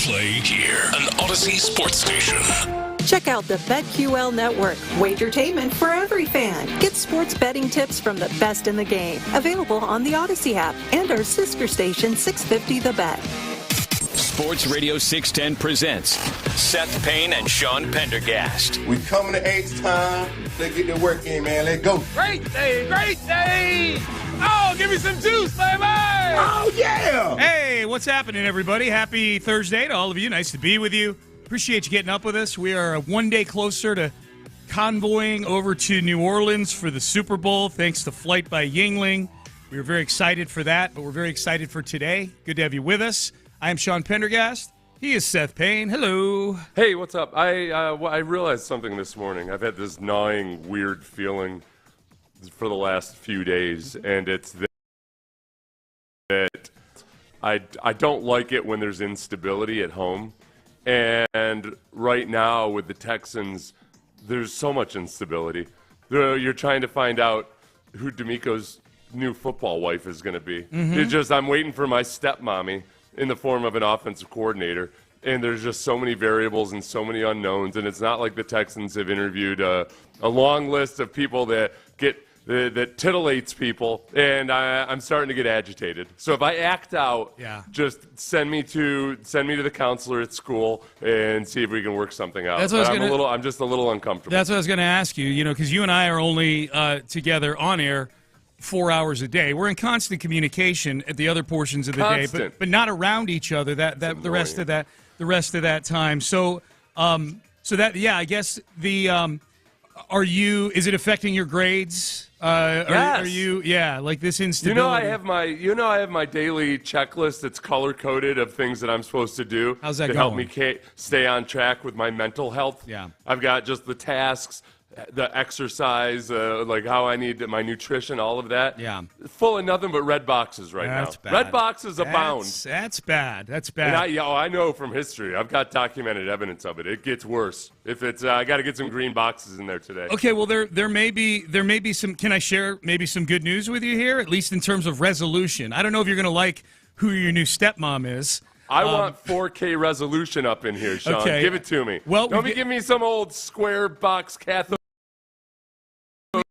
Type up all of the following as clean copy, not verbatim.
play here on Odyssey Sports Station. Check out the BetQL Network, wagertainment for every fan. Get sports betting tips from the best in the game. Available on the Odyssey app and our sister station 650 The Bet. Sports Radio 610 presents Seth Payne and Sean Pendergast. We coming to H-time. Let's get the work in, man. Let's go. Great day, great day. Oh, give me some juice, baby. Oh, yeah. Hey, what's happening, everybody? Happy Thursday to all of you. Nice to be with you. Appreciate you getting up with us. We are one day closer to convoying over to New Orleans for the Super Bowl, thanks to Flight by Yingling. We were very excited for that, but we're very excited for today. Good to have you with us. I am Sean Pendergast. He is Seth Payne. Hello. Hey, what's up? I realized something this morning. I've had this gnawing, weird feeling for the last few days, and it's that I don't like it when there's instability at home. And right now with the Texans, there's so much instability. You're trying to find out who D'Amico's new football wife is going to be. Mm-hmm. I'm waiting for my stepmommy in the form of an offensive coordinator, and there's just so many variables and so many unknowns, and it's not like the Texans have interviewed a long list of people that titillates people, and I'm starting to get agitated. So if I act out, just send me to the counselor at school and see if we can work something out. That's what I'm just a little uncomfortable. That's what I was going to ask you, because you and I are only together on air 4 hours a day. We're in constant communication at the other portions of the day, but not around each other the rest of that time. So I guess is it affecting your grades? Yes. Are you like this instability? I have my daily checklist that's color coded of things that I'm supposed to do. How's that to going? Help me stay on track with my mental health. Yeah. I've got just the tasks, the exercise, like how I need my nutrition, all of that. Yeah. Full of nothing but red boxes now. Bad. Red boxes abound. That's bad. And I know from history. I've got documented evidence of it. It gets worse. If it's, I got to get some green boxes in there today. Okay. Well, there may be some. Can I share maybe some good news with you here, at least in terms of resolution? I don't know if you're going to like who your new stepmom is. I want 4K resolution up in here, Sean. Okay. Give it to me. Well, don't give me some old square box cathode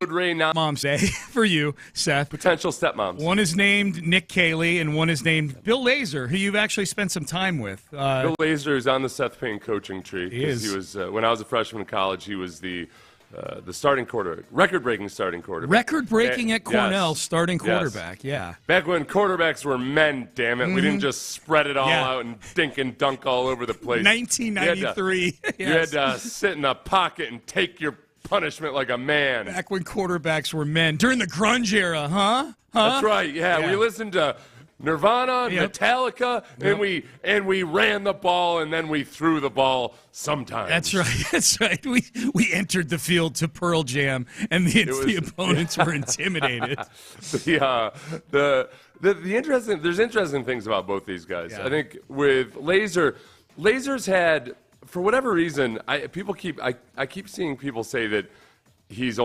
ray now. Mom's Day for you, Seth. Potential stepmoms. One is named Nick Cayley, and one is named Bill Lazor, who you've actually spent some time with. Bill Lazor is on the Seth Payne coaching tree. He is. He was when I was a freshman in college. He was the starting quarterback, record-breaking starting quarterback. Record-breaking at Cornell, yes. Starting quarterback. Yeah. Back when quarterbacks were men, damn it, we didn't just spread it all out and dink and dunk all over the place. 1993. You had to sit in a pocket and take your punishment like a man. Back when quarterbacks were men. During the grunge era, huh? That's right, yeah. We listened to Nirvana, Metallica, and we ran the ball, and then we threw the ball sometimes. That's right. We entered the field to Pearl Jam, and the opponents were intimidated. There's interesting things about both these guys. I think with Lazor's had, for whatever reason, I keep seeing people say that he's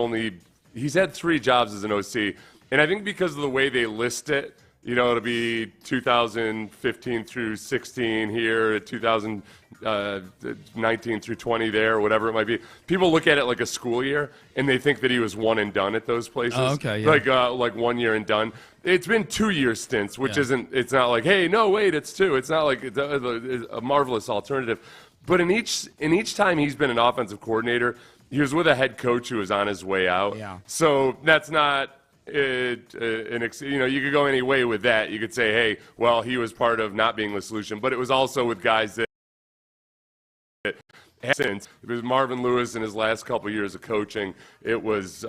had 3 jobs as an OC, and I think because of the way they list it, it'll be 2015 through 16 here, 2019 through 20 there, whatever it might be. People look at it like a school year, and they think that he was one and done at those places. Oh, okay, yeah. Like 1 year and done. It's been 2-year stints, which isn't. It's not like, hey, no, wait, it's 2. It's not like it's a marvelous alternative. But in each time he's been an offensive coordinator, he was with a head coach who was on his way out. Yeah. So that's not. You could go any way with that. You could say, hey, well, he was part of not being the solution, but it was also with guys that since it was Marvin Lewis in his last couple years of coaching. It was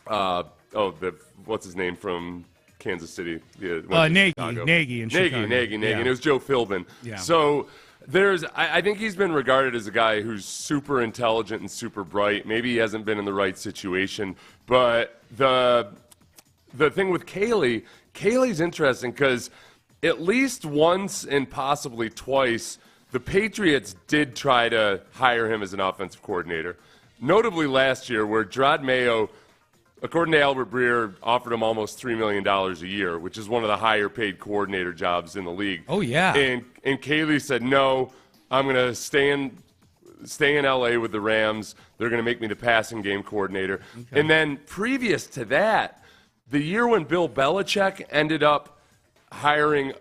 what's his name from Kansas City? Nagy in Chicago. Nagy, and it was Joe Philbin. Yeah. So I think he's been regarded as a guy who's super intelligent and super bright. Maybe he hasn't been in the right situation, but the thing with Cayley's interesting because at least once and possibly twice, the Patriots did try to hire him as an offensive coordinator. Notably last year, where Gerard Mayo according to Albert Breer, offered him almost $3 million a year, which is one of the higher paid coordinator jobs in the league. Oh, yeah. And Caley said, no, I'm going to stay in L.A. with the Rams. They're going to make me the passing game coordinator. Okay. And then previous to that, the year when Bill Belichick ended up hiring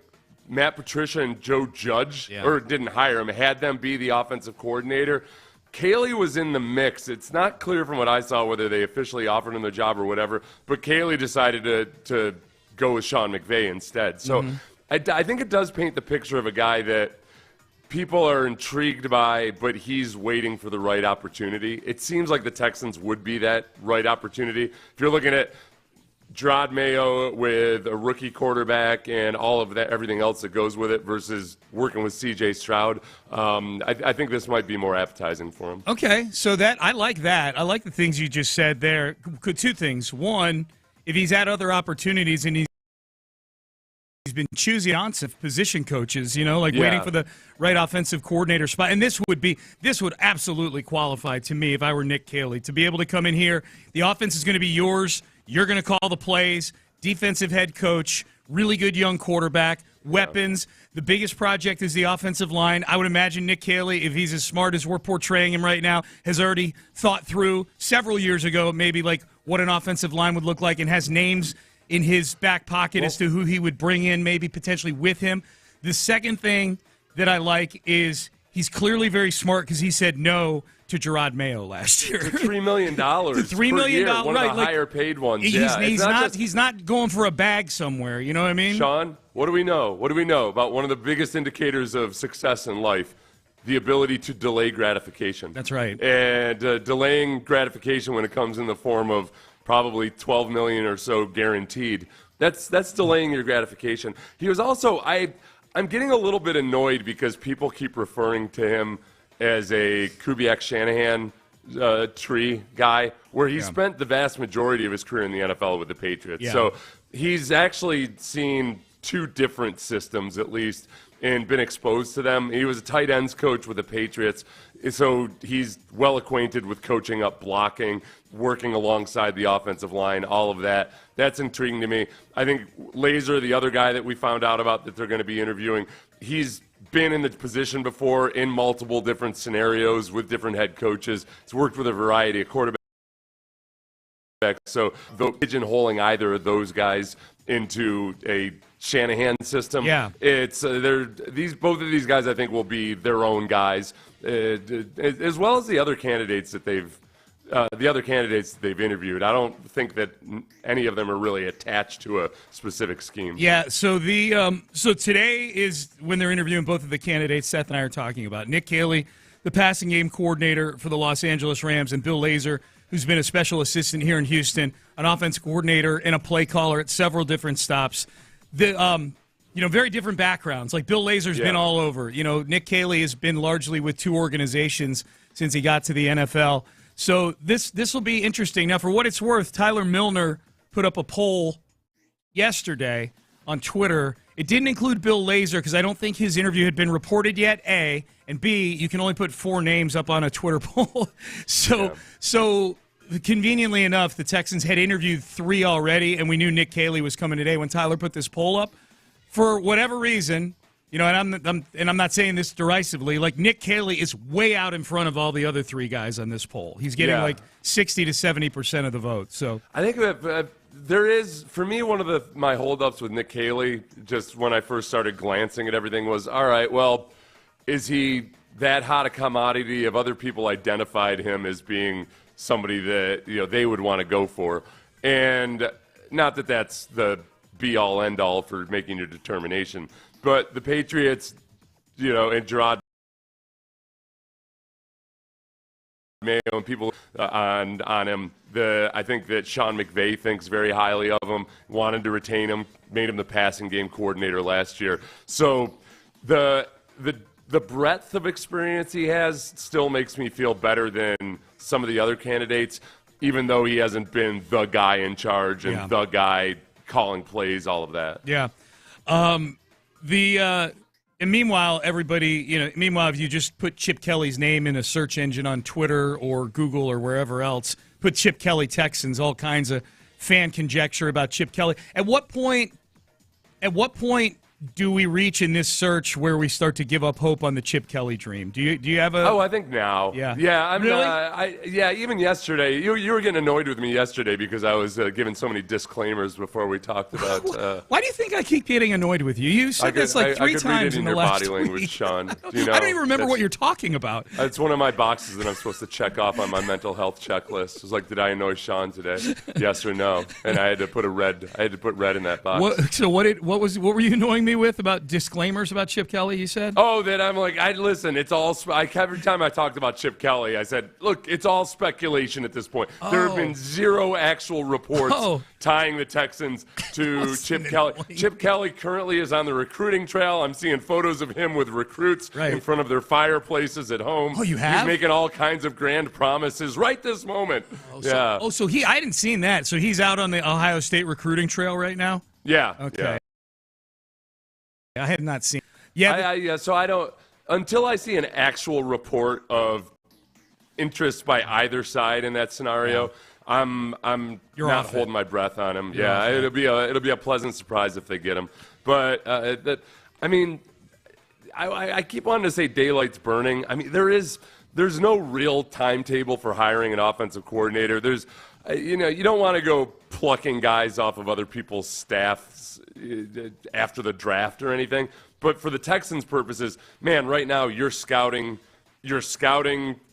Matt Patricia and Joe Judge, or didn't hire him, had them be the offensive coordinator, Caley was in the mix. It's not clear from what I saw whether they officially offered him the job or whatever, but Caley decided to go with Sean McVay instead. So I think it does paint the picture of a guy that people are intrigued by, but he's waiting for the right opportunity. It seems like the Texans would be that right opportunity. If you're looking at Gerard Mayo with a rookie quarterback and all of that, everything else that goes with it, versus working with C.J. Stroud, I think this might be more appetizing for him. Okay, so I like that. I like the things you just said there. Two things. One, if he's had other opportunities and he's been choosing on position coaches, waiting for the right offensive coordinator spot. And this would absolutely qualify to me if I were Nick Caley, to be able to come in here. The offense is going to be yours. You're going to call the plays, defensive head coach, really good young quarterback, weapons. The biggest project is the offensive line. I would imagine Nick Caley, if he's as smart as we're portraying him right now, has already thought through several years ago maybe like what an offensive line would look like and has names in his back pocket as to who he would bring in maybe potentially with him. The second thing that I like is he's clearly very smart because he said no to Gerard Mayo last year. $3 million. $3 million, one right? Of the higher paid ones. He's not going for a bag somewhere. You know what I mean? Sean, what do we know? What do we know about one of the biggest indicators of success in life? The ability to delay gratification. That's right. And delaying gratification when it comes in the form of probably $12 million or so guaranteed. That's delaying your gratification. He was also I'm getting a little bit annoyed because people keep referring to him as a Kubiak-Shanahan tree guy, where he spent the vast majority of his career in the NFL with the Patriots. Yeah. So he's actually seen two different systems, at least, and been exposed to them. He was a tight ends coach with the Patriots, so he's well acquainted with coaching up blocking, working alongside the offensive line, all of that. That's intriguing to me. I think Laser, the other guy that we found out about that they're going to be interviewing, he's been in the position before in multiple different scenarios with different head coaches. He's worked with a variety of quarterbacks. So the pigeonholing either of those guys into a Shanahan system, it's both of these guys I think will be their own guys, as well as the other candidates that they've interviewed. I don't think that any of them are really attached to a specific scheme. Yeah, so so today is when they're interviewing both of the candidates Seth and I are talking about. Nick Caley, the passing game coordinator for the Los Angeles Rams, and Bill Lazor, who's been a special assistant here in Houston, an offense coordinator and a play caller at several different stops. Very different backgrounds. Like Bill Lazor's been all over. Nick Caley has been largely with two organizations since he got to the NFL. So this will be interesting. Now, for what it's worth, Tyler Milner put up a poll yesterday on Twitter. It didn't include Bill Lazor because I don't think his interview had been reported yet, A. And B, you can only put 4 names up on a Twitter poll. So conveniently enough, the Texans had interviewed 3 already, and we knew Nick Caley was coming today when Tyler put this poll up. For whatever reason, and I'm not saying this derisively, like Nick Caley is way out in front of all the other 3 guys on this poll. He's getting like 60 to 70% of the vote. So I think that there is, for me, one of my holdups with Nick Caley, just when I first started glancing at everything, was, all right, well, is he that hot a commodity? Have other people identified him as being somebody that they would want to go for? And not that that's the be-all, end-all for making your determination, but the Patriots, and Gerard Mayo and people on him, I think that Sean McVay thinks very highly of him, wanted to retain him, made him the passing game coordinator last year. So the breadth of experience he has still makes me feel better than some of the other candidates, even though he hasn't been the guy in charge and the guy calling plays, all of that. Yeah. And meanwhile, everybody, if you just put Chip Kelly's name in a search engine on Twitter or Google or wherever else, put Chip Kelly Texans, all kinds of fan conjecture about Chip Kelly. At what point do we reach in this search where we start to give up hope on the Chip Kelly dream? Do you have a? Oh, I think now. Yeah. I'm really. Even yesterday, you were getting annoyed with me yesterday because I was giving so many disclaimers before we talked about. Why do you think I keep getting annoyed with you? You said this like three times in the last week. I could read it in your body language, Sean. I don't even remember what you're talking about. It's one of my boxes that I'm supposed to check off on my mental health checklist. It was like, did I annoy Sean today? Yes or no? And I had to put red in that box. What were you annoying me with about disclaimers about Chip Kelly, you said? Oh, that I'm like, listen, it's all, every time I talked about Chip Kelly, I said, look, it's all speculation at this point. Oh. There have been zero actual reports tying the Texans to Chip Kelly. Chip Kelly currently is on the recruiting trail. I'm seeing photos of him with recruits in front of their fireplaces at home. Oh, you have? He's making all kinds of grand promises right this moment. I hadn't seen that. So he's out on the Ohio State recruiting trail right now? Yeah. Okay. Yeah. I have not seen. So I don't until I see an actual report of interest by either side in that scenario. I'm not holding my breath on him. It'll be a pleasant surprise if they get him. But I keep wanting to say daylight's burning. I mean, there's no real timetable for hiring an offensive coordinator. There's you don't want to go plucking guys off of other people's staffs after the draft or anything. But for the Texans' purposes, man, right now you're scouting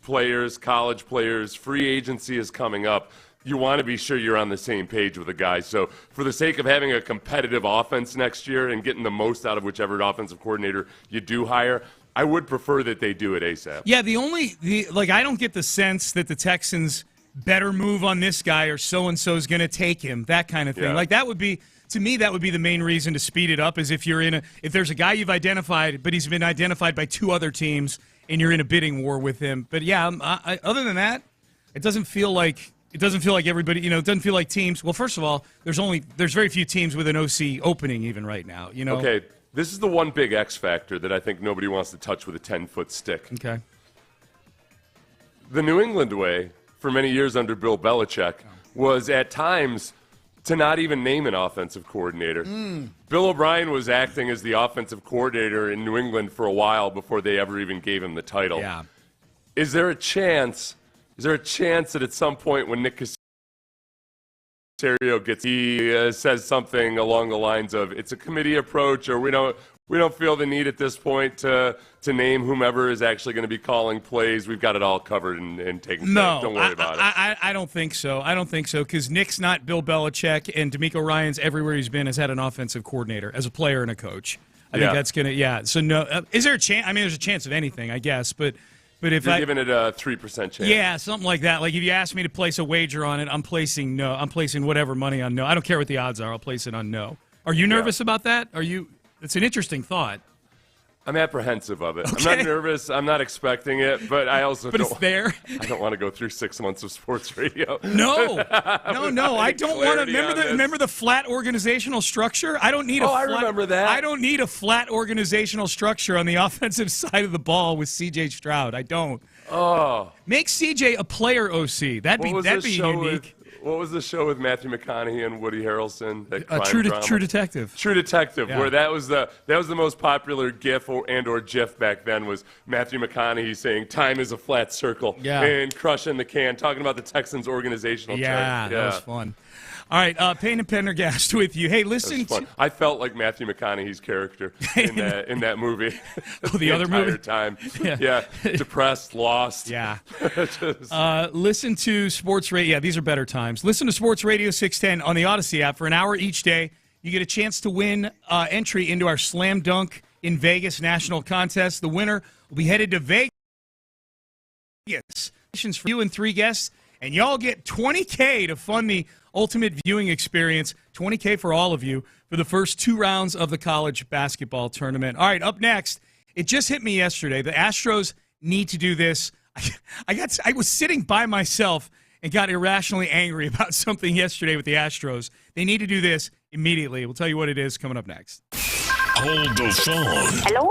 players, college players, free agency is coming up. You want to be sure you're on the same page with the guys. So for the sake of having a competitive offense next year and getting the most out of whichever offensive coordinator you do hire, I would prefer that they do it ASAP. Yeah, I don't get the sense that the Texans better move on this guy or so-and-so's going to take him, that kind of thing. Yeah. Like that would be the main reason to speed it up, is if there's a guy you've identified, but he's been identified by two other teams and you're in a bidding war with him. But yeah, other than that, it doesn't feel like everybody, it doesn't feel like teams. Well, first of all, there's very few teams with an OC opening even right now, Okay, this is the one big X factor that I think nobody wants to touch with a 10-foot stick. Okay. The New England way, for many years under Bill Belichick, was at times to not even name an offensive coordinator. Bill O'Brien was acting as the offensive coordinator in New England for a while before they ever even gave him the title. Yeah. Is there a chance that at some point when Nick Caserio says something along the lines of it's a committee approach, or we don't feel the need at this point to name whomever is actually going to be calling plays. We've got it all covered and taken care of. Don't worry about it. I don't think so. Because Nick's not Bill Belichick, and DeMeco Ryans, everywhere he's been, has had an offensive coordinator as a player and a coach. I think that's going to, So no, is there a chance? I mean, there's a chance of anything, I guess, but if you're giving it a 3% chance. Yeah, something like that. Like if you ask me to place a wager on it, I'm placing no. I'm placing whatever money on no. I don't care what the odds are. I'll place it on no. Are you nervous about that? It's an interesting thought. I'm apprehensive of it. Okay. I'm not nervous. I'm not expecting it, but I also it's there. I don't want to go through 6 months of sports radio. No. I don't want to. Remember the flat organizational structure? I don't need I remember that. I don't need a flat organizational structure on the offensive side of the ball with C.J. Stroud. I don't. Oh. Make C.J. a player OC. That'd be unique. What was the show with Matthew McConaughey and Woody Harrelson? True Detective. True Detective, where that was the most popular GIF or GIF back then, was Matthew McConaughey saying "time is a flat circle" and crushing the can, talking about the Texans organizational chart. Yeah, that was fun. All right, Payne and Pendergast with you. Hey, listen. I felt like Matthew McConaughey's character in that movie. The other movie? Time. Yeah. Depressed, lost. Yeah. Listen to Sports Radio. Yeah, these are better times. Listen to Sports Radio 610 on the Odyssey app for an hour each day. You get a chance to win entry into our Slam Dunk in Vegas national contest. The winner will be headed to Vegas for you and 3 guests, and y'all get $20K to fund the ultimate viewing experience. $20K for all of you for the first 2 rounds of the college basketball tournament. All right, up next, it just hit me yesterday. The Astros need to do this. I was sitting by myself and got irrationally angry about something yesterday with the Astros. They need to do this immediately. We'll tell you what it is coming up next. Hold the phone. Hello?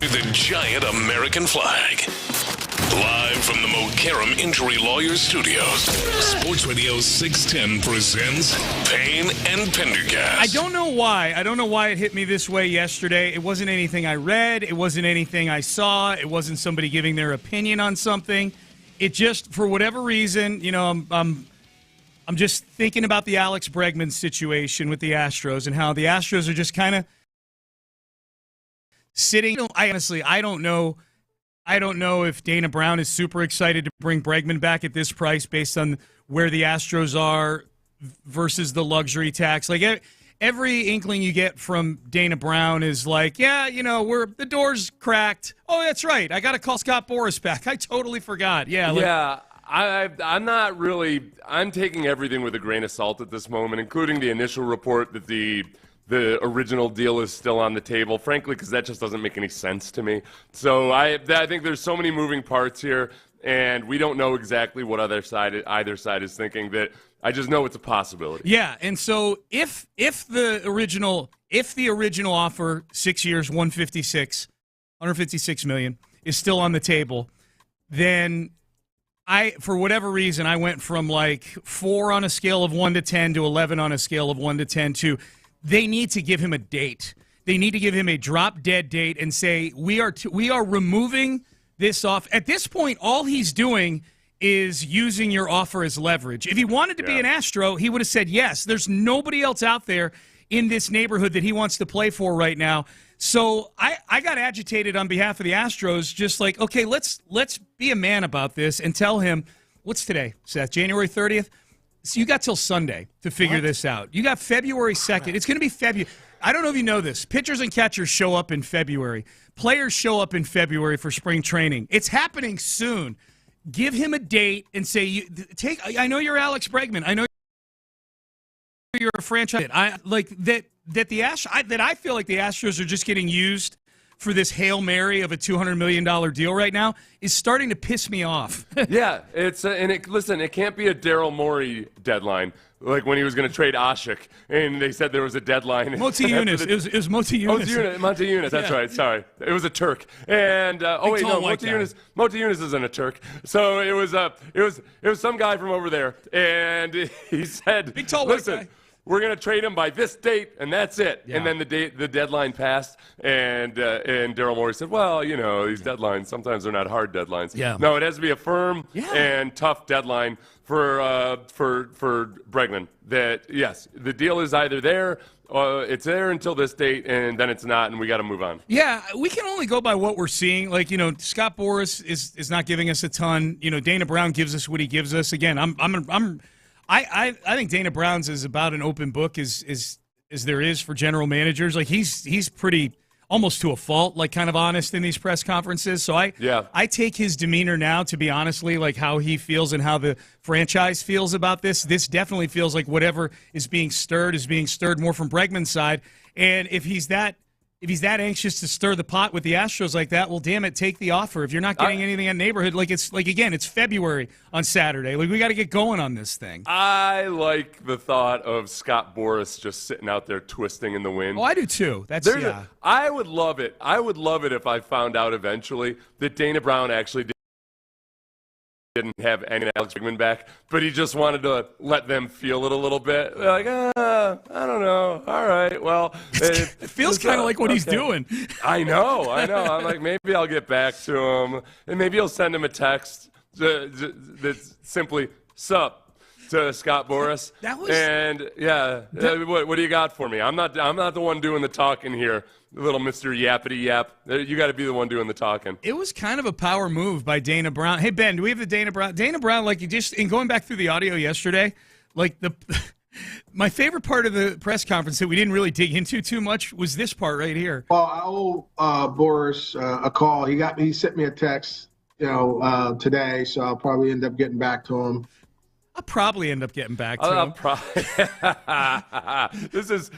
the giant American flag. Live from the Mokaram Injury Lawyers Studios, Sports Radio 610 presents Payne and Pendergast. I don't know why. I don't know why it hit me this way yesterday. It wasn't anything I read. It wasn't anything I saw. It wasn't somebody giving their opinion on something. It just, for whatever reason, I'm just thinking about the Alex Bregman situation with the Astros and how the Astros are just kind of sitting. I don't know. I don't know if Dana Brown is super excited to bring Bregman back at this price based on where the Astros are versus the luxury tax. Like every inkling you get from Dana Brown is like, yeah, the door's cracked. Oh, that's right. I got to call Scott Boras back. I totally forgot. Yeah. I'm not really – I'm taking everything with a grain of salt at this moment, including the initial report that the original deal is still on the table, frankly, because that just doesn't make any sense to me. So I think there's so many moving parts here, and we don't know exactly what either side is thinking. That I just know it's a possibility. Yeah, and so if the original offer, 6 years, $156 million, is still on the table, then for whatever reason, I went from like 4 on a scale of 1 to 10 to 11 on a scale of 1 to 10 to they need to give him a date. They need to give him a drop-dead date and say, we are removing this off. At this point, all he's doing is using your offer as leverage. If he wanted to be an Astro, he would have said yes. There's nobody else out there in this neighborhood that he wants to play for right now. So I got agitated on behalf of the Astros, just like, okay, let's be a man about this and tell him, what's today, Seth, January 30th? So you got till Sunday to figure this out. You got February 2nd. It's going to be February. I don't know if you know this. Pitchers and catchers show up in February. Players show up in February for spring training. It's happening soon. Give him a date and say, I know you're Alex Bregman. I know you're a franchise. I feel like the Astros are just getting used for this Hail Mary of a $200 million deal right now is starting to piss me off. Yeah, listen, it can't be a Daryl Morey deadline, like when he was going to trade Ashik, and they said there was a deadline. Moti Yunus. It was Moti Yunus. Monty Yunus, that's right, sorry. It was a Turk. And, Moti Yunus isn't a Turk. So it was some guy from over there, and he said, big tall listen, white guy. We're going to trade him by this date, and that's it. Yeah. And then the deadline passed, and Daryl Morey said, well, these deadlines, sometimes they're not hard deadlines. Yeah. No, it has to be a firm and tough deadline for Bregman. That, yes, the deal is either there, it's there until this date, and then it's not, and we got to move on. Yeah, we can only go by what we're seeing. Like, Scott Boras is not giving us a ton. Dana Brown gives us what he gives us. Again, I think Dana Brown's is about an open book as there is for general managers. Like he's pretty almost to a fault, like kind of honest in these press conferences. So I take his demeanor now to be honestly like how he feels and how the franchise feels about this. This definitely feels like whatever is being stirred more from Bregman's side. And if he's that anxious to stir the pot with the Astros like that, well, damn it, take the offer. If you're not getting anything in neighborhood, it's February on Saturday. Like, we got to get going on this thing. I like the thought of Scott Boras just sitting out there twisting in the wind. Oh, I do too. I would love it. I would love it if I found out eventually that Dana Brown actually didn't have any Alex Bregman back, but he just wanted to let them feel it a little bit. They're like, I don't know. All right, well. It feels kind of like what he's doing. I know. I'm like, maybe I'll get back to him, and maybe he'll send him a text that's simply, sup, to Scott Boras. What do you got for me? I'm not the one doing the talking here. Little Mr. Yappity Yap. You got to be the one doing the talking. It was kind of a power move by Dana Brown. Hey, Ben, do we have the Dana Brown? Dana Brown, like, in going back through the audio yesterday, like, my favorite part of the press conference that we didn't really dig into too much was this part right here. Well, I owe Boras a call. He sent me a text, today, so I'll probably end up getting back to him. I'll probably end up getting back to him. This is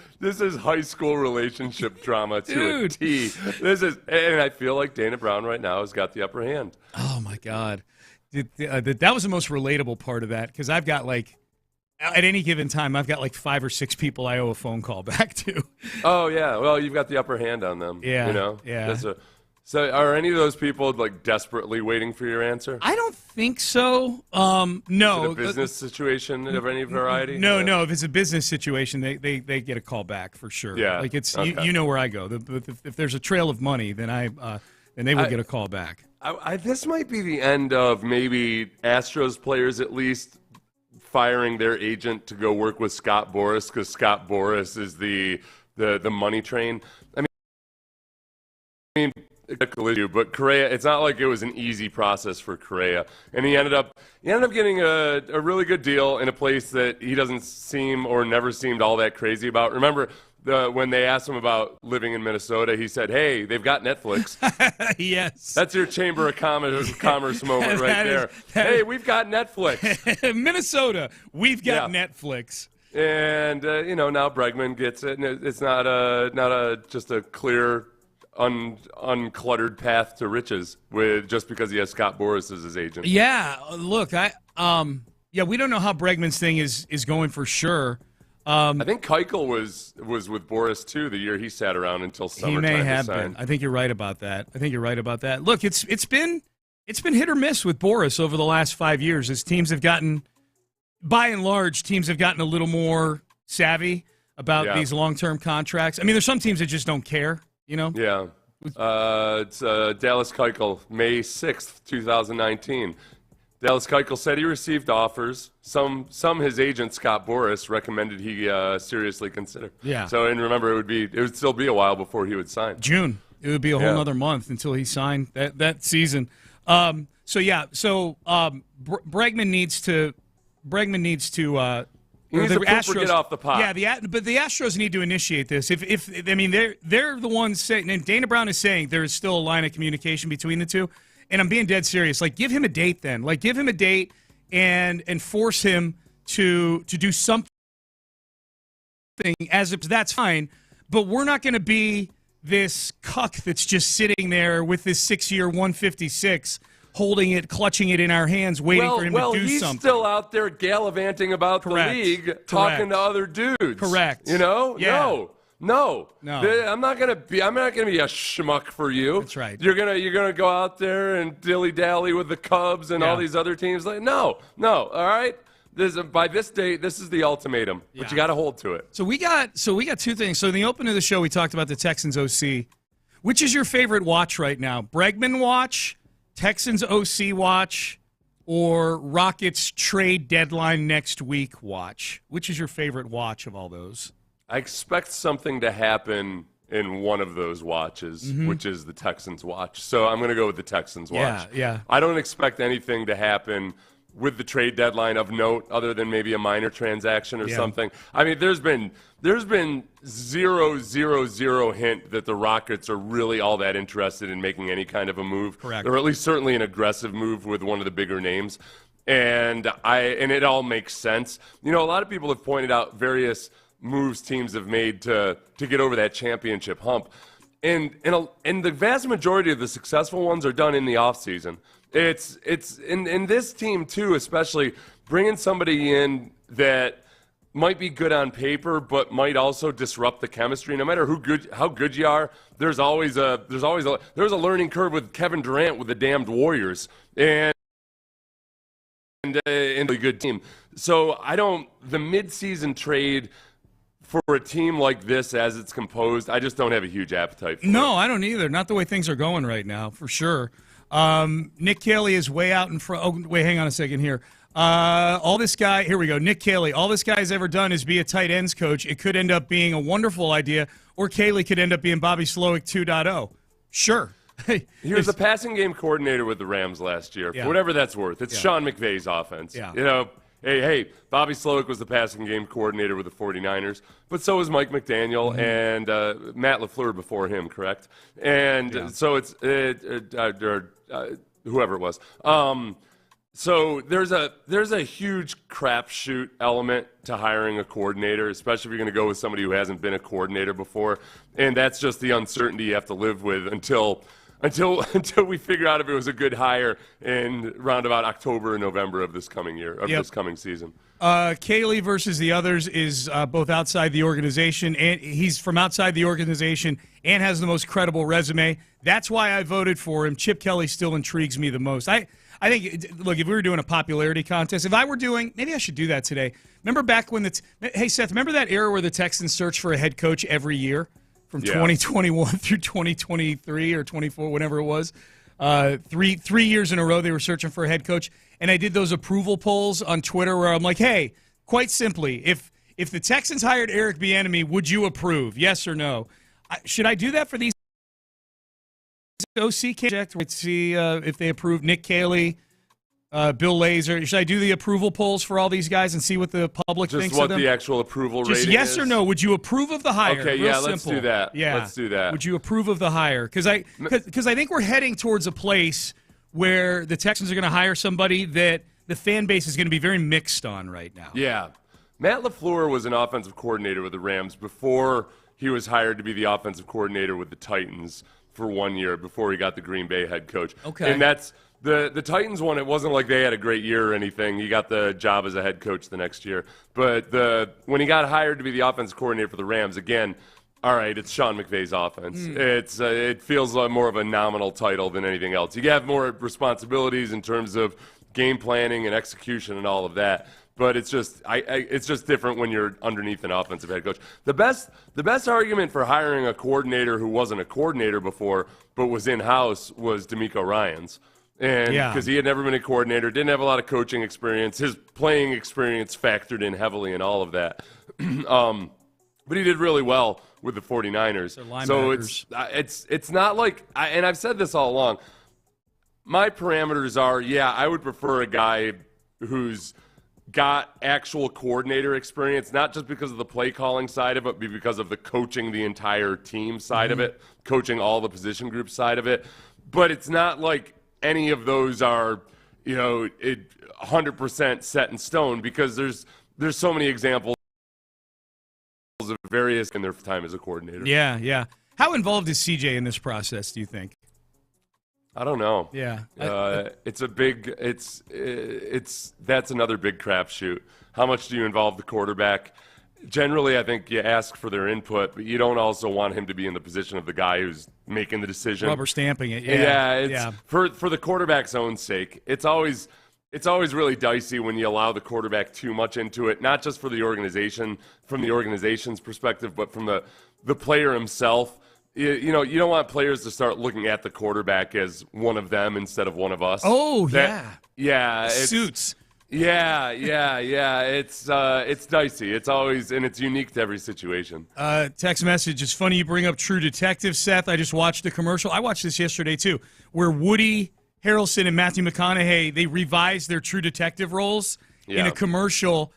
high school relationship drama to a T. And I feel like Dana Brown right now has got the upper hand. Oh my God, that was the most relatable part of that because I've got at any given time I've got 5 or 6 people I owe a phone call back to. Oh yeah, well you've got the upper hand on them. Yeah, Yeah. So are any of those people like desperately waiting for your answer? I don't think so. No. Is it a business situation of any variety? No. If it's a business situation, they get a call back for sure. Yeah. Like it's Okay. you know where I go. If there's a trail of money, then they will get a call back. This might be the end of maybe Astros players at least firing their agent to go work with Scott Boras because Scott Boras is the money train. I mean, but Correa, it's not like it was an easy process for Correa, and he ended up getting a really good deal in a place that he doesn't seem or never seemed all that crazy about. Remember when they asked him about living in Minnesota, he said, "Hey, they've got Netflix." Yes, that's your Chamber of Commerce moment right there. Hey, we've got Netflix. Minnesota, we've got Netflix. And now Bregman gets it, and it's not just a clear, uncluttered path to riches just because he has Scott Boras as his agent. Yeah, look, we don't know how Bregman's thing is going for sure. I think Keuchel was with Boras too the year he sat around until summertime. He may have been. I think you're right about that. Look, it's been hit or miss with Boras over the last 5 years as teams have gotten, by and large, a little more savvy about these long-term contracts. I mean, there's some teams that just don't care, you know? Yeah. It's Dallas Keuchel, May 6th, 2019. Dallas Keuchel said he received offers. Some his agent, Scott Boras, recommended he seriously consider. Yeah. So, and remember, it would still be a while before he would sign. June. It would be a whole other month until he signed that season. Bregman needs to He needs to get off the pot. Yeah, but the Astros need to initiate this. They're the ones saying, and Dana Brown is saying there is still a line of communication between the two, and I'm being dead serious. Like, give him a date then. Like, give him a date and force him to do something. As if that's fine, but we're not going to be this cuck that's just sitting there with this 6-year 156. Holding it, clutching it in our hands, waiting for him to do something. He's still out there gallivanting about the league, talking to other dudes. Correct. You know? Yeah. No. I'm not gonna be a schmuck for you. That's right. You're gonna go out there and dilly dally with the Cubs and all these other teams. Like, no. All right. By this date, this is the ultimatum, but you got to hold to it. So we got two things. So in the opening of the show, we talked about the Texans OC. Which is your favorite watch right now? Bregman watch, Texans OC watch, or Rockets trade deadline next week watch? Which is your favorite watch of all those? I expect something to happen in one of those watches, which is the Texans watch. So I'm going to go with the Texans watch. Yeah. I don't expect anything to happen with the trade deadline of note other than maybe a minor transaction or something. I mean, there's been 0 hint that the Rockets are really all that interested in making any kind of a move. Correct. Or at least certainly an aggressive move with one of the bigger names. And it all makes sense. You know, a lot of people have pointed out various moves teams have made to get over that championship hump. And the vast majority of the successful ones are done in the offseason. It's in this team too, especially bringing somebody in that might be good on paper, but might also disrupt the chemistry. No matter how good you are, there's always a learning curve with Kevin Durant with the damned Warriors and a good team. So the midseason trade for a team like this as it's composed, I just don't have a huge appetite for it. No, I don't either. Not the way things are going right now, for sure. Nick Caley is way out in front. Oh, wait, hang on a second here. Here we go. Nick Caley, all this guy's ever done is be a tight ends coach. It could end up being a wonderful idea, or Caley could end up being Bobby Slowick 2.0. Sure. He was the passing game coordinator with the Rams last year, for whatever that's worth. It's Sean McVay's offense. Yeah. You know, hey, Bobby Slowick was the passing game coordinator with the 49ers, but so was Mike McDaniel and Matt LaFleur before him, correct? And so it's whoever it was. So there's a huge crapshoot element to hiring a coordinator, especially if you're going to go with somebody who hasn't been a coordinator before, and that's just the uncertainty you have to live with until until we figure out if it was a good hire in round about October and November of this coming year, of this coming season. Caley versus the others is both outside the organization, and he's from outside the organization and has the most credible resume. That's why I voted for him. Chip Kelly still intrigues me the most. I think, look, if we were doing a popularity contest, if I were doing, maybe I should do that today. Remember back when hey, Seth, remember that era where the Texans searched for a head coach every year from 2021 through 2023 or 24, whatever it was? 3 years in a row they were searching for a head coach. And I did those approval polls on Twitter where I'm like, hey, quite simply, if the Texans hired Eric Bieniemy, would you approve? Yes or no? Should I do that for these OC candidates? Let's see if they approve Nick Caley, Bill Lazor. Should I do the approval polls for all these guys and see what the public thinks of them? Just what the actual approval rating is? Just yes or no. Would you approve of the hire? Okay, Real let's simple. do that. Yeah. Let's do that. Would you approve of the hire? Because I think we're heading towards a place where the Texans are going to hire somebody that the fan base is going to be very mixed on right now. Yeah. Matt LaFleur was an offensive coordinator with the Rams before he was hired to be the offensive coordinator with the Titans for 1 year before he got the Green Bay head coach. Okay. And that's the Titans one. It wasn't like they had a great year or anything. He got the job as a head coach the next year. But when he got hired to be the offensive coordinator for the Rams, again, all right, it's Sean McVay's offense. It feels like more of a nominal title than anything else. You have more responsibilities in terms of game planning and execution and all of that. But it's just it's just different when you're underneath an offensive head coach. The best argument for hiring a coordinator who wasn't a coordinator before but was in-house was DeMeco Ryans. And because he had never been a coordinator, didn't have a lot of coaching experience. His playing experience factored in heavily in all of that. But he did really well with the 49ers. So it's not like – and I've said this all along. My parameters are, I would prefer a guy who's got actual coordinator experience, not just because of the play calling side of it, but because of the coaching the entire team side of it, coaching all the position group side of it. But it's not like any of those are, 100% set in stone because there's so many examples of various in their time as a coordinator. Yeah. How involved is CJ in this process, do you think? I don't know. Yeah. It's that's another big crapshoot. How much do you involve the quarterback? Generally, I think you ask for their input, but you don't also want him to be in the position of the guy who's making the decision. Rubber stamping it. For the quarterback's own sake. It's always really dicey when you allow the quarterback too much into it, not just for the organization, from the organization's perspective, but from the player himself. You don't want players to start looking at the quarterback as one of them instead of one of us. Oh, Suits. Yeah. It's dicey. It's always, and it's unique to every situation. Text message. It's funny you bring up True Detective, Seth. I just watched the commercial. I watched this yesterday, too, where Woody Harrelson and Matthew McConaughey, they revised their True Detective roles in a commercial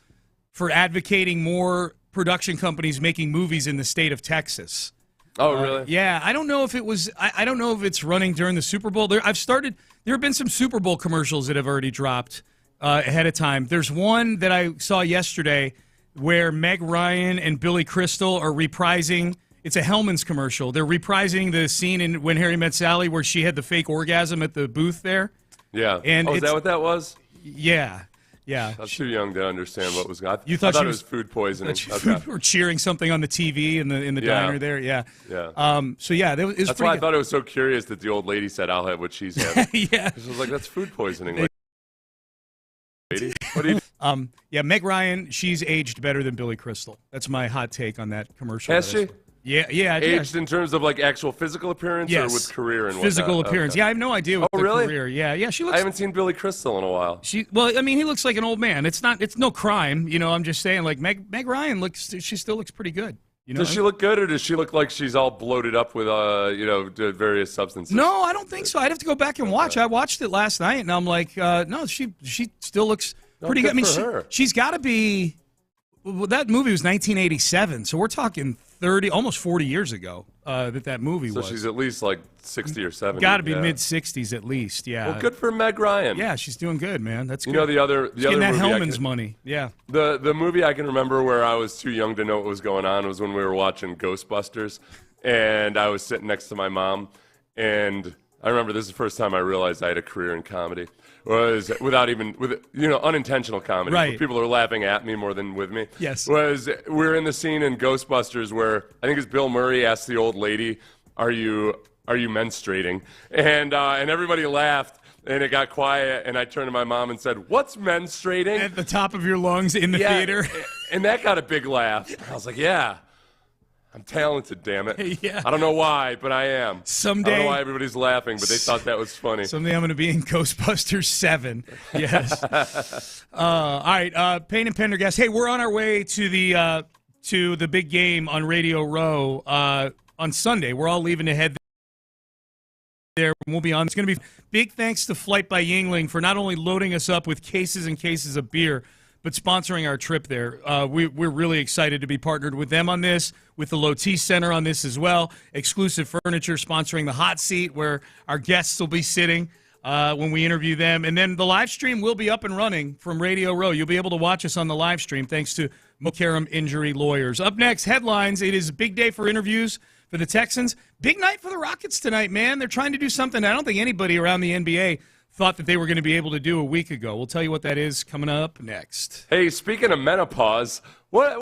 for advocating more production companies making movies in the state of Texas. Oh, really? Yeah, I don't know if it was. I don't know if it's running during the Super Bowl. There have been some Super Bowl commercials that have already dropped ahead of time. There's one that I saw yesterday where Meg Ryan and Billy Crystal are reprising. It's a Hellman's commercial. They're reprising the scene in When Harry Met Sally where she had the fake orgasm at the booth there. Yeah. And is that what that was? Yeah. I was too young to understand what was going on. You thought it was food poisoning. Or cheering something on the TV in the diner there. Yeah. So it was that's why I thought it was so curious that the old lady said, "I'll have what she's having." Yeah. She was like, "That's food poisoning." Lady. What do you? Meg Ryan, she's aged better than Billy Crystal. That's my hot take on that commercial. Has she? Yeah. Aged in terms of like actual physical appearance or with career and physical whatnot? appearance. Okay. Yeah, I have no idea what the really? career. Yeah, she looks. I haven't seen Billy Crystal in a while. He looks like an old man. It's no crime, I'm just saying, like Meg Ryan she still looks pretty good. Does she look good, or does she look like she's all bloated up with various substances? No, I don't think so. I'd have to go back and watch. I watched it last night, and I'm like, no, she still looks pretty good. I mean, she's got to be. Well, that movie was 1987, so we're talking 30, almost 40 years ago that movie was. So she's at least like 60 or 70. Got to be mid-60s at least, yeah. Well, good for Meg Ryan. Yeah, she's doing good, man. That's good. The other getting that movie Hellman's money, yeah. The movie I can remember where I was too young to know what was going on was when we were watching Ghostbusters, and I was sitting next to my mom, and I remember this is the first time I realized I had a career in comedy. Was unintentional comedy. Right. Where people are laughing at me more than with me. Yes. We're in the scene in Ghostbusters where I think it's Bill Murray asked the old lady, "Are you menstruating?" And everybody laughed. And it got quiet, and I turned to my mom and said, "What's menstruating?" At the top of your lungs in the theater. And that got a big laugh. I was like, yeah, I'm talented, damn it. Yeah. I don't know why, but I am. Someday. I don't know why everybody's laughing, but they thought that was funny. Someday I'm going to be in Ghostbusters 7. Yes. All right, Payne and Pendergast. Hey, we're on our way to the big game on Radio Row on Sunday. We're all leaving to head there. We'll be on. It's going to be big thanks to Flight by Yingling for not only loading us up with cases and cases of beer, but sponsoring our trip there. We're really excited to be partnered with them on this, with the Lotis Center on this as well. Exclusive furniture sponsoring the hot seat where our guests will be sitting when we interview them. And then the live stream will be up and running from Radio Row. You'll be able to watch us on the live stream thanks to Mokaram Injury Lawyers. Up next, headlines. It is a big day for interviews for the Texans. Big night for the Rockets tonight, man. They're trying to do something I don't think anybody around the NBA thought that they were going to be able to do a week ago. We'll tell you what that is coming up next. Hey, speaking of menopause, what?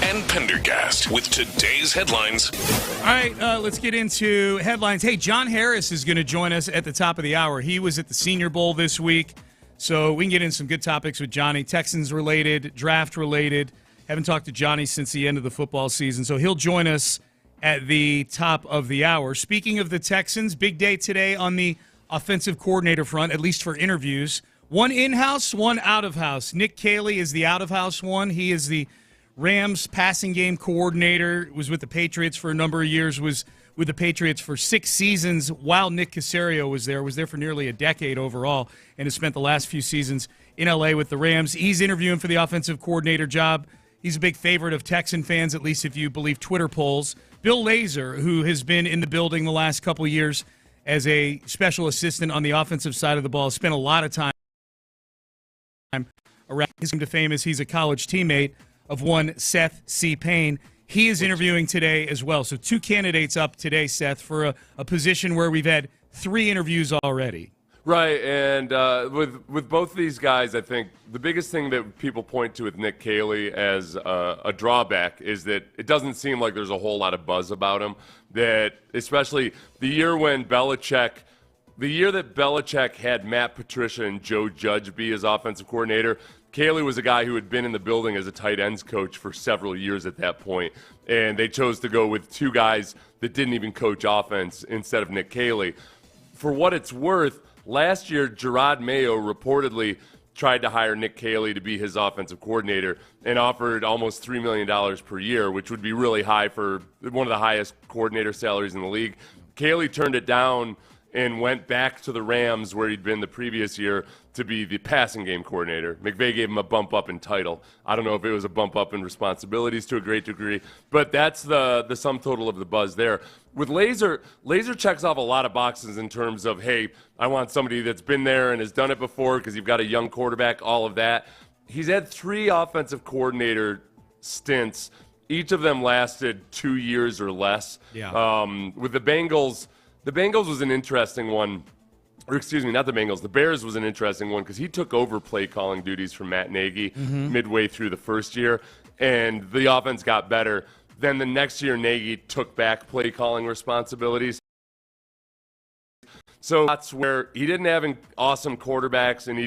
and Pendergast with today's headlines. All right, let's get into headlines. Hey, John Harris is going to join us at the top of the hour. He was at the Senior Bowl this week, so we can get in some good topics with Johnny, Texans-related, draft-related. Haven't talked to Johnny since the end of the football season, so he'll join us at the top of the hour. Speaking of the Texans, big day today on the offensive coordinator front, at least for interviews. One in-house, one out-of-house. Nick Caley is the out-of-house one. He is the Rams passing game coordinator, was with the Patriots for a number of years, was with the Patriots for 6 seasons while Nick Caserio was there for nearly a decade overall, and has spent the last few seasons in L.A. with the Rams. He's interviewing for the offensive coordinator job. He's a big favorite of Texan fans, at least if you believe Twitter polls. Bill Lazor, who has been in the building the last couple of years as a special assistant on the offensive side of the ball, spent a lot of time around. His claim to fame is he's a college teammate of one Seth C. Payne. He is interviewing today as well. So 2 candidates up today, Seth, for a position where we've had 3 interviews already. Right, and with both of these guys, I think the biggest thing that people point to with Nick Caley as a drawback is that it doesn't seem like there's a whole lot of buzz about him. That especially the year that Belichick had Matt Patricia and Joe Judge be his offensive coordinator, Caley was a guy who had been in the building as a tight ends coach for several years at that point, and they chose to go with 2 guys that didn't even coach offense instead of Nick Caley. For what it's worth, last year, Gerard Mayo reportedly tried to hire Nick Caley to be his offensive coordinator and offered almost $3 million per year, which would be really high for one of the highest coordinator salaries in the league. Caley turned it down and went back to the Rams, where he'd been the previous year, to be the passing game coordinator. McVay gave him a bump up in title. I don't know if it was a bump up in responsibilities to a great degree, but that's the sum total of the buzz there. With Lazor checks off a lot of boxes in terms of, hey, I want somebody that's been there and has done it before because you've got a young quarterback, all of that. He's had 3 offensive coordinator stints. Each of them lasted 2 years or less. Yeah. With the Bengals was an interesting one. Or excuse me, not the Bengals. The Bears was an interesting one because he took over play calling duties from Matt Nagy midway through the first year, and the offense got better. Then the next year, Nagy took back play calling responsibilities. So that's where he didn't have awesome quarterbacks, and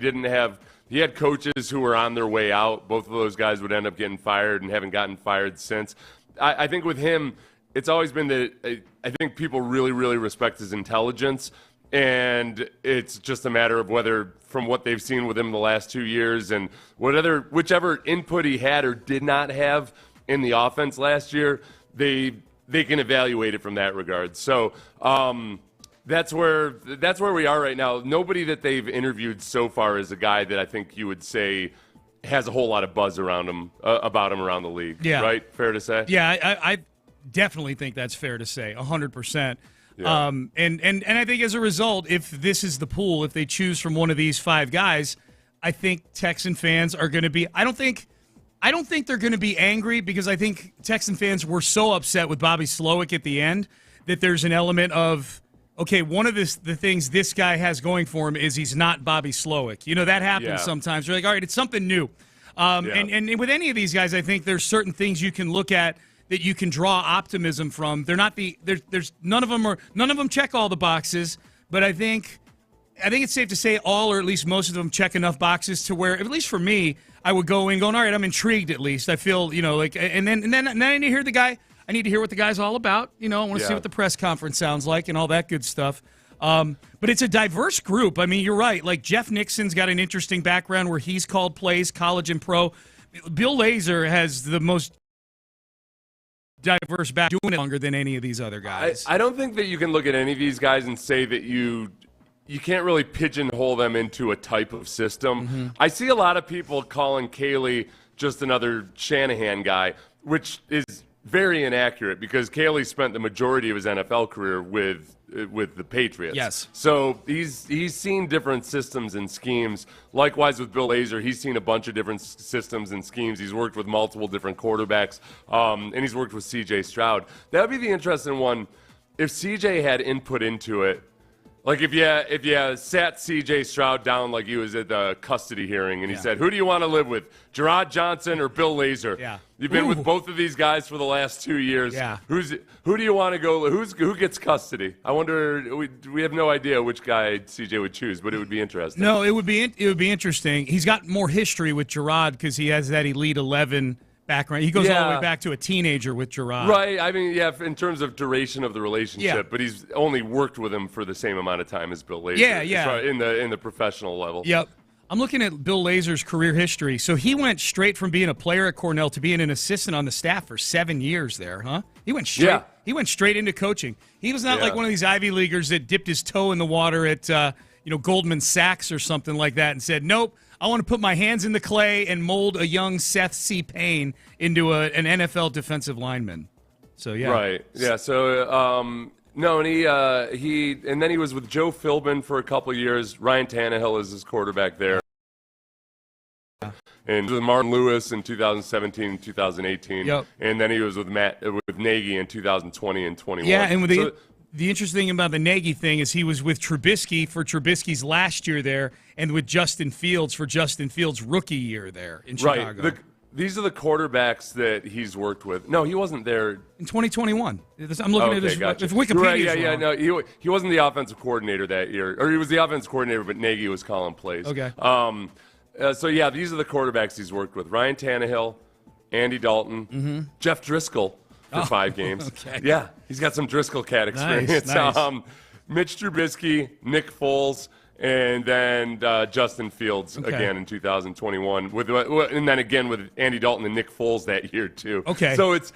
he had coaches who were on their way out. Both of those guys would end up getting fired and haven't gotten fired since. I think with him, it's always been that I think people really, really respect his intelligence. And it's just a matter of whether, from what they've seen with him the last 2 years and whichever input he had or did not have in the offense last year, they can evaluate it from that regard. So that's where we are right now. Nobody that they've interviewed so far is a guy that I think you would say has a whole lot of buzz around him about him around the league. Yeah. Right? Fair to say? Yeah, I definitely think that's fair to say, 100%. Yeah. And I think as a result, if this is the pool, if they choose from one of these 5 guys, I think Texan fans are going to be. I don't think they're going to be angry because I think Texan fans were so upset with Bobby Slowick at the end that there's an element of, okay, one of the things this guy has going for him is he's not Bobby Slowick. You know, that happens sometimes. You're like, all right, it's something new. And with any of these guys, I think there's certain things you can look at that you can draw optimism from. They're not there's none of them check all the boxes, but I think it's safe to say all, or at least most of them, check enough boxes to where, at least for me, I would go in going, all right, I'm intrigued at least. I feel, like, and then I need to hear the guy. I need to hear what the guy's all about. I want to see what the press conference sounds like and all that good stuff. But it's a diverse group. I mean, you're right. Like, Jeff Nixon's got an interesting background where he's called plays, college and pro. Bill Lazor has the most diverse back, doing it longer than any of these other guys. I don't think that you can look at any of these guys and say that you can't really pigeonhole them into a type of system. Mm-hmm. I see a lot of people calling Caley just another Shanahan guy, which is very inaccurate because Caley spent the majority of his NFL career with the Patriots. Yes. So he's seen different systems and schemes. Likewise with Bill Lazor, he's seen a bunch of different systems and schemes. He's worked with multiple different quarterbacks, and he's worked with C.J. Stroud. That would be the interesting one. If C.J. had input into it, Like if you sat C.J. Stroud down like he was at the custody hearing and he said, who do you want to live with, Gerard Johnson or Bill Lazor? Yeah. You've been with both of these guys for the last 2 years. Yeah. Who do you want to go? Who gets custody? I wonder. We have no idea which guy C.J. would choose, but it would be interesting. No, it would be interesting. He's got more history with Gerard because he has that Elite 11 background. He goes all the way back to a teenager with Gerard. Right. I mean, in terms of duration of the relationship, Yeah. but he's only worked with him for the same amount of time as Bill Lazor. Yeah. In the professional level. Yep. I'm looking at Bill Lazor's career history. So he went straight from being a player at Cornell to being an assistant on the staff for 7 years there, huh? He went straight. Yeah. He went straight into coaching. He was not like one of these Ivy Leaguers that dipped his toe in the water at Goldman Sachs or something like that and said, nope, I want to put my hands in the clay and mold a young Seth C. Payne into an NFL defensive lineman. So, yeah. Right. Yeah. So, no, and then he was with Joe Philbin for a couple years. Ryan Tannehill is his quarterback there. And with Martin Lewis in 2017 and 2018. Yep. And then he was with Nagy in 2020 and 21. Yeah, and the interesting thing about the Nagy thing is he was with Trubisky for Trubisky's last year there and with Justin Fields for Justin Fields' rookie year there in Chicago. Right. These are the quarterbacks that he's worked with. No, he wasn't there. In 2021. I'm looking at his gotcha. if Wikipedia. Right, yeah. No, he wasn't the offensive coordinator that year. Or he was the offensive coordinator, but Nagy was calling plays. Okay. These are the quarterbacks he's worked with. Ryan Tannehill, Andy Dalton, Jeff Driscoll for 5 games. Okay. Yeah, he's got some Driscoll cat experience. Nice. Mitch Trubisky, Nick Foles, and then Justin Fields again in 2021. And then again with Andy Dalton and Nick Foles that year too. Okay. So it's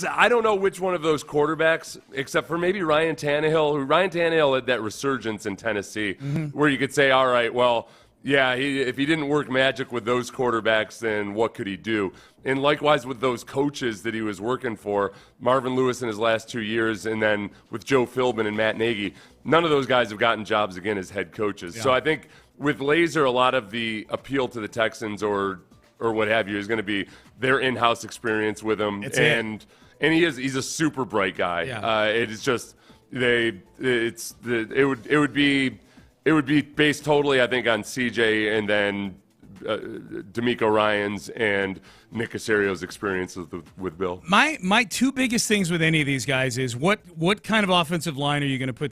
I don't know which one of those quarterbacks, except for maybe Ryan Tannehill. Ryan Tannehill had that resurgence in Tennessee where you could say, all right, well, yeah, if he didn't work magic with those quarterbacks, then what could he do? And likewise with those coaches that he was working for, Marvin Lewis in his last 2 years, and then with Joe Philbin and Matt Nagy, none of those guys have gotten jobs again as head coaches. Yeah. So I think with Lazor, a lot of the appeal to the Texans or what have you is going to be their in-house experience with him, and he's a super bright guy. Yeah. It is just it would be based totally, I think, on CJ and then D'Amico Ryans and Nick Casario's experiences with Bill. My 2 biggest things with any of these guys is what kind of offensive line are you going to put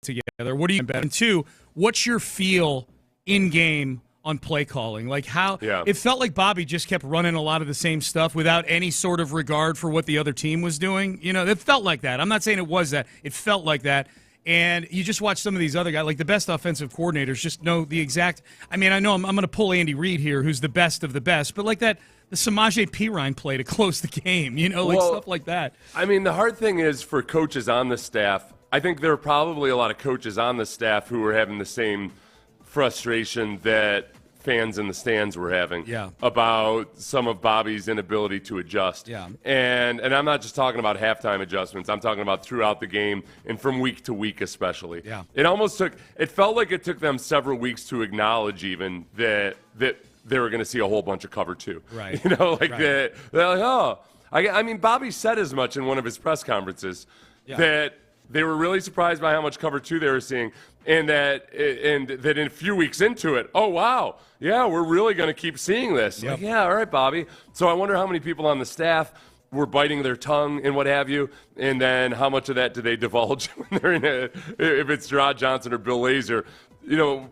together? What do you bet? And 2, what's your feel in game on play calling? Like how it felt like Bobby just kept running a lot of the same stuff without any sort of regard for what the other team was doing. It felt like that. I'm not saying it was that. It felt like that. And you just watch some of these other guys, like the best offensive coordinators, just know the exact. I mean, I know I'm going to pull Andy Reid here, who's the best of the best, but like that, the Samaje Perine play to close the game, stuff like that. I mean, the hard thing is for coaches on the staff. I think there are probably a lot of coaches on the staff who are having the same frustration that fans in the stands were having about some of Bobby's inability to adjust. Yeah. And I'm not just talking about halftime adjustments. I'm talking about throughout the game and from week to week especially. Yeah. It felt like it took them several weeks to acknowledge even that they were going to see a whole bunch of cover 2. Right. They're like, oh. I mean, Bobby said as much in one of his press conferences that they were really surprised by how much cover 2 they were seeing, and that in a few weeks into it, oh, wow, yeah, we're really going to keep seeing this. Yep. Like, yeah, all right, Bobby. So I wonder how many people on the staff were biting their tongue and what have you, and then how much of that do they divulge when they're if it's Gerard Johnson or Bill Lazor.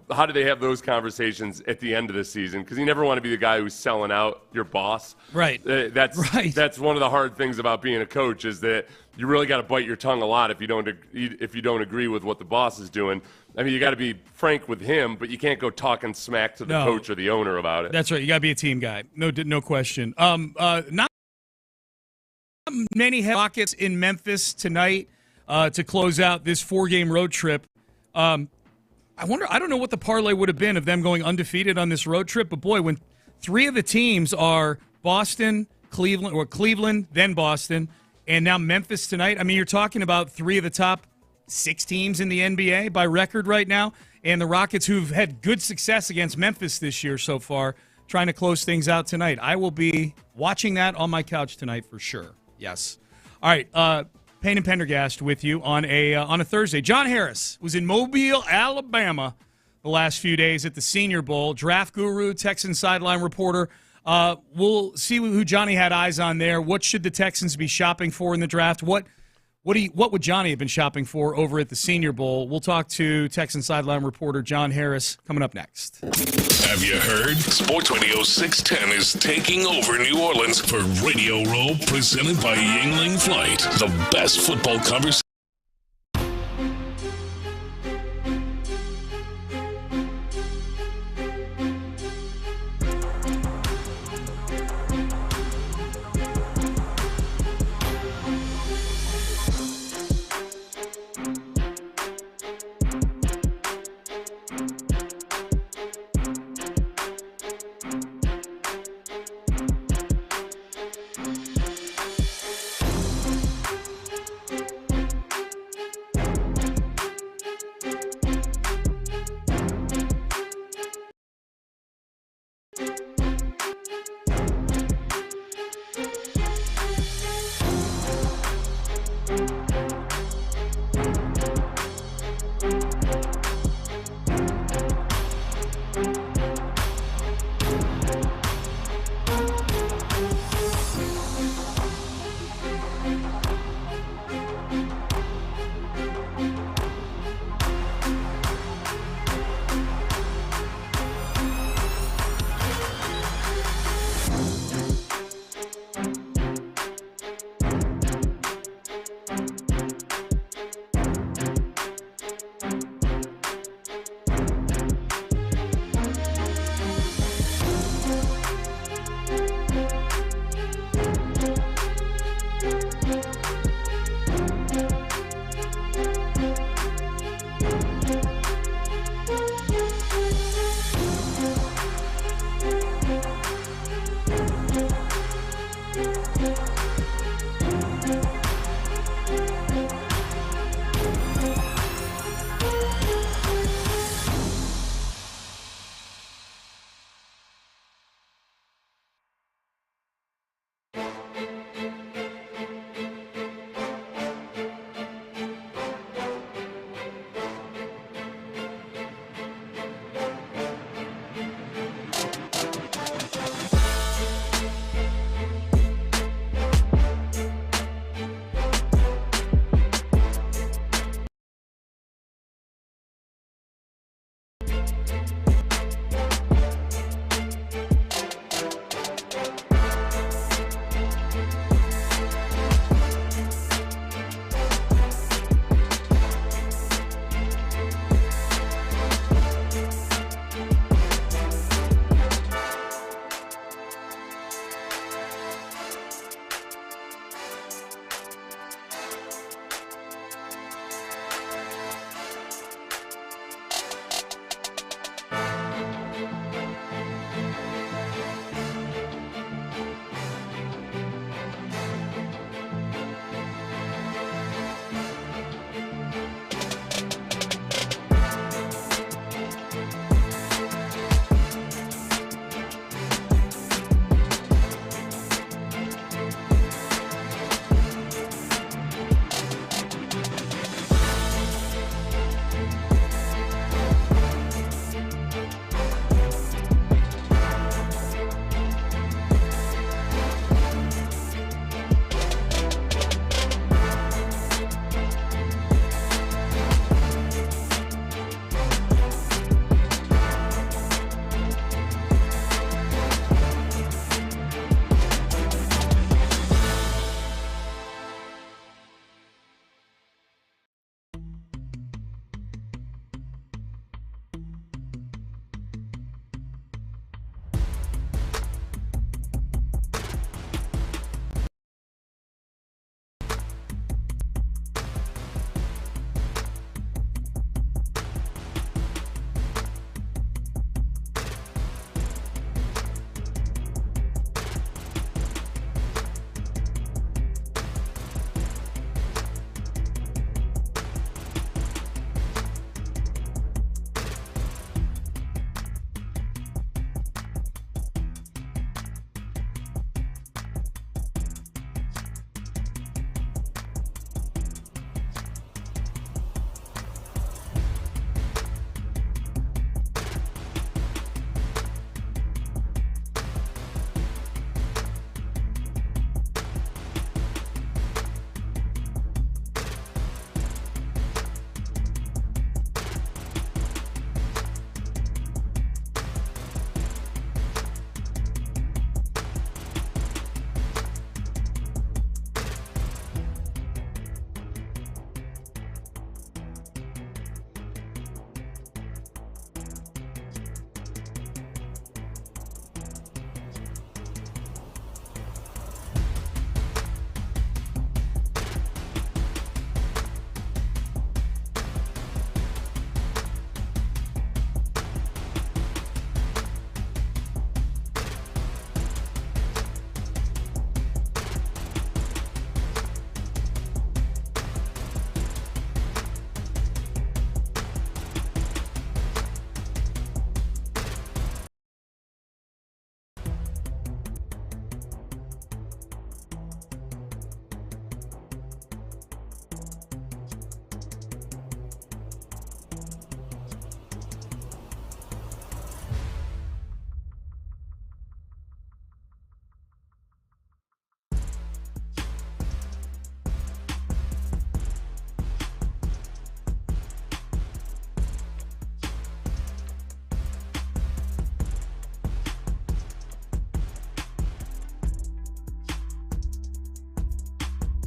How do they have those conversations at the end of the season? Because you never want to be the guy who's selling out your boss. Right. That's one of the hard things about being a coach is that you really got to bite your tongue a lot if you don't agree with what the boss is doing. I mean, you got to be frank with him, but you can't go talking smack to the coach or the owner about it. That's right. You got to be a team guy. No question. Not many Rockets in Memphis tonight to close out this 4-game road trip. I don't know what the parlay would have been of them going undefeated on this road trip, but boy, when 3 of the teams are Boston, Cleveland, then Boston, and now Memphis tonight, I mean, you're talking about 3 of the top 6 teams in the NBA by record right now, and the Rockets, who've had good success against Memphis this year so far, trying to close things out tonight. I will be watching that on my couch tonight for sure. Yes. All right, Payne and Pendergast with you on a Thursday. John Harris was in Mobile, Alabama the last few days at the Senior Bowl. Draft guru, Texans sideline reporter. We'll see who Johnny had eyes on there. What should the Texans be shopping for in the draft? What would Johnny have been shopping for over at the Senior Bowl? We'll talk to Texans sideline reporter John Harris coming up next. Have you heard? Sports Radio 610 is taking over New Orleans for Radio Row, presented by Yingling Flight. The best football conversation.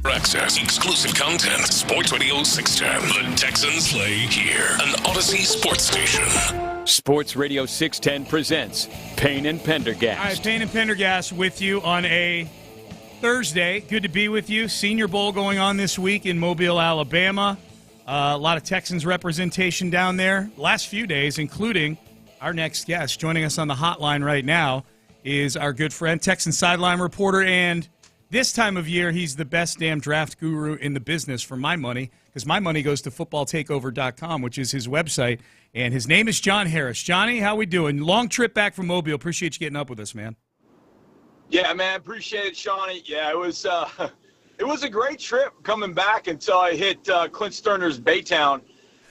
access, exclusive content. Sports Radio 610. The Texans play here. An Odyssey sports station. Sports Radio 610 presents Payne and Pendergast. All right, Payne and Pendergast with you on a Thursday. Good to be with you. Senior Bowl going on this week in Mobile, Alabama. A lot of Texans representation down there. Last few days, including our next guest. Joining us on the hotline right now is our good friend, Texan sideline reporter, and this time of year, he's the best damn draft guru in the business for my money, because my money goes to footballtakeover.com, which is his website, and his name is John Harris. Johnny, how we doing? Long trip back from Mobile. Appreciate you getting up with us, man. Yeah, man, appreciate it, Shawnee. Yeah, it was a great trip coming back until I hit Clint Stoerner's Baytown,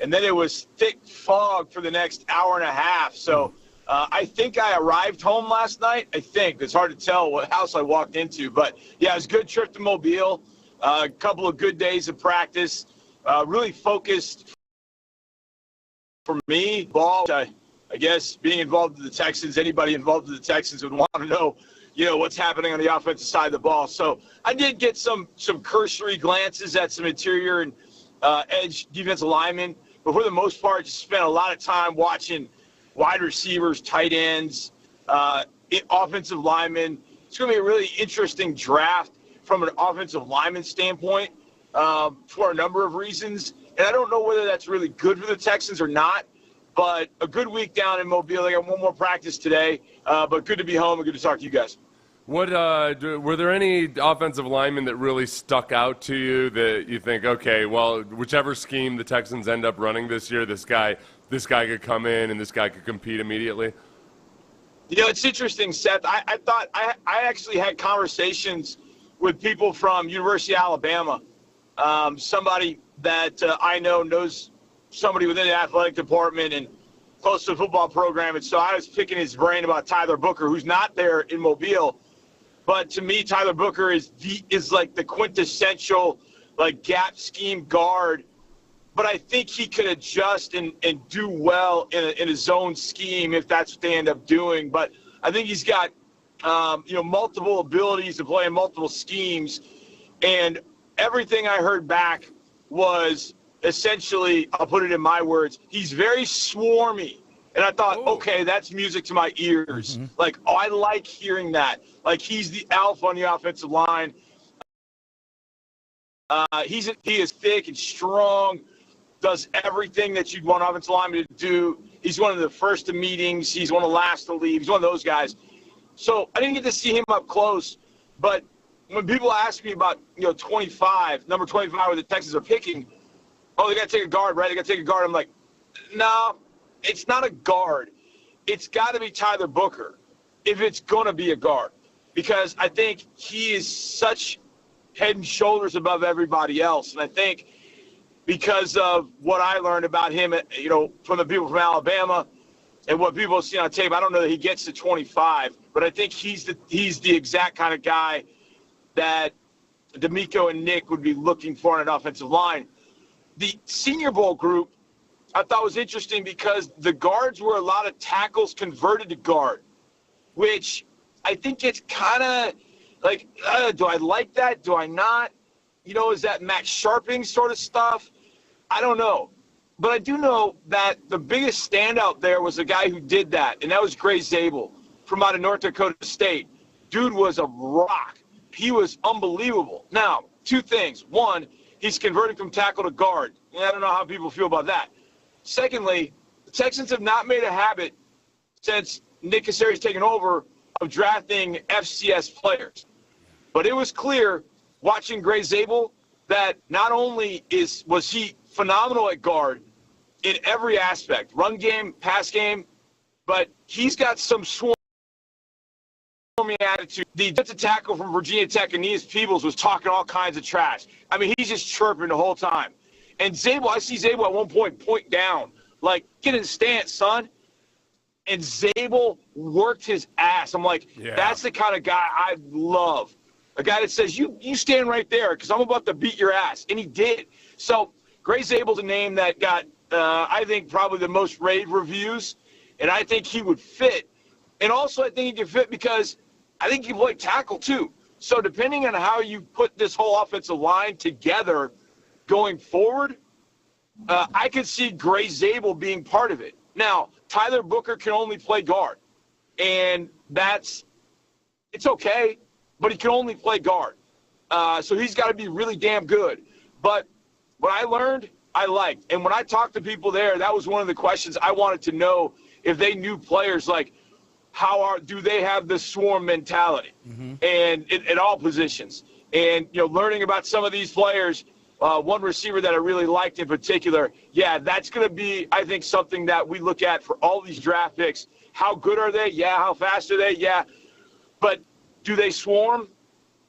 and then it was thick fog for the next hour and a half. So I think I arrived home last night. I think. It's hard to tell what house I walked into. But, yeah, it was a good trip to Mobile, a couple of good days of practice, really focused for me. Ball, I guess being involved with the Texans, anybody involved with the Texans would want to know, what's happening on the offensive side of the ball. So I did get some cursory glances at some interior and edge defensive linemen. But for the most part, just spent a lot of time watching wide receivers, tight ends, offensive linemen. It's going to be a really interesting draft from an offensive lineman standpoint for a number of reasons. And I don't know whether that's really good for the Texans or not, but a good week down in Mobile. I got one more practice today, but good to be home and good to talk to you guys. What were there any offensive linemen that really stuck out to you that you think, okay, well, whichever scheme the Texans end up running this year, this guy could come in and this guy could compete immediately? It's interesting, Seth. I thought I actually had conversations with people from University of Alabama, somebody that I know knows somebody within the athletic department and close to the football program. And so I was picking his brain about Tyler Booker, who's not there in Mobile. But to me, Tyler Booker is like the quintessential gap scheme guard. But I think he could adjust and do well in a zone scheme if that's what they end up doing. But I think he's got multiple abilities to play in multiple schemes. And everything I heard back was essentially, I'll put it in my words, he's very swarmy. And I thought, okay, that's music to my ears. Mm-hmm. I like hearing that. He's the alpha on the offensive line. He is thick and strong, does everything that you'd want an offensive lineman to do. He's one of the first to meetings. He's one of the last to leave. He's one of those guys. So I didn't get to see him up close. But when people ask me about, number 25, where the Texans are picking, they got to take a guard, right? They got to take a guard. I'm like, no. It's not a guard. It's got to be Tyler Booker if it's going to be a guard, because I think he is such head and shoulders above everybody else. And I think because of what I learned about him, from the people from Alabama and what people have seen on tape, I don't know that he gets to 25, but I think he's the exact kind of guy that D'Amico and Nick would be looking for on an offensive line. The Senior Bowl group I thought was interesting because the guards were a lot of tackles converted to guard, which I think it's kind of do I like that? Do I not? Is that Max Sharping sort of stuff? I don't know. But I do know that the biggest standout there was a guy who did that, and that was Gray Zabel from out of North Dakota State. Dude was a rock. He was unbelievable. Now, two things. One, he's converting from tackle to guard. And I don't know how people feel about that. Secondly, the Texans have not made a habit since Nick Casseri's taken over of drafting FCS players. But it was clear watching Gray Zabel that not only was he phenomenal at guard in every aspect, run game, pass game, but he's got some swarmy attitude. The defensive tackle from Virginia Tech, Aeneas Peebles, was talking all kinds of trash. I mean, he's just chirping the whole time. And Zabel, I see Zabel at one point down, get in the stance, son. And Zabel worked his ass. I'm like, That's the kind of guy I love. A guy that says, you stand right there because I'm about to beat your ass. And he did. So Gray Zabel's a name that got, I think, probably the most rave reviews. And I think he would fit. And also I think he could fit because I think he can play tackle too. So depending on how you put this whole offensive line together going forward, I could see Gray Zabel being part of it. Now, Tyler Booker can only play guard, and it's okay, but he can only play guard. So he's got to be really damn good. But what I learned, I liked. And when I talked to people there, that was one of the questions I wanted to know, if they knew players, like do they have the swarm mentality, and at all positions. And, learning about some of these players, one receiver that I really liked in particular, that's going to be, I think, something that we look at for all these draft picks. How good are they? Yeah. How fast are they? Yeah. But do they swarm?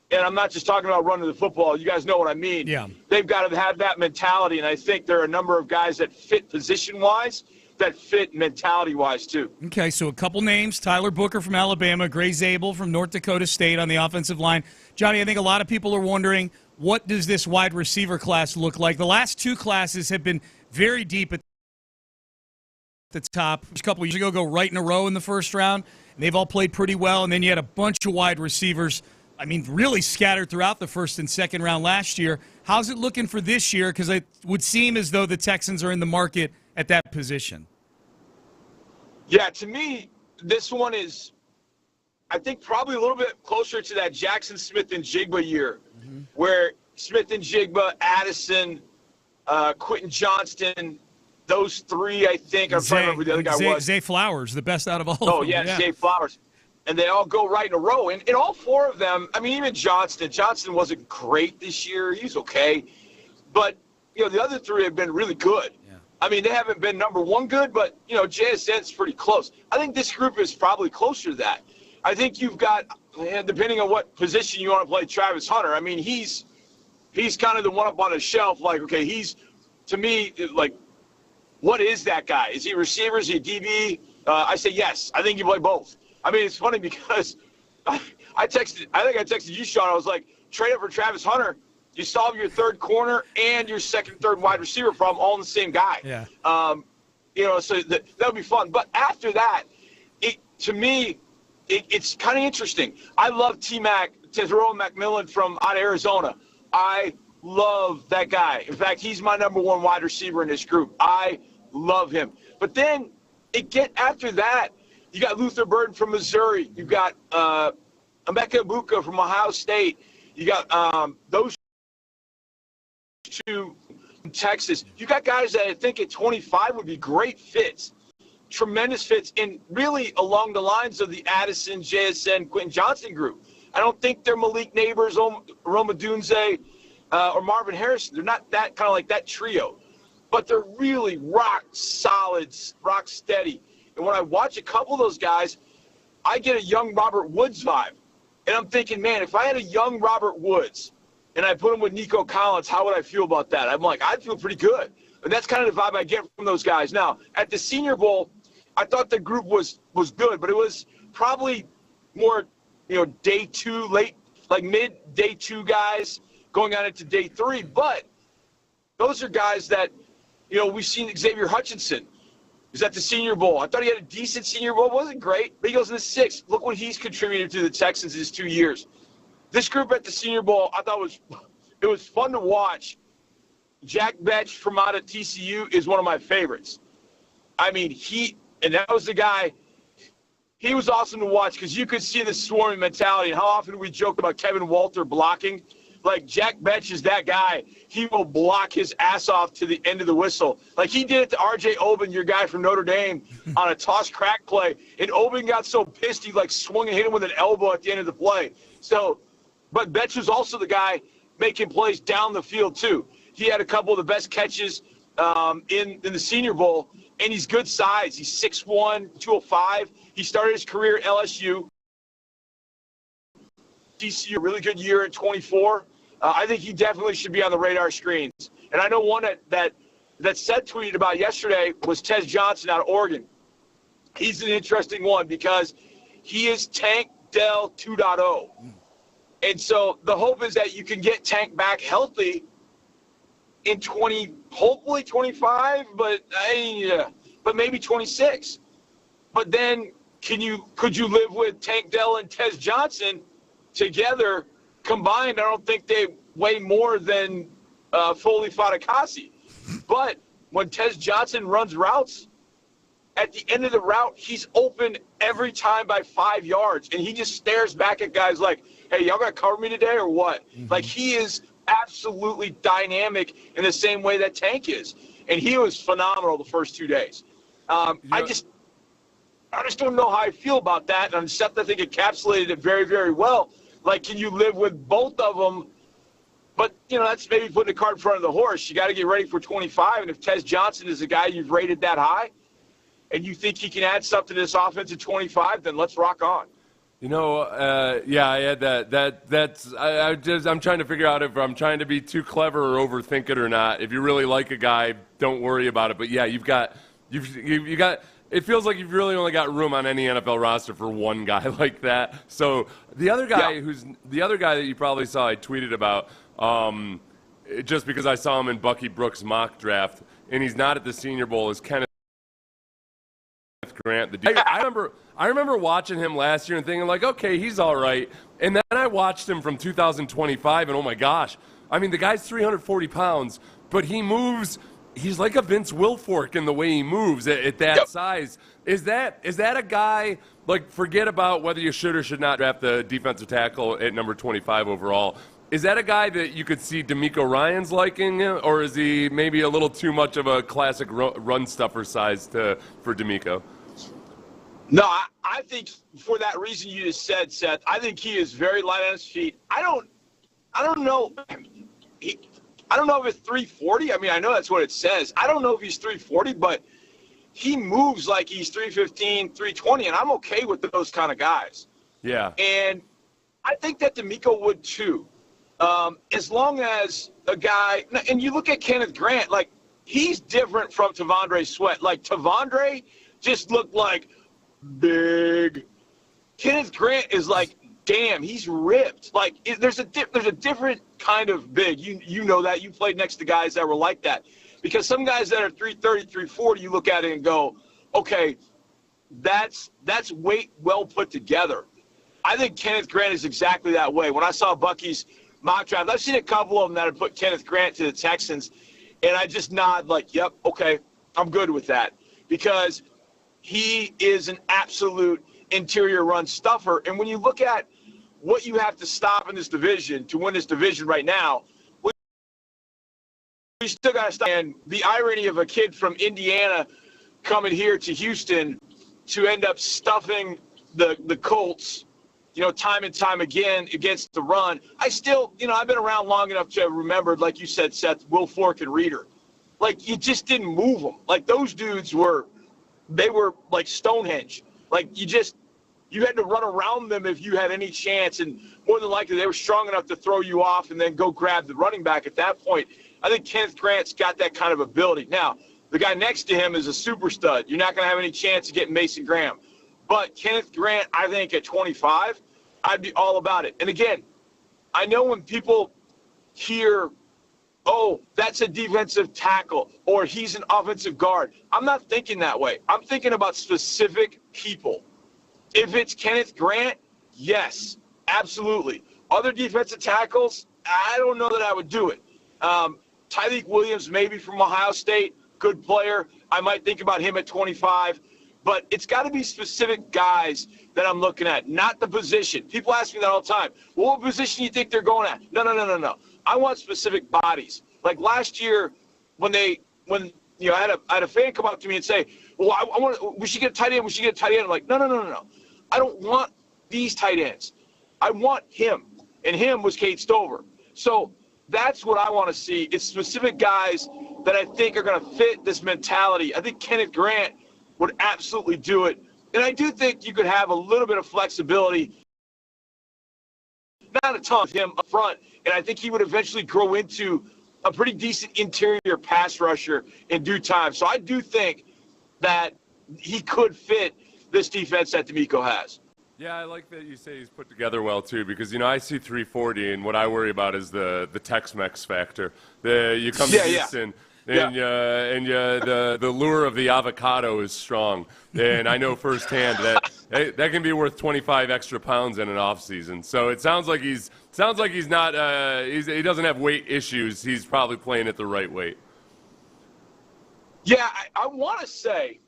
And I'm not just talking about running the football. You guys know what I mean. Yeah. They've got to have that mentality, and I think there are a number of guys that fit position-wise, that fit mentality-wise too. Okay, so a couple names: Tyler Booker from Alabama, Gray Zabel from North Dakota State on the offensive line. Johnny, I think a lot of people are wondering, what does this wide receiver class look like? The last two classes have been very deep at the top. A couple years ago, go right in a row in the first round, and they've all played pretty well. And then you had a bunch of wide receivers, really scattered throughout the first and second round last year. How's it looking for this year? Because it would seem as though the Texans are in the market at that position. Yeah, to me, this one is, I think, probably a little bit closer to that Jackson Smith and Jigba year, where Smith and Jigba, Addison, Quentin Johnston, those three, I think. I'm trying to remember who the other guy was. Zay Flowers, the best out of all of them. Oh, yeah, Zay Flowers. And they all go right in a row. And all four of them, even Johnston wasn't great this year. He was okay. But, the other three have been really good. Yeah. They haven't been number one good, but, JSN's pretty close. I think this group is probably closer to that. I think you've got, depending on what position you want to play, Travis Hunter. He's kind of the one up on the shelf. Like, okay, he's, to me, like, what is that guy? Is he a receiver? Is he a DB? I say yes. I think you play both. It's funny because I think I texted you, Sean. I was like, trade up for Travis Hunter. You solve your third corner and your second, third wide receiver problem all in the same guy. Yeah. So that would be fun. But after that, to me, it's kind of interesting. I love T-Mac, Tezero McMillan from out of Arizona. I love that guy. In fact, he's my number one wide receiver in this group. I love him. But then after that, you got Luther Burden from Missouri. You got Emeka Egbuka from Ohio State. You got those two from Texas. You got guys that I think at 25 would be great fits, tremendous fits, and really along the lines of the Addison, JSN, Quentin Johnston group. I don't think they're Malik Neighbors, Roma Dunze, or Marvin Harrison. They're not that kind of like that trio, but they're really rock solid, rock steady. And when I watch a couple of those guys, I get a young Robert Woods vibe. And I'm thinking, man, if I had a young Robert Woods and I put him with Nico Collins, how would I feel about that? I'm like, I'd feel pretty good. And that's kind of the vibe I get from those guys. Now, at the Senior Bowl, I thought the group was good, but it was probably more, day two, mid-day two guys going on into day three. But those are guys that, we've seen. Xavier Hutchinson was at the Senior Bowl. I thought he had a decent Senior Bowl. It wasn't great, but he goes in the sixth. Look what he's contributed to the Texans in his 2 years. This group at the Senior Bowl, I thought it was fun to watch. Jack Betch from out of TCU is one of my favorites. And that was the guy. He was awesome to watch because you could see the swarming mentality. And how often we joke about Kevin Walter blocking. Like, Jack Betch is that guy. He will block his ass off to the end of the whistle. Like, he did it to R.J. Oben, your guy from Notre Dame, on a toss crack play. And Oben got so pissed he, swung and hit him with an elbow at the end of the play. So, but Betch was also the guy making plays down the field, too. He had a couple of the best catches in the Senior Bowl, and he's good size. He's 6'1", 205. He started his career at LSU. TCU, a really good year at 24. I think he definitely should be on the radar screens. And I know one that Seth tweeted about yesterday was Tez Johnson out of Oregon. He's an interesting one because he is Tank Dell 2.0. And so the hope is that you can get Tank back healthy in hopefully 25, but maybe 26. But then could you live with Tank Dell and Tez Johnson together combined, I don't think they weigh more than Foley Fatukasi. But when Tez Johnson runs routes, at the end of the route, he's open every time by 5 yards, and he just stares back at guys like, hey, y'all got to cover me today or what? Mm-hmm. Like, he is absolutely dynamic in the same way that Tank is. And he was phenomenal the first 2 days. I just don't know how I feel about that, and Seth, I think, encapsulated it very, very well. Like, can you live with both of them? But, that's maybe putting the cart in front of the horse. You got to get ready for 25, and if Tez Johnson is a guy you've rated that high, and you think he can add something to this offense at 25, then let's rock on. I had that. I'm trying to figure out if I'm trying to be too clever or overthink it or not. If you really like a guy, don't worry about it. But yeah, you've got. It feels like you've really only got room on any NFL roster for one guy like that. So the other guy that you probably saw, I tweeted about, just because I saw him in Bucky Brooks' mock draft, and he's not at the Senior Bowl, is Kenneth Grant. I remember watching him last year and thinking, like, okay, he's all right. And then I watched him from 2025, and oh my gosh. I mean, the guy's 340 pounds, but he moves. He's like a Vince Wilfork in the way he moves at that size. Is that a guy, like, forget about whether you should or should not draft the defensive tackle at number 25 overall. Is that a guy that you could see D'Amico Ryans liking, or is he maybe a little too much of a classic run stuffer size for D'Amico? No, I think for that reason you just said, Seth, I think he is very light on his feet. I don't know. I don't know if it's 340. I mean, I know that's what it says. I don't know if he's 340, but he moves like he's 315, 320, and I'm okay with those kind of guys. Yeah. And I think that D'Amico would too. As long as a guy – and you look at Kenneth Grant, like, he's different from Tavondre Sweat. Like, Tavondre just looked like big. Kenneth Grant is like, damn, he's ripped. Like, there's a different kind of big. You know that. You played next to guys that were like that. Because some guys that are 330, 340, you look at it and go, okay, that's weight well put together. I think Kenneth Grant is exactly that way. When I saw Bucky's mock draft, I've seen a couple of them that have put Kenneth Grant to the Texans, and I just nod like, yep, okay, I'm good with that. Because he is an absolute interior run stuffer. And when you look at what you have to stop in this division to win this division right now, we still got to stop. And the irony of a kid from Indiana coming here to Houston to end up stuffing the Colts, time and time again against the run. I still, I've been around long enough to have remembered, like you said, Seth, Wilfork and Reeder. Like, you just didn't move them. Like, those dudes were like Stonehenge. Like, you had to run around them if you had any chance, and more than likely they were strong enough to throw you off and then go grab the running back at that point. I think Kenneth Grant's got that kind of ability. Now, the guy next to him is a super stud. You're not going to have any chance of getting Mason Graham. But Kenneth Grant, I think at 25, I'd be all about it. And again, I know when people hear, oh, that's a defensive tackle, or he's an offensive guard, I'm not thinking that way. I'm thinking about specific people. If it's Kenneth Grant, yes, absolutely. Other defensive tackles, I don't know that I would do it. Tyreek Williams, maybe from Ohio State, good player. I might think about him at 25. But it's got to be specific guys that I'm looking at, not the position. People ask me that all the time. Well, what position do you think they're going at? No. I want specific bodies. Like last year when I had a fan come up to me and say, well, we should get a tight end. I'm like, no. I don't want these tight ends. I want him. And him was Kate Stover. So that's what I want to see. It's specific guys that I think are going to fit this mentality. I think Kenneth Grant would absolutely do it. And I do think you could have a little bit of flexibility, not a ton of him up front, and I think he would eventually grow into a pretty decent interior pass rusher in due time. So I do think that he could fit this defense that D'Amico has. Yeah, I like that you say he's put together well, too, because, I see 340, and what I worry about is the Tex-Mex factor. You come to Houston, the lure of the avocado is strong. And I know firsthand that can be worth 25 extra pounds in an off season. So it sounds like he's not he doesn't have weight issues. He's probably playing at the right weight. Yeah, I want to say,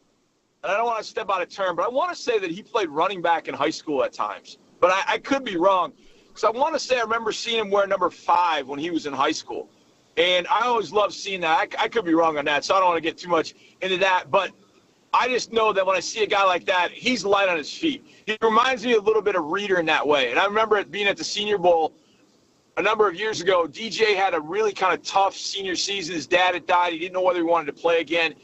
and I don't want to step out of turn, but I want to say that he played running back in high school at times. But I could be wrong. Because I want to say I remember seeing him wear number 5 when he was in high school. And I always love seeing that. I could be wrong on that, so I don't want to get too much into that. But I just know that when I see a guy like that, he's light on his feet. He reminds me a little bit of Reeder in that way. And I remember it being at the Senior Bowl a number of years ago. DJ had a really kind of tough senior season. His dad had died. He didn't know whether he wanted to play again.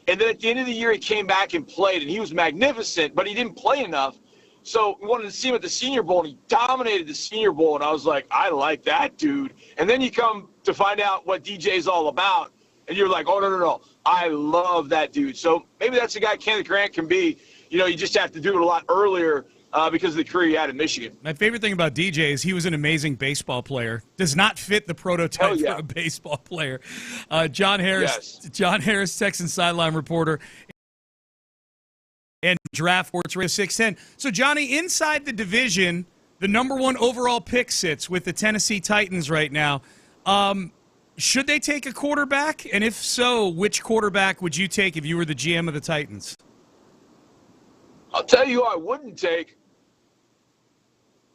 And then at the end of the year, he came back and played, and he was magnificent, but he didn't play enough. So we wanted to see him at the Senior Bowl, and he dominated the Senior Bowl, and I was like, I like that dude. And then you come to find out what DJ's all about, and you're like, oh, no. I love that dude. So maybe that's the guy Kenneth Grant can be. You know, you just have to do it a lot earlier because of the career he had in Michigan. My favorite thing about DJ is he was an amazing baseball player. Does not fit the prototype for a baseball player. John Harris, Texans sideline reporter, and Draft SportsRadio 610. So, Johnny, inside the division, the number 1 overall pick sits with the Tennessee Titans right now. Should they take a quarterback? And if so, which quarterback would you take if you were the GM of the Titans? I'll tell you who I wouldn't take,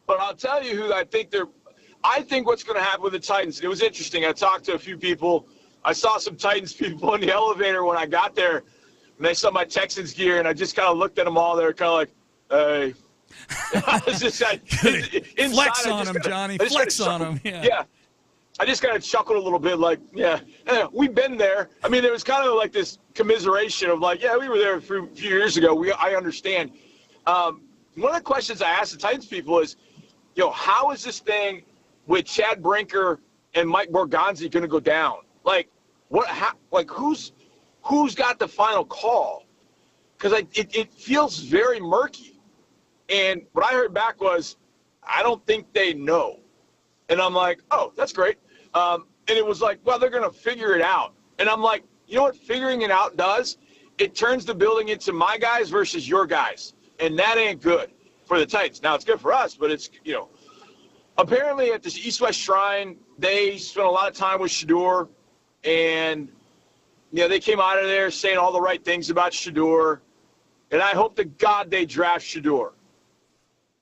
but I'll tell you who I think what's going to happen with the Titans. It was interesting. I talked to a few people. I saw some Titans people in the elevator when I got there. And they saw my Texans gear, and I just kind of looked at them all. They were kind of like, hey. I was just like, flex on them, Johnny. Flex on them. Yeah. I just kind of chuckled a little bit like, yeah, we've been there. I mean, there was kind of like this commiseration of like, yeah, we were there a few years ago. I understand. One of the questions I asked the Titans people is, how is this thing with Chad Brinker and Mike Borgonzi going to go down? Like, who's got the final call? Because it feels very murky. And what I heard back was, I don't think they know. And I'm like, oh, that's great. And it was like, well, they're going to figure it out. And I'm like, you know what figuring it out does? It turns the building into my guys versus your guys. And that ain't good for the Titans. Now, it's good for us, but it's, apparently at this East-West Shrine, they spent a lot of time with Shedeur. And, they came out of there saying all the right things about Shedeur. And I hope to God they draft Shedeur.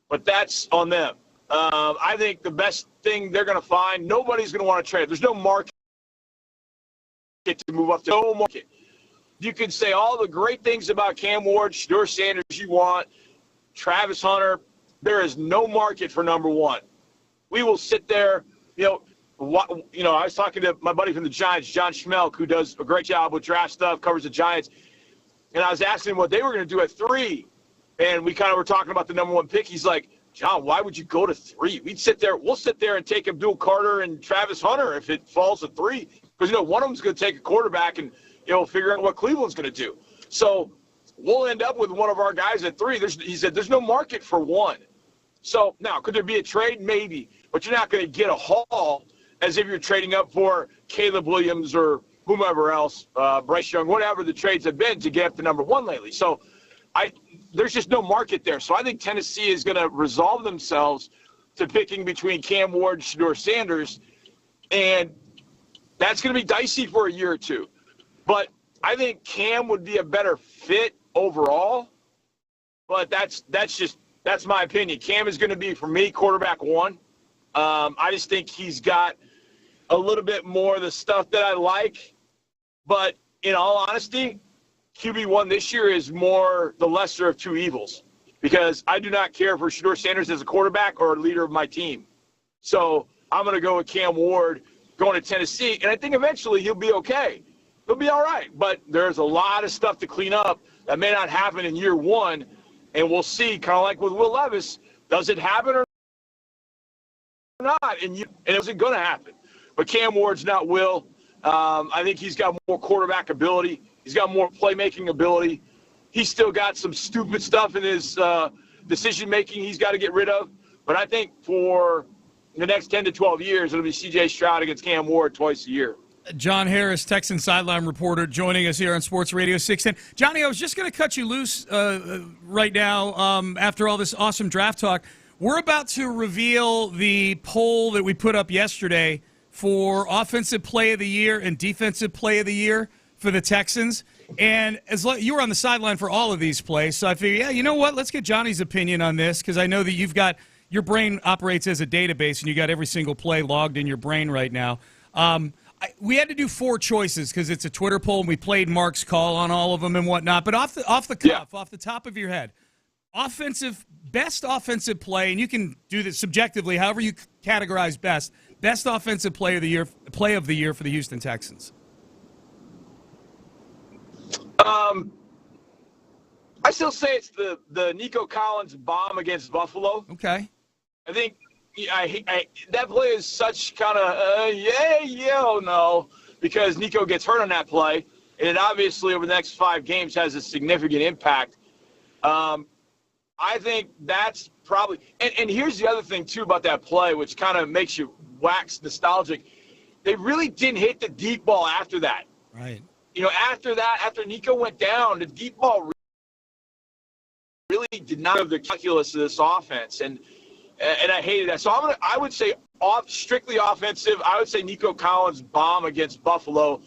But that's on them. I think the best thing they're going to find, nobody's going to want to trade. There's no market to move up to. No market. You can say all the great things about Cam Ward, Shedeur Sanders you want, Travis Hunter. There is no market for number 1. We will sit there, I was talking to my buddy from the Giants, John Schmelk, who does a great job with draft stuff, covers the Giants. And I was asking him what they were going to do at 3. And we kind of were talking about the number 1 pick. He's like, John, why would you go to 3? We'll sit there and take Abdul Carter and Travis Hunter if it falls to 3. Because, one of them's going to take a quarterback and, figure out what Cleveland's going to do. So we'll end up with one of our guys at 3. He said there's no market for 1. So now, could there be a trade? Maybe. But you're not going to get a haul as if you're trading up for Caleb Williams or whomever else, Bryce Young, whatever the trades have been to get up to number 1 lately. So there's just no market there. So I think Tennessee is going to resolve themselves to picking between Cam Ward and Shedeur Sanders. And that's going to be dicey for a year or 2. But I think Cam would be a better fit overall. But that's my opinion. Cam is going to be, for me, quarterback 1. I just think he's got a little bit more of the stuff that I like. But in all honesty, QB1 this year is more the lesser of 2 evils because I do not care for Shedeur Sanders as a quarterback or a leader of my team. So I'm going to go with Cam Ward going to Tennessee, and I think eventually he'll be okay. He'll be all right, but there's a lot of stuff to clean up that may not happen in year 1, and we'll see, kind of like with Will Levis, does it happen or not? And it wasn't going to happen. But Cam Ward's not Will. I think he's got more quarterback ability. He's got more playmaking ability. He's still got some stupid stuff in his decision-making he's got to get rid of. But I think for the next 10 to 12 years, it'll be C.J. Stroud against Cam Ward twice a year. John Harris, Texan sideline reporter, joining us here on Sports Radio 610. Johnny, I was just going to cut you loose right now after all this awesome draft talk. We're about to reveal the poll that we put up yesterday for Offensive Play of the Year and Defensive Play of the Year for the Texans. And you were on the sideline for all of these plays, so I figured, yeah, you know what? Let's get Johnny's opinion on this, because I know that your brain operates as a database, and you got every single play logged in your brain right now. We had to do 4 choices because it's a Twitter poll, and we played Mark's call on all of them and whatnot. But off the cuff, off the top of your head, best offensive play, and you can do this subjectively, however you categorize best offensive play of the year for the Houston Texans. I still say it's the Nico Collins bomb against Buffalo. Okay. I think that play is such kind of no, because Nico gets hurt on that play, and it obviously over the next 5 games has a significant impact. I think that's probably and here's the other thing too about that play, which kind of makes you wax nostalgic. They really didn't hit the deep ball after that. Right. After that, after Nico went down, the deep ball really did not have the calculus of this offense, and I hated that. So I would say strictly offensive. I would say Nico Collins' bomb against Buffalo.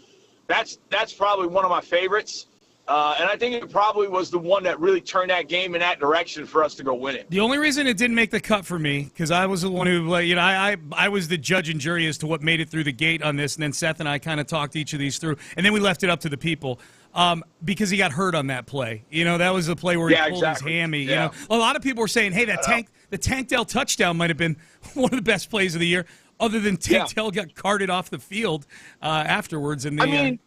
That's probably one of my favorites, and I think it probably was the one that really turned that game in that direction for us to go win it. The only reason it didn't make the cut for me, because I was the one who, I was the judge and jury as to what made it through the gate on this, and then Seth and I kind of talked each of these through, and then we left it up to the people. Because he got hurt on that play. That was the play where he pulled his hammy. Yeah. A lot of people were saying, hey, the Tank Dell touchdown might have been one of the best plays of the year, other than Tank Dell got carted off the field afterwards. That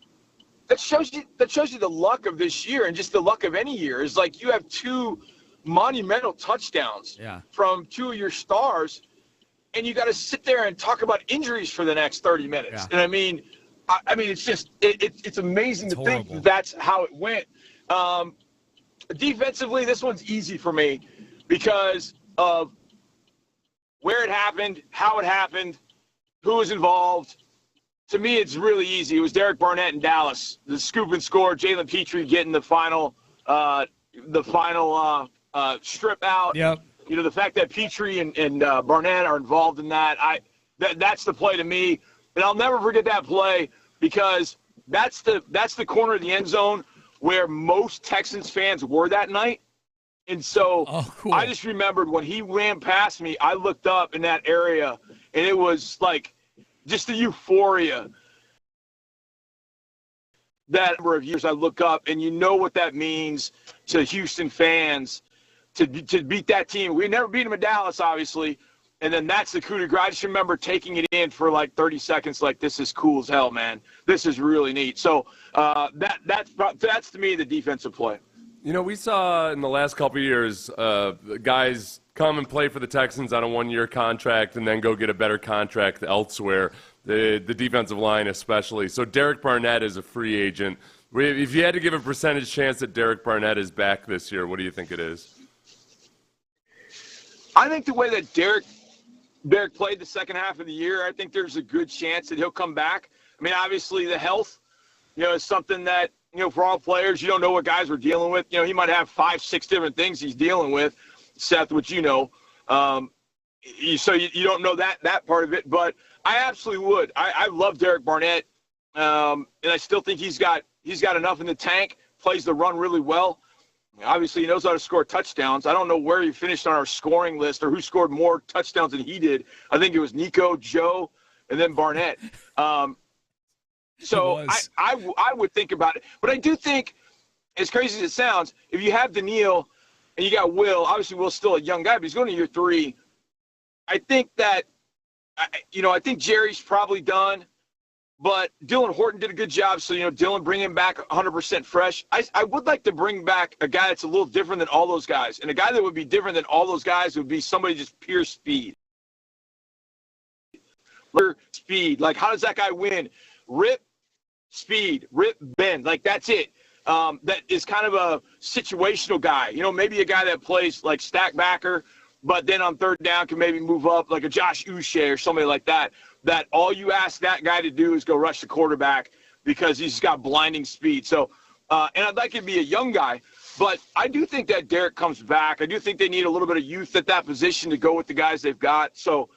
shows you the luck of this year, and just the luck of any year is like you have 2 monumental touchdowns from 2 of your stars, and you got to sit there and talk about injuries for the next 30 minutes. Yeah. And it's just it's amazing to think that's how it went. Defensively, this one's easy for me because of where it happened, how it happened, who was involved. To me, it's really easy. It was Derek Barnett in Dallas, the scoop and score. Jalen Petrie getting the final strip out. Yep. The fact that Petrie and Barnett are involved in that's the play to me. And I'll never forget that play because that's the corner of the end zone where most Texans fans were that night. And so cool. I just remembered when he ran past me, I looked up in that area, and it was like just the euphoria. That number of years I look up, and you know what that means to Houston fans to beat that team. We never beat them in Dallas, obviously. And then that's the coup de grace. I just remember taking it in for like 30 seconds, like, this is cool as hell, man. This is really neat. So that's to me the defensive play. We saw in the last couple of years guys come and play for the Texans on a 1-year contract and then go get a better contract elsewhere, the defensive line especially. So Derek Barnett is a free agent. If you had to give a percentage chance that Derek Barnett is back this year, what do you think it is? I think the way that Derek played the second half of the year, I think there's a good chance that he'll come back. Obviously the health, is something that, for all players, you don't know what guys are dealing with. He might have 5-6 different things he's dealing with, Seth, which so you don't know that part of it. But I absolutely would. I love Derek Barnett, and I still think he's got enough in the tank, plays the run really well. Obviously, he knows how to score touchdowns. I don't know where he finished on our scoring list or who scored more touchdowns than he did. I think it was Nico, Joe, and then Barnett. So I would think about it. But I do think, as crazy as it sounds, if you have Daniil and you got Will, obviously Will's still a young guy, but he's going to year 3. I think that, I think Jerry's probably done. But Dylan Horton did a good job, so, Dylan bring him back 100% fresh. I would like to bring back a guy that's a little different than all those guys. And a guy that would be different than all those guys would be somebody just pure speed. Speed. Like, how does that guy win? Rip, speed, rip, bend. Like, that's it. That is kind of a situational guy. Maybe a guy that plays like stack backer, but then on third down can maybe move up like a Josh Uche or somebody like that. that all you ask that guy to do is go rush the quarterback because he's got blinding speed. So, and I'd like it to be a young guy, but I do think that Derek comes back. I do think they need a little bit of youth at that position to go with the guys they've got. So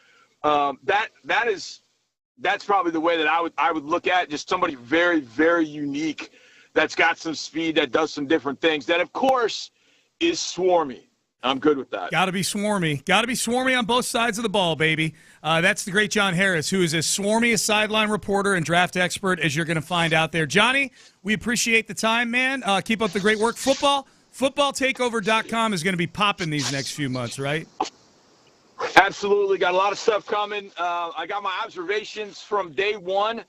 that's probably the way that I would look at it. Just somebody very, very unique that's got some speed, that does some different things, that, of course, is swarmy. I'm good with that. Got to be swarmy. Got to be swarmy on both sides of the ball, baby. That's the great John Harris, who is as swarmy a sideline reporter and draft expert as you're going to find out there. Johnny, we appreciate the time, man. Keep up the great work. Footballtakeover.com is going to be popping these next few months, right? Absolutely. Got a lot of stuff coming. I got my observations from day one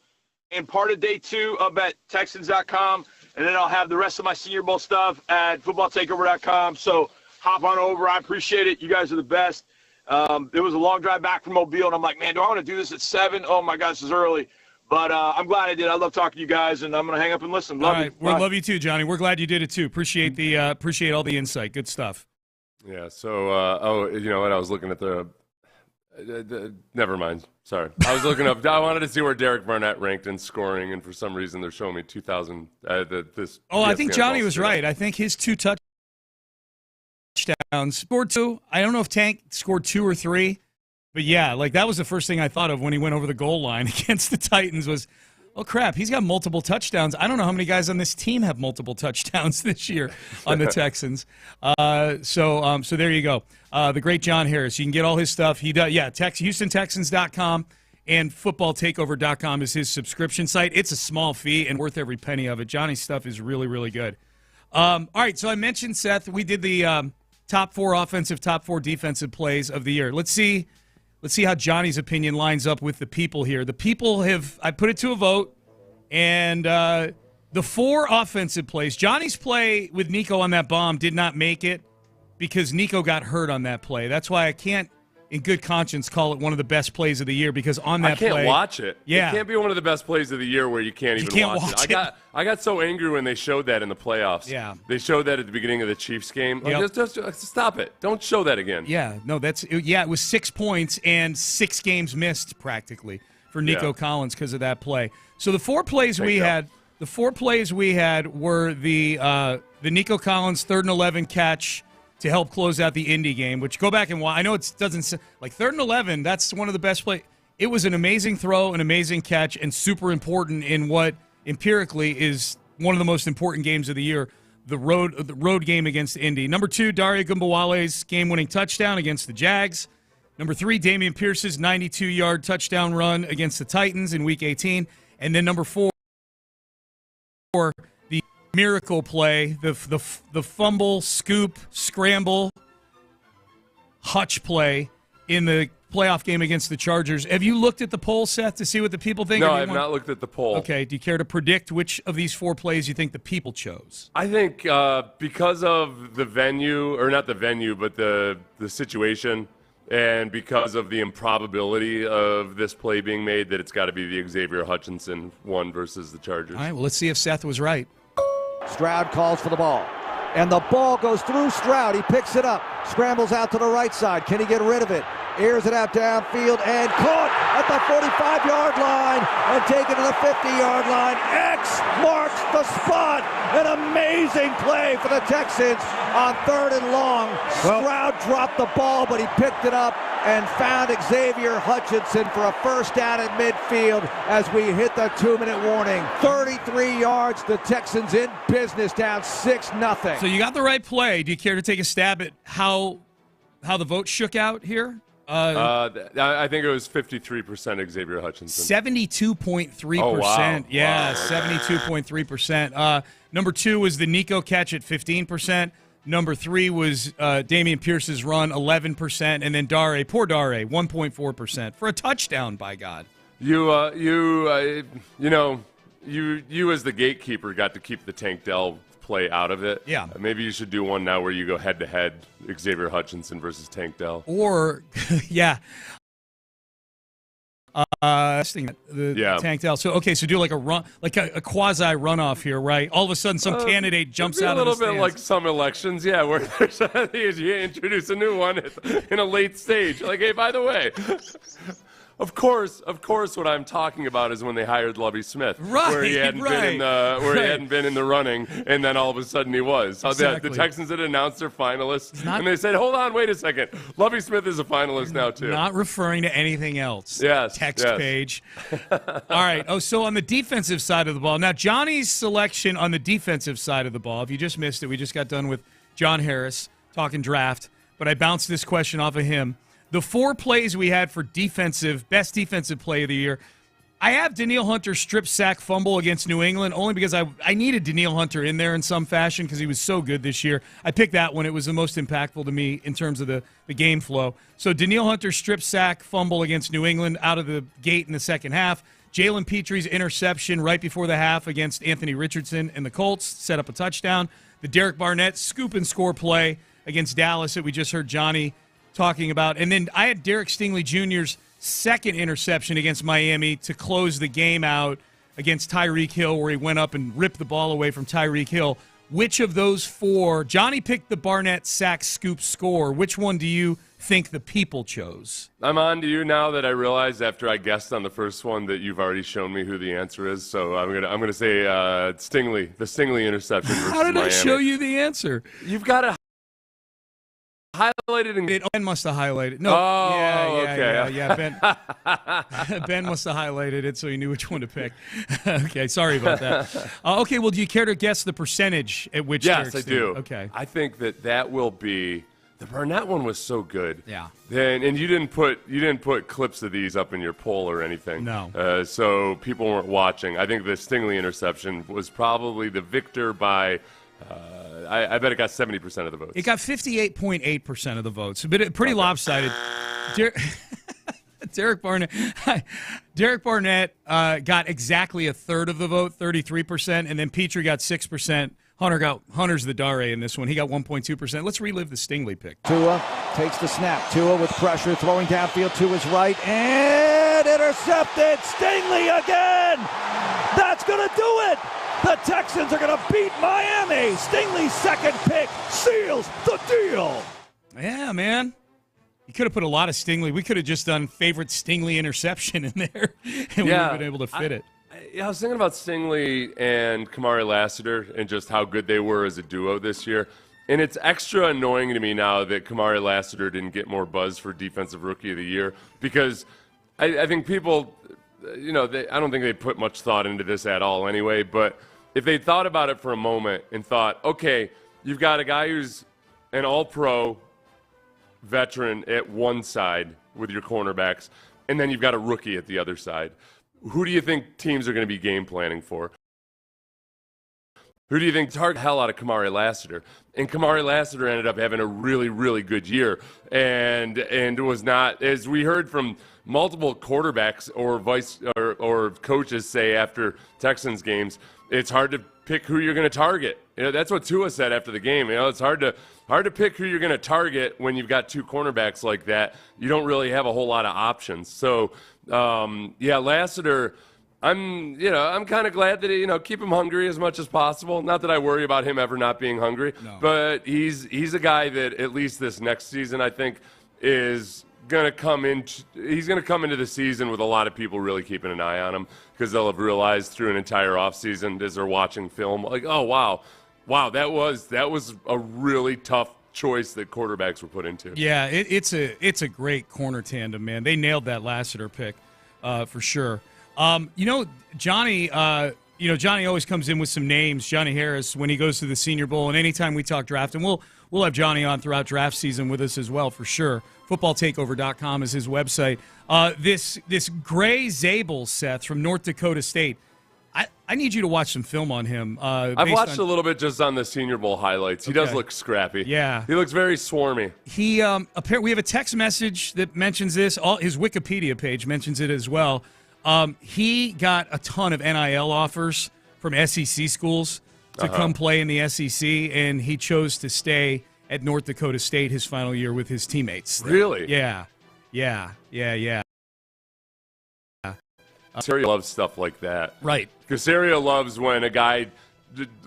and part of day two up at Texans.com, and then I'll have the rest of my Senior Bowl stuff at footballtakeover.com. So hop on over. I appreciate it. You guys are the best. It was a long drive back from Mobile, and I'm like, man, do I want to do this at 7? Oh, my God, this is early. But I'm glad I did. I love talking to you guys, and I'm going to hang up and listen. Love you. We love you too, Johnny. We're glad you did it too. Appreciate all the insight. Good stuff. Yeah, so, you know what? I was looking at never mind. Sorry. I was looking up. I wanted to see where Derek Barnett ranked in scoring, and for some reason they're showing me 2,000. I think Johnny was right. I think his 2 touchdowns scored 2. I don't know if Tank scored 2 or 3, but yeah, like that was the first thing I thought of when he went over the goal line against the Titans was, oh crap, he's got multiple touchdowns. I don't know how many guys on this team have multiple touchdowns this year on the Texans. So there you go. The great John Harris. You can get all his stuff. He does, HoustonTexans.com and footballtakeover.com is his subscription site. It's a small fee and worth every penny of it. Johnny's stuff is really, really good. All right, so I mentioned, Seth, we did the top 4 offensive, top 4 defensive plays of the year. Let's see how Johnny's opinion lines up with the people here. The people I put it to a vote, and the 4 offensive plays. Johnny's play with Nico on that bomb did not make it because Nico got hurt on that play. That's why I can't, in good conscience, call it one of the best plays of the year because on that play. I can't watch it. Yeah. It can't be one of the best plays of the year where you can't watch it. I got so angry when they showed that in the playoffs. Yeah. They showed that at the beginning of the Chiefs game. Yep. Just stop it. Don't show that again. Yeah. No, it was 6 points and 6 games missed practically for Nico Collins because of that play. So the 4 plays we had were the Nico Collins 3rd and 11 catch to help close out the Indy game, which go back and watch. I know it doesn't – like 3rd and 11, that's one of the best plays. It was an amazing throw, an amazing catch, and super important in what empirically is one of the most important games of the year, the road game against Indy. Number 2, Daria Gumbawale's game-winning touchdown against the Jags. Number 3, Dameon Pierce's 92-yard touchdown run against the Titans in Week 18. And then number 4, the miracle play, the fumble, scoop, scramble, hutch play in the playoff game against the Chargers. Have you looked at the poll, Seth, to see what the people think? No, I have not looked at the poll. Okay. Do you care to predict which of these 4 plays you think the people chose? I think because of the venue, or not the venue, but the situation, and because of the improbability of this play being made, that it's got to be the Xavier Hutchinson one versus the Chargers. All right, well, let's see if Seth was right. Stroud calls for the ball. And the ball goes through Stroud. He picks it up. Scrambles out to the right side. Can he get rid of it? Airs it out downfield and caught at the 45-yard line and taken to the 50-yard line. X marks the spot. An amazing play for the Texans on 3rd and long. Stroud dropped the ball, but he picked it up and found Xavier Hutchinson for a first down at midfield as we hit the 2-minute warning. 33 yards, the Texans in business, down 6-0. So you got the right play. Do you care to take a stab at how the vote shook out here? I think it was 53% Xavier Hutchinson. 72.3%. Oh, wow. Yeah, Wow. 72.3%. Number 2 was the Nico catch at 15%. Number 3 was Dameon Pierce's run, 11%, and then poor Dare, 1.4% for a touchdown. By God, You as the gatekeeper got to keep the Tank Dell play out of it. Yeah. Maybe you should do one now where you go head to head, Xavier Hutchinson versus Tank Dell. Or Tank Dell. So do like a run, like a quasi runoff here, right? All of a sudden, some candidate jumps out of the stands. A little bit like some elections, where there's you introduce a new one in a late stage. Like, hey, by the way, Of course, what I'm talking about is when they hired Lovie Smith, right, where he hadn't been in the running, and then all of a sudden he was. Exactly. The Texans had announced their finalists, and they said, "Hold on, wait a second, Lovie Smith is a finalist now too." Not referring to anything else. Yes. Text page. All right. Oh, so on the defensive side of the ball, now Johnny's selection on the defensive side of the ball. If you just missed it, we just got done with John Harris talking draft, but I bounced this question off of him. The 4 plays we had for best defensive play of the year, I have Danielle Hunter's strip sack fumble against New England only because I needed Danielle Hunter in there in some fashion because he was so good this year. I picked that one. It was the most impactful to me in terms of the game flow. So Danielle Hunter's strip sack fumble against New England out of the gate in the second half. Jalen Petre's interception right before the half against Anthony Richardson and the Colts set up a touchdown. The Derek Barnett scoop and score play against Dallas that we just heard Johnny talking about. And then I had Derek Stingley Jr.'s second interception against Miami to close the game out against Tyreek Hill, where he went up and ripped the ball away from Tyreek Hill. Which of those 4, Johnny picked the Barnett sack scoop score. Which one do you think the people chose? I'm on to you now that I realized after I guessed on the first one that you've already shown me who the answer is. So I'm gonna say Stingley, the Stingley interception versus How did Miami. I show you the answer? You've got to highlight it. Ben must have highlighted. No. Okay. Yeah. Ben must have highlighted it so he knew which one to pick. Okay, sorry about that. Okay, well, do you care to guess the percentage at which? Yes, I Derek do. Okay. I think that will be. The Barnett one was so good. Yeah. And you didn't put clips of these up in your poll or anything. No. So people weren't watching. I think the Stingley interception was probably the victor by. I bet it got 70% of the votes. It got 58.8% of the votes. But pretty lopsided. Derek Barnett got exactly a third of the vote, 33%, and then Petrie got 6%. Hunter's the Dare in this one. He got 1.2%. Let's relive the Stingley pick. Tua takes the snap. Tua with pressure, throwing downfield to his right, and intercepted. Stingley again. That's going to do it. The Texans are going to beat Miami. Stingley's second pick seals the deal. Yeah, man. You could have put a lot of Stingley. We could have just done favorite Stingley interception in there, and we would have been able to fit it. I was thinking about Stingley and Kamari Lassiter and just how good they were as a duo this year. And it's extra annoying to me now that Kamari Lassiter didn't get more buzz for Defensive Rookie of the Year because I think people, I don't think they put much thought into this at all anyway, but if they thought about it for a moment and thought, okay, you've got a guy who's an all-pro veteran at one side with your cornerbacks, and then you've got a rookie at the other side. Who do you think teams are going to be game planning for? Who do you think target hell out of Kamari Lassiter? And Kamari Lassiter ended up having a really, really good year, and was not, as we heard from multiple quarterbacks or coaches say after Texans games, it's hard to pick who you're going to target. That's what Tua said after the game. It's hard to pick who you're going to target when you've got 2 cornerbacks like that. You don't really have a whole lot of options. So, Lassiter, I'm kind of glad that keep him hungry as much as possible. Not that I worry about him ever not being hungry, but he's a guy that at least this next season I think is going to come into the season with a lot of people really keeping an eye on him because they'll have realized through an entire offseason as they're watching film, like, oh wow, that was a really tough choice that quarterbacks were put into. Yeah, it's a great corner tandem, man. They nailed that Lassiter pick for sure. Johnny always comes in with some names. Johnny Harris when he goes to the Senior Bowl, and anytime we talk draft, and we'll have Johnny on throughout draft season with us as well for sure. FootballTakeover.com is his website. This Gray Zabel, Seth, from North Dakota State. I need you to watch some film on him. I've watched a little bit just on the Senior Bowl highlights. He does look scrappy. Yeah. He looks very swarmy. We have a text message that mentions this. His Wikipedia page mentions it as well. He got a ton of NIL offers from SEC schools to come play in the SEC, and he chose to stay at North Dakota State his final year with his teammates. Really? Yeah. Casario loves stuff like that. Right. Casario loves when a guy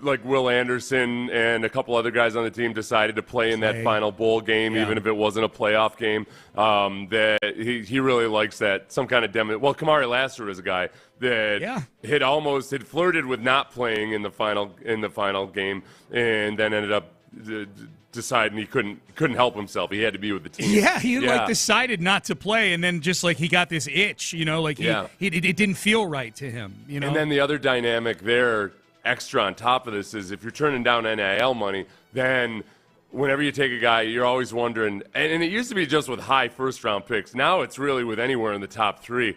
like Will Anderson and a couple other guys on the team decided to play in that final bowl game, even if it wasn't a playoff game. That he really likes that, some kind of demo. Well, Kamari Lassiter is a guy that had flirted with not playing in the final game, and then ended up deciding he couldn't help himself. He had to be with the team. Yeah, he like decided not to play, and then just like he got this itch, like it didn't feel right to him. And then the other dynamic there, extra on top of this, is if you're turning down NIL money, then whenever you take a guy, you're always wondering, and it used to be just with high first-round picks. Now it's really with anywhere in the top three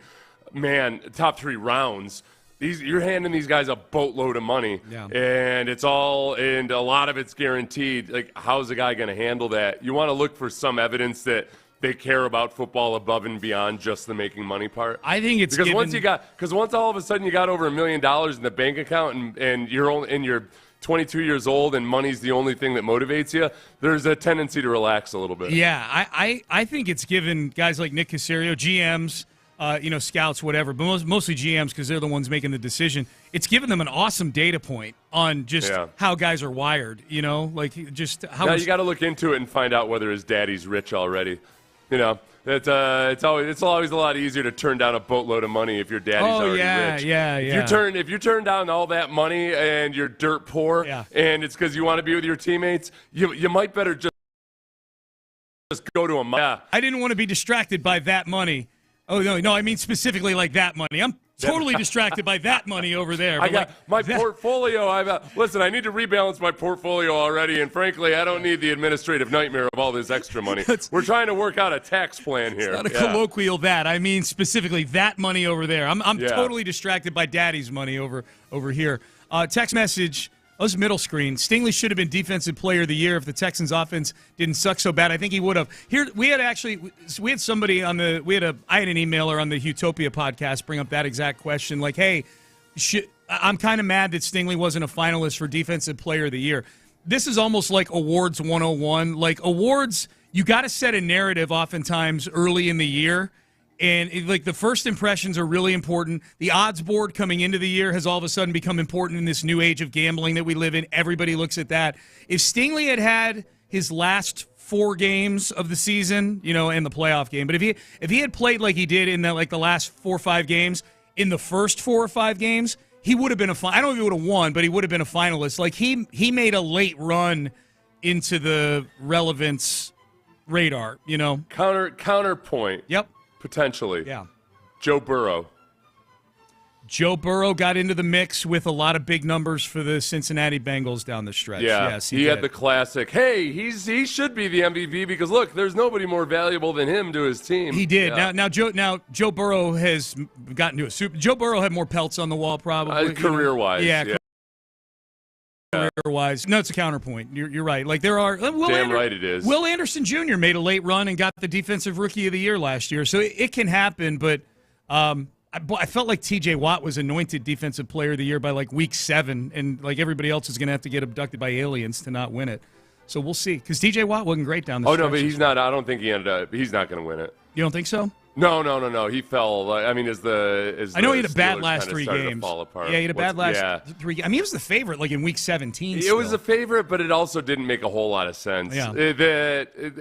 rounds. You're handing these guys a boatload of money, and a lot of it's guaranteed. Like, how's a guy going to handle that? You want to look for some evidence that they care about football above and beyond just the making money part. I think it's because once all of a sudden you got over $1 million in the bank account and you're 22 years old and money's the only thing that motivates you, there's a tendency to relax a little bit. Yeah, I think it's given guys like Nick Caserio, GMs, scouts, whatever, but mostly GMs because they're the ones making the decision. It's given them an awesome data point on just how guys are wired, like just how. Now you got to look into it and find out whether his daddy's rich already. It's always a lot easier to turn down a boatload of money if your daddy's already rich. If you turn down all that money and you're dirt poor, and it's because you want to be with your teammates, you might better just go to him. Yeah. I didn't want to be distracted by that money. Oh, no, I mean specifically like that money. I'm totally distracted by that money over there. I got my portfolio. Listen, I need to rebalance my portfolio already, and frankly, I don't need the administrative nightmare of all this extra money. We're trying to work out a tax plan here. It's not a colloquial that. I mean specifically that money over there. I'm totally distracted by daddy's money over here. Text message. This is middle screen. Stingley should have been Defensive Player of the Year if the Texans offense didn't suck so bad. I think he would have. Here, I had an emailer on the Utopia podcast bring up that exact question. Like, hey, I'm kind of mad that Stingley wasn't a finalist for Defensive Player of the Year. This is almost like awards 101. Like awards, you got to set a narrative oftentimes early in the year. And the first impressions are really important. The odds board coming into the year has all of a sudden become important in this new age of gambling that we live in. Everybody looks at that. If Stingley had his last 4 games of the season, and the playoff game, but if he had played like he did in the last 4 or 5 games, in the first 4 or 5 games, he would have been I don't know if he would have won, but he would have been a finalist. Like he made a late run into the relevance radar. Counterpoint. Yep. Potentially. Yeah. Joe Burrow got into the mix with a lot of big numbers for the Cincinnati Bengals down the stretch. Yeah. Yes, he had the classic, hey, he should be the MVP because, look, there's nobody more valuable than him to his team. He did. Yeah. Now Joe Burrow has gotten to a Super. Joe Burrow had more pelts on the wall probably. Career-wise. Yeah. Career-wise. No, it's a counterpoint. You're right. Like there are. Right it is. Will Anderson Jr. made a late run and got the Defensive Rookie of the Year last year, so it can happen. But I felt like T.J. Watt was anointed Defensive Player of the Year by week 7, and everybody else is going to have to get abducted by aliens to not win it. So we'll see. Because T.J. Watt wasn't great down the stretch. Oh no, but he's not. I don't think he ended up. He's not going to win it. You don't think so? No. He fell. I mean, I know he had a bad last 3 games. Fall apart. Yeah, he had a bad last 3 games. I mean, he was the favorite in week 17. It was a favorite, but it also didn't make a whole lot of sense. Yeah.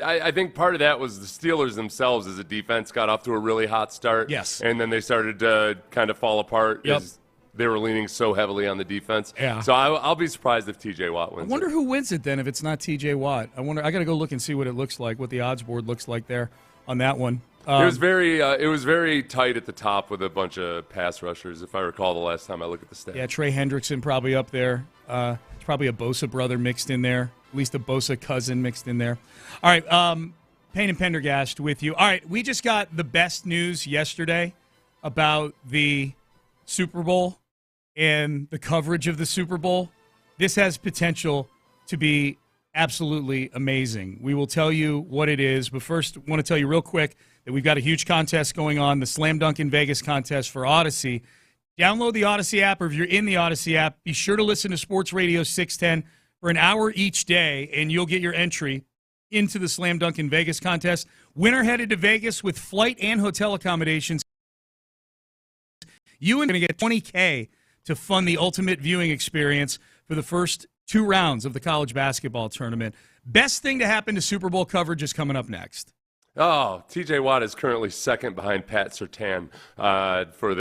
I think part of that was the Steelers themselves as a defense got off to a really hot start. Yes. And then they started to kind of fall apart. Yep. As they were leaning so heavily on the defense. Yeah. So I'll be surprised if T.J. Watt wins. I wonder who wins it then if it's not T.J. Watt. I got to go look and see what it looks like, what the odds board looks like there on that one. It was very tight at the top with a bunch of pass rushers, if I recall the last time I looked at the stats. Yeah, Trey Hendrickson probably up there. Probably a Bosa brother mixed in there, at least a Bosa cousin mixed in there. All right, Payne and Pendergast with you. All right, we just got the best news yesterday about the Super Bowl and the coverage of the Super Bowl. This has potential to be absolutely amazing. We will tell you what it is, but first I want to tell you real quick that we've got a huge contest going on, the Slam Dunk in Vegas contest for Odyssey. Download the Odyssey app, or if you're in the Odyssey app, be sure to listen to Sports Radio 610 for an hour each day, and you'll get your entry into the Slam Dunk in Vegas contest. Winner headed to Vegas with flight and hotel accommodations. You are going to get $20K to fund the ultimate viewing experience for the first 2 rounds of the college basketball tournament. Best thing to happen to Super Bowl coverage is coming up next. Oh, TJ Watt is currently second behind Pat Surtain for the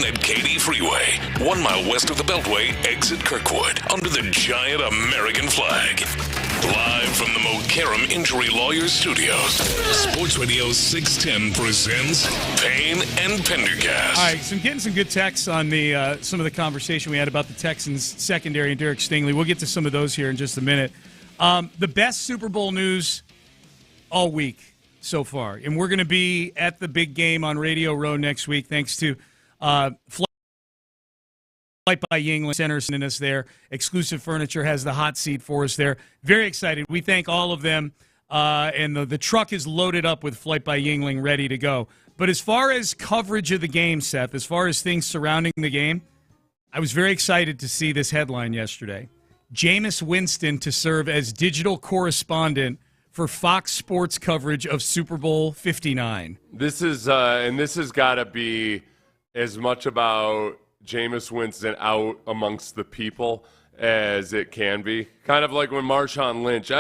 at Katy Freeway, 1 mile west of the Beltway, exit Kirkwood, under the giant American flag. Live from the McCarran Injury Lawyers Studios, Sports Radio 610 presents Payne and Pendergast. All right, so I'm getting some good texts on the some of the conversation we had about the Texans secondary and Derek Stingley. We'll get to some of those here in just a minute. The best Super Bowl news all week so far, and we're going to be at the big game on Radio Row next week, thanks to Flight by Yingling Center sending us there. Exclusive Furniture has the hot seat for us there. Very excited. We thank all of them, and the truck is loaded up with Flight by Yingling ready to go. But as far as coverage of the game, Seth, as far as things surrounding the game, I was very excited to see this headline yesterday. Jameis Winston to serve as digital correspondent for Fox Sports coverage of Super Bowl 59. This is and this has got to be as much about Jameis Winston out amongst the people as it can be. Kind of like when Marshawn Lynch.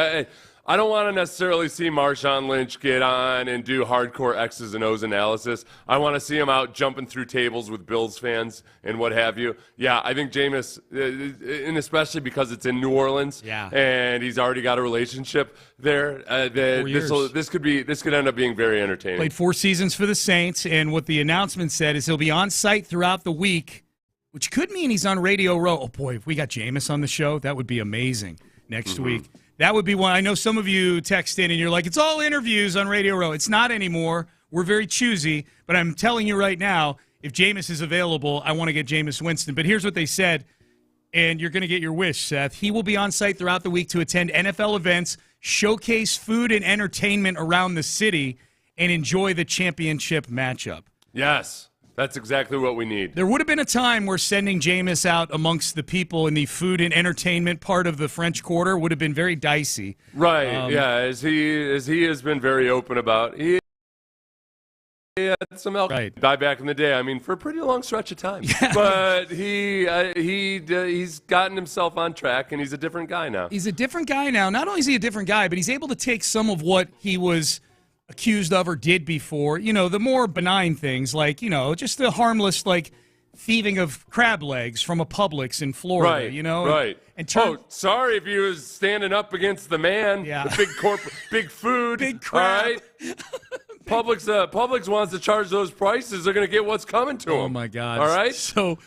I don't want to necessarily see Marshawn Lynch get on and do hardcore X's and O's analysis. I want to see him out jumping through tables with Bills fans and what have you. Yeah, I think Jameis, and especially because it's in New Orleans, and he's already got a relationship there. This could end up being very entertaining. Played 4 seasons for the Saints, and what the announcement said is he'll be on site throughout the week, which could mean he's on Radio Row. Oh boy, if we got Jameis on the show, that would be amazing next week. That would be one. I know some of you text in and you're like, it's all interviews on Radio Row. It's not anymore. We're very choosy. But I'm telling you right now, if Jameis is available, I want to get Jameis Winston. But here's what they said, and you're going to get your wish, Seth. He will be on site throughout the week to attend NFL events, showcase food and entertainment around the city, and enjoy the championship matchup. Yes. That's exactly what we need. There would have been a time where sending Jameis out amongst the people in the food and entertainment part of the French Quarter would have been very dicey. Right, as he has been very open about. He had some alcohol back in the day. I mean, for a pretty long stretch of time. Yeah. But he's gotten himself on track, and he's a different guy now. He's a different guy now. Not only is he a different guy, but he's able to take some of what he was accused of or did before, the more benign things like, just the harmless, like, thieving of crab legs from a Publix in Florida, Right. And sorry if he was standing up against the man, the big corporate, big food. Big crab. All right? Publix wants to charge those prices. They're going to get what's coming to them. Oh, my God. All right? So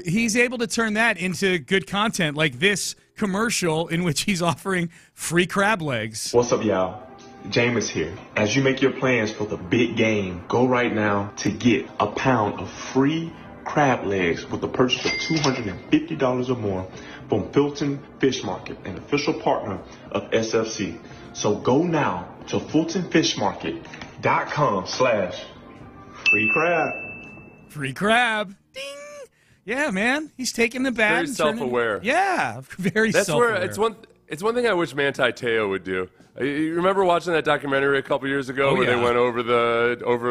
he's able to turn that into good content, like this commercial in which he's offering free crab legs. What's up, y'all? Jameis here. As you make your plans for the big game, go right now to get a pound of free crab legs with a purchase of $250 or more from Fulton Fish Market, an official partner of SFC. So go now to FultonFishMarket.com/free crab. Free crab. Ding. Yeah, man. He's taking the bag. Very self-aware. Very self-aware. It's one thing I wish Manti Te'o would do. You remember watching that documentary a couple years ago where they went over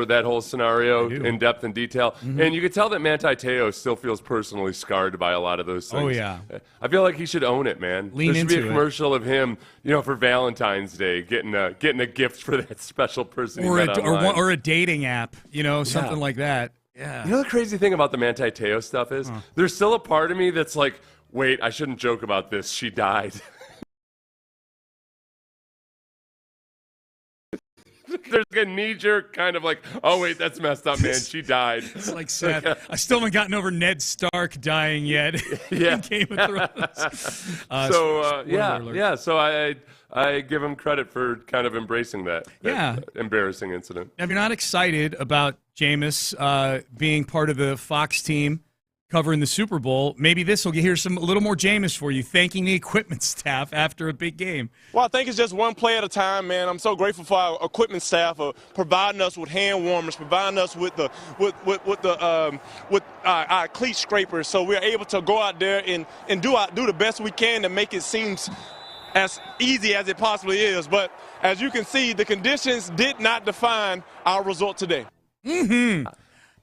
that whole scenario in depth and detail? Mm-hmm. And you could tell that Manti Te'o still feels personally scarred by a lot of those things. Oh, yeah. I feel like he should own it, man. Lean there should into be a commercial of him, for Valentine's Day, getting a gift for that special person he met online. Or a dating app, something like that. Yeah. You know the crazy thing about the Manti Te'o stuff is there's still a part of me that's like, wait, I shouldn't joke about this. She died. There's a knee-jerk kind of like, oh, wait, that's messed up, man. She died. It's like Seth. I still haven't gotten over Ned Stark dying yet in Game of Thrones. So I give him credit for kind of embracing that embarrassing incident. If you're not excited about Jameis being part of the Fox team covering the Super Bowl, maybe this will hear a little more Jameis for you, thanking the equipment staff after a big game. Well, I think it's just one play at a time, man. I'm so grateful for our equipment staff for providing us with hand warmers, providing us with our cleat scrapers, so we're able to go out there and do the best we can to make it seem as easy as it possibly is. But as you can see, the conditions did not define our result today. Mm-hmm.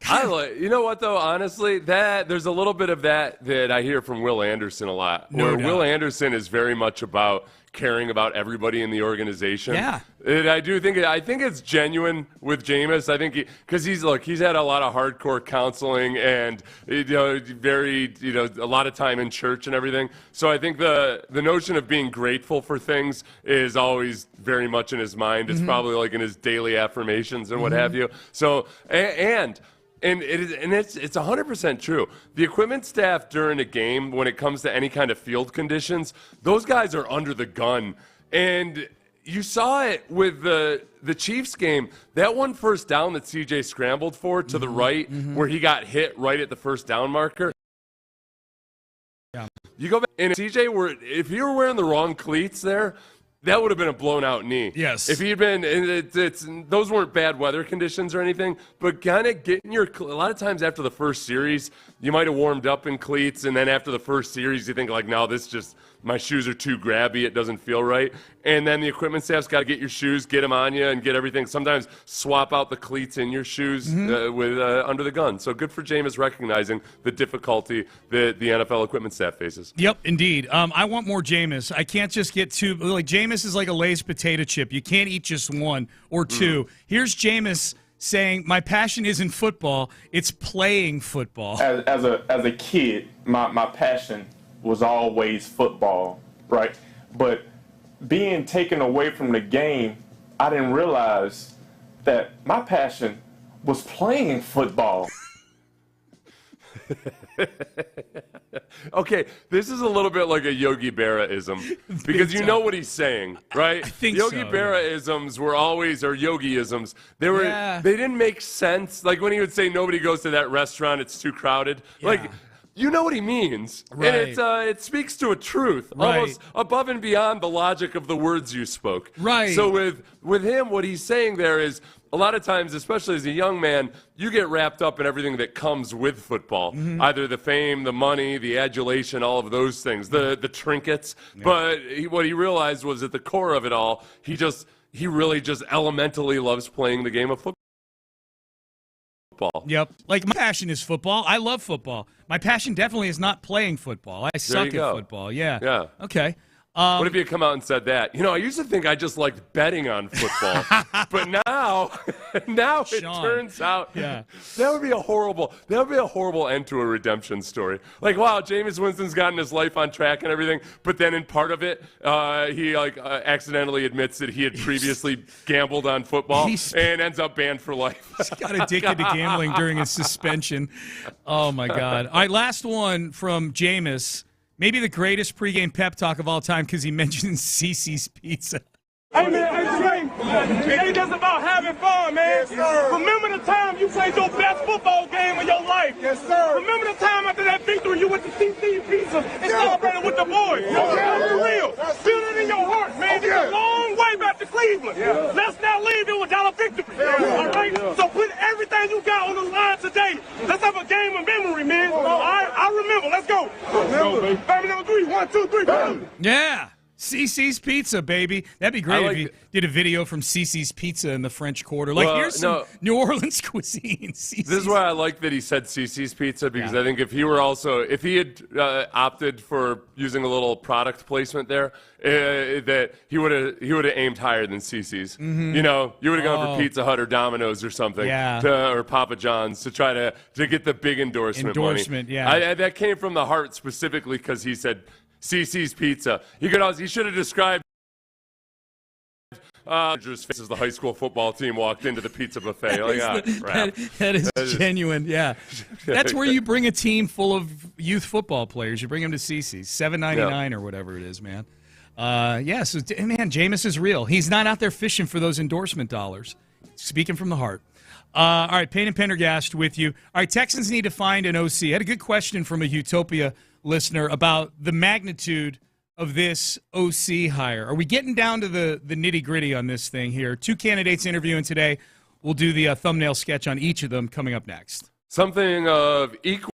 You know what, though, honestly, that there's a little bit of that I hear from Will Anderson a lot. No doubt. Will Anderson is very much about caring about everybody in the organization. Yeah. And I think it's genuine with Jameis. I think because he's had a lot of hardcore counseling and a lot of time in church and everything. So I think the notion of being grateful for things is always very much in his mind. It's probably like in his daily affirmations and what have you. So and it's 100% true. The equipment staff during a game, when it comes to any kind of field conditions, those guys are under the gun. And you saw it with the Chiefs game. That one first down that CJ scrambled for to the right, where he got hit right at the first down marker. Yeah. You go back, and if he were wearing the wrong cleats there, that would have been a blown-out knee. Yes. If he'd been, those weren't bad weather conditions or anything, but kind of getting a lot of times after the first series, you might have warmed up in cleats, and then after the first series, you think like, no, my shoes are too grabby, it doesn't feel right. And then the equipment staff's got to get your shoes, get them on you, and get everything. Sometimes swap out the cleats in your shoes with under the gun. So good for Jameis recognizing the difficulty that the NFL equipment staff faces. Yep, indeed. I want more Jameis. I can't just get two. Like, Jameis is like a Lay's potato chip. You can't eat just one or two. Here's Jameis saying, my passion isn't football, it's playing football. As a kid, my passion was always football, right? But being taken away from the game, I didn't realize that my passion was playing football. Okay, this is a little bit like a Yogi Berra-ism because you know what he's saying, right? I think Yogi Berra-isms were always, or Yogi-isms, they didn't make sense. Like when he would say nobody goes to that restaurant, it's too crowded. Yeah. Like, you know what he means, right. And it speaks to a truth, almost above and beyond the logic of the words you spoke. Right. So with him, what he's saying there is, a lot of times, especially as a young man, you get wrapped up in everything that comes with football, either the fame, the money, the adulation, all of those things, the trinkets. Yeah. But what he realized was at the core of it all, he really just elementally loves playing the game of football. Yep. Like, my passion is football. I love football. My passion definitely is not playing football. I suck at football. Yeah. Yeah. Okay. What if you had come out and said that? I used to think I just liked betting on football, but now it turns out that would be a horrible end to a redemption story. Like, wow, Jameis Winston's gotten his life on track and everything, but then in part of it, he accidentally admits that he had previously gambled on football and ends up banned for life. He's got addicted to gambling during his suspension. Oh my God! All right, last one from Jameis. Maybe the greatest pregame pep talk of all time because he mentioned CC's Pizza. Hey, man, it ain't just about having fun, man. Yes, sir. Remember the time you played your best football game of your life. Yes, sir. Remember the time after that victory you went to CC Pizza and celebrated with the boys. Yeah. For real. Feel it in your heart, man. It's a long way back to Cleveland. Yeah. Let's not leave it without a victory. Yeah. All right? Yeah. So put everything you got on the line today. Let's have a game of memory, man. All right? I remember. Let's go. Remember. Baby number 3. 1, 2, 3. Boom. Yeah. CC's Pizza, baby. That'd be great if you did a video from CC's Pizza in the French Quarter. Here's some New Orleans cuisine. This is why I like that he said CC's Pizza, because I think if he had opted for using a little product placement there, that he would have aimed higher than CC's. Mm-hmm. You would have gone for Pizza Hut or Domino's or something, or Papa John's to try to get the big endorsement money. Yeah, that came from the heart specifically because he said CC's Pizza. He should have described as the high school football team walked into the pizza buffet. That is genuine. Yeah, that's where you bring a team full of youth football players. You bring them to CC's, $7.99 or whatever it is, man. So man, Jameis is real. He's not out there fishing for those endorsement dollars. Speaking from the heart. All right, Payne and Pendergast with you. All right, Texans need to find an OC. I had a good question from a Utopia listener about the magnitude of this OC hire. Are we getting down to the nitty-gritty on this thing here? 2 candidates interviewing today. We'll do the thumbnail sketch on each of them coming up next. Something of equal.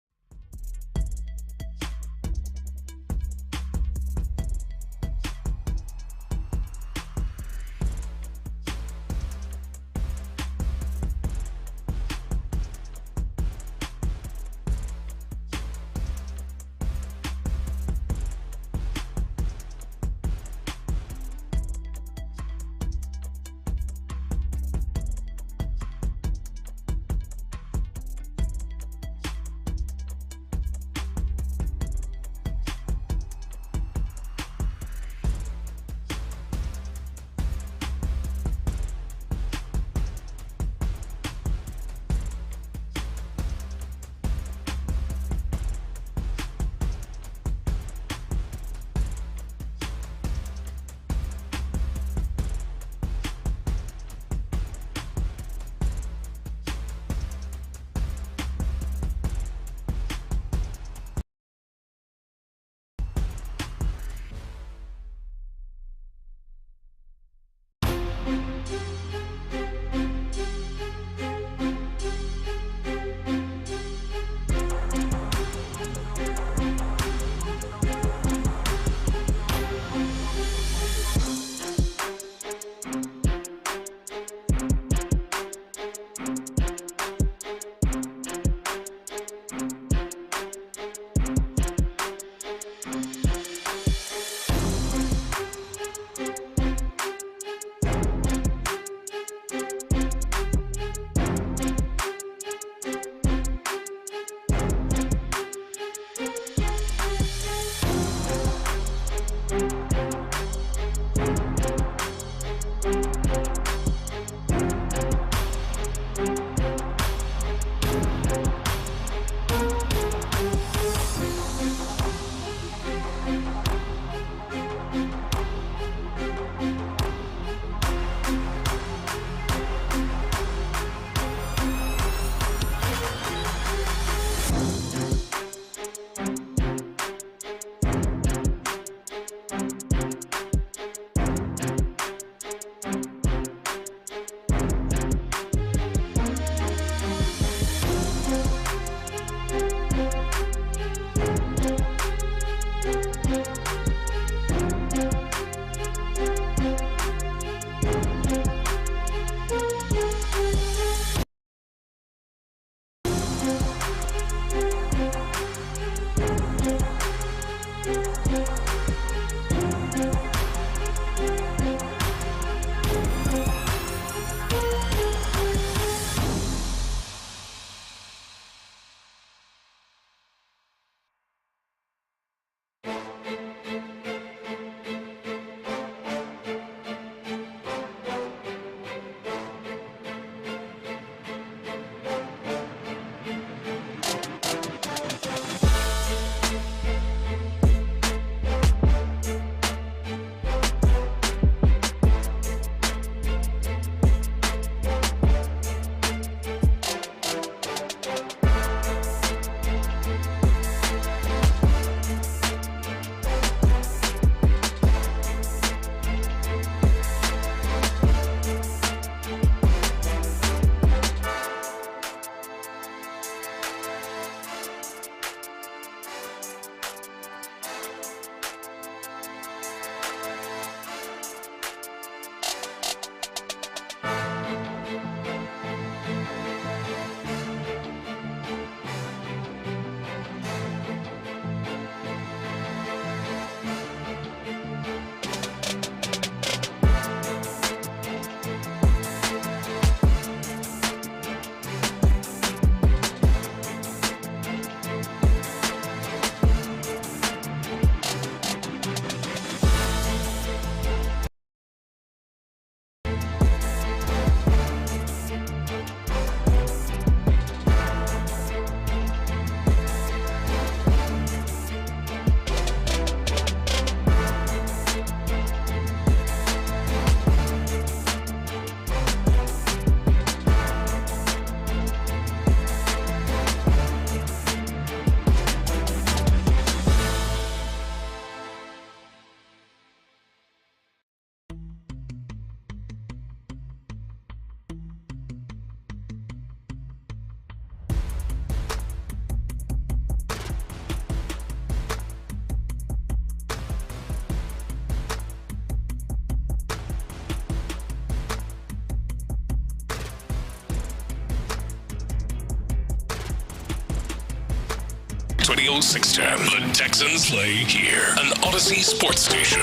Sports Radio 610. The Texans play here, an Odyssey sports station.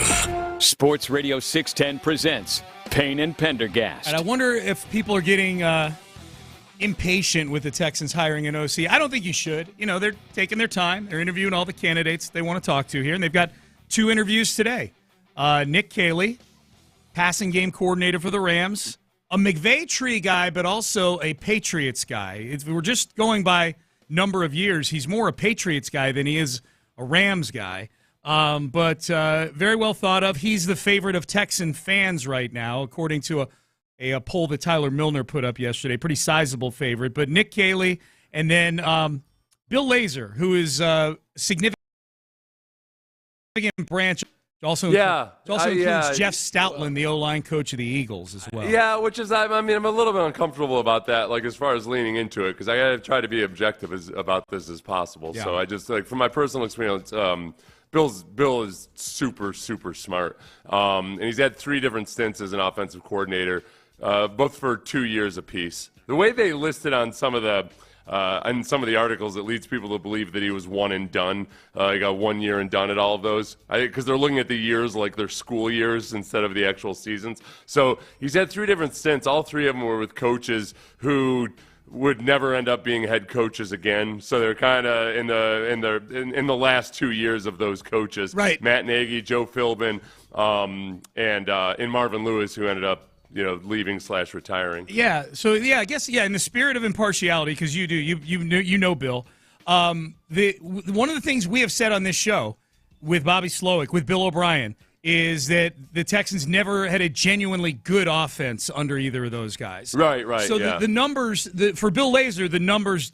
Sports Radio 610 presents Payne and Pendergast. And I wonder if people are getting impatient with the Texans hiring an OC. I don't think you should. You know, they're taking their time. They're interviewing all the candidates they want to talk to here, and they've got 2 interviews today. Nick Caley, passing game coordinator for the Rams, a McVay tree guy, but also a Patriots guy. We're just going by number of years. He's more a Patriots guy than he is a Rams guy. But very well thought of. He's the favorite of Texan fans right now, according to a poll that Tyler Milner put up yesterday. Pretty sizable favorite. But Nick Caley and then Bill Lazor, who is a significant branch. Also includes Jeff Stoutland, the O-line coach of the Eagles, as well. Yeah, which is, I'm a little bit uncomfortable about that, like as far as leaning into it, because I got to try to be objective about this as possible. Yeah. So I just, like, from my personal experience, Bill is super, super smart. And he's had 3 different stints as an offensive coordinator, both for 2 years apiece. The way they listed on some of the articles, it leads people to believe that he was one and done. He got 1 year and done at all of those, because they're looking at the years like their school years instead of the actual seasons. So he's had 3 different stints. All 3 of them were with coaches who would never end up being head coaches again. So they're kind of in the last 2 years of those coaches. Right. Matt Nagy, Joe Philbin, and Marvin Lewis, who ended up leaving/retiring. Yeah. So I guess in the spirit of impartiality, because you know Bill. One of the things we have said on this show with Bobby Slowick, with Bill O'Brien, is that the Texans never had a genuinely good offense under either of those guys. Right. So the numbers for Bill Lazor, the numbers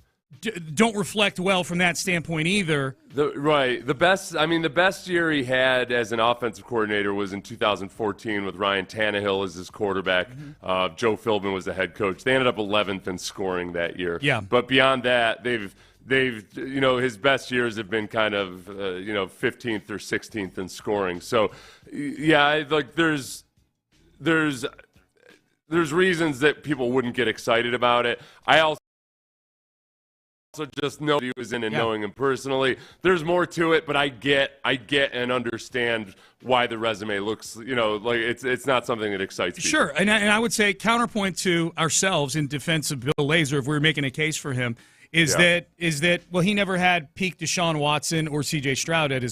don't reflect well from that standpoint either. The best year he had as an offensive coordinator was in 2014 with Ryan Tannehill as his quarterback. Mm-hmm. Joe Philbin was the head coach. They ended up 11th in scoring that year. Yeah. But beyond that, they've his best years have been kind of 15th or 16th in scoring. So there's reasons that people wouldn't get excited about it. I also just know he was in and knowing him personally. There's more to it, but I get and understand why the resume looks, like it's not something that excites people. Sure, and I would say counterpoint to ourselves in defense of Bill Lazor, if we were making a case for him, is that he never had peak Deshaun Watson or C.J. Stroud as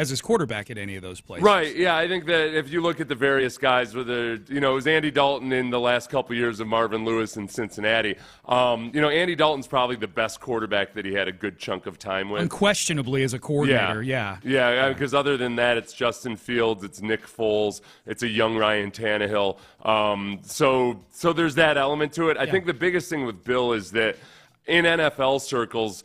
his quarterback at any of those places. Right. Yeah, I think that if you look at the various guys, whether it was Andy Dalton in the last couple of years of Marvin Lewis in Cincinnati. Andy Dalton's probably the best quarterback that he had a good chunk of time with. Unquestionably as a coordinator. Yeah. Because other than that, it's Justin Fields, it's Nick Foles, it's a young Ryan Tannehill. So there's that element to it. I think the biggest thing with Bill is that in NFL circles,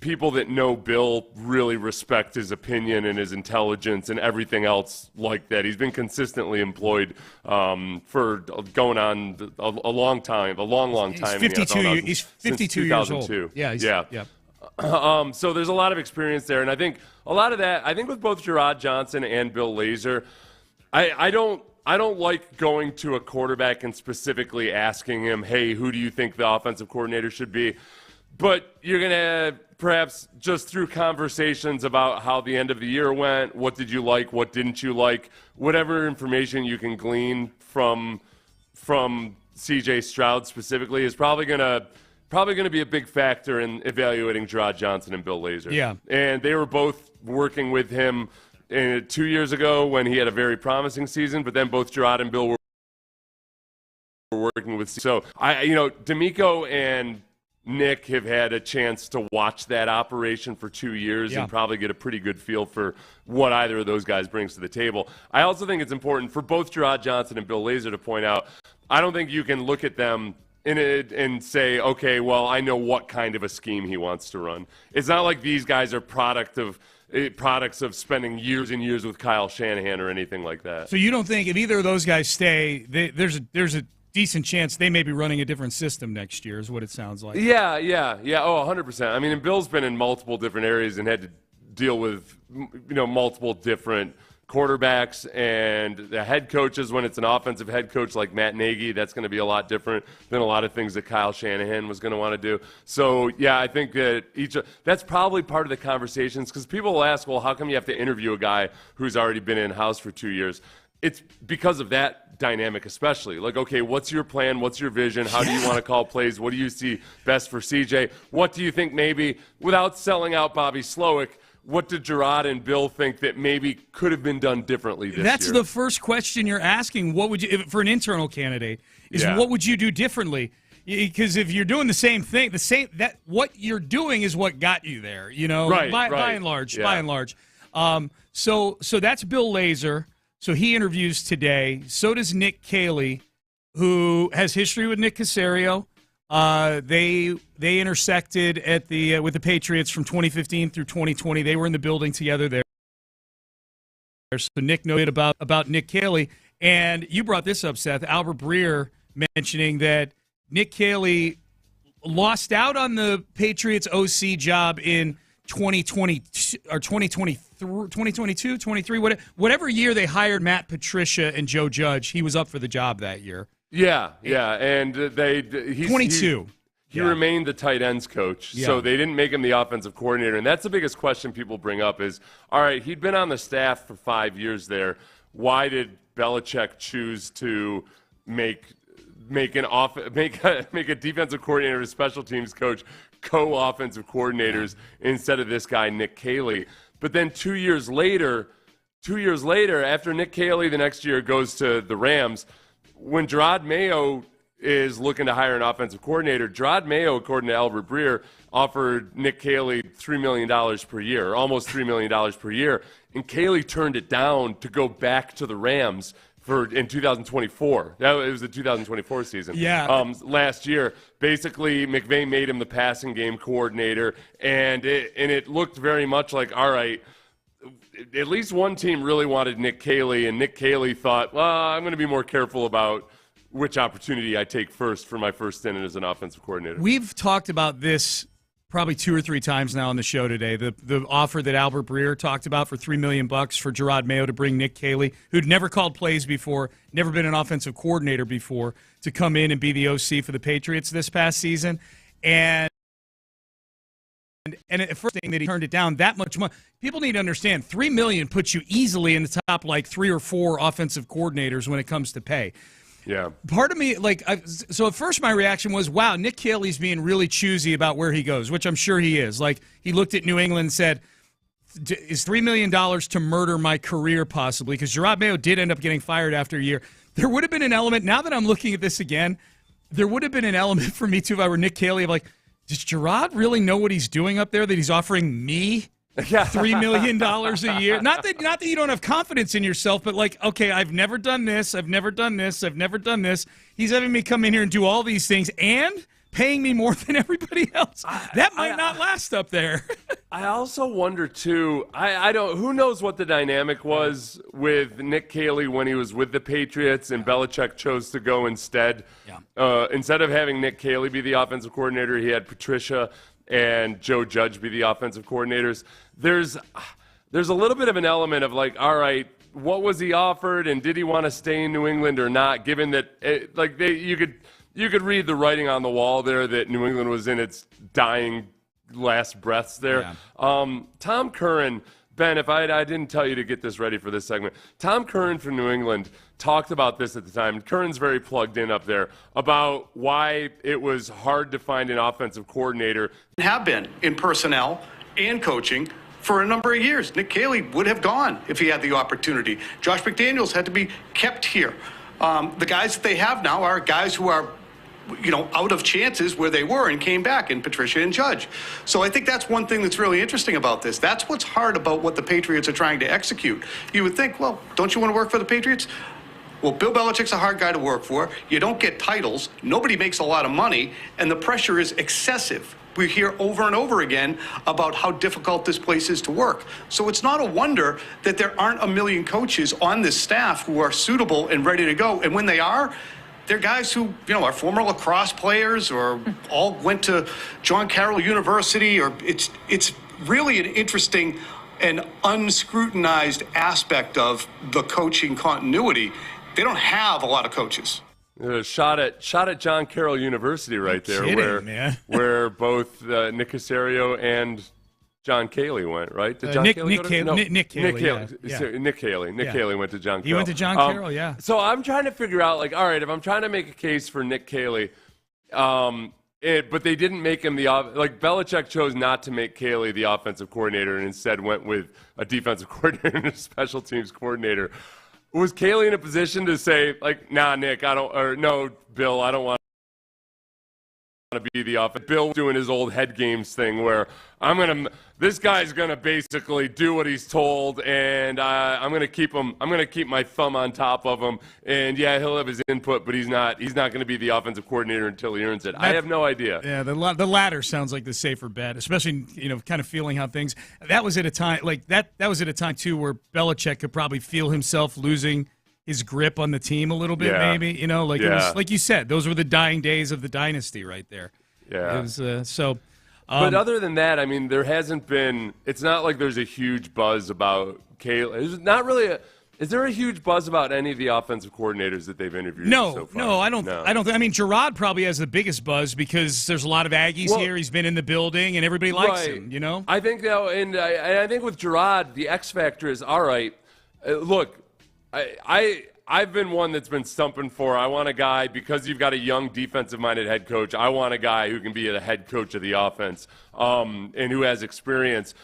people that know Bill really respect his opinion and his intelligence and everything else like that. He's been consistently employed for going on a long time. He's 52 years old. Yeah. So there's a lot of experience there, and I think a lot of that. I think with both Jerrod Johnson and Bill Lazor, I don't like going to a quarterback and specifically asking him, hey, who do you think the offensive coordinator should be? But you're going to perhaps just through conversations about how the end of the year went, what did you like, what didn't you like, whatever information you can glean from C.J. Stroud specifically is probably going to be a big factor in evaluating Jerrod Johnson and Bill Lazor. Yeah. And they were both working with him 2 years ago when he had a very promising season, but then both Jerrod and Bill were working with. So D'Amico and Nick have had a chance to watch that operation for 2 years and probably get a pretty good feel for what either of those guys brings to the table. I also think it's important for both Jerrod Johnson and Bill Lazor to point out, I don't think you can look at them and say, okay, well, I know what kind of a scheme he wants to run. It's not like these guys are products of spending years and years with Kyle Shanahan or anything like that. So you don't think if either of those guys stay, there's a decent chance they may be running a different system next year, is what it sounds like. Yeah. Oh, 100%. I mean, and Bill's been in multiple different areas and had to deal with, multiple different quarterbacks and the head coaches. When it's an offensive head coach like Matt Nagy, that's going to be a lot different than a lot of things that Kyle Shanahan was going to want to do. So, yeah, I think that that's probably part of the conversations, because people will ask, well, how come you have to interview a guy who's already been in-house for 2 years? It's because of that dynamic especially. Like, okay, what's your plan? What's your vision? How do you want to call plays? What do you see best for CJ? What do you think maybe, without selling out Bobby Slowick, what did Gerard and Bill think that maybe could have been done differently this year? That's the first question you're asking. What would you, for an internal candidate, is what would you do differently? Because if you're doing the same thing, what you're doing is what got you there, by and large. So that's Bill Lazor. So he interviews today. So does Nick Caley, who has history with Nick Caserio. They intersected at with the Patriots from 2015 through 2020. They were in the building together there. So Nick noted about Nick Caley, and you brought this up, Seth. Albert Breer mentioning that Nick Caley lost out on the Patriots OC job in 2020 or 2022, 23, whatever year they hired Matt Patricia and Joe Judge. He was up for the job that year. Yeah, and he's 22. He remained the tight ends coach, so they didn't make him the offensive coordinator. And that's the biggest question people bring up is, all right, he'd been on the staff for 5 years there. Why did Belichick choose to make a defensive coordinator and a special teams coach co-offensive coordinators instead of this guy, Nick Caley? But then 2 years later, after Nick Caley the next year goes to the Rams, when Gerard Mayo is looking to hire an offensive coordinator, Gerard Mayo, according to Albert Breer, offered Nick Caley $3 million per year, almost $3 million per year, and Caley turned it down to go back to the Rams in 2024. It was the 2024 season. Last year, basically, McVay made him the passing game coordinator, and it looked very much like, all right, at least one team really wanted Nick Caley, and Nick Caley thought, well, I'm going to be more careful about which opportunity I take first for my first stint as an offensive coordinator. We've talked about this probably 2 or 3 times now on the show today. The offer that Albert Breer talked about for $3 million for Gerard Mayo to bring Nick Caley, who'd never called plays before, never been an offensive coordinator before, to come in and be the OC for the Patriots this past season. And the first thing that he turned it down, that much money. People need to understand, $3 million puts you easily in the top 3 or 4 offensive coordinators when it comes to pay. Yeah. Part of me, so at first my reaction was, wow, Nick Caley's being really choosy about where he goes, which I'm sure he is. He looked at New England and said, is $3 million to murder my career possibly? Because Gerard Mayo did end up getting fired after a year. There would have been an element, now that I'm looking at this again, there would have been an element for me too if I were Nick Caley of does Gerard really know what he's doing up there that he's offering me $3 million a year? Not that you don't have confidence in yourself, but okay, I've never done this. He's having me come in here and do all these things and paying me more than everybody else. That might not last up there. I also wonder too. Who knows what the dynamic was with Nick Caley when he was with the Patriots and Belichick chose to go instead. Instead of having Nick Caley be the offensive coordinator, he had Patricia and Joe Judge be the offensive coordinators. There's a little bit of an element of all right, what was he offered and did he want to stay in New England or not? Given that you could read the writing on the wall there that New England was in its dying last breaths there. Yeah. Tom Curran, Ben, if I didn't tell you to get this ready for this segment, Tom Curran from New England talked about this at the time. Curran's very plugged in up there about why it was hard to find an offensive coordinator. Have been in personnel and coaching for a number of years. Nick Caley would have gone if he had the opportunity. Josh McDaniels had to be kept here. The guys that they have now are guys who are out of chances where they were and came back, in Patricia and Judge. So I think that's one thing that's really interesting about this. That's what's hard about what the Patriots are trying to execute. You would think, well, don't you want to work for the Patriots? Well, Bill Belichick's a hard guy to work for. You don't get titles. Nobody makes a lot of money, and the pressure is excessive. We hear over and over again about how difficult this place is to work. So it's not a wonder that there aren't a million coaches on this staff who are suitable and ready to go. And when they are, they're guys who, are former lacrosse players or all went to John Carroll University, or it's really an interesting an unscrutinized aspect of the coaching continuity. They don't have a lot of coaches. Shot at John Carroll University right there, kidding, where both Nick Caserio and John Cayley went, right? Did John Nick Cayley go to- no, Nick Cayley, Nick Cayley. Nick Cayley went to John Carroll. He went to John Carroll, yeah. So I'm trying to figure out, like, all right, if I'm trying to make a case for Nick Cayley, but they didn't make him Belichick chose not to make Cayley the offensive coordinator and instead went with a defensive coordinator and a special teams coordinator. Was Cayley in a position to say, like, nah, Nick, no, Bill, I don't want to be the offense? Bill doing his old head games thing where this guy's gonna basically do what he's told, and I'm gonna keep my thumb on top of him, and yeah, he'll have his input, but he's not gonna be the offensive coordinator until he earns it. I have no idea. Yeah, the latter sounds like the safer bet, especially kind of feeling how things. That was at a time that was at a time too where Belichick could probably feel himself losing his grip on the team a little bit, maybe. It was, like you said, those were the dying days of the dynasty right there. Yeah. It was, but other than that, I mean, there hasn't been. It's not like there's a huge buzz about Cayley. There's not really Is there a huge buzz about any of the offensive coordinators that they've interviewed? so far? No, I don't. I mean, Gerard probably has the biggest buzz because there's a lot of Aggies here. He's been in the building, and everybody likes him. You know. I think and I think with Gerard, the X factor is all right. Look, I've been one that's been stumping for. I want a guy, because you've got a young defensive-minded head coach. I want a guy who can be the head coach of the offense and who has experience.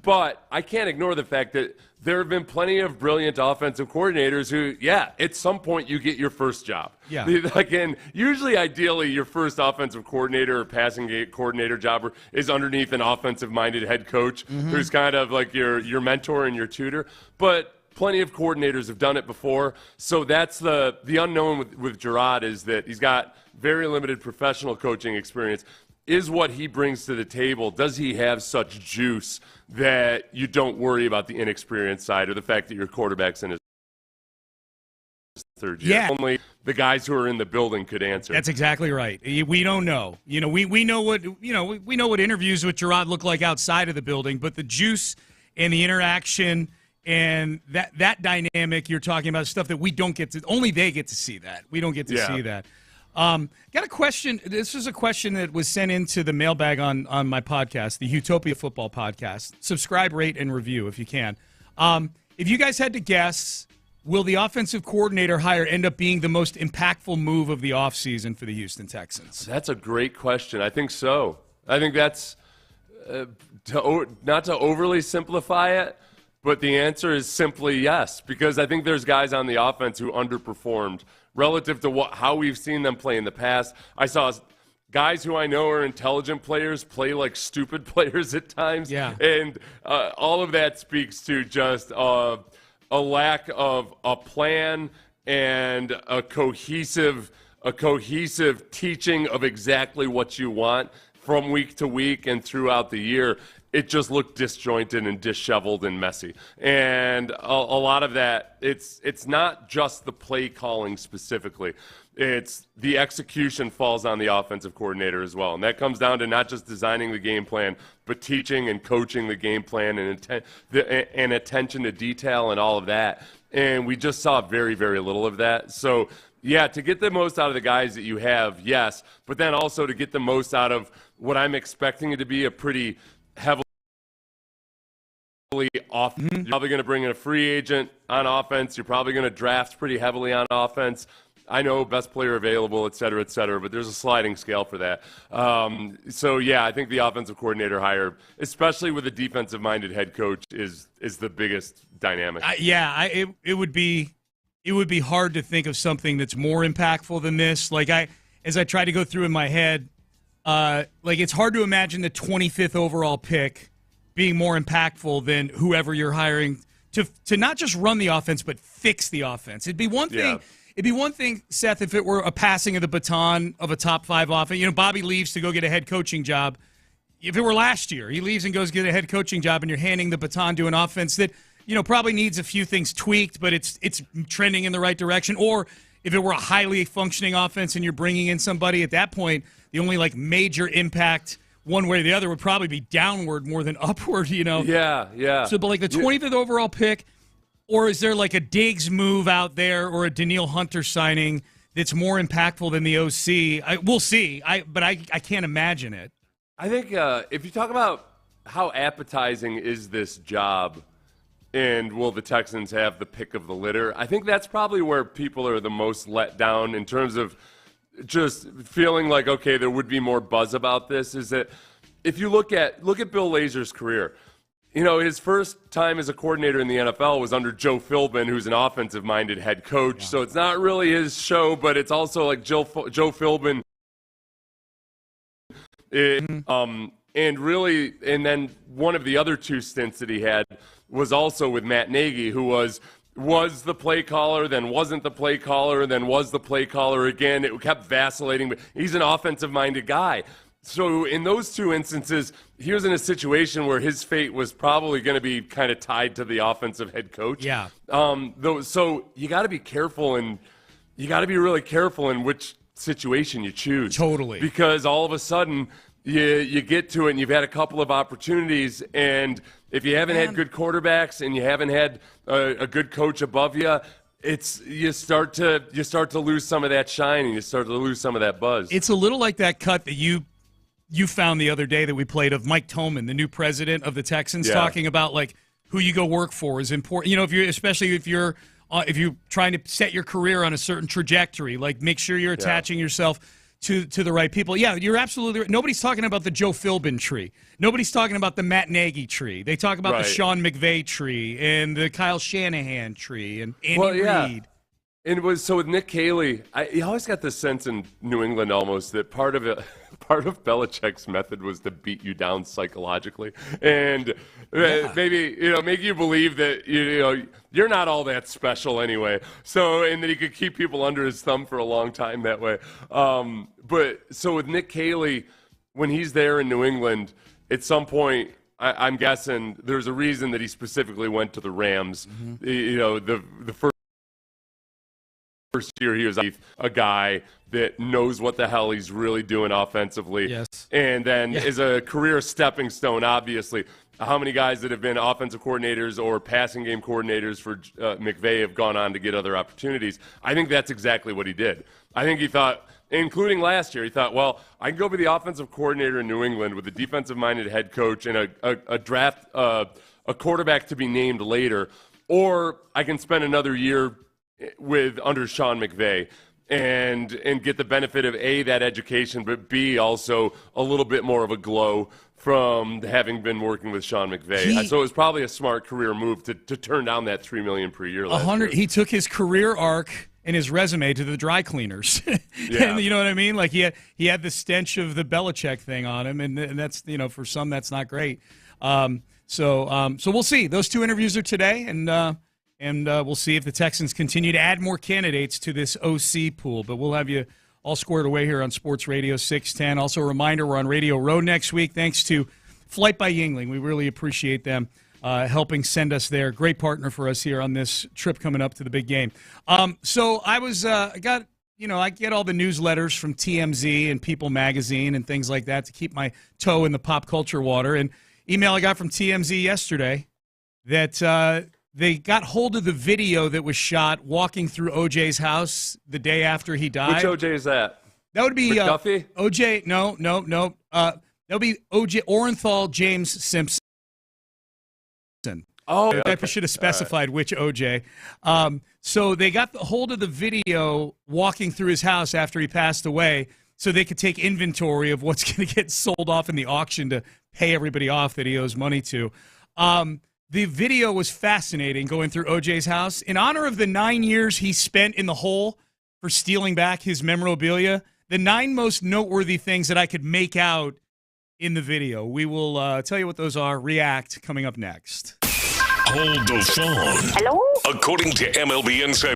But I can't ignore the fact that there have been plenty of brilliant offensive coordinators who, at some point you get your first job. Yeah. And usually, ideally, your first offensive coordinator or passing game coordinator job is underneath an offensive-minded head coach who's kind of like your mentor and your tutor. But plenty of coordinators have done it before. So that's the unknown with Gerard, is that he's got very limited professional coaching experience. Is what he brings to the table, does he have such juice that you don't worry about the inexperienced side or the fact that your quarterback's in his third year? Yeah. Only the guys who are in the building could answer. That's exactly right. We don't know. We know what interviews with Gerard look like outside of the building, but the juice and the interaction and that dynamic you're talking about, stuff that we don't get to, only they get to see that. We don't get to see that. Got a question. This is a question that was sent into the mailbag on my podcast, the Utopia Football Podcast. Subscribe, rate, and review if you can. If you guys had to guess, will the offensive coordinator hire end up being the most impactful move of the offseason for the Houston Texans? That's a great question. I think so. I think that's, not to overly simplify it, but the answer is simply yes, because I think there's guys on the offense who underperformed relative to how we've seen them play in the past. I saw guys who I know are intelligent players play like stupid players at times. Yeah. And all of that speaks to just a lack of a plan and a cohesive teaching of exactly what you want from week to week and throughout the year. It just looked disjointed and disheveled and messy. And a lot of that, it's not just the play calling specifically. It's the execution falls on the offensive coordinator as well. And that comes down to not just designing the game plan, but teaching and coaching the game plan and attention to detail and all of that. And we just saw very, very little of that. So, yeah, to get the most out of the guys that you have, yes. But then also to get the most out of what I'm expecting it to be a pretty heavily off. You're probably going to bring in a free agent on offense. You're probably going to draft pretty heavily on offense. I know best player available, et cetera, but there's a sliding scale for that. So, yeah, I think the offensive coordinator hire, especially with a defensive-minded head coach, is the biggest dynamic. It would be hard to think of something that's more impactful than this. As I try to go through in my head, it's hard to imagine the 25th overall pick being more impactful than whoever you're hiring to not just run the offense but fix the offense. It'd be one thing. Yeah. It'd be one thing, Seth, if it were a passing of the baton of a top 5 offense. Bobby leaves to go get a head coaching job. If it were last year, he leaves and goes get a head coaching job, and you're handing the baton to an offense that probably needs a few things tweaked, but it's trending in the right direction. Or if it were a highly functioning offense and you're bringing in somebody at that point, the only major impact one way or the other would probably be downward more than upward, Yeah. So, but like the 25th overall pick, or is there like a Diggs move out there or a Danielle Hunter signing that's more impactful than the OC? We'll see. But I can't imagine it. I think if you talk about how appetizing is this job and will the Texans have the pick of the litter, I think that's probably where people are the most let down in terms of just feeling like, okay, there would be more buzz about this, is that if you look at Bill Lazor's career, his first time as a coordinator in the NFL was under Joe Philbin, who's an offensive-minded head coach. Yeah. So it's not really his show, but it's also like Joe Philbin. And then one of the other two stints that he had was also with Matt Nagy, who was the play caller, then wasn't the play caller, then was the play caller again. It kept vacillating, but he's an offensive-minded guy. So in those two instances, he was in a situation where his fate was probably going to be kind of tied to the offensive head coach. Yeah. So you got to be careful, and you got to be really careful in which situation you choose. Totally. Because all of a sudden you get to it, and you've had a couple of opportunities, and if you haven't had good quarterbacks and you haven't had a good coach above you, you start to lose some of that shine, and you start to lose some of that buzz. It's a little like that cut that you found the other day that we played of Mike Toman, the new president of the Texans, talking about like who you go work for is important. Especially if you're trying to set your career on a certain trajectory, like make sure you're attaching yourself to the right people. Yeah, you're absolutely right. Nobody's talking about the Joe Philbin tree. Nobody's talking about the Matt Nagy tree. They talk about the Sean McVay tree and the Kyle Shanahan tree and Andy Reid. And with Nick Caley, you always got this sense in New England almost that part of Belichick's method was to beat you down psychologically and maybe make you believe that you're not all that special anyway. So and that he could keep people under his thumb for a long time that way. But so with Nick Caley, when he's there in New England, at some point, I'm guessing there's a reason that he specifically went to the Rams. Mm-hmm. The first year he was a guy that knows what the hell he's really doing offensively. Yes. And then is a career stepping stone, obviously. How many guys that have been offensive coordinators or passing game coordinators for McVay have gone on to get other opportunities? I think that's exactly what he did. I think he thought, including last year, he thought, well, I can go be the offensive coordinator in New England with a defensive-minded head coach and a draft, a quarterback to be named later, or I can spend another year under Sean McVay and get the benefit of A, that education, but B, also a little bit more of a glow from having been working with Sean McVay. So it was probably a smart career move to turn down that $3 million per year last year. He took his career arc and his resume to the dry cleaners. And you know what I mean? Like he had the stench of the Belichick thing on him, and that's, for some that's not great. So we'll see. Those two interviews are today, and we'll see if the Texans continue to add more candidates to this OC pool. But we'll have you all squared away here on Sports Radio 610. Also, a reminder, we're on Radio Row next week. Thanks to Flight by Yingling. We really appreciate them helping send us there. Great partner for us here on this trip coming up to the big game. So I get all the newsletters from TMZ and People Magazine and things like that to keep my toe in the pop culture water. And email I got from TMZ yesterday that they got hold of the video that was shot walking through OJ's house the day after he died. Which OJ is that? That would be McDuffie? OJ. No. That would be OJ Orenthal James Simpson. Oh, okay. I should have specified which OJ. So they got the hold of the video walking through his house after he passed away, so they could take inventory of what's going to get sold off in the auction to pay everybody off that he owes money to. The video was fascinating going through OJ's house. In honor of the 9 years he spent in the hole for stealing back his memorabilia, the 9 most noteworthy things that I could make out in the video. We will tell you what those are. React coming up next. Hold the phone. Hello? According to MLB Insider.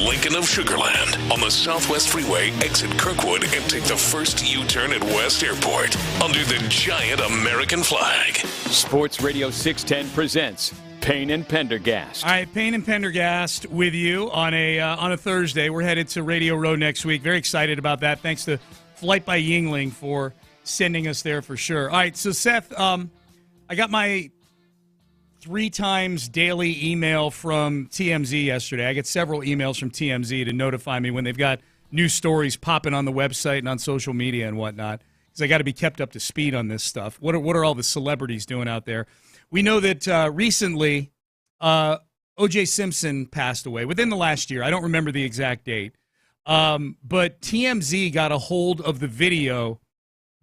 Lincoln of Sugarland on the Southwest Freeway, exit Kirkwood, and take the first U-turn at West Airport under the giant American flag. Sports Radio 610 presents Payne and Pendergast. All right, Payne and Pendergast with you on a Thursday. We're headed to Radio Row next week. Very excited about that. Thanks to Flight by Yingling for sending us there for sure. All right, so Seth, I got my 3 times daily email from TMZ yesterday. I get several emails from TMZ to notify me when they've got new stories popping on the website and on social media and whatnot, because I got to be kept up to speed on this stuff. What are all the celebrities doing out there? We know that recently O.J. Simpson passed away within the last year. I don't remember the exact date. But TMZ got a hold of the video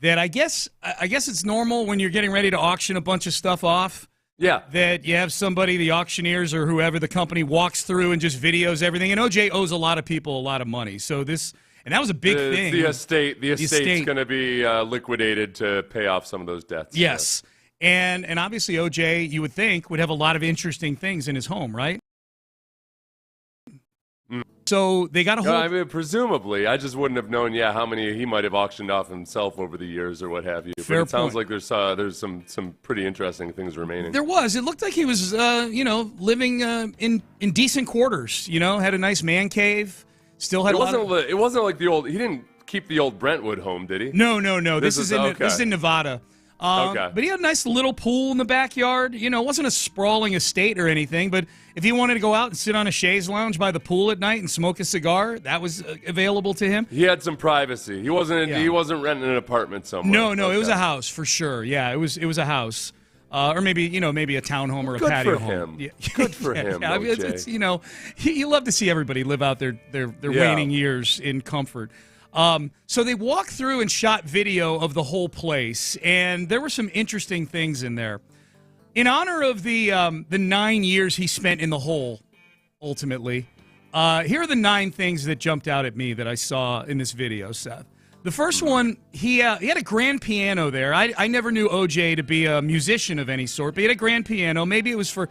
that I guess it's normal when you're getting ready to auction a bunch of stuff off. Yeah. That you have somebody, the auctioneers or whoever, the company walks through and just videos everything. And OJ owes a lot of people a lot of money. So this, and that was a big thing. The estate's going to be liquidated to pay off some of those debts. Yes. And obviously OJ, you would think, would have a lot of interesting things in his home, right? So they got a hold. I mean, presumably, I just wouldn't have known. Yeah, how many he might have auctioned off himself over the years or what have you. Fair but it sounds point. like there's some pretty interesting things remaining. There was. It looked like he was, living in decent quarters. Had a nice man cave. Still had. It wasn't like the old. He didn't keep the old Brentwood home, did he? No. This is in Nevada. Okay. But he had a nice little pool in the backyard. It wasn't a sprawling estate or anything, but if he wanted to go out and sit on a chaise lounge by the pool at night and smoke a cigar, that was available to him. He had some privacy. He wasn't renting an apartment somewhere. No, It was a house for sure. Yeah, it was a house. Or maybe a townhome or a patio home. Yeah. Good for him. Yeah, it's you love to see everybody live out their waning years in comfort. So they walked through and shot video of the whole place, and there were some interesting things in there. In honor of the 9 years he spent in the hole, ultimately, here are the 9 things that jumped out at me that I saw in this video, Seth. The first one, he had a grand piano there. I never knew OJ to be a musician of any sort, but he had a grand piano. Maybe it was for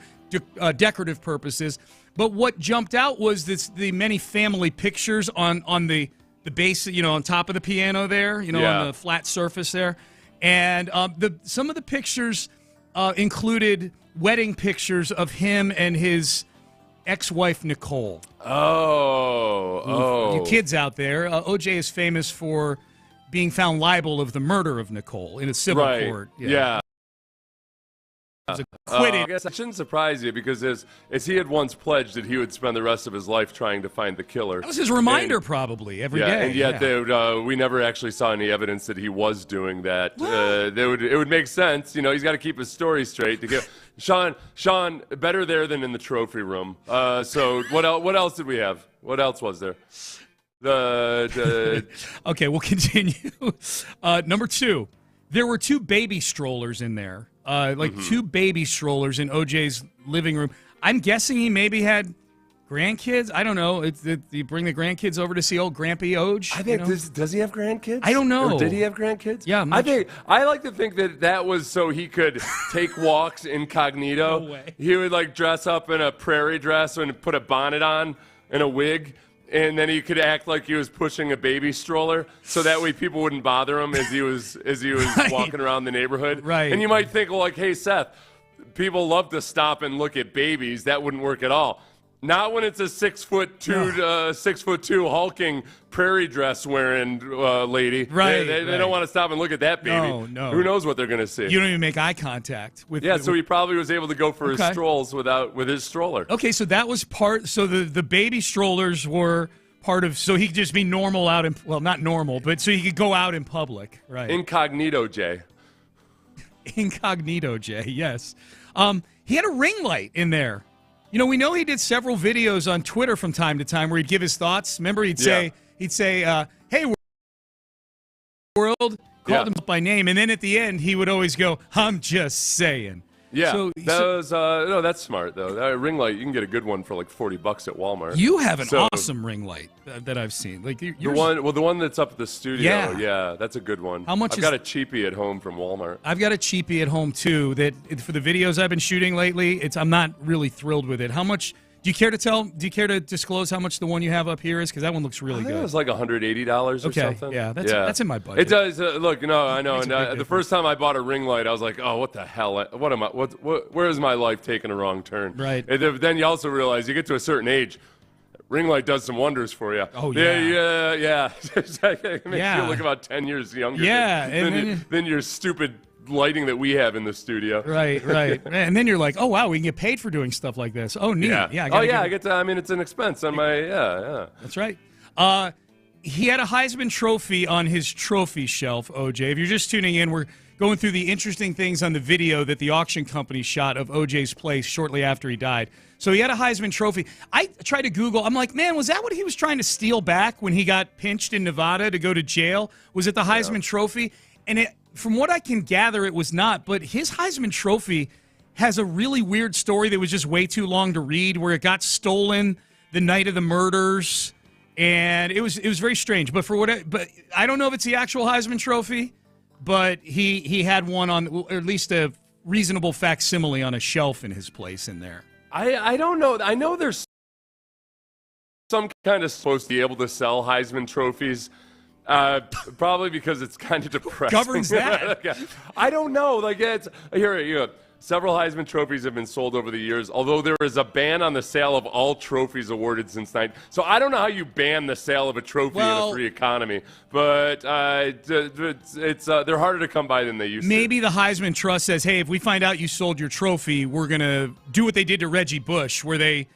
decorative purposes. But what jumped out was the many family pictures on the base, on top of the piano there, on the flat surface there. And some of the pictures included wedding pictures of him and his ex-wife, Nicole. Oh. You kids out there, OJ is famous for being found liable of the murder of Nicole in a civil court. Yeah. Acquitted. I guess that shouldn't surprise you because as he had once pledged that he would spend the rest of his life trying to find the killer. That was his reminder probably every day. And yet we never actually saw any evidence that he was doing that. It would make sense. He's got to keep his story straight. To get Sean, better there than in the trophy room. So what else did we have? What else was there? Okay, we'll continue. Number 2, there were 2 baby strollers in there. 2 baby strollers in OJ's living room. I'm guessing he maybe had grandkids. I don't know. You bring the grandkids over to see old Grampy Oj? I think does he have grandkids? I don't know. Or did he have grandkids? Yeah, I like to think that was so he could take walks incognito. No way. He would dress up in a prairie dress and put a bonnet on and a wig. And then he could act like he was pushing a baby stroller, so that way people wouldn't bother him as he was walking around the neighborhood. Right. And you might think, well, hey, Seth, people love to stop and look at babies. That wouldn't work at all. Not when it's a 6'2" hulking prairie dress wearing lady. Right. They don't want to stop and look at that baby. No. Who knows what they're going to see? You don't even make eye contact with. So he probably was able to go for his strolls with his stroller. Okay, so that was part. So the baby strollers were part of. So he could just be normal out in. Well, not normal, but so he could go out in public. Right. Incognito Jay. Incognito Jay. Yes. He had a ring light in there. We know he did several videos on Twitter from time to time where he'd give his thoughts. Remember, he'd say, "Hey, world," called him by name, and then at the end he would always go, "I'm just saying." Yeah, that's smart though. That ring light, you can get a good one for like $40 at Walmart. You have an awesome ring light that I've seen. The one that's up at the studio. Yeah, that's a good one. How much? I've got a cheapie at home from Walmart. I've got a cheapie at home too. That for the videos I've been shooting lately, I'm not really thrilled with it. How much Do you care to disclose how much the one you have up here is? Because that one looks really good. It was like $180 or something. Yeah, that's in my budget. It does. Look, I know. And the first time I bought a ring light, I was like, oh, what the hell? What am I? Where is my life taking a wrong turn? Right. And then you also realize you get to a certain age, ring light does some wonders for you. Oh, yeah. Yeah. It makes you look about 10 years younger than your stupid lighting that we have in the studio. Right. And then you're like, oh, wow, we can get paid for doing stuff like this. Oh, neat. Yeah. I get to, it's an expense on my, That's right. He had a Heisman Trophy on his trophy shelf, OJ. If you're just tuning in, we're going through the interesting things on the video that the auction company shot of OJ's place shortly after he died. So he had a Heisman Trophy. I tried to Google. I'm like, man, was that what he was trying to steal back when he got pinched in Nevada to go to jail? Was it the Heisman Trophy? And from what I can gather, it was not. But his Heisman Trophy has a really weird story that was just way too long to read, where it got stolen the night of the murders, and it was very strange. But but I don't know if it's the actual Heisman Trophy, but he had one on, or at least a reasonable facsimile on a shelf in his place in there. I don't know. I know there's some kind of supposed to be able to sell Heisman trophies. Probably because it's kind of depressing. Governs that. I don't know. Like, here, several Heisman trophies have been sold over the years, although there is a ban on the sale of all trophies awarded since So I don't know how you ban the sale of a trophy in a free economy, but they're harder to come by than they used to. Maybe the Heisman Trust says, hey, if we find out you sold your trophy, we're going to do what they did to Reggie Bush, where they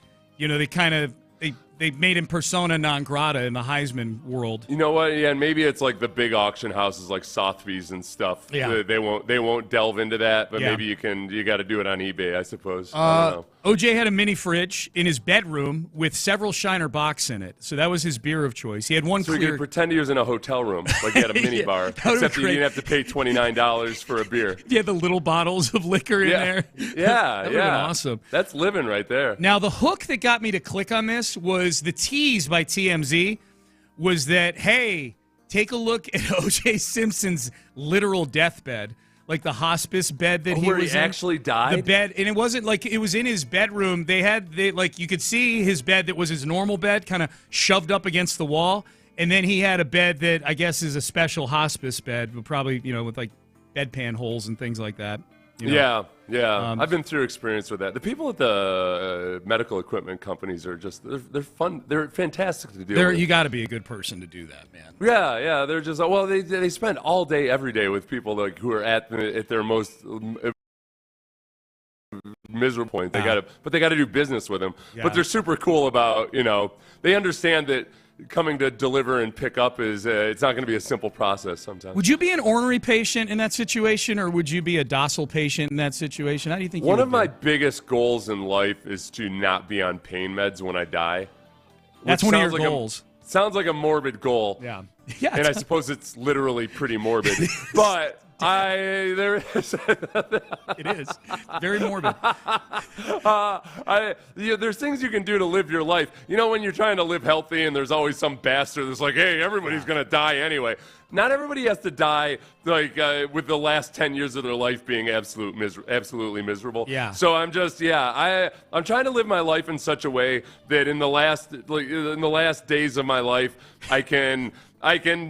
made him persona non grata in the Heisman world. You know what? Yeah, and maybe it's like the big auction houses like Sotheby's and stuff. Yeah. They won't delve into that, but maybe you got to do it on eBay, I suppose. I don't know. OJ had a mini fridge in his bedroom with several Shiner Box in it, so that was his beer of choice. He had one so he could pretend he was in a hotel room, like he had a mini bar, except he didn't have to pay $29 for a beer. Yeah, the little bottles of liquor in there. Yeah, that would have been awesome. That's living right there. Now, the hook that got me to click on this was the tease by TMZ was that, hey, take a look at O.J. Simpson's literal deathbed. Like the hospice bed that where he actually died? The bed, and it wasn't like it was in his bedroom. You could see his bed that was his normal bed kind of shoved up against the wall. And then he had a bed that I guess is a special hospice bed, but probably, with like bedpan holes and things like that. Yeah. I've been through experience with that. The people at the medical equipment companies are just, they're fun. They're fantastic to deal with. You got to be a good person to do that, man. Yeah. They're just, they spend all day, every day with people who are at their most miserable point. They got to do business with them. Yeah. But they're super cool about, they understand that coming to deliver and pick up is it's not going to be a simple process sometimes. Would you be an ornery patient in that situation, or would you be a docile patient in that situation? How do you think? One of my biggest goals in life is to not be on pain meds when I die. That's one of your goals. Sounds like a morbid goal. Yeah. And I suppose it's literally pretty morbid. But it is very morbid. There's things you can do to live your life. When you're trying to live healthy, and there's always some bastard that's like, "Hey, everybody's gonna die anyway." Not everybody has to die with the last 10 years of their life being absolutely miserable. Yeah. So I'm just I'm trying to live my life in such a way that in the last days of my life I can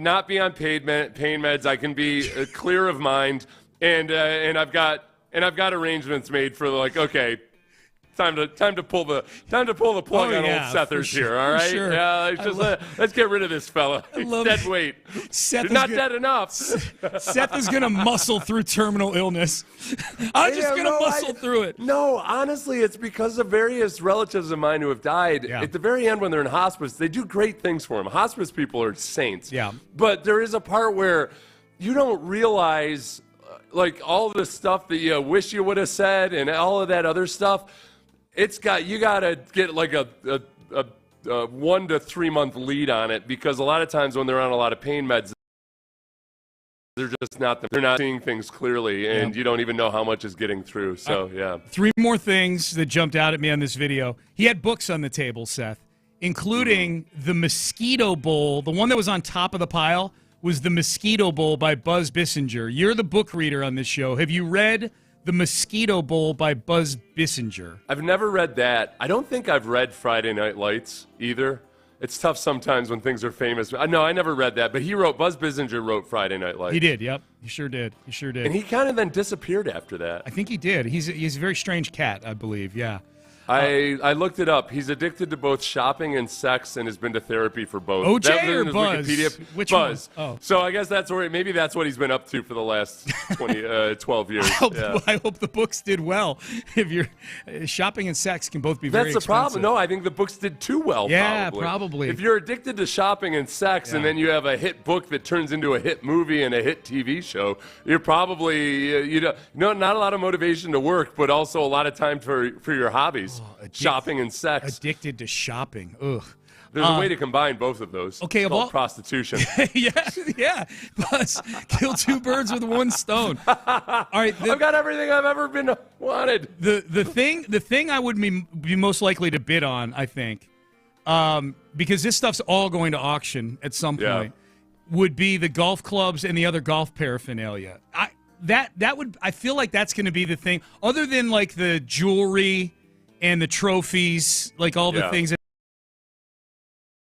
not be on pain meds. I can be clear of mind, and I've got arrangements made for okay, time to pull the plug on old Sethers here. All right, sure. Yeah, let's get rid of this fella. He's dead weight. Seth not dead enough. Seth is gonna muscle through terminal illness. I'm just gonna muscle through it. No, honestly, it's because of various relatives of mine who have died. Yeah. At the very end, when they're in hospice, they do great things for them. Hospice people are saints. Yeah. But there is a part where you don't realize, all the stuff that you wish you would have said and all of that other stuff. You gotta get a 1 to 3 month lead on it, because a lot of times when they're on a lot of pain meds, they're not seeing things clearly, and you don't even know how much is getting through. So yeah. 3 more things that jumped out at me on this video. He had books on the table, Seth, including the Mosquito Bowl. The one that was on top of the pile was the Mosquito Bowl by Buzz Bissinger. You're the book reader on this show. Have you read The Mosquito Bowl by Buzz Bissinger. I've never read that. I don't think I've read Friday Night Lights either. It's tough sometimes when things are famous. No, I never read that. But Buzz Bissinger wrote Friday Night Lights. He did, yep. He sure did. And he kind of then disappeared after that. I think he did. He's a very strange cat, I believe, yeah. I looked it up. He's addicted to both shopping and sex and has been to therapy for both. OJ or Buzz? Which Buzz. one? Oh. So I guess that's what he's been up to for the last 12 years. I hope the books did well. If you're shopping and sex can both be very expensive. That's the problem. No, I think the books did too well. Yeah, probably. If you're addicted to shopping and sex and then you have a hit book that turns into a hit movie and a hit TV show, you're probably not a lot of motivation to work, but also a lot of time for your hobbies. Shopping and sex. Addicted to shopping. Ugh. There's a way to combine both of those. Okay, it's called prostitution. yeah. Plus, kill two birds with one stone. All right, I've got everything I've ever been wanted. The thing I would be most likely to bid on, I think, because this stuff's all going to auction at some point, would be the golf clubs and the other golf paraphernalia. I feel like that's going to be the thing, other than like the jewelry and the trophies, like all the things that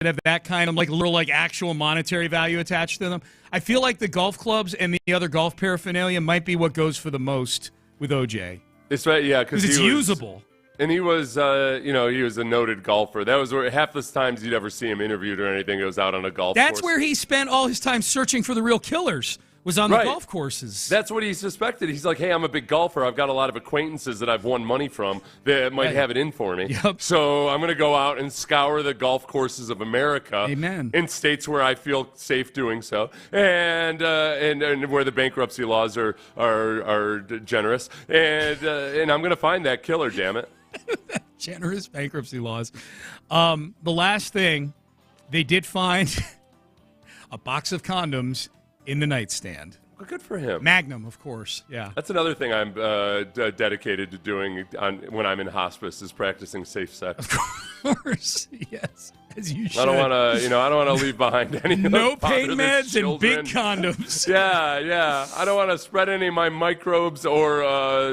have that kind of like little like actual monetary value attached to them. I feel like the golf clubs and the other golf paraphernalia might be what goes for the most with OJ. It's right, yeah, because it's usable. And he was, he was a noted golfer. That was where half the times you'd ever see him interviewed or anything, it was out on a golf course. That's where he spent all his time searching for the real killers. Was on the golf courses. That's what he suspected. He's like, hey, I'm a big golfer. I've got a lot of acquaintances that I've won money from that might have it in for me. Yep. So I'm going to go out and scour the golf courses of America. Amen. In states where I feel safe doing so, and where the bankruptcy laws are generous. And I'm going to find that killer, damn it. Generous bankruptcy laws. The last thing, they did find a box of condoms in the nightstand. Well, good for him. Magnum, of course. Yeah. That's another thing I'm dedicated to doing when I'm in hospice is practicing safe sex. Of course, yes, as you should. I don't want to leave behind any no pain meds children. And big condoms. Yeah. I don't want to spread any of my microbes or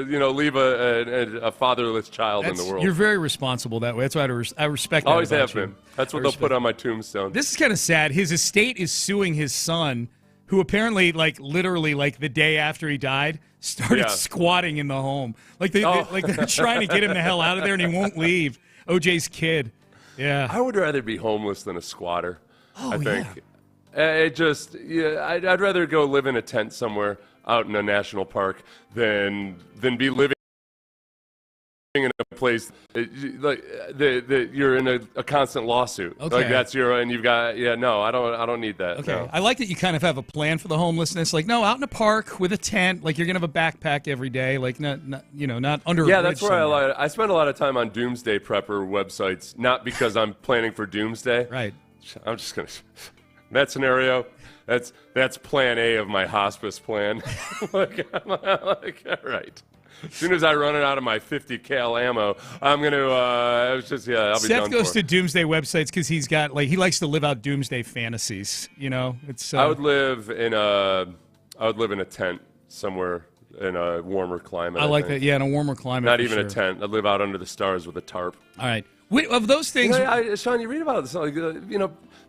leave a fatherless child in the world. You're very responsible that way. That's why I respect that. Always about have been. That's what they'll put on my tombstone. This is kind of sad. His estate is suing his son, who apparently, literally, the day after he died, started squatting in the home. They're trying to get him the hell out of there, and he won't leave. OJ's kid. Yeah. I would rather be homeless than a squatter. Oh, I think. I'd rather go live in a tent somewhere out in a national park than be living in a place that you're in a constant lawsuit. Okay. That's and you've got I don't need that. Okay. No. I like that you kind of have a plan for the homelessness. No, out in a park with a tent, you're gonna have a backpack every day, not under. Yeah, that's where I spend a lot of time on doomsday prepper websites, not because I'm planning for doomsday. Right. I'm just gonna that scenario. That's plan A of my hospice plan. All right. As soon as I run it out of my 50 cal ammo, I'm going to, I'll be Seth done Seth goes for. to doomsday websites because he's got, he likes to live out doomsday fantasies, It's. I would live in a tent somewhere in a warmer climate. I like that, in a warmer climate. Not even a tent. I'd live out under the stars with a tarp. All right. Of those things. Sean, you read about this,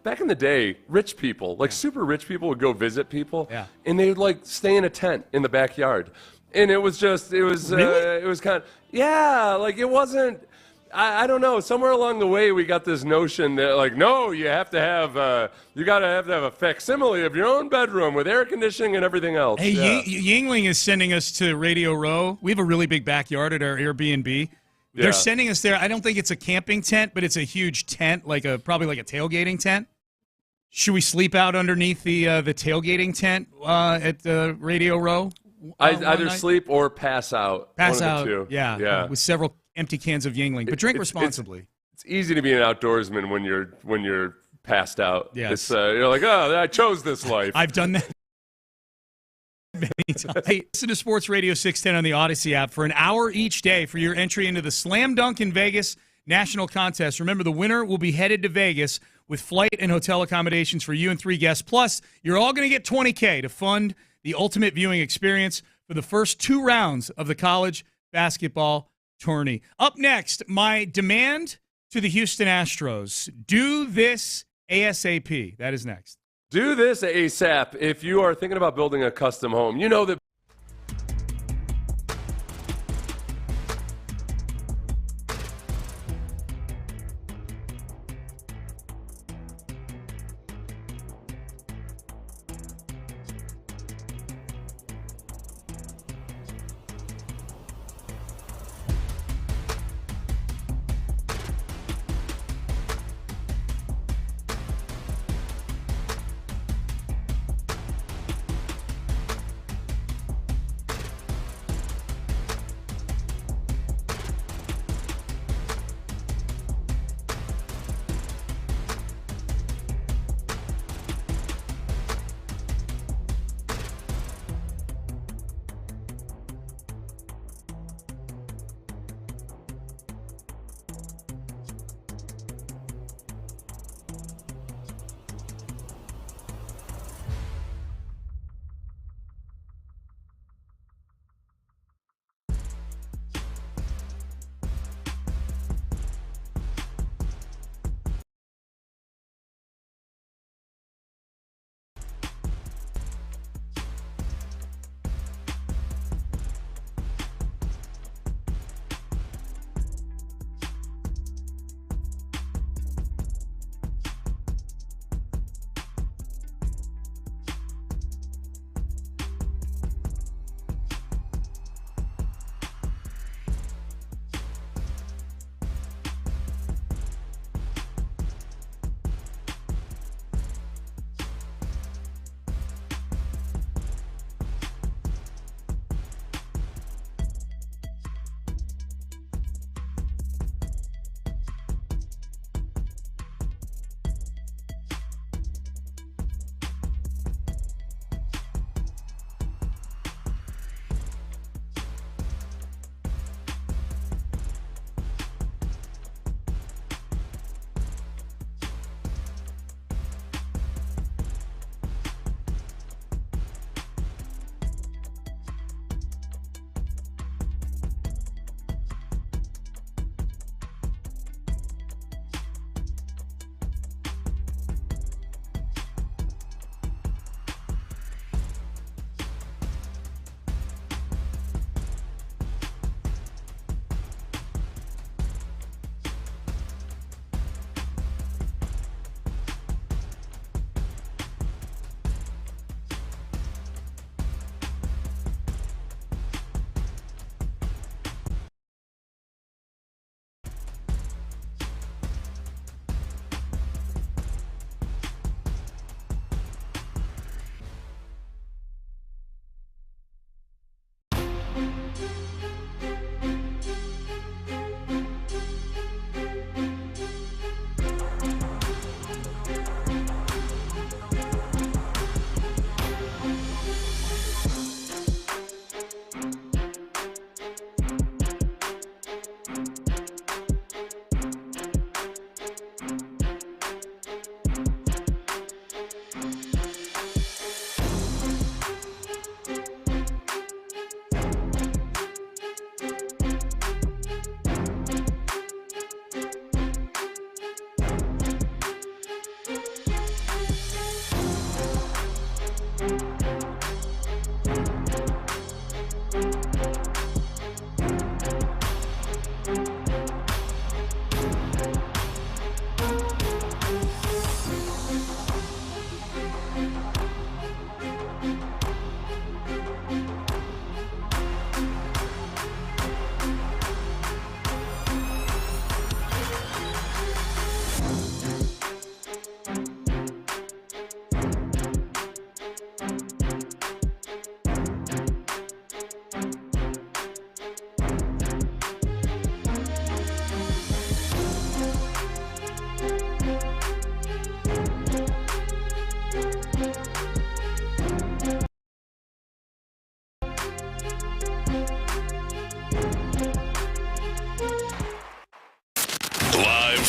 back in the day, rich people, super rich people would go visit people. Yeah. And they would, stay in a tent in the backyard. And it was really? It was kind of, it wasn't, I don't know, somewhere along the way we got this notion that, no, you got to have a facsimile of your own bedroom with air conditioning and everything else. Hey, Yingling is sending us to Radio Row. We have a really big backyard at our Airbnb. They're sending us there. I don't think it's a camping tent, but it's a huge tent, probably like a tailgating tent. Should we sleep out underneath the tailgating tent at Radio Row? Either sleep or pass out. Pass out, two. Yeah. With several empty cans of Yingling, but drink responsibly. It's easy to be an outdoorsman when you're passed out. Yes. You're like, I chose this life. I've done that many times. Hey, listen to Sports Radio 610 on the Odyssey app for an hour each day for your entry into the Slam Dunk in Vegas National Contest. Remember, the winner will be headed to Vegas with flight and hotel accommodations for you and 3 guests. Plus, you're all going to get $20K to fund the ultimate viewing experience for the first 2 rounds of the college basketball tourney. Up next, my demand to the Houston Astros. Do this ASAP. That is next. Do this ASAP. If you are thinking about building a custom home, you know that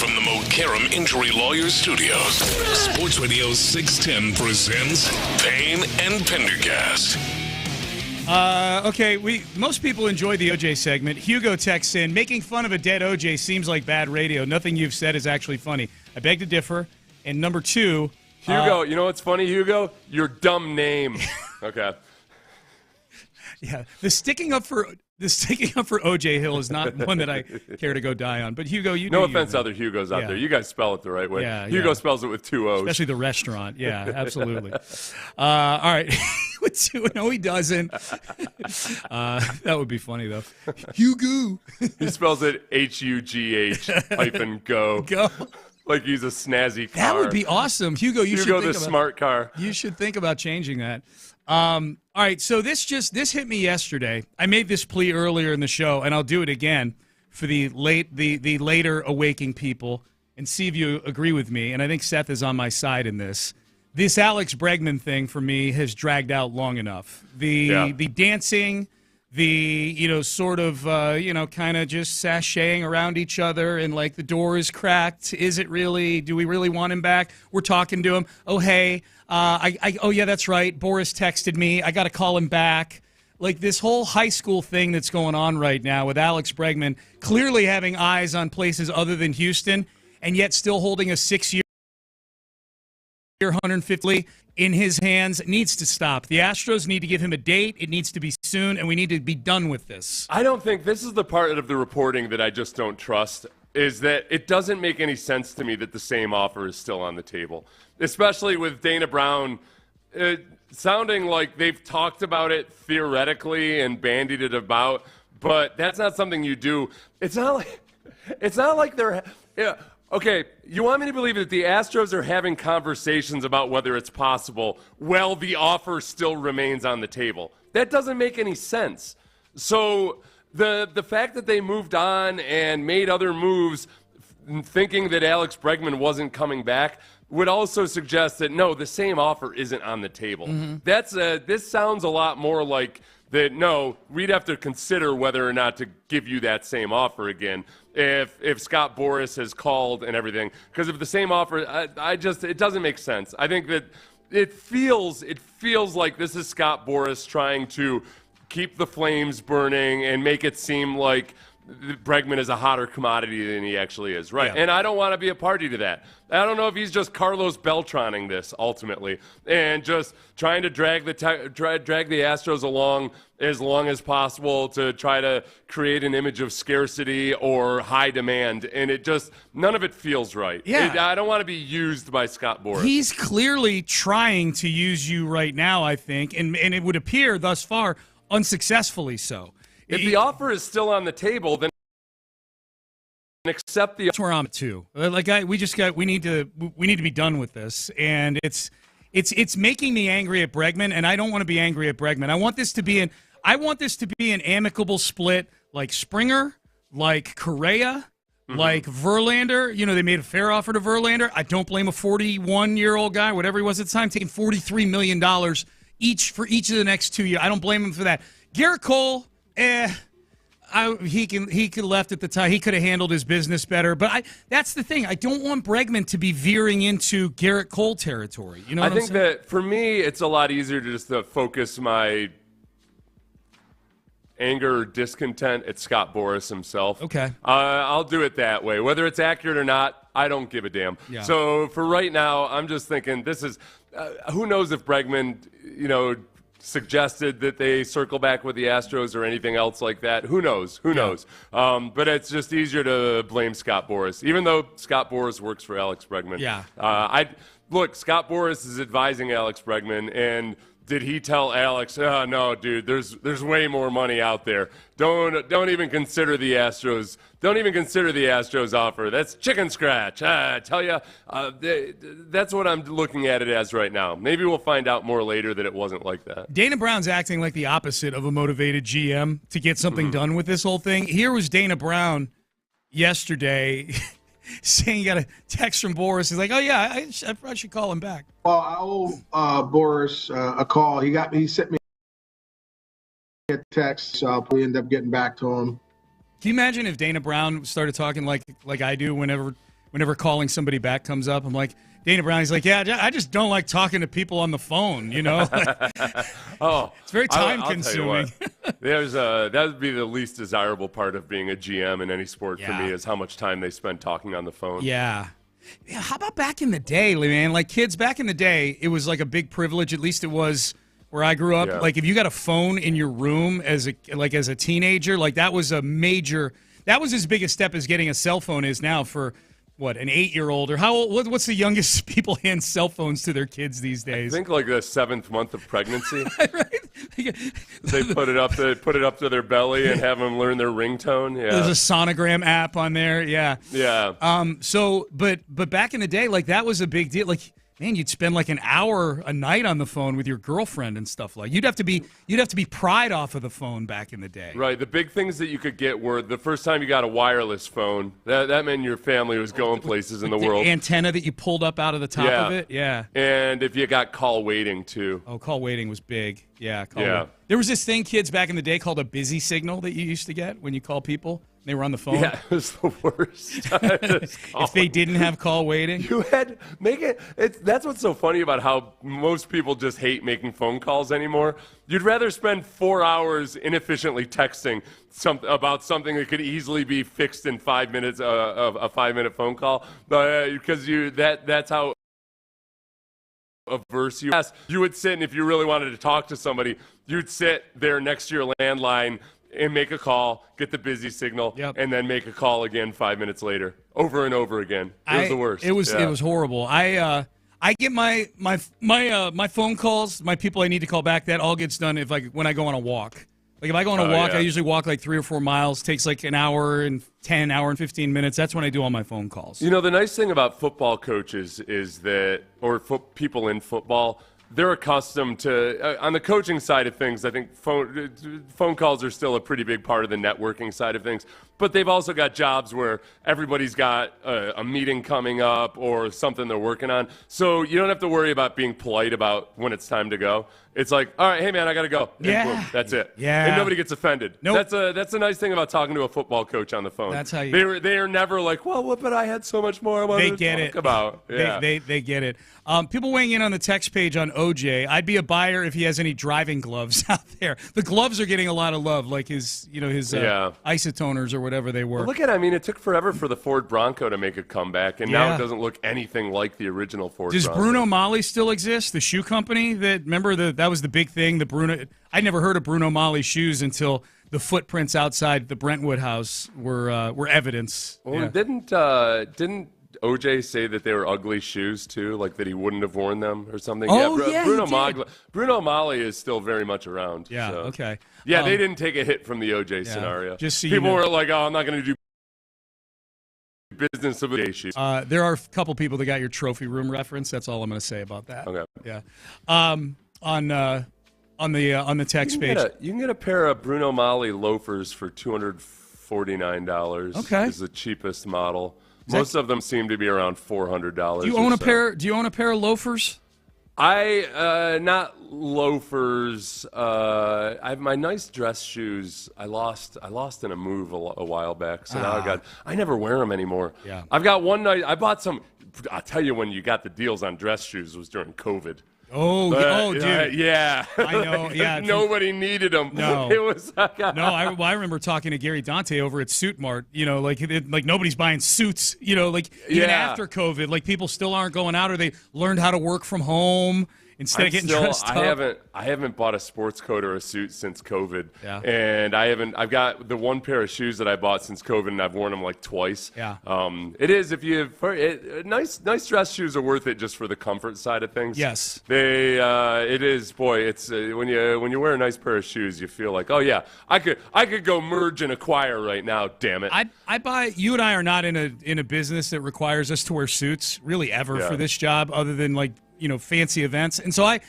From the Mokaram Injury Lawyers Studios, Sports Radio 610 presents Payne and Pendergast. Okay, most people enjoy the OJ segment. Hugo texts in, making fun of a dead OJ seems like bad radio. Nothing you've said is actually funny. I beg to differ. And number two... Hugo, you know what's funny, Hugo? Your dumb name. Okay. Yeah, the sticking up for OJ Hill is not one that I care to go die on. But Hugo, no offense to other Hugos out there. You guys spell it the right way. Yeah, Hugo spells it with 2 O's. Especially the restaurant. Yeah, absolutely. All right. No, he doesn't. That would be funny, though. Hugo. He spells it HUGH-go. Go. Like he's a snazzy car. That would be awesome. Hugo, you should think the smart car. You should think about changing that. All right, so this hit me yesterday. I made this plea earlier in the show, and I'll do it again for the later awaking people and see if you agree with me. And I think Seth is on my side in this. This Alex Bregman thing for me has dragged out long enough. The dancing, sort of kind of just sashaying around each other and like the door is cracked. Is it really? Do we really want him back? We're talking to him. Oh, hey. Oh, yeah, that's right. Boris texted me. I got to call him back. Like this whole high school thing that's going on right now with Alex Bregman clearly having eyes on places other than Houston and yet still holding a 6-year, 150 in his hands needs to stop. The Astros need to give him a date. It needs to be soon, and we need to be done with this. I don't think this is the part of the reporting that I just don't trust, is that it doesn't make any sense to me that the same offer is still on the table, especially with Dana Brown sounding like they've talked about it theoretically and bandied it about, but that's not something you do. It's not like they're okay, you want me to believe that the Astros are having conversations about whether it's possible while the offer still remains on the table. That doesn't make any sense. So the fact that they moved on and made other moves thinking that Alex Bregman wasn't coming back would also suggest that, no, the same offer isn't on the table. Mm-hmm. This sounds a lot more like that, no, we'd have to consider whether or not to give you that same offer again if Scott Boras has called and everything. Because if the same offer, it doesn't make sense. I think that it feels like this is Scott Boras trying to keep the flames burning and make it seem like Bregman is a hotter commodity than he actually is, right? Yeah. And I don't want to be a party to that. I don't know if he's just Carlos Beltroning this ultimately and just trying to drag the Astros along as long as possible to try to create an image of scarcity or high demand, and none of it feels right. Yeah. I don't want to be used by Scott Boras. He's clearly trying to use you right now, I think, and it would appear thus far unsuccessfully so. If the offer is still on the table, then accept the. That's where I'm at too. We need to be done with this, and it's making me angry at Bregman, and I don't want to be angry at Bregman. I want this to be an amicable split, like Springer, like Correa, like Verlander. They made a fair offer to Verlander. I don't blame a 41-year-old guy, whatever he was at the time, taking $43 million each for each of the next 2 years. I don't blame him for that. Garrett Cole. He could left at the time. He could have handled his business better. But that's the thing. I don't want Bregman to be veering into Garrett Cole territory. You know what I'm saying? That for me, it's a lot easier to just focus my anger or discontent at Scott Boras himself. Okay. I'll do it that way. Whether it's accurate or not, I don't give a damn. Yeah. So for right now, I'm just thinking this is who knows if Bregman, suggested that they circle back with the Astros or anything else like that. Who knows? Who knows? But it's just easier to blame Scott Boras, even though Scott Boras works for Alex Bregman. Yeah. Scott Boras is advising Alex Bregman, and did he tell Alex, oh, no, dude, there's way more money out there. Don't even consider the Astros. Don't even consider the Astros offer. That's chicken scratch. I tell you, that's what I'm looking at it as right now. Maybe we'll find out more later that it wasn't like that. Dana Brown's acting like the opposite of a motivated GM to get something done with this whole thing. Here was Dana Brown yesterday saying he got a text from Boras. He's like, oh, yeah, I should call him back. Well, I owe Boris a call. He sent me a text, so I'll probably end up getting back to him. Can you imagine if Dana Brown started talking like I do whenever whenever calling somebody back comes up, I'm like, Dana Brown, he's like, yeah, I just don't like talking to people on the phone, you know? It's very time-consuming. That would be the least desirable part of being a GM in any sport for me, is how much time they spend talking on the phone. Yeah. How about back in the day, man? Like, kids, back in the day, it was like a big privilege. At least it was where I grew up. Yeah. Like, if you got a phone in your room as a teenager, like, that was as big a step as getting a cell phone is now for – what, an 8-year-old, or how old? What's the youngest people hand cell phones to their kids these days? I think like the 7th month of pregnancy. Right? They put it up to their belly and have them learn their ringtone. Yeah. There's a sonogram app on there. Yeah. Yeah. But back in the day, like, that was a big deal. Like, man, you'd spend like an hour a night on the phone with your girlfriend and stuff. Like, you'd have to be pried off of the phone back in the day. Right. The big things that you could get were the first time you got a wireless phone. That meant your family was going places in the world. Antenna that you pulled up out of the top of it. Yeah. And if you got call waiting too. Oh, call waiting was big. Yeah. Waiting. There was this thing, kids, back in the day called a busy signal that you used to get when you call people. They were on the phone. Yeah, it was the worst. If they didn't have call waiting, you had make it. That's what's so funny about how most people just hate making phone calls anymore. You'd rather spend 4 hours inefficiently texting about something that could easily be fixed in 5 minutes, a 5-minute phone call, because that's how averse you. Yes, you would sit, and if you really wanted to talk to somebody, you'd sit there next to your landline and make a call, get the busy signal, and then make a call again 5 minutes later, over and over again. It was the worst. It was horrible. I get my phone calls, my people I need to call back. That all gets done when I go on a walk. Like, if I go on a walk, I usually walk like 3 or 4 miles. Takes like an hour and 15 minutes. That's when I do all my phone calls. You know, the nice thing about football coaches is that, or people in football, they're accustomed to, on the coaching side of things, I think phone calls are still a pretty big part of the networking side of things. But they've also got jobs where everybody's got a meeting coming up or something they're working on. So you don't have to worry about being polite about when it's time to go. It's like, all right, hey, man, I got to go. And boom, that's it. Yeah. And nobody gets offended. Nope. That's a nice thing about talking to a football coach on the phone. That's how you... They are never like, well, but I had so much more I wanted to talk about. Yeah. They get it. People weighing in on the text page on OJ. I'd be a buyer if he has any driving gloves out there. The gloves are getting a lot of love, like his isotoners or whatever they were. Well, look at it. I mean, it took forever for the Ford Bronco to make a comeback, and now it doesn't look anything like the original Ford Bronco. Does Bruno Magli still exist? The shoe company that was the big thing. I never heard of Bruno Magli shoes until the footprints outside the Brentwood house were evidence. Well, didn't OJ say that they were ugly shoes too, like that he wouldn't have worn them or something? Bruno Magli is still very much around. Yeah. So. Okay. Yeah, they didn't take a hit from the OJ scenario. Just so people were like, "Oh, I'm not going to do business with the shoes." There are a couple people that got your trophy room reference. That's all I'm going to say about that. Okay. Yeah. On the text page, you can get a pair of Bruno Magli loafers for $249. Okay. Is the cheapest model. Most of them seem to be around $400. Do you own a pair? Do you own a pair of loafers? Not loafers. I have my nice dress shoes. I lost in a move a while back, so now I never wear them anymore. Yeah. I've got one night. I bought some. I'll tell you when you got the deals on dress shoes was during COVID. Dude. Yeah. I know. Yeah. Nobody needed them. No. It was. I remember talking to Gary Dante over at Suit Mart. You know, like nobody's buying suits. You know, like even after COVID, like people still aren't going out, or they learned how to work from home instead of getting dressed up. I haven't bought a sports coat or a suit since COVID. Yeah. And I've got the one pair of shoes that I bought since COVID, and I've worn them like twice. Yeah. It is nice dress shoes are worth it just for the comfort side of things. Yes. It is, boy. It's when you wear a nice pair of shoes, you feel like, oh yeah, I could go merge and acquire right now. Damn it. I buy. You and I are not in a business that requires us to wear suits really ever for this job, other than like fancy events. And so I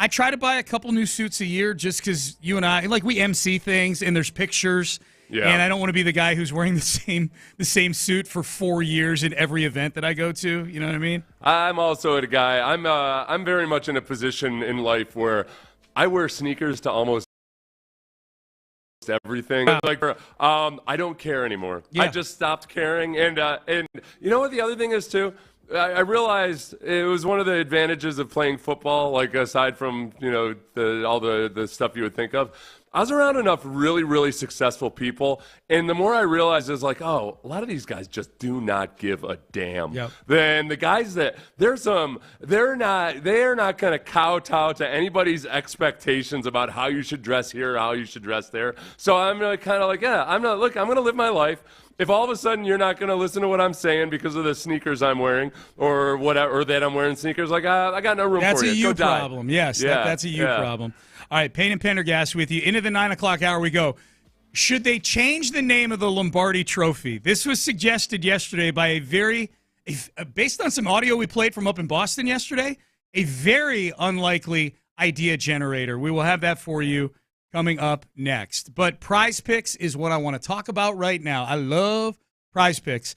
try to buy a couple new suits a year just because you and I we MC things and there's pictures. Yeah. And I don't want to be the guy who's wearing the same suit for 4 years in every event that I go to. You know what I mean? I'm also a guy. I'm very much in a position in life where I wear sneakers to almost everything. Like, I don't care anymore. Yeah. I just stopped caring. And you know what the other thing is too? I realized it was one of the advantages of playing football, like aside from, all the stuff you would think of. I was around enough really, really successful people, and the more I realized is like, a lot of these guys just do not give a damn. Yep. Then the guys that they're not going to kowtow to anybody's expectations about how you should dress here, how you should dress there. So I'm really kind of like, I'm going to live my life. If all of a sudden you're not going to listen to what I'm saying because of the sneakers I'm wearing or whatever, or that I'm wearing sneakers, like I got no room that's for you. That's a you Go die. problem. Yes, Yeah, that's a you problem. All right, Payne and Pendergast with you. Into the 9 o'clock hour we go. Should they change the name of the Lombardi Trophy? This was suggested yesterday by based on some audio we played from up in Boston yesterday, a very unlikely idea generator. We will have that for you coming up next. But Prize Picks is what I want to talk about right now. I love Prize Picks.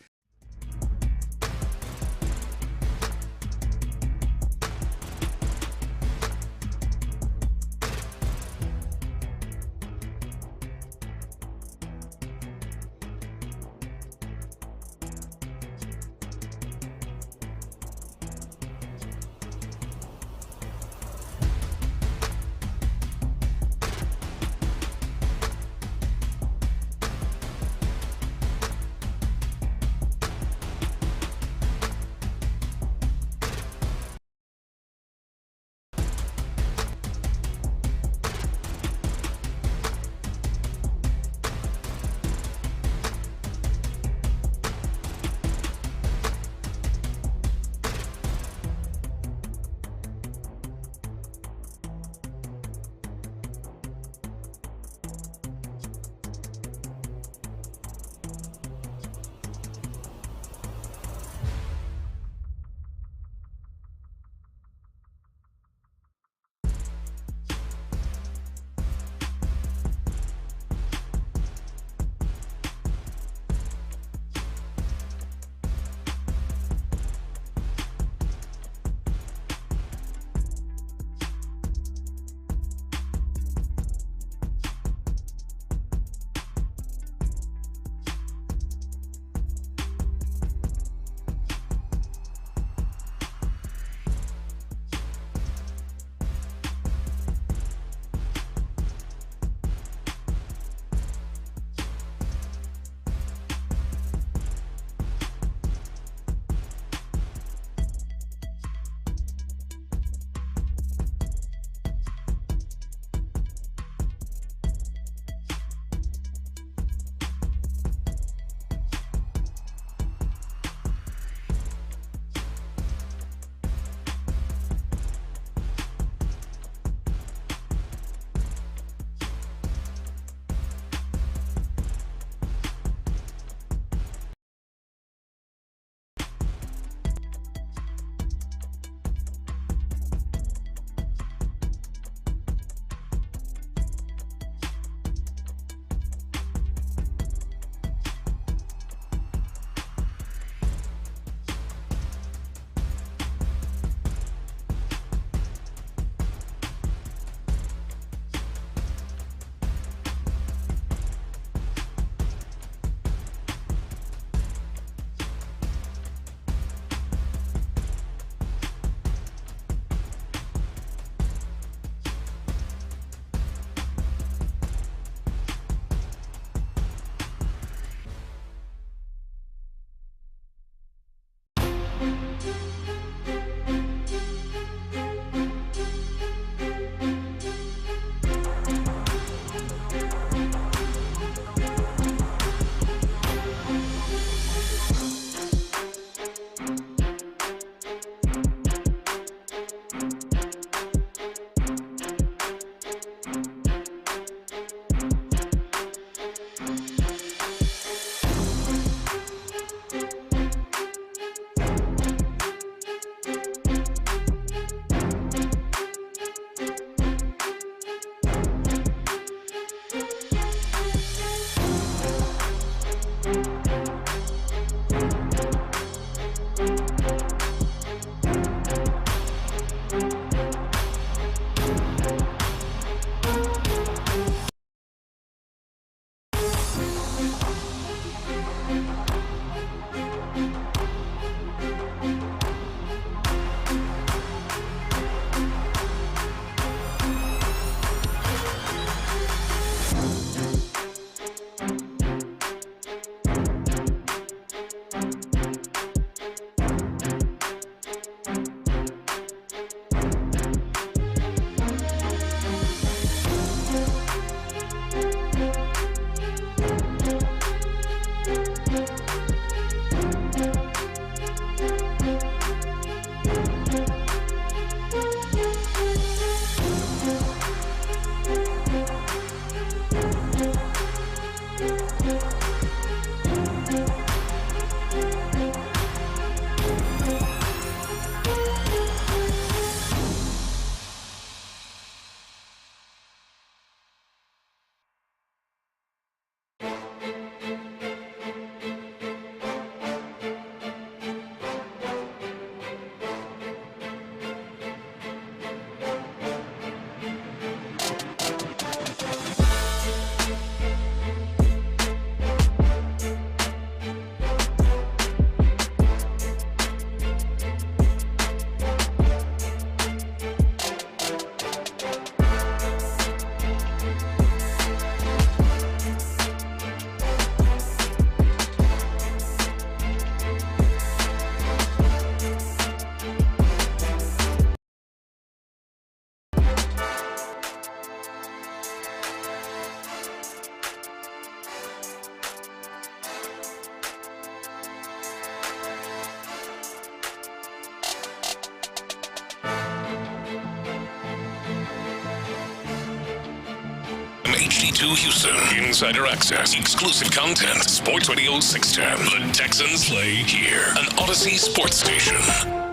HD2 Houston. Insider access. Exclusive content. Sports Radio 610. The Texans play here. An Odyssey sports station.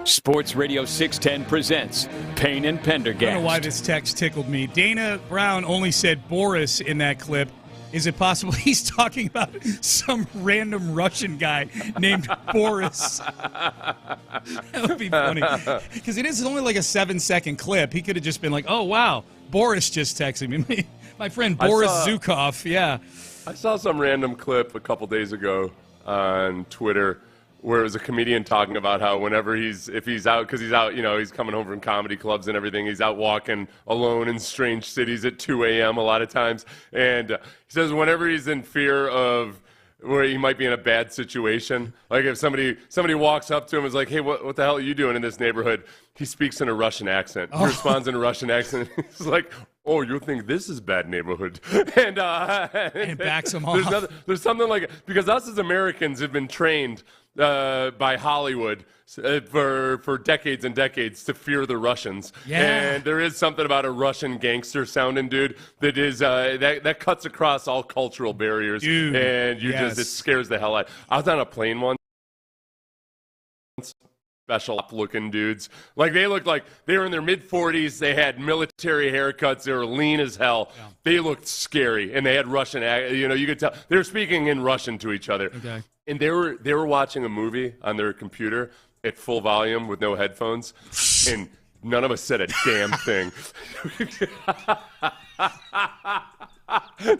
Sports Radio 610 presents Payne and Pendergast. I don't know why this text tickled me. Dana Brown only said Boris in that clip. Is it possible he's talking about some random Russian guy named Boris? That would be funny. Because it is only like a 7-second clip. He could have just been like, oh, wow, Boris just texted me. My friend Boris Zukov, yeah. I saw some random clip a couple days ago on Twitter where it was a comedian talking about how whenever if he's out, because he's out, he's coming home from comedy clubs and everything, he's out walking alone in strange cities at 2 a.m. a lot of times. And he says whenever he's in fear of where he might be in a bad situation, like if somebody walks up to him and is like, hey, what the hell are you doing in this neighborhood? He speaks in a Russian accent. He responds in a Russian accent. He's like, oh, you think this is bad neighborhood? And it backs him off. There's something like it. Because us as Americans have been trained by Hollywood for decades and decades to fear the Russians. Yeah. And there is something about a Russian gangster sounding dude that is that cuts across all cultural barriers. Dude, and it scares the hell out. I was on a plane once. Special looking dudes. Like they looked like they were in their mid-40s. They had military haircuts. They were lean as hell. Yeah. They looked scary, and they had Russian. You could tell they were speaking in Russian to each other. Okay. And they were watching a movie on their computer at full volume with no headphones, and none of us said a damn thing.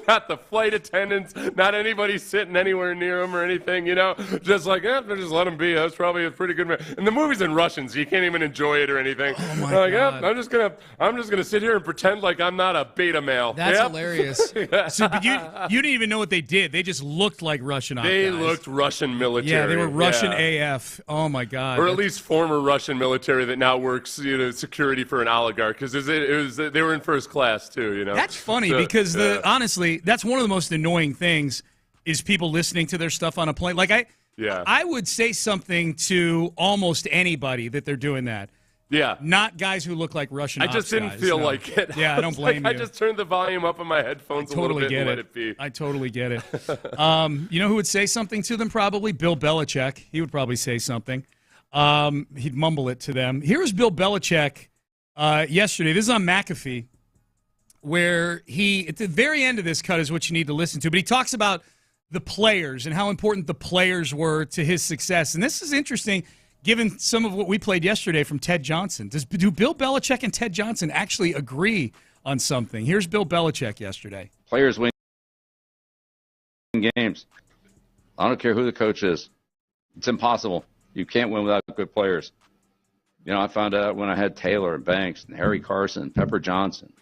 Not the flight attendants, not anybody sitting anywhere near them or anything, just like, just let them be. That's probably a pretty good man. And the movie's in Russian, so you can't even enjoy it or anything. Oh my God. I'm just gonna sit here and pretend like I'm not a beta male. That's hilarious. So, but you didn't even know what they did. They just looked like Russian guys. They looked Russian military. Yeah, they were Russian AF. Oh my God. Or at least former Russian military that now works, security for an oligarch, because they were in first class too. That's funny because honestly, that's one of the most annoying things is people listening to their stuff on a plane. Like I would say something to almost anybody that they're doing that. Yeah. Not guys who look like Russian I just didn't feel like it. Yeah, I don't blame you. I just turned the volume up on my headphones a little bit and let it be. I totally get it. You know who would say something to them probably? Bill Belichick. He would probably say something. He'd mumble it to them. Here's Bill Belichick yesterday. This is on McAfee, where at the very end of this cut is what you need to listen to, but he talks about the players and how important the players were to his success. And this is interesting, given some of what we played yesterday from Ted Johnson. Do Bill Belichick and Ted Johnson actually agree on something? Here's Bill Belichick yesterday. Players win games. I don't care who the coach is. It's impossible. You can't win without good players. I found out when I had Taylor and Banks and Harry Carson, Pepper Johnson,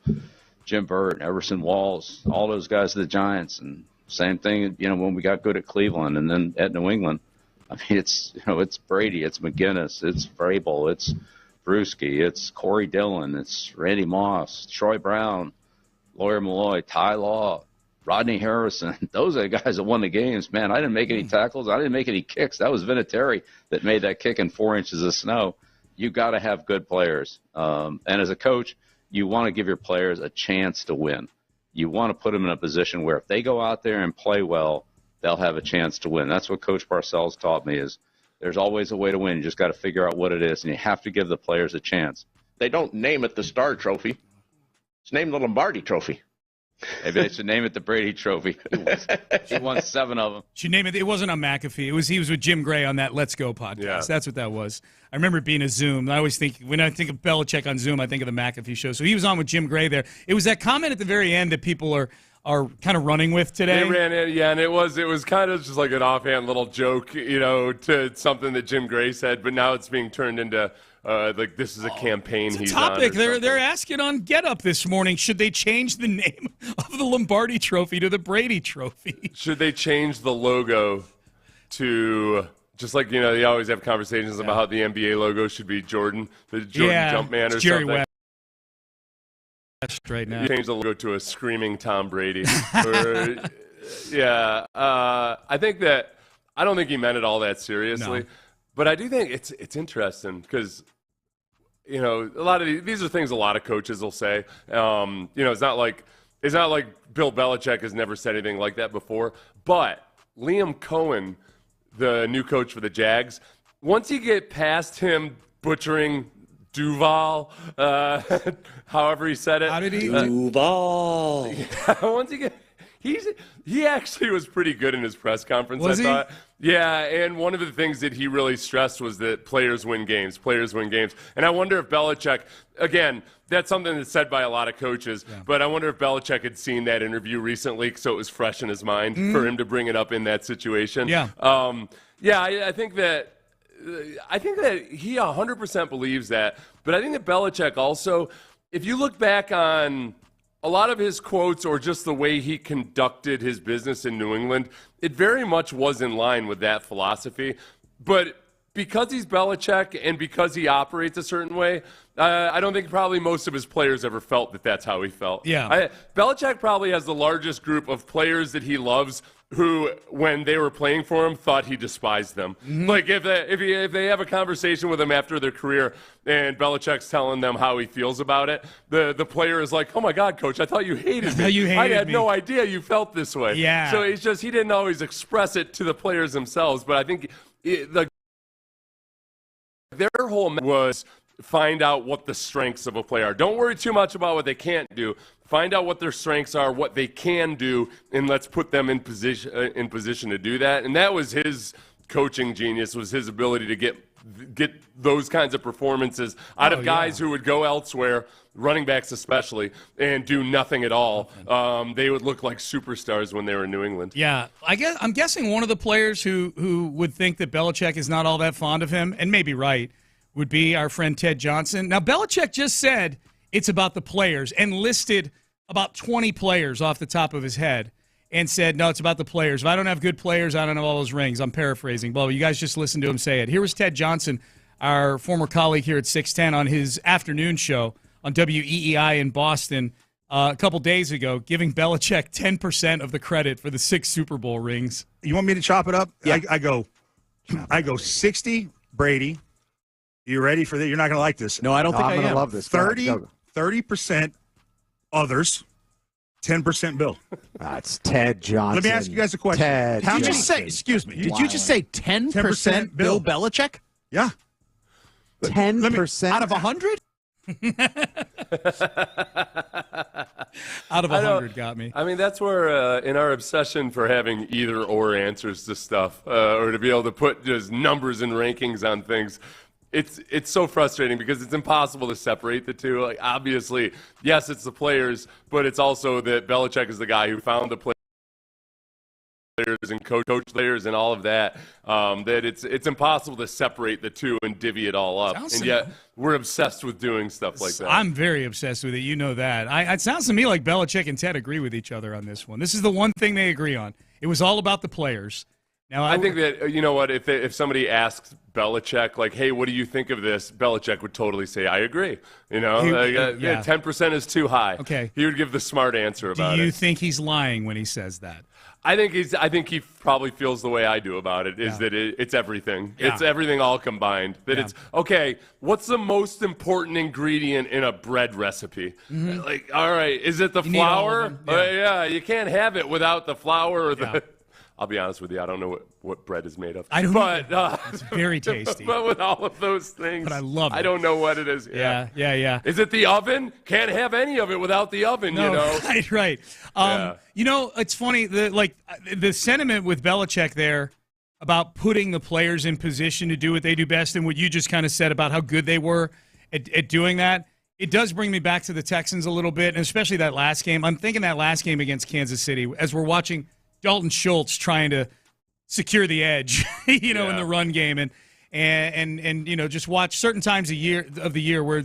Jim Burt, Everson Walls, all those guys are the Giants. And same thing, when we got good at Cleveland and then at New England. I mean, it's Brady, it's McGinnis, it's Vrabel, it's Bruschi, it's Corey Dillon, it's Randy Moss, Troy Brown, Lawyer Malloy, Ty Law, Rodney Harrison. Those are the guys that won the games. Man, I didn't make any tackles. I didn't make any kicks. That was Vinatieri that made that kick in 4 inches of snow. You got to have good players. And as a coach, you want to give your players a chance to win. You want to put them in a position where if they go out there and play well, they'll have a chance to win. That's what Coach Parcells taught me is there's always a way to win. You just got to figure out what it is, and you have to give the players a chance. They don't name it the Star Trophy. It's named the Lombardi Trophy. Maybe they should name it the Brady Trophy. He won 7 of them. Should name it. It wasn't on McAfee. He was with Jim Gray on that Let's Go podcast. Yeah. That's what that was. I remember it being a Zoom. I always think when I think of Belichick on Zoom, I think of the McAfee show. So he was on with Jim Gray there. It was that comment at the very end that people are kind of running with today. They ran it, yeah, and it was kind of just like an offhand little joke, to something that Jim Gray said, but now it's being turned into like this is a campaign he's topic. on. They're asking on Get Up this morning, should they change the name of the Lombardi Trophy to the Brady Trophy? Should they change the logo to just like, they always have conversations about how the NBA logo should be Jordan, the Jordan Jumpman or Jerry something. West right now. You change the logo to a screaming Tom Brady. I think that I don't think he meant it all that seriously, but I do think it's interesting because a lot of these are things a lot of coaches will say. It's not like It's not like Bill Belichick has never said anything like that before. But Liam Cohen, the new coach for the Jags, once you get past him butchering Duval, however he said it. How did he? Duval. Once you get, he actually was pretty good in his press conference. Was I thought. Yeah, and one of the things that he really stressed was that players win games. Players win games. And I wonder if Belichick, again, that's something that's said by a lot of coaches, but I wonder if Belichick had seen that interview recently so it was fresh in his mind for him to bring it up in that situation. Yeah. I think that he 100% believes that, but I think that Belichick also, if you look back on a lot of his quotes or just the way he conducted his business in New England, it very much was in line with that philosophy. But because he's Belichick and because he operates a certain way, I don't think probably most of his players ever felt that that's how he felt. Yeah. Belichick probably has the largest group of players that he loves who, when they were playing for him, thought he despised them. Like if they have a conversation with him after their career and Belichick's telling them how he feels about it, the player is like, "Oh my God, coach, I thought you hated me. I had no idea you felt this way." Yeah. So it's just he didn't always express it to the players themselves, but I think their whole was find out what the strengths of a player are. Don't worry too much about what they can't do. Find out what their strengths are, what they can do, and let's put them in position to do that. And that was his coaching genius, was his ability to get those kinds of performances out of guys who would go elsewhere, running backs especially, and do nothing at all. They would look like superstars when they were in New England. Yeah, I'm guessing one of the players who would think that Belichick is not all that fond of him, and maybe right, would be our friend Ted Johnson. Now, Belichick just said it's about the players and listed about 20 players off the top of his head and said, no, it's about the players. If I don't have good players, I don't have all those rings. I'm paraphrasing. Well, you guys just listened to him say it. Here was Ted Johnson, our former colleague here at 610, on his afternoon show on WEEI in Boston a couple days ago, giving Belichick 10% of the credit for the 6 Super Bowl rings. You want me to chop it up? Yeah. I go 60, Brady. You ready for that? You're not going to like this. No, I don't think I'm going to love this. 30% others, 10% Bill. That's Ted Johnson. Let me ask you guys a question. Ted How Johnson. did you say? Excuse me. Did you just say 10% Bill Belichick? Yeah. 10% out of 100? Out of 100 got me. I mean, that's where in our obsession for having either or answers to stuff, or to be able to put just numbers and rankings on things, it's so frustrating because it's impossible to separate the two. Like, obviously, yes, it's the players, but it's also that Belichick is the guy who found the players and coach players and all of that. That it's impossible to separate the two and divvy it all up. And yet we're obsessed with doing stuff like that. I'm very obsessed with it. You know that. It sounds to me like Belichick and Ted agree with each other on this one. This is the one thing they agree on. It was all about the players. Now, I think that, you know what, if somebody asks Belichick, like, hey, what do you think of this? Belichick would totally say, I agree. You know, 10% is too high. Okay. He would give the smart answer about it. Do you think he's lying when he says that? I think he probably feels the way I do about it, is that it's everything. Yeah. It's everything all combined. That it's, okay, what's the most important ingredient in a bread recipe? Like, all right, is it the flour? You can't have it without the flour or the... I'll be honest with you, I don't know what bread is made of. I don't know. It's very tasty. But with all of those things, but I love it. I don't know what it is. Yeah. Is it the oven? Can't have any of it without the oven, No, you know? Right. You know, it's funny, the sentiment with Belichick there about putting the players in position to do what they do best and what you just kind of said about how good they were at doing that, it does bring me back to the Texans a little bit, and especially that last game. I'm thinking that last game against Kansas City, as we're watching Dalton Schultz trying to secure the edge, in the run game, and just watch certain times of the year where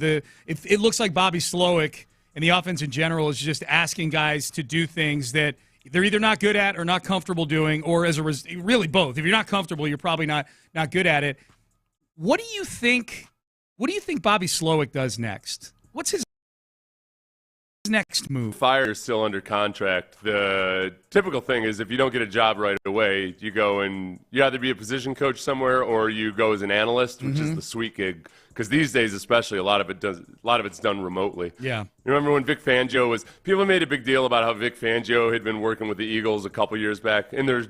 it looks like Bobby Slowick and the offense in general is just asking guys to do things that they're either not good at or not comfortable doing, or really both. If you're not comfortable, you're probably not good at it. What do you think Bobby Slowick does next? What's his next move? Fire is still under contract. The typical thing is if you don't get a job right away, you go and you either be a position coach somewhere or you go as an analyst, which is the sweet gig. Because these days, especially, a lot of it's done remotely. Yeah. You remember when Vic Fangio was? People made a big deal about how Vic Fangio had been working with the Eagles a couple years back in their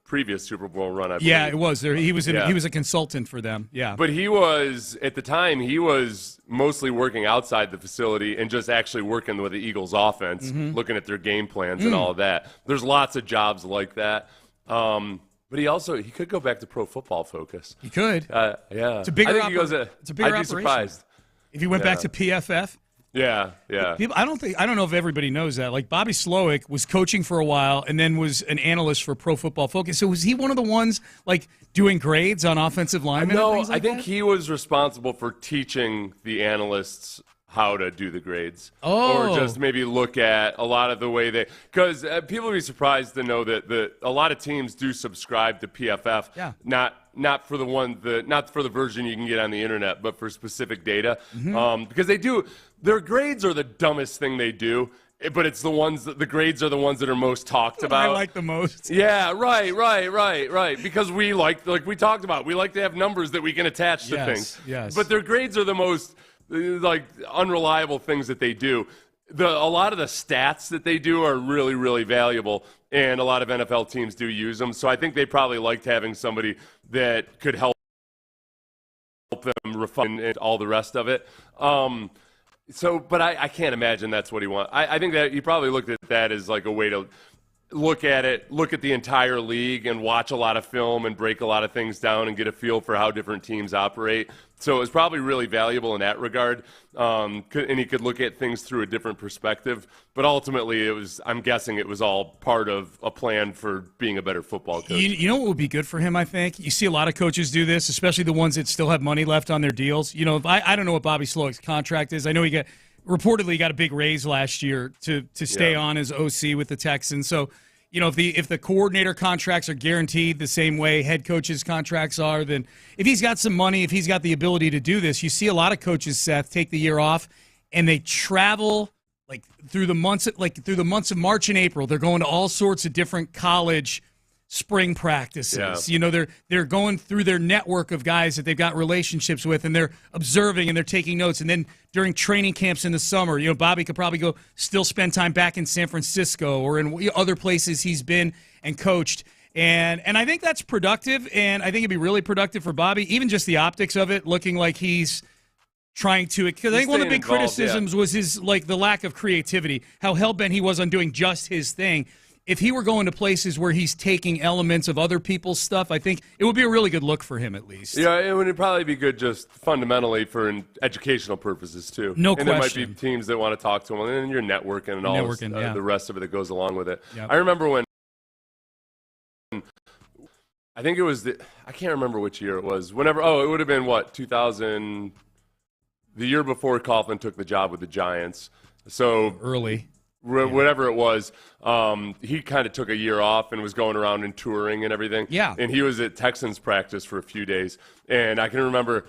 previous Super Bowl run. I believe. Yeah, it was. He was a consultant for them. Yeah. But he was at the time he was mostly working outside the facility and just actually working with the Eagles offense, looking at their game plans and all of that. There's lots of jobs like that. But he could go back to Pro Football Focus. He could. Yeah. It's a bigger operation. I'd be surprised if he went back to PFF. Yeah. People, I don't know if everybody knows that. Like Bobby Slowick was coaching for a while and then was an analyst for Pro Football Focus. So was he one of the ones like doing grades on offensive linemen? No, and things like I think that? he was responsible for teaching the analysts how to do the grades. Oh. Or just maybe look at a lot of the way they – because people would be surprised to know that a lot of teams do subscribe to PFF. Yeah. Not for the version you can get on the internet, but for specific data. Because they do – their grades are the dumbest thing they do. But it's the grades are the ones that are most talked about. I like the most. Yeah, right. Because we like we talked about, we like to have numbers that we can attach to things. Yes. But their grades are the most unreliable things that they do. A lot of the stats that they do are really, really valuable, and a lot of NFL teams do use them. So I think they probably liked having somebody that could help them refine and all the rest of it. But I can't imagine that's what he wants. I think that he probably looked at that as like a way to look at the entire league and watch a lot of film and break a lot of things down and get a feel for how different teams operate. So it was probably really valuable in that regard. And he could look at things through a different perspective. But ultimately, I'm guessing it was all part of a plan for being a better football coach. You know what would be good for him, I think? You see a lot of coaches do this, especially the ones that still have money left on their deals. You know, I don't know what Bobby Slowick's contract is. I know he reportedly got a big raise last year to stay on as OC with the Texans. So, you know, if the coordinator contracts are guaranteed the same way head coaches' contracts are, then if he's got some money, if he's got the ability to do this, you see a lot of coaches, Seth, take the year off and they travel through the months of March and April. They're going to all sorts of different college spring practices. Yeah. You know, they're going through their network of guys that they've got relationships with, and they're observing and they're taking notes. And then during training camps in the summer, you know, Bobby could probably go still spend time back in San Francisco or in other places he's been and coached. And I think that's productive, and I think it'd be really productive for Bobby, even just the optics of it, looking like he's trying to, because I think one of the big criticisms was his the lack of creativity, how hell-bent he was on doing just his thing. If he were going to places where he's taking elements of other people's stuff, I think it would be a really good look for him, at least. Yeah, it would probably be good just fundamentally for educational purposes, too. No question. And there might be teams that want to talk to him, and then you're networking and all the rest of it that goes along with it. Yep. I remember when, I think it was, I can't remember which year it was. It would have been, 2000, the year before Coughlin took the job with the Giants. So early. Whatever it was, he kind of took a year off and was going around and touring and everything. Yeah. And he was at Texans practice for a few days. And I can remember,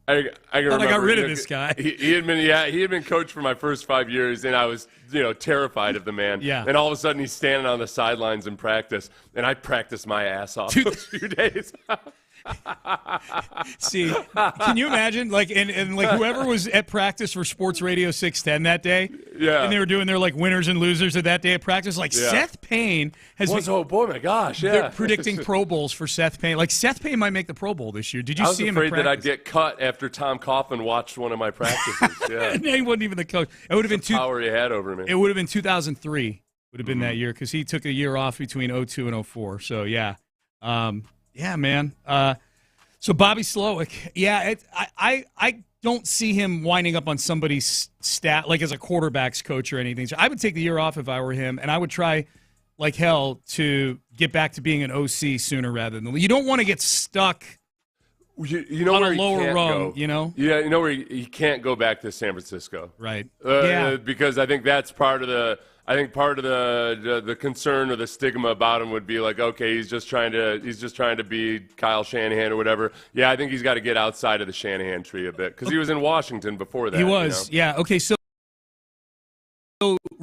I got rid of this guy. He had been coach for my first 5 years, and I was, terrified of the man. Yeah. And all of a sudden he's standing on the sidelines in practice, and I practiced my ass off those few days. See, can you imagine, and whoever was at practice for Sports Radio 610 that day, and they were doing their winners and losers of that day at practice, Seth Payne has been, oh boy, my gosh, they're predicting Pro Bowls for Seth Payne. Seth Payne might make the Pro Bowl this year. Did you see him at practice? I was afraid that I'd get cut after Tom Coughlin watched one of my practices. Yeah. No, he wasn't even the coach. It would have been power he had over me. It would have been 2003. Would have been that year because he took a year off between 2002 and 2004. So yeah. Yeah, man. So Bobby Slowick, I don't see him winding up on somebody's stat, as a quarterback's coach or anything. So I would take the year off if I were him, and I would try like hell to get back to being an OC sooner rather than – you don't want to get stuck you know on where a lower rung, go. Yeah, you know where he can't go back to San Francisco. Right. Because I think that's part of the – I think part of the concern or the stigma about him would be okay, he's just trying to be Kyle Shanahan or whatever. Yeah, I think he's got to get outside of the Shanahan tree a bit because he was in Washington before that. He was, yeah. Okay, so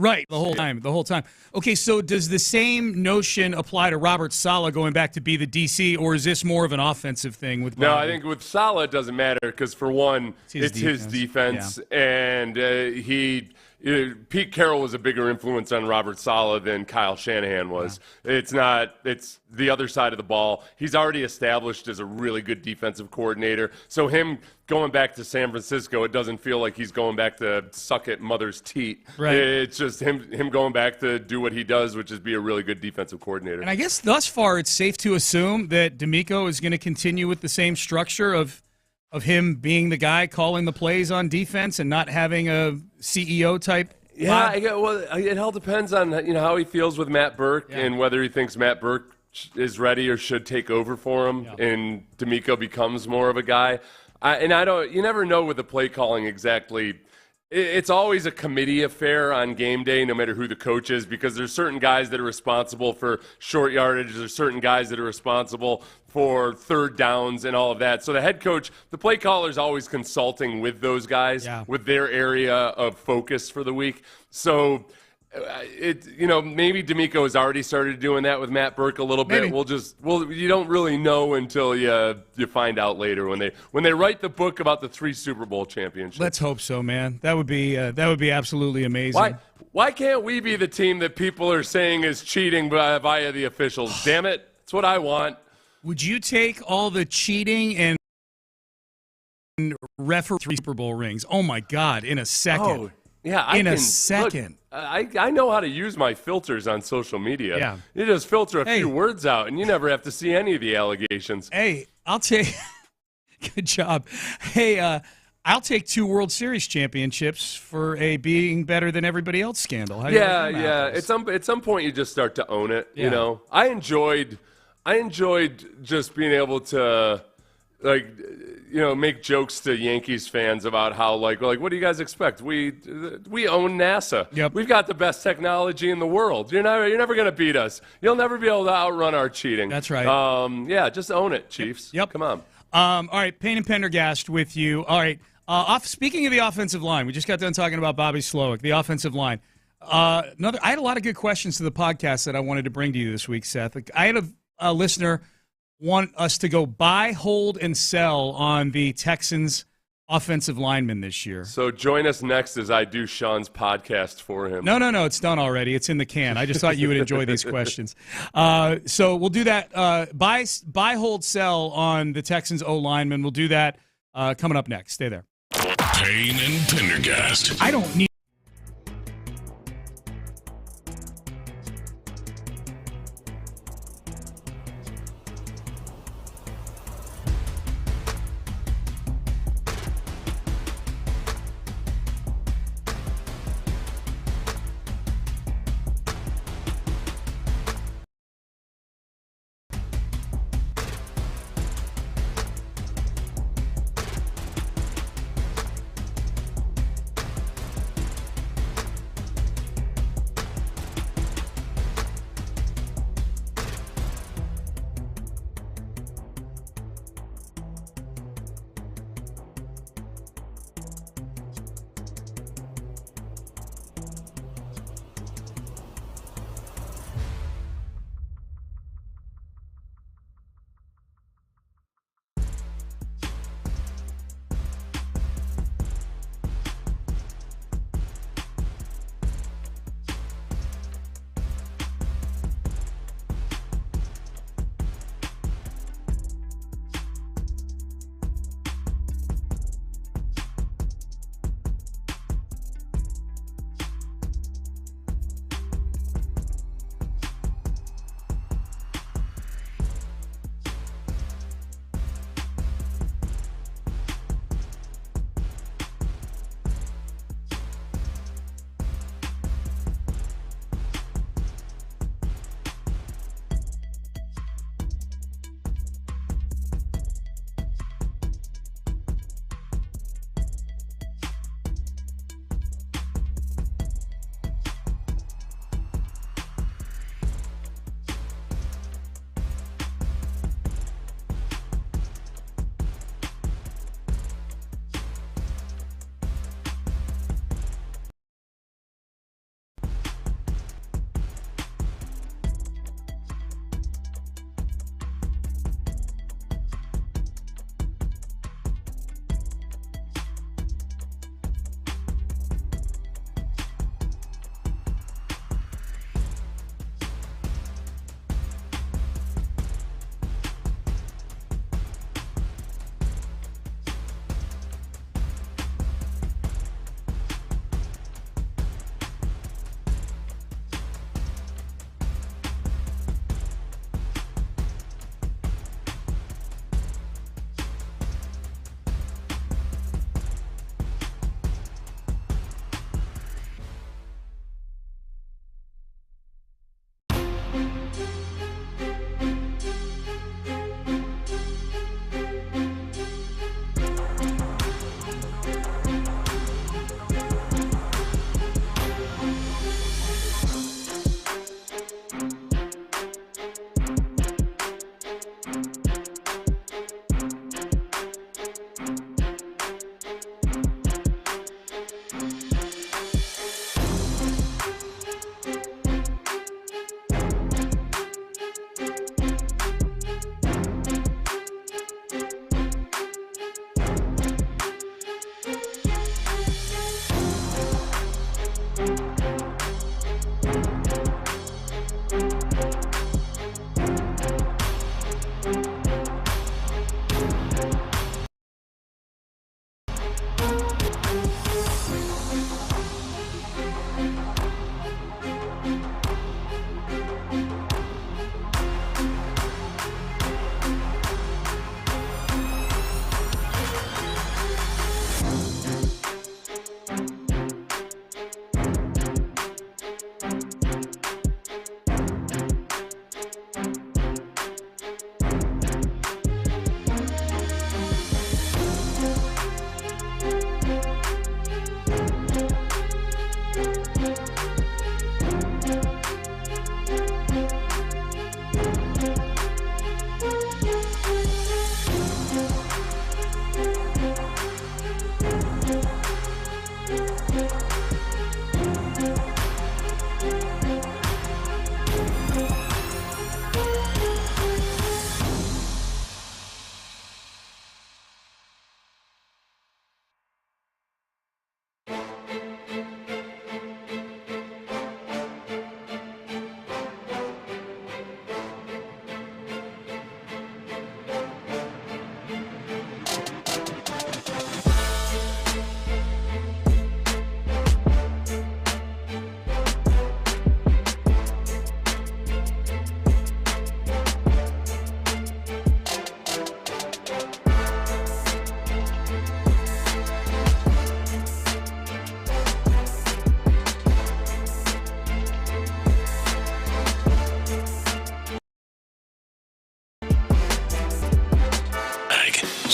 Right, the whole time. Okay, so does the same notion apply to Robert Saleh going back to be the DC, or is this more of an offensive thing with Bobby? No, I think with Saleh it doesn't matter because, for one, it's his defense, and Pete Carroll was a bigger influence on Robert Saleh than Kyle Shanahan was. Yeah. It's the other side of the ball. He's already established as a really good defensive coordinator. So him going back to San Francisco, it doesn't feel like he's going back to suck at mother's teat. Right. It's just him going back to do what he does, which is be a really good defensive coordinator. And I guess thus far it's safe to assume that D'Amico is going to continue with the same structure of him being the guy calling the plays on defense and not having a CEO type. Yeah, it all depends on how he feels with Matt Burke and whether he thinks Matt Burke is ready or should take over for him, and D'Amico becomes more of a guy. You never know with the play calling exactly. It's always a committee affair on game day, no matter who the coach is, because there's certain guys that are responsible for short yardage. There's certain guys that are responsible for third downs and all of that. So the head coach, the play caller, is always consulting with those guys with their area of focus for the week. So maybe D'Amico has already started doing that with Matt Burke a little bit. Maybe. You don't really know until you find out later when they write the book about the 3 Super Bowl championships. Let's hope so, man. That would be absolutely amazing. Why can't we be the team that people are saying is cheating via the officials? Damn it. That's what I want. Would you take all the cheating and referee 3 Super Bowl rings? Oh my God, in a second. Oh, yeah, in a second. Look, I know how to use my filters on social media. Yeah. You just filter a few words out, and you never have to see any of the allegations. Hey, I'll take – good job. Hey, I'll take 2 World Series championships for a being better than everybody else scandal. How do you like that? At some point, you just start to own it, you know. I enjoyed just being able to – make jokes to Yankees fans about how like what do you guys expect? We own NASA. Yep. We've got the best technology in the world. You're never going to beat us. You'll never be able to outrun our cheating. That's right. Just own it, Chiefs. Yep. Come on. All right, Payne and Pendergast with you. All right. Speaking of the offensive line, we just got done talking about Bobby Slowick, the offensive line. I had a lot of good questions to the podcast that I wanted to bring to you this week, Seth. I had a listener want us to go buy, hold, and sell on the Texans offensive linemen this year. So join us next as I do Sean's podcast for him. No, it's done already. It's in the can. I just thought you would enjoy these questions. So we'll do that. Buy, hold, sell on the Texans O-linemen. We'll do that coming up next. Stay there. Payne and Pendergast. I don't need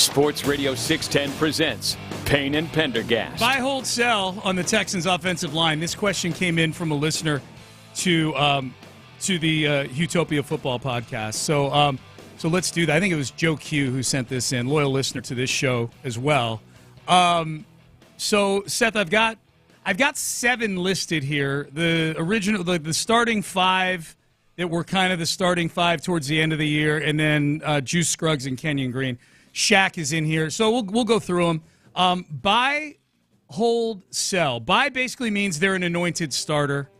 Sports Radio 610 presents Payne and Pendergast. Buy, hold, sell on the Texans offensive line. This question came in from a listener to the Utopia Football podcast. So let's do that. I think it was Joe Q who sent this in, loyal listener to this show as well. So Seth, I've got 7 listed here. The original, the starting 5 that were kind of the starting 5 towards the end of the year, and then Juice Scruggs and Kenyon Green. Shaq is in here, so we'll go through them. Buy, hold, sell. Buy basically means they're an anointed starter.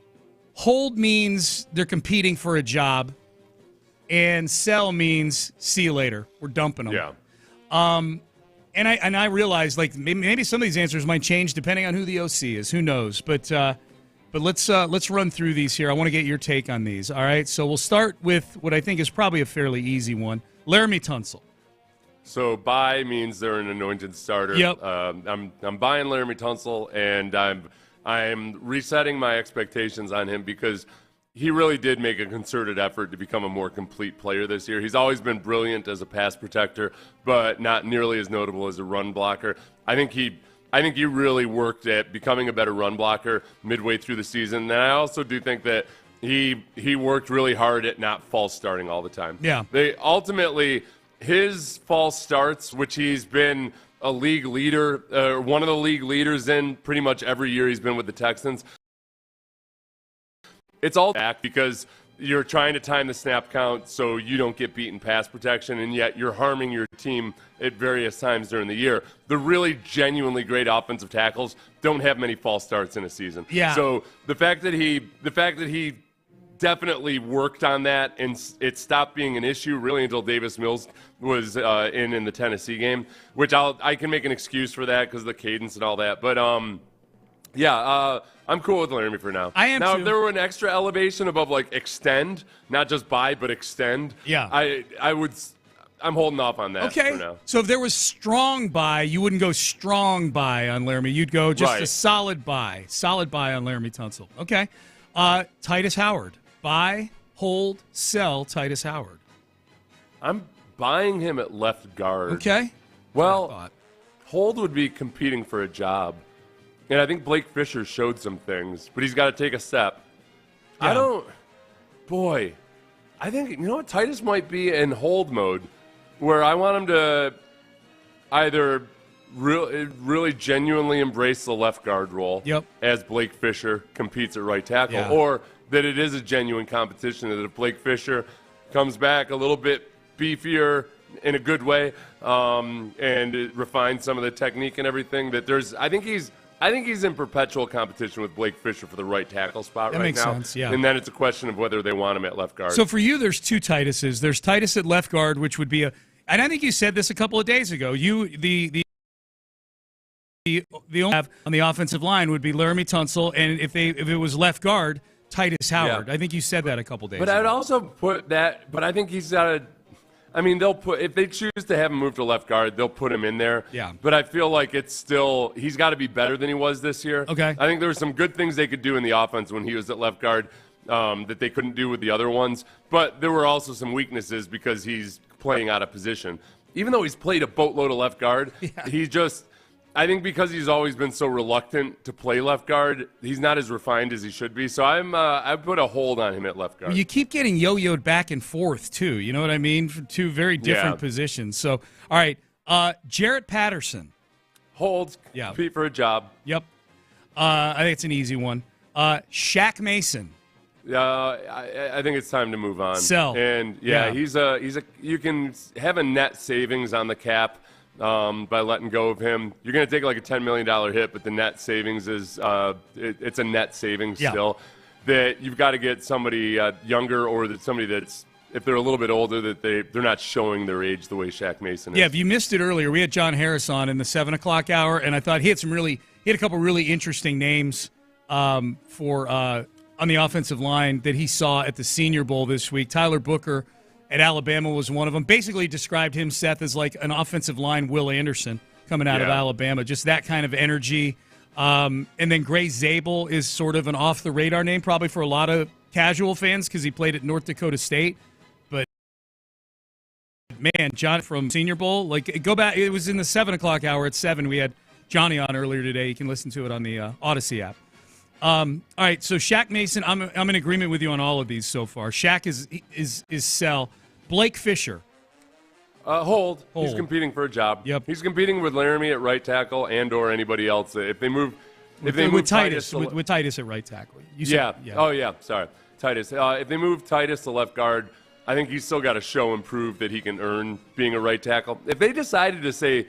Hold means they're competing for a job. And sell means see you later. We're dumping them. Yeah. And I realize like maybe some of these answers might change depending on who the OC is. Who knows? But let's run through these here. I want to get your take on these. All right. So we'll start with what I think is probably a fairly easy one. Laramie Tunsil. So buy means they're an anointed starter. Yep. I'm buying Laramie Tunsil, and I'm resetting my expectations on him because he really did make a concerted effort to become a more complete player this year. He's always been brilliant as a pass protector, but not nearly as notable as a run blocker. I think he really worked at becoming a better run blocker midway through the season. And I also do think that he worked really hard at not false starting all the time. Yeah. His false starts, which he's been a league leader, one of the league leaders in pretty much every year he's been with the Texans. It's all back because you're trying to time the snap count so you don't get beat in pass protection, and yet you're harming your team at various times during the year. The really genuinely great offensive tackles don't have many false starts in a season. Yeah. So the fact that he definitely worked on that, and it stopped being an issue really until Davis Mills was in the Tennessee game, which I can make an excuse for that because of the cadence and all that. But I'm cool with Laramie for now. I am now, too. If there were an extra elevation above like extend, not just buy but extend, yeah, I'm holding off on that. Okay. For now. So if there was strong buy, you wouldn't go strong buy on Laramie. You'd go just a solid buy on Laramie Tunsil. Okay. Titus Howard. Buy, hold, sell Titus Howard. I'm buying him at left guard. Okay. Well, hold would be competing for a job. And I think Blake Fisher showed some things, but he's got to take a step. Yeah. I think, Titus might be in hold mode where I want him to either really genuinely embrace the left guard role as Blake Fisher competes at right tackle, or that it is a genuine competition, that if Blake Fisher comes back a little bit beefier in a good way and it refines some of the technique and everything, that I think he's in perpetual competition with Blake Fisher for the right tackle spot that right makes now. Sense, yeah. And then it's a question of whether they want him at left guard. So for you, there's 2 Tituses. There's Titus at left guard, which would be and I think you said this a couple of days ago. The only have on the offensive line would be Laramie Tunsil, and if it was left guard, Titus Howard. Yeah. I think you said that a couple days ago. But I'd also put that. But I think he's got to. I mean, if they choose to have him move to left guard, they'll put him in there. Yeah. But I feel like he's got to be better than he was this year. Okay. I think there were some good things they could do in the offense when he was at left guard that they couldn't do with the other ones. But there were also some weaknesses because he's playing out of position. Even though he's played a boatload of left guard, I think because he's always been so reluctant to play left guard, he's not as refined as he should be. So I put a hold on him at left guard. You keep getting yo-yoed back and forth, too. You know what I mean? For 2 very different positions. So, all right, Jarrett Patterson. Hold. Yeah. Compete for a job. Yep. I think it's an easy one. Shaq Mason. I think it's time to move on. Sell. And you can have a net savings on the cap. By letting go of him, you're going to take like a $10 million hit, but the net savings is it's a net savings still. That you've got to get somebody younger, or somebody that's, if they're a little bit older, that they're not showing their age the way Shaq Mason is. Yeah, if you missed it earlier, we had John Harris on in the 7 o'clock hour, and I thought he had a couple really interesting names for on the offensive line that he saw at the Senior Bowl this week. Tyler Booker at Alabama was one of them. Basically described him, Seth, as like an offensive line Will Anderson coming out of Alabama. Just that kind of energy. And then Gray Zabel is sort of an off-the-radar name probably for a lot of casual fans because he played at North Dakota State. But man, John from Senior Bowl. Like, go back. It was in the 7 o'clock hour at 7. We had Johnny on earlier today. You can listen to it on the Odyssey app. All right, so Shaq Mason, I'm in agreement with you on all of these so far. Shaq is sell. Blake Fisher. Hold. He's competing for a job. Yep. He's competing with Laramie at right tackle and or anybody else. If they move Titus with Titus at right tackle. Yeah. Oh, yeah. Sorry. Titus. If they move Titus to left guard, I think he's still got to show and prove that he can earn being a right tackle. If they decided to say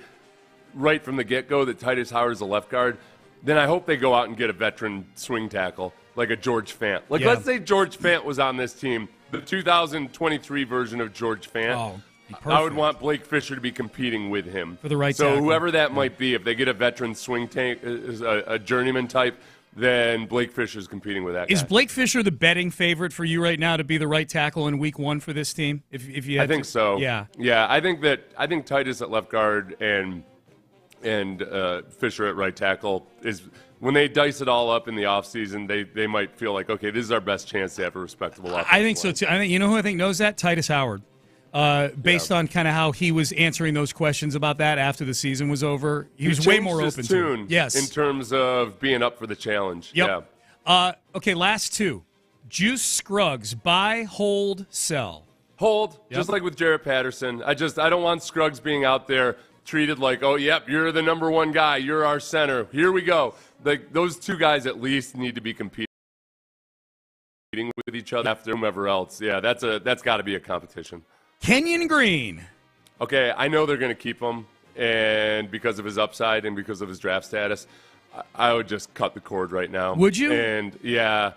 right from the get-go that Titus Howard's a left guard, then I hope they go out and get a veteran swing tackle like a George Fant. Let's say George Fant was on this team, the 2023 version of George Fant. Oh, I would want Blake Fisher to be competing with him. For the right tackle. So whoever that Yeah. might be, if they get a veteran swing tank, a journeyman type, then Blake Fisher's competing with that guy. Is Blake Fisher the betting favorite for you right now to be the right tackle in Week 1 for this team? If you, I think so. Yeah. I think Titus at left guard and Fisher at right tackle is when they dice it all up in the offseason, they might feel like, okay, this is our best chance to have a respectable offensive I think so too. I think you know who I think knows that? Titus Howard. Based on kind of how he was answering those questions about that after the season was over, he was way more open to it. Yes, in terms of being up for the challenge. Yep. Yeah. Okay, last two. Juice Scruggs, buy, hold, sell. Hold, just like with Jarrett Patterson. I don't want Scruggs being out there treated like, oh, yep, you're the number one guy. You're our center. Here we go. Like, those two guys at least need to be competing with each other after whomever else. Yeah, that's got to be a competition. Kenyon Green. Okay, I know they're going to keep him, and because of his upside and because of his draft status, I would just cut the cord right now. Would you? And, yeah,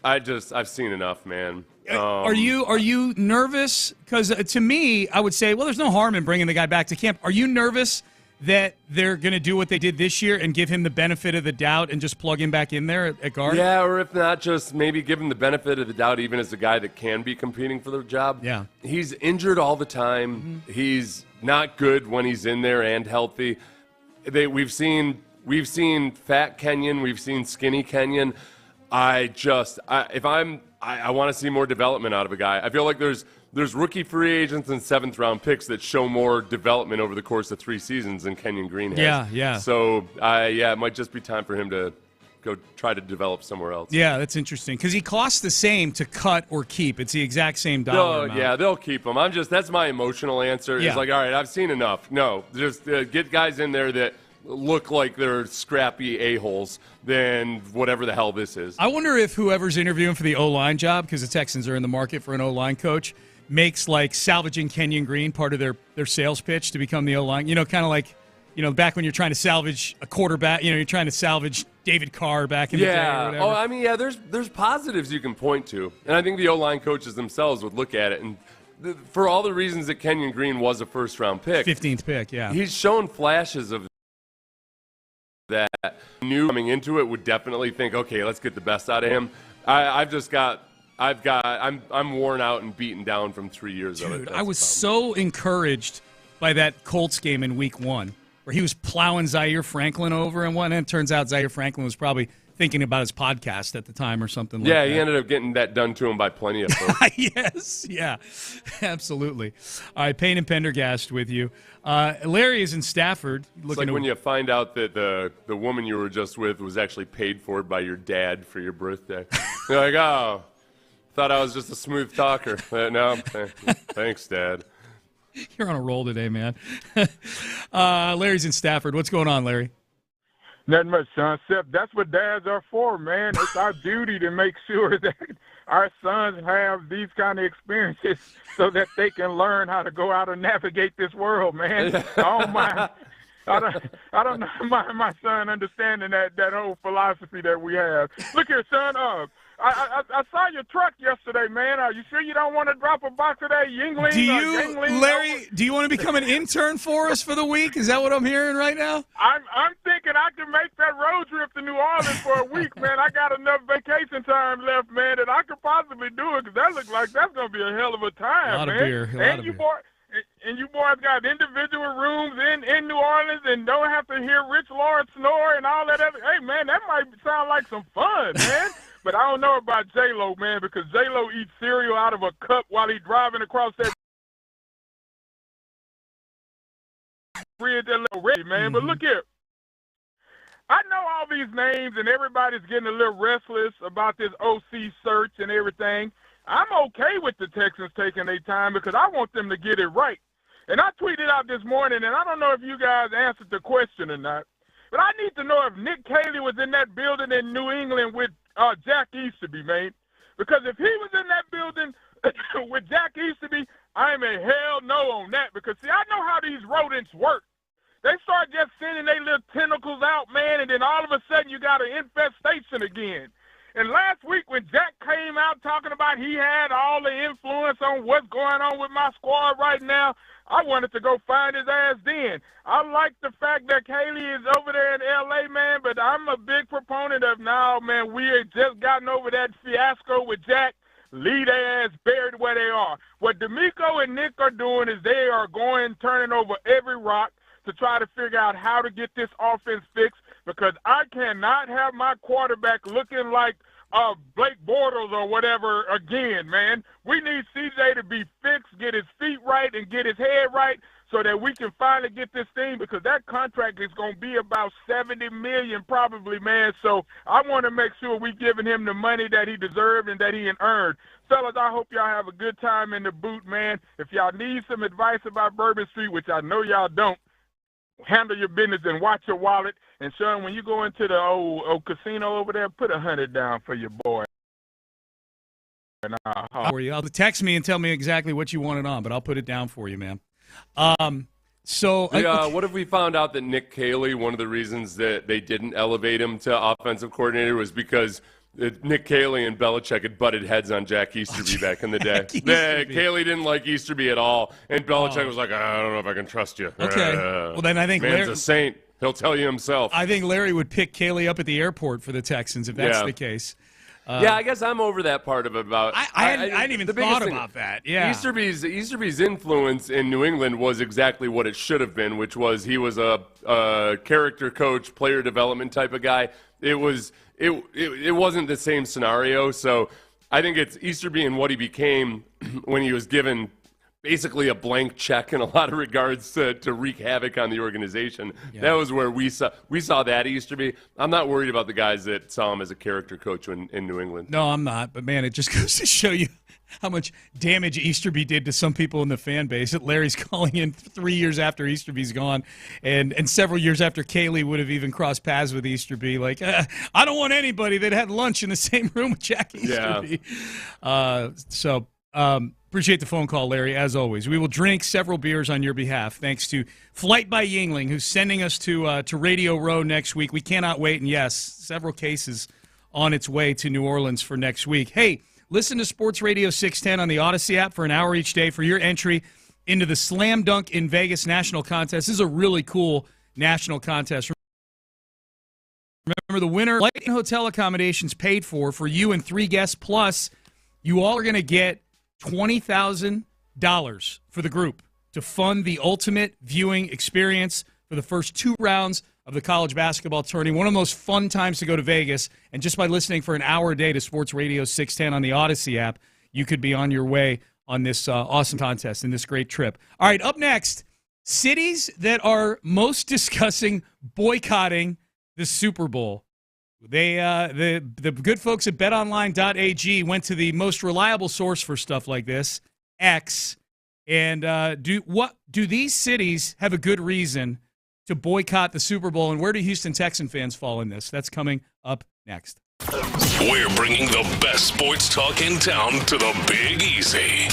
I've seen enough, man. Are you nervous? Because to me, I would say, well, there's no harm in bringing the guy back to camp. Are you nervous that they're going to do what they did this year and give him the benefit of the doubt and just plug him back in there at guard? Yeah, or if not, just maybe give him the benefit of the doubt even as a guy that can be competing for the job. Yeah. He's injured all the time. Mm-hmm. He's not good when he's in there and healthy. We've seen fat Kenyon. We've seen skinny Kenyon. I want to see more development out of a guy. I feel like there's rookie free agents and 7th-round picks that show more development over the course of 3 seasons than Kenyon Green has. Yeah. So, it might just be time for him to go try to develop somewhere else. Yeah, that's interesting because he costs the same to cut or keep. It's the exact same dollar amount. Yeah, they'll keep him. That's my emotional answer. Yeah. It's like, all right, I've seen enough. No, just get guys in there that look like they're scrappy a-holes than whatever the hell this is. I wonder if whoever's interviewing for the O-line job, because the Texans are in the market for an O-line coach, makes like salvaging Kenyon Green part of their sales pitch to become the O-line. Kind of like, back when you're trying to salvage a quarterback, you're trying to salvage David Carr back in the day or whatever. Oh, I mean, yeah, there's positives you can point to. And I think the O-line coaches themselves would look at it and for all the reasons that Kenyon Green was a first-round pick. 15th pick, yeah. He's shown flashes of that. New coming into it would definitely think, okay, let's get the best out of him. I'm worn out and beaten down from 3 years of it. Dude, I was so encouraged by that Colts game in Week 1 where he was plowing Zaire Franklin over and whatnot. It turns out Zaire Franklin was probably thinking about his podcast at the time or something like that. Yeah, he ended up getting that done to him by plenty of folks. Yes, yeah, absolutely. All right, Payne and Pendergast with you. Larry is in Stafford. It's like when you find out that the woman you were just with was actually paid for by your dad for your birthday. You're like, oh, thought I was just a smooth talker. No, thanks, Dad. You're on a roll today, man. Larry's in Stafford. What's going on, Larry? Nothing much, son. Except that's what dads are for, man. It's our duty to make sure that our sons have these kind of experiences so that they can learn how to go out and navigate this world, man. I don't know my son understanding that whole philosophy that we have. Look here, son. I saw your truck yesterday, man. Are you sure you don't want to drop a box of that Yingling? Larry, do you want to become an intern for us for the week? Is that what I'm hearing right now? I'm thinking I can make that road trip to New Orleans for a week, man. I got enough vacation time left, man, that I could possibly do it because that looks like that's going to be a hell of a time, a lot man. Of beer. And you boys got individual rooms in New Orleans and don't have to hear Rich Lord snore and all that other. Hey, man, that might sound like some fun, man. But I don't know about J-Lo, man, because J-Lo eats cereal out of a cup while he's driving across that bridge that little ready, man. But look here. I know all these names, and everybody's getting a little restless about this OC search and everything. I'm okay with the Texans taking their time because I want them to get it right. And I tweeted out this morning, and I don't know if you guys answered the question or not, but I need to know if Nick Caley was in that building in New England with Jack Easterby, man. Because if he was in that building with Jack Easterby, I'm a hell no on that. Because, see, I know how these rodents work. They start just sending their little tentacles out, man, and then all of a sudden you got an infestation again. And last week when Jack came out talking about he had all the influence on what's going on with my squad right now, I wanted to go find his ass then. I like the fact that Caley is over there in L.A., man, but I'm a big proponent of now, man, we had just gotten over that fiasco with Jack. Leave their ass buried where they are. What D'Amico and Nick are doing is they are turning over every rock to try to figure out how to get this offense fixed, because I cannot have my quarterback looking like Blake Bortles or whatever again, man. We need CJ to be fixed, get his feet right, and get his head right so that we can finally get this thing, because that contract is going to be about $70 million probably, man. So I want to make sure we're giving him the money that he deserved and that he earned. Fellas, I hope y'all have a good time in the boot, man. If y'all need some advice about Bourbon Street, which I know y'all don't, handle your business and watch your wallet. And, Sean, when you go into the old casino over there, put $100 down for your boy. For you. Text me and tell me exactly what you want it on, but I'll put it down for you, man. What if we found out that Nick Caley, one of the reasons that they didn't elevate him to offensive coordinator was because Nick Caley and Belichick had butted heads on Jack Easterby back in the day. Caley didn't like Easterby at all, and Belichick was like, I don't know if I can trust you. Okay. Well, then I think man's a saint. He'll tell you himself. I think Larry would pick Caley up at the airport for the Texans if that's the case. I guess I'm over that part of it. About I hadn't even thought about that. Yeah, Easterby's influence in New England was exactly what it should have been, which was he was a character coach, player development type of guy. It wasn't the same scenario. So I think it's Easterby and what he became when he was given basically a blank check in a lot of regards to wreak havoc on the organization. Yeah. That was where we saw that Easterby. I'm not worried about the guys that saw him as a character coach in New England. No, I'm not. But, man, it just goes to show you how much damage Easterby did to some people in the fan base. That Larry's calling in 3 years after Easterby's gone, and several years after Caley would have even crossed paths with Easterby. Like, I don't want anybody that had lunch in the same room with Jack Easterby. Yeah. Appreciate the phone call, Larry, as always. We will drink several beers on your behalf, thanks to Flight by Yingling, who's sending us to Radio Row next week. We cannot wait, and yes, several cases on its way to New Orleans for next week. Hey, listen to Sports Radio 610 on the Odyssey app for an hour each day for your entry into the Slam Dunk in Vegas National Contest. This is a really cool national contest. Remember, the winner, flight and hotel accommodations paid for you and 3 guests, plus you all are going to get $20,000 for the group to fund the ultimate viewing experience for the first 2 rounds of the college basketball tournament. One of the most fun times to go to Vegas, and just by listening for an hour a day to Sports Radio 610 on the Odyssey app, you could be on your way on this awesome contest and this great trip. All right, up next, cities that are most discussing boycotting the Super Bowl. They the good folks at betonline.ag went to the most reliable source for stuff like this, X, and do these cities have a good reason to boycott the Super Bowl, and where do Houston Texan fans fall in this? That's coming up next. We're bringing the best sports talk in town to the Big Easy.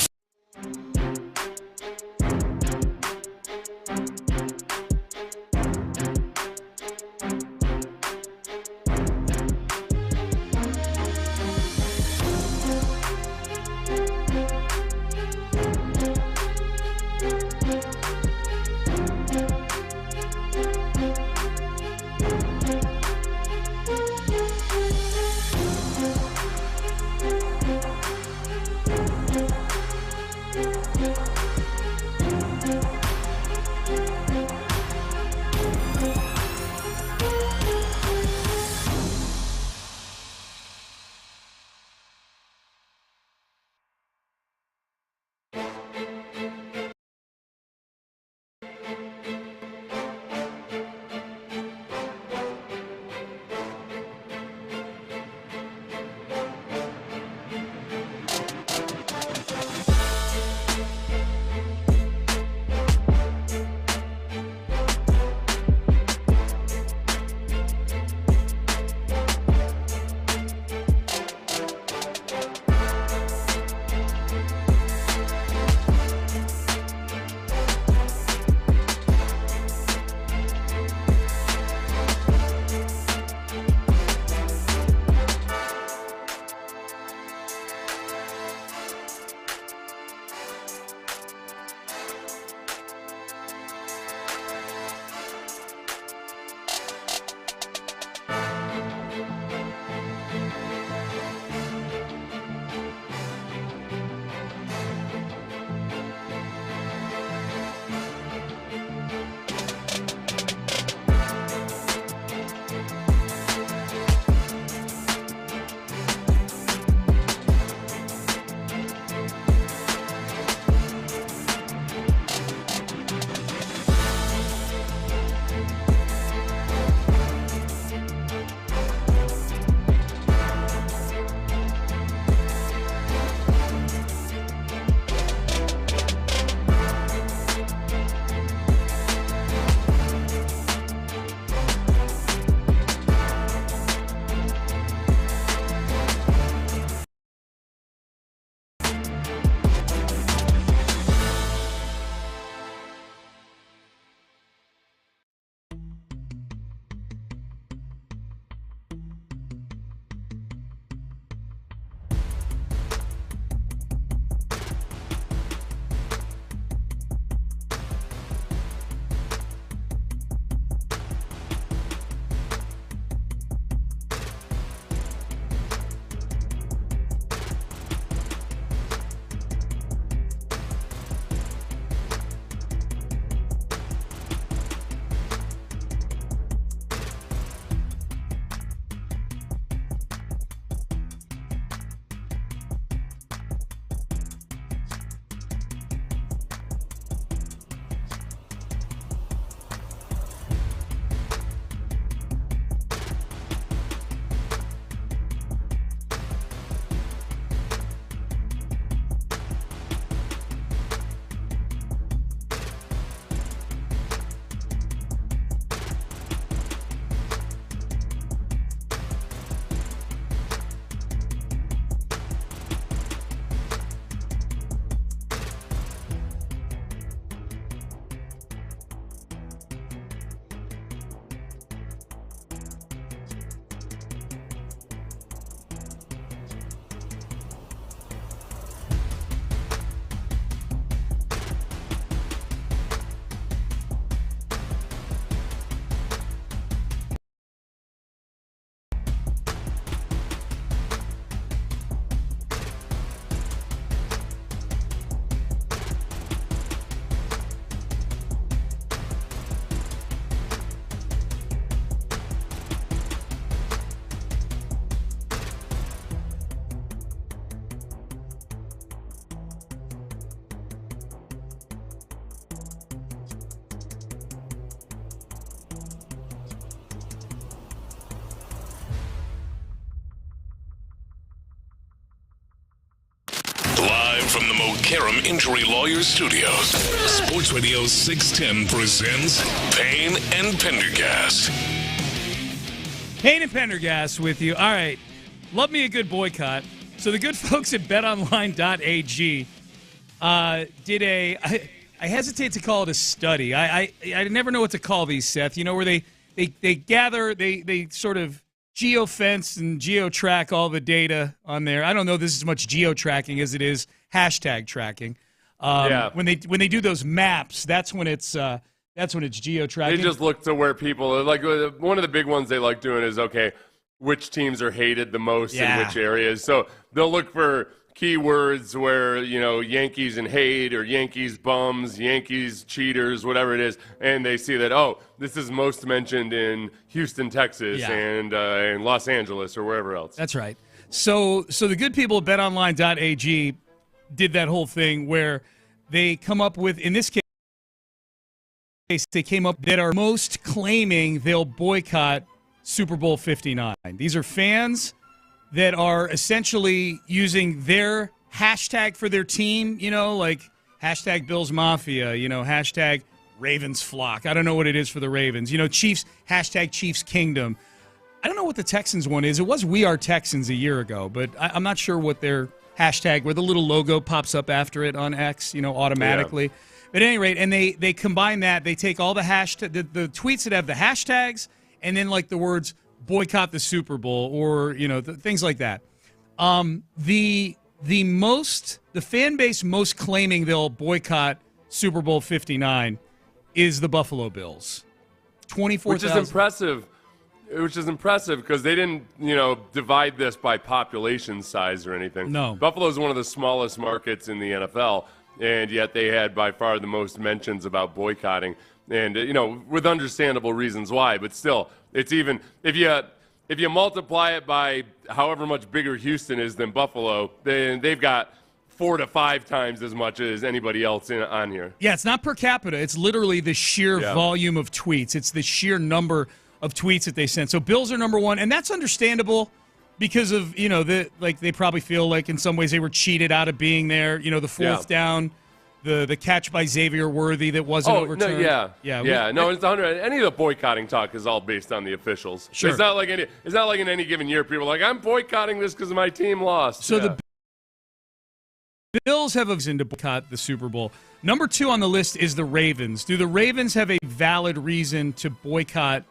the Mo Karam Injury Lawyers Studios, Sports Radio 610 presents Payne and Pendergast. Payne and Pendergast with you. All right, love me a good boycott. So the good folks at betonline.ag did I hesitate to call it a study. I never know what to call these, Seth. You know, where they gather, they sort of geofence and geotrack all the data on there. I don't know this is as much geotracking as it is hashtag tracking. When they do those maps, that's when it's geotracking. They just look to where people like. One of the big ones they like doing is, okay, which teams are hated the most in which areas. So they'll look for keywords where, you know, Yankees and hate, or Yankees bums, Yankees cheaters, whatever it is, and they see that, oh, this is most mentioned in Houston, Texas, and in Los Angeles or wherever else. That's right. So the good people at betonline.ag did that whole thing where they come up with, in this case, they came up that are most claiming they'll boycott Super Bowl 59. These are fans that are essentially using their hashtag for their team, you know, like hashtag Bills Mafia, you know, hashtag Ravens Flock. I don't know what it is for the Ravens. You know, Chiefs, hashtag Chiefs Kingdom. I don't know what the Texans one is. It was We Are Texans a year ago, but I'm not sure what their hashtag, where the little logo pops up after it on X, you know, automatically. Yeah. But at any rate, and they combine that. They take all the the tweets that have the hashtags and then like the words boycott the Super Bowl, or, you know, things like that. The fan base most claiming they'll boycott Super Bowl 59 is the Buffalo Bills. 24,000. Which is impressive because they didn't, you know, divide this by population size or anything. No. Buffalo is one of the smallest markets in the NFL, and yet they had by far the most mentions about boycotting. And, you know, with understandable reasons why, but still, it's even if you multiply it by however much bigger Houston is than Buffalo, then they've got 4 to 5 times as much as anybody else on here. Yeah, it's not per capita. It's literally the sheer volume of tweets. It's the sheer number of tweets that they sent. So Bills are number one, and that's understandable because of, you know, they probably feel like in some ways they were cheated out of being there. You know, the fourth down. The catch by Xavier Worthy that wasn't overturned. No, it's 100. Any of the boycotting talk is all based on the officials. Sure. It's not like in any given year people are like, I'm boycotting this because my team lost. So the Bills have a reason to boycott the Super Bowl. Number 2 on the list is the Ravens. Do the Ravens have a valid reason to boycott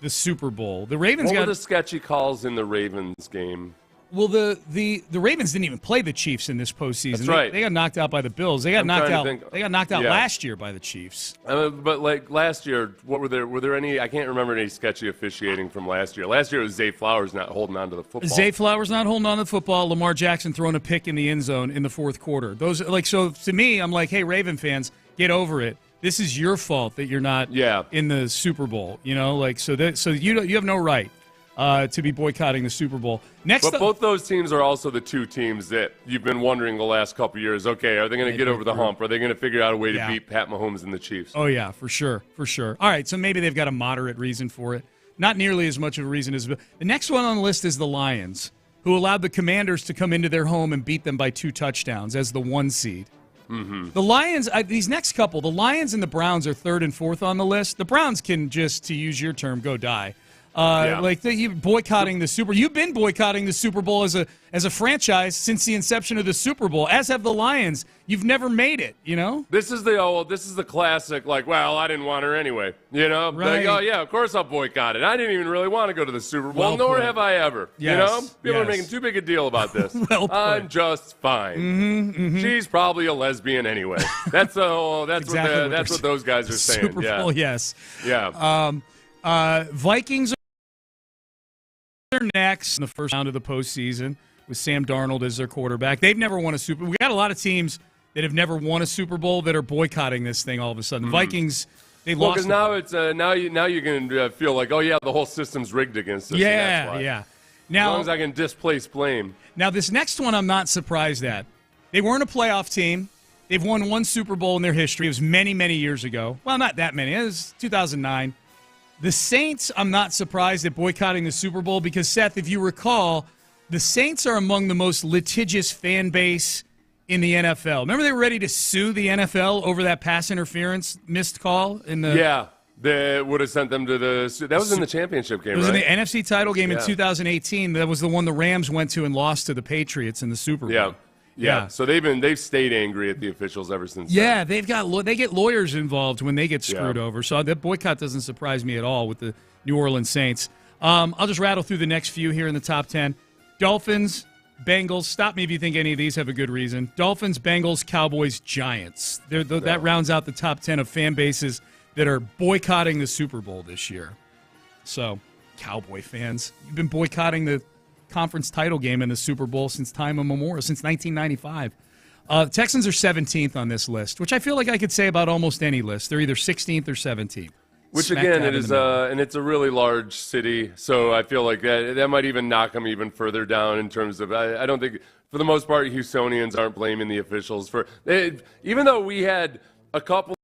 the Super Bowl? The Ravens What were the sketchy calls in the Ravens game? Well, the Ravens didn't even play the Chiefs in this postseason. That's right. They got knocked out by the Bills. They got knocked out. They got knocked out last year by the Chiefs. But like last year, what were there? Were there any? I can't remember any sketchy officiating from last year. Last year it was Zay Flowers not holding on to the football. Zay Flowers not holding on to the football. Lamar Jackson throwing a pick in the end zone in the fourth quarter. Those so to me, I'm like, hey, Raven fans, get over it. This is your fault that you're not in the Super Bowl. You know, like so you have no right to be boycotting the Super Bowl. But both those teams are also the two teams that you've been wondering the last couple of years, okay, are they going to get over the hump? Are they going to figure out a way to beat Pat Mahomes and the Chiefs? Oh, yeah, for sure. All right, so maybe they've got a moderate reason for it. Not nearly as much of a reason as the next one on the list is the Lions, who allowed the Commanders to come into their home and beat them by 2 touchdowns as the 1 seed. Mm-hmm. The Lions, these next couple, the Lions and the Browns are 3rd and 4th on the list. The Browns can just, to use your term, go die. You boycotting the Super. You've been boycotting the Super Bowl as a franchise since the inception of the Super Bowl. As have the Lions. You've never made it. You know. This is the classic. Like, well, I didn't want her anyway. You know. Right. Like, oh yeah, of course I'll boycott it. I didn't even really want to go to the Super Bowl, nor have I ever. Yes. You know. People are making too big a deal about this. I'm just fine. Mm-hmm. She's probably a lesbian anyway. That's what those guys are saying. Super Bowl, yes. Yeah. Vikings are next in the first round of the postseason with Sam Darnold as their quarterback. They've never won a Super Bowl. We got a lot of teams that have never won a Super Bowl that are boycotting this thing all of a sudden. Vikings, they lost. Because now it's now you can feel like, oh yeah, the whole system's rigged against us. Yeah. Now, as long as I can displace blame. Now this next one, I'm not surprised at. They weren't a playoff team. They've won 1 Super Bowl in their history. It was many, many years ago. Well, not that many. It was 2009. The Saints, I'm not surprised at boycotting the Super Bowl because, Seth, if you recall, the Saints are among the most litigious fan base in the NFL. Remember they were ready to sue the NFL over that pass interference missed call in the Yeah. They would have sent them to the – that was in the championship game, right? It was in the NFC title game in Yeah. 2018. That was the one the Rams went to and lost to the Patriots in the Super Bowl. Yeah. So they've stayed angry at the officials ever since. Yeah, they get lawyers involved when they get screwed over. So that boycott doesn't surprise me at all with the New Orleans Saints. I'll just rattle through the next few here in the top 10. Dolphins, Bengals. Stop me if you think any of these have a good reason. Dolphins, Bengals, Cowboys, Giants. That rounds out the top 10 of fan bases that are boycotting the Super Bowl this year. So, Cowboy fans, you've been boycotting the conference title game in the Super Bowl since time immemorial, since 1995. Texans are 17th on this list, which I feel like I could say about almost any list. They're either 16th or 17th. Which, Smack again, dab it in is, the middle. and it's a really large city, so I feel like that might even knock them even further down in terms of, I don't think, for the most part, Houstonians aren't blaming the officials for, even though we had a couple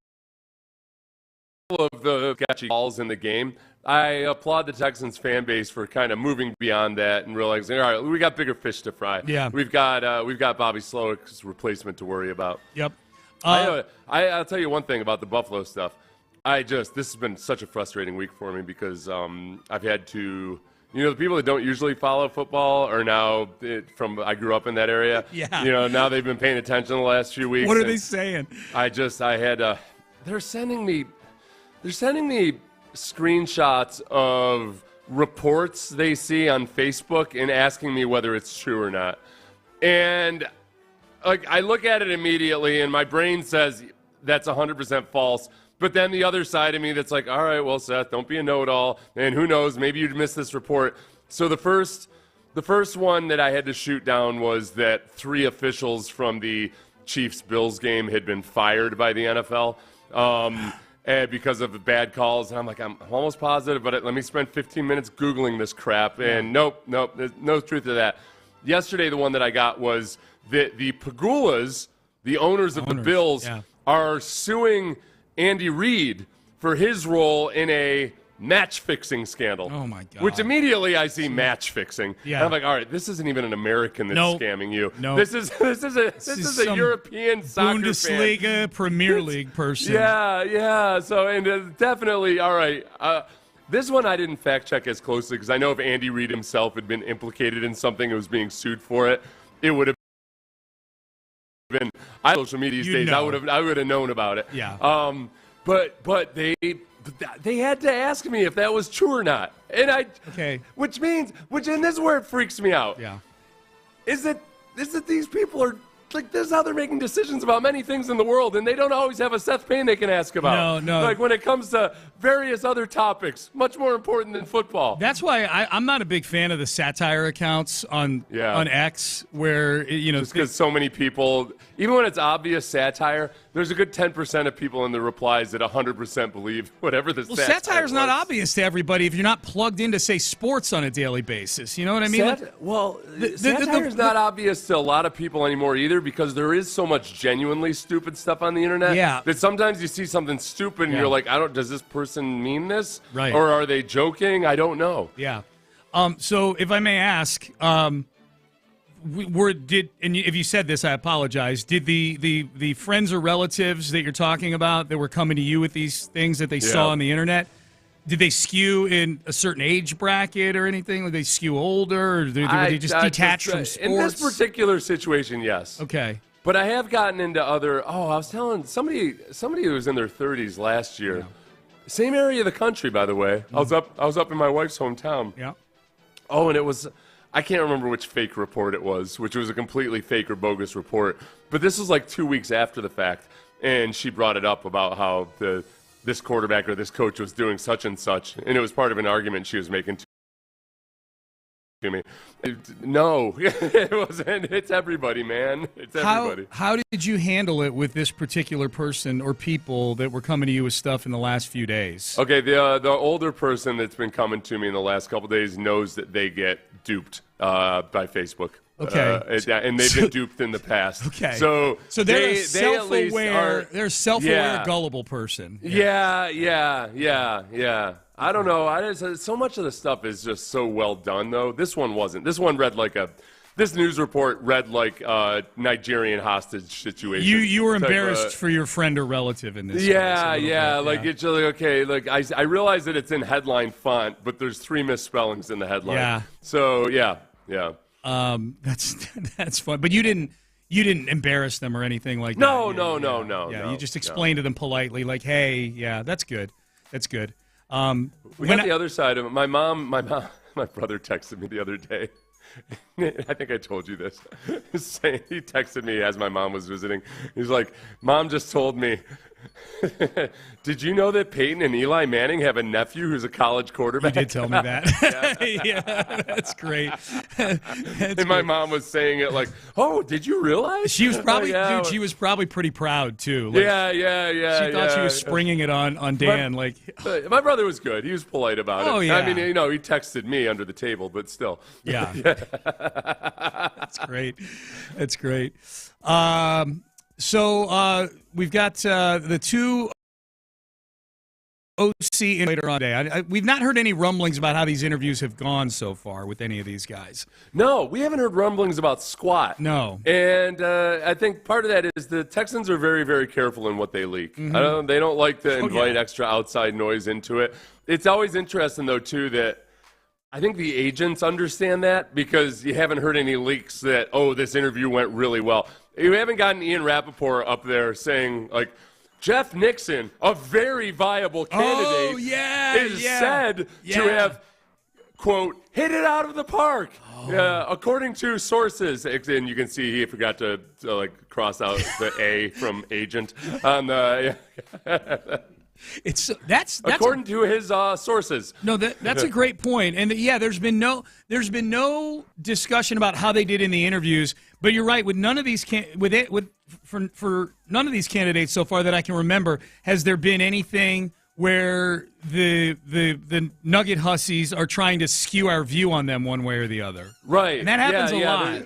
of the catchy calls in the game, I applaud the Texans fan base for kind of moving beyond that and realizing, all right, we got bigger fish to fry. Yeah. We've got Bobby Slowick's replacement to worry about. Yep. I'll tell you one thing about the Buffalo stuff. This has been such a frustrating week for me because I've had to, the people that don't usually follow football are now I grew up in that area. Yeah. Now they've been paying attention the last few weeks. What are they saying? They're sending me screenshots of reports they see on Facebook and asking me whether it's true or not. And I look at it immediately and my brain says that's 100% false. But then the other side of me that's like, all right, well, Seth, don't be a know-it-all. And who knows, maybe you'd miss this report. So the first one that I had to shoot down was that 3 officials from the Chiefs-Bills game had been fired by the NFL. And because of the bad calls. And I'm like, I'm almost positive, but let me spend 15 minutes Googling this crap. And nope, there's no truth to that. Yesterday, the one that I got was that the Pagulas, the owners of the Bills, are suing Andy Reid for his role in a match-fixing scandal. Oh, my God. Which immediately I see match-fixing. Yeah. And I'm like, all right, this isn't even an American that's scamming you. No. This is a European soccer Bundesliga, fan. Premier League person. Yeah. So, and definitely, all right. This one I didn't fact-check as closely because I know if Andy Reid himself had been implicated in something and was being sued for it, it would have been on social media these days. I would have known about it. Yeah. But they had to ask me if that was true or not. And which and this is where it freaks me out. Yeah. Is that these people are like, this is how they're making decisions about many things in the world, and they don't always have a Seth Payne they can ask about. No. Like when it comes to various other topics, much more important than football. That's why I'm not a big fan of the satire accounts on X, where just because so many people, even when it's obvious satire, there's a good 10% of people in the replies that 100% believe whatever the satire satire's was. not obvious to everybody if you're not plugged into, say, sports on a daily basis. You know what I mean? Satire is not obvious to a lot of people anymore either because there is so much genuinely stupid stuff on the internet that sometimes you see something stupid and you're like, does this person mean this? Right. Or are they joking? I don't know. Yeah. So if I may ask, if you said this, I apologize. Did the friends or relatives that you're talking about that were coming to you with these things that they saw on the internet, did they skew in a certain age bracket or anything? Did they skew older, or did they just detach from sports? In this particular situation, yes. Okay. But I have gotten into other. I was telling somebody who was in their 30s last year. Yeah. Same area of the country, by the way. Mm-hmm. I was up in my wife's hometown. Yeah. Oh, and it was. I can't remember which fake report it was, which was a completely fake or bogus report. But this was like 2 weeks after the fact, and she brought it up about how this quarterback or this coach was doing such and such, and it was part of an argument she was making to me. No, it wasn't. It's everybody, man. It's everybody. How did you handle it with this particular person or people that were coming to you with stuff in the last few days? Okay, the older person that's been coming to me in the last couple of days knows that they get duped by Facebook. Okay, and they've been duped in the past. Okay, so they're a self-aware, they're a self-aware, gullible person. Yeah. I don't know. So much of the stuff is just so well done, though. This one wasn't. This one read like a this news report read like a Nigerian hostage situation. You were embarrassed for your friend or relative in this. Yeah, yeah. Like it's like, okay. Like I realize that it's in headline font, but there's 3 misspellings in the headline. Yeah. So yeah. That's fun. But you didn't embarrass them or anything like that. No. Yeah, you just explained to them politely, like, hey, yeah, that's good. That's good. We got the other side of it. My brother texted me the other day. I think I told you this. He texted me as my mom was visiting. He's like, Mom just told me, did you know that Peyton and Eli Manning have a nephew who's a college quarterback? You did tell me that. Yeah, that's great. And my mom was saying it like, oh, did you realize? She was probably, dude, she was probably pretty proud, too. Like, yeah. She thought she was springing it on Dan. My brother was good. He was polite about it. Oh, yeah. I mean, he texted me under the table, but still. Yeah. That's great. That's great. So we've got the 2 OC later on today. We've not heard any rumblings about how these interviews have gone so far with any of these guys. No, we haven't heard rumblings about squat. No. And I think part of that is the Texans are very, very careful in what they leak. Mm-hmm. They don't like to invite extra outside noise into it. It's always interesting, though, too, that I think the agents understand that because you haven't heard any leaks that, oh, this interview went really well. You haven't gotten Ian Rappaport up there saying, like, Jeff Nixon, a very viable candidate, is said to have, quote, hit it out of the park. According to sources, and you can see he forgot to like cross out the A from agent on the. That's according to his sources. No, that's a great point. And there's been no discussion about how they did in the interviews. But you're right. With none of these for none of these candidates so far that I can remember, has there been anything where the Nugget hussies are trying to skew our view on them one way or the other? Right. And that happens a lot.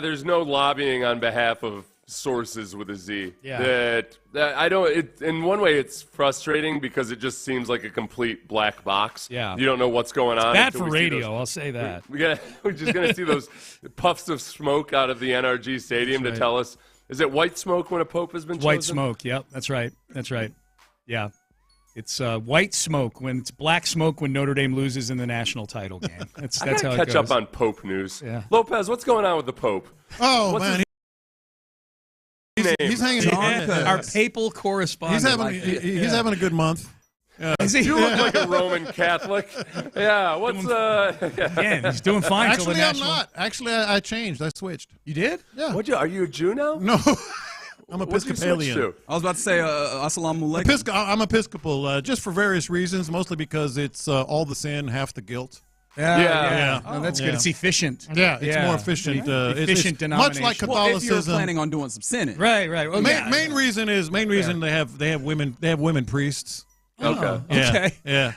There's no lobbying on behalf of sources with a Z. Yeah. That I don't. In one way, it's frustrating because it just seems like a complete black box. Yeah. You don't know what's going on. Bad for radio. I'll say that. We're just gonna see those puffs of smoke out of the NRG Stadium to tell us. Is it white smoke when a pope has been chosen? White smoke. Yep. That's right. Yeah. It's white smoke when it's black smoke when Notre Dame loses in the national title game. That's how it goes. Catch up on Pope news. Yeah. Lopez, what's going on with the Pope? Oh, man. He's hanging on. Our papal correspondent. He's having a good month. You look like a Roman Catholic. Yeah, Again, he's doing fine. Actually, I'm not. Actually, I changed. I switched. You did? Yeah. Are you a Jew now? No. I'm Episcopalian. I was about to say, assalamu alaikum. I'm Episcopal, just for various reasons, mostly because it's all the sin, half the guilt. Yeah. Oh, that's good. It's efficient. Yeah, it's more efficient. Efficient Much denomination. like Catholicism. If you're planning on doing some sinning, right. Well, main reason they have women priests. Okay. Yeah.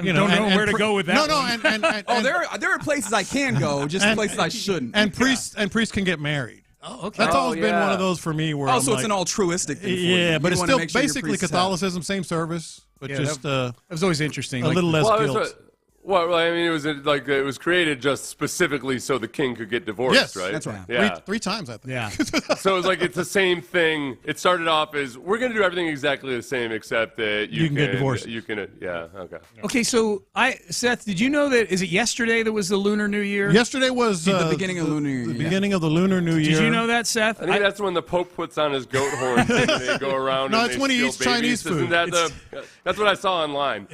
You know, don't know where to go with that. No. there are places I can go, just places I shouldn't. And priests can get married. Oh, okay. That's always been one of those for me. Where so it's an altruistic thing. Yeah, but it's still basically Catholicism, same service, but just it was always interesting. A little less guilt. Well, I mean, it was created just specifically so the king could get divorced, right? That's right. Yeah. Three times, I think. Yeah. So it's the same thing. It started off as we're going to do everything exactly the same, except that you can get divorced. You can, okay. Okay, so Seth, did you know that? Is it yesterday that was the Lunar New Year? Yesterday was the beginning of the Lunar Year. The beginning of the Lunar New Year. Did you know that, Seth? I think that's when the Pope puts on his goat horn thing and they go around. No, and it's when he eats Chinese food. Isn't that's what I saw online.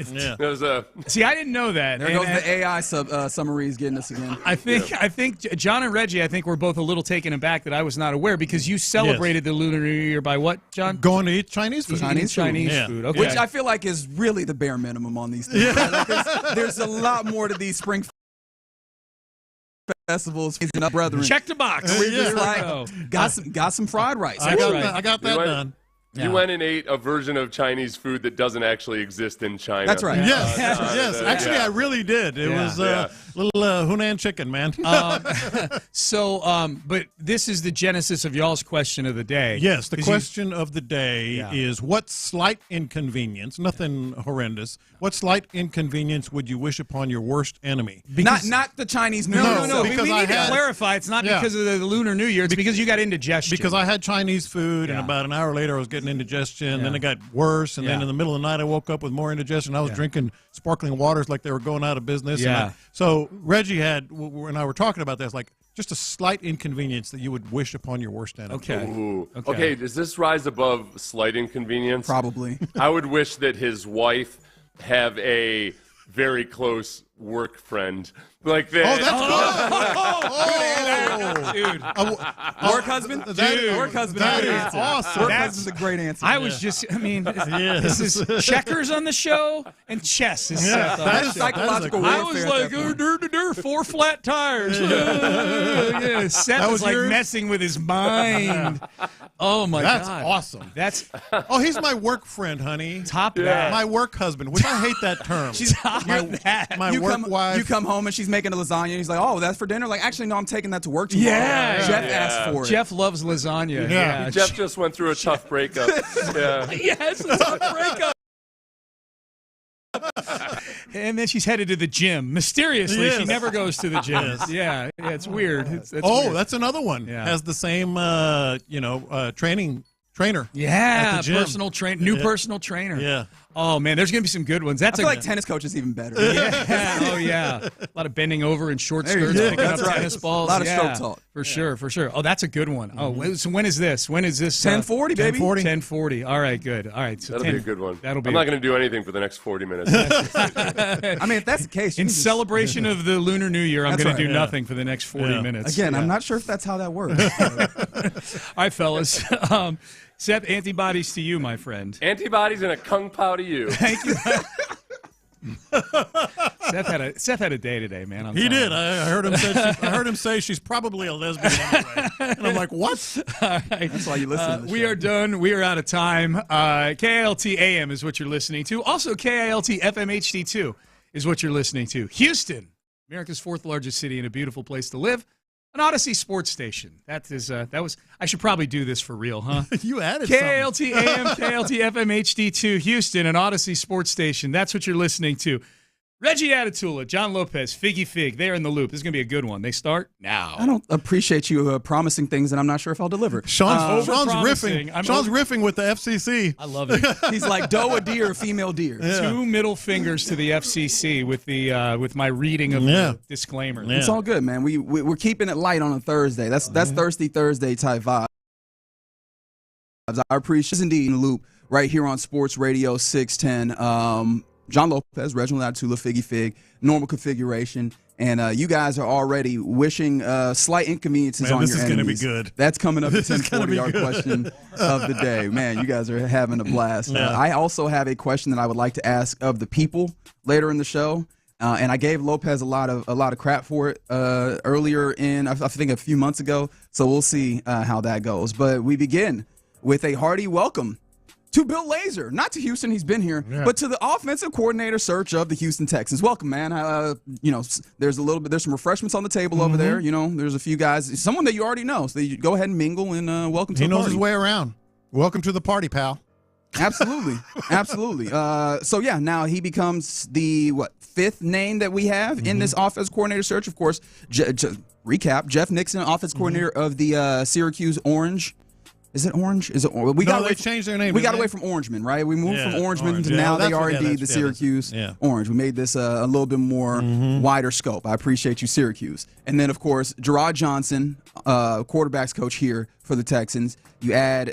See, I didn't know that. There goes the AI summaries getting us again. I think John and Reggie, were both a little taken aback that I was not aware because you celebrated the Lunar New Year by what, John? Going to eat Chinese food. Chinese food. Okay. Which I feel like is really the bare minimum on these things. Yeah. Like there's a lot more to these spring festivals. Brethren. Check the box. We're just got some fried rice. I got that done. You went and ate a version of Chinese food that doesn't actually exist in China. That's right. Yes. Actually, I really did. It was Little Hunan chicken, man. But this is the genesis of y'all's question of the day. Yes, the question of the day is what slight inconvenience, nothing horrendous, what slight inconvenience would you wish upon your worst enemy? Not the Chinese New Year. No. We need to clarify. It's not because of the Lunar New Year. It's because you got indigestion. Because I had Chinese food, and about an hour later I was getting indigestion, then it got worse, and then in the middle of the night I woke up with more indigestion. I was drinking sparkling waters like they were going out of business. Yeah. So Reggie had, and I were talking about this, like just a slight inconvenience that you would wish upon your worst enemy. Okay. Ooh. Okay, does this rise above slight inconvenience? Probably. I would wish that his wife have a very close work friend like that. Oh, Dude. Work husband? Work husband. That is awesome. Work husband's a great answer. This is checkers on the show and chess is that is psychological warfare. I was like, 4 flat tires. Seth was like messing with his mind. Oh, my God. That's awesome. That's he's my work friend, honey. Top that. My work husband, which I hate that term. She's hot. My work wife. You come home and she's making a lasagna. And he's like, oh, that's for dinner? Like, actually, no, I'm taking that to work tomorrow. Jeff asked for it. Jeff loves lasagna. Yeah. Jeff just went through a tough breakup. Yes, a tough breakup. And then she's headed to the gym. Mysteriously, she never goes to the gym. Yeah, it's weird. It's weird. That's another one. Yeah. Has the same, trainer. Yeah, at the gym. personal trainer. Yeah. Oh, man, there's going to be some good ones. I feel like tennis coach is even better. Yeah. Oh, yeah. A lot of bending over in short skirts, picking up tennis balls. A lot of stroke talk. For sure. Oh, that's a good one. Oh, so when is this? 10:40, baby. 10:40. All right, good. All right. So That'll be a good one. I'm not going to do anything for the next 40 minutes. I mean, if that's the case. In celebration of the Lunar New Year, I'm going to do nothing for the next 40 minutes. Again, I'm not sure if that's how that works. All right, fellas. Seth, antibodies to you, my friend. Antibodies and a kung pao to you. Thank you. Seth had a day today, man. He did. I heard him say she's probably a lesbian anyway. And I'm like, what? All right. That's why you listen to the We show. are done. We are out of time. KILT AM is what you're listening to. Also, KILT FM HD2 is what you're listening to. Houston, America's 4th largest city and a beautiful place to live. An Odyssey sports station. That was. I should probably do this for real, huh? You added KILT AM, KILT FM HD2, Houston, an Odyssey sports station. That's what you're listening to. Reggie Atatula, John Lopez, Figgy Fig, they're in the loop. This is going to be a good one. They start now. I don't appreciate you promising things, and I'm not sure if I'll deliver. Sean's riffing. Sean's riffing with the FCC. I love it. He's like, doe a deer, female deer. Yeah. 2 middle fingers to the FCC with my reading of the disclaimer. It's all good, man. We're keeping it light on a Thursday. That's Thirsty Thursday type vibe. I appreciate it. Indeed in the loop right here on Sports Radio 610. John Lopez, Reginald Atatula, Figgy Fig, normal configuration. And you guys are already wishing slight inconveniences on your enemies. This is going to be good. That's coming up the 1040, our question of the day. Man, you guys are having a blast. Yeah. I also have a question that I would like to ask of the people later in the show. And I gave Lopez a lot of crap for it earlier I think a few months ago. So we'll see how that goes. But we begin with a hearty welcome to Bill Lazor, not to Houston, he's been here, but to the offensive coordinator search of the Houston Texans. Welcome, man. There's some refreshments on the table over there. There's a few guys, someone that you already know. So you go ahead and mingle and welcome to the party. He knows his way around. Welcome to the party, pal. Absolutely. Now he becomes the 5th name that we have in this offense coordinator search. Of course, recap: Jeff Nixon, offense coordinator of the Syracuse Orange. Is it Orange? They changed their name. We got away from Orangemen, right? We moved from Orangemen to now they are indeed the Syracuse Orange. We made this a little bit more wider scope. I appreciate you, Syracuse. And then, of course, Gerard Johnson, quarterbacks coach here for the Texans. You add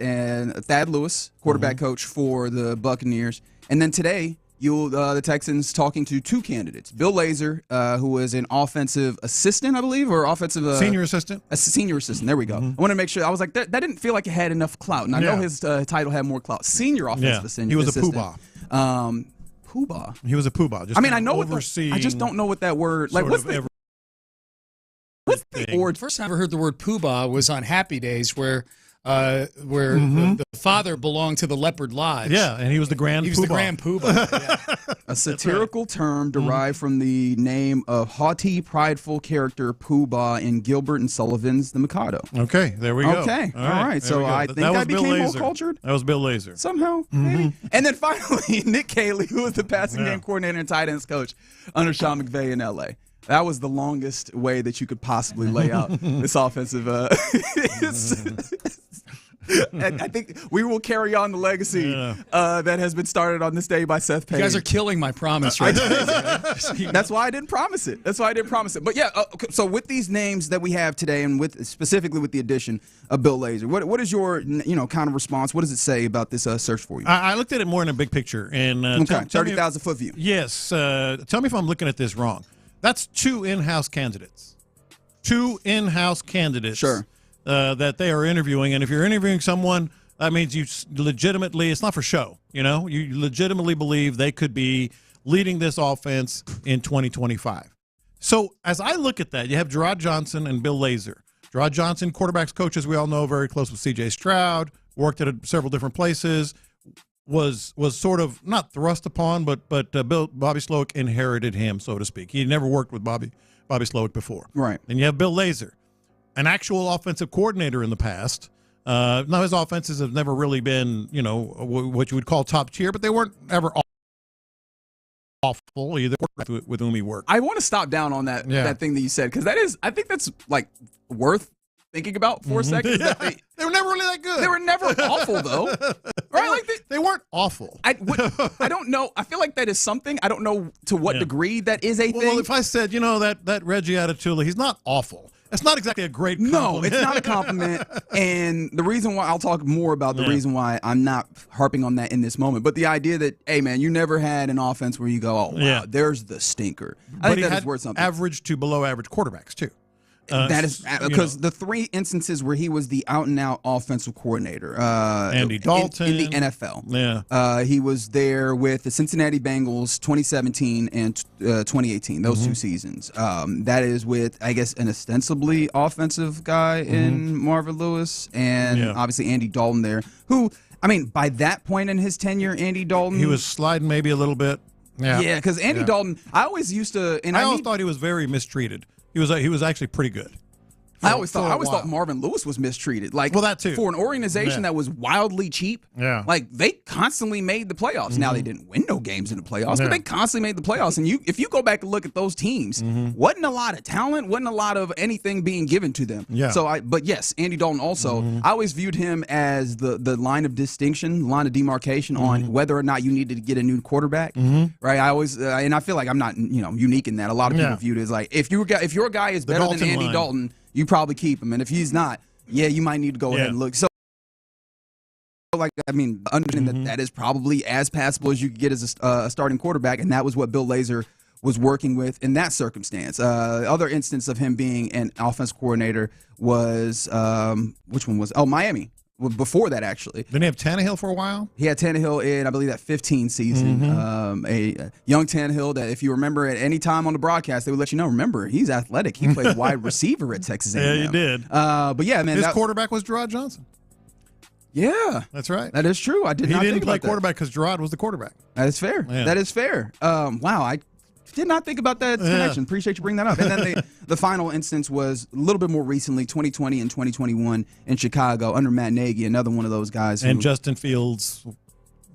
Thad Lewis, quarterback coach for the Buccaneers. And then today, the Texans talking to 2 candidates. Bill Lazor, who is an offensive assistant, I believe, or offensive senior assistant. A senior assistant. There we go. I want to make sure. I was like, that didn't feel like it had enough clout, and I know his title had more clout. Senior offensive assistant. He was a poobah. Poobah. He was a poobah. I know I just don't know what that word. Like, what's the word? First time I ever heard the word poobah was on Happy Days, where where the father belonged to the Leopard Lodge. Yeah, and he was the grand He was the poobah. grand poobah. Yeah. A satirical term derived from the name of haughty, prideful character Pooh Bah in Gilbert and Sullivan's The Mikado. Okay, there we go. Okay, all right. there So we go. I think I Bill became more Lazor. cultured. That was Bill Lazor. Somehow, maybe. And then finally, Nick Caley, who was the passing game coordinator and tight ends coach under Sean McVay in L.A. That was the longest way that you could possibly lay out this offensive. And I think we will carry on the legacy that has been started on this day by Seth Payne. You guys are killing my promise right now. That's why I didn't promise it. But yeah, so with these names that we have today, and specifically with the addition of Bill Lazor, what is your kind of response? What does it say about this search for you? I looked at it more in a big picture. And 30,000-foot view. Yes. Tell me if I'm looking at this wrong. That's two in-house candidates. Sure. That they are interviewing. And if you're interviewing someone, that means you legitimately, it's not for show, you legitimately believe they could be leading this offense in 2025. So as I look at that, you have Gerard Johnson and Bill Lazor. Gerard Johnson, quarterbacks coach, as we all know, very close with C.J. Stroud, worked at several different places, was sort of not thrust upon, but Bobby Slowick inherited him, so to speak. He never worked with Bobby Slowick before. Right. And you have Bill Lazor, an actual offensive coordinator in the past. Now, his offenses have never really been, what you would call top tier, but they weren't ever awful either with whom he worked. I want to stop down on that thing that you said, because I think that's like worth thinking about for a second. Yeah. They were never really that good. They were never awful, though. Right? Like they weren't awful. I don't know. I feel like that is something. I don't know to what degree that is a thing. Well, if I said, that Reggie Atatula, he's not awful. That's not exactly a great compliment. No, it's not a compliment. And the reason why I'll talk more about the reason why I'm not harping on that in this moment, but the idea that, hey, man, you never had an offense where you go, oh, wow, there's the stinker. I think that is worth something. Average to below average quarterbacks, too. That is because the three instances where he was the out-and-out offensive coordinator, Andy Dalton in the NFL. He was there with the Cincinnati Bengals 2017 and 2018, those two seasons. That is with, I guess, an ostensibly offensive guy in Marvin Lewis, and obviously Andy Dalton there, who, I mean, by that point in his tenure, Andy Dalton, he was sliding maybe a little bit. Yeah, because Andy Dalton, I always used to, and I always thought he was very mistreated. He was actually pretty good. I always thought Marvin Lewis was mistreated. Like, well, that too. For an organization that was wildly cheap, like they constantly made the playoffs. Now they didn't win no games in the playoffs, but they constantly made the playoffs. And if you go back and look at those teams, wasn't a lot of talent, wasn't a lot of anything being given to them. Yeah. So but yes, Andy Dalton also. I always viewed him as the line of distinction, line of demarcation on whether or not you needed to get a new quarterback. Right. I always and I feel like I'm not unique in that. A lot of people viewed it as like if your guy is better than Andy Dalton, you probably keep him, and if he's not, you might need to go ahead and look. So, understanding that is probably as passable as you could get as a starting quarterback, and that was what Bill Lazor was working with in that circumstance. Other instance of him being an offense coordinator was which one was? Oh, Miami. Before that, actually. Didn't he have Tannehill for a while? He had Tannehill in, I believe, that 15 season. A young Tannehill that, if you remember at any time on the broadcast, they would let you know, remember, he's athletic. He played wide receiver at Texas A&M. Yeah, he did. But yeah, man. His quarterback was Gerard Johnson. Yeah. That's right. That is true. He didn't play quarterback because Gerard was the quarterback. That is fair. Yeah. That is fair. Wow, I did not think about that connection. Appreciate you bringing that up. And then the final instance was a little bit more recently, 2020 and 2021 in Chicago under Matt Nagy, another one of those guys. And Justin Fields,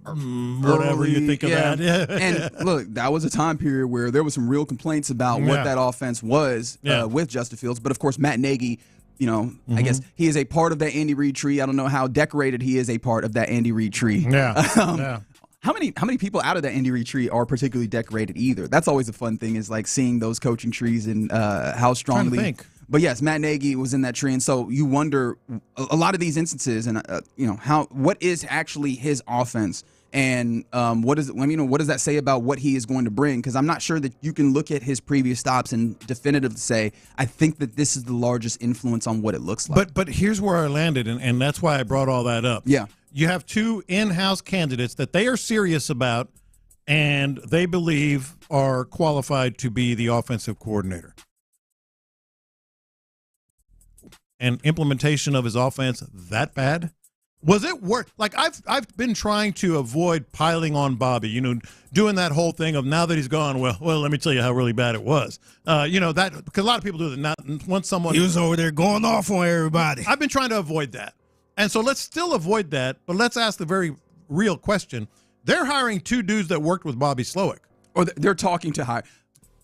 whatever you think of that. Yeah. And look, that was a time period where there was some real complaints about what that offense was with Justin Fields. But, of course, Matt Nagy, I guess he is a part of that Andy Reid tree. I don't know how decorated he is a part of that Andy Reid tree. Yeah. How many people out of that Andy Reid tree are particularly decorated either? That's always a fun thing, is like seeing those coaching trees and how strongly. Trying to think. But yes, Matt Nagy was in that tree, and so you wonder a lot of these instances, and what is actually his offense, and what does that say about what he is going to bring? Because I'm not sure that you can look at his previous stops and definitively say, I think that this is the largest influence on what it looks like. But here's where I landed, and that's why I brought all that up. Yeah. You have two in-house candidates that they are serious about and they believe are qualified to be the offensive coordinator. and implementation of his offense that bad? Was it worth? Like I've been trying to avoid piling on Bobby, doing that whole thing of now that he's gone. Well, let me tell you how really bad it was. That because a lot of people do that. Now, once someone He was over there going off on everybody. I've been trying to avoid that, and so let's still avoid that. But let's ask the very real question: they're hiring 2 dudes that worked with Bobby Slowick, or they're talking to hire.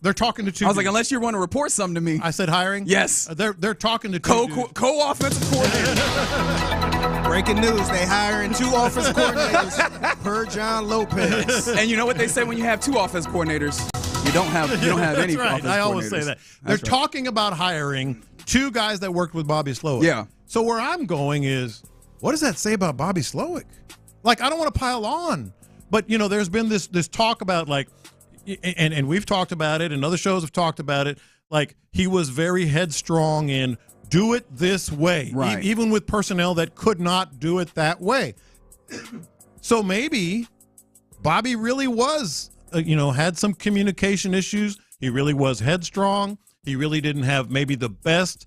They're talking to 2. I was like, unless you want to report something to me. I said hiring. Yes, they're talking to 2 co-offensive coordinators. Breaking news: they hiring 2 offensive coordinators per John Lopez. And you know what they say when you have 2 offense coordinators? You don't have any. That's right. I always say that. They're talking about hiring 2 guys that worked with Bobby Slowick. Yeah. So where I'm going is, what does that say about Bobby Slowick? Like, I don't want to pile on, but there's been this talk about like. And we've talked about it, and other shows have talked about it. Like, he was very headstrong in do it this way, right. Even with personnel that could not do it that way. So maybe Bobby really was, had some communication issues. He really was headstrong. He really didn't have maybe the best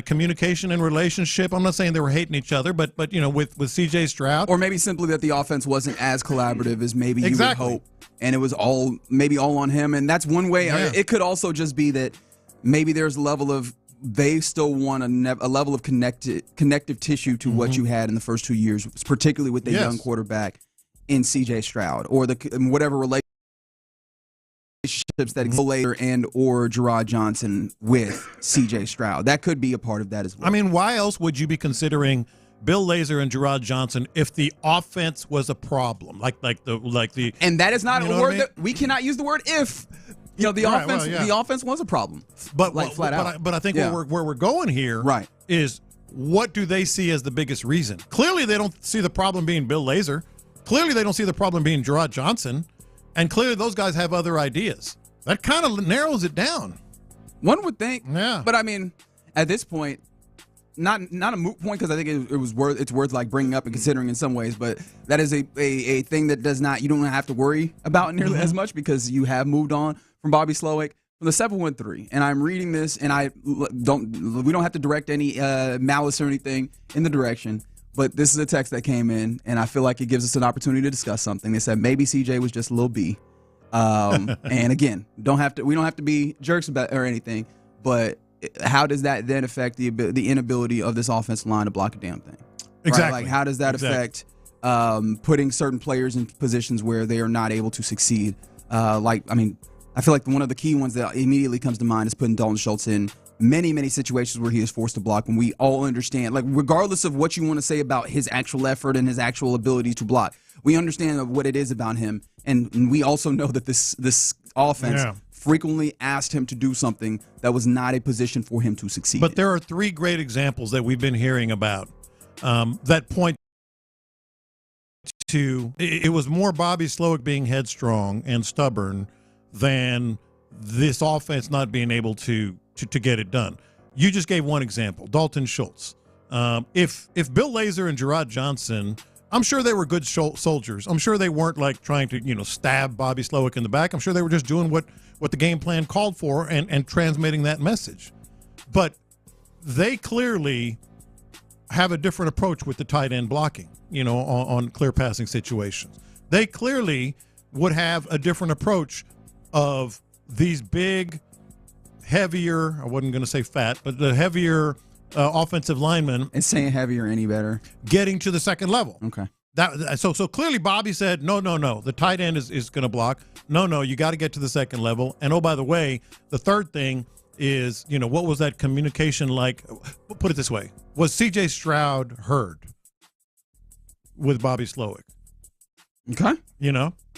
communication and relationship. I'm not saying they were hating each other, but with C.J. Stroud, or maybe simply that the offense wasn't as collaborative as maybe you would hope. And it was all on him. And that's one way. Yeah. It could also just be that maybe there's a level of they still want a level of connective tissue to what you had in the first 2 years, particularly with the young quarterback in C.J. Stroud, or whatever relationships that exist later and or Gerard Johnson with C.J. Stroud. That could be a part of that as well. I mean, why else would you be considering Bill Lazor and Gerard Johnson if the offense was a problem? Like the and that is not a word that we cannot use the word if. The offense the offense was a problem. But flat out. But I think where we're going here is what do they see as the biggest reason? Clearly they don't see the problem being Bill Lazor. Clearly they don't see the problem being Gerard Johnson. And clearly those guys have other ideas. That kind of narrows it down. One would think. Yeah. But I mean, at this point, not a moot point, because I think it's worth like bringing up and considering in some ways, but that is a thing that you don't have to worry about nearly as much, because you have moved on from Bobby Slowick from the 713. And I'm reading this, and we don't have to direct any malice or anything in the direction, but this is a text that came in, and I feel like it gives us an opportunity to discuss something. They said maybe CJ was just a little B. And again, we don't have to be jerks about or anything, but how does that then affect the inability of this offensive line to block a damn thing? Exactly. Right? Like, how does that affect putting certain players in positions where they are not able to succeed? I feel like one of the key ones that immediately comes to mind is putting Dalton Schultz in many, many situations where he is forced to block, when we all understand, like, regardless of what you want to say about his actual effort and his actual ability to block, we understand what it is about him, and we also know that this offense frequently asked him to do something that was not a position for him to succeed. But there are 3 great examples that we've been hearing about that point to it was more Bobby Slowick being headstrong and stubborn than this offense not being able to get it done. You just gave one example, Dalton Schultz. If Bill Lazor and Gerard Johnson, I'm sure they were good soldiers. I'm sure they weren't like trying to stab Bobby Slowick in the back. I'm sure they were just doing what the game plan called for and transmitting that message. But they clearly have a different approach with the tight end blocking, on clear passing situations. They clearly would have a different approach of these big, heavier, I wasn't going to say fat, but the heavier offensive linemen. And saying heavier any better. Getting to the second level. Okay. So clearly Bobby said, no, the tight end is going to block. No, you got to get to the second level. And, oh, by the way, the third thing is, what was that communication like? Put it this way. Was C.J. Stroud heard with Bobby Slowick? Okay.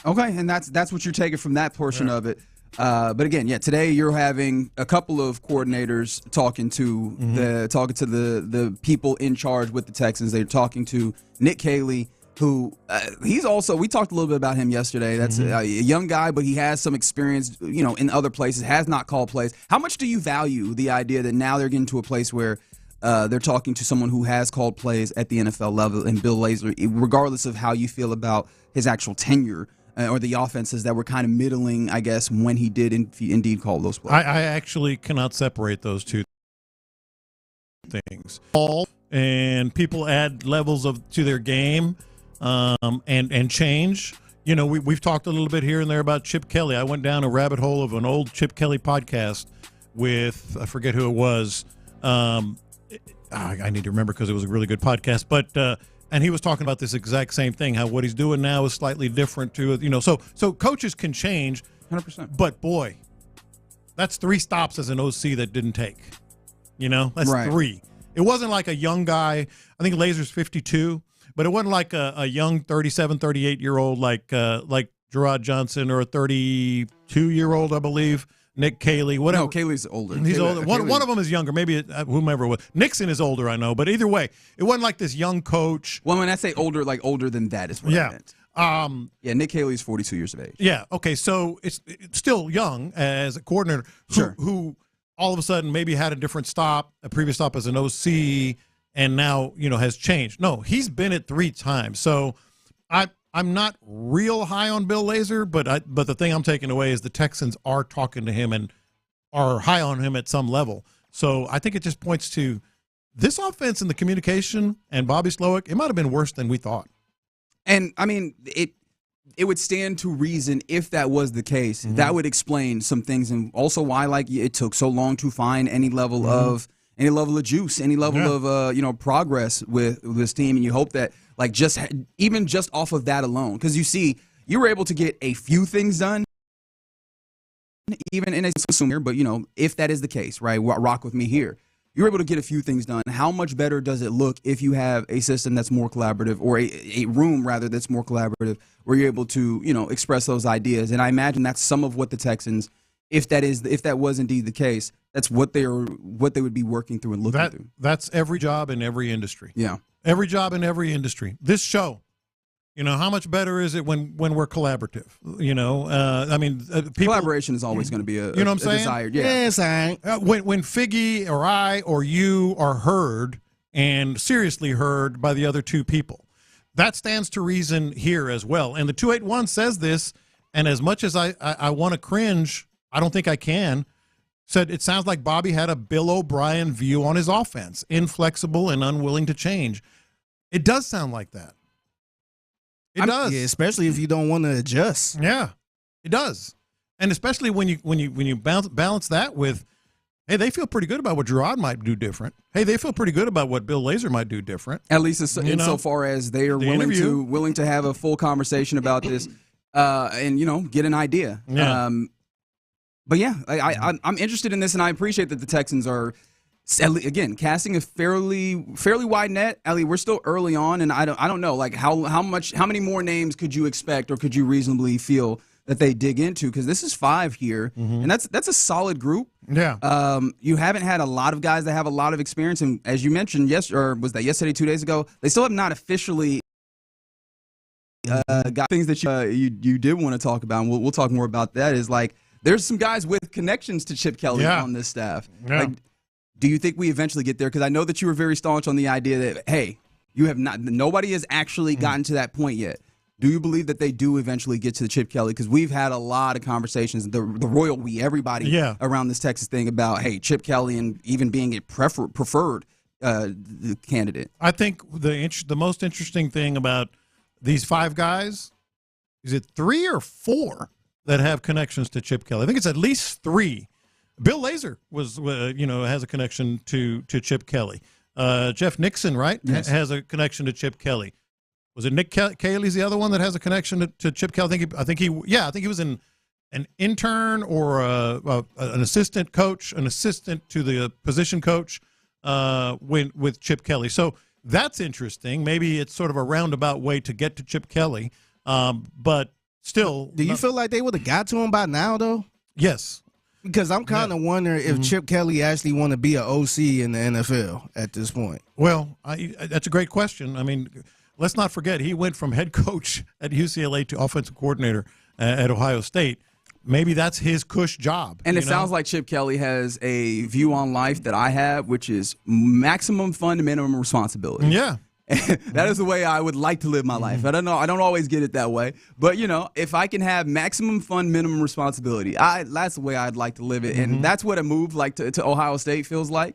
Okay, and that's what you're taking from that portion of it. But again, today you're having a couple of coordinators talking to the people in charge with the Texans. They're talking to Nick Caley, who he's also, we talked a little bit about him yesterday. That's a young guy, but he has some experience, in other places, has not called plays. How much do you value the idea that now they're getting to a place where they're talking to someone who has called plays at the NFL level, and Bill Lazor, regardless of how you feel about his actual tenure or the offenses that were kind of middling, I guess, when he did indeed call those plays? I actually cannot separate those two things. And people add levels to their game and change. You know, we've talked a little bit here and there about Chip Kelly. I went down a rabbit hole of an old Chip Kelly podcast with, I forget who it was. I need to remember because it was a really good podcast. But and he was talking about this exact same thing, how what he's doing now is slightly different to, you know. So coaches can change. 100%. But, boy, that's 3 stops as an OC that didn't take. You know, that's 3. It wasn't like a young guy. I think Lazer's 52. But it wasn't like a young 37, 38-year-old like Gerard Johnson or a 32-year-old, I believe, Nick Caley. Whatever. No, Caley's older. He's older. One of them is younger. Maybe whomever it was. Nixon is older, I know. But either way, it wasn't like this young coach. Well, when I say older, like older than that is what I meant. Nick Caley's 42 years of age. Yeah. Okay. So it's still young as a coordinator who all of a sudden maybe had a different stop, a previous stop as an OC, and now, you know, has changed. No, he's been it 3 times. So I'm not real high on Bill Lazor, but the thing I'm taking away is the Texans are talking to him and are high on him at some level. So I think it just points to this offense and the communication and Bobby Slowick, it might have been worse than we thought. And, I mean, it would stand to reason if that was the case. Mm-hmm. That would explain some things, and also why, like, it took so long to find any level of juice, any level of progress with this team. And you hope that, like, even just off of that alone, because you were able to get a few things done, even in a consumer. But if that is the case, right, rock with me here. You're able to get a few things done. How much better does it look if you have a system that's more collaborative, or a room rather that's more collaborative, where you're able to express those ideas? And I imagine that's some of what the Texans, if that was indeed the case, that's what they would be working through and looking through. That's every job in every industry. Yeah, every job in every industry. This show, how much better is it when we're collaborative? Collaboration is always going to be a desired. Yeah, when Figgy or I or you are heard and seriously heard by the other 2 people, that stands to reason here as well. And the 281 says this, and as much as I want to cringe, I don't think I can. Said it sounds like Bobby had a Bill O'Brien view on his offense, inflexible and unwilling to change. It does sound like that. It does, yeah, especially if you don't want to adjust. Yeah, it does, and especially when you balance that with, hey, they feel pretty good about what Gerard might do different. Hey, they feel pretty good about what Bill Lazor might do different. At least insofar as they are willing to have a full conversation about this, and get an idea. Yeah. But yeah, I'm interested in this, and I appreciate that the Texans are, again, casting a fairly wide net. Ellie, we're still early on, and I don't know, like how many more names could you expect, or could you reasonably feel that they dig into? Because this is 5 here, and that's a solid group. Yeah. You haven't had a lot of guys that have a lot of experience, and as you mentioned, was that yesterday, 2 days ago? They still have not officially got things that you did want to talk about, and we'll talk more about that. Is like, there's some guys with connections to Chip Kelly on this staff. Yeah. Like, do you think we eventually get there? Because I know that you were very staunch on the idea that, hey, nobody has actually gotten to that point yet. Do you believe that they do eventually get to the Chip Kelly? Because we've had a lot of conversations, the royal everybody around this Texas thing about, hey, Chip Kelly and even being a preferred candidate. I think the most interesting thing about these 5 guys, is it 3 or 4 that have connections to Chip Kelly? I think it's at least 3. Bill Lazor has a connection to Chip Kelly. Jeff Nixon, right, has a connection to Chip Kelly. Was it Nick Caley's the other one that has a connection to Chip Kelly? I think he was an intern or an assistant coach, an assistant to the position coach with Chip Kelly. So that's interesting. Maybe it's sort of a roundabout way to get to Chip Kelly, but still. Do you feel like they would have got to him by now, though? Yes. Because I'm kind of wondering if Chip Kelly actually want to be an OC in the NFL at this point. Well, that's a great question. I mean, let's not forget, he went from head coach at UCLA to offensive coordinator at Ohio State. Maybe that's his cush job. And it sounds like Chip Kelly has a view on life that I have, which is maximum fun to minimum responsibility. Yeah. That is the way I would like to live my life. I don't know. I don't always get it that way. But, if I can have maximum fun, minimum responsibility, that's the way I'd like to live it. And that's what a move like to Ohio State feels like.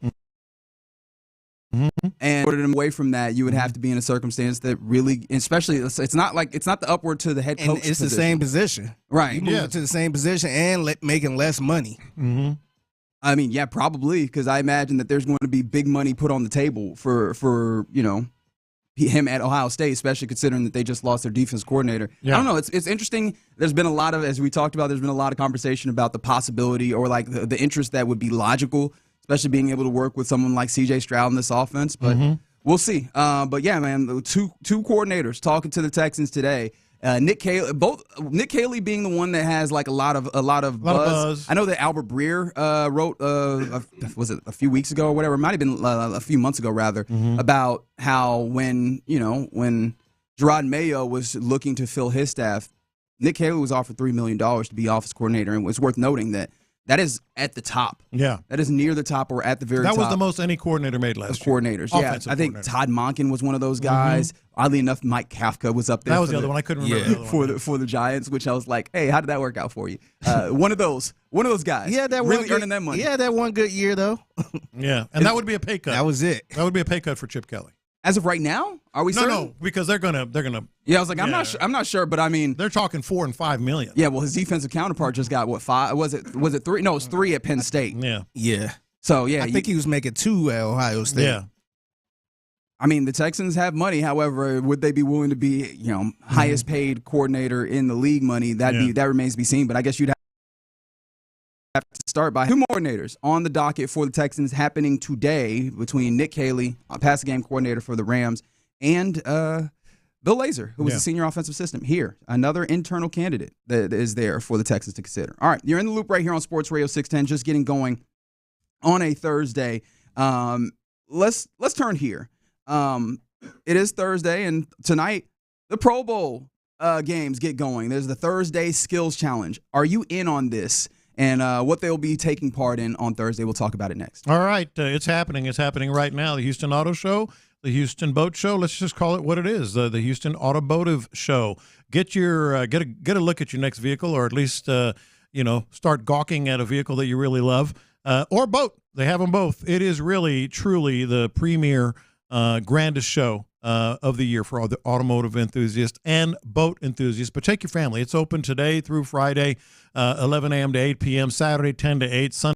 And in order to away from that, you would have to be in a circumstance that really, especially, it's not the upward to the head coach. And it's position. the same position. Right. You move to the same position and making less money. Mm-hmm. I mean, yeah, probably, because I imagine that there's going to be big money put on the table for him at Ohio State, especially considering that they just lost their defense coordinator. Yeah. I don't know. It's interesting. There's been a lot of, as we talked about, there's been a lot of conversation about the possibility or like the interest that would be logical, especially being able to work with someone like C.J. Stroud in this offense. But we'll see. But yeah, man, the two coordinators talking to the Texans today. Nick Caley being the one that has like a lot of buzz. I know that Albert Breer wrote was it a few weeks ago or whatever, it might have been a few months ago rather, about how when Gerard Mayo was looking to fill his staff, Nick Caley was offered $3 million to be offense coordinator, and it's worth noting that is at the top. Yeah. That is near the top or at the very top. That was the most any coordinator made last year. Coordinators. Yeah. I think Todd Monken was one of those guys. Oddly enough, Mike Kafka was up there. That was the other one. I couldn't remember. For the Giants, which I was like, hey, how did that work out for you? One of those guys. Yeah, that really earning that money. Yeah, that one good year though. Yeah. And that would be a pay cut. That was it. That would be a pay cut for Chip Kelly. As of right now, are we certain? No, because they're gonna. Yeah, I was like, I'm not sure, but I mean, they're talking $4 and $5 million. Yeah, well, his defensive counterpart just got what, 5? Was it 3? No, it was 3 at Penn State. Yeah. So yeah, I think he was making 2 at Ohio State. Yeah. I mean, the Texans have money. However, would they be willing to be, highest paid coordinator in the league money? That remains to be seen. But I guess you'd have to start by 2 coordinators on the docket for the Texans happening today between Nick Caley, passing game coordinator for the Rams, and Bill Lazor, who was the senior offensive assistant here. Another internal candidate that is there for the Texans to consider. All right, you're in the loop right here on Sports Radio 610, just getting going on a Thursday. Let's turn here. It is Thursday, and tonight the Pro Bowl games get going. There's the Thursday Skills Challenge. Are you in on this? And what they'll be taking part in on Thursday. We'll talk about it next. All right. It's happening. It's happening right now. The Houston Auto Show, the Houston Boat Show. Let's just call it what it is. The Houston Automotive Show. Get your get a look at your next vehicle, or at least start gawking at a vehicle that you really love, or boat. They have them both. It is really, truly the premier, grandest show of the year for all the automotive enthusiasts and boat enthusiasts. But take your family. It's open today through Friday, 11 a.m. to 8 p.m., Saturday 10 to 8, Sunday.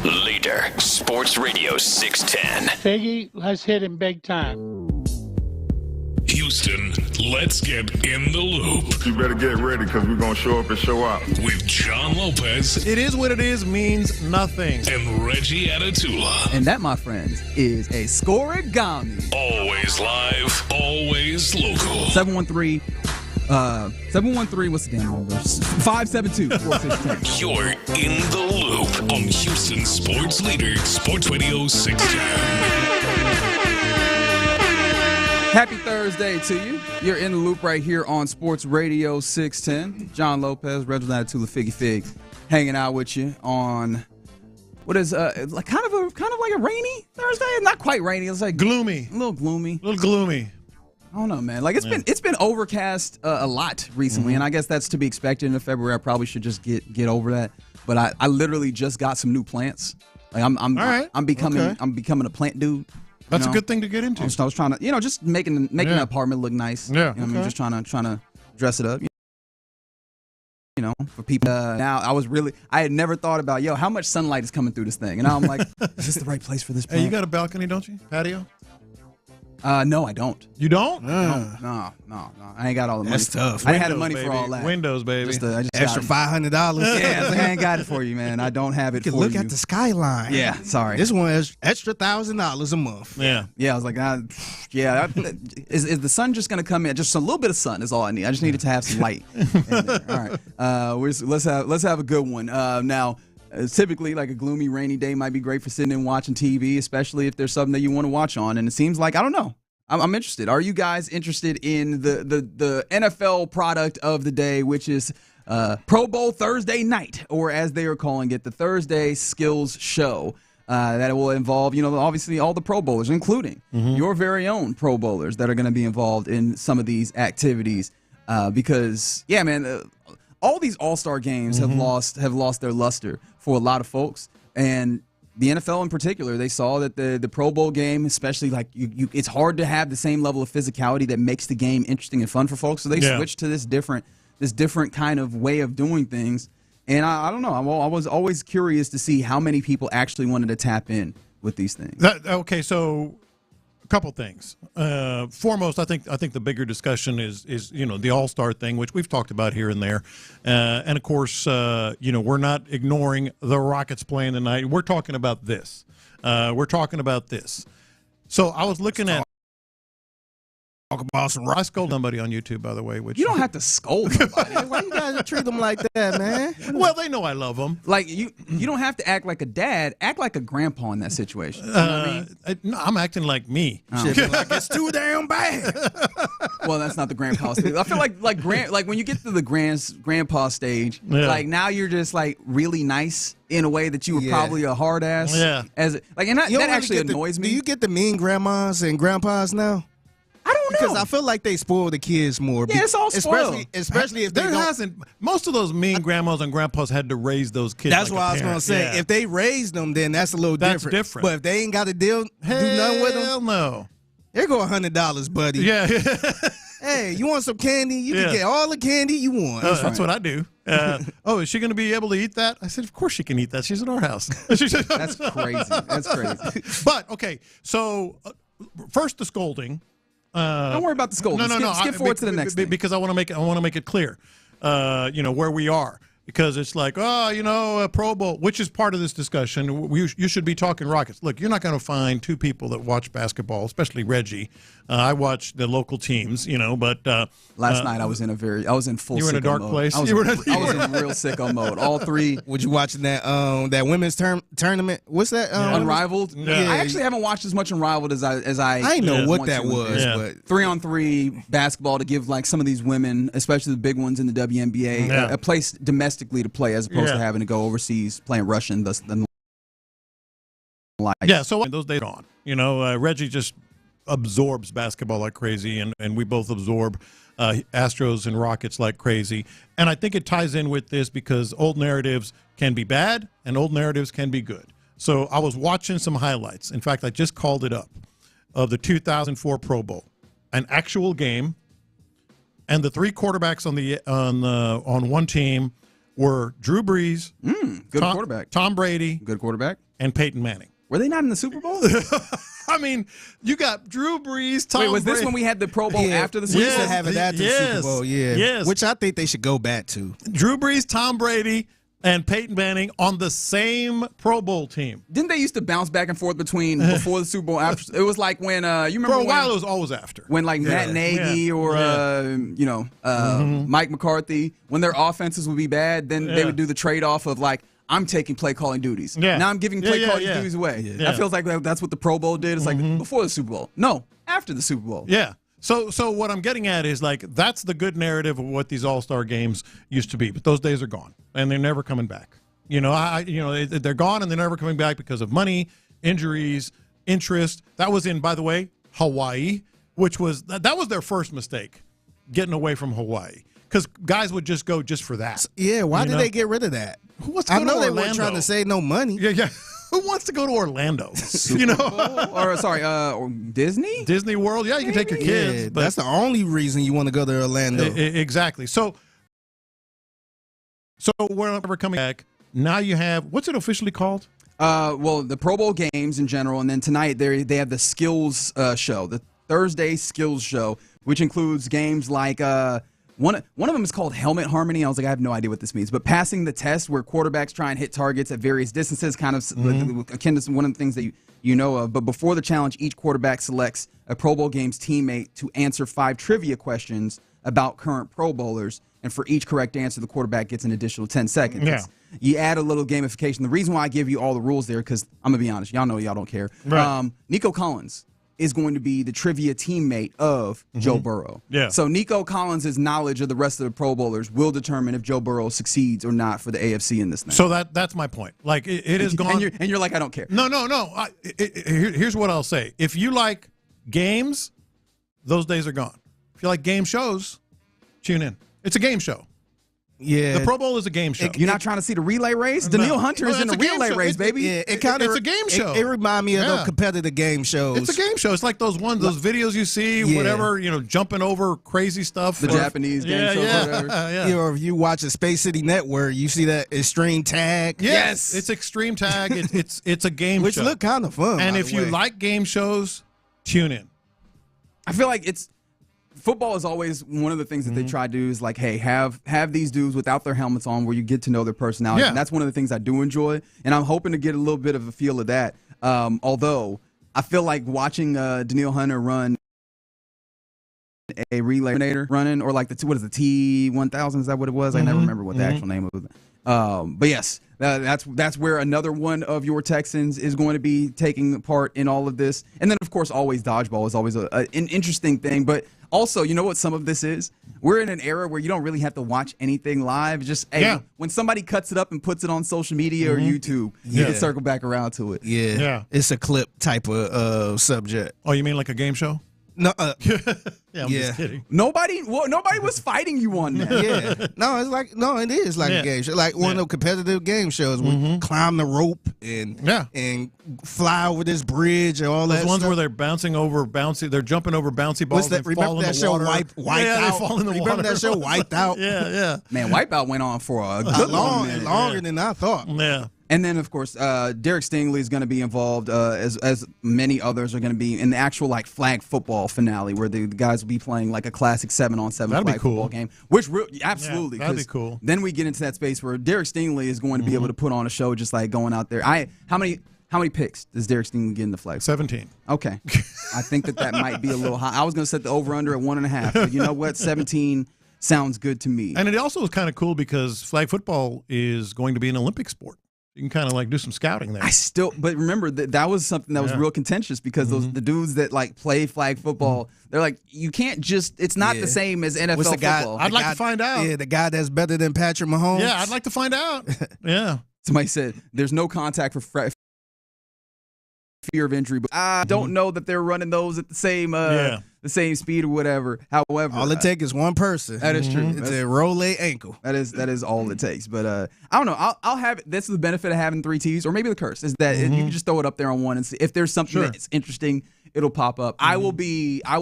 leader, Sports Radio 610. Figgy has hit him big time. Houston, let's get in the loop. You better get ready because we're going to show up and show out. With John Lopez. It is what it is means nothing. And Reggie Atatula. And that, my friends, is a scoregami. Always live, always local. 713, what's the damn number? 572-4610. You're in the loop on Houston sports leader, Sports Radio 610. Happy Thursday to you. You're in the loop right here on Sports Radio 610. John Lopez, Reginald Atatula, Figgy Fig, hanging out with you on what is like kind of like a rainy Thursday. Not quite rainy. It's like gloomy, a little gloomy. I don't know, man. Like it's been overcast a lot recently, and I guess that's to be expected in February. I probably should just get over that. But I literally just got some new plants. Like I'm becoming a plant dude. That's a good thing to get into. So I was trying to, just making the apartment look nice. Yeah. I mean, just trying to dress it up. For people. Now I had never thought about, how much sunlight is coming through this thing, and now I'm like, is this the right place for this plant? Hey, you got a balcony, don't you? Patio? No, I don't. You don't? No. I ain't got all the money. That's tough. I ain't had the money for all that. Windows, baby. I just extra $500. Yeah, I ain't got it for you, man. I don't have it for you. Look at the skyline. Yeah, sorry. This one is extra $1,000 a month. Yeah. Yeah, I was like, is the sun just gonna come in? Just a little bit of sun is all I need. I just needed to have some light. All right. Let's have a good one. Now. Typically, like a gloomy, rainy day might be great for sitting and watching TV, especially if there's something that you want to watch on. And it seems like, I don't know. I'm interested. Are you guys interested in the NFL product of the day, which is Pro Bowl Thursday night, or as they are calling it, the Thursday Skills Show? That will involve, obviously all the Pro Bowlers, including your very own Pro Bowlers that are going to be involved in some of these activities. Because, all these All-Star games have lost their luster for a lot of folks, and the NFL in particular. They saw that the Pro Bowl game, especially like it's hard to have the same level of physicality that makes the game interesting and fun for folks. So they switched to this different kind of way of doing things. And I don't know. I was always curious to see how many people actually wanted to tap in with these things. So a couple things. Foremost, I think the bigger discussion is the All-Star thing, which we've talked about here and there, and of course we're not ignoring the Rockets playing tonight. We're talking about this. So I was looking at. Talk about some I scold somebody on YouTube, by the way. Which you don't have to scold somebody. Why you guys treat them like that, man? Well, they know I love them. Like you don't have to act like a dad. Act like a grandpa in that situation. You know what I mean? I'm acting like me. Shit, like it's too damn bad. Well, that's not the grandpa stage. I feel like when you get to the grandpa stage, like now you're just like really nice in a way that you were probably a hard ass. Yeah. And that actually annoys me. Do you get the mean grandmas and grandpas now? I don't know. Because I feel like they spoil the kids more. Yeah, it's all spoiled. Especially if they don't. Most of those mean grandmas and grandpas had to raise those kids. That's what I was going to say. Yeah. If they raised them, then that's a little different. That's different. But if they ain't got to do nothing with them. Hell no. There go $100, buddy. Yeah. Hey, you want some candy? You can get all the candy you want. That's what I do. Is she going to be able to eat that? I said, of course she can eat that. She's in our house. That's crazy. That's crazy. But, okay, so first the scolding. Don't worry about the scolding. No. Skip forward to the next thing. Because I want to make it clear, where we are. Because it's like, a Pro Bowl, which is part of this discussion. You should be talking Rockets. Look, you're not going to find two people that watch basketball, especially Reggie. I watch the local teams, but last night I was in full. You were in a dark mode. place. I was in real sicko mode. All three. Would you watching that women's tournament? What's that? Unrivaled. Yeah. I actually haven't watched as much Unrivaled as I. I didn't know what that was, but 3-on-3 basketball to give like some of these women, especially the big ones in the WNBA, a place domestically to play as opposed to having to go overseas playing Russian. So those days on. Reggie just absorbs basketball like crazy, and we both absorb Astros and Rockets like crazy. And I think it ties in with this because old narratives can be bad and old narratives can be good. So I was watching some highlights. In fact, I just called it up of the 2004 Pro Bowl, an actual game, and the three quarterbacks on one team were Drew Brees, good quarterback, Tom Brady, good quarterback, and Peyton Manning. Were they not in the Super Bowl? I mean, you got Drew Brees, Tom Wait, was Brady. this when we had the Pro Bowl after the Super We used Bowl? to have it after the Super Bowl, Yes. Which I think they should go back to. Drew Brees, Tom Brady, and Peyton Manning on the same Pro Bowl team. Didn't they used to bounce back and forth between before the Super Bowl? After it was like when you remember For a while, it was always after. when like Matt Nagy or Mike McCarthy, when their offenses would be bad, then they would do the trade off of like, I'm taking play calling duties. Yeah. Now I'm giving play calling duties away. Yeah. That feels like that's what the Pro Bowl did. It's like before the Super Bowl. No, after the Super Bowl. Yeah. So what I'm getting at is like that's the good narrative of what these All-Star games used to be, but those days are gone and they're never coming back. They're gone and they're never coming back because of money, injuries, interest. That was in, by the way, Hawaii, which was that was their first mistake, getting away from Hawaii, because guys would just go just for that. Yeah, why did they get rid of that? Who wants to I go know to they Orlando? weren't trying to save no money. Yeah. Who wants to go to Orlando? Disney? Disney World. Yeah, you can take your kids. Yeah, but that's the only reason you want to go to Orlando. Exactly. So we're never coming back. Now you have, what's it officially called? Well, the Pro Bowl games in general, and then tonight they have the skills show, the Thursday skills show, which includes games like one of them is called Helmet Harmony. I was like, I have no idea what this means, but passing the test where quarterbacks try and hit targets at various distances, kind of akin to one of the things that you know of. But before the challenge, each quarterback selects a Pro Bowl games teammate to answer 5 trivia questions about current Pro Bowlers, and for each correct answer, the quarterback gets an additional 10 seconds. Yeah. You add a little gamification. The reason why I give you all the rules there, because I'm going to be honest, y'all know y'all don't care. Right. Nico Collins is going to be the trivia teammate of Joe Burrow. Yeah. So Nico Collins' knowledge of the rest of the Pro Bowlers will determine if Joe Burrow succeeds or not for the AFC in this thing. So that's my point. Like, it is gone. And you're like, I don't care. No. Here's what I'll say. If you like games, those days are gone. If you like game shows, tune in. It's a game show. Yeah. The Pro Bowl is a game show. You're not trying to see the relay race? Daniil Hunter is in the relay race, baby. Yeah, It's a game show. It reminds me of those competitive game shows. It's a game show. It's like those videos you see, whatever, jumping over crazy stuff. The Japanese game shows or whatever. Yeah. Or if you watch a Space City Network, you see that Extreme Tag. Yes. It's Extreme Tag. It's a game Which show. look kind of fun. And by if the you way. like game shows, tune in. I feel like football is always one of the things that they try to do is like, hey, have these dudes without their helmets on where you get to know their personality. Yeah. And that's one of the things I do enjoy. And I'm hoping to get a little bit of a feel of that. Although I feel like watching Daniil Hunter run a relay running, or like the T1000, is that what it was? I never remember what the actual name of it. But yes, that's where another one of your Texans is going to be taking part in all of this. And then, of course, always dodgeball is always an interesting thing. But also, you know what some of this is? We're in an era where you don't really have to watch anything live. Just when somebody cuts it up and puts it on social media or YouTube, you can circle back around to it. Yeah. It's a clip type of subject. Oh, you mean like a game show? No. I'm just kidding. Nobody was fighting you on that. Yeah. It is like a game show. Like one of those competitive game shows where you climb the rope and fly over this bridge and all Those that ones stuff. where they're they're jumping over bouncy balls. They fall in the show water. Wipeout? They fall in the water. Remember that show Wipeout? Yeah. Man, Wipeout went on for a good longer than I thought. Yeah. And then, of course, Derek Stingley is going to be involved, as many others are going to be in the actual flag football finale, where the guys will be playing like a classic 7-on-7 flag football game. Which absolutely, that'd be cool. Then we get into that space where Derek Stingley is going to be able to put on a show, just like going out there. How many picks does Derek Stingley get in the flag? 17. Okay, I think that might be a little high. I was going to set the over/under at 1.5, but you know what, 17 sounds good to me. And it also is kind of cool because flag football is going to be an Olympic sport. You can kind of do some scouting there. But remember that was something that was real contentious because the dudes that play flag football, they're like, you can't just. It's not the same as NFL football. I'd like to find out. Yeah, the guy that's better than Patrick Mahomes. Yeah, I'd like to find out. Yeah. Somebody said there's no contact for fear of injury, but I don't know that they're running those at the same speed or whatever. However, all it takes is one person. That is true. It's a roll ankle. That is all it takes. But I don't know. I'll have it. This is the benefit of having 3 T's, or maybe the curse is that you can just throw it up there on one and see if there's something that's interesting. it'll pop up. I will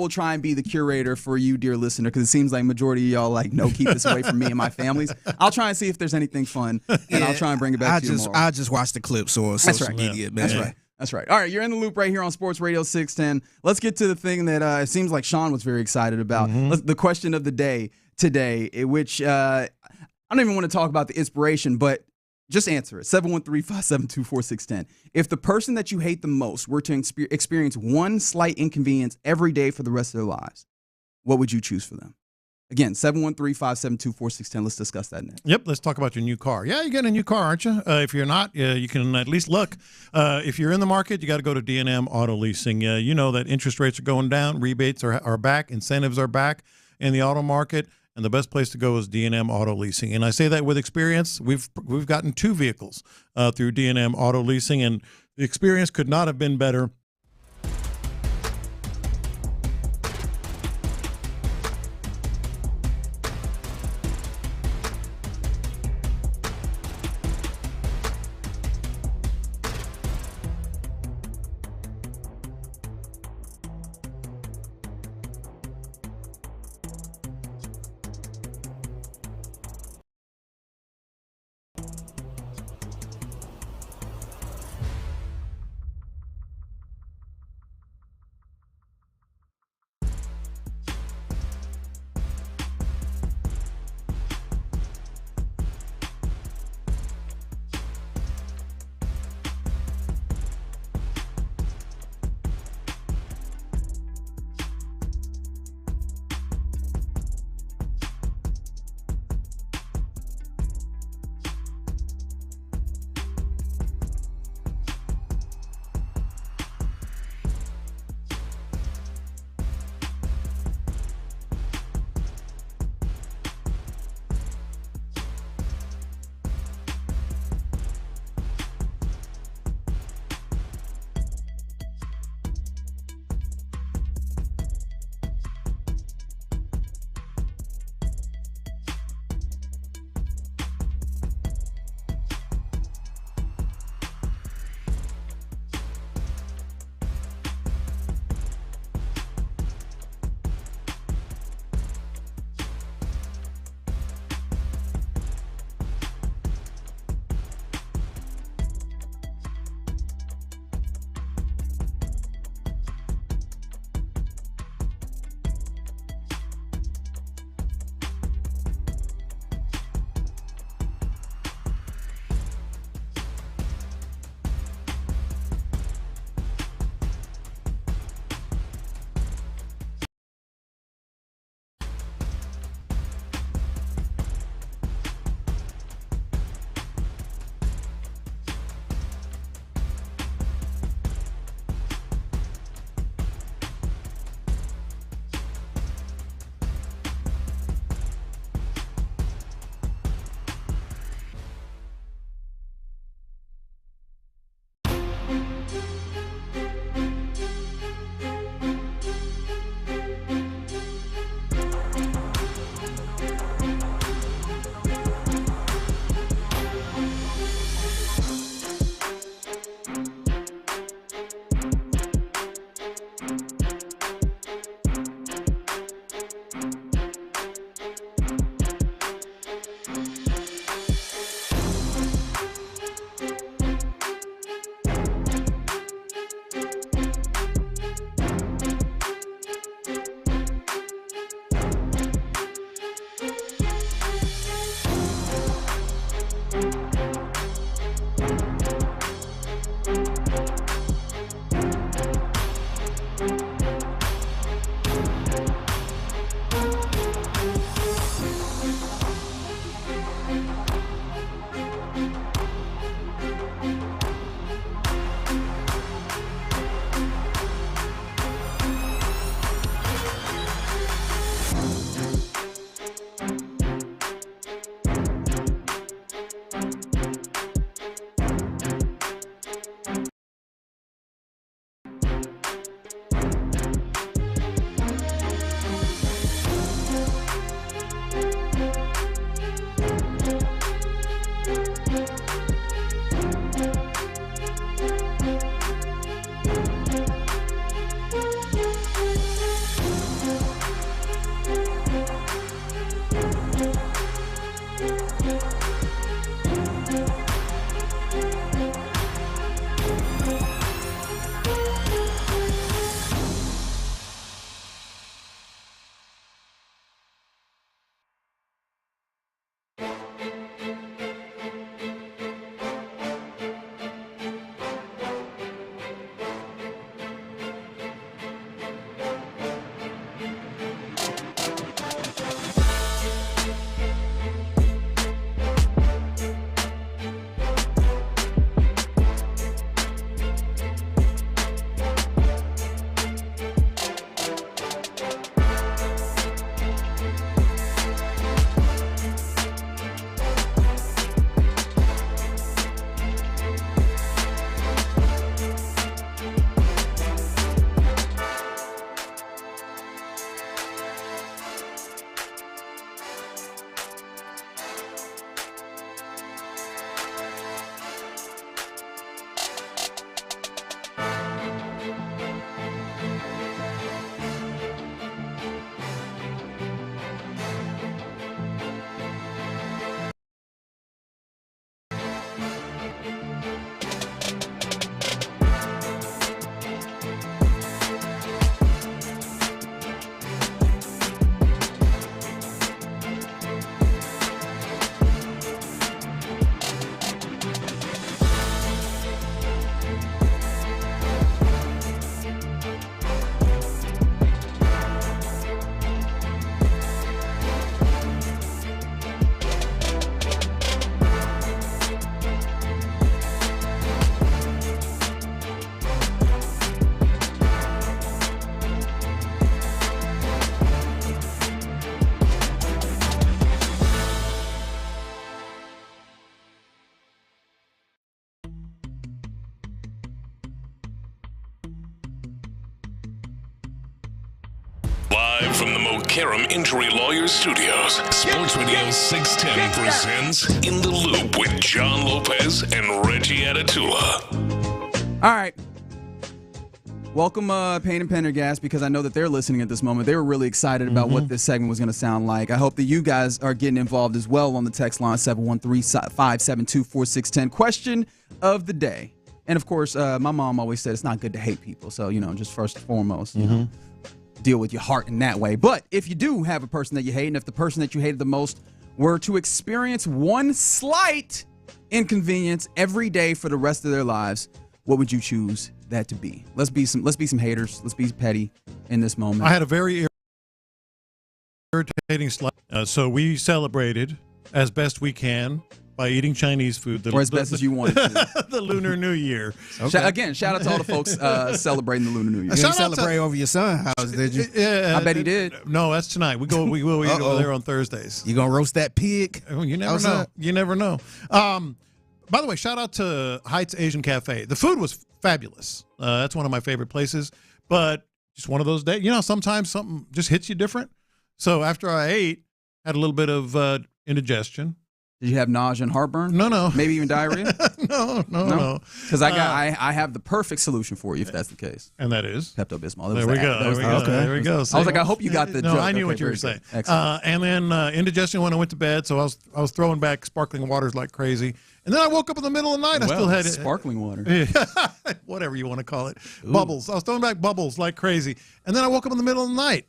try and be the curator for you, dear listener, because it seems like majority of y'all like, no, keep this away from me and my families. I'll try and see if there's anything fun, and I'll try and bring it back to you tomorrow. I just watch the clips on social media, man. That's right. That's right. All right, you're in the loop right here on Sports Radio 610. Let's get to the thing that it seems like Sean was very excited about. The question of the day today, which I don't even want to talk about the inspiration, but just answer it. 713-572-4610. If the person that you hate the most were to experience one slight inconvenience every day for the rest of their lives, what would you choose for them? Again, 713-572-4610. Let's discuss that next. Yep, let's talk about your new car. Yeah, you're getting a new car, aren't you? If you're not, you can at least look. If you're in the market, you got to go to D&M Auto Leasing. You know that interest rates are going down, rebates are back, incentives are back in the auto market, and the best place to go is D&M Auto Leasing. And I say that with experience. We've gotten 2 vehicles through D&M Auto Leasing, and the experience could not have been better. Live from the Mokaram Injury Lawyers Studios, Sports Radio 610 presents In the Loop with John Lopez and Reggie Atatula. All right. Welcome, Payne and Pendergast, because I know that they're listening at this moment. They were really excited about what this segment was going to sound like. I hope that you guys are getting involved as well on the text line, 713-572-4610. Question of the day. And, of course, my mom always said it's not good to hate people. So, just first and foremost, you know, deal with your heart in that way. But if you do have a person that you hate, and if the person that you hated the most were to experience one slight inconvenience every day for the rest of their lives, what would you choose that to be? Let's be some haters. Let's be petty in this moment. I had a very irritating slide. So we celebrated as best we can by eating Chinese food. Or as best as you wanted to. The Lunar New Year. Okay. Again, shout out to all the folks celebrating the Lunar New Year. You didn't celebrate over your son's house, did you? I bet he did. No, that's tonight. We will eat over there on Thursdays. You gonna roast that pig? You never know. You never know. By the way, shout out to Heights Asian Cafe. The food was fabulous. That's one of my favorite places. But just one of those days. Sometimes something just hits you different. So after I ate, had a little bit of indigestion. Did you have nausea and heartburn? No. Maybe even diarrhea? No. Because I have the perfect solution for you if that's the case. And that is? Pepto-Bismol. There we go. There we go. I was like, I hope you got the joke. I knew what you were saying. And then indigestion when I went to bed, so I was throwing back sparkling waters like crazy. And then I woke up in the middle of the night. I still had sparkling water. Whatever you want to call it. Ooh. Bubbles. I was throwing back bubbles like crazy. And then I woke up in the middle of the night.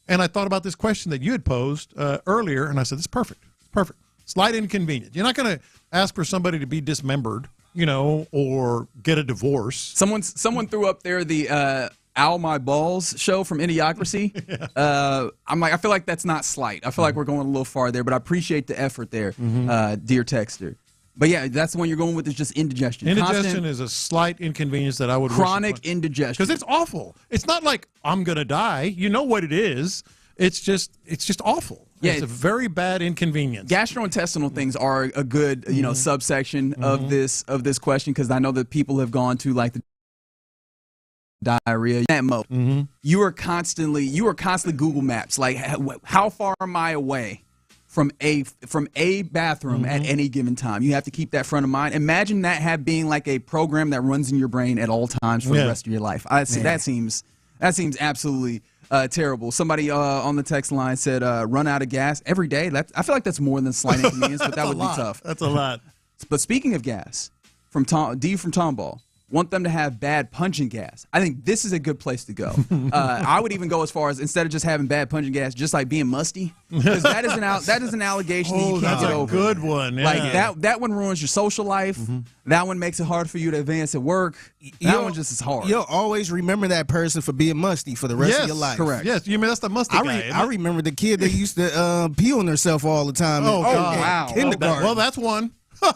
And I thought about this question that you had posed earlier. And I said, this is perfect. It's perfect. Slight inconvenience. You're not going to ask for somebody to be dismembered, or get a divorce. Someone threw up there the Ow My Balls show from Idiocracy. I feel like that's not slight. I feel like we're going a little far there, but I appreciate the effort there, dear texter. But yeah, that's the one you're going with is just indigestion. Indigestion is a slight inconvenience that I would chronic indigestion. Because it's awful. It's not like I'm going to die. You know what it is. It's just awful. Yeah, it's a very bad inconvenience. Gastrointestinal things are a good, subsection of this question, because I know that people have gone to like the diarrhea. You are constantly Google Maps. Like, how far am I away from a bathroom at any given time? You have to keep that front of mind. Imagine that being like a program that runs in your brain at all times for the rest of your life. That seems absolutely terrible. Somebody on the text line said, run out of gas every day. I feel like that's more than slight inconvenience, but that would be tough. That's a lot. But speaking of gas, from D from Tomball, want them to have bad punching gas. I think this is a good place to go. I would even go as far as, instead of just having bad punching gas, just like being musty, because that is an allegation that you can't get over. That's a good one. Yeah. Like that one ruins your social life. That one makes it hard for you to advance at work. That one just is hard. You'll always remember that person for being musty for the rest of your life. Correct. Yes, you mean that's the musty guy. I remember the kid that used to pee on herself all the time. Wow. Kindergarten. Well, that's one.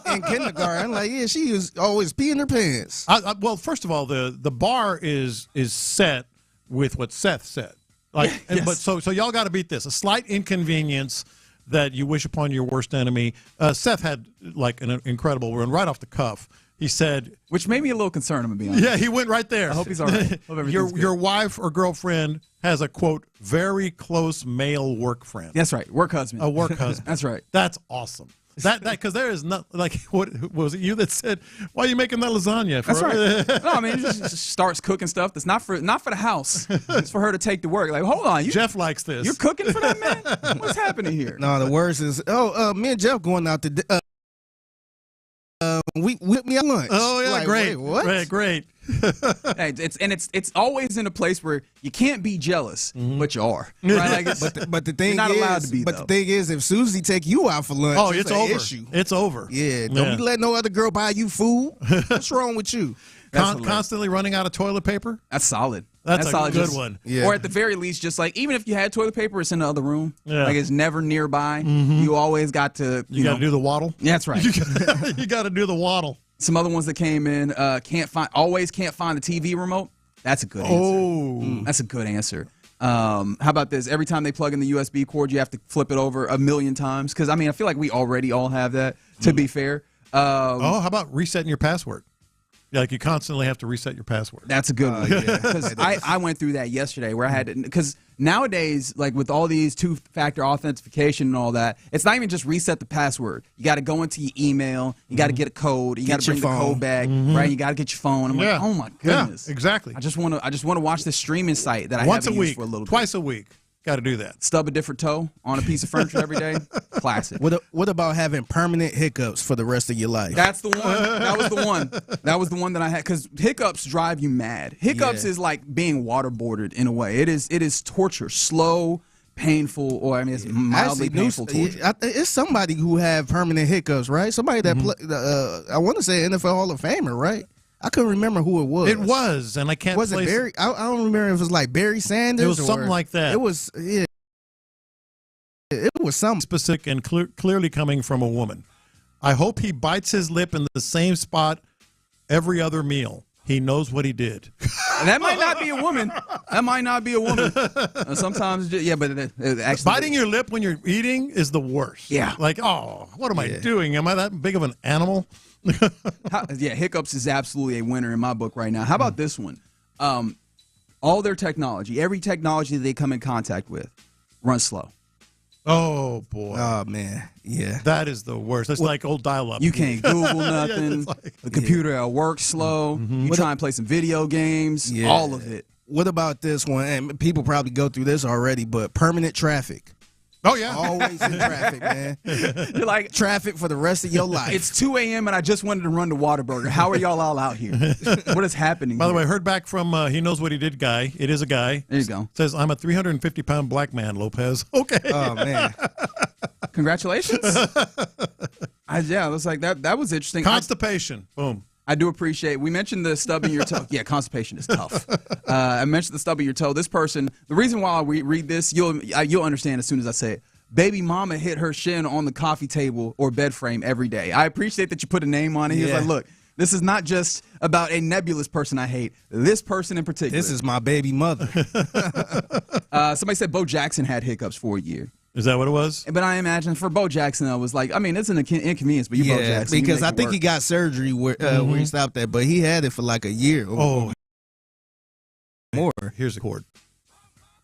In kindergarten, like, yeah, she was always peeing her pants. Well, first of all, the bar is set with what Seth said. Like, yes. But so y'all got to beat this. A slight inconvenience that you wish upon your worst enemy. Seth had like an incredible run right off the cuff. He said, which made me a little concerned. I'm gonna be honest. Yeah, he went right there. I hope he's all right. Your wife or girlfriend has a quote very close male work friend. That's right, work husband. A work husband. That's right. That's awesome. That because there is not like what was it you that said why are you making that lasagna? That's right. No, I mean, he just starts cooking stuff that's not for the house. It's for her to take to work. Like, hold on, Jeff likes this. You're cooking for that man? What's happening here? No, the worst is me and Jeff going out to we whipped me at lunch. Oh yeah, like, great. Wait, what? Great. Hey, it's always in a place where you can't be jealous, but you are. Right? Like but the thing you're not is, allowed to be. But the thing is, if Susie take you out for lunch, it's an over. issue. It's over. Yeah, don't be letting no other girl buy you food. What's wrong with you? Constantly running out of toilet paper. That's solid. That's a solid. good one. Yeah. Or at the very least, just like even if you had toilet paper, it's in the other room. Yeah. Like it's never nearby. You always got to. You got to do the waddle. Yeah, that's right. You got to do the waddle. Some other ones that came in can't find the TV remote. That's a good answer. That's a good answer. How about this? Every time they plug in the USB cord, you have to flip it over 1,000,000 times. Because I mean, I feel like we already all have that. To be fair. How about resetting your password? Like you constantly have to reset your password. That's a good one. Because I went through that yesterday where I had to, because Nowadays, like with all these two-factor authentication and all that, it's not even just reset the password. You got to go into your email. You got to get a code. You got to bring the code back, right? You got to get your phone. I'm like, oh my goodness. Yeah, exactly. I just want to watch this streaming site that I Once haven't a week, used for a little bit. twice a week. Got to do that. Stub a different toe on a piece of furniture every day. Classic. What about having permanent hiccups for the rest of your life? That's the one. That was the one. That was the one that I had, because hiccups drive you mad. Hiccups is like being waterboarded in a way. It is torture, slow, painful, or I mean, it's mildly painful torture. It's somebody who had permanent hiccups, right? Somebody that I want to say NFL Hall of Famer, right? I couldn't remember who it was. It was, and I can't. Was it Barry? I don't remember if it was like Barry Sanders. It was something like that. It was. Yeah. It was something specific and clearly coming from a woman. I hope he bites his lip in the same spot every other meal. He knows what he did. And that might not be a woman. That might not be a woman. Sometimes, yeah, but actually, biting your lip when you're eating is the worst. Yeah. Like, oh, what am I doing? Am I that big of an animal? Hiccups is absolutely a winner in my book right now. How about this one? All their technology, every technology that they come in contact with, runs slow. Oh, boy. Oh, man. Yeah. That is the worst. It's like old dial-up. You can't Google nothing. The computer at work slow. You try and play some video games. Yeah. All of it. What about this one? And people probably go through this already, but permanent traffic. Oh, yeah. Always in traffic, man. You're like, traffic for the rest of your life. It's 2 a.m. and I just wanted to run to Whataburger. How are y'all all out here? What is happening? By the way, I heard back from He Knows What He Did guy. It is a guy. There you go. Says, I'm a 350-pound black man, Lopez. Okay. Oh, man. Congratulations. I was like, that was interesting. Constipation. Boom. I do appreciate. We mentioned the stubbing your toe. Yeah, constipation is tough. I mentioned the stubbing your toe. This person. The reason why we read this, you'll understand as soon as I say it. Baby mama hit her shin on the coffee table or bed frame every day. I appreciate that you put a name on it. He's like, look, this is not just about a nebulous person I hate. This person in particular. This is my baby mother. Somebody said Bo Jackson had hiccups for a year. Is that what it was? But I imagine for Bo Jackson, I was like, I mean, it's an inconvenience, but Bo Jackson. Because I think he got surgery where he stopped that, but he had it for like a year. Oh, more. Here's a cord.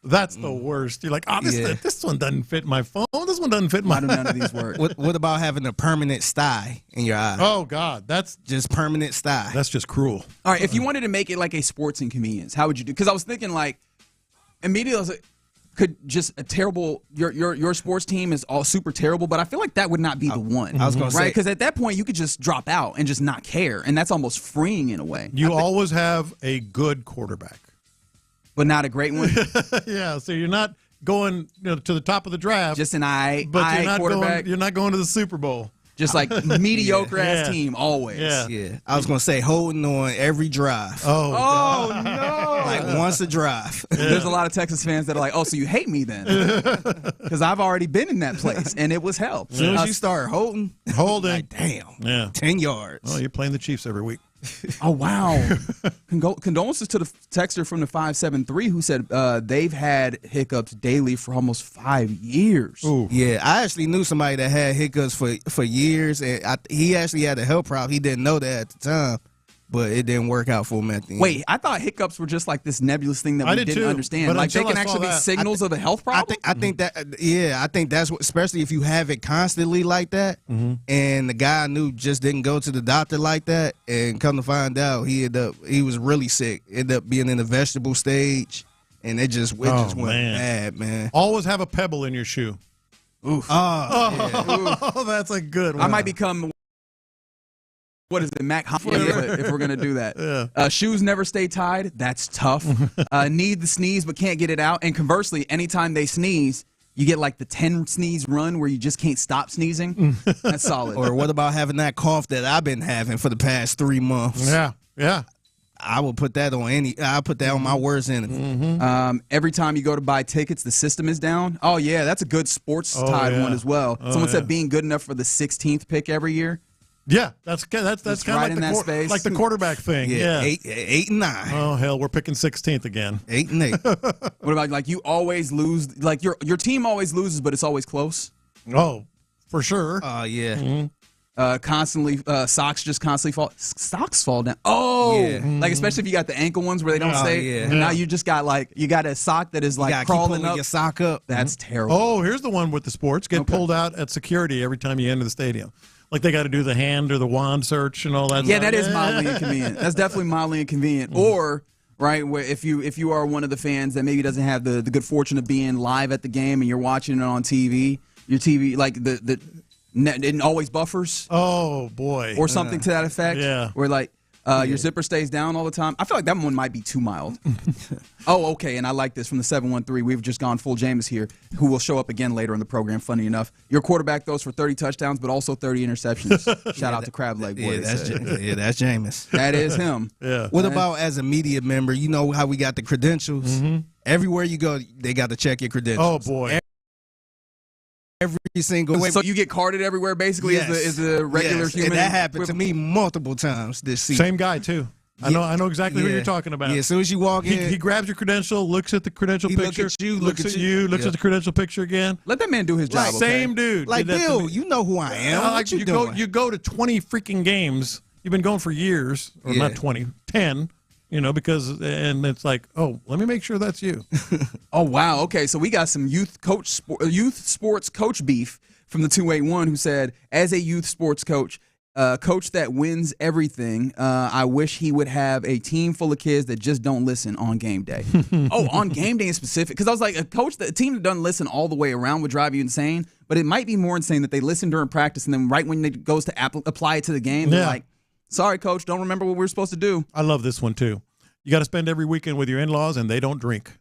That's the worst. You're like, this one doesn't fit my phone. This one doesn't fit my. I do none of these work. What about having a permanent sty in your eye? Oh God, that's just permanent sty. That's just cruel. All right, if you wanted to make it like a sports inconvenience, how would you do? Because I was thinking like immediately, I was like, could just a terrible your sports team is all super terrible, but I feel like that would not be the one. I was going to say, because at that point you could just drop out and just not care, and that's almost freeing in a way. You always have a good quarterback. But not a great one. Yeah, so you're not going to the top of the draft. Just an but you're not quarterback. You're not going to the Super Bowl. Just like mediocre ass team always. Yeah. I was gonna say holding on every drive. Oh no! Like once a drive. There's a lot of Texas fans that are like, oh, so you hate me then? Because I've already been in that place and it was hell. As soon as you start holding, like, damn, 10 yards. Oh, you're playing the Chiefs every week. Oh, wow. Condolences to the texter from the 573 who said they've had hiccups daily for almost 5 years. Ooh. Yeah, I actually knew somebody that had hiccups for years, and he actually had a health problem. He didn't know that at the time, but it didn't work out for him at the end. Wait, I thought hiccups were just like this nebulous thing that we didn't understand. Like they can actually be signals of a health problem? I think that's what, especially if you have it constantly like that, and the guy I knew just didn't go to the doctor like that, and come to find out he was really sick, ended up being in the vegetable stage, and it just went bad, man. Always have a pebble in your shoe. Oof. Oh, that's a good one. I might become... What is it, Mac Hoffman, if we're going to do that? Yeah. Shoes never stay tied. That's tough. Need the sneeze but can't get it out. And conversely, anytime they sneeze, you get like the 10 sneeze run where you just can't stop sneezing. That's solid. Or what about having that cough that I've been having for the past 3 months? Yeah. I will put that on I'll put that on my worst enemy. Every time you go to buy tickets, the system is down. Oh, yeah, that's a good sports tied one as well. Someone said being good enough for the 16th pick every year. Yeah, that's kind of right like the quarterback thing. Yeah. 8 and 9. Oh hell, we're picking 16th again. 8 and 8. What about like you always lose? Like your team always loses, but it's always close. Oh, for sure. Oh yeah. Constantly, socks just constantly fall. Socks fall down. Oh, like especially if you got the ankle ones where they don't stay. Yeah. And now you just got you got a sock that is like crawling up. Your sock up. That's terrible. Oh, here's the one with the sports. Get pulled out at security every time you enter the stadium. Like they got to do the hand or the wand search and all that. Yeah, that is mildly inconvenient. That's definitely mildly inconvenient. Or right, where if you are one of the fans that maybe doesn't have the good fortune of being live at the game and you're watching it on TV, your TV like the net it always buffers. Oh boy, or something to that effect. Yeah, where your zipper stays down all the time. I feel like that one might be too mild. Oh, okay. And I like this from the 713. We've just gone full Jameis here, who will show up again later in the program. Funny enough, your quarterback throws for 30 touchdowns, but also 30 interceptions. Shout out to Crab Leg Boy. That's Jameis. That is him. Yeah. What about as a media member? You know how we got the credentials. Mm-hmm. Everywhere you go, they got to check your credentials. Oh boy. Every single way. So you get carded everywhere, basically, as a regular human. And that happened to me multiple times this season. Same guy too. I know exactly who you're talking about. Yeah, as soon as you walk in, he grabs your credential, looks at the credential picture, looks at the credential picture again. Let that man do his job. Same dude. Like Bill, you know who I am. What you doing? You go to 20 freaking games. You've been going for years, or not 20, 10. And it's like, oh, let me make sure that's you. Oh wow, okay. So we got some youth sports coach beef from the 281 who said, as a youth sports coach. Coach that wins everything. I wish he would have a team full of kids that just don't listen on game day. Oh, on game day in specific. Because I was like, a team that doesn't listen all the way around would drive you insane. But it might be more insane that they listen during practice and then right when it goes to apply it to the game, they're like, sorry, coach, don't remember what we were supposed to do. I love this one too. You got to spend every weekend with your in-laws and they don't drink.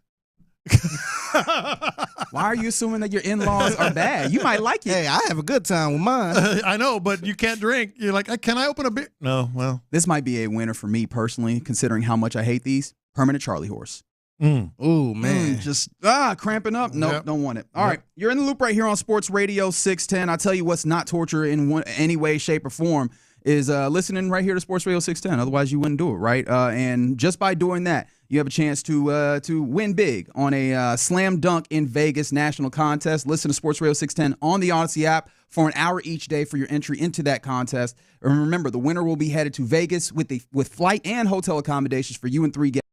Why are you assuming that your in-laws are bad? You might like it. Hey, I have a good time with mine. I know, but you can't drink. You're like, can I open a beer? No, well. This might be a winner for me personally, considering how much I hate these. Permanent Charlie horse. Oh, man. Just cramping up. Nope, don't want it. All right, you're in the loop right here on Sports Radio 610. I'll tell you what's not torture in any way, shape, or form is listening right here to Sports Radio 610. Otherwise, you wouldn't do it, right? And just by doing that, you have a chance to win big on a Slam Dunk in Vegas national contest. Listen to Sports Radio 610 on the Odyssey app for an hour each day for your entry into that contest. And remember, the winner will be headed to Vegas with flight and hotel accommodations for you and 3 guests.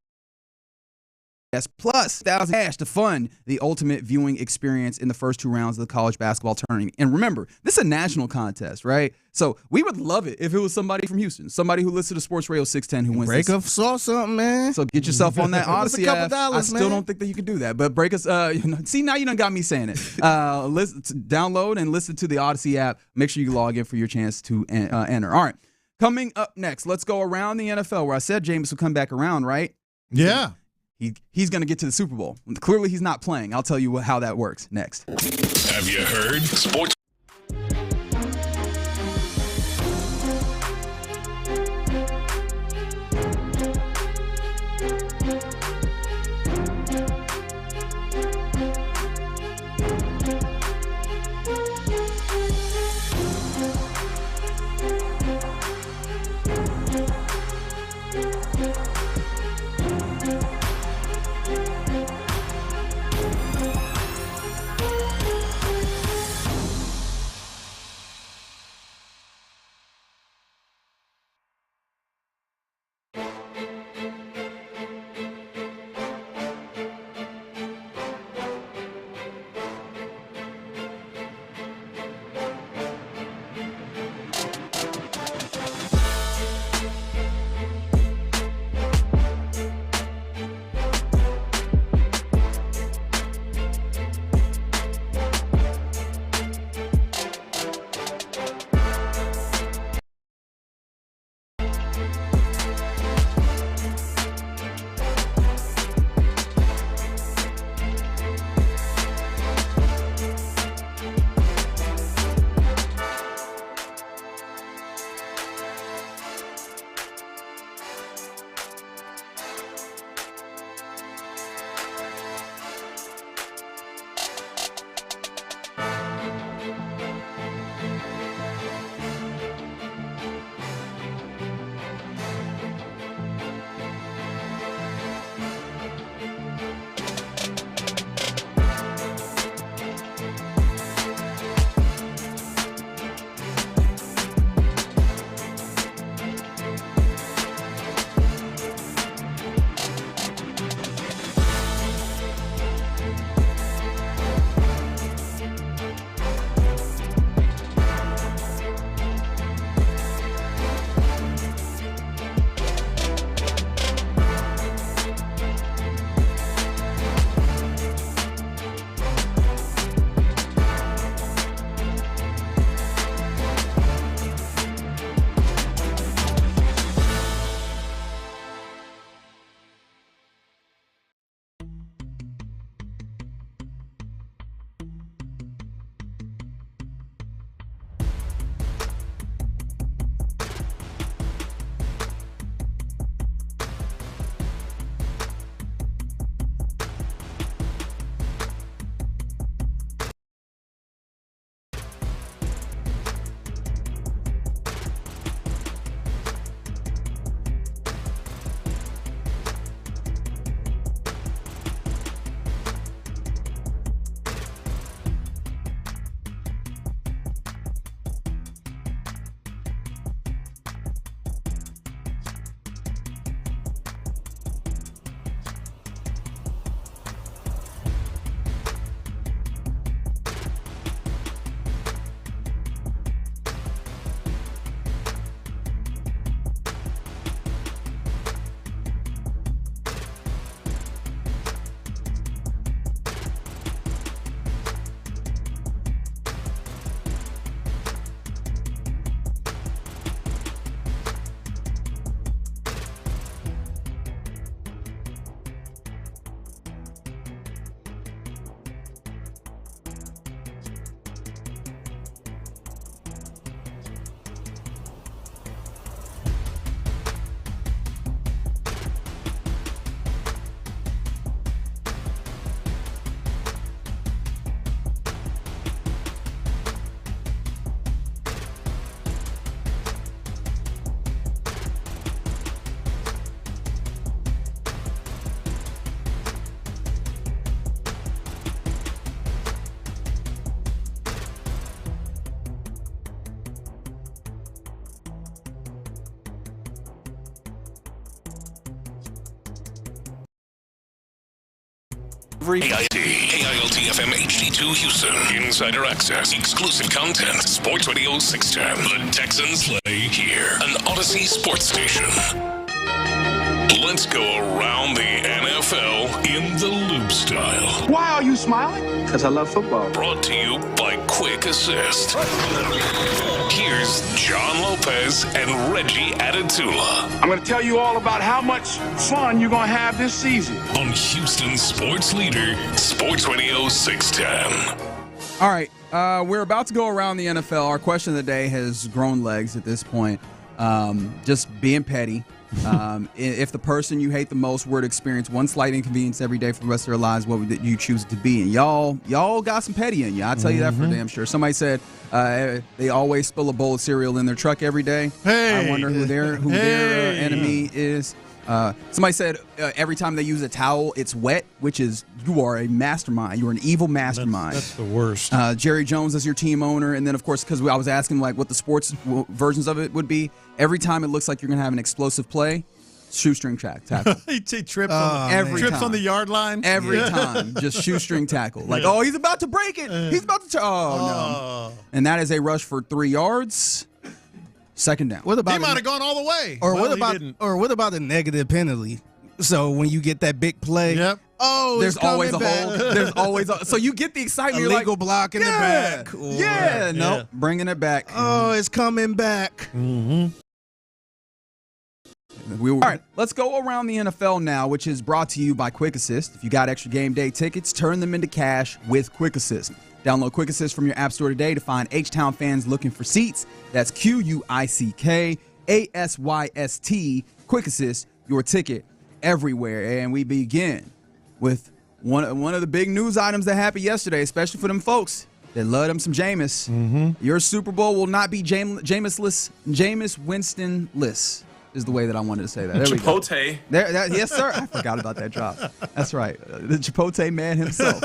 Plus $1,000 cash to fund the ultimate viewing experience in the first 2 rounds of the college basketball tournament. And remember, this is a national contest, right? So we would love it if it was somebody from Houston, somebody who listens to Sports Radio 610 who wins. Break up saw something, man. So get yourself on that Odyssey app. I still man. don't think that you can do that, but break us. See, now you done got me saying it. Download and listen to the Odyssey app. Make sure you log in for your chance to enter. All right, coming up next, let's go around the NFL where I said Jameis will come back around, right? Yeah. He's going to get to the Super Bowl. Clearly, he's not playing. I'll tell you how that works next. Have you heard? Sports. KILT-FM HD2 Houston. Insider access. Exclusive content. Sports Radio 610. The Texans play here. An Odyssey sports station. Let's go around the NFL in the loop style. Why are you smiling? Because I love football. Brought to you by Quick Assist. Here's John Lopez and Reggie Atatula. I'm going to tell you all about how much fun you're going to have this season. On Houston sports leader, Sports Radio 610. All right, we're about to go around the NFL. Our question of the day has grown legs at this point. Just being petty. If the person you hate the most were to experience one slight inconvenience every day for the rest of their lives, what would you choose it to be? And y'all got some petty in you. I'll tell you that for damn sure. Somebody said they always spill a bowl of cereal in their truck every day. Hey. I wonder who their enemy is. Somebody said every time they use a towel, it's wet, which is you are a mastermind. You're an evil mastermind. That's the worst. Jerry Jones is your team owner. And then, of course, because I was asking like what the sports versions of it would be, every time it looks like you're going to have an explosive play, shoestring tackle. he trips, on the yard line. Every time. Just shoestring tackle. Like, oh, he's about to break it. He's about to no. And that is a rush for 3 yards. Second down. What about he might have gone all the way. Or what about a negative penalty? So when you get that big play, there's always a hole. There's always so you get the excitement. A you're legal like, block in the back. Nope, bringing it back. Oh, it's coming back. Mm-hmm. All right, let's go around the NFL now, which is brought to you by Quick Assist. If you got extra game day tickets, turn them into cash with Quick Assist. Download Quick Assist from your app store today to find H-Town fans looking for seats. That's QUICKASYST. Quick Assist, your ticket everywhere. And we begin with one of the big news items that happened yesterday, especially for them folks that love them some Jameis. Mm-hmm. Your Super Bowl will not be Jameis Winston-less. Is the way that I wanted to say that. There we go. Chipotle. Yes, sir. I forgot about that drop. That's right. The Chipotle man himself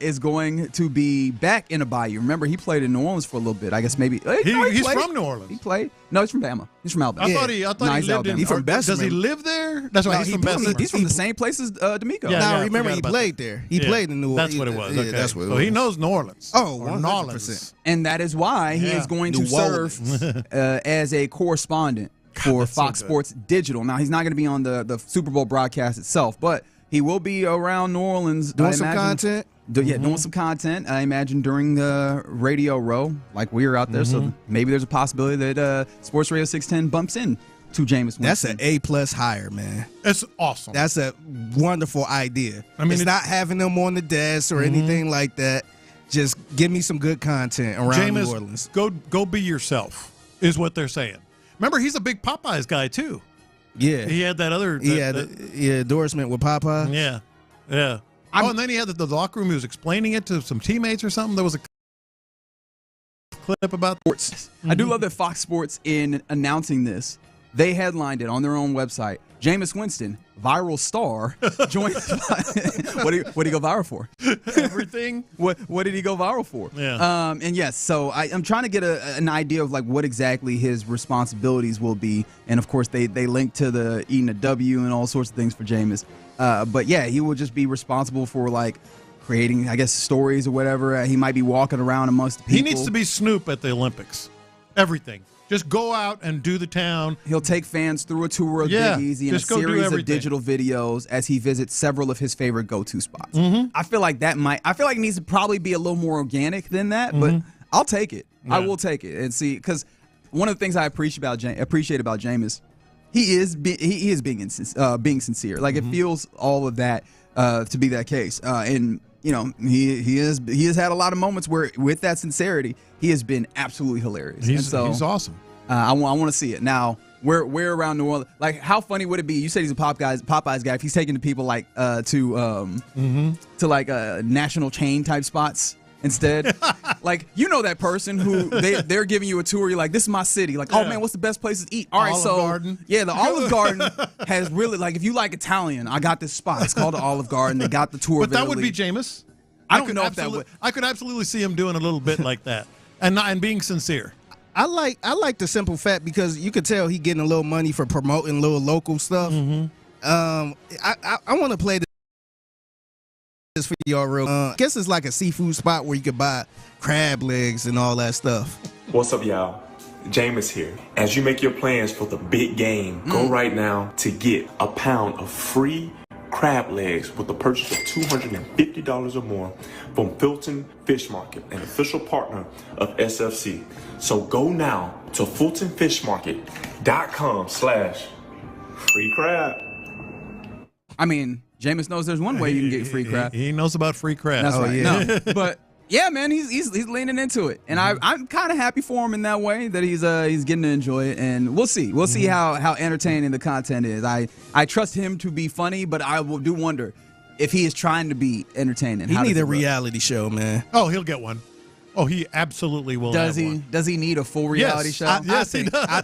is going to be back in a Bayou. Remember, he played in New Orleans for a little bit. I guess maybe he's from New Orleans. He played. No, he's from Bama. He's from Alabama. I thought he lived in. He's from Bessemer. Does he live there? That's right. He's from Bessemer. He's from the same place as D'Amico. Now remember, he played there. He played in New Orleans. That's what it was. Yeah, okay. that's what it so was. he knows New Orleans. Oh, 100%. And that is why he is going to serve as a correspondent for Fox Sports Digital. Now, he's not going to be on the Super Bowl broadcast itself, but he will be around New Orleans. Doing some content? Doing some content, I imagine, during the Radio Row, like we were out there. So maybe there's a possibility that Sports Radio 610 bumps in to Jameis Winston. That's an A+ hire, man. It's awesome. That's a wonderful idea. I mean, it's not having them on the desk or anything like that. Just give me some good content around New Orleans. Go be yourself, is what they're saying. Remember, he's a big Popeyes guy, too. Yeah. He had that other... endorsement with Popeyes. Yeah. And then he had the locker room. He was explaining it to some teammates or something. There was a clip about sports. I do love that Fox Sports, in announcing this, they headlined it on their own website. Jameis Winston, viral star, joins. What did he go viral for? Everything. What did he go viral for? Yeah. And yes, so I'm trying to get an idea of like what exactly his responsibilities will be, and of course they link to the eating a W and all sorts of things for Jameis. But yeah, he will just be responsible for like creating, I guess, stories or whatever. He might be walking around amongst the people. He needs to be Snoop at the Olympics. Everything. Just go out and do the town. He'll take fans through a tour of Big Easy and a series of digital videos as he visits several of his favorite go-to spots. I feel like it needs to probably be a little more organic than that, but I'll take it. Yeah. I will take it and see, because one of the things I appreciate about Jameis, he is being sincere. Like it feels all of that to be that case, and you know he has had a lot of moments where with that sincerity he has been absolutely hilarious. He's awesome. I want to see it now. We're around New Orleans. Like, how funny would it be? You said he's a Popeyes guy. If he's taking the people like to like national chain type spots instead, like, you know, that person who they're giving you a tour. You're like, this is my city. Like, oh man, what's the best places to eat? All right, Olive Garden. Yeah, the Olive Garden has really, like, if you like Italian, I got this spot. It's called the Olive Garden. They got the tour. But that would be Jameis. I don't know if that would. I could absolutely see him doing a little bit like that, and being sincere. I like the simple fact, because you could tell he getting a little money for promoting little local stuff. I want to play this for y'all real. I guess it's like a seafood spot where you could buy crab legs and all that stuff. What's up, y'all? Jameis here. As you make your plans for the big game, go right now to get a pound of free crab legs with a purchase of $250 or more from Fulton Fish Market, an official partner of SFC. So go now to fultonfishmarket.com/free crab. I mean, Jameis knows there's one way you can get free crab. He knows about free crab. That's right. yeah. No, but yeah, man, he's leaning into it, and I'm kind of happy for him in that way that he's getting to enjoy it, and we'll see how entertaining the content is. I trust him to be funny, but I do wonder if he is trying to be entertaining. He need a reality show, man. Oh, he'll get one. Oh, he absolutely will. Does have he? One. Does he need a full reality show? I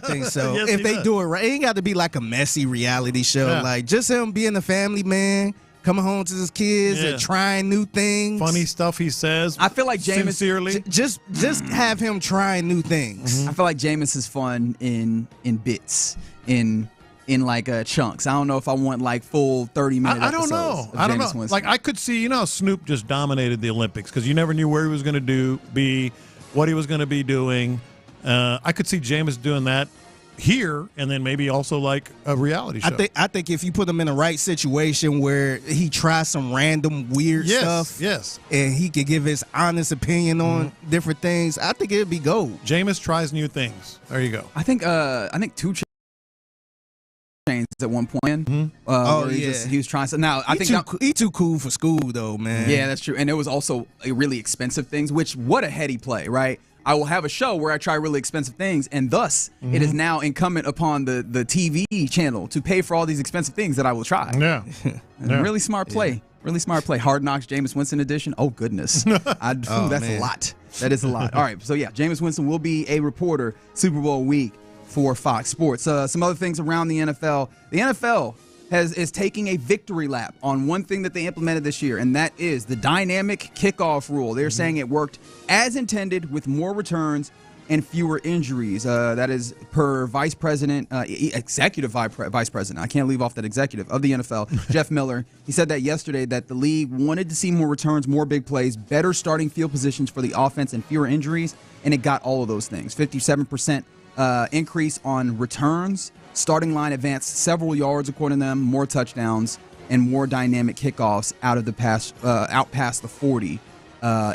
think so. Yes, if he they does. do it right, it ain't got to be like a messy reality show. Yeah. Like just him being a family man, coming home to his kids and trying new things. Funny stuff he says. I feel like Jameis sincerely. Just have him trying new things. I feel like Jameis is fun in bits, in like chunks. I don't know if I want like full 30-minute I don't know. I don't know. Winston. Like I could see, Snoop just dominated the Olympics because you never knew where he was going to be, what he was going to be doing. I could see Jameis doing that here, and then maybe also like a reality show. I think if you put him in the right situation where he tries some random weird stuff, and he could give his honest opinion on different things, I think it'd be gold. Jameis tries new things. There you go. I think 2 Chainz at one point. He was trying to. Now I think he too cool for school though, man. Yeah, that's true. And it was also a really expensive things. Which what a heady play, right? I will have a show where I try really expensive things, and thus it is now incumbent upon the TV channel to pay for all these expensive things that I will try. Yeah, Really smart play. Yeah. Really smart play. Hard Knocks, Jameis Winston edition. Oh goodness, that's a lot. That is a lot. All right, so yeah, Jameis Winston will be a reporter Super Bowl week for Fox Sports. Some other things around the NFL. The NFL is taking a victory lap on one thing that they implemented this year, and that is the dynamic kickoff rule. They're saying it worked as intended with more returns and fewer injuries. That is per executive vice president. I can't leave off that executive of the NFL, Jeff Miller. He said that yesterday that the league wanted to see more returns, more big plays, better starting field positions for the offense, and fewer injuries, and it got all of those things. 57% increase on returns. Starting line advanced several yards, according to them, more touchdowns, and more dynamic kickoffs out past the 40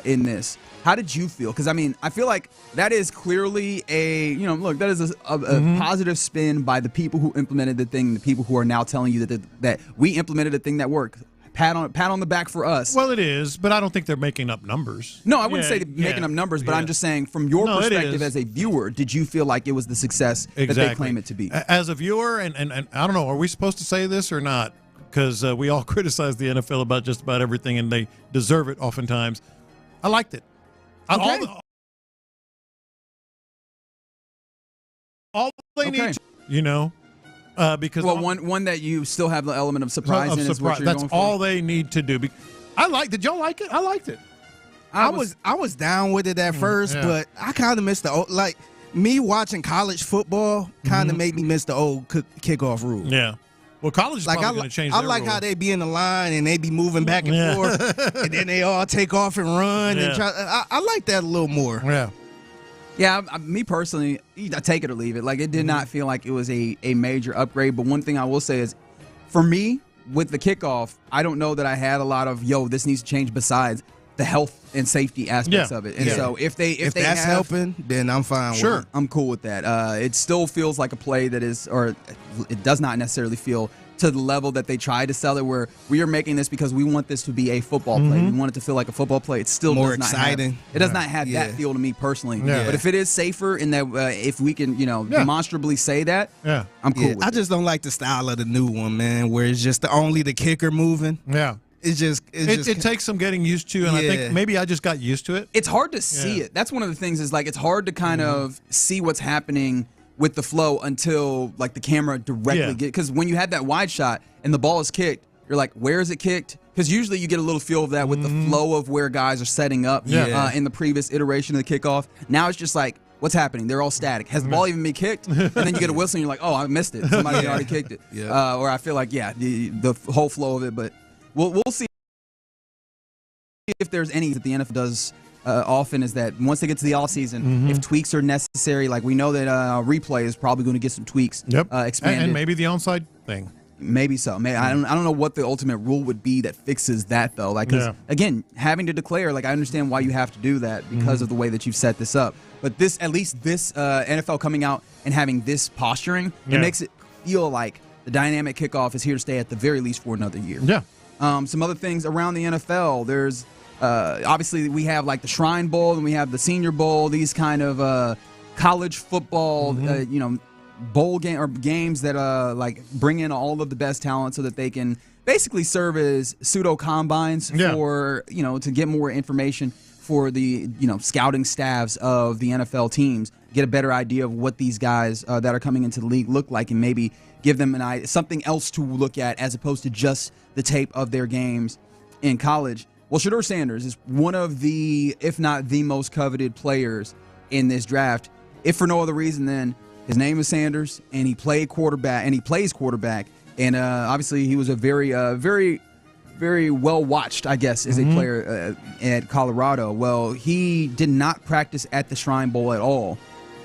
in this. How did you feel? Because, I mean, I feel like that is clearly that is a positive spin by the people who implemented the thing, the people who are now telling you that we implemented a thing that worked. Pat on the back for us. Well, it is, but I don't think they're making up numbers. No, I wouldn't say making up numbers, but I'm just saying from your perspective as a viewer, did you feel like it was the success that they claim it to be? As a viewer, and I don't know, are we supposed to say this or not? Because we all criticize the NFL about just about everything, and they deserve it oftentimes. I liked it. Okay. All they need, because one that you still have the element of surprise in is what you're that's going for. all they need to do. Did y'all like it? I liked it. I was down with it at first, but I kind of missed the old, like me watching college football kind of made me miss the old kickoff rule. Yeah. Well, college is probably going to change. I like how they be in the line and they be moving back and forth, and then they all take off and run and try. I like that a little more. Yeah. Yeah, me personally, I take it or leave it. Like, it did not feel like it was a major upgrade. But one thing I will say is, for me, with the kickoff, I don't know that I had a lot of, this needs to change besides the health and safety aspects of it. And so if that's helping, then I'm fine with it. I'm cool with that. It still feels like a play that is, or it does not necessarily feel to the level that they tried to sell it, where we are making this because we want this to be a football play. We want it to feel like a football play. It still more does not exciting. It does not have that feel to me personally. Yeah. But if it is safer in that, if we can, demonstrably say that, I'm cool with it. I just don't like the style of the new one, man, where it's just only the kicker moving. Yeah. It takes some getting used to, and I think maybe I just got used to it. It's hard to see it. That's one of the things is like it's hard to kind of see what's happening with the flow until like the camera directly because when you have that wide shot and the ball is kicked, you're like, where is it kicked? Because usually you get a little feel of that with the flow of where guys are setting up in the previous iteration of the kickoff. Now it's just like, what's happening? They're all static. Has the ball even been kicked? And then you get a whistle and you're like, oh, I missed it. Somebody already kicked it. Or I feel like, the whole flow of it. But we'll see if there's any that the NFL does often is that once they get to the offseason, if tweaks are necessary, like we know that replay is probably going to get some tweaks expanded. And maybe the onside thing. Maybe so. I don't know what the ultimate rule would be that fixes that, though. Like, 'cause, again, having to declare, like, I understand why you have to do that because of the way that you've set this up. But this, at least this NFL coming out and having this posturing, it makes it feel like the dynamic kickoff is here to stay at the very least for another year. Yeah. Some other things around the NFL. There's obviously we have like the Shrine Bowl and we have the Senior Bowl. These kind of college football, bowl game or games that like bring in all of the best talent so that they can basically serve as pseudo combines for to get more information for the scouting staffs of the NFL teams, get a better idea of what these guys that are coming into the league look like, and maybe give them something else to look at as opposed to just the tape of their games in college. Well, Shedeur Sanders is one of the, if not the most coveted players in this draft, if for no other reason than his name is Sanders, and he played quarterback, and he plays quarterback, and obviously he was a very, very well watched, I guess, as a player at Colorado. Well, he did not practice at the Shrine Bowl at all,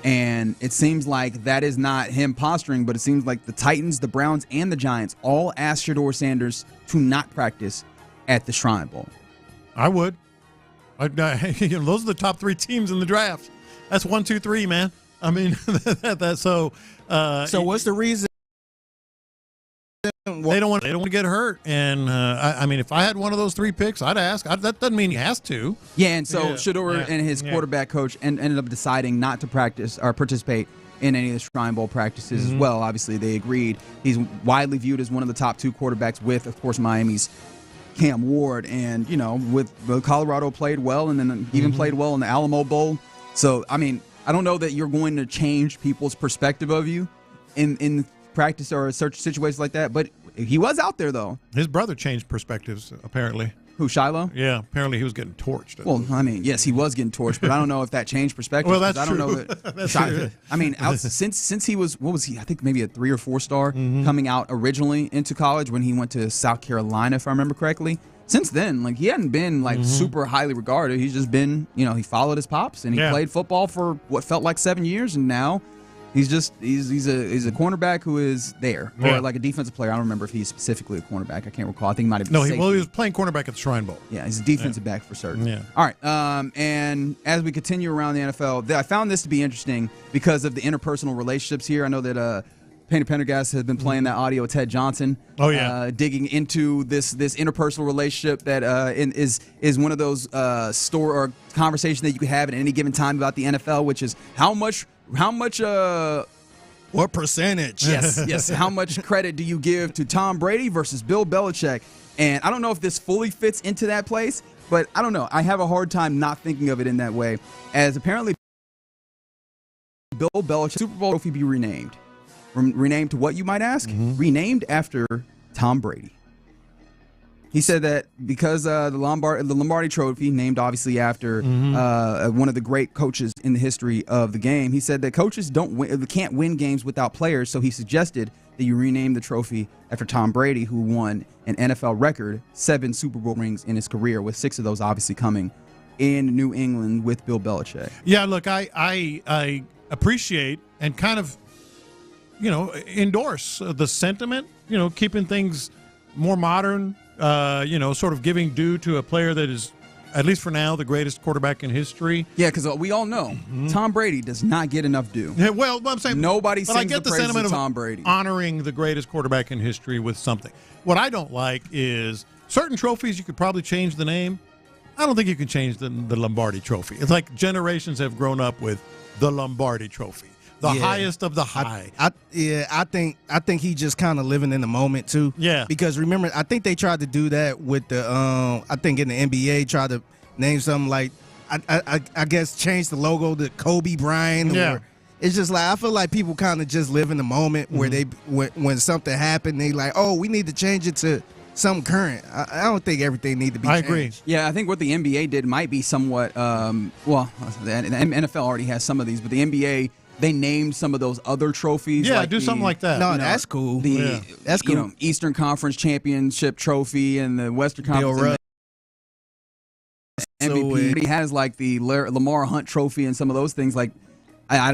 and it seems like that is not him posturing, but it seems like the Titans, the Browns, and the Giants all asked Shedeur Sanders to not practice at the Shrine Bowl. I would. Those are the top 3 teams in the draft. That's 1, 2, 3, man. I mean, so what's the reason? They don't want to get hurt, and I mean, if I had one of those 3 picks, I'd ask. That doesn't mean he has to. Yeah, and so Shedeur and his quarterback coach ended up deciding not to practice or participate in any of the Shrine Bowl practices as well. Obviously, they agreed. He's widely viewed as one of the top 2 quarterbacks with, of course, Miami's Cam Ward, and with Colorado played well, and then even played well in the Alamo Bowl. So, I mean, I don't know that you're going to change people's perspective of you in practice or such situations like that, but he was out there, though. His brother changed perspectives, apparently. Who, Shiloh? Yeah, apparently he was getting torched. Well, I mean, yes, he was getting torched, but I don't know if that changed perspective. Well, that's I don't true. know that. That's true. I mean, since he was, what was he? I think maybe a 3 or 4 star coming out originally into college when he went to South Carolina, if I remember correctly. Since then, like, he hadn't been like super highly regarded. He's just been, he followed his pops and he played football for what felt like 7 years, and now he's a cornerback who is there, or like a defensive player. I don't remember if he's specifically a cornerback. I can't recall. I think he might have been he was playing cornerback at the Shrine Bowl. Yeah, he's a defensive back for certain. Yeah. All right. And as we continue around the NFL, I found this to be interesting because of the interpersonal relationships here. I know that Payne and Pendergast has been playing that audio with Ted Johnson. Oh, yeah. Digging into this interpersonal relationship that is one of those store or conversation that you could have at any given time about the NFL, which is how much what percentage? Yes. How much credit do you give to Tom Brady versus Bill Belichick? And I don't know if this fully fits into that place, but I don't know. I have a hard time not thinking of it in that way, as apparently Bill Belichick Super Bowl trophy be renamed. Renamed to what, you might ask? Renamed after Tom Brady. He said that because the Lombardi Trophy, named obviously after one of the great coaches in the history of the game, he said that coaches can't win games without players, so he suggested that you rename the trophy after Tom Brady, who won an NFL record 7 Super Bowl rings in his career, with 6 of those obviously coming in New England with Bill Belichick. Yeah, look, I appreciate and kind of endorse the sentiment, keeping things more modern, sort of giving due to a player that is, at least for now, the greatest quarterback in history. Yeah, because we all know Tom Brady does not get enough due. Yeah, well, I'm saying nobody sings I get the the praises sentiment of of Tom Brady. Honoring the greatest quarterback in history with something. What I don't like is certain trophies you could probably change the name. I don't think you can change the Lombardi Trophy. It's like generations have grown up with the Lombardi Trophy. The highest of the high. I think he just kind of living in the moment too. Yeah. Because remember, I think they tried to do that with the I think in the NBA tried to name something like I guess change the logo to Kobe Bryant. Yeah. Or it's just like I feel like people kind of just live in the moment where they when something happened they like, oh, we need to change it to something current. I don't think everything need to be changed. I agree. Yeah, I think what the NBA did might be somewhat the NFL already has some of these, but the NBA, they named some of those other trophies. Yeah, do something like that. No, that's cool. That's cool. Eastern Conference Championship Trophy and the Western Conference. MVP. He has like the Lamar Hunt Trophy and some of those things. Like,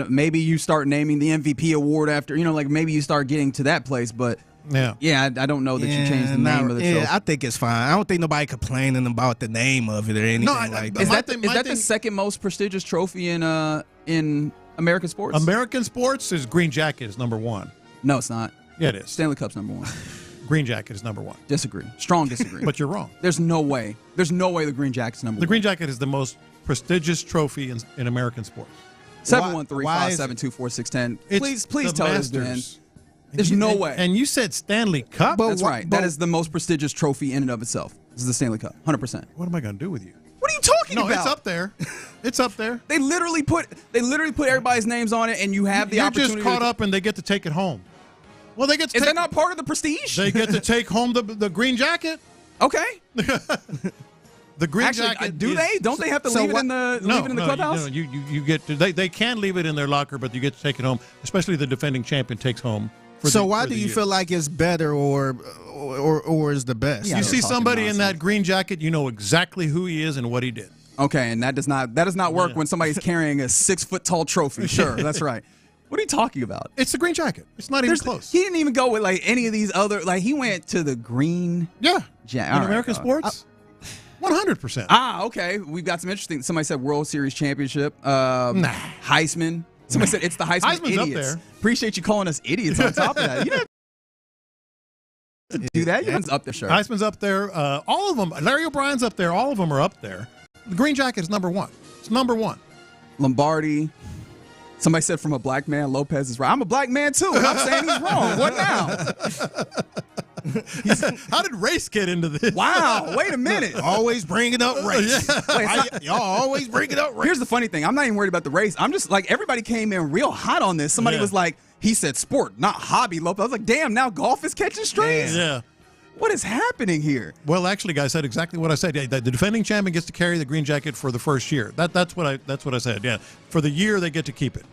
maybe you start naming the MVP award after, like maybe you start getting to that place. But I don't know that you change the name of the trophy. I think it's fine. I don't think nobody complaining about the name of it or anything like that. Is that the second most prestigious trophy in American sports? American sports is Green Jacket is number one. No, it's not. Yeah, it is. Stanley Cup's number one. Green Jacket is number one. Disagree. Strong disagree. But you're wrong. There's no way. There's no way the Green Jacket's number one. The Green Jacket is the most prestigious trophy in American sports. 713-572-4610. Please tell us, Dan. There's no way. And you said Stanley Cup? That's right. That is the most prestigious trophy in and of itself. This is the Stanley Cup. 100%. What am I going to do with you? What are you talking about? No, it's up there. It's up there. They literally put everybody's names on it, and you have the opportunity. You're just caught up, and they get to take it home. Well, they get to. Is that not part of the prestige? They get to take home the Green Jacket. Okay. The Green Jacket. Do they? Don't they have to leave it in the clubhouse? No, you get to. They can leave it in their locker, but you get to take it home. Especially the defending champion takes home. Why do you feel like it's better or is the best? You see somebody in that green jacket, you know exactly who he is and what he did. Okay, and that does not work when somebody's carrying a 6-foot-tall trophy. Sure, that's right. What are you talking about? It's the Green Jacket. It's not even close. He didn't even go with like any of these other. Like he went to the Green. In American sports. 100%. Okay. We've got some interesting. Somebody said World Series championship. Heisman. Somebody said it's the Heisman. Heisman's idiots. up there. Appreciate you calling us idiots on top of that. You didn't do that. Heisman's up there, sure. Heisman's up there. All of them. Larry O'Brien's up there. All of them are up there. The Green Jacket is number one. It's number one. Lombardi. Somebody said from a black man, Lopez is right. I'm a black man too. And I'm saying he's wrong. What now? How did race get into this? Wow. Wait a minute. Always bringing up race. Y'all always bringing up race. Here's the funny thing. I'm not even worried about the race. I'm just like, everybody came in real hot on this. Somebody was like, he said sport, not hobby, Lopez. I was like, damn, now golf is catching strays? Yeah. What is happening here? Well, actually, guys, I said exactly what I said. The defending champion gets to carry the Green Jacket for the first year. That's what I said. Yeah. For the year, they get to keep it.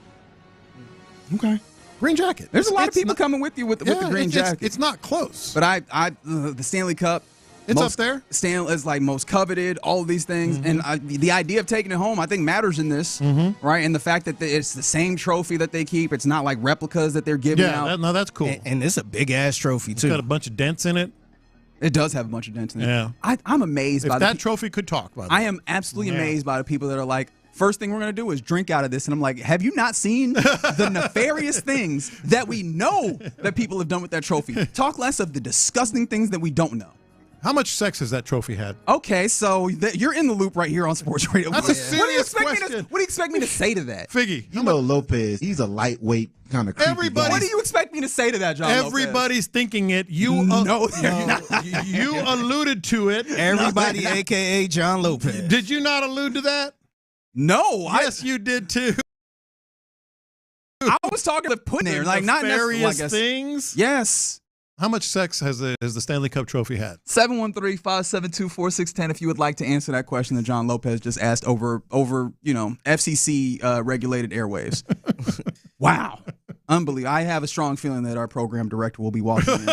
Okay. Green Jacket. There's a lot of people coming with you with the Green Jacket. It's not close. But the Stanley Cup. It's up there. Stanley is like most coveted, all of these things. Mm-hmm. And the idea of taking it home, I think, matters in this, right? And the fact that it's the same trophy that they keep. It's not like replicas that they're giving out. No, that's cool. And it's a big-ass trophy, too. It's got a bunch of dents in it. It does have a bunch of dents in it. Yeah. I'm amazed by that trophy could talk, by the way. I am absolutely amazed by the people that are like, first thing we're going to do is drink out of this. And I'm like, have you not seen the nefarious things that we know that people have done with that trophy? Talk less of the disgusting things that we don't know. How much sex has that trophy had? Okay, so you're in the loop right here on Sports Radio. That's a serious question. What do you expect me to say to that? Figgy. You know Lopez, he's a lightweight kind of creepy guy. What do you expect me to say to that, John Everybody's thinking it. You alluded to it. Everybody, a.k.a. John Lopez. Did you not allude to that? No. Yes, you did too. I was talking to put there, like not nefarious things. Yes. How much sex has the Stanley Cup trophy had? 713-572-4610 if you would like to answer that question that John Lopez just asked over FCC regulated airwaves. Wow. Unbelievable. I have a strong feeling that our program director will be walking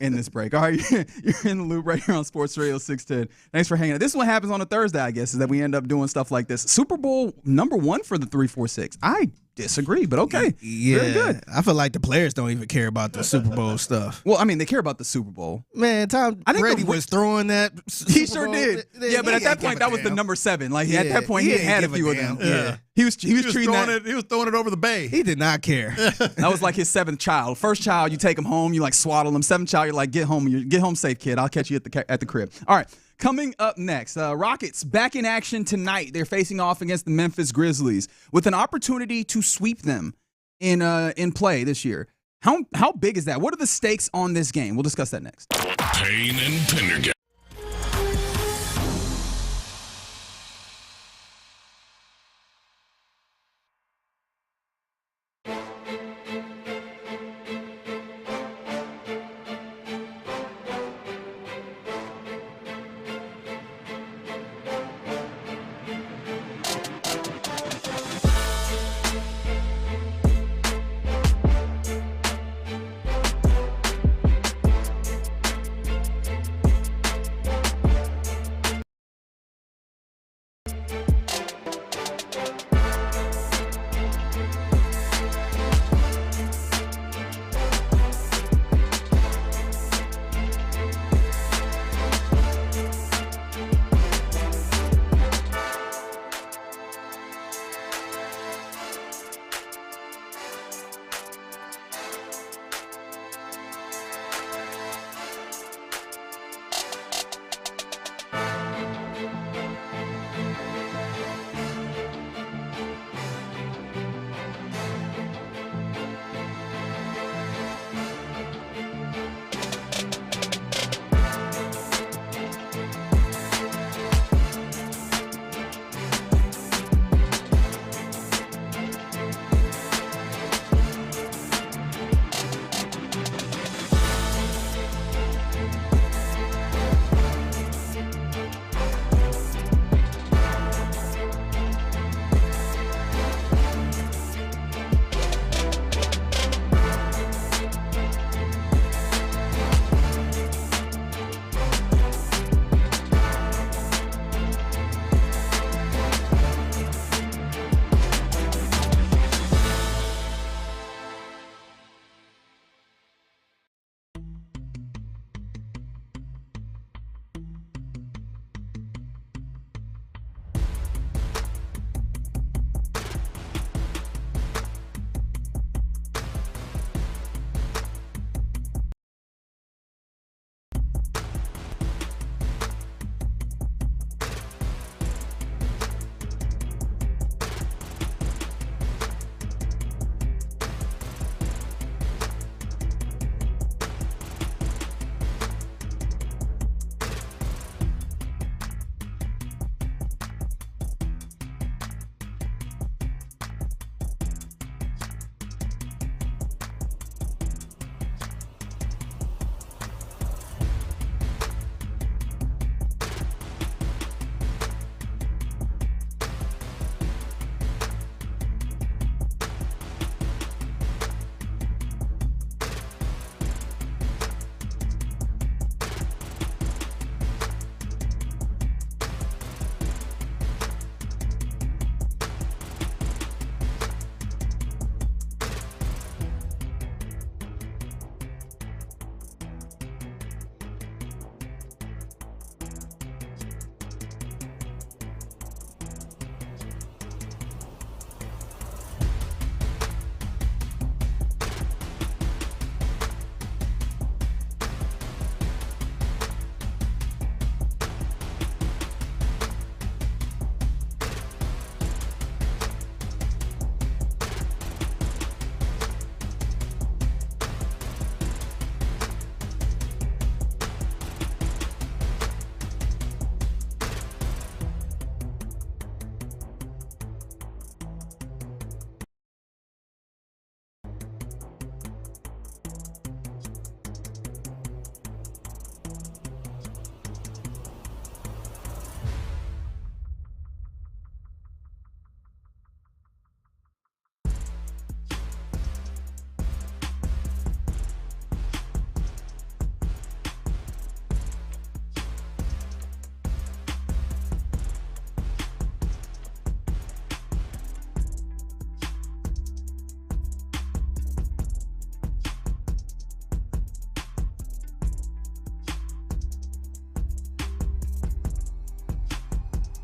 in this break. All right, you're in the loop right here on Sports Radio 610. Thanks for hanging out. This is what happens on a Thursday, I guess, is that we end up doing stuff like this. Super Bowl #1 for the 346. I disagree, but okay. Yeah. Very good. I feel like the players don't even care about the Super Bowl stuff. Well, I mean, they care about the Super Bowl. Man, Tom Brady was throwing that Super He sure Bowl. did. Yeah, but at that point, that was the number 7. Like, at that point, he had a few of them. Yeah. He was treating that. He was throwing it over the bay. He did not care. That was like his 7th child. First child, you take him home, you like swaddle him. 7th child, you're like, get home safe, kid. I'll catch you at the crib. All right. Coming up next, Rockets back in action tonight. They're facing off against the Memphis Grizzlies with an opportunity to sweep them in play this year. How big is that? What are the stakes on this game? We'll discuss that next. Payne and Pendergast.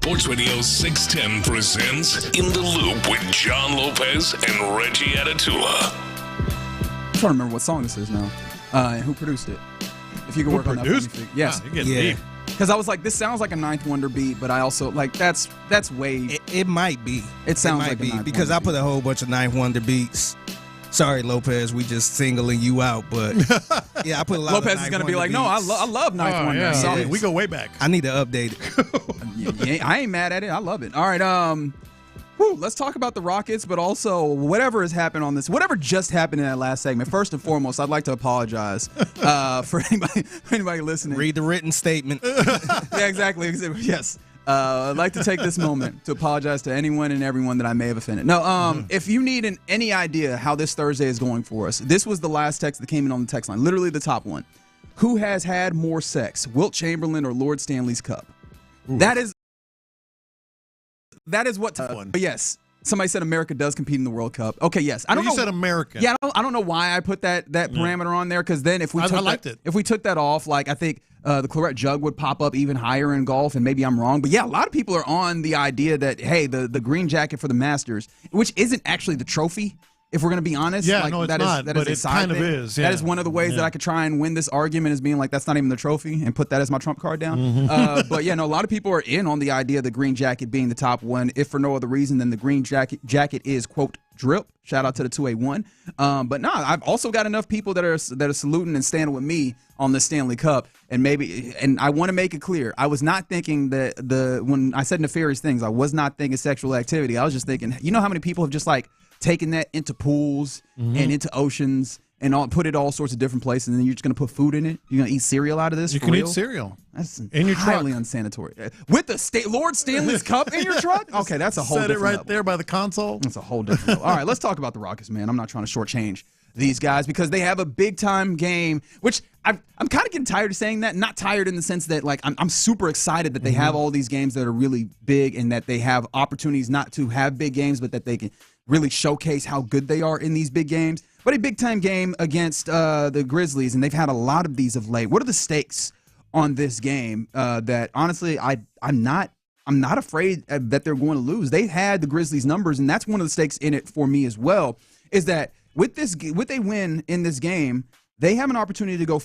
Sports Radio 610 presents In the Loop with John Lopez and Reggie Atatula. I'm trying to remember what song this is now and who produced it. If you could work on that for me. Yes. Wow, you're getting deep. Because I was like, this sounds like a Ninth Wonder beat, but I also, like, that's way... It might be. It sounds might like be a Ninth because Wonder I put a whole bunch of Ninth Wonder beats. Sorry, Lopez, we just singling you out, but yeah, I put a lot Lopez of is going to be like, no, I love Ninth Wonder. Yeah. Sorry. We go way back. I need to update it. I ain't mad at it. I love it. All right, let's talk about the Rockets, but also whatever has happened on this, whatever just happened in that last segment. First and foremost, I'd like to apologize for anybody listening. Read the written statement. Yeah, exactly. Yes. I'd like to take this moment to apologize to anyone and everyone that I may have offended. No, if you need any idea how this Thursday is going for us, this was the last text that came in on the text line, literally the top one. Who has had more sex, Wilt Chamberlain or Lord Stanley's cup? Ooh. That is That is what. But yes, somebody said America does compete in the World Cup. Okay, yes. I don't know. You said American. Yeah, I don't know why I put that parameter on there, because then if we took that off, like I think the claret jug would pop up even higher in golf, and maybe I'm wrong. But yeah, a lot of people are on the idea that, hey, the green jacket for the Masters, which isn't actually the trophy, if we're going to be honest. Yeah, no, it's not, but it kind of is. Yeah. That is one of the ways that I could try and win this argument, is being like, that's not even the trophy, and put that as my trump card down. But yeah, no, a lot of people are in on the idea of the green jacket being the top one, if for no other reason than the green jacket is, quote, drip. Shout out to the 2A1. But no, I've also got enough people that are saluting and standing with me on the Stanley Cup. And I want to make it clear, I was not thinking that when I said nefarious things, I was not thinking sexual activity. I was just thinking, you know how many people have just like taken that into pools and into oceans and put it all sorts of different places, and then you're just going to put food in it? You're going to eat cereal out of this? You can eat cereal. That's in your highly truck. unsanitary. With the Lord Stanley's Cup in your truck? Okay, that's a whole Set different it right level. there by the console. That's a whole different level. All right, let's talk about the Rockets, man. I'm not trying to shortchange these guys because they have a big-time game, which I'm kind of getting tired of saying that. Not tired in the sense that, like, I'm super excited that they have all these games that are really big and that they have opportunities not to have big games, but that they can really showcase how good they are in these big games. But a big-time game against the Grizzlies, and they've had a lot of these of late. What are the stakes on this game that, honestly, I'm not afraid that they're going to lose? They had the Grizzlies' numbers, and that's one of the stakes in it for me as well, is that with a win in this game, they have an opportunity to go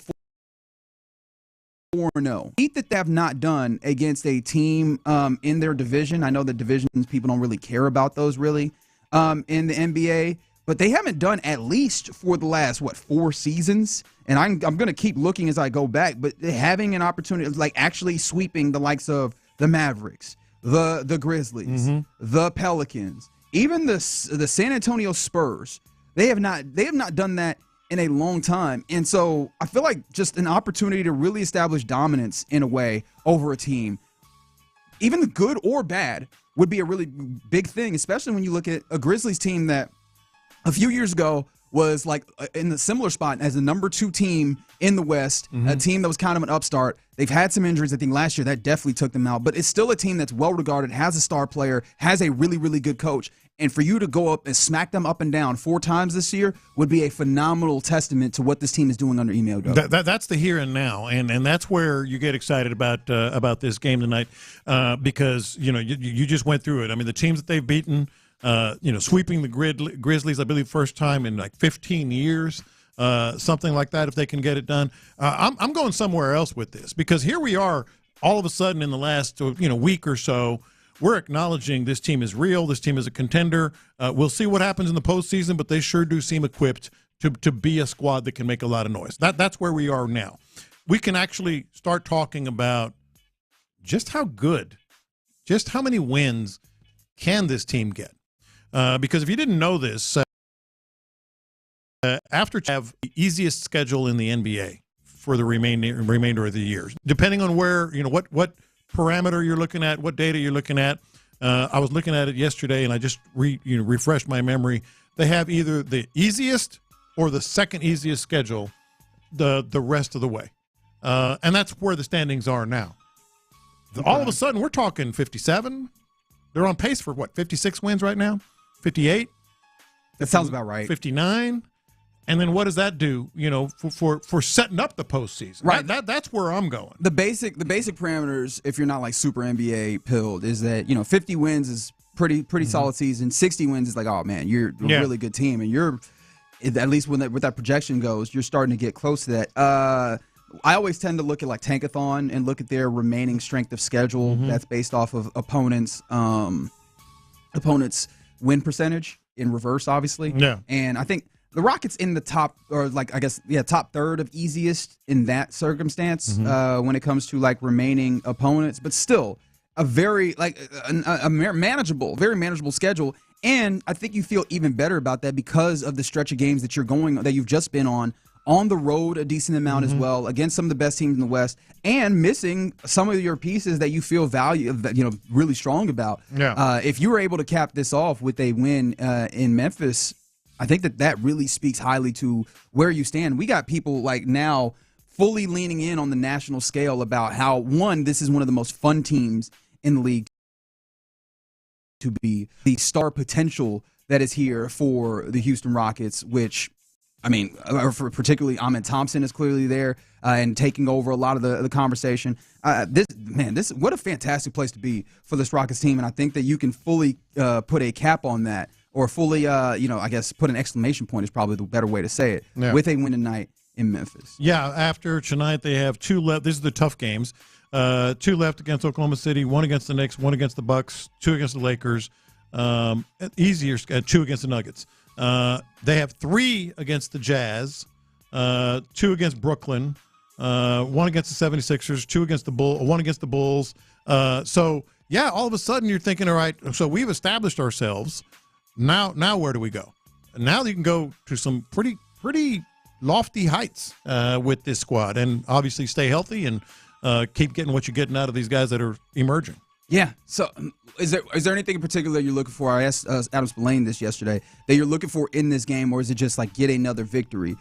4-0. Feat that they have not done against a team in their division. I know the divisions, people don't really care about those really in the NBA, but they haven't done at least for the last, 4 seasons. And I'm going to keep looking as I go back, but having an opportunity, like actually sweeping the likes of the Mavericks, the Grizzlies, the Pelicans, even the San Antonio Spurs. They have not done that in a long time. And so I feel like just an opportunity to really establish dominance in a way over a team, even the good or bad, would be a really big thing, especially when you look at a Grizzlies team that a few years ago was like in the similar spot as the number 2 team in the West, a team that was kind of an upstart. They've had some injuries, I think, last year. That definitely took them out. But it's still a team that's well-regarded, has a star player, has a really, really good coach. And for you to go up and smack them up and down 4 times this year would be a phenomenal testament to what this team is doing under Ime Udoka. That's the here and now, and that's where you get excited about this game tonight because you just went through it. I mean, the teams that they've beaten, sweeping the Grizzlies, I believe, first time in like 15 years, something like that. If they can get it done, I'm going somewhere else with this because here we are, all of a sudden in the last week or so. We're acknowledging this team is real. This team is a contender. We'll see what happens in the postseason, but they sure do seem equipped to be a squad that can make a lot of noise. That's where we are now. We can actually start talking about just how good, just how many wins can this team get? Because if you didn't know this, after you have the easiest schedule in the NBA for the remainder of the year, depending on where, what parameter you're looking at, what data you're looking at. I was looking at it yesterday, and I just refreshed my memory. They have either the easiest or the second easiest schedule the rest of the way. And that's where the standings are now. All of a sudden, we're talking 57. They're on pace for, 56 wins right now? 58? That sounds about right. 59? And then what does that do, for setting up the postseason? Right. That's where I'm going. The basic parameters, if you're not like super NBA pilled, is that 50 wins is pretty solid season. 60 wins is like, oh man, you're a really good team, and you're, at least when that projection goes, you're starting to get close to that. I always tend to look at like Tankathon and look at their remaining strength of schedule. That's based off of opponents' win percentage in reverse, obviously. Yeah, and I think the Rockets in the top, or top third of easiest in that circumstance when it comes to like remaining opponents, but still a very very manageable schedule. And I think you feel even better about that because of the stretch of games that you've just been on the road a decent amount as well against some of the best teams in the West, and missing some of your pieces that you feel really strong about. Yeah. If you were able to cap this off with a win in Memphis, I think that really speaks highly to where you stand. We got people like now fully leaning in on the national scale about how, one, this is one of the most fun teams in the league. to be the star potential that is here for the Houston Rockets, which, I mean, for particularly Ahmed Thompson is clearly there and taking over a lot of the conversation. This what a fantastic place to be for this Rockets team, and I think that you can fully put a cap on that, or fully, I guess put an exclamation point is probably the better way to say it, with a win tonight in Memphis. Yeah, after tonight they have 2 left. These are the tough games. 2 left against Oklahoma City, 1 against the Knicks, 1 against the Bucks, 2 against the Lakers, easier 2 against the Nuggets. They have 3 against the Jazz, 2 against Brooklyn, 1 against the 76ers, 2 against the 1 against the Bulls. So yeah, all of a sudden you're thinking, all right, so we've established ourselves. Now where do we go? Now you can go to some pretty lofty heights with this squad, and obviously stay healthy and keep getting what you're getting out of these guys that are emerging. Yeah. So is there anything in particular you're looking for? I asked Adam Spillane this yesterday, that you're looking for in this game, or is it just like get another victory?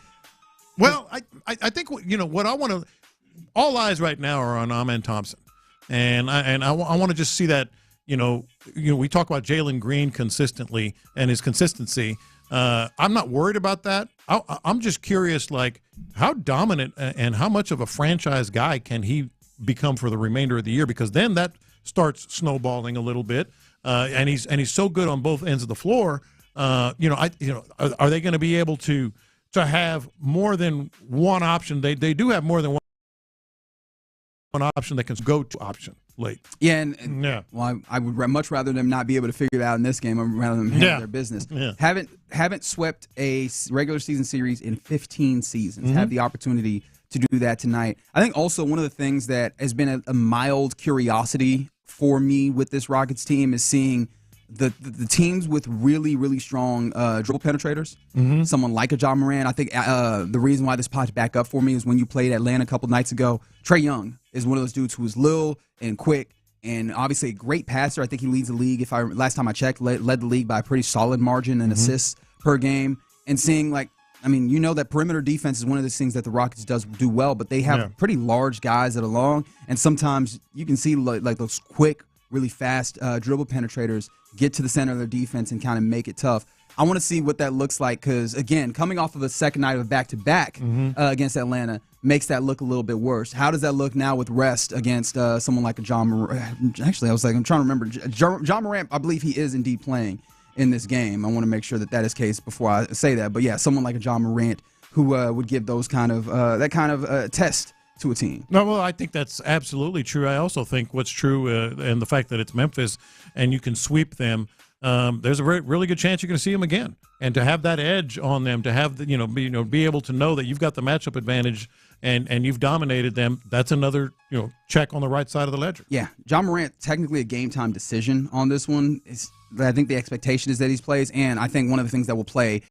Well, I think what I want to – all eyes right now are on Ahmed Thompson. And I want to just see that, we talk about Jalen Green consistently and his consistency. I'm not worried about that. I'm just curious, like, how dominant and how much of a franchise guy can he become for the remainder of the year? Because then that starts snowballing a little bit, and he's so good on both ends of the floor. Are they going to be able to have more than one option? They do have more than one option that can go to option late. Yeah, and well, I would much rather them not be able to figure it out in this game. I'd rather them handle their business. Yeah. Haven't swept a regular season series in 15 seasons. Have the opportunity to do that tonight. I think also one of the things that has been a mild curiosity for me with this Rockets team is seeing the teams with really, really strong dribble penetrators. Someone like a John Moran. I think the reason why this popped back up for me is when you played Atlanta a couple nights ago. Trae Young is one of those dudes who is little and quick, and obviously a great passer. I think he leads the league. Last time I checked, led the league by a pretty solid margin in assists per game. And seeing that perimeter defense is one of those things that the Rockets do well, but they have pretty large guys that are long, and sometimes you can see like those quick, really fast dribble penetrators get to the center of their defense and kind of make it tough. I want to see what that looks like because, again, coming off of a second night of a back-to-back against Atlanta makes that look a little bit worse. How does that look now with rest against someone like a John Morant? Actually, I'm trying to remember. John Morant, I believe he is indeed playing in this game. I want to make sure that is the case before I say that. But, yeah, someone like a John Morant who would give those kind of test to a team. No, well, I think that's absolutely true. I also think what's true and the fact that it's Memphis and you can sweep them, there's a really good chance you're going to see them again. And to have that edge on them, to have be able to know that you've got the matchup advantage and you've dominated them, that's another check on the right side of the ledger. Yeah, John Morant, technically a game time decision on this one. I think the expectation is that he plays, and I think one of the things that will play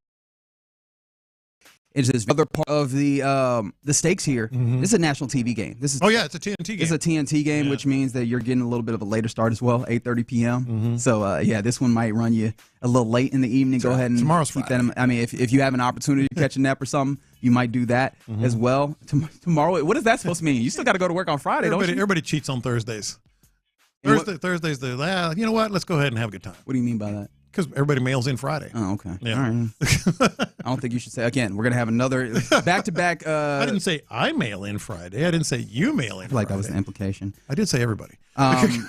is this other part of the stakes here. This is a national TV game. It's a TNT game. It's a TNT game, which means that you're getting a little bit of a later start as well, 8:30 p.m. So, this one might run you a little late in the evening. Go ahead and tomorrow's keep Friday. that. I mean, if you have an opportunity to catch a nap or something, you might do that as well. Tomorrow, what is that supposed to mean? You still got to go to work on Friday, don't you? Everybody cheats on Thursdays. Thursday's you know what? Let's go ahead and have a good time. What do you mean by that? Because everybody mails in Friday. Oh, okay. Yeah. All right. I don't think you should say, again, we're going to have another back-to-back. I didn't say I mail in Friday. I didn't say you mail in Friday. Like that was the implication. I did say everybody. Alperen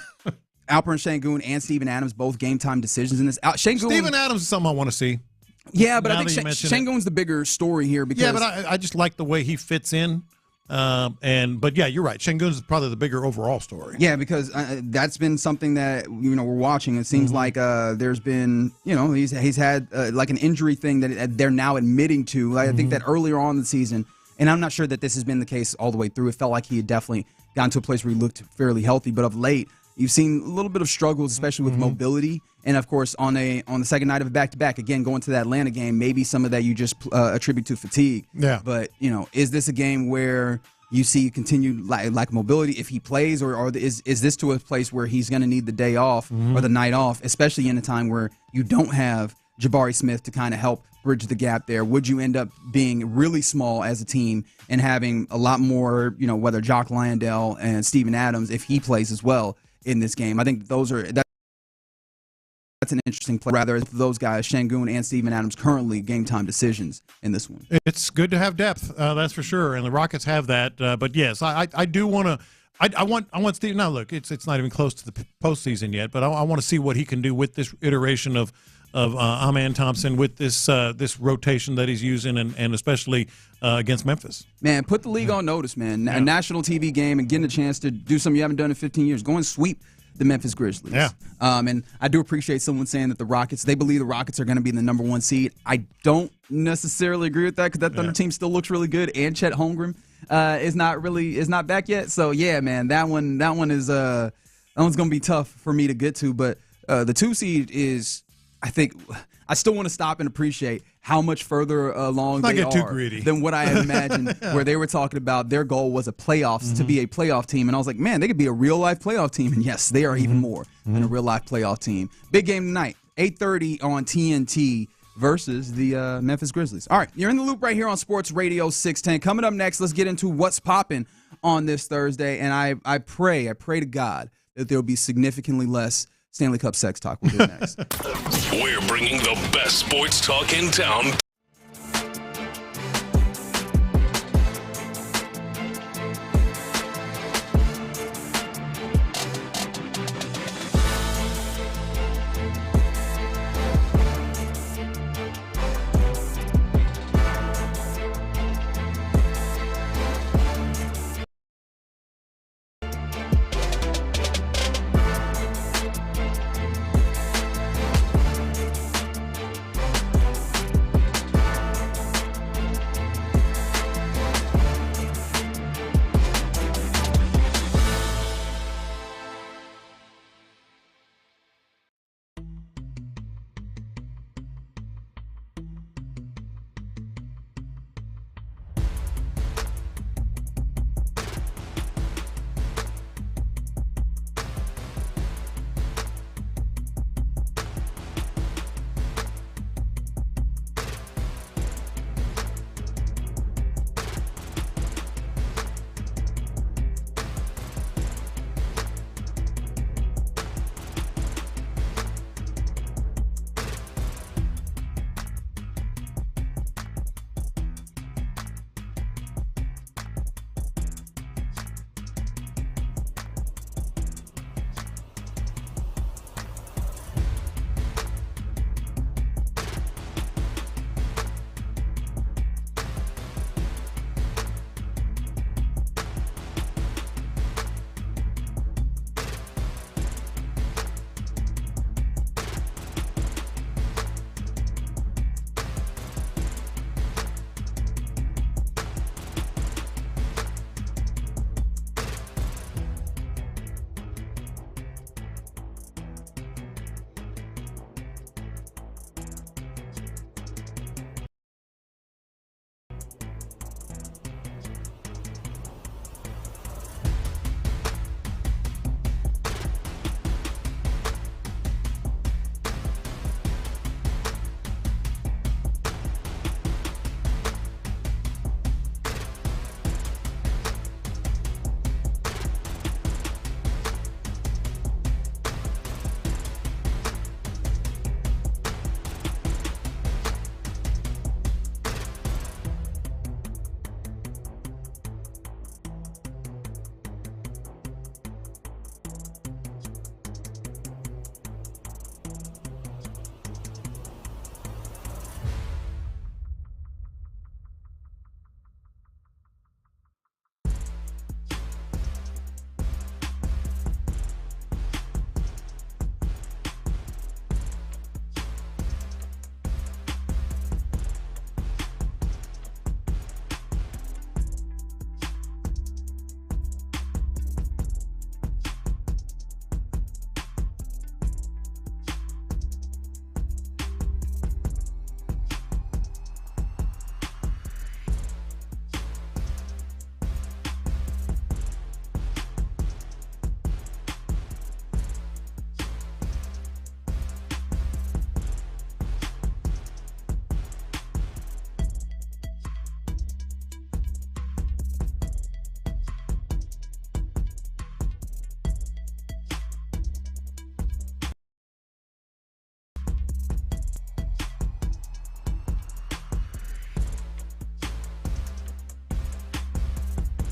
Şengün and Steven Adams, both game-time decisions in this. Steven Adams is something I want to see. Yeah, but I think Şengün's the bigger story here. Because yeah, but I just like the way he fits in. But yeah, you're right. Şengün's probably the bigger overall story. Yeah, because that's been something that we're watching. It seems like there's been he's had like an injury thing that they're now admitting to. I think that earlier on in the season, and I'm not sure that this has been the case all the way through. It felt like he had definitely gotten to a place where he looked fairly healthy, but of late you've seen a little bit of struggles, especially with mobility. And of course, on the second night of a back-to-back, again going to that Atlanta game, maybe some of that you just attribute to fatigue. Yeah. But is this a game where you see continued lack of mobility if he plays, or is this to a place where he's going to need the day off or the night off, especially in a time where you don't have Jabari Smith to kind of help bridge the gap there? Would you end up being really small as a team and having a lot more, whether Jock Landale and Steven Adams, if he plays as well in this game? I think an interesting play. Rather, those guys, Şengün and Steven Adams, currently game-time decisions in this one. It's good to have depth, that's for sure, and the Rockets have that. But yes, I do want to. I want Steve. Now look, it's not even close to the postseason yet, but I want to see what he can do with this iteration of Aman Thompson, with this rotation that he's using, and especially against Memphis. Man, put the league on notice, man. A national TV game and getting a chance to do something you haven't done in 15 years. Go and sweep the Memphis Grizzlies. Yeah. And I do appreciate someone saying that they believe the Rockets are going to be the number 1 seed. I don't necessarily agree with that because that Thunder team still looks really good, and Chet Holmgren is not back yet. So yeah, man, that one's going to be tough for me to get to. But the 2 seed is, I think, I still want to stop and appreciate how much further along they are than what I had imagined, where they were talking about their goal was a playoffs to be a playoff team. And I was like, man, they could be a real-life playoff team. And yes, they are even more than a real-life playoff team. Big game tonight, 8:30 on TNT versus the Memphis Grizzlies. All right, you're in the loop right here on Sports Radio 610. Coming up next, let's get into what's popping on this Thursday. And I pray to God that there will be significantly less Stanley Cup sex talk. We'll do it next. We're bringing the best sports talk in town.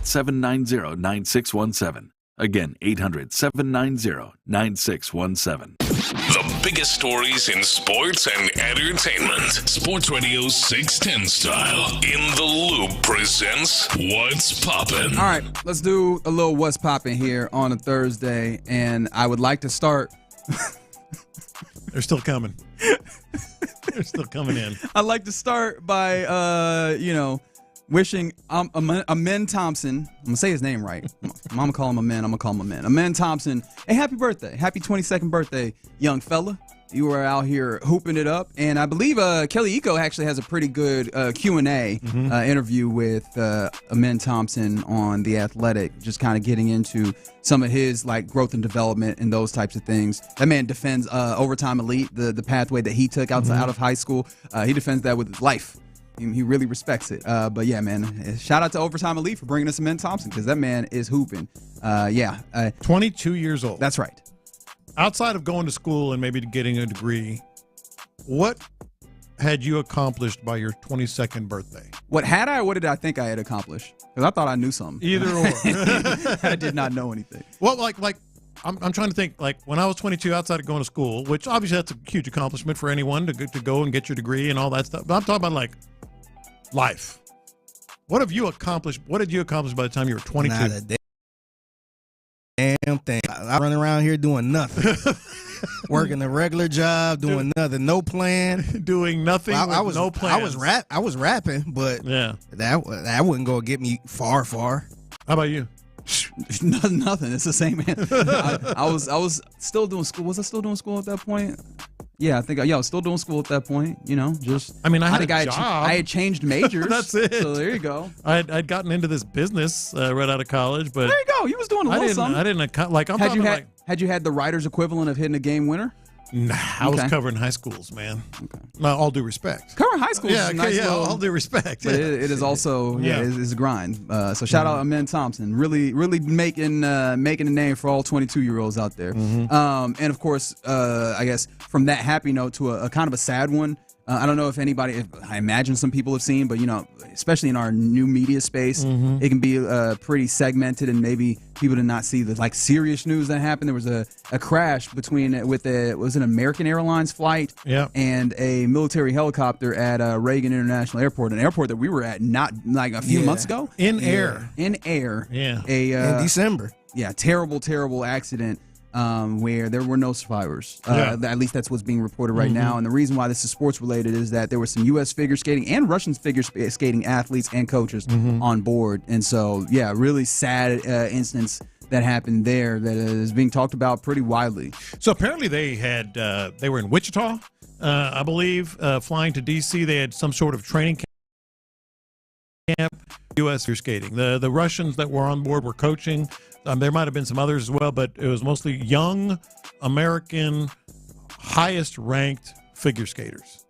800-790-9617. Again, 800-790-9617. The biggest stories in sports and entertainment. Sports Radio 610 style. In the Loop presents What's Poppin'. All right, let's do a little What's Poppin' here on a Thursday, and I would like to start. They're still coming. They're still coming in. I'd like to start by, wishing Amen Thompson. I'm gonna say his name right. I'm gonna call him Amen. Amen Thompson. Hey, happy birthday! Happy 22nd birthday, young fella. You were out here hooping it up, and I believe Kelly Eco actually has a pretty good Q&A interview with Amen Thompson on The Athletic, just kind of getting into some of his like growth and development and those types of things. That man defends Overtime Elite, the pathway that he took out of high school. He defends that with his life. He really respects it. But yeah, man, shout out to Overtime Elite for bringing us Amen Thompson, because that man is hooping. 22 years old. That's right. Outside of going to school and maybe getting a degree, what had you accomplished by your 22nd birthday? What did I think I had accomplished? Because I thought I knew something. Either or. I did not know anything. Well, I'm trying to think, like, when I was 22, outside of going to school, which obviously that's a huge accomplishment for anyone to go and get your degree and all that stuff. But I'm talking about, like, life. What have you accomplished? What did you accomplish by the time you were 22? Not a damn thing. I run around here doing nothing. Working a regular job, doing nothing, no plan, doing nothing. No plan. I was rapping, but yeah, that wouldn't go get me far. How about you? Nothing. It's the same, man. I was still doing school. Was I still doing school at that point? Yeah, I think I was still doing school at that point. I had a job. I had changed majors. That's it. So there you go. I'd gotten into this business right out of college, but there you go. You was doing a little something. I didn't. Had you had the writer's equivalent of hitting a game winner? Nah, I was covering high schools, man. Okay. All due respect. Covering high schools is nice. All due respect. But it is also is a grind. So shout out Amen Thompson, really making a name for all 22-year-olds out there. And of course, I guess from that happy note to a kind of a sad one. I don't know if I imagine some people have seen, but especially in our new media space, it can be pretty segmented, and maybe people did not see the serious news that happened. There was a crash with an American Airlines flight and a military helicopter at Reagan International Airport, an airport that we were at not like a few months ago. In air. In December. Yeah, terrible accident. Where there were no survivors. At least that's what's being reported right now. And the reason why this is sports related is that there were some U.S. figure skating and Russian figure skating athletes and coaches on board. And so, really sad instance that happened there that is being talked about pretty widely. So apparently they were in Wichita, I believe, flying to D.C. They had some sort of training camp. U.S. figure skating. The Russians that were on board were coaching. There might have been some others as well, but it was mostly young American, highest-ranked figure skaters.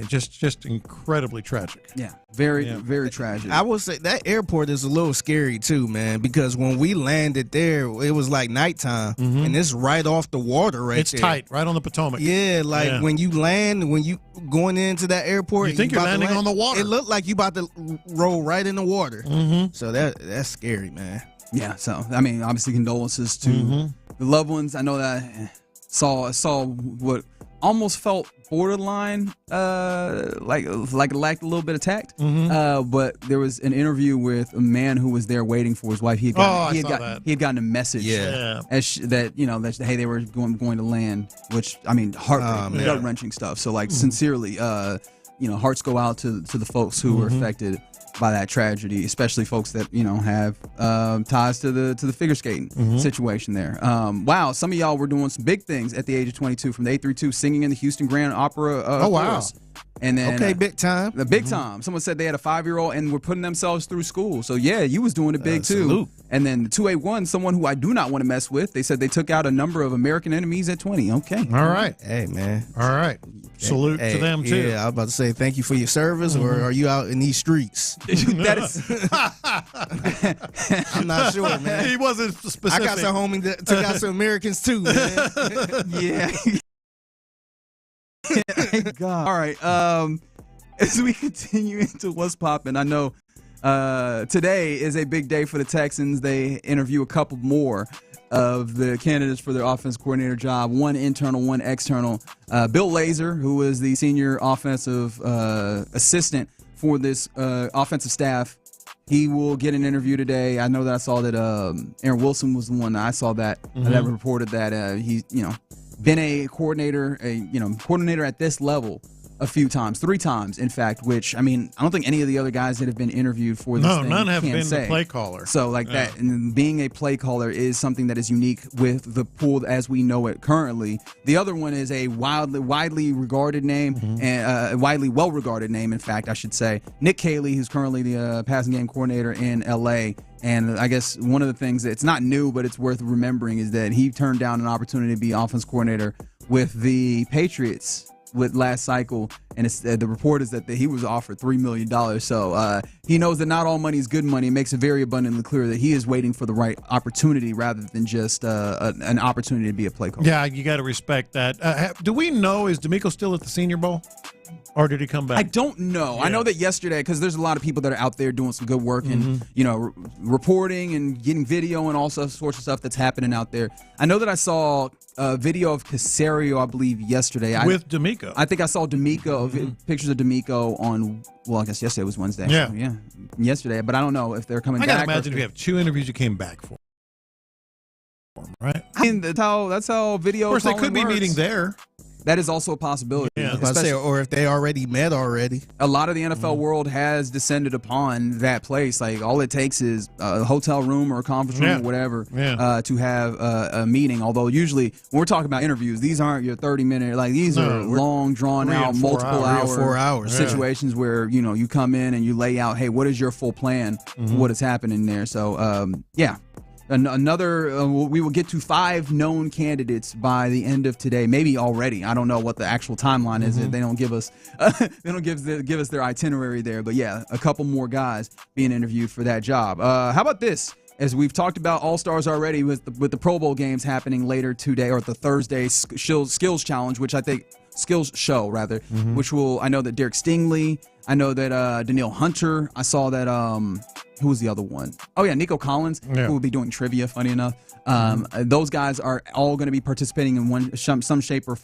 Just incredibly tragic. Yeah, very tragic. I will say that airport is a little scary too, man, because when we landed there, it was like nighttime, and it's right off the water it's there. Tight, right on the Potomac. Yeah, when you land, when you going into that airport, you think you're landing on the water. It looked like you about to roll right in the water. So that's scary, man. Yeah, so obviously condolences to the loved ones. I know that saw what almost felt borderline, like it lacked a little bit of tact. But there was an interview with a man who was there waiting for his wife. He had gotten a message, that hey, they were going to land, which heartbreaking, gut wrenching stuff. So sincerely, hearts go out to the folks who were affected by that tragedy, especially folks that have ties to the figure skating situation there. Wow, some of y'all were doing some big things at the age of 22, from the 832 singing in the Houston Grand Opera. Chorus. And then big time. The big time. Someone said they had a 5-year-old and were putting themselves through school. So yeah, you was doing it big too. Salute. And then the 281, someone who I do not want to mess with, they said they took out a number of American enemies at 20. Okay. All right. Hey, man. All right. Salute to them too. Yeah, I was about to say thank you for your service, or are you out in these streets? That is. I'm not sure, man. He wasn't specific. I got some homies that took out some Americans too, man. Yeah. God. All right. As we continue into what's popping, I know Today is a big day for the Texans. They interview a couple more of the candidates for their offensive coordinator job, one internal, one external. Bill Lazor, who is the senior offensive assistant for this offensive staff, he will get an interview today. I know that I saw that Aaron Wilson was the one that I saw that that reported that he's been a coordinator, coordinator at this level a few times, 3 times, in fact, which, I mean, I don't think any of the other guys that have been interviewed for this thing none have can been say. the play caller. So, that, and being a play caller is something that is unique with the pool as we know it currently. The other one is a widely regarded name, and a widely well-regarded name, in fact, I should say. Nick Caley, who's currently the passing game coordinator in L.A., and I guess one of the things that's not new, but it's worth remembering, is that he turned down an opportunity to be offense coordinator with the Patriots with last cycle, and the report is that he was offered $3 million. So he knows that not all money is good money. It makes it very abundantly clear that he is waiting for the right opportunity rather than just an opportunity to be a play caller. Yeah, you got to respect that. Do we know, is D'Amico still at the Senior Bowl? Or did he come back? I don't know. Yeah. I know that yesterday, because there's a lot of people that are out there doing some good work and reporting and getting video and all sorts of stuff that's happening out there. I know that I saw a video of Caserio, I believe, yesterday. With D'Amico. I think I saw D'Amico, pictures of D'Amico on, well, I guess yesterday was Wednesday. Yeah. So, yeah. Yesterday, but I don't know if they're coming back. I gotta imagine if you have 2 interviews you came back for, right? I mean, that's how video. Of course, they calling could be works. meeting there. That is also a possibility. Yeah. Or if they already met already. A lot of the NFL world has descended upon that place. Like, all it takes is a hotel room or a conference room or whatever to have a meeting. Although usually when we're talking about interviews, these aren't your 30-minute. Like, these are long, drawn out, multiple hour 4 hours situations where you come in and you lay out, hey, what is your full plan? What is happening there? So we will get to 5 known candidates by the end of today, maybe already. I don't know what the actual timeline is. They don't give us give us their itinerary there, but yeah, a couple more guys being interviewed for that job. How about this? As we've talked about All-Stars already with the Pro Bowl games happening later today, or the Thursday Skills Challenge, which I think Skills Show rather, which I know that Derek Stingley, I know that Danielle Hunter, I saw that who was the other one? Oh yeah, Nico Collins, who will be doing trivia, funny enough. Those guys are all going to be participating in some shape or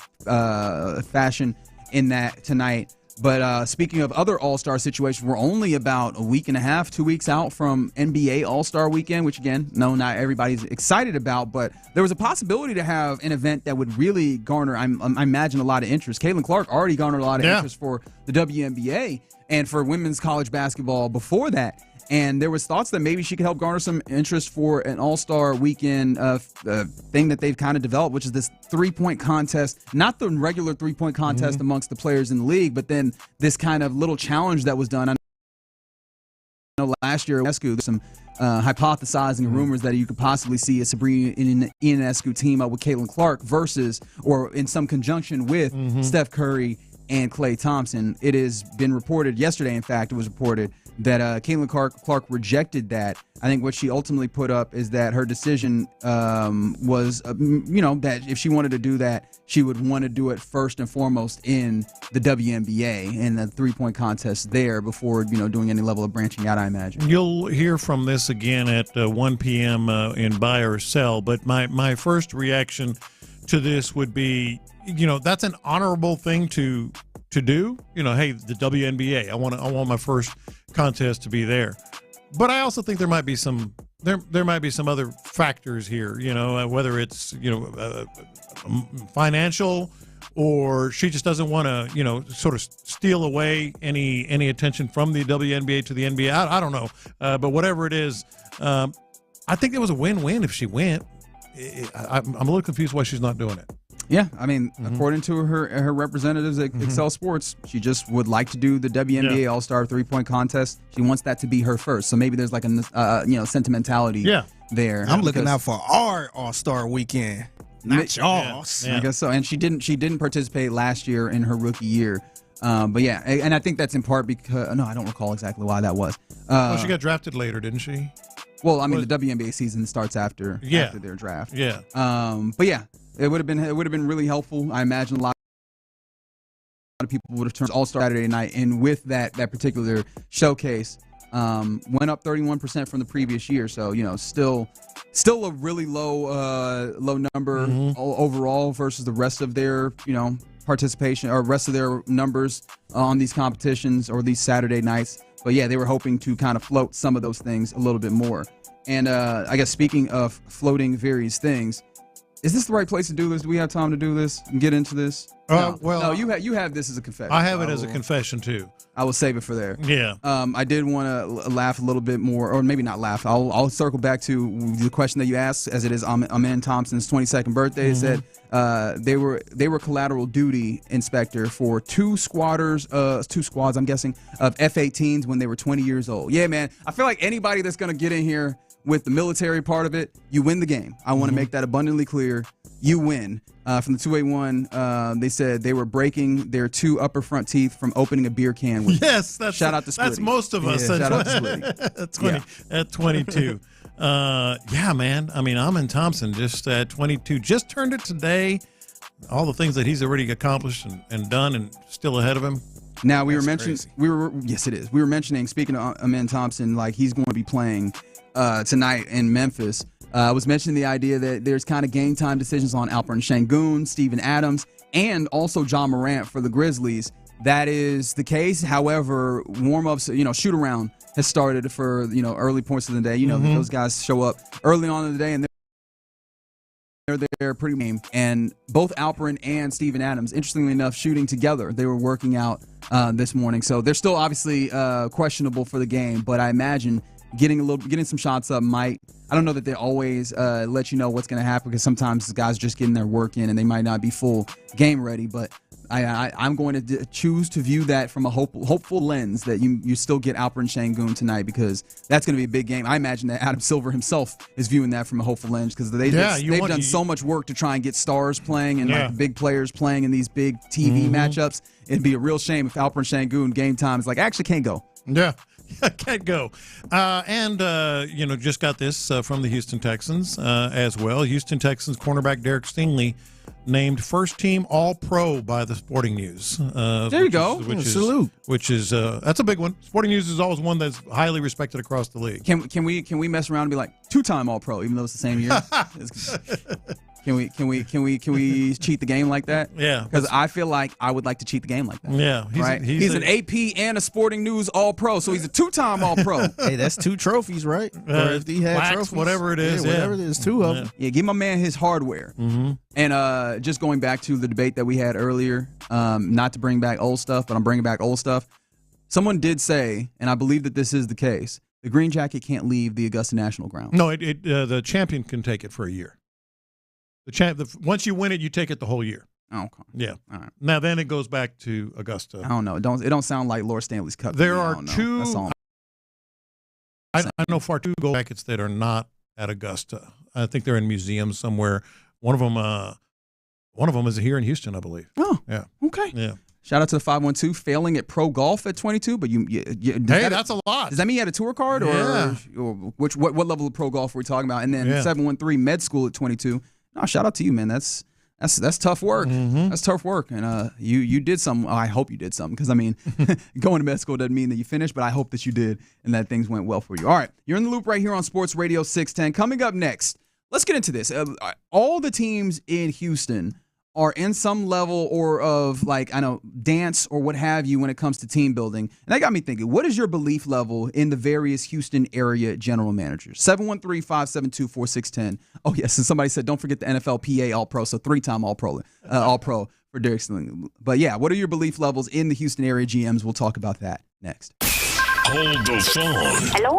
fashion in that tonight. But speaking of other All-Star situations, we're only about a week and a half, 2 weeks out from NBA All-Star Weekend, which again, no, not everybody's excited about, but there was a possibility to have an event that would really garner, I imagine, a lot of interest. Caitlin Clark already garnered a lot of interest for the WNBA and for women's college basketball before that. And there was thoughts that maybe she could help garner some interest for an All-Star Weekend thing that they've kind of developed, which is this 3-point contest, not the regular 3-point contest amongst the players in the league, but then this kind of little challenge that was done. I know last year, there's some hypothesizing and rumors that you could possibly see a Sabrina Ionescu team up with Caitlin Clark versus, or in some conjunction with Steph Curry and Klay Thompson. It has been reported yesterday, in fact, it was reported that Caitlin Clark rejected that. I think what she ultimately put up is that her decision was, that if she wanted to do that, she would want to do it first and foremost in the WNBA and the 3-point contest there before, doing any level of branching out, I imagine. You'll hear from this again at 1 p.m. In Buy or Sell, but my first reaction to this would be, that's an honorable thing to do. Hey, the WNBA, I want my first contest to be there. But I also think there might be some other factors here, whether it's financial, or she just doesn't want to sort of steal away any attention from the WNBA to the NBA. I don't know, but whatever it is, I think it was a win-win if she went. I'm a little confused why she's not doing it. Yeah, I mean, according to her representatives at Excel Sports, she just would like to do the WNBA All-Star 3-point contest. She wants that to be her first. So maybe there's like a sentimentality there. I'm looking out for our All-Star Weekend, not y'all's. I guess so. And she didn't participate last year in her rookie year. But yeah, and I think that's in part because I don't recall exactly why that was. Well, she got drafted later, didn't she? Well, I mean, the WNBA season starts after their draft. Yeah. But yeah. It would have been really helpful. I imagine a lot of people would have turned All-Star Saturday night, and with that particular showcase, Went up 31% from the previous year. So, still a really low number overall versus the rest of their, participation or rest of their numbers on these competitions or these Saturday nights. But yeah, they were hoping to kind of float some of those things a little bit more. And I guess speaking of floating various things, is this the right place to do this? Do we have time to do this and get into this? No, you have this as a confession. I have it as a confession too. I will save it for there. Yeah. I did want to laugh a little bit more, or maybe not laugh. I'll circle back to the question that you asked, as it is Amen Thompson's 22nd birthday. It said they were collateral duty inspector for two squads, I'm guessing, of F-18s when they were 20 years old. Yeah, man. I feel like anybody that's gonna get in here with the military part of it, you win the game. I want to make that abundantly clear. You win. From the 281, they said they were breaking their two upper front teeth from opening a beer can. Yes, shout out to Splitty. That's most of us. Yeah, shout out to Splitty. At 22. Yeah, man. I mean, Amen Thompson just at 22, just turned it today. All the things that he's already accomplished and done and still ahead of him. Now, we were mentioning, yes, it is. We were mentioning, speaking of Amen Thompson, like he's going to be playing tonight in Memphis. I was mentioning the idea that there's kind of game time decisions on Alperen Şengün, Steven Adams, and also John Morant for the Grizzlies. That is the case. However, warm-ups, shoot-around has started for, early points of the day. Those guys show up early on in the day, and they're there pretty game. And both Alperen and Steven Adams, interestingly enough, shooting together. They were working out this morning. So they're still obviously questionable for the game, but I imagine getting some shots up might. I don't know that they always let you know what's going to happen, because sometimes the guys just getting their work in and they might not be full game ready. But I'm going to choose to view that from a hopeful lens, that you still get Alperen Şengün tonight, because that's going to be a big game. I imagine that Adam Silver himself is viewing that from a hopeful lens, because they've done so much work to try and get stars playing and like big players playing in these big TV matchups. It'd be a real shame if Alperen Şengün game time is like, I actually can't go. Yeah. I can't go. Just got this from the Houston Texans as well. Houston Texans cornerback Derek Stingley named first team All-Pro by the Sporting News. There you go. Salute. That's a big one. Sporting News is always one that's highly respected across the league. Can we mess around and be like two-time All-Pro, even though it's the same year? Can we cheat the game like that? Yeah. Because I feel like I would like to cheat the game like that. Yeah. He's an AP and a Sporting News All-Pro, so he's a two-time All-Pro. Hey, that's two trophies, right? Or if he had plaques, trophies, whatever it is. Whatever it is, two of them. Yeah, give my man his hardware. And just going back to the debate that we had earlier, not to bring back old stuff, but I'm bringing back old stuff. Someone did say, and I believe that this is the case, the Green Jacket can't leave the Augusta National Grounds. No, the champion can take it for a year. Once you win it, you take it the whole year. Oh, okay. Yeah. All right. Now then it goes back to Augusta. I don't know. It don't sound like Lord Stanley's Cup. There are two. That's all I know far two gold jackets that are not at Augusta. I think they're in museums somewhere. One of them is here in Houston, I believe. Oh, yeah. Okay. Yeah. Shout out to the 512 failing at pro golf at 22, but that's a lot. Does that mean you had a tour card, or what level of pro golf are we talking about? And then 713 med school at 22. No, shout out to you, man. That's tough work. That's tough work, and you did something. I hope you did something, because I mean, going to med school doesn't mean that you finished, but I hope that you did and that things went well for you. All right, you're in the loop right here on Sports Radio 610. Coming up next, let's get into this. All the teams in Houston are in some level or of dance or what have you when it comes to team building. And that got me thinking, what is your belief level in the various Houston area general managers? 713-572-4610. Oh, yes, and somebody said, don't forget the NFLPA All-Pro, so three-time All-Pro for Derek Stingley. But yeah, what are your belief levels in the Houston area GMs? We'll talk about that next. Hold the phone. Hello?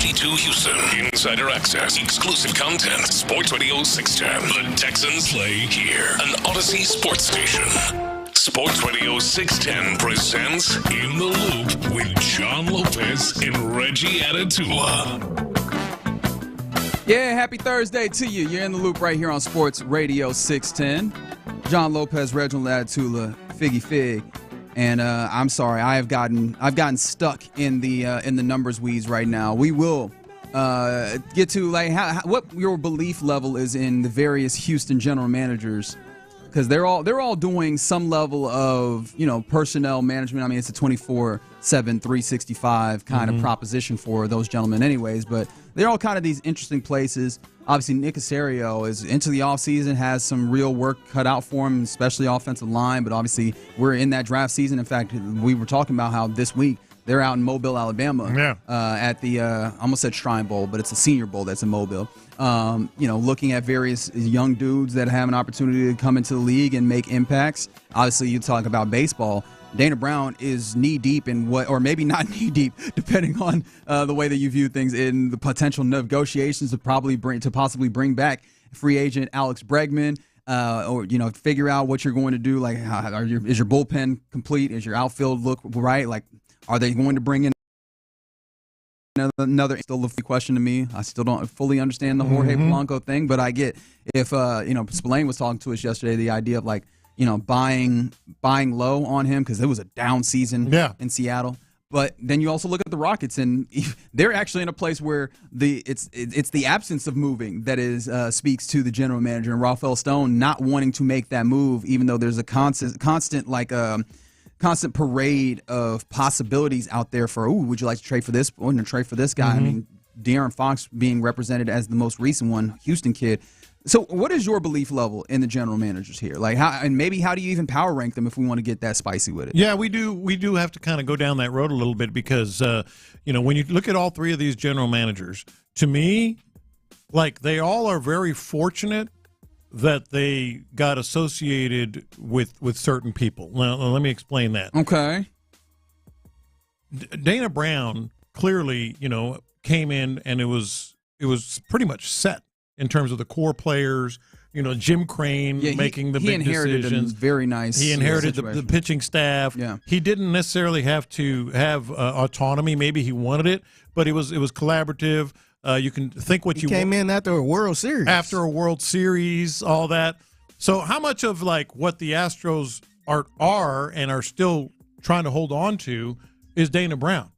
HD2 Houston. Insider access, exclusive content. Sports Radio 610. The Texans play here. An Odyssey sports station. Sports Radio 610 presents In the Loop with John Lopez and Reggie Atatula. Yeah, happy Thursday to you. You're in the loop right here on Sports Radio 610. John Lopez, Reginald Atatula, Figgy Fig. And I'm sorry, I've gotten stuck in the numbers weeds right now. We will get to what your belief level is in the various Houston general managers, because they're all doing some level of personnel management. I mean, it's a 24/7, 365 kind of proposition for those gentlemen, anyways. But they're all kind of these interesting places. Obviously, Nick Caserio is into the offseason, has some real work cut out for him, especially offensive line. But obviously, we're in that draft season. In fact, we were talking about how this week they're out in Mobile, Alabama, at the I almost said Shrine Bowl, but it's a Senior Bowl that's in Mobile. Looking at various young dudes that have an opportunity to come into the league and make impacts. Obviously, you talk about baseball. Dana Brown is knee-deep in or maybe not knee-deep, depending on the way that you view things, in the potential negotiations to possibly bring back free agent Alex Bregman, or figure out what you're going to do. Like, is your bullpen complete? Is your outfield look right? Like, are they going to bring in another? Still a question to me. I still don't fully understand the Jorge Polanco thing, but I get if Spillane was talking to us yesterday, the idea of buying low on him because it was a down season in Seattle. But then you also look at the Rockets, and they're actually in a place where it's the absence of moving that speaks to the general manager and Rafael Stone not wanting to make that move, even though there's a constant parade of possibilities out there for, would you like to trade for this? Or to trade for this guy? I mean, De'Aaron Fox being represented as the most recent one, Houston kid. So what is your belief level in the general managers here? Like, how do you even power rank them if we want to get that spicy with it? Yeah, we do have to kind of go down that road a little bit because, when you look at all three of these general managers, to me, they all are very fortunate that they got associated with certain people. Now, let me explain that. Okay. Dana Brown clearly, came in and it was pretty much set in terms of the core players, Jim Crane making the big decisions. Very nice. He inherited the pitching staff. Yeah. He didn't necessarily have to have autonomy. Maybe he wanted it, but it was collaborative. You can think what you came in after a World Series. After a World Series, all that. So how much of what the Astros are and are still trying to hold on to is Dana Brown?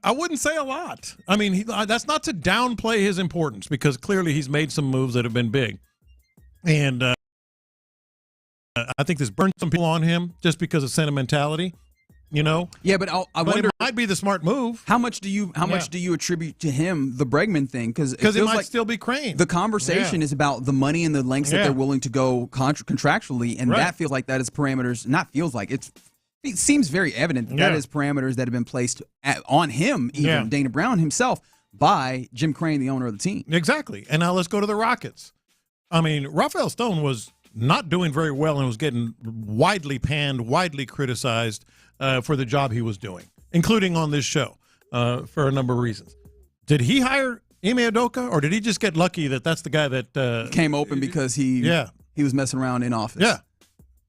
I wouldn't say a lot. I mean, that's not to downplay his importance because clearly he's made some moves that have been big. And I think this burned some people on him just because of sentimentality, Yeah, but I wonder, it might be the smart move. How much do you attribute to him the Bregman thing? Because it might still be Crane. The conversation is about the money and the lengths that they're willing to go contractually, and that feels like that is parameters. Not feels like it seems very evident that is parameters that have been placed on him, even Dana Brown himself, by Jim Crane, the owner of the team. Exactly. And now let's go to the Rockets. I mean, Rafael Stone was not doing very well and was getting widely panned, widely criticized for the job he was doing, including on this show for a number of reasons. Did he hire Ime Udoka, or did he just get lucky that that's the guy that came open because he was messing around in office? Yeah.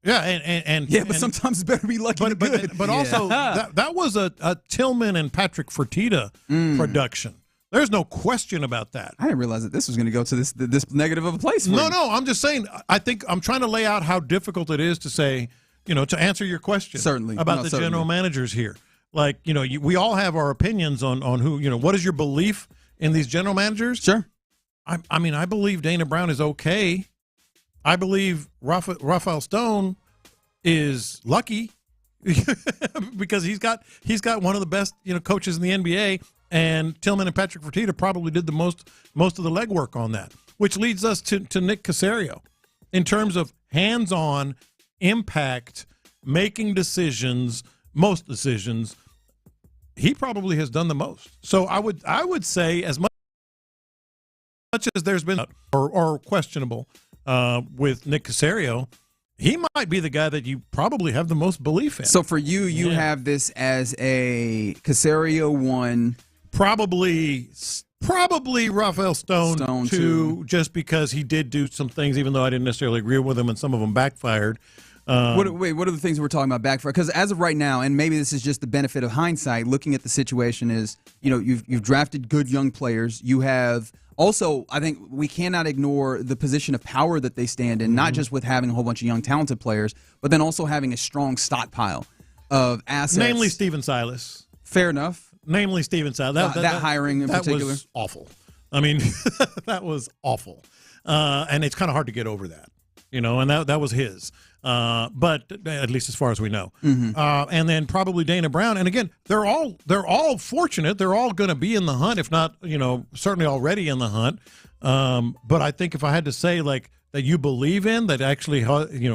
Yeah, but sometimes it's better to be lucky than good. But also, that was a Tillman and Patrick Fertitta production. There's no question about that. I didn't realize that this was going to go to this negative of a place. No, I'm just saying, I think I'm trying to lay out how difficult it is to say, to answer your question. Certainly. About the general managers here. We all have our opinions on who, what is your belief in these general managers? Sure. I mean, I believe Dana Brown is okay. I believe Rafael Stone is lucky because he's got one of the best coaches in the NBA, and Tillman and Patrick Fertitta probably did the most of the legwork on that, which leads us to Nick Caserio in terms of hands-on impact, making decisions, most decisions. He probably has done the most. So I would say as much as there's been or questionable with Nick Caserio, he might be the guy that you probably have the most belief in. So for you, you have this as a Caserio 1. Probably Rafael Stone 2, just because he did do some things, even though I didn't necessarily agree with him, and some of them backfired. What are the things we're talking about backfire? Because as of right now, and maybe this is just the benefit of hindsight, looking at the situation is, you've drafted good young players. You have also, I think we cannot ignore the position of power that they stand in, not just with having a whole bunch of young talented players, but then also having a strong stockpile of assets. Namely Steven Silas. Fair enough. Namely Steven Silas. That hiring in particular. That was awful. I mean, that was awful. And it's kind of hard to get over that, and that was his. But at least as far as we know. And then probably Dana Brown. And again, they're all fortunate. They're all going to be in the hunt, if not, certainly already in the hunt. But I think if I had to say, like, that you believe in, that actually,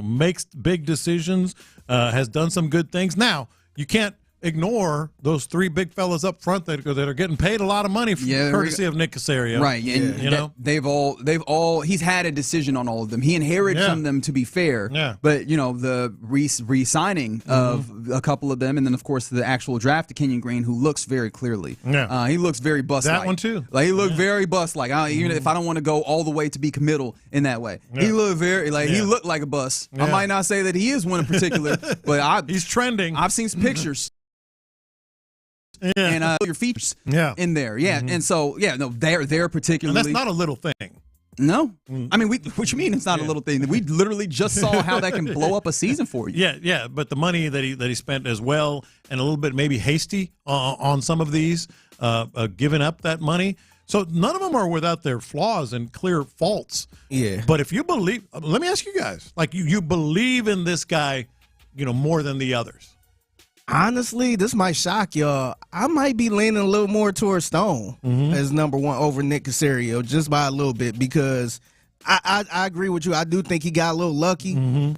makes big decisions, has done some good things. Now, you can't ignore those three big fellas up front that are getting paid a lot of money courtesy of Nick Caserio. Right. And they've all he's had a decision on all of them. He inherited from them, to be fair. Yeah. But the re-signing of a couple of them, and then of course the actual draft of Kenyon Green, who looks very clearly. Yeah. He looks very bust-like. That one too. Like he looked very bust-like. Even if I don't want to go all the way to be committal in that way. Yeah. He looked very he looked like a bust. Yeah. I might not say that he is one in particular, but he's trending. I've seen some pictures. And your features in there. Yeah. And so, they're particularly. And that's not a little thing. No. I mean, what you mean it's not a little thing? We literally just saw how that can blow up a season for you. Yeah. But the money that he spent as well, and a little bit maybe hasty on some of these, giving up that money. So none of them are without their flaws and clear faults. Yeah. But if you believe, let me ask you guys, like you believe in this guy, more than the others. Honestly, this might shock y'all. I might be leaning a little more towards Stone as number one over Nick Caserio, just by a little bit, because I agree with you. I do think he got a little lucky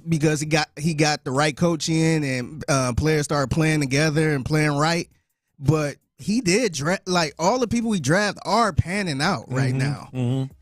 because he got the right coach in, and players started playing together and playing right. But he did like all the people we draft are panning out right now.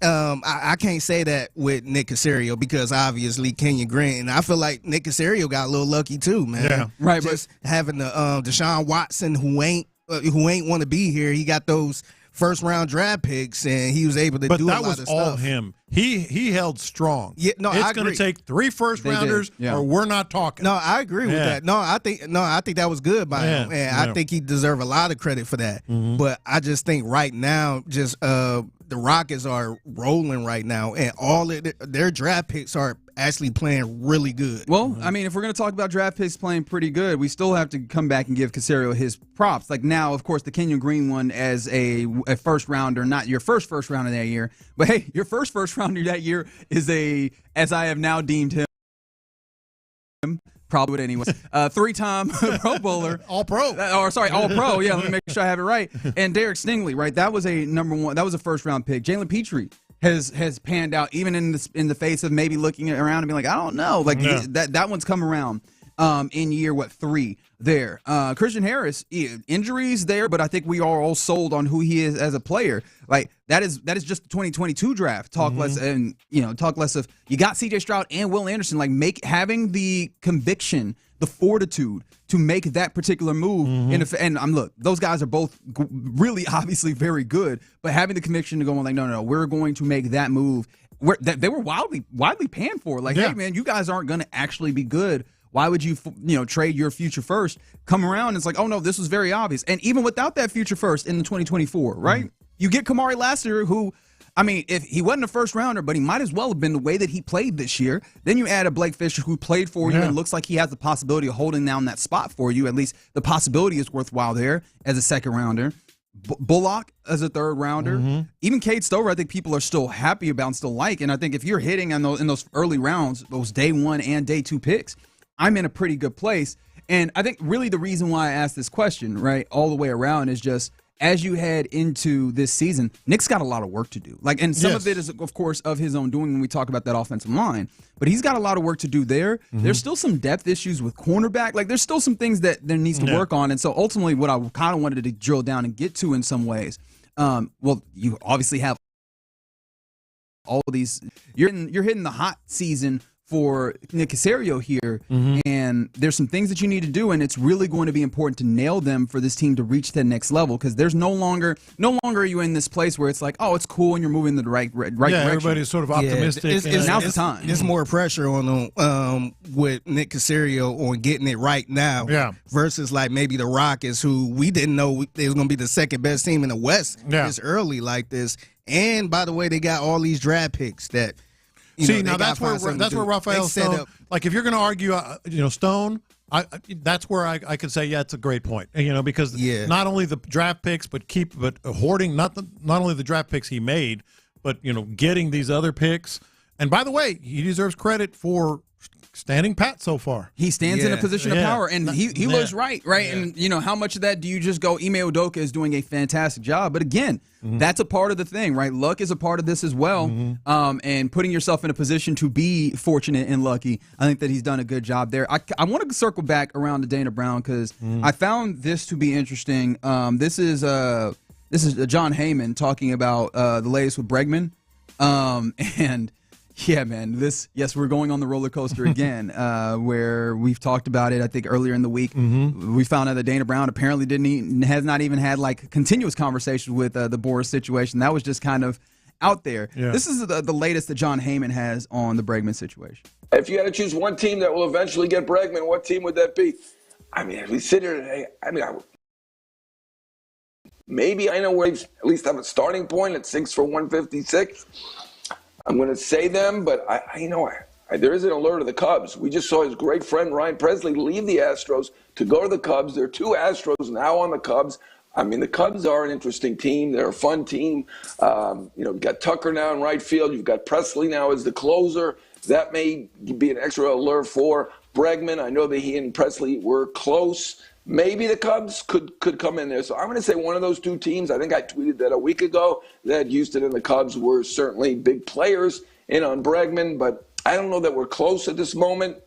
I can't say that with Nick Caserio because obviously Kenyon Green, and I feel like Nick Caserio got a little lucky too, man. Yeah, right. Just having the Deshaun Watson who ain't want to be here. He got those first round draft picks, and he was able to do a lot of stuff. But that was all him. He held strong. Yeah, no, it's going to take 3 first rounders, or we're not talking. No, I agree with that. I think that was good by him, and I think he deserved a lot of credit for that. But I just think right now, just the Rockets are rolling right now, and all their draft picks are actually playing really good. Well, I mean, if we're going to talk about draft picks playing pretty good, we still have to come back and give Caserio his props. Like now, of course, the Kenyon Green one as a first rounder, not your first rounder that year, but hey, your first rounder that year is as I have now deemed him, probably would anyway, 3-time Pro Bowler. All-Pro. All-Pro. Yeah, let me make sure I have it right. And Derek Stingley, right? That was a number one. That was a first-round pick. Jalen Petrie has panned out, even in the face of maybe looking around and being like, I don't know. Like that one's come around in year 3 there. Christian Harris, injuries there, but I think we are all sold on who he is as a player. Like that is just the 2022 draft. Talk less of you got CJ Stroud and Will Anderson. Like having the conviction, the fortitude to make that particular move. And look, those guys are both really obviously very good, but having the conviction to go on like, no, we're going to make that move. They were widely panned for. Like, hey man, you guys aren't going to actually be good. Why would you trade your future first? Come around and it's like, oh no, this was very obvious. And even without that future first in the 2024, right? You get Kamari Lassiter, who, I mean, if he wasn't a first rounder, but he might as well have been the way that he played this year. Then you add a Blake Fisher who played for you and looks like he has the possibility of holding down that spot for you. At least the possibility is worthwhile there as a second rounder. Bullock as a third rounder. Even Cade Stover, I think people are still happy about and still like. And I think if you're hitting in those early rounds, those day 1 and day 2 picks, I'm in a pretty good place. And I think really the reason why I asked this question, right, all the way around is just as you head into this season, Nick's got a lot of work to do. Like, and some of it is, of course, of his own doing when we talk about that offensive line. But he's got a lot of work to do there. There's still some depth issues with cornerback. Like, there's still some things that there needs to work on. And so ultimately what I kind of wanted to drill down and get to in some ways, well, you obviously have all of these. You're hitting the hot season for Nick Caserio here, Mm-hmm. and there's some things that you need to do, and it's really going to be important to nail them for this team to reach that next level, because there's no longer are you in this place where it's like, oh, it's cool and you're moving in the right direction. Everybody's sort of optimistic. Now's the time. There's more pressure on them with Nick Caserio on getting it right now. Yeah. Versus like maybe the Rockets, who we didn't know they was going to be the second best team in the West this early like this. And by the way, they got all these draft picks that. Now that's where Raphael Stone. Like if you're going to argue, Stone. That's where I could say, yeah, it's a great point. Because not only the draft picks, but hoarding not only the draft picks he made, but getting these other picks. And by the way, he deserves credit for standing pat so far. He stands in a position of power, and he looks right? Yeah. And how much of that do you just go, Ime Udoka is doing a fantastic job? But again, that's a part of the thing, right? Luck is a part of this as well, and putting yourself in a position to be fortunate and lucky. I think that he's done a good job there. I want to circle back around to Dana Brown because I found this to be interesting. This is John Heyman talking about the latest with Bregman, and yeah, man, we're going on the roller coaster again, where we've talked about it, I think, earlier in the week. We found out that Dana Brown apparently has not even had like continuous conversations with the Boris situation. That was just kind of out there. Yeah. This is the latest that John Heyman has on the Bregman situation. If you had to choose one team that will eventually get Bregman, what team would that be? I mean, if we sit here today, maybe I know where at least have a starting point at 6 for 156. I'm going to say them, but there is an alert to the Cubs. We just saw his great friend Ryan Presley leave the Astros to go to the Cubs. There are 2 Astros now on the Cubs. I mean, the Cubs are an interesting team. They're a fun team. You've got Tucker now in right field. You've got Presley now as the closer. That may be an extra alert for Bregman. I know that he and Presley were close. Maybe the Cubs could come in there. So I'm going to say one of those 2 teams. I think I tweeted that a week ago that Houston and the Cubs were certainly big players in on Bregman, but I don't know that we're close at this moment.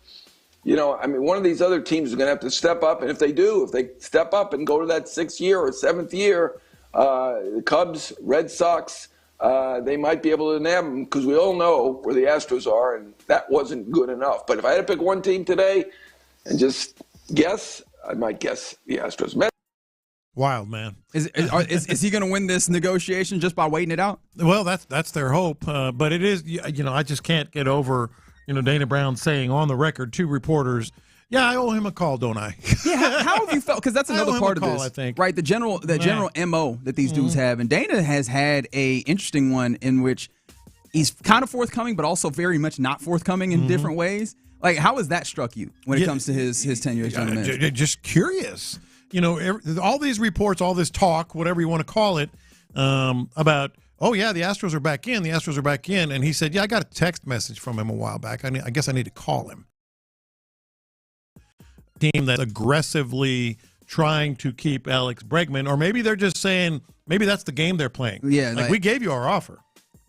One of these other teams is going to have to step up, and if they step up and go to that 6th year or 7th year, the Cubs, Red Sox, they might be able to nab them because we all know where the Astros are, and that wasn't good enough. But if I had to pick one team today and just guess, I might guess the Astros. Wild, man. Is he going to win this negotiation just by waiting it out? Well, that's their hope. But it is, I just can't get over, Dana Brown saying on the record to reporters, yeah, I owe him a call, don't I? Yeah, how have you felt? Because that's another part of this, I think. Right? The general MO that these dudes have, and Dana has had a interesting one in which he's kind of forthcoming, but also very much not forthcoming in different ways. Like, how has that struck you when it comes to his tenure as general manager? Just curious. All these reports, all this talk, whatever you want to call it, about, oh, yeah, the Astros are back in. And he said, yeah, I got a text message from him a while back. I guess I need to call him. Team that's aggressively trying to keep Alex Bregman, or maybe they're just saying, maybe that's the game they're playing. Yeah, like we gave you our offer.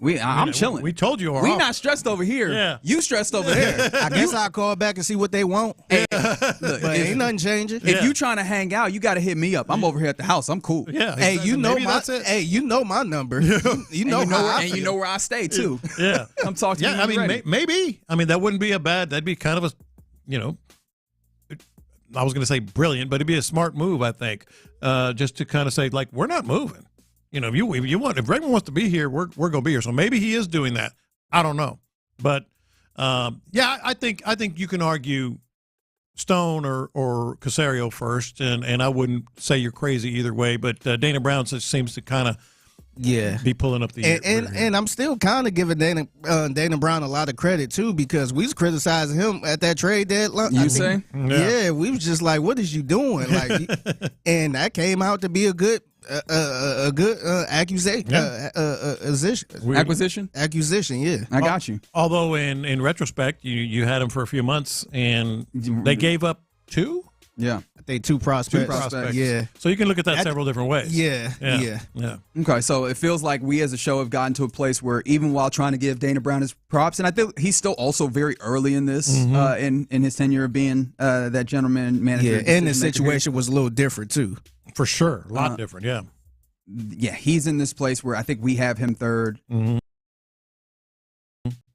I'm chilling. We told you we not stressed over here. Yeah. You stressed over there. I guess I'll call back and see what they want. Hey, but ain't nothing changing. If you trying to hang out, you got to hit me up. I'm over here at the house. I'm cool. Yeah. Hey, you know my number. You know where I stay too. Yeah. Come talk to me. Yeah, maybe. That wouldn't be that'd be kind of a, I was going to say brilliant, but it'd be a smart move, I think, just to kind of say, like, we're not moving. If Bregman wants to be here, we're going to be here. So maybe he is doing that. I don't know, but I think you can argue Stone or Caserio first, and I wouldn't say you're crazy either way. But Dana Brown seems to kind of be pulling up the and I'm still kind of giving Dana Brown a lot of credit too, because we was criticizing him at that trade deadline. You say? Yeah, we was just like, what is you doing? Like, and that came out to be a good accusation. Acquisition, yeah. I got you. Although in retrospect, you had him for a few months, and they gave up 2. Yeah, I think 2 prospects. Yeah. So you can look at that several different ways. Yeah. Okay, so it feels like we as a show have gotten to a place where even while trying to give Dana Brown his props, and I think he's still also very early in this, in his tenure of being that general manager. Yeah, and the situation was a little different too. For sure, a lot different. Yeah. Yeah, he's in this place where I think we have him third.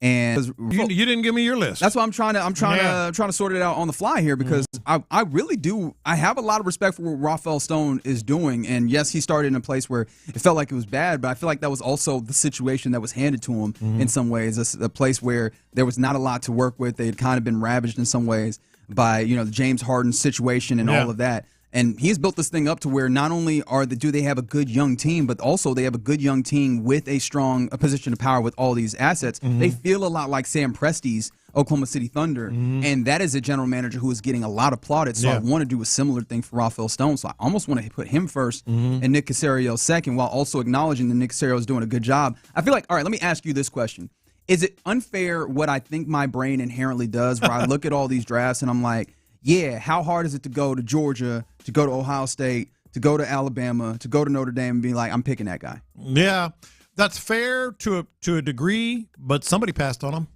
And you didn't give me your list. That's why I'm trying to sort it out on the fly here, because I really do. I have a lot of respect for what Rafael Stone is doing. And yes, he started in a place where it felt like it was bad, but I feel like that was also the situation that was handed to him in some ways. A place where there was not a lot to work with. They had kind of been ravaged in some ways by the James Harden situation and all of that. And he's built this thing up to where not only do they have a good young team, but also they have a good young team with a strong position of power with all these assets. They feel a lot like Sam Presti's Oklahoma City Thunder, and that is a general manager who is getting a lot applauded. So I want to do a similar thing for Rafael Stone. So I almost want to put him first and Nick Caserio second, while also acknowledging that Nick Caserio is doing a good job. I feel like, all right, let me ask you this question. Is it unfair what I think my brain inherently does, where I look at all these drafts and I'm like, yeah, how hard is it to go to Georgia, to go to Ohio State, to go to Alabama, to go to Notre Dame and be like, I'm picking that guy? Yeah, that's fair to a degree, but somebody passed on him.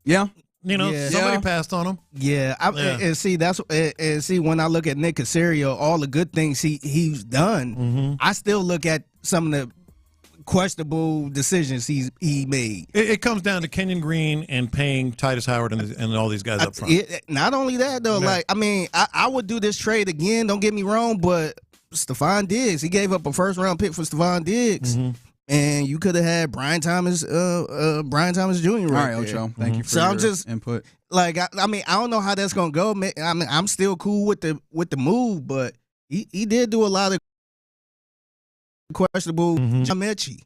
Yeah. Somebody passed on him. Yeah, and see when I look at Nick Caserio, all the good things he's done, I still look at some of the questionable decisions he made. It comes down to Kenyon Green and paying Titus Howard and all these guys up front. Not only that, though, I would do this trade again, don't get me wrong, but Stephon Diggs, he gave up a first-round pick for Stephon Diggs, and you could have had Brian Thomas Jr. All right, Ocho, thank you for your input. I don't know how that's going to go. I'm still cool with the move, but he did do a lot of questionable Mechie.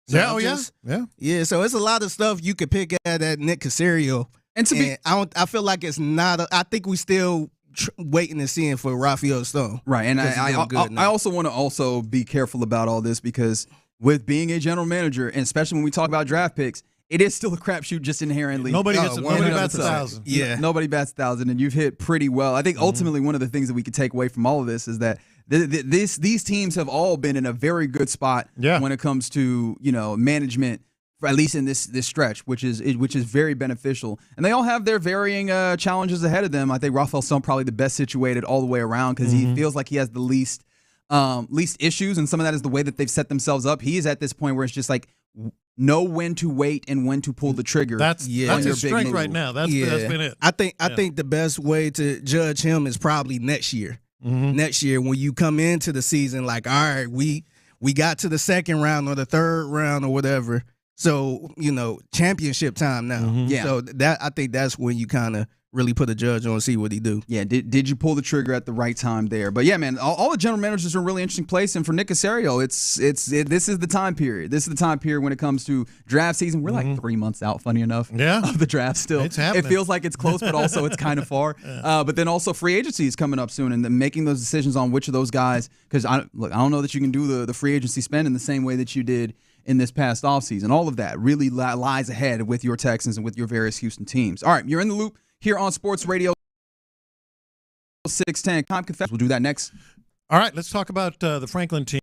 Yeah. So it's a lot of stuff you could pick at Nick Caserio, and I feel like it's not. I think we still waiting and seeing for Rafael Stone. Right, and I also want to be careful about all this, because with being a general manager, and especially when we talk about draft picks, it is still a crapshoot just inherently. Nobody bats 1,000. Yeah, nobody bats 1,000, and you've hit pretty well. I think ultimately one of the things that we could take away from all of this is that these teams have all been in a very good spot when it comes to management, at least in this stretch, which is very beneficial. And they all have their varying challenges ahead of them. I think Rafael Stone probably the best situated all the way around, because he feels like he has the least issues, and some of that is the way that they've set themselves up. He is at this point where it's just like, know when to wait and when to pull the trigger. That's his strength right now. That's been it. I think the best way to judge him is probably next year. Next year, when you come into the season, like, all right, we got to the second round or the third round or whatever. So, championship time now. So I think that's when you kind of really put a judge on and see what he do. Yeah, did you pull the trigger at the right time there? But yeah, man, all the general managers are in a really interesting place, and for Nick Caserio, this is the time period. This is the time period when it comes to draft season. We're like 3 months out, funny enough, of the draft still. It's happening. It feels like it's close, but also it's kind of far. But then also free agency is coming up soon, and then making those decisions on which of those guys, because I don't know that you can do the free agency spend in the same way that you did in this past offseason. All of that really lies ahead with your Texans and with your various Houston teams. All right, you're in the loop here on Sports Radio 610. Time Confess. We'll do that next. All right, let's talk about the Franklin team.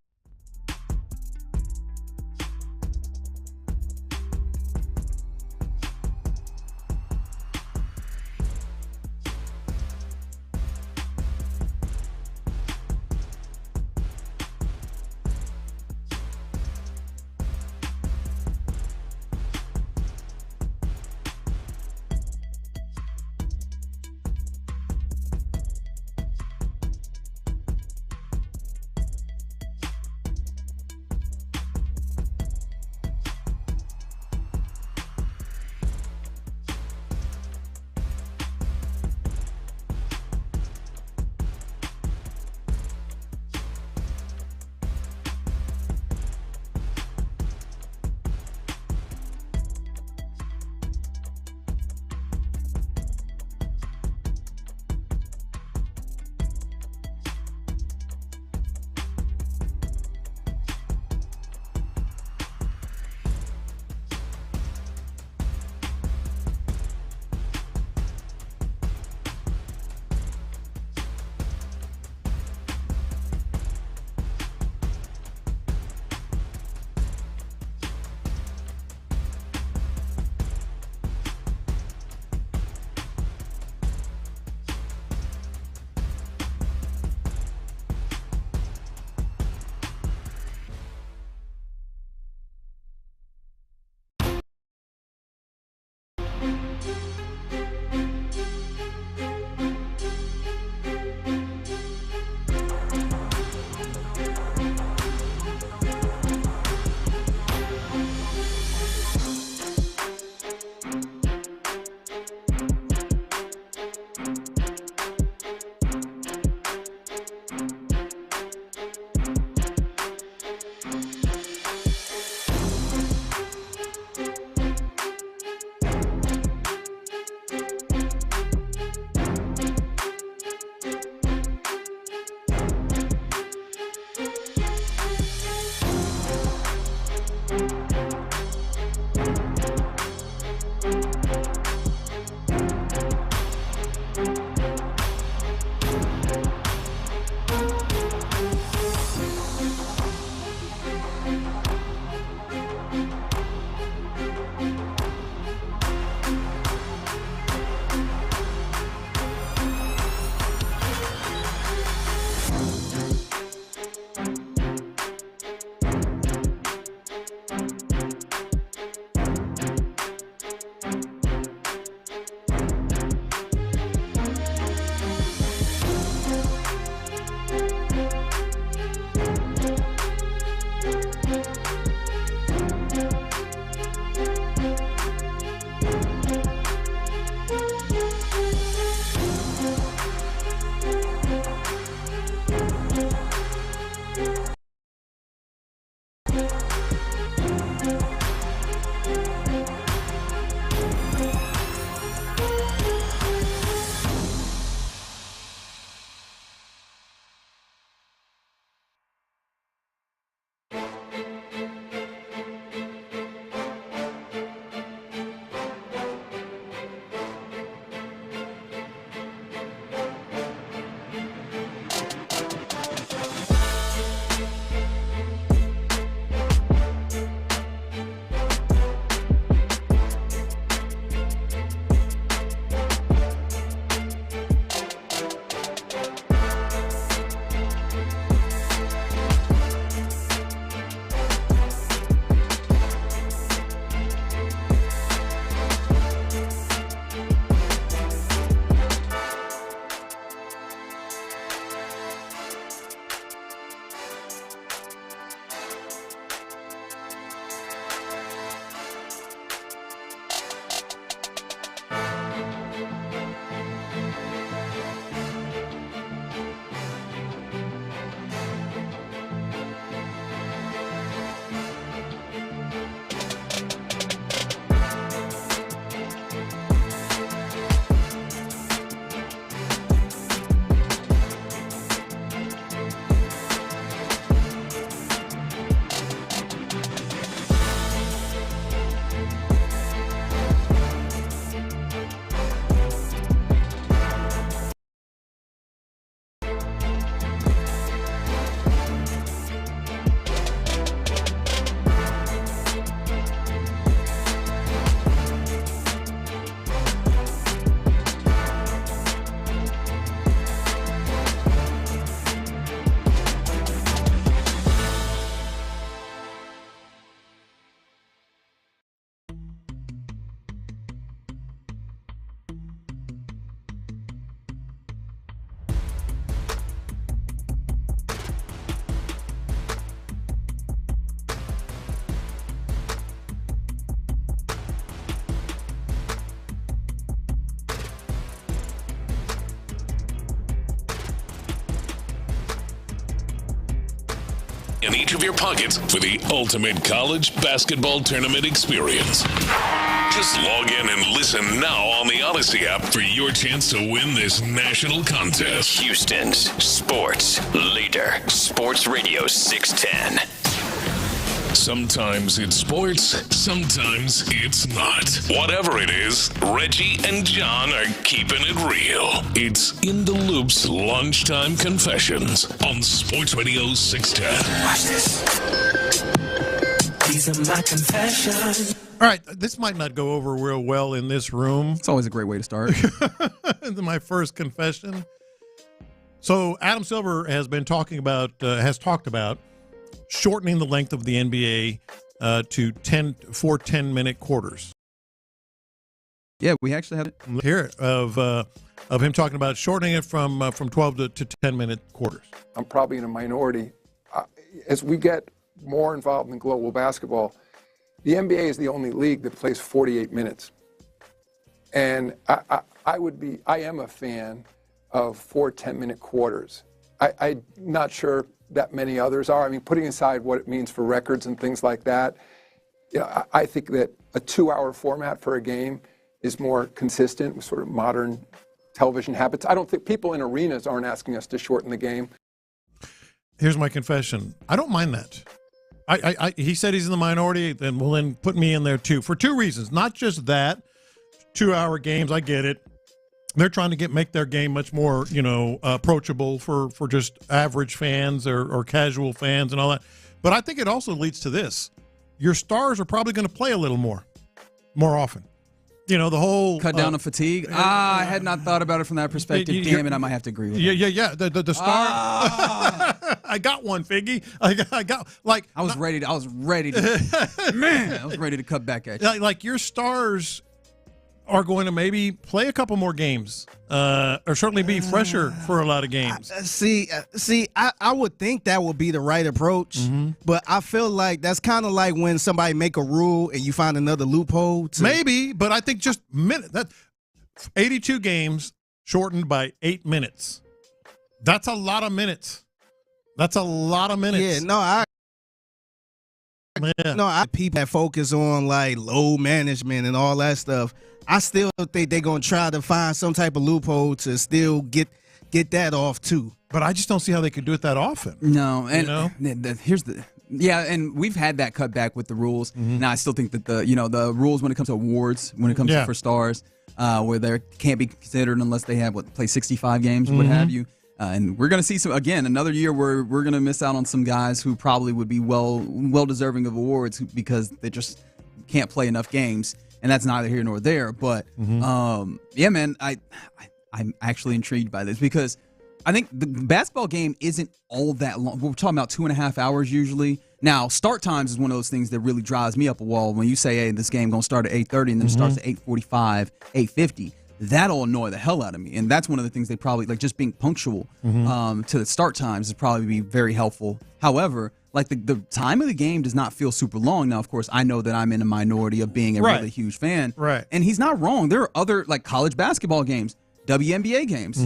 in each of your pockets for the ultimate college basketball tournament experience. Just log in and listen now on the Odyssey app for your chance to win this national contest. Houston's sports leader, Sports Radio 610. Sometimes it's sports, sometimes it's not. Whatever it is, Reggie and John are keeping it real. It's In the Loop's Lunchtime Confessions on Sports Radio 610. Watch this. These are my confessions. All right, this might not go over real well in this room. It's always a great way to start. My first confession. So Adam Silver has talked about shortening the length of the NBA to 10-minute quarters. Yeah, we actually have it here of him talking about shortening it from 12 to 10-minute quarters. I'm probably in a minority. As we get more involved in global basketball, the NBA is the only league that plays 48 minutes. And I am a fan of 4 10-minute quarters. I'm not sure that many others are. I mean, putting aside what it means for records and things like that, I think that a 2-hour format for a game is more consistent with sort of modern television habits. I don't think people in arenas aren't asking us to shorten the game. Here's my confession. I don't mind that. He said he's in the minority, then put me in there too, for two reasons. Not just that, 2-hour games, I get it. They're trying to make their game much more, approachable for just average fans or casual fans and all that. But I think it also leads to this. Your stars are probably going to play a little more often. The whole cut down on fatigue. I had not thought about it from that perspective. Damn it, I might have to agree with you. Yeah. The star. I got one, Figgy. I got I was ready to man. I was ready to cut back at you. Like your stars are going to maybe play a couple more games, or certainly be fresher for a lot of games. I would think that would be the right approach, but I feel like that's kind of like when somebody make a rule and you find another loophole. Maybe, but I think just that 82 games shortened by 8 minutes. That's a lot of minutes. Yeah, people that focus on like load management and all that stuff. I still think they're going to try to find some type of loophole to still get that off too. But I just don't see how they could do it that often. No, and and we've had that cut back with the rules. Now I still think that the rules when it comes to awards, when it comes to for stars, where they can't be considered unless they have play 65 games, what have you. And we're going to see another year where we're going to miss out on some guys who probably would be well deserving of awards because they just can't play enough games. And that's neither here nor there. But, man, I'm actually intrigued by this because I think the basketball game isn't all that long. We're talking about 2.5 hours usually. Now, start times is one of those things that really drives me up a wall. When you say, hey, this game going to start at 8:30 and then it starts at 8:45, 8:50, that'll annoy the hell out of me. And that's one of the things they probably, just being punctual to the start times would probably be very helpful. However, the time of the game does not feel super long. Now, of course, I know that I'm in a minority of being a really huge fan. Right. And he's not wrong. There are other college basketball games, WNBA games,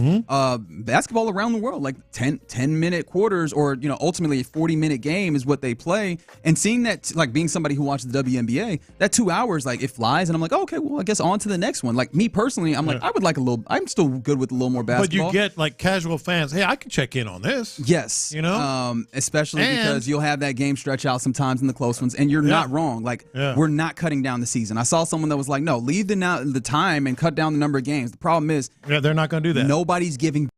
basketball around the world, 10-minute quarters or, ultimately a 40-minute game is what they play. And seeing that, being somebody who watches the WNBA, that 2 hours, it flies. And I'm like, oh, okay, well, I guess on to the next one. Me personally, I'm I would like I'm still good with a little more basketball. But you get casual fans, hey, I can check in on this. Yes. Especially because you'll have that game stretch out sometimes in the close ones. And you're not wrong. We're not cutting down the season. I saw someone that was like, no, leave the time and cut down the number of games. The problem is, yeah, they're not going to do that. Nobody's giving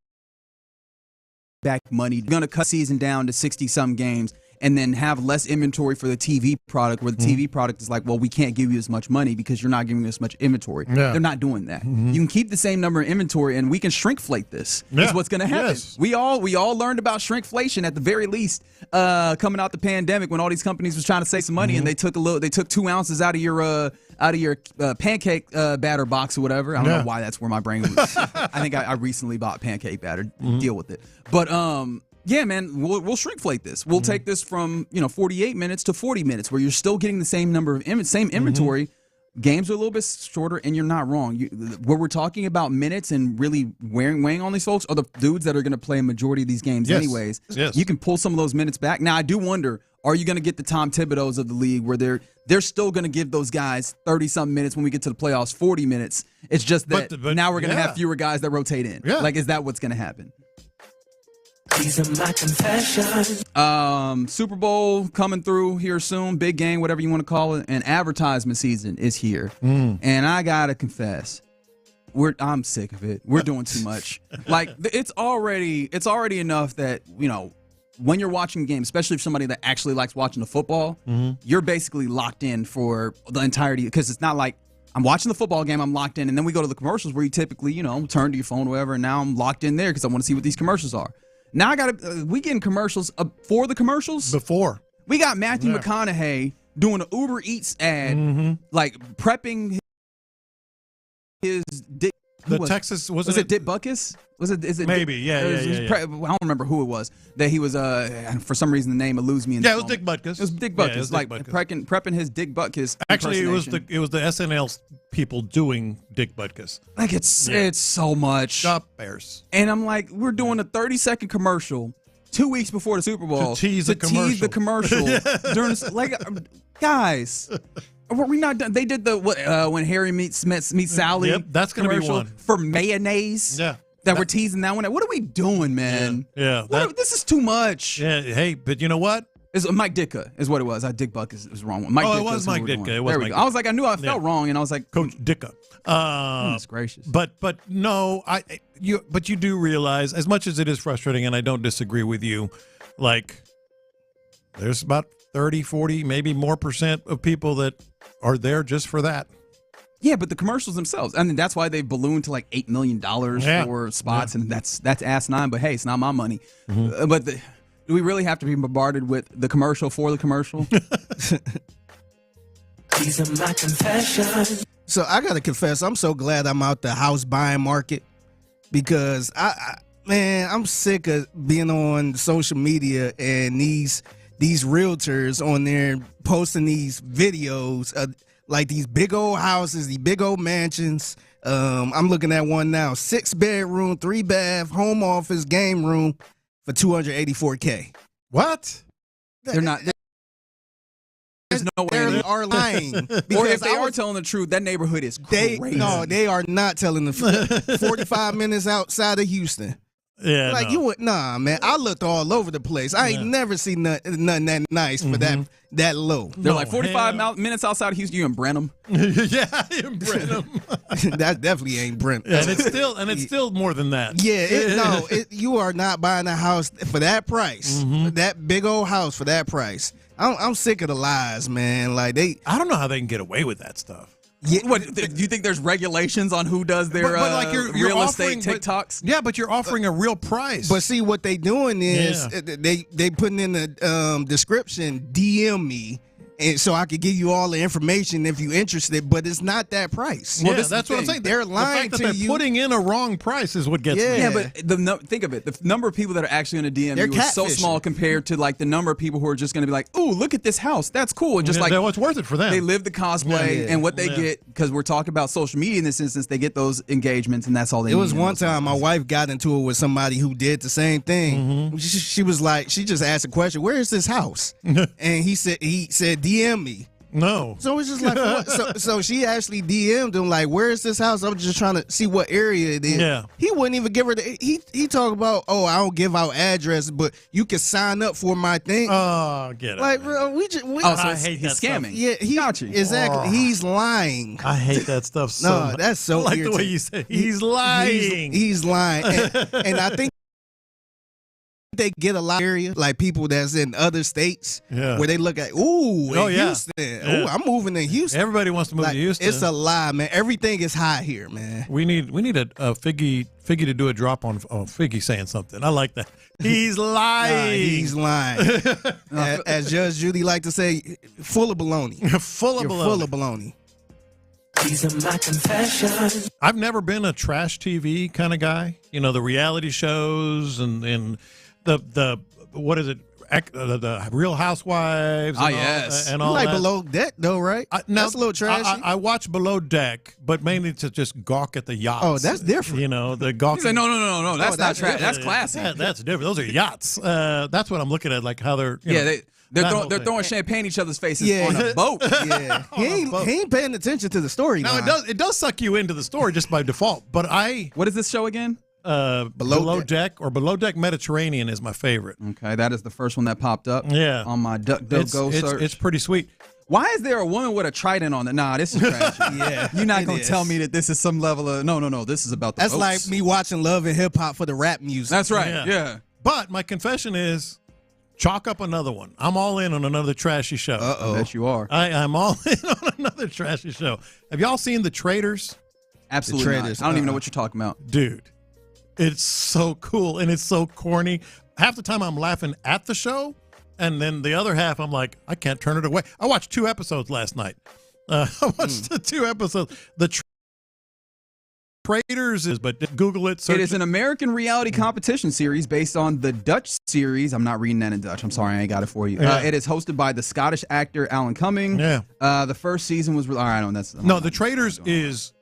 back money. They're going to cut season down to 60-some games and then have less inventory for the TV product, where the TV product is well, we can't give you as much money because you're not giving us much inventory. Yeah. They're not doing that. You can keep the same number of inventory and we can shrinkflate this. Is what's going to happen. Yes. We all learned about shrinkflation at the very least coming out the pandemic when all these companies was trying to save some money and they took 2 ounces out of your pancake batter box or whatever. I don't know why that's where my brain was. I think I recently bought pancake batter. Deal with it. But yeah, man, we'll shrinkflate this. We'll take this from 48 minutes to 40 minutes, where you're still getting the same number of same inventory, games are a little bit shorter, and you're not wrong. Where we're talking about minutes and really weighing on these folks are the dudes that are going to play a majority of these games anyways. Yes. You can pull some of those minutes back. Now, I do wonder, are you going to get the Tom Thibodeaus of the league where they're still going to give those guys 30-something minutes when we get to the playoffs, 40 minutes? It's just that but now we're going to have fewer guys that rotate in. Yeah. Like, is that what's going to happen? These are my confessions. Super Bowl coming through here soon. Big game, whatever you want to call it. And advertisement season is here. And I got to confess, I'm sick of it. We're doing too much. Like, it's already enough that, when you're watching a game, especially if somebody that actually likes watching the football, you're basically locked in for the entirety. Because it's not like I'm watching the football game, I'm locked in, and then we go to the commercials where you typically, turn to your phone or whatever, and now I'm locked in there because I want to see what these commercials are. Now we getting commercials for the commercials? Before. We got Matthew McConaughey doing an Uber Eats ad, like prepping his dick. Texas, was it Dick Butkus? Is it maybe? Yeah. I don't remember who it was. That he was for some reason the name eludes me. It was Dick Butkus. It was Dick Butkus. Yeah, it was like Dick Butkus. prepping his Dick Butkus. Actually, it was the SNL people doing Dick Butkus. Like it's so much. Shop Bears. And I'm like, we're doing a 30-second commercial 2 weeks before the Super Bowl to tease the commercial. During guys. Were we not done? They did the when Harry meets Sally. Yep, that's going to be one for mayonnaise. Yeah, that we're teasing that one. What are we doing, man? Yeah, this is too much. Yeah, hey, but you know what? It's Mike Ditka is what it was. Dick Buck is wrong one. It was Mike Ditka. It was Mike Ditka. I was like, I knew I felt wrong, and I was like, Coach Ditka. Goodness gracious. But no, you do realize, as much as it is frustrating, and I don't disagree with you, like there's about 30, 40, maybe more percent of people that are there just for that. Yeah, but the commercials themselves, I mean, that's why they ballooned to like $8 million for spots, and that's asinine. But hey, it's not my money. But do we really have to be bombarded with the commercial for the commercial? These are my confessions. So I gotta confess, I'm so glad I'm out the house buying market because I'm sick of being on social media and these realtors on there posting these videos of like these big old houses, these big old mansions. I'm looking at one now, 6-bedroom, 3-bath, home office, game room for $284K. What? They're not. There's no way they are lying. Or if they are telling the truth, that neighborhood is crazy. No, they are not telling the truth. 45 minutes outside of Houston. Yeah, like you would, nah, man. I looked all over the place. I ain't never seen nothing that nice for that low. They're like 45 minutes outside of Houston. You in Brenham? Yeah, in Brenham. That definitely ain't Brenham. Yeah, and it's still more than that. Yeah, you are not buying a house for that price. That big old house for that price. I'm sick of the lies, man. Like I don't know how they can get away with that stuff. Yeah, do you think there's regulations on who does their but like you're real offering, estate TikToks? But you're offering a real price. But see, what they doing is they putting in the description, DM me, and so I could give you all the information if you're interested. But it's not that price. Well, that's what I'm saying. They're lying the fact that to you. They're putting in a wrong price is what gets me. Yeah, but think of it. The number of people that are actually going to DM you is so small compared to like the number of people who are just going to be like, "Ooh, look at this house. That's cool." And just like it's worth it for them. They live the cosplay, and what they get, because we're talking about social media in this instance, they get those engagements, and that's all they need. It was one time my wife got into it with somebody who did the same thing. She was like, she just asked a question, "Where is this house?" And he said, "DM me." No. So it's just like, what? So she actually DM'd him like, "Where is this house? I'm just trying to see what area it is." Yeah. He wouldn't even give her he talked about, "Oh, I don't give out addresses, but you can sign up for my thing." Oh, get it. Like, bro, I hate he's that scamming. Stuff. Yeah, he got you. Exactly. He's lying. I hate that stuff so much. No, that's so I like irritating. the way you say he's lying. He's lying. And I think they get a lot of area, like people that's in other states where they look at, Houston. Yeah. Ooh, I'm moving to Houston. Everybody wants to move to Houston. It's a lie, man. Everything is high here, man. We need a Figgy to do a drop on Figgy saying something. I like that. He's lying. He's lying. As Judge Judy like to say, full of baloney. You're full of baloney. These are my confessions. I've never been a trash TV kind of guy. You know, the reality shows and the what is it? the Real Housewives. Ah, and yes. all, and You all like that. Below Deck, though, right? That's a little trashy. I watch Below Deck, but mainly to just gawk at the yachts. Oh, that's different. You know, the gawk. He said, no. That's not trash. That's classy. That's different. Those are yachts. That's what I'm looking at, like how they're. You know, they're throwing champagne in each other's faces on a boat. Yeah, he ain't paying attention to the story. Now it does suck you into the story just by default. But what is this show again? Below Deck or Below Deck Mediterranean is my favorite. Okay, that is the first one that popped up. Yeah, on my DuckDuckGo search. It's pretty sweet. Why is there a woman with a trident on it? Nah, this is trash. Yeah, you're not gonna tell me that this is some level of no. This is about the That's boats. like me watching Love and Hip Hop for the rap music. That's right. Yeah. But my confession is, chalk up another one. I'm all in on another trashy show. I bet you are. I'm all in on another trashy show. Have y'all seen The Traitors? Absolutely not. I don't even know what you're talking about, dude. It's so cool and it's so corny. Half the time I'm laughing at the show, and then the other half I'm like, I can't turn it away. I watched 2 episodes last night. I watched the 2 episodes. The Traitors is, but Google it. It is an American reality competition series based on the Dutch series. I'm not reading that in Dutch. I'm sorry, I ain't got it for you. Yeah. It is hosted by the Scottish actor Alan Cumming. Yeah. The first season was. All right, The Traitors is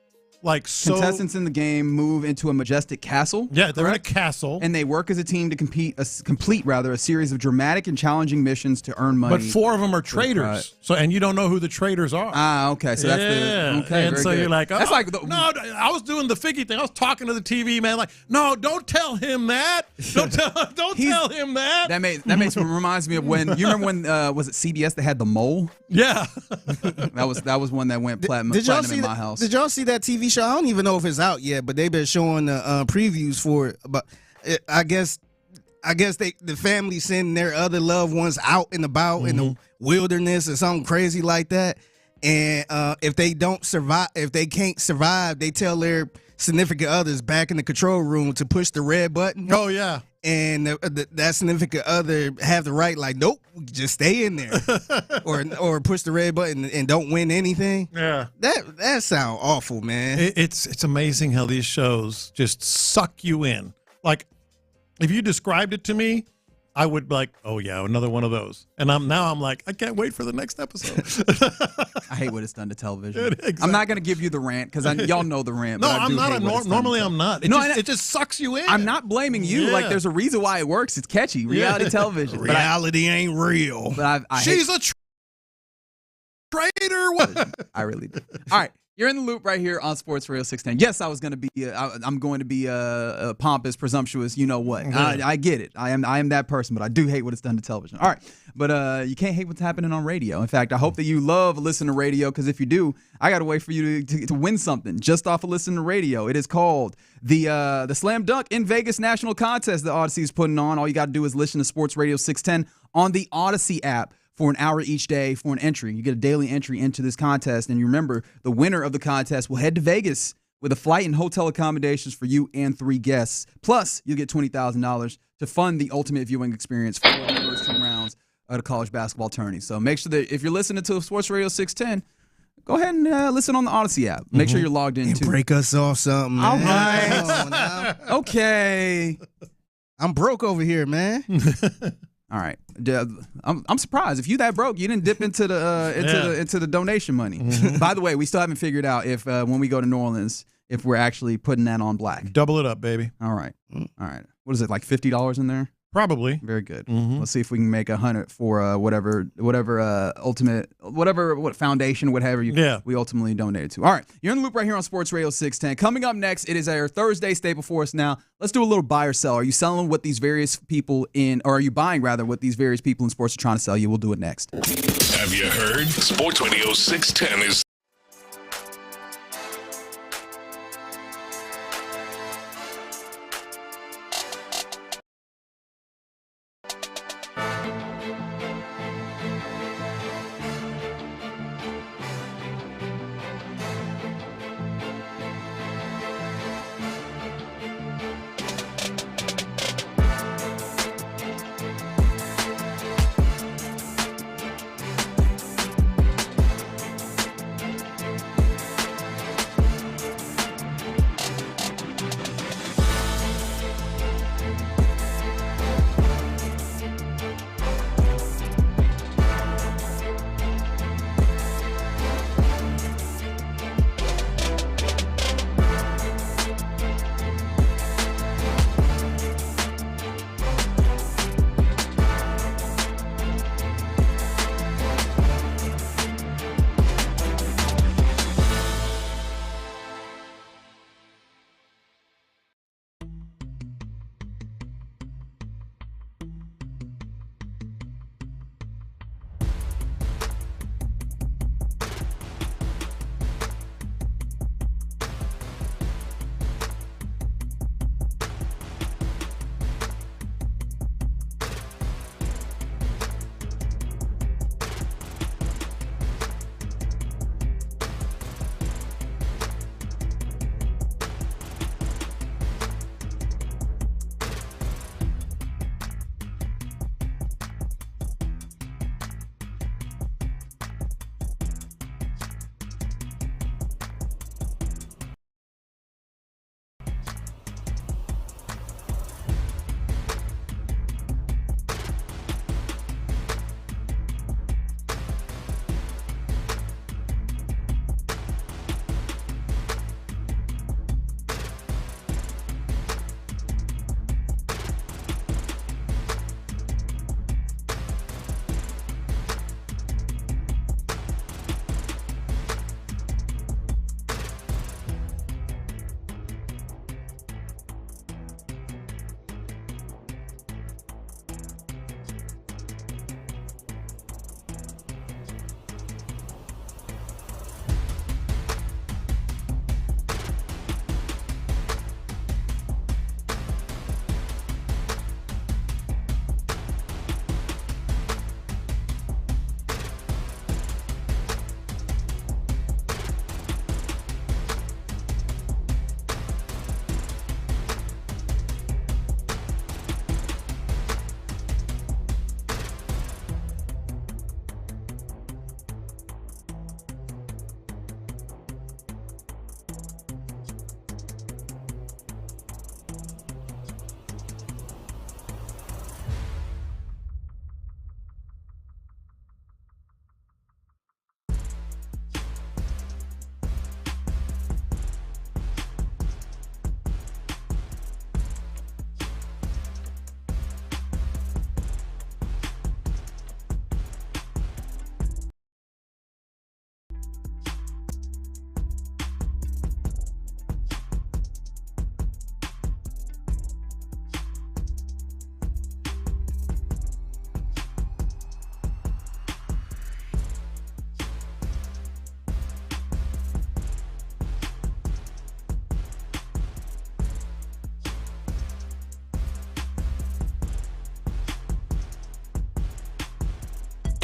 like so. Contestants in the game move into a majestic castle. Yeah, they're in a castle, and they work as a team to complete a series of dramatic and challenging missions to earn money. But 4 of them are traitors. So, and you don't know who the traitors are. Ah, okay. So that's okay. And very so good. you're like, that's like no. I was doing the figgy thing. I was talking to the TV man, like, no, don't tell him that. Don't tell him that. That reminds me of when you remember when was it CBS that had the mole? Yeah, that was one that went platinum in my house. Did y'all see that TV show? I don't even know if it's out yet, but they've been showing the previews for it. But I guess the family sending their other loved ones out and about in the wilderness or something crazy like that. And if they can't survive, they tell their significant others back in the control room to push the red button. Oh yeah. And that significant other have the right, like, nope, just stay in there, or push the red button and don't win anything. Yeah, that sounds awful, man. It's amazing how these shows just suck you in. Like, if you described it to me, I would be like, oh yeah, another one of those. And I'm like, I can't wait for the next episode. I hate what it's done to television. Exactly. I'm not going to give you the rant because y'all know the rant. No, but I'm not. Normally, I'm not. It just sucks you in. I'm not blaming you. Yeah. Like, there's a reason why it works. It's catchy. Reality television. Reality ain't real. But she's a traitor. I really do. All right. You're in the loop right here on Sports Radio 610. Yes, I'm going to be pompous, presumptuous. You know what? I get it. I am that person, but I do hate what it's done to television. All right, but you can't hate what's happening on radio. In fact, I hope that you love listening to radio, because if you do, I got a way for you to win something just off of listening to radio. It is called the Slam Dunk in Vegas National Contest that Odyssey is putting on. All you got to do is listen to Sports Radio 610 on the Odyssey app for an hour each day for an entry. You get a daily entry into this contest. And you remember, the winner of the contest will head to Vegas with a flight and hotel accommodations for you and 3 guests. Plus, you'll get $20,000 to fund the ultimate viewing experience for the first 2 rounds of the college basketball tourney. So make sure that if you're listening to Sports Radio 610, go ahead and listen on the Odyssey app. Make sure you're logged in, too. Break us off something, man. All right. Okay. I'm broke over here, man. All right, I'm surprised if you that broke, you didn't dip into the donation money. By the way, we still haven't figured out if when we go to New Orleans, if we're actually putting that on black. Double it up, baby. All right. What is it, like $50 in there? Probably. Very good. Let's see if we can make 100 for whatever foundation, whatever we ultimately donated to. All right, you're in the loop right here on Sports Radio 610. Coming up next, it is our Thursday. Stay before us now. Let's do a little buy or sell. Are you selling what these various people or are you buying rather what these various people in sports are trying to sell you? We'll do it next. Have you heard? Sports Radio 610 is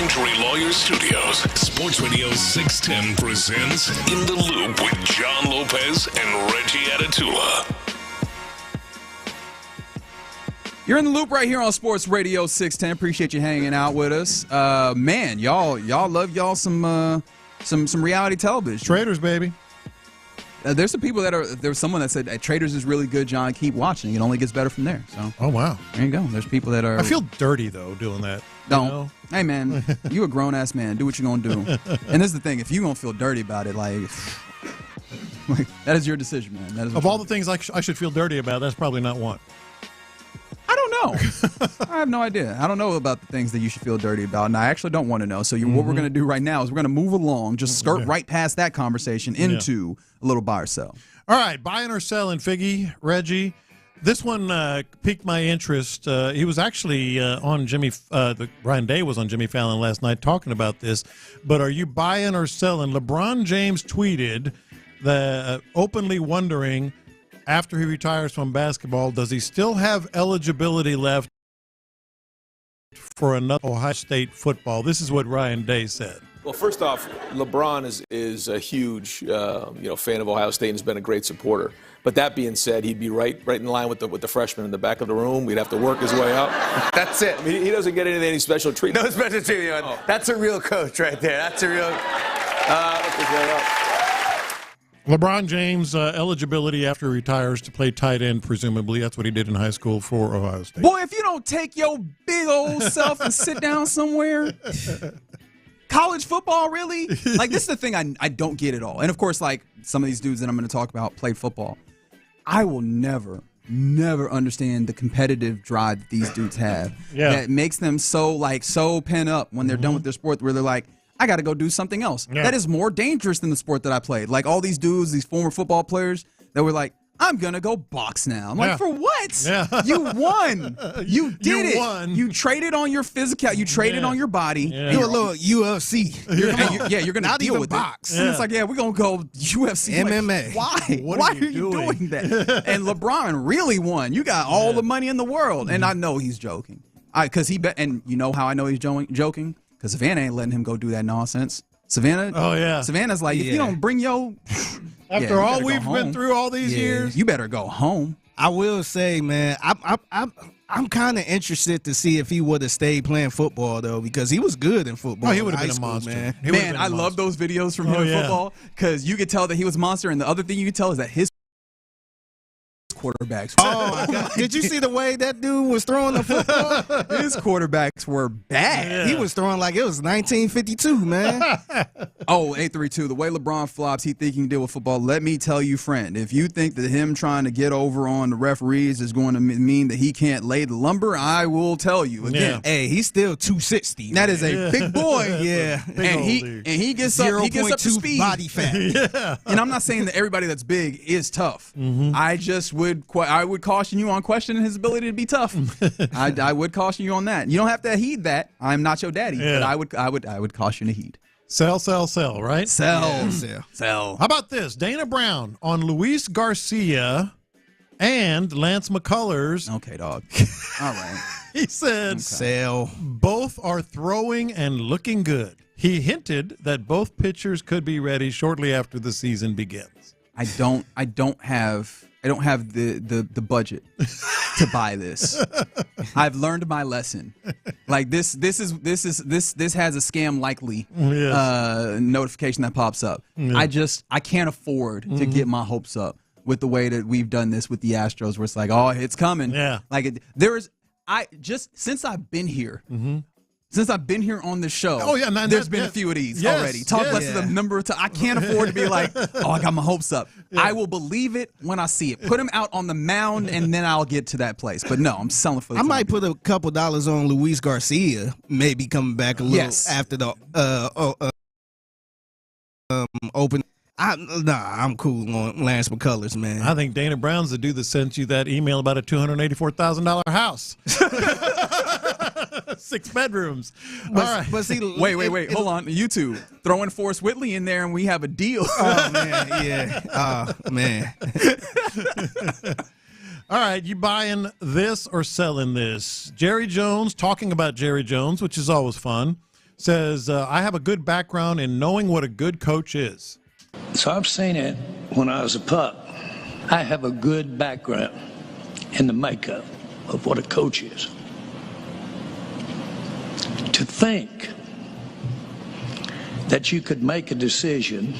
Injury Lawyers Studios. Sports Radio 610 presents In the Loop with John Lopez and Reggie Atatula. You're in the loop right here on Sports Radio 610. Appreciate you hanging out with us. Man, y'all love y'all some reality television. Traders, baby. There's some people there's someone that said hey, Traders is really good, John. Keep watching. It only gets better from there. So. Oh, wow. There you go. There's people that are. I feel dirty, though, doing that. Don't. You know? Hey, man, you a grown-ass man. Do what you're going to do. And this is the thing. If you're going to feel dirty about it, like that is your decision, man. That is of all the things I should feel dirty about, that's probably not one. I don't know. I have no idea. I don't know about the things that you should feel dirty about, and I actually don't want to know. So what we're going to do right now is we're going to move along, just skirt right past that conversation into a little buy or sell. All right, buying or selling, Figgy, Reggie. This one piqued my interest. He was actually on Ryan Day was on Jimmy Fallon last night talking about this. But are you buying or selling? LeBron James tweeted that openly wondering, after he retires from basketball, does he still have eligibility left for another Ohio State football? This is what Ryan Day said. Well, first off, LeBron is a huge fan of Ohio State and has been a great supporter. But that being said, he'd be right in line with the freshman in the back of the room. We'd have to work his way up. That's it. I mean, he doesn't get any special treatment. No special treatment. Oh. That's a real coach right there. That's a real. LeBron James eligibility after he retires to play tight end, presumably. That's what he did in high school for Ohio State. Boy, if you don't take your big old self and sit down somewhere, college football, really? Like, this is the thing I don't get at all. And, of course, like some of these dudes that I'm going to talk about played football. I will never understand the competitive drive that these dudes have that makes them so pent up when they're done with their sport where they're like, I got to go do something else. Yeah. That is more dangerous than the sport that I played. Like all these dudes, these former football players that were like, I'm going to go box now. I'm like, for what? Yeah. You won. You did it. Won. You traded on your physical. You traded on your body. Yeah. Do a little UFC. You're going to deal with box. And it's like, we're going to go UFC. MMA. Like, why? Why are you doing that? And LeBron really won. You got all the money in the world. And I know he's joking. Because and you know how I know he's joking? Because Savannah ain't letting him go do that nonsense. Savannah's like, if you don't bring your... After all we've been through all these years, you better go home. I will say, man, I'm kind of interested to see if he would have stayed playing football though, because he was good in football. Oh, he would have been a monster, man. I love those videos from him in football because you could tell that he was a monster, and the other thing you could tell is that his quarterbacks. Oh my God! Did you see the way that dude was throwing the football? His quarterbacks were bad. Yeah. He was throwing like it was 1952, man. 832. The way LeBron flops, he think he can deal with football. Let me tell you, friend, if you think that him trying to get over on the referees is going to mean that he can't lay the lumber, I will tell you again. Yeah. Hey, he's still 260. That is a big boy. And he gets up to speed. Body fat. And I'm not saying that everybody that's big is tough. Mm-hmm. I would caution you on questioning his ability to be tough. I would caution you on that. You don't have to heed that. I'm not your daddy, but I would caution to heed. Sell, right? Sell. How about this? Dana Brown on Luis Garcia and Lance McCullers. Okay, dog. All right. He said, sell. Both are throwing and looking good. He hinted that both pitchers could be ready shortly after the season begins. I don't have the budget to buy this. I've learned my lesson. Like this has a scam likely notification that pops up. Yeah. I can't afford to get my hopes up with the way that we've done this with the Astros, where it's like, oh, it's coming. Yeah. Like since I've been here. Mm-hmm. Since I've been here on the show, there's been a few of these already. Talk less of the number of times. I can't afford to be like, oh, I got my hopes up. Yeah. I will believe it when I see it. Put him out on the mound, and then I'll get to that place. But no, I'm selling for the I might put a couple dollars on Luis Garcia, maybe coming back a little after the open. I'm cool on Lance McCullers, man. I think Dana Brown's the dude that sent you that email about a $284,000 house. 6 bedrooms. But see, wait. Hold on. You two throwing Forrest Whitley in there, and we have a deal. Oh man, yeah. Oh man. All right, you buying this or selling this? Jerry Jones, talking about Jerry Jones, which is always fun. says, I have a good background in knowing what a good coach is. So I've seen it when I was a pup. I have a good background in the makeup of what a coach is. To think that you could make a decision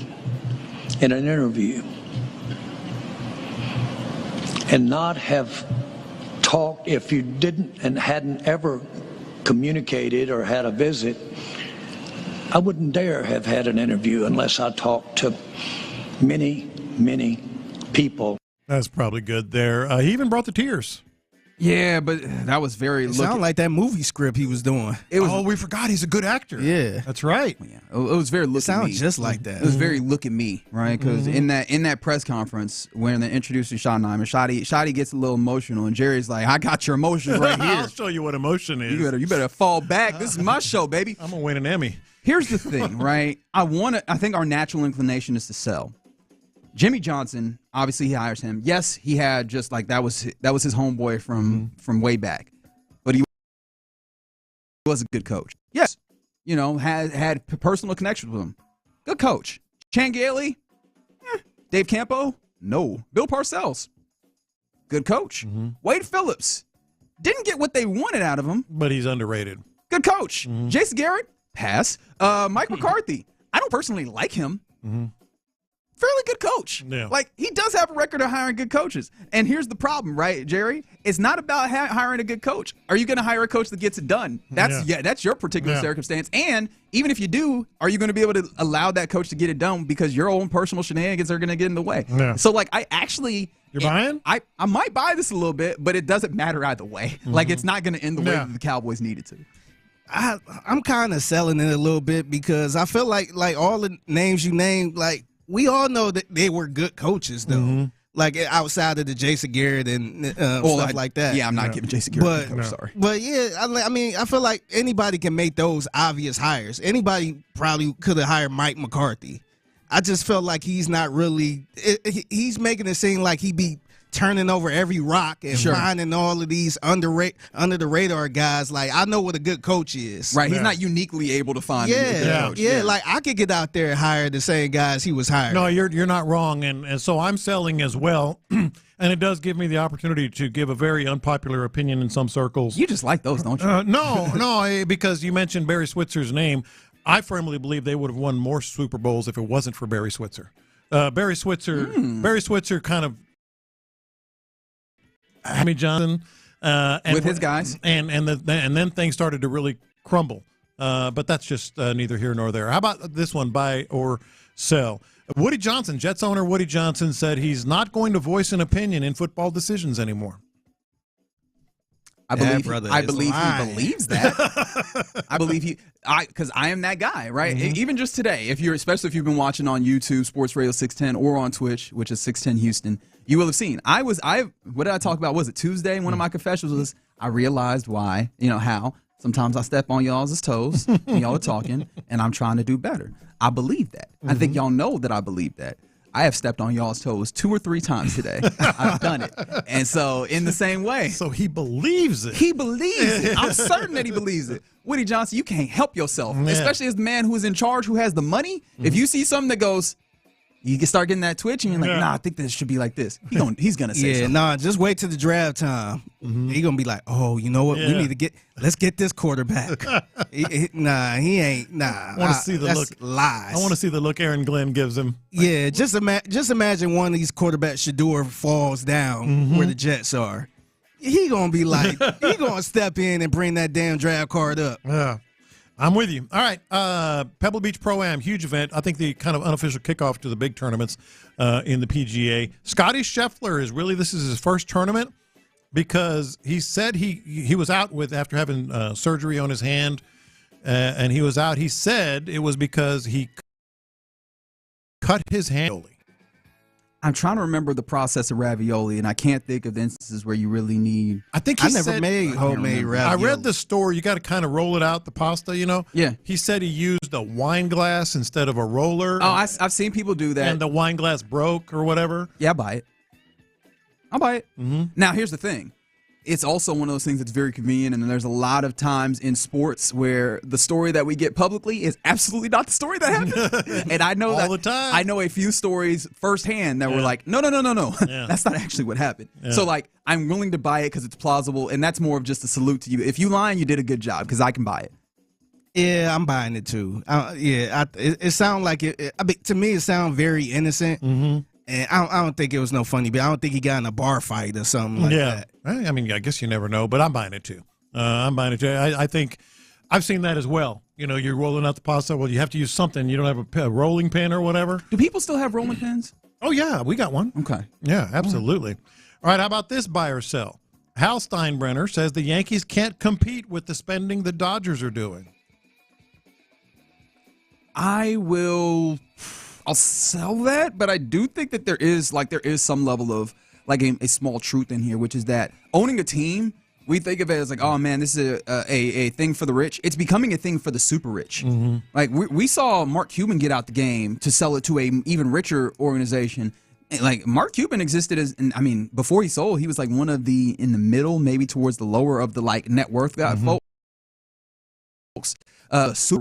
in an interview and not have talked, if you didn't and hadn't ever communicated or had a visit, I wouldn't dare have had an interview unless I talked to many, many people. That's probably good there. He even brought the tears. Yeah, but that was very. It sounded like that movie script he was doing. It was. Oh, we forgot he's a good actor. Yeah, that's right. Yeah, it was very. Look it sounded at me. just like that. It was very look at me, right? Because in that press conference when they introduced Schottenheimer, Shotty gets a little emotional, and Jerry's like, "I got your emotions right here. I'll show you what emotion is. You better fall back. This is my show, baby. I'm gonna win an Emmy." Here's the thing, right? I think our natural inclination is to sell. Jimmy Johnson, obviously he hires him. Yes, he had just like that was his homeboy from way back. But he was a good coach. Yes. Had personal connections with him. Good coach. Chan Gailey? Dave Campo? No. Bill Parcells? Good coach. Wade Phillips? Didn't get what they wanted out of him. But he's underrated. Good coach. Jason Garrett? Pass. Mike McCarthy? I don't personally like him. Fairly good coach. Yeah. Like, he does have a record of hiring good coaches. And here's the problem, right, Jerry? It's not about hiring a good coach. Are you going to hire a coach that gets it done? That's your particular circumstance. And even if you do, are you going to be able to allow that coach to get it done because your own personal shenanigans are going to get in the way? Yeah. So, like, I actually... You're buying? I might buy this a little bit, but it doesn't matter either way. Like, it's not going to end the way that the Cowboys needed to. I'm kind of selling it a little bit because I feel like all the names you named, like, we all know that they were good coaches, though. Like, outside of the Jason Garrett and stuff like that. Yeah, I'm not giving Jason Garrett a coach, sorry. But, yeah, I mean, I feel like anybody can make those obvious hires. Anybody probably could have hired Mike McCarthy. I just felt like he's not really he's making it seem like he be turning over every rock and finding all of these under the radar guys. Like, I know what a good coach is. Right, he's not uniquely able to find a good coach. Yeah, like I could get out there and hire the same guys he was hiring. No, you're not wrong, and so I'm selling as well. And it does give me the opportunity to give a very unpopular opinion in some circles. You just like those, don't you? No, because you mentioned Barry Switzer's name. I firmly believe they would have won more Super Bowls if it wasn't for Barry Switzer. Barry Switzer kind of Jimmy Johnson and with his guys, and then things started to really crumble. But that's just neither here nor there. How about this one? Buy or sell? Woody Johnson, Jets owner Woody Johnson, said he's not going to voice an opinion in football decisions anymore. I believe he believes that. I believe because I am that guy, right? Even just today, especially if you've been watching on YouTube, Sports Radio 610, or on Twitch, which is 610 Houston, you will have seen. What did I talk about? Was it Tuesday? One of my confessions was I realized why, how sometimes I step on y'all's toes when y'all are talking, and I'm trying to do better. I believe that. I think y'all know that I believe that. I have stepped on y'all's toes 2 or 3 times today. I've done it. And so in the same way. So he believes it. He believes it. I'm certain that he believes it. Woody Johnson, you can't help yourself, especially as the man who is in charge, who has the money. If you see something that goes, you can start getting that twitch, and you're like, nah, I think this should be like this. He's going to say something. Nah, just wait till the draft time. He's going to be like, oh, you know what? We need to let's get this quarterback. He ain't. Nah. I want to see the look. Lies. I want to see the look Aaron Glenn gives him. Yeah, just imagine one of these quarterbacks, Shador, falls down where the Jets are. He going to be like, he going to step in and bring that damn draft card up. Yeah. I'm with you. All right, Pebble Beach Pro-Am, huge event. I think the kind of unofficial kickoff to the big tournaments in the PGA. Scotty Scheffler this is his first tournament because he said he was out after having surgery on his hand, and he was out. He said it was because he cut his hand. I'm trying to remember the process of ravioli, and I can't think of instances where you really need. I think I never made homemade ravioli. I read the story. You got to kind of roll it out, the pasta, Yeah. He said he used a wine glass instead of a roller. Oh, I've seen people do that. And the wine glass broke or whatever. Yeah, I'll buy it. Now, here's the thing. it's also one of those things that's very convenient, and there's a lot of times in sports where the story that we get publicly is absolutely not the story that happened. And I know all the time. I know a few stories firsthand that were like, no. That's not actually what happened. Yeah. So like, I'm willing to buy it because it's plausible, and that's more of just a salute to you. If you lying, you did a good job because I can buy it. Yeah, I'm buying it too. It sounds like it. I mean, to me, it sounds very innocent. Mm-hmm. And I don't think it was no funny, but I don't think he got in a bar fight or something like that. I mean, I guess you never know, but I'm buying it too. I think I've seen that as well. You know, you're rolling out the pasta. Well, you have to use something. You don't have a rolling pin or whatever. Do people still have rolling pins? Oh, yeah, we got one. Okay. Yeah, absolutely. All right, how about this buy or sell? Hal Steinbrenner says the Yankees can't compete with the spending the Dodgers are doing. I'll sell that, but I do think that there is some level of like a small truth in here, which is that owning a team, we think of it as like, oh man, this is a thing for the rich. It's becoming a thing for the super rich. Mm-hmm. Like we saw Mark Cuban get out the game to sell it to a even richer organization. And like Mark Cuban existed as, and I mean, before he sold, he was like one of the in the middle, maybe towards the lower of the like net worth guy folks.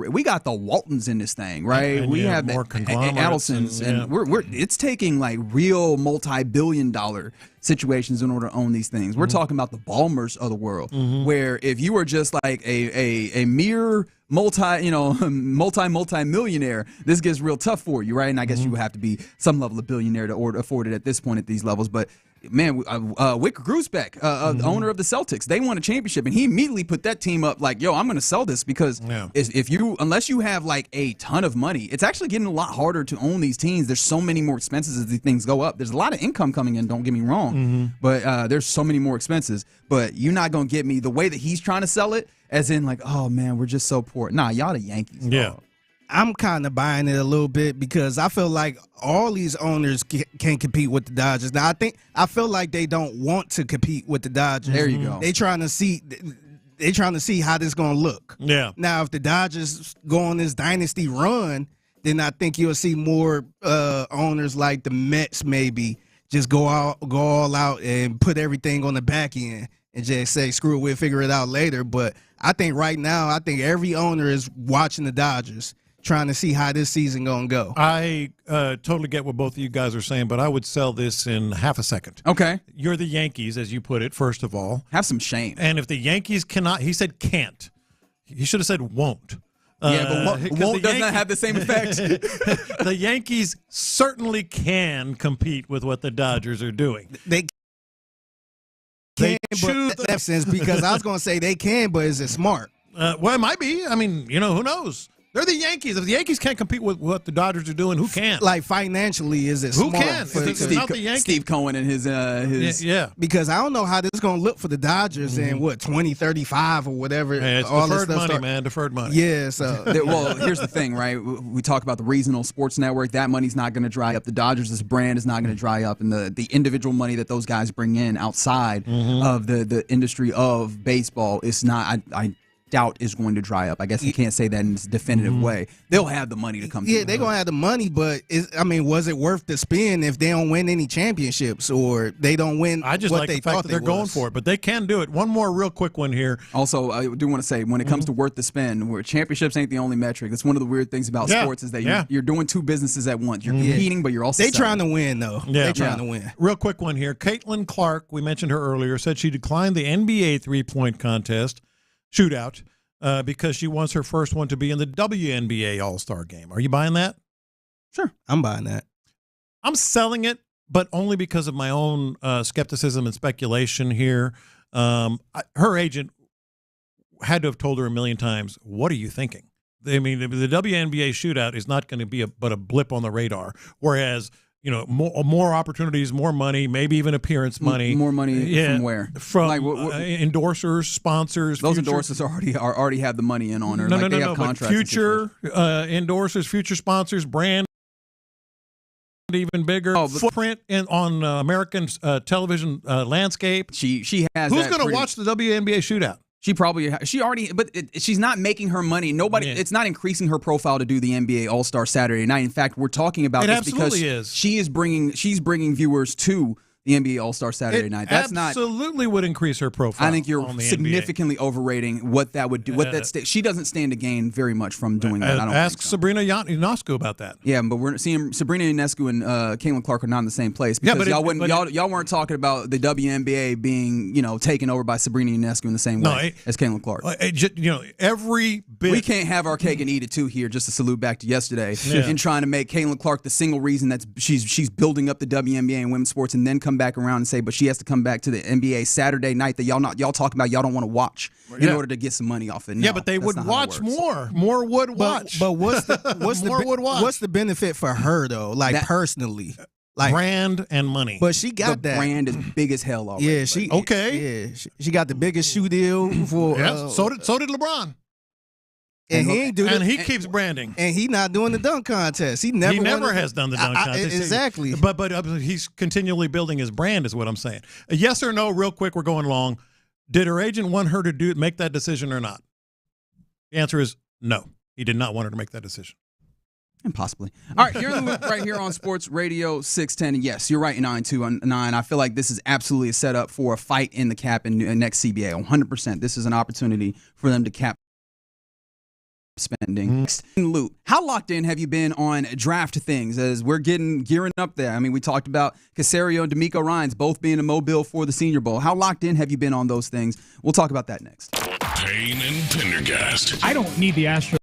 We got the Waltons in this thing, right? And we have the more Adelsons, and yeah. we're it's taking like real multi-billion-dollar situations in order to own these things. We're talking about the Ballmers of the world, where if you were just like a mere multi-millionaire, this gets real tough for you, right? And I guess you would have to be some level of billionaire to afford it at this point at these levels, but. Man, Wick Grusbeck, the owner of the Celtics, they won a championship, and he immediately put that team up like, yo, I'm going to sell this because unless you have like a ton of money, it's actually getting a lot harder to own these teams. There's so many more expenses as these things go up. There's a lot of income coming in, don't get me wrong, but there's so many more expenses. But you're not going to get me the way that he's trying to sell it, as in like, oh man, we're just so poor. Nah, y'all the Yankees. Yeah. Dog. I'm kind of buying it a little bit because I feel like all these owners can compete with the Dodgers. Now, I feel like they don't want to compete with the Dodgers. There you go. They trying to see how this going to look. Yeah. Now, if the Dodgers go on this dynasty run, then I think you'll see more owners like the Mets maybe just go all out and put everything on the back end and just say, screw it, we'll figure it out later. But I think right now, every owner is watching the Dodgers, trying to see how this season gonna go. I totally get what both of you guys are saying, but I would sell this in half a second. Okay. You're the Yankees, as you put it, first of all. Have some shame. And if the Yankees cannot, he said can't. He should have said won't. But won't does not have the same effect. The Yankees certainly can compete with what the Dodgers are doing. They can, but that sense because I was gonna say they can, but is it smart? Well, it might be. I mean, who knows? They're the Yankees. If the Yankees can't compete with what the Dodgers are doing, who can? Like financially, is it who smart? Can? It's not the Yankees. Steve Cohen and his yeah. Because I don't know how this is going to look for the Dodgers in 2035 or whatever. Yeah, it's all deferred money, man. Deferred money. Yeah. So well, here's the thing, right? We talk about the regional sports network. That money's not going to dry up. The Dodgers' brand is not going to dry up, and the individual money that those guys bring in outside of the industry of baseball is not. I doubt is going to dry up. I guess you can't say that in this definitive way. They'll have the money to come through. Yeah, they're going to have the money, but was it worth the spin if they don't win any championships or they don't win I just what like they the fact thought that they're going for it, but they can do it. One more real quick one here. Also, I do want to say, when it comes to worth the spin, where championships ain't the only metric. That's one of the weird things about sports is that you're doing two businesses at once. You're competing, but you're also They selling. trying to win, though. Yeah. They trying to win. Real quick one here. Caitlin Clark, we mentioned her earlier, said she declined the NBA three-point contest shootout because she wants her first one to be in the WNBA All-Star Game. Are you buying that? Sure. I'm buying that. I'm selling it, but only because of my own skepticism and speculation here. Her agent had to have told her a million times, what are you thinking? I mean, the WNBA shootout is not going to be but a blip on the radar, whereas more opportunities, more money, maybe even appearance money. More money from where? From endorsers, sponsors. Those endorsers already have the money in on her. No, they have contracts. But future endorsers, future sponsors, brand even bigger footprint on American television landscape. She has. Who's going to watch the WNBA shootout? She's not making her money. It's not increasing her profile to do the NBA All-Star Saturday night. In fact, we're talking about this because she's bringing viewers to the NBA All-Star Saturday night. That's absolutely would increase her profile. I think you're significantly overrating what that would do. She doesn't stand to gain very much from doing that. I don't ask think so. Sabrina Ionescu about that. Yeah, but we're seeing Sabrina Ionescu and Caitlin Clark are not in the same place because y'all weren't talking about the WNBA being taken over by Sabrina Ionescu in the same way as Caitlin Clark. Every bit. We can't have our cake and eat it too here. Just to salute back to yesterday in trying to make Caitlin Clark the single reason that she's building up the WNBA and women's sports, and then come back around and say, but she has to come back to the NBA Saturday night that y'all talking about y'all don't want to watch in order to get some money off it. No, but they would watch more. More would watch. But what's the benefit for her though? Personally. Brand and money. But she got that. Brand is big as hell already. Yeah, she got the biggest shoe deal for so did LeBron. And he ain't doing he keeps branding. And he not doing the dunk contest. He never has done the dunk contest. Exactly. But he's continually building his brand is what I'm saying. Yes or no, real quick, we're going long. Did her agent want her to make that decision or not? The answer is no. He did not want her to make that decision. Impossibly. All right, here in the loop right here on Sports Radio 610. And yes, you're right, 929. I feel like this is absolutely a setup for a fight in the cap in next CBA. 100%. This is an opportunity for them to cap spending. Loop. How locked in have you been on draft things as we're gearing up there? I mean, we talked about Caserio and D'Amico Ryans both being in Mobile for the Senior Bowl. How locked in have you been on those things? We'll talk about that next. Payne and Pendergast. I don't need the Astros.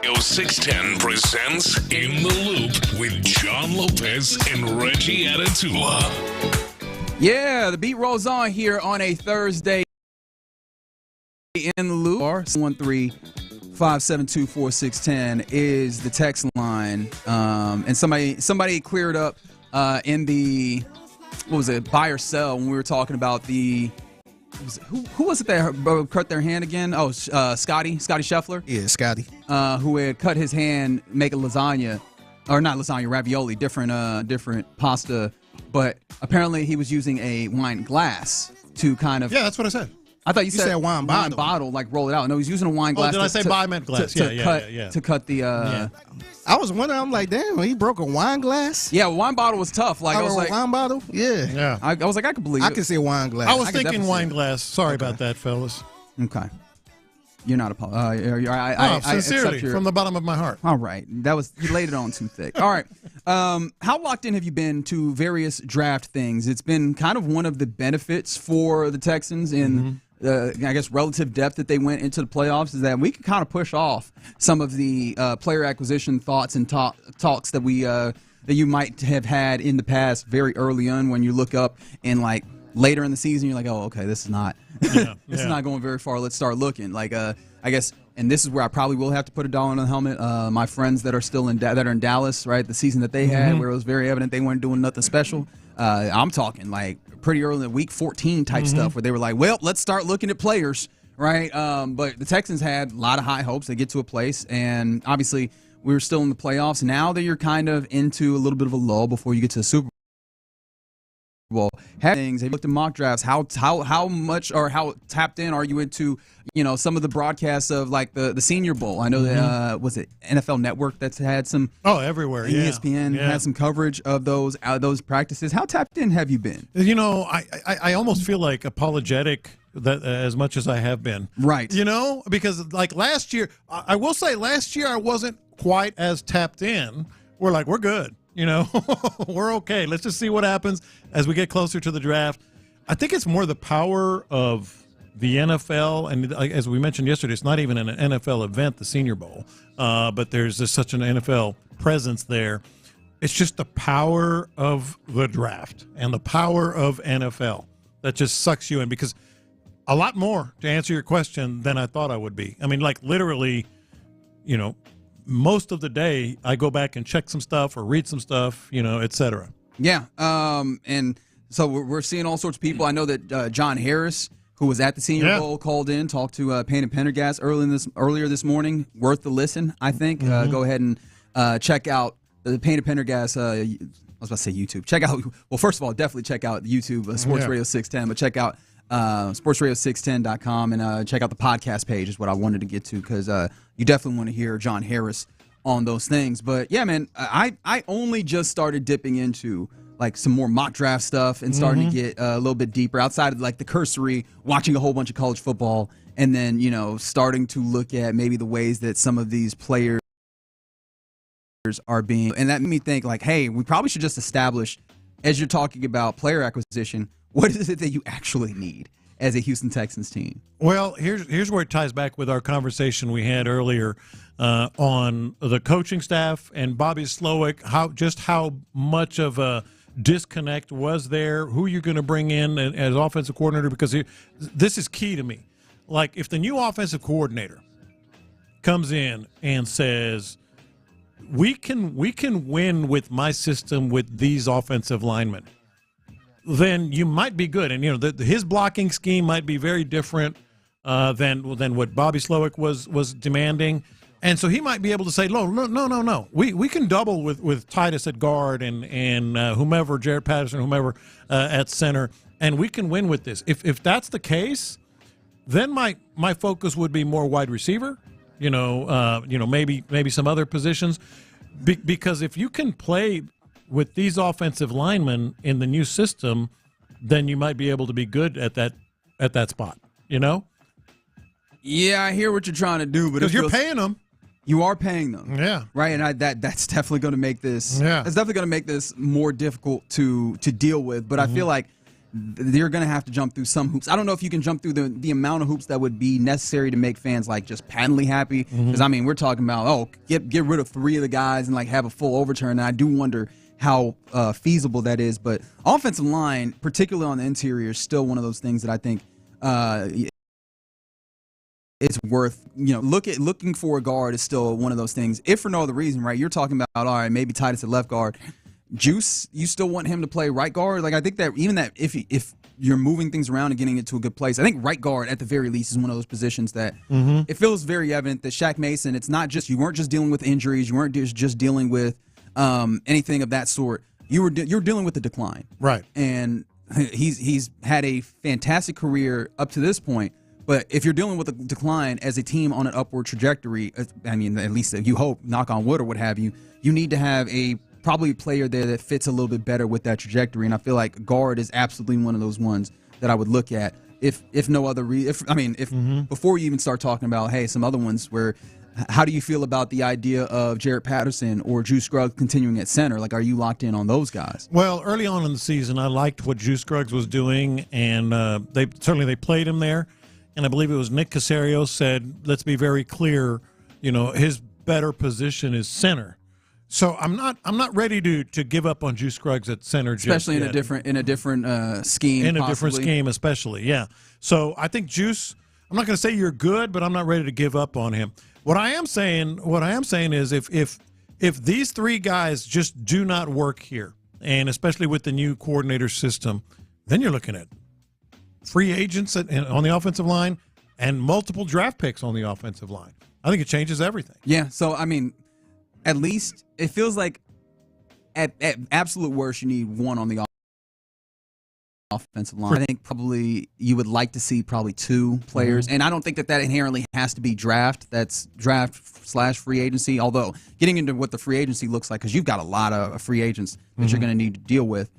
Radio 610 presents In the Loop with John Lopez and Reggie Atatula. Yeah, the beat rolls on here on a Thursday. In the Loop. 713-572-4610 is the text line. And somebody cleared up in the, buy or sell when we were talking about the who was it that cut their hand again? Oh, Scotty Scheffler. Yeah, Scotty. Who had cut his hand making lasagna, or not lasagna, ravioli, different pasta, but apparently he was using a wine glass to kind of. Yeah, that's what I said. I thought you said wine bottle, like roll it out. No, he's using a wine glass. Oh, did I say I meant glass? To cut the. I was wondering. I'm like, damn, he broke a wine glass. Yeah, wine bottle was tough. Like I was like, wine bottle. Yeah. I was like, I could believe. I could see a wine glass. I was thinking wine glass. Sorry about that, fellas. Okay. You're not apologizing. Sincerely, from the bottom of my heart. All right. You laid it on too thick. All right. How locked in have you been to various draft things? It's been kind of one of the benefits for the Texans in I guess relative depth that they went into the playoffs is that we can kind of push off some of the player acquisition thoughts and talks that that you might have had in the past very early on when you look up and like later in the season you're like, oh, okay, this is not this is not going very far. Let's start looking. Like I guess, and this is where I probably will have to put a dollar on the helmet. My friends that are still in Dallas, right? The season that they had, where it was very evident they weren't doing nothing special. I'm talking like pretty early in the week 14 type stuff where they were like, well, let's start looking at players, right? But the Texans had a lot of high hopes. They get to a place, and obviously we were still in the playoffs. Now that you're kind of into a little bit of a lull before you get to the Super Bowl, have you looked at mock drafts? How much or how tapped in are you into some of the broadcasts of like the Senior Bowl? I know that was it NFL Network that's had some everywhere. ESPN had some coverage of those practices. How tapped in have you been? I almost feel like apologetic that as much as I have been. Right. Because like last year, I will say last year I wasn't quite as tapped in. We're good. We're okay. Let's just see what happens as we get closer to the draft. I think it's more the power of the NFL, and as we mentioned yesterday, it's not even an NFL event, the Senior Bowl, but there's just such an NFL presence there. It's just the power of the draft and the power of NFL that just sucks you in, because a lot more, to answer your question, than I thought I would be. I mean, like literally, most of the day I go back and check some stuff or read some stuff, et cetera. Yeah. And so we're seeing all sorts of people. I know that John Harris, who was at the Senior Bowl, called in, talked to Payne and Pendergast earlier this morning. Worth the listen, I think. Go ahead and check out the Payne and Pendergast. I was about to say YouTube. Check out. Well, first of all, definitely check out YouTube, Sports Radio 610. But check out SportsRadio610.com and check out the podcast page is what I wanted to get to, because you definitely want to hear John Harris on those things. But yeah, man, I only just started dipping into like some more mock draft stuff and starting to get a little bit deeper outside of like the cursory watching a whole bunch of college football, and then starting to look at maybe the ways that some of these players are being, and that made me think like, hey, we probably should just establish, as you're talking about player acquisition, what is it that you actually need as a Houston Texans team? Well, here's where it ties back with our conversation we had earlier on the coaching staff and Bobby Slowick, how much of a disconnect was there, who you're going to bring in as offensive coordinator, because this is key to me. Like, if the new offensive coordinator comes in and says, we can win with my system with these offensive linemen, then you might be good. And his blocking scheme might be very different than what Bobby Slowick was demanding, and so he might be able to say, no. We can double with Titus at guard and whomever, Jared Patterson, whomever at center, and we can win with this. If that's the case, then my focus would be more wide receiver. Maybe some other positions, because if you can play with these offensive linemen in the new system, then you might be able to be good at that spot. Yeah, I hear what you're trying to do, but because you're paying them, you are paying them, right, and that's definitely going to make this. It's definitely going to make this more difficult to deal with. But I feel like you're going to have to jump through some hoops. I don't know if you can jump through the amount of hoops that would be necessary to make fans like just patently happy. Because I mean, we're talking about get rid of 3 of the guys and like have a full overturn. And I do wonder how feasible that is. But offensive line, particularly on the interior, is still one of those things that I think it's worth, looking for a guard is still one of those things. If for no other reason, right? You're talking about, all right, maybe Titus at left guard. Juice, you still want him to play right guard? Like, I think that even that if you're moving things around and getting it to a good place. I think right guard at the very least is one of those positions that it feels very evident that Shaq Mason. It's not just you weren't just dealing with injuries, you weren't just dealing with anything of that sort. You're dealing with the decline, right? And he's had a fantastic career up to this point. But if you're dealing with a decline as a team on an upward trajectory, I mean, at least you hope, knock on wood or what have you, you need to have probably a player there that fits a little bit better with that trajectory. And I feel like guard is absolutely one of those ones that I would look at. If no other before you even start talking about, hey, some other ones where, how do you feel about the idea of Jarrett Patterson or Drew Scruggs continuing at center? Like, are you locked in on those guys? Well, early on in the season, I liked what Drew Scruggs was doing, and they played him there. And I believe it was Nick Caserio said, let's be very clear, his better position is center. So I'm not ready to give up on Drew Scruggs at center, especially in a different scheme. In a different scheme, especially, yeah. So I think Juice. I'm not going to say you're good, but I'm not ready to give up on him. What I am saying is if these three guys just do not work here, and especially with the new coordinator system, then you're looking at free agents on the offensive line and multiple draft picks on the offensive line. I think it changes everything. Yeah, so, I mean, at least it feels like at absolute worst you need one on the offensive line. I think probably you would like to see probably two players, and I don't think that inherently has to be draft. That's draft/free agency, although getting into what the free agency looks like, because you've got a lot of free agents that you're going to need to deal with.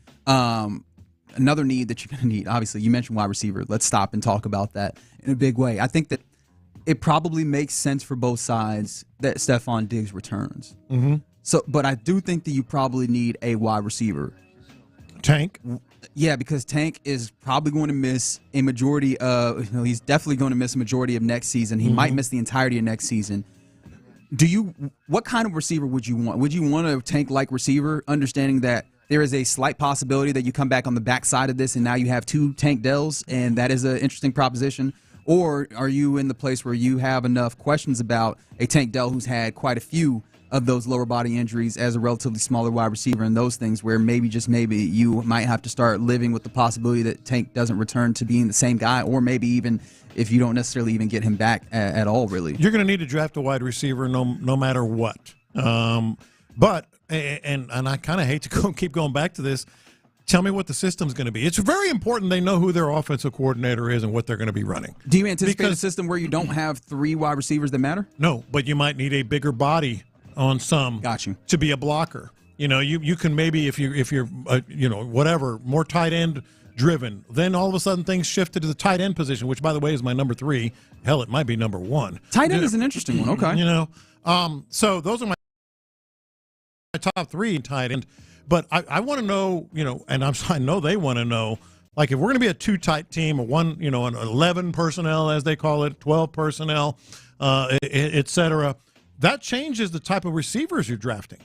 Another need that you're going to need, obviously, you mentioned wide receiver. Let's stop and talk about that in a big way. I think that it probably makes sense for both sides that Stephon Diggs returns. So, but I do think that you probably need a wide receiver. Tank? Yeah, because Tank is probably going to miss a majority of, he's definitely going to miss a majority of next season. He might miss the entirety of next season. What kind of receiver would you want? Would you want a Tank-like receiver, understanding that there is a slight possibility that you come back on the backside of this and now you have two Tank Dells, and that is an interesting proposition? Or are you in the place where you have enough questions about a Tank Dell who's had quite a few of those lower body injuries as a relatively smaller wide receiver and those things where maybe, just maybe, you might have to start living with the possibility that Tank doesn't return to being the same guy, or maybe even if you don't necessarily even get him back at all, really? You're going to need to draft a wide receiver no matter what. But I kind of hate to keep going back to this. Tell me what the system's going to be. It's very important they know who their offensive coordinator is and what they're going to be running. Do you anticipate a system where you don't have three wide receivers that matter? No, but you might need a bigger body on some. Got you. To be a blocker. You can maybe if you're whatever, more tight end driven, then all of a sudden things shifted to the tight end position, which by the way is my number 3. Hell, it might be number 1. Tight end is an interesting one. Okay. So those are my top 3 tight end. But I want to know, and I know they want to know, like, if we're going to be a 2 tight team, an 11 personnel, as they call it, 12 personnel, et cetera, that changes the type of receivers you're drafting.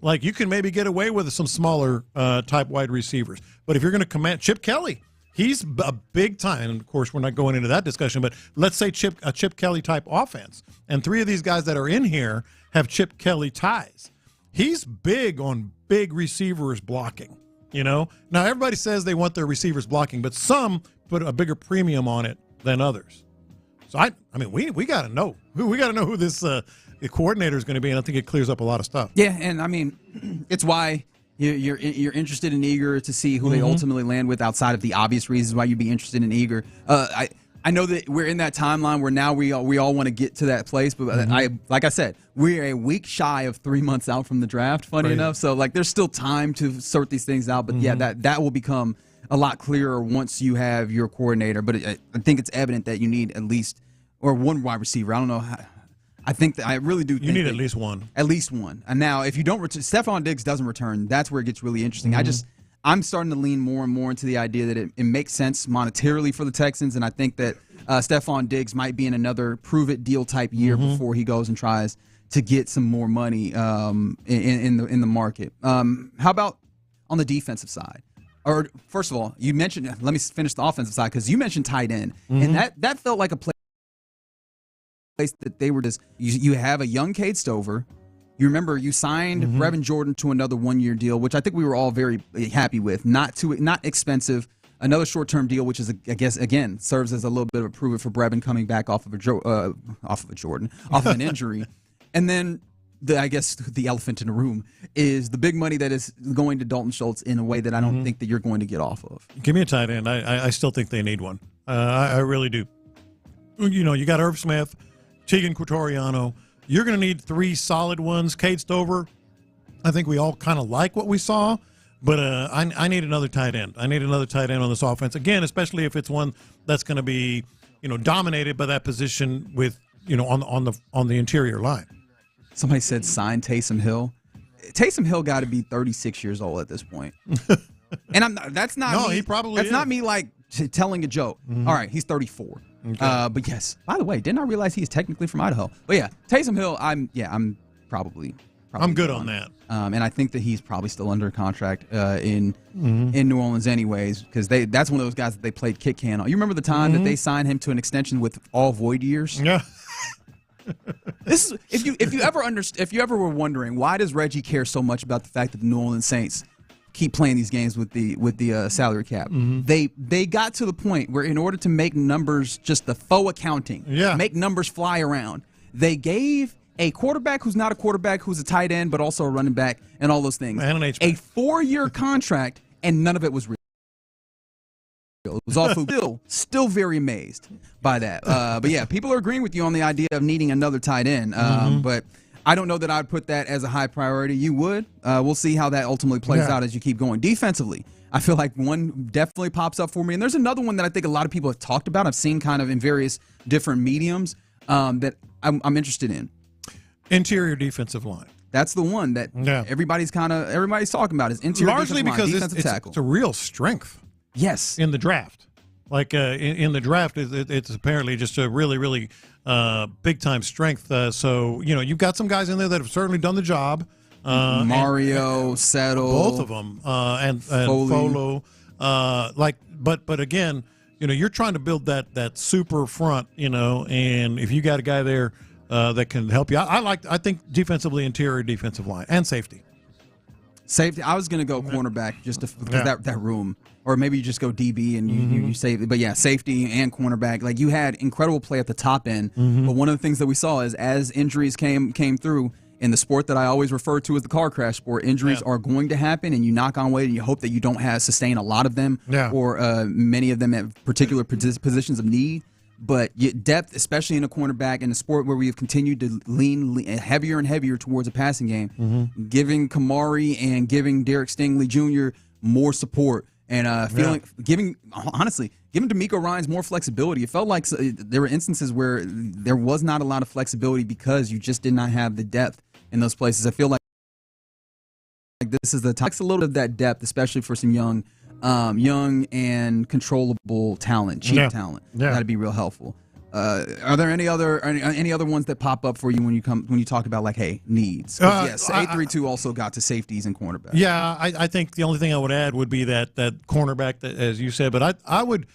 Like, you can maybe get away with some smaller type wide receivers. But if you're going to command Chip Kelly, he's a big time. And, of course, we're not going into that discussion, but let's say a Chip Kelly type offense. And 3 of these guys that are in here have Chip Kelly ties. He's big on big receivers blocking, Now, everybody says they want their receivers blocking, but some put a bigger premium on it than others. So, I mean, we got to know. We got to know who this coordinator is going to be, and I think it clears up a lot of stuff. Yeah, and, I mean, it's why you're interested and eager to see who they ultimately land with outside of the obvious reasons why you'd be interested and eager. I know that we're in that timeline where now we all want to get to that place, but like I said, we're a week shy of 3 months out from the draft, funny enough. So, like, there's still time to sort these things out. But, yeah, that will become a lot clearer once you have your coordinator. But I think it's evident that you need at least one wide receiver. I don't know how. I think that I really do think you need at least one. At least one. And now, if you don't return, Stephon Diggs doesn't return, that's where it gets really interesting. I'm starting to lean more and more into the idea that it makes sense monetarily for the Texans, and I think that Stephon Diggs might be in another prove-it-deal type year before he goes and tries to get some more money in the market. How about on the defensive side? Or first of all, you mentioned. Let me finish the offensive side because you mentioned tight end, and that felt like a place that they were just. You have a young Cade Stover. You remember you signed Brevin Jordan to another 1-year deal, which I think we were all very happy with. Not expensive, another short-term deal, which is, I guess, again, serves as a little bit of a prove it for Bregman coming back off of an injury. And then I guess the elephant in the room is the big money that is going to Dalton Schultz in a way that I don't think that you're going to get off of. Give me a tight end. I still think they need one. I really do. You got Irv Smith, Tegan Quatoriano. You're going to need 3 solid ones. Cade Stover, I think we all kind of like what we saw, but I need another tight end. I need another tight end on this offense. Again, especially if it's one that's going to be, dominated by that position with, on the interior line. Somebody said sign Taysom Hill. Taysom Hill got to be 36 years old at this point. And that's not no, me. He probably that's is. Not me like telling a joke. All right, he's 34. Okay. But yes, by the way, didn't I realize he's technically from Idaho? But yeah, Taysom Hill, I'm probably I'm good on that. And I think that he's probably still under contract in New Orleans anyways, because that's one of those guys that they played kick can on. You remember the time that they signed him to an extension with all void years? Yeah. This is if you ever were wondering why does Reggie care so much about the fact that the New Orleans Saints keep playing these games with the salary cap. They got to the point where in order to make numbers, just the faux accounting, make numbers fly around, they gave a quarterback who's not a quarterback, who's a tight end, but also a running back, and all those things, and an a 4-year contract, and none of it was real. It was all still very amazed by that. But yeah, people are agreeing with you on the idea of needing another tight end. But I don't know that I'd put that as a high priority. You would. We'll see how that ultimately plays out as you keep going. Defensively, I feel like one definitely pops up for me. And there's another one that I think a lot of people have talked about. I've seen kind of in various different mediums that I'm interested in. Interior defensive line. That's the one that everybody's talking about is interior largely defensive line, because defensive tackle. It's a real strength. Yes. In the draft. Like in the draft, it's apparently just a really, really big-time strength. So, you've got some guys in there that have certainly done the job. Mario, Settle. Both of them. And Folo. But again, you're trying to build that super front, and if you got a guy there that can help you. I think defensively, interior defensive line and safety. Safety. I was going to go cornerback just because that room. Or maybe you just go DB and you save. But yeah, safety and cornerback. Like you had incredible play at the top end. But one of the things that we saw is as injuries came through in the sport that I always refer to as the car crash sport, injuries are going to happen, and you knock on wood and you hope that you don't sustain a lot of them or many of them at particular positions of need. But depth, especially in a cornerback in a sport where we have continued to lean heavier and heavier towards a passing game, giving Kamari and giving Derek Stingley Jr. more support. And giving DeMeco Ryans more flexibility. It felt like there were instances where there was not a lot of flexibility because you just did not have the depth in those places. I feel like this is the time. A little bit of that depth, especially for some young and controllable talent, cheap talent. That'd be real helpful. Are there any other ones that pop up for you when you talk about like needs? Yes, 832 also got to safeties and cornerbacks. Yeah, I think the only thing I would add would be that cornerback that, as you said, but I would,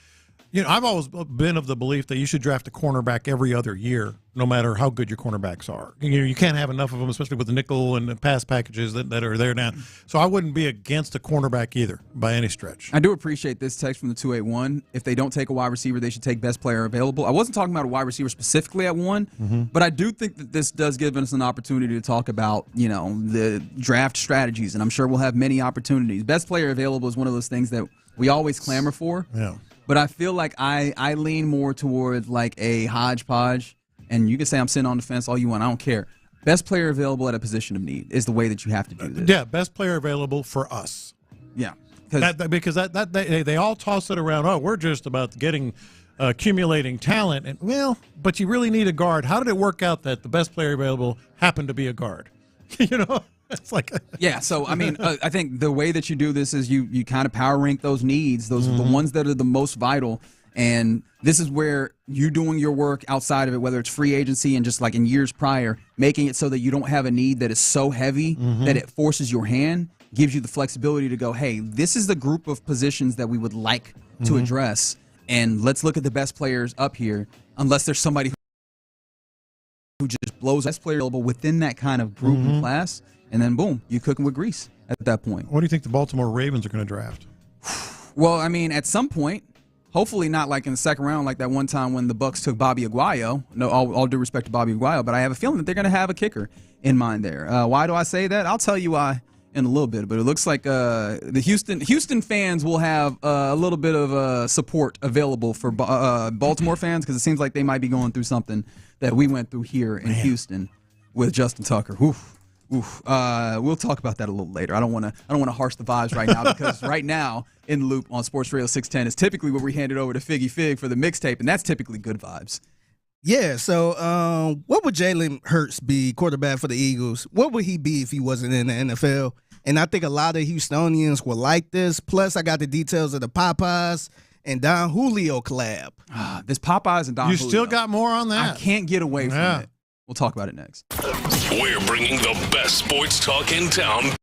I've always been of the belief that you should draft a cornerback every other year, no matter how good your cornerbacks are. You can't have enough of them, especially with the nickel and the pass packages that are there now. So I wouldn't be against a cornerback either by any stretch. I do appreciate this text from the 281. If they don't take a wide receiver, they should take best player available. I wasn't talking about a wide receiver specifically at one, but I do think that this does give us an opportunity to talk about, the draft strategies, and I'm sure we'll have many opportunities. Best player available is one of those things that we always clamor for. Yeah. But I feel like I lean more towards like a hodgepodge, and you can say I'm sitting on the fence all you want. I don't care. Best player available at a position of need is the way that you have to do this. Yeah, best player available for us. Yeah. Because they all toss it around. Oh, we're just about accumulating talent. And but you really need a guard. How did it work out that the best player available happened to be a guard? It's like so I mean, I think the way that you do this is you kind of power rank those needs, those are the ones that are the most vital, and this is where you doing your work outside of it, whether it's free agency and just like in years prior, making it so that you don't have a need that is so heavy that it forces your hand, gives you the flexibility to go, hey, this is the group of positions that we would like to address, and let's look at the best players up here, unless there's somebody who just blows best player available within that kind of group and class. And then, boom, you're cooking with grease at that point. What do you think the Baltimore Ravens are going to draft? Well, I mean, at some point, hopefully not like in the second round, like that one time when the Bucs took Bobby Aguayo. No, all due respect to Bobby Aguayo, but I have a feeling that they're going to have a kicker in mind there. Why do I say that? I'll tell you why in a little bit. But it looks like the Houston fans will have a little bit of support available for Baltimore fans, because it seems like they might be going through something that we went through here in Houston with Justin Tucker. Oof. We'll talk about that a little later. I don't want to harsh the vibes right now, because right now in the loop on Sports Radio 610 is typically where we hand it over to Figgy Fig for the mixtape, and that's typically good vibes. Yeah. So, what would Jalen Hurts be, quarterback for the Eagles? What would he be if he wasn't in the NFL? And I think a lot of Houstonians will like this. Plus, I got the details of the Popeyes and Don Julio collab. This Popeyes and Don Julio. You still got more on that. I can't get away from it. We'll talk about it next. We're bringing the best sports talk in town.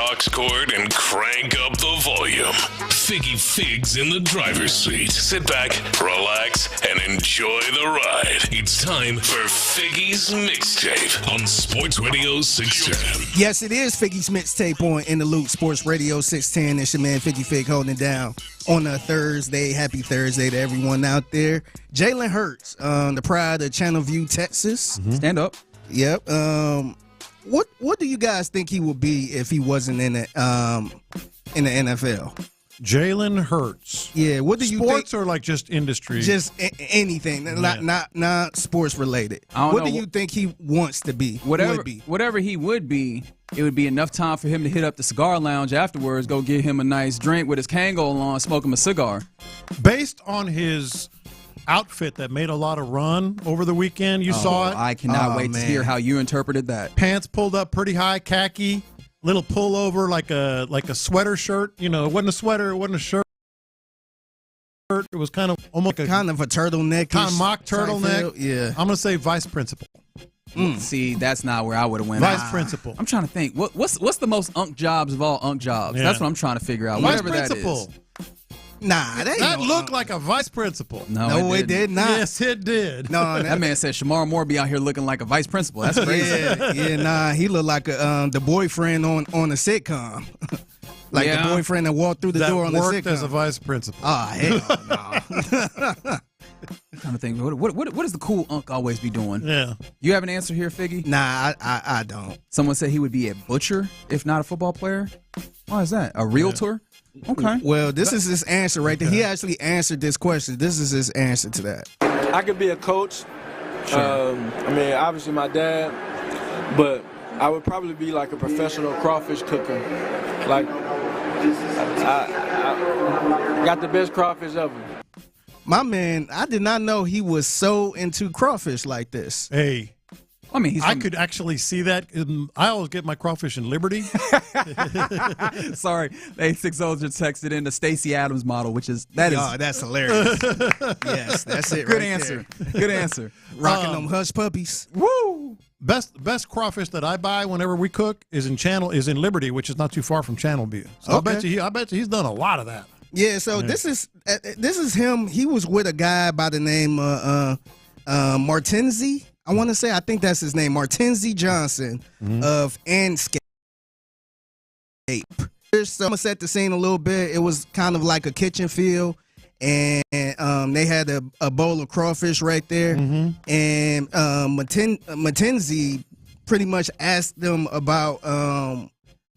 aux cord and crank up the volume. Figgy Figs in the driver's seat. Sit back, relax, and enjoy the ride. It's time for Figgy's Mixtape on Sports Radio 610. Yes, it is Figgy's Mixtape on In the Loop, Sports Radio 610. It's your man Figgy Fig holding it down on a Thursday. Happy Thursday to everyone out there. Jalen Hurts, the pride of Channelview, Texas. Mm-hmm. Stand up. Yep. What do you guys think he would be if he wasn't in the NFL? Jalen Hurts. Yeah, what do you think? Sports or like just industry? Just anything, not sports related. What do you think he wants to be? Whatever he would be, it would be enough time for him to hit up the cigar lounge afterwards, go get him a nice drink with his Kangol on, smoke him a cigar. Based on his outfit that made a lot of run over the weekend, you saw it. I cannot wait to hear how you interpreted that. Pants pulled up pretty high, khaki. Little pullover, like a sweater shirt. You know, it wasn't a sweater, it wasn't a shirt. It was kind of almost kind of a turtleneck, kind of mock turtleneck. Yeah, I'm gonna say vice principal. See, that's not where I would have went. Vice principal. I'm trying to think. What's the most unk jobs of all unk jobs? Yeah. That's what I'm trying to figure out. Vice Whatever principal. that is. Nah, that looked like a vice principal. No, it did not. Yes, it did. No, that man said Shamar Moore be out here looking like a vice principal. That's crazy. Nah, he looked like the boyfriend on a sitcom. Like the boyfriend that walked through the door on the sitcom. Worked as a vice principal. Ah, hell no. I'm trying to think. What does the cool unk always be doing? Yeah. You have an answer here, Figgy? Nah, I don't. Someone said he would be a butcher if not a football player. Why is that? A realtor? Okay. Well, this is his answer right there. He actually answered this question. This is his answer to that. I could be a coach. Sure. I mean, obviously my dad, but I would probably be like a professional crawfish cooker. Like, I got the best crawfish ever. My man, I did not know he was so into crawfish like this. Hey. I mean, I could actually see that. I always get my crawfish in Liberty. Sorry, they 860 just texted in the Stacey Adams model, that's hilarious. Yes, that's it. Good right answer. There. Good answer. Rocking them hush puppies. Woo! Best crawfish that I buy whenever we cook is in Liberty, which is not too far from Channelview. So okay. I bet you he's done a lot of that. Yeah. So this is him. He was with a guy by the name Martinzi. I think that's his name, Martinzi Johnson of Anscape. So I'm gonna set the scene a little bit. It was kind of like a kitchen feel, and they had a bowl of crawfish right there, and Martinzi pretty much asked them about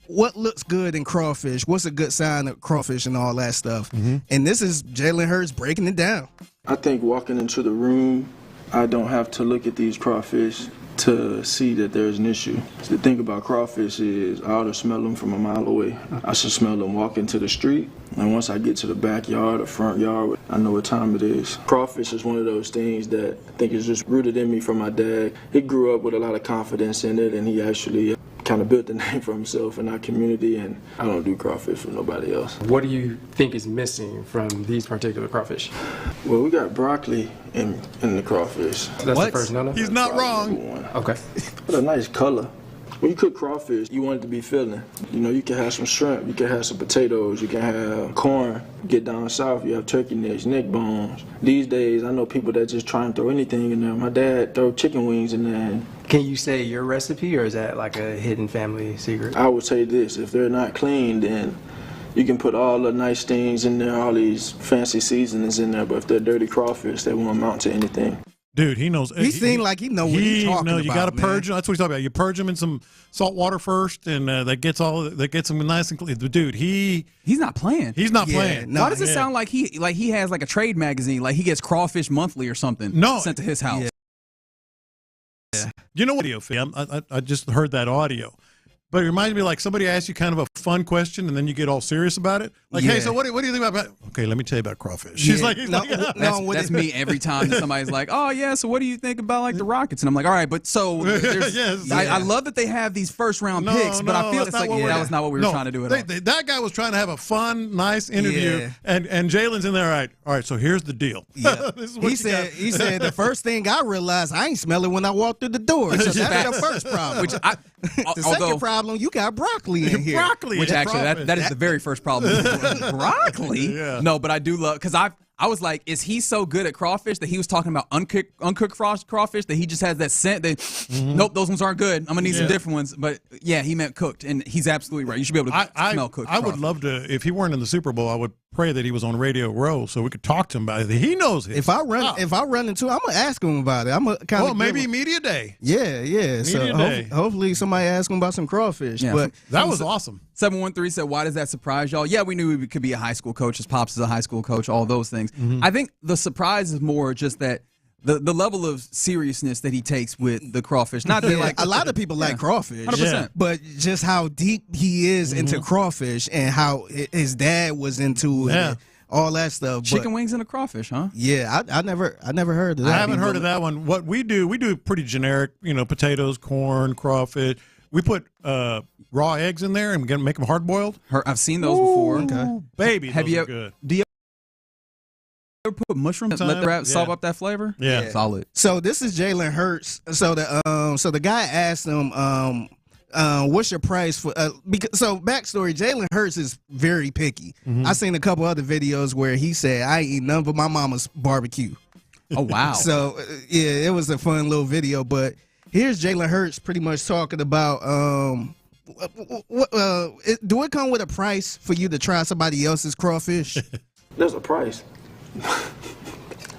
what looks good in crawfish, what's a good sign of crawfish, and all that stuff. And this is Jalen Hurts breaking it down. I think walking into the room, I don't have to look at these crawfish to see that there's an issue. The thing about crawfish is I ought to smell them from a mile away. I should smell them walking to the street, and once I get to the backyard or front yard, I know what time it is. Crawfish is one of those things that I think is just rooted in me from my dad. He grew up with a lot of confidence in it, and he actually kind of built the name for himself in our community, and I don't do crawfish for nobody else. What do you think is missing from these particular crawfish? Well, we got broccoli in the crawfish. That's the first no? He's not wrong. Okay. What a nice color. When you cook crawfish, you want it to be filling. You know, you can have some shrimp, you can have some potatoes, you can have corn. Get down south, you have turkey necks, neck bones. These days, I know people that just try and throw anything in there. My dad throw chicken wings in there. Can you say your recipe, or is that like a hidden family secret? I would say this: if they're not clean, then you can put all the nice things in there, all these fancy seasonings in there, but if they're dirty crawfish, they won't amount to anything. Dude, he knows. He seemed like he know what he's talking about. You got to purge them. That's what he's talking about. You purge them in some salt water first, and that gets them nice and clean. Dude, he's not playing. He's not playing. Why does it sound like he has like a trade magazine, like he gets Crawfish Monthly or something? Sent to his house. Yeah. You know what, audio fam? I just heard that audio. But it reminds me like somebody asks you kind of a fun question and then you get all serious about it. Like, hey, so what do you think about Okay, let me tell you about crawfish. She's like, that's me every time that somebody's like, oh, yeah, so what do you think about like the Rockets? And I'm like, all right, but so I love that they have these first round picks, but I feel it's like, that was not what we were trying to do at all. That guy was trying to have a fun, nice interview, and Jalen's in there, all right, so here's the deal. Yeah. He said the first thing I realized, I ain't smell it when I walked through the door. So that's the first problem. The second problem problem. You got broccoli in here. Broccoli. Which actually, that is the very first problem. Broccoli? Yeah. No, but I do love, because I was like, is he so good at crawfish that he was talking about uncooked crawfish that he just has that scent that, nope, those ones aren't good. I'm going to need some different ones. But yeah, he meant cooked, and he's absolutely right. You should be able to smell cooked I would love to, if he weren't in the Super Bowl, I would pray that he was on Radio Row so we could talk to him about it. He knows it. If I run into, I'm gonna ask him about it. I'm gonna kind of maybe media day. Yeah. Media day. Hopefully somebody ask him about some crawfish. Yeah. But that was awesome. 713 said, why does that surprise y'all? Yeah, we knew he could be a high school coach. His pops is a high school coach, all those things. I think the surprise is more just that the level of seriousness that he takes with the crawfish. Not that like a lot of people like crawfish, 100%. but just how deep he is into crawfish and how his dad was into it. And all that stuff. Chicken wings and a crawfish, huh? Yeah, I never heard of that. I haven't heard of that one. What we do pretty generic, potatoes, corn, crawfish. We put raw eggs in there and make them hard boiled. I've seen those before. Okay, baby, have those you are good. Do you ever put mushrooms? Let the salt up that flavor. Yeah, solid. So this is Jalen Hurts. So the guy asked him, what's your price for? So backstory: Jalen Hurts is very picky. I seen a couple other videos where he said, "I ain't eat none but my mama's barbecue." Oh wow! So yeah, it was a fun little video. But here's Jalen Hurts pretty much talking about do it come with a price for you to try somebody else's crawfish? There's a price.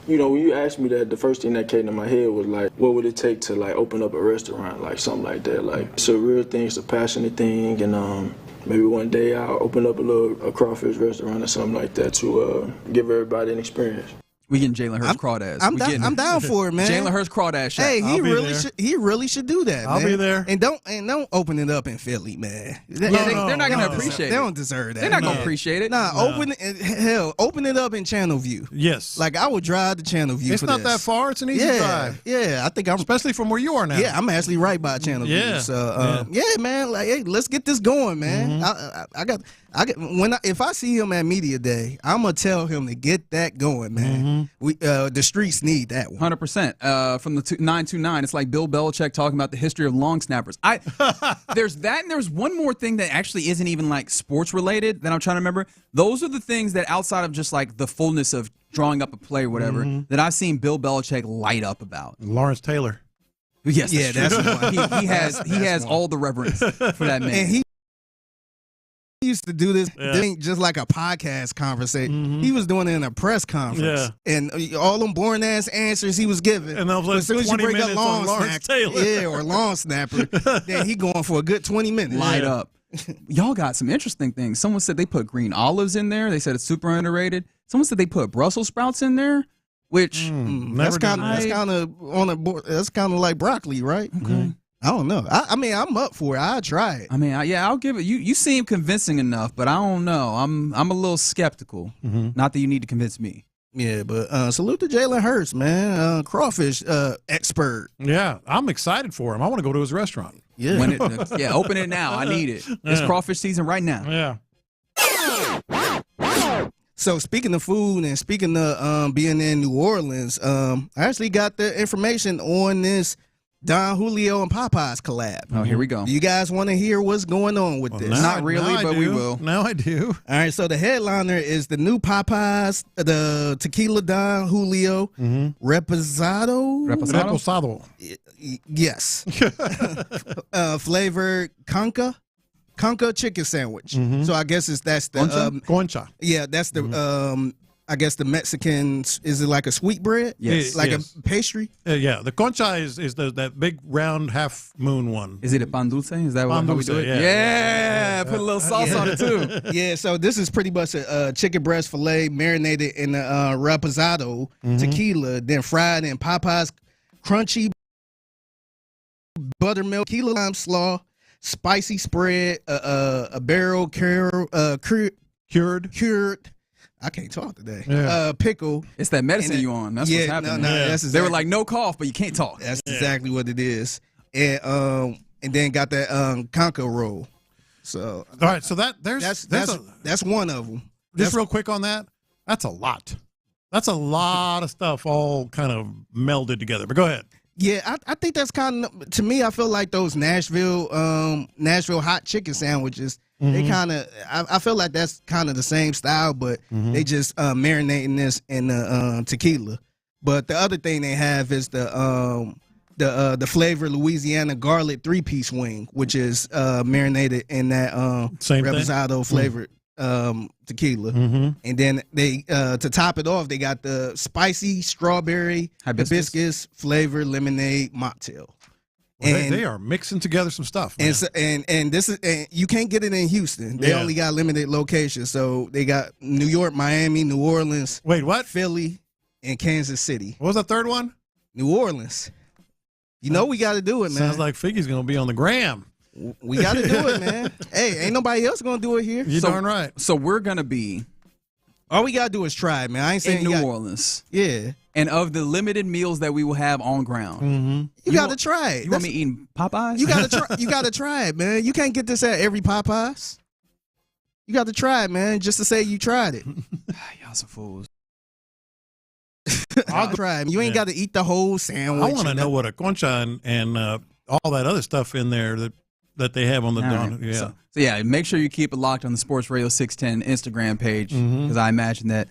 When you asked me that, the first thing that came to my head was like, what would it take to like open up a restaurant, like something like that? Like it's a real thing, it's a passionate thing, and maybe one day I'll open up a crawfish restaurant or something like that to give everybody an experience. We getting Jalen Hurts crawdads. I'm down for it, man. Jalen Hurts crawdash. Hey, he really should do that. I'll be there. And don't open it up in Philly, man. They're not going to appreciate it. They don't deserve that. They're not going to appreciate it. Open it up in Channelview. Yes. Like I would drive to Channelview. It's not that far. It's an easy drive. Yeah, I think I'm especially from where you are now. Yeah, I'm actually right by Channelview. Yeah. So man, like hey, let's get this going, man. If I see him at Media Day, I'm gonna tell him to get that going, man. The streets need that one. 100%. From the 929, it's like Bill Belichick talking about the history of long snappers. There's that, and there's one more thing that actually isn't even like sports related that I'm trying to remember. Those are the things that outside of just like the fullness of drawing up a play or whatever that I've seen Bill Belichick light up about. Lawrence Taylor. Yes, that's one. He has all the reverence for that man. And he used to do this thing just like a podcast conversation. He was doing it in a press conference. And all them boring ass answers he was giving. And that was like as soon as you 20 bring up minutes on Lawrence Taylor. or long snapper, then he going for a good 20 minutes. Light up. Y'all got some interesting things. Someone said they put green olives in there. They said it's super underrated. Someone said they put Brussels sprouts in there, which that's kind of on the board. That's kind of like broccoli, right? Okay. I don't know. I mean, I'm up for it. I'll try it. I mean, I'll give it. You seem convincing enough, but I don't know. I'm a little skeptical. Not that you need to convince me. Yeah, but salute to Jalen Hurts, man. Crawfish expert. Yeah, I'm excited for him. I want to go to his restaurant. Yeah, open it now. I need it. It's crawfish season right now. Yeah. So speaking of food and speaking of being in New Orleans, I actually got the information on this Don Julio and Popeyes collab. Oh, here we go. Do you guys want to hear what's going on with this? Not really, but we will. Now I do. All right, so the headliner is the new Popeyes, the Tequila Don Julio Reposado. Yes. Flavored Conca chicken sandwich. So I guess that's the concha. Yeah, that's the I guess the Mexicans, is it like a sweet bread? Yes. Like a pastry? Yeah, the concha is that big round half moon one. Is it a pan dulce? Is that pan how we do it? Yeah, put a little sauce on it too. Yeah, so this is pretty much a chicken breast filet marinated in reposado tequila, then fried in Popeyes crunchy buttermilk tequila lime slaw, spicy spread, a barrel cured. I can't talk today. Yeah. Pickle. It's that medicine you on. That's what's happening. That's They were like, no cough, but you can't talk. That's exactly what it is. And then got that concha roll. So all right, so that's one of them. Just real quick on that. That's a lot. That's a lot of stuff all kind of melded together. But go ahead. Yeah, I think that's kind of, to me, I feel like those Nashville hot chicken sandwiches, they kind of, I feel like that's kind of the same style, but they just marinating this in the tequila. But the other thing they have is the flavored Louisiana garlic 3-piece wing, which is marinated in that reposado flavored tequila. And then they to top it off, they got the spicy strawberry hibiscus flavored lemonade mocktail. Well, and they are mixing together some stuff, man. And this is, and you can't get it in Houston. They only got limited locations. So they got New York, Miami, New Orleans. Wait, what? Philly and Kansas City. What was the third one? New Orleans. You know we got to do it, man. Sounds like Figgy's going to be on the gram. We got to do it, man. Hey, ain't nobody else going to do it here. You're darn right. So we're going to be. All we got to do is try it, man. I ain't saying in New Orleans. Yeah. And of the limited meals that we will have on ground, you got to try it. You want me eating Popeyes? You got to try. You got to try it, man. You can't get this at every Popeyes. You got to try it, man, just to say you tried it. Y'all some fools. I'll try it. You ain't got to eat the whole sandwich. I want to know what a concha and all that other stuff in there that they have on the Right. Yeah. So yeah, make sure you keep it locked on the Sports Radio 610 Instagram page, because I imagine that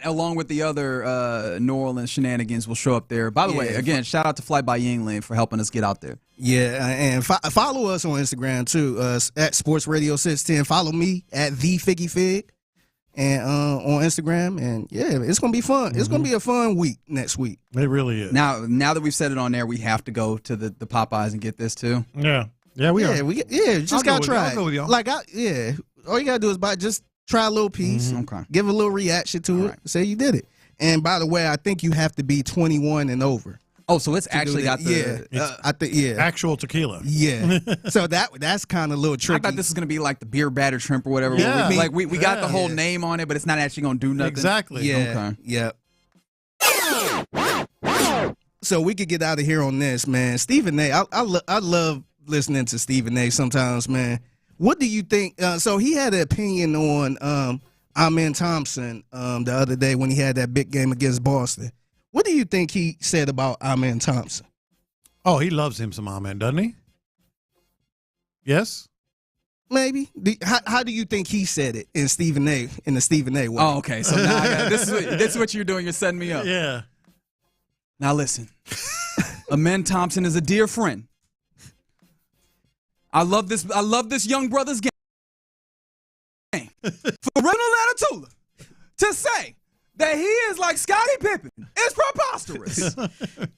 along with the other New Orleans shenanigans will show up there. By the way, again, shout out to Fly by Yingling for helping us get out there. Yeah, and follow us on Instagram too, at Sports Radio 610. Follow me at TheFiggyFig and on Instagram. And yeah, it's gonna be fun. It's gonna be a fun week next week. It really is. Now that we've said it on there, we have to go to the Popeyes and get this too. Yeah, we are. Just gotta try it. I'll go with y'all. All you gotta do is just try a little piece, give a little reaction to it, say you did it. And by the way, I think you have to be 21 and over. Oh, so it's actually got the I think actual tequila. Yeah. So that's kind of a little tricky. I thought this was gonna be like the beer battered shrimp or whatever. Yeah. We got the whole name on it, but it's not actually gonna do nothing. Exactly. Yeah. Okay. Yeah. So we could get out of here on this, man. Stephen A. I love listening to Stephen A. sometimes, man. What do you think? So he had an opinion on Amen Thompson the other day when he had that big game against Boston. What do you think he said about Amen Thompson? Oh, he loves him some Amen, doesn't he? Yes? Maybe. How do you think he said it in the Stephen A. way? Oh, okay. So now this is what you're doing. You're setting me up. Yeah. Now listen, Amen Thompson is a dear friend. I love this young brother's game. For Ronald Latitula to say that he is like Scottie Pippen is preposterous.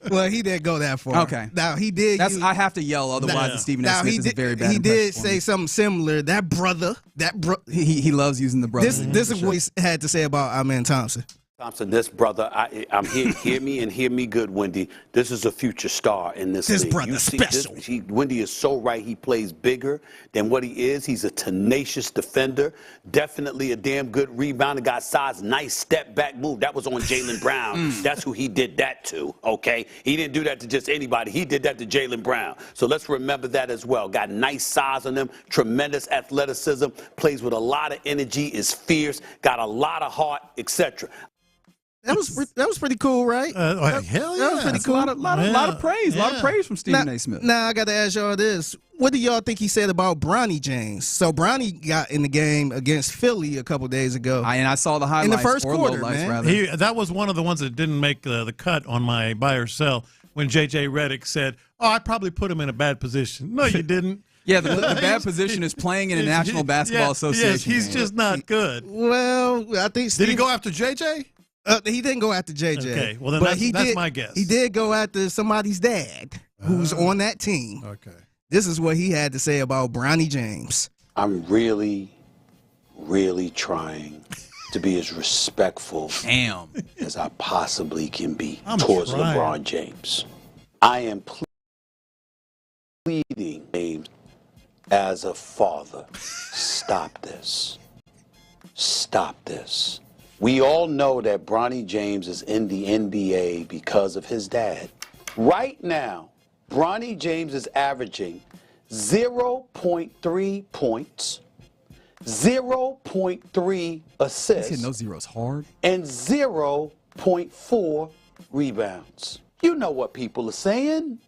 Well, he didn't go that far. Okay. Now he did. I have to yell, otherwise the Stephen A. Smith is a very bad. He did say something similar. That brother. He loves using the brother. This is what he had to say about Amen Thompson. Thompson, this brother, I'm here. Hear me good, Wendy. This is a future star in this league. Brother special. Wendy is so right. He plays bigger than what he is. He's a tenacious defender. Definitely a damn good rebounder. Got size, nice step back move. That was on Jaylen Brown. That's who he did that to, okay? He didn't do that to just anybody. He did that to Jaylen Brown. So let's remember that as well. Got nice size on him, tremendous athleticism, plays with a lot of energy, is fierce, got a lot of heart, etc. That was pretty cool, right? Hell yeah. That was pretty cool. A lot of praise. A lot of praise from Stephen A. Smith. Now I got to ask y'all this. What do y'all think he said about Bronny James? So Bronny got in the game against Philly a couple days ago. And I saw the highlights. In the first quarter, man. That was one of the ones that didn't make the cut on my buy or sell when J.J. Redick said, I probably put him in a bad position. No, you didn't. Yeah, the bad position is playing in a National Basketball Association. Yes, he's just not good. Well, I think Did he go after J.J.? He didn't go after JJ. Okay, well, then that's my guess. He did go after somebody's dad who's on that team. Okay. This is what he had to say about Bronny James. I'm really, really trying to be as respectful as I possibly can be towards LeBron James. I am pleading, James, as a father, stop this. Stop this. We all know that Bronny James is in the NBA because of his dad. Right now, Bronny James is averaging 0.3 points, 0.3 assists. He's hitting those zeros hard. And 0.4 rebounds. You know what people are saying.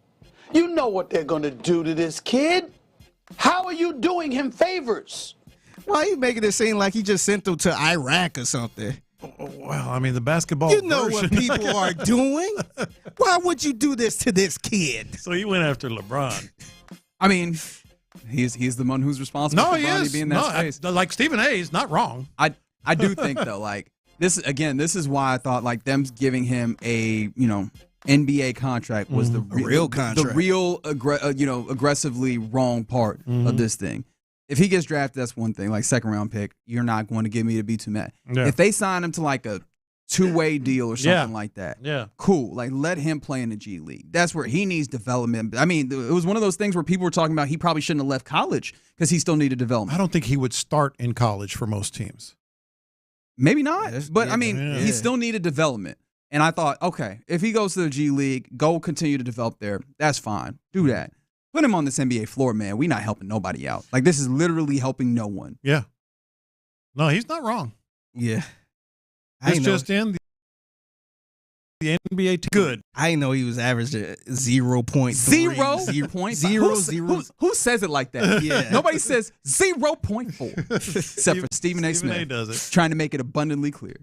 You know what they're going to do to this kid. How are you doing him favors? Why are you making it seem like he just sent them to Iraq or something? Well, I mean, the basketball You know version. what people are doing. Why would you do this to this kid? So he went after LeBron. I mean, he's the one who's responsible No, for he Bronny is. being in that space. Like Stephen A. is not wrong. I do think though, like this is why I thought like them giving him a NBA contract was the real contract, the real aggressively wrong part of this thing. If he gets drafted, that's one thing. Like second round pick, you're not going to give me to be too mad. Yeah. If they sign him to like a two-way deal or something like that, cool. Like let him play in the G League. That's where he needs development. I mean, it was one of those things where people were talking about he probably shouldn't have left college because he still needed development. I don't think he would start in college for most teams. Maybe not, but I mean, he still needed development. And I thought, okay, if he goes to the G League, go continue to develop there. That's fine. Do that. Put him on this NBA floor, man. We're not helping nobody out. Like, this is literally helping no one. Yeah. No, he's not wrong. Yeah. It's just in the NBA good. I didn't know he was averaging 0.3. 0.0. Who says it like that? Yeah. Nobody says 0.4. Except for Stephen A. Smith. A. does it. Trying to make it abundantly clear.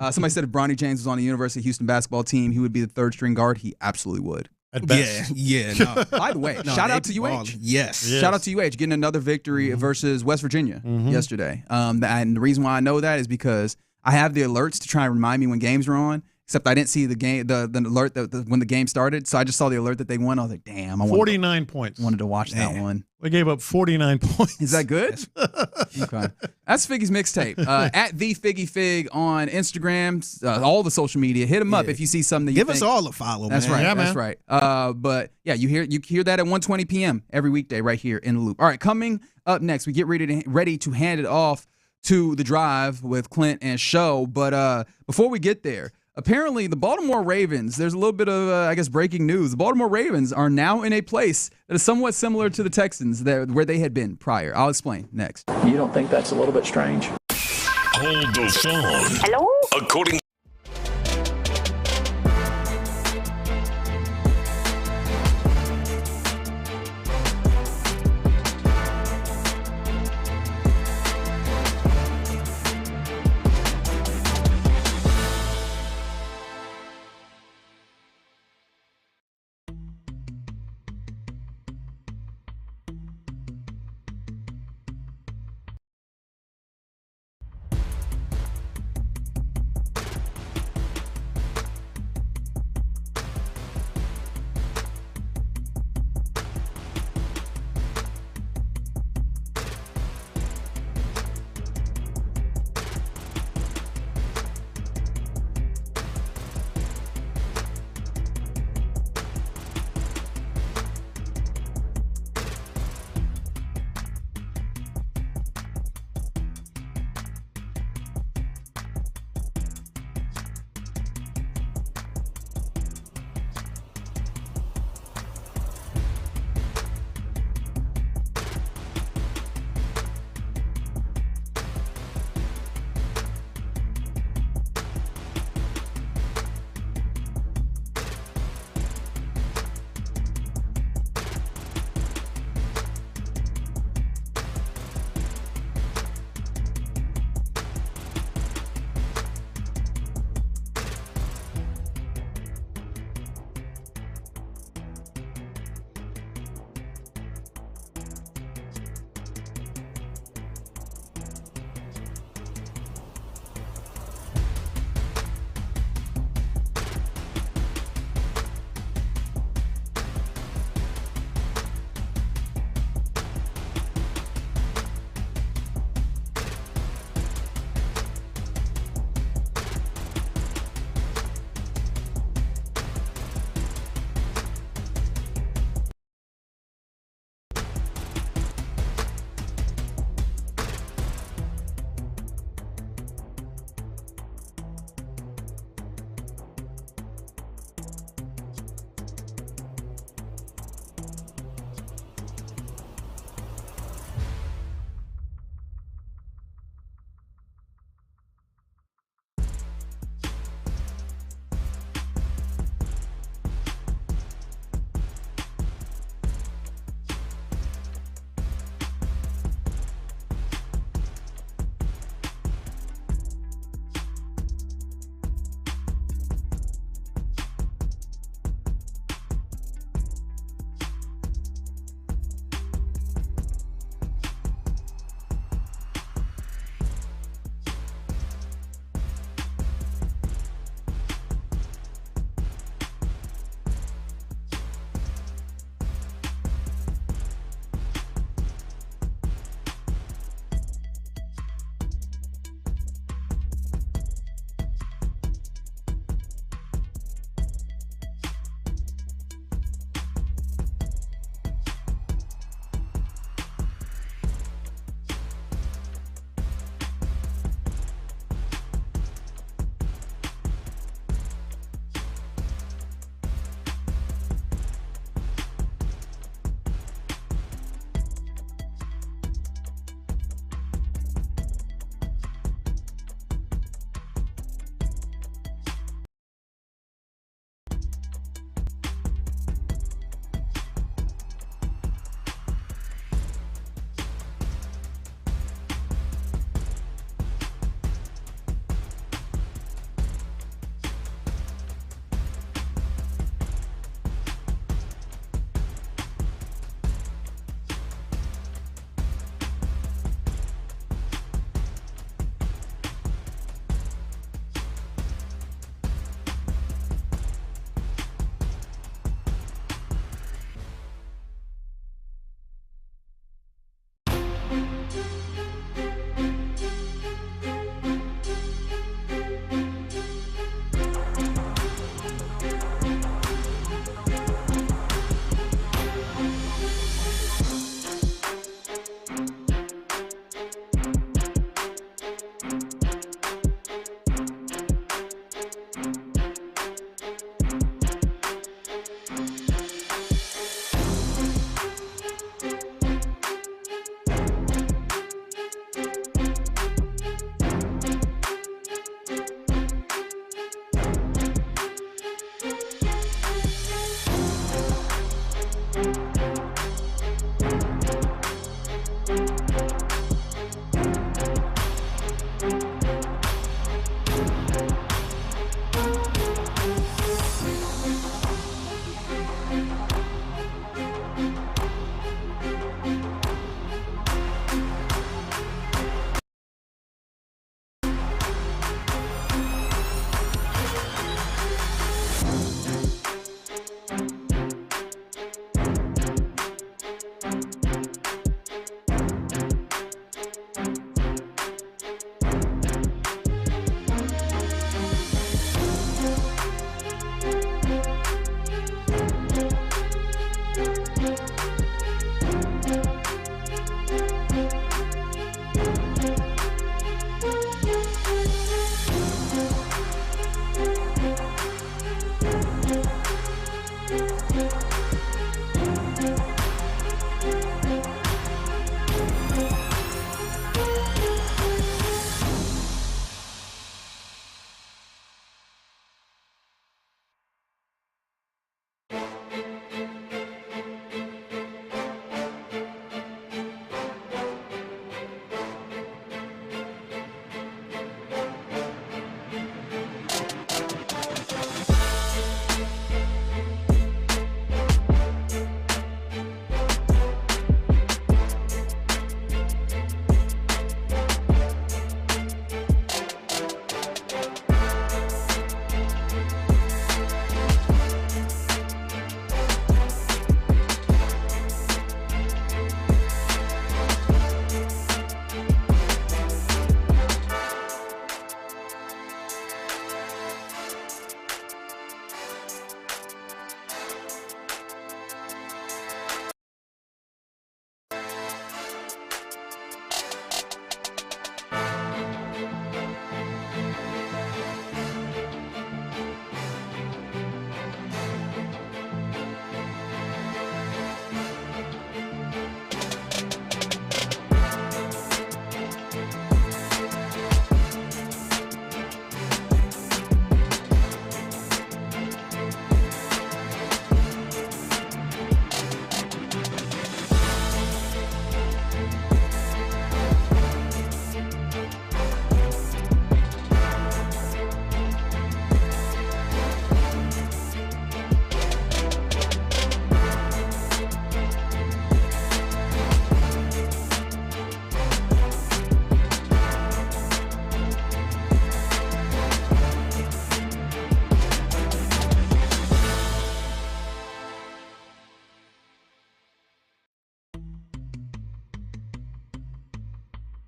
Somebody said if Bronny James was on the University of Houston basketball team, he would be the third string guard. He absolutely would. At best. Yeah. No. By the way, shout out to UH. Yes. Shout out to UH getting another victory versus West Virginia yesterday. And the reason why I know that is because I have the alerts to try and remind me when games are on. Except I didn't see the game, the alert when the game started. So I just saw the alert that they won. I was like, damn, I 49 points. Wanted to watch that one. They gave up 49 points. Is that good? Okay. That's Figgy's mixtape. At the Figgy Fig on Instagram, all the social media. Hit him up if you see something that you Give think. us all a follow, That's man. right. Yeah, That's man. right. But yeah, you hear that at 1:20 p.m. every weekday right here in the Loop. All right, coming up next, we get ready to hand it off to the drive with Clint and Show. But before we get there, apparently the Baltimore Ravens, there's a little bit of, breaking news. The Baltimore Ravens are now in a place that is somewhat similar to the Texans where they had been prior. I'll explain next. You don't think that's a little bit strange? Hold the phone. Hello? According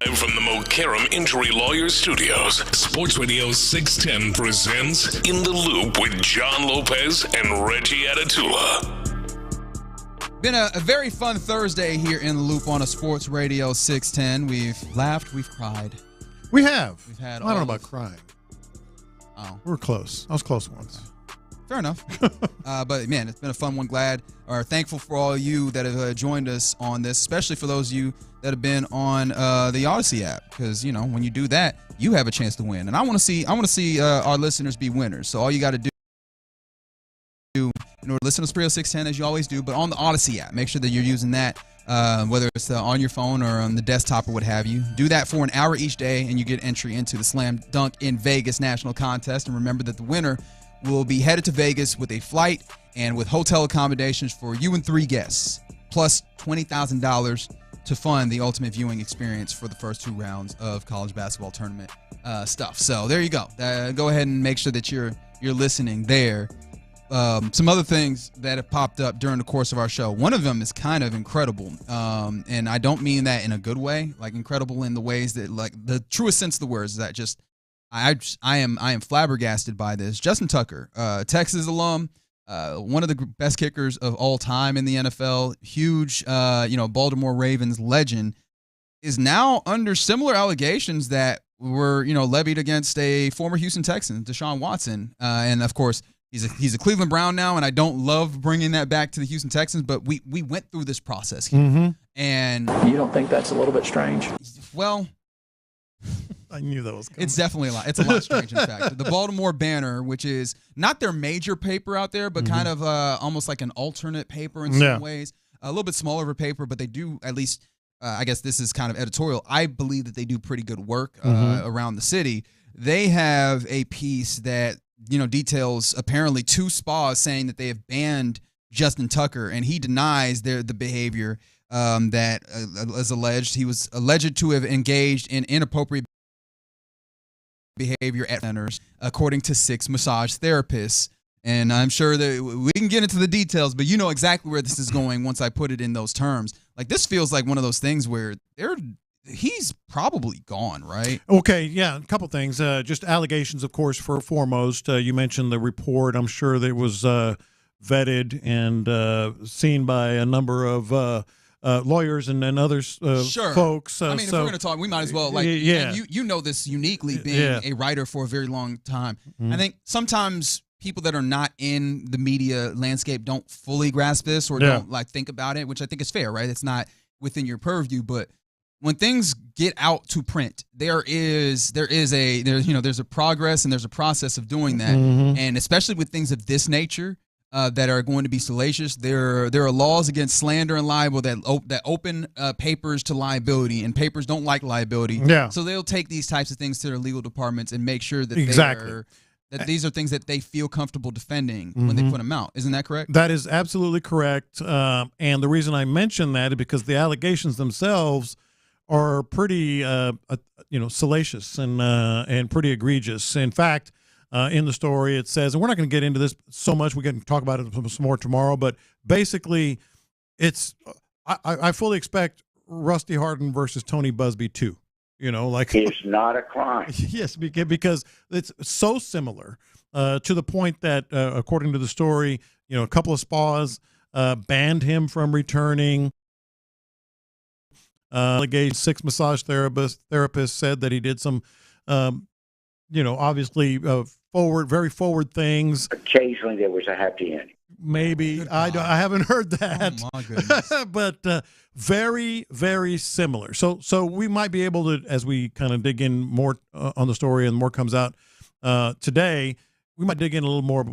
Live from the Mokaram Injury Lawyers Studios, Sports Radio 610 presents In the Loop with John Lopez and Reggie Atatula. Been a very fun Thursday here in the Loop on a Sports Radio 610. We've laughed, we've cried. We have. We've had. I don't know about crying. Oh, we were close. I was close once. Fair enough. But man, it's been a fun one. Thankful for all of you that have joined us on this, especially for those of you that have been on the Odyssey app, because when you do that, you have a chance to win. And I want to see our listeners be winners. So all you got to do in order to listen to Sports Radio 610 as you always do, but on the Odyssey app, make sure that you're using that, whether it's on your phone or on the desktop or what have you. Do that for an hour each day, and you get entry into the Slam Dunk in Vegas National Contest. And remember that the winner will be headed to Vegas with a flight and with hotel accommodations for you and 3 guests, plus $20,000 to fund the ultimate viewing experience for the first 2 rounds of college basketball tournament stuff. So there you go. Go ahead and make sure that you're listening there. Some other things that have popped up during the course of our show. One of them is kind of incredible, and I don't mean that in a good way, like incredible in the ways that, like, the truest sense of the words is that just I am flabbergasted by this. Justin Tucker, Texas alum, one of the best kickers of all time in the NFL, huge, Baltimore Ravens legend, is now under similar allegations that were, levied against a former Houston Texan, Deshaun Watson, and of course he's a Cleveland Brown now, and I don't love bringing that back to the Houston Texans, but we went through this process here, and you don't think that's a little bit strange? Well, I knew that was coming. It's definitely a lot. It's a lot strange, in fact. The Baltimore Banner, which is not their major paper out there, but kind of almost like an alternate paper in some ways. A little bit smaller of a paper, but they do at least, I guess this is kind of editorial. I believe that they do pretty good work around the city. They have a piece that, details apparently 2 spas saying that they have banned Justin Tucker, and he denies the behavior that is alleged. He was alleged to have engaged in inappropriate behavior at centers, according to 6 massage therapists. And I'm sure that we can get into the details, but you know exactly where this is going once I put it in those terms. Like, this feels like one of those things where he's probably gone, right? Okay, yeah, a couple things. Just allegations, of course, foremost. You mentioned the report. I'm sure that it was vetted and seen by a number of lawyers and others, sure. folks. I mean, if we're going to talk, we might as well. Like, yeah. You know this uniquely, being a writer for a very long time. I think sometimes people that are not in the media landscape don't fully grasp this or don't think about it, which I think is fair, right? It's not within your purview, but when things get out to print, there's a progress and there's a process of doing that, and especially with things of this nature. That are going to be salacious. There are laws against slander and libel that open papers to liability, and papers don't like liability. Yeah. So they'll take these types of things to their legal departments and make sure that these are things that they feel comfortable defending when they put them out. Isn't that correct? That is absolutely correct. And the reason I mention that is because the allegations themselves are pretty, salacious and pretty egregious. In fact, in the story, it says, and we're not going to get into this so much. We can talk about it some more tomorrow. But basically, I fully expect Rusty Hardin versus Tony Busby too. It's not a crime. Yes, because it's so similar to the point that, according to the story, a couple of spas banned him from returning. 6 massage therapists said that he did some. Obviously very forward things. Occasionally there was a happy ending. Maybe. I haven't heard that. Oh, my goodness. But very, very similar. So we might be able to, as we kind of dig in more on the story and more comes out today, we might dig in a little more,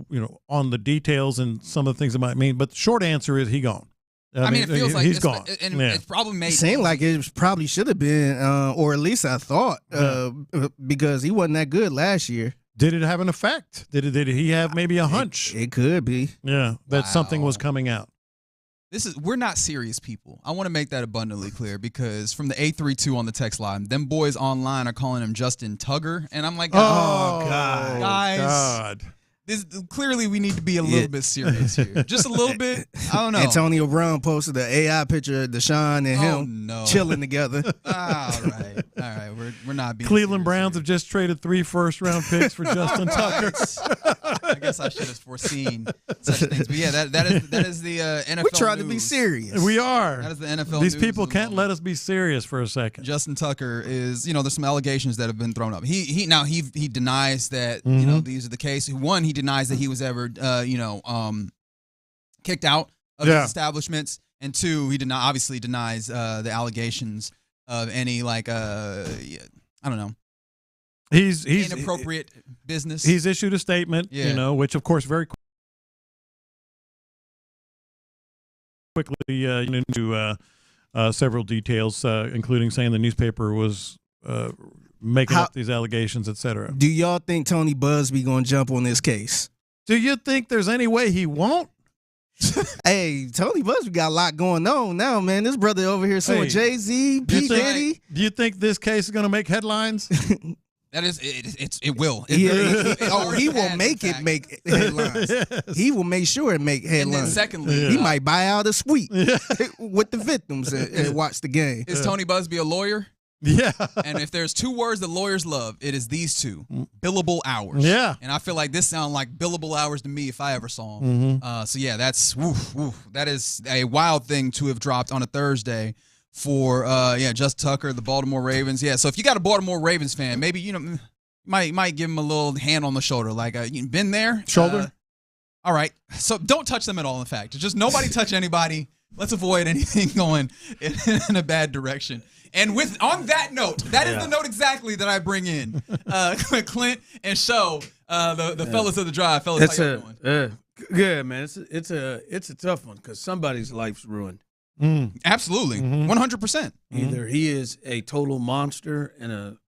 on the details and some of the things it might mean. But the short answer is he gone. I mean, it feels like he's gone. And it's probably made. It seemed like it probably should have been, or at least I thought, because he wasn't that good last year. Did it have an effect? Did he have maybe a hunch? It could be. Yeah, that something was coming out. We're not serious people. I want to make that abundantly clear, because from the 832 on the text line, them boys online are calling him Justin Tugger, and I'm like, oh God, guys. God. Clearly, we need to be a little bit serious here. Just a little bit. I don't know. Antonio Brown posted the AI picture of Deshaun and him chilling together. All right. We're not being Cleveland Browns have just traded 3 first-round picks for Justin Tucker. I guess I should have foreseen such things. But yeah, that is the NFL. We're trying to be news. serious. We are. That is the NFL. These news people can't let us be serious for a second. Justin Tucker is, there's some allegations that have been thrown up. He denies that these are the case. One, he denies that he was ever kicked out of his establishments, and 2, he obviously denies the allegations of any I don't know. He's inappropriate business. He's issued a statement, which of course very quickly into several details, including saying the newspaper was making up these allegations, etc. Do y'all think Tony Busby gonna jump on this case? Do you think there's any way he won't? Hey, Tony Busby got a lot going on now, man. This brother over here suing Jay-Z, P. Diddy. Do you think this case is going to make headlines? That is, it will. He will make headlines. Yes. He will make sure it make headlines. And then secondly, he might buy out a suite with the victims and watch the game. Is Tony Busby a lawyer? Yeah. And if there's 2 words that lawyers love, it is these 2: billable hours. Yeah. And I feel like this sounds like billable hours to me if I ever saw them. So yeah, that's that is a wild thing to have dropped on a Thursday for Justin Tucker, the Baltimore Ravens. Yeah. So if you got a Baltimore Ravens fan, maybe might give him a little hand on the shoulder, like you been there. Shoulder. All right. So don't touch them at all. In fact, just nobody touch anybody. Let's avoid anything going in a bad direction. And on that note, that is the note exactly that I bring in. Clint and Show, the fellas of the drive. Fellas, how you doing? Good, man. It's a tough one because somebody's life's ruined. Absolutely, 100%. Either he is a total monster and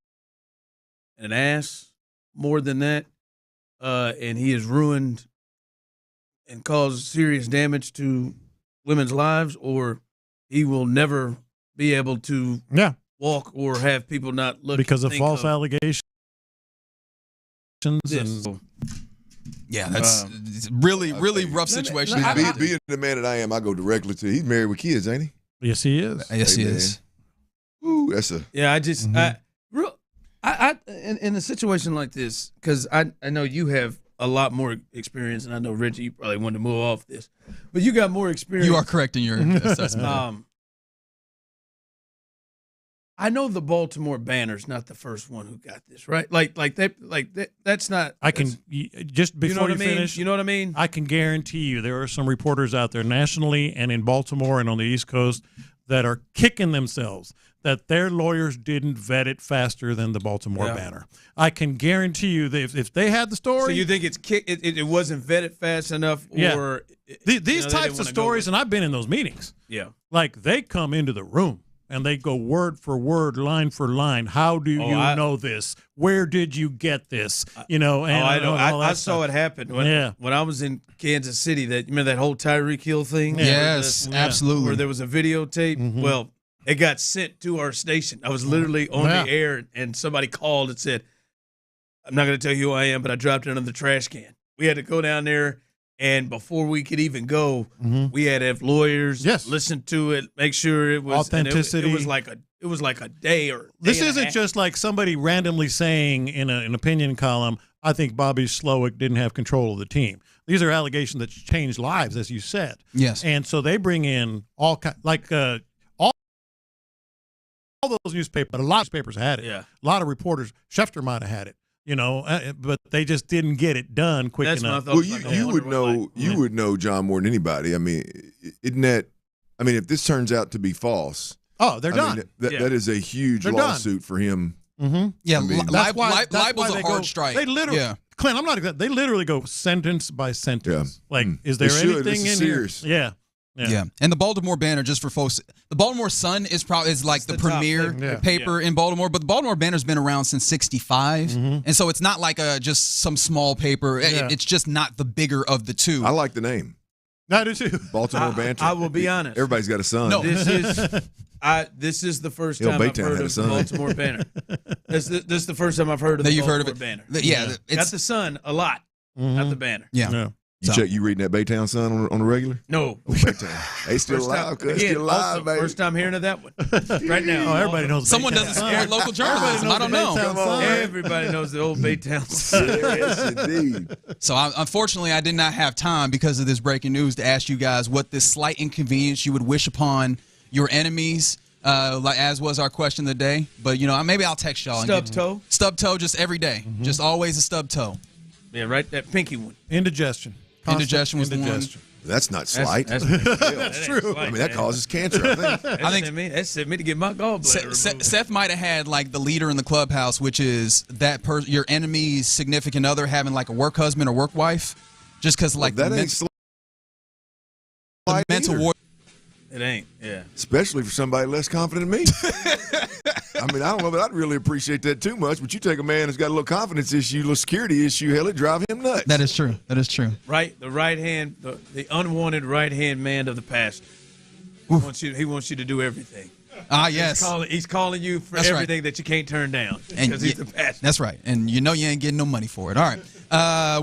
an ass, more than that, and he has ruined and caused serious damage to women's lives, or he will never be able to walk or have people not look because of false allegations. Yeah, that's really rough situation. Being the man that I am, I go directly to. He's married with kids, ain't he? Yes, he is. Yes, he is. Ooh, that's a. Yeah, I just in a situation like this, because I know you have a lot more experience, and I know Richie, you probably wanted to move off this, but you got more experience. You are correct in your assessment. I know the Baltimore Banner's not the first one who got this, right? That's not. I can just before you finish. You know what I mean? I can guarantee you there are some reporters out there nationally and in Baltimore and on the East Coast that are kicking themselves that their lawyers didn't vet it faster than the Baltimore Banner. I can guarantee you that if they had the story. So you think it wasn't vetted fast enough, or these types of stories, and I've been in those meetings. Yeah, like they come into the room. And they go word for word, line for line. How do you know this? Where did you get this? And I know. I saw it happen when I was in Kansas City. Remember that whole Tyreek Hill thing? Yes, absolutely. Where there was a videotape. Mm-hmm. Well, it got sent to our station. I was literally on the air, and somebody called and said, "I'm not going to tell you who I am, but I dropped it under the trash can." We had to go down there. And before we could even go, we had to have lawyers listen to it, make sure it was authenticity. It was like a day or this isn't just like somebody randomly saying in an opinion column, "I think Bobby Slowick didn't have control of the team." These are allegations that change lives, as you said. Yes, and so they bring in all those newspapers. But a lot of newspapers had it. Yeah, a lot of reporters. Schefter might have had it. But they just didn't get it done quick enough. Well, you would know. You would know John more than anybody. I mean, isn't that? I mean, if this turns out to be false, they're done. That is a huge lawsuit for him. Mm-hmm. Yeah, that's why libel's a hard strike. They literally, Clint, I'm not exactly. They literally go sentence by sentence. Yeah. Like, is there anything in serious. here? Yeah, and the Baltimore Banner, just for folks, the Baltimore Sun is like the premier paper in Baltimore, but the Baltimore Banner's been around since '65, and so it's not like just some small paper. It's just not the bigger of the two. I like the name. I do too. Baltimore Banter. I will be honest. Everybody's got a son. No, this is the first time I've heard of the Baltimore Banner. This is the first time I've heard of the Baltimore Banner. Yeah, got the Sun a lot. not the banner. Yeah. You check. You reading that Baytown Sun on the regular? No. Oh, Baytown. They still alive. Still alive, baby. First time hearing of that one. Right now. Oh, everybody knows. Someone doesn't support local journalism. I don't know. Everybody knows the old Baytown Sun. Yes, indeed. So, unfortunately, I did not have time because of this breaking news to ask you guys what this slight inconvenience you would wish upon your enemies, as was our question of the day. But, maybe I'll text y'all. Stub toe? Stub toe just every day. Mm-hmm. Just always a stub toe. Yeah, right, that pinky one. Indigestion. Indigestion was the one. That's not slight. That's true. I mean, that causes cancer, I think. That sent me to get my gallbladder removed. Seth might have had like the leader in the clubhouse, which is that your enemy's significant other having like a work husband or work wife, just because like that ain't the mental war. It ain't, yeah. Especially for somebody less confident than me. I mean, I don't know that I'd really appreciate that too much, but you take a man who's got a little confidence issue, a little security issue, hell, it drive him nuts. That is true. That is true. Right, the right hand, the unwanted right hand man of the past. He wants you to do everything. Yes. He's calling you for That's everything right. that you can't turn down because he's the pastor. That's right. And you ain't getting no money for it. All right.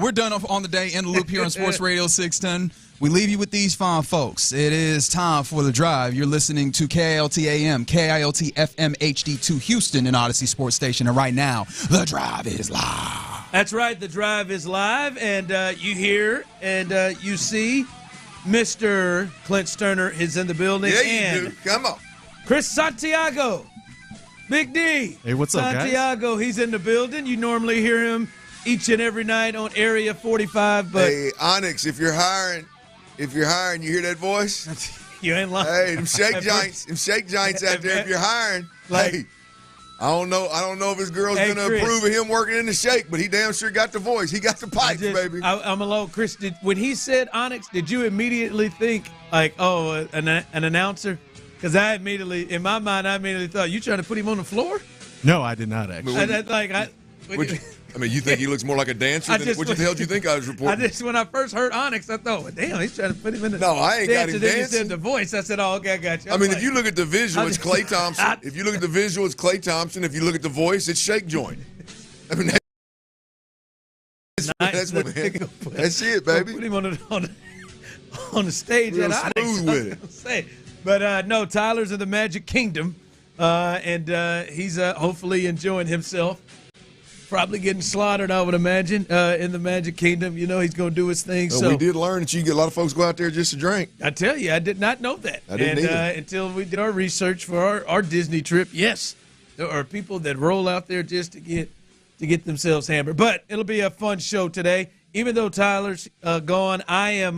We're done on the day in the loop here on Sports Radio 610. We leave you with these fine folks. It is time for The Drive. You're listening to KILT AM, KILT FM HD2 Houston and Odyssey Sports Station. And right now, The Drive is live. That's right. The Drive is live. And you hear and you see Mr. Clint Stoerner is in the building. Yeah, you do. Come on. Chris Santiago. Big D. Hey, what's up, guys? Santiago, he's in the building. You normally hear him each and every night on Area 45. But hey, Onyx, if you're hiring, you hear that voice? You ain't lying. Hey, them shake giants out there. If you're hiring, hey, I don't know if his girl's gonna approve of him working in the shake, but he damn sure got the voice. He got the pipes, baby. I'm alone, Chris. When he said Onyx, did you immediately think like, oh, an announcer? Because in my mind, I immediately thought, you trying to put him on the floor? No, I did not actually. You think he looks more like a dancer? What the hell do you think I was reporting? When I first heard Onyx, I thought, well, damn, he's trying to put him in the No, I ain't got him Then he dancing. said the voice. I said, oh, okay, I got you. I mean, if you look at the visual, it's Klay Thompson. If you look at the visual, it's Klay Thompson. If you look at the voice, it's Shake Joint. I mean, that's it, baby. Put him on the stage Real at Onyx. smooth with it. But no, Tyler's in the Magic Kingdom, and he's hopefully enjoying himself. Probably getting slaughtered, I would imagine, in the Magic Kingdom. He's going to do his thing. We did learn that you get a lot of folks go out there just to drink. I tell you, I did not know that. I didn't either. Until we did our research for our Disney trip. Yes, there are people that roll out there just to get themselves hammered. But it'll be a fun show today. Even though Tyler's gone, I am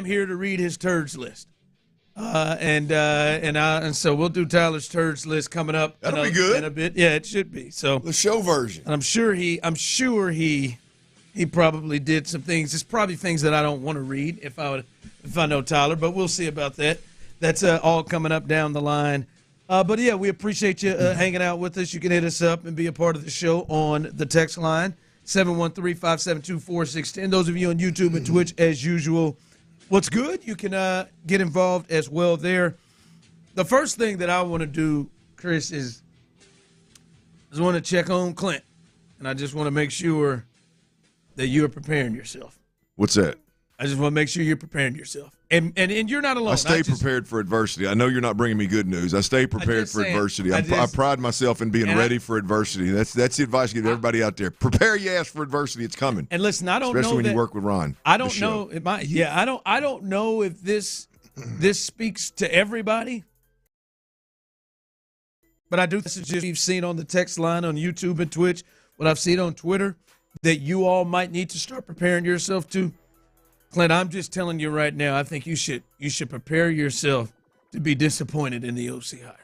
here to read his turds list. And so we'll do Tyler's turds list coming up. That'll be good in a bit. Yeah, it should be. So the show version. And I'm sure he probably did some things. It's probably things that I don't want to read if I know Tyler, but we'll see about that. That's all coming up down the line. But yeah, we appreciate you hanging out with us. You can hit us up and be a part of the show on the text line 713-572-4610. Those of you on YouTube and Twitch, as usual. What's good, you can get involved as well there. The first thing that I want to do, Chris, is I just want to check on Clint. And I just want to make sure that you are preparing yourself. What's that? I just want to make sure you're preparing yourself. And you're not alone. I stay prepared for adversity. I know you're not bringing me good news. I stay prepared for adversity. I pride myself in being ready for adversity. That's the advice I give everybody out there. Prepare your ass for adversity. It's coming. And listen, I don't know especially when you work with Ron. I don't know. I don't know if this speaks to everybody. But I do messages you've seen on the text line on YouTube and Twitch, what I've seen on Twitter, that you all might need to start preparing yourself to. Clint, I'm just telling you right now, I think you should prepare yourself to be disappointed in the OC hire.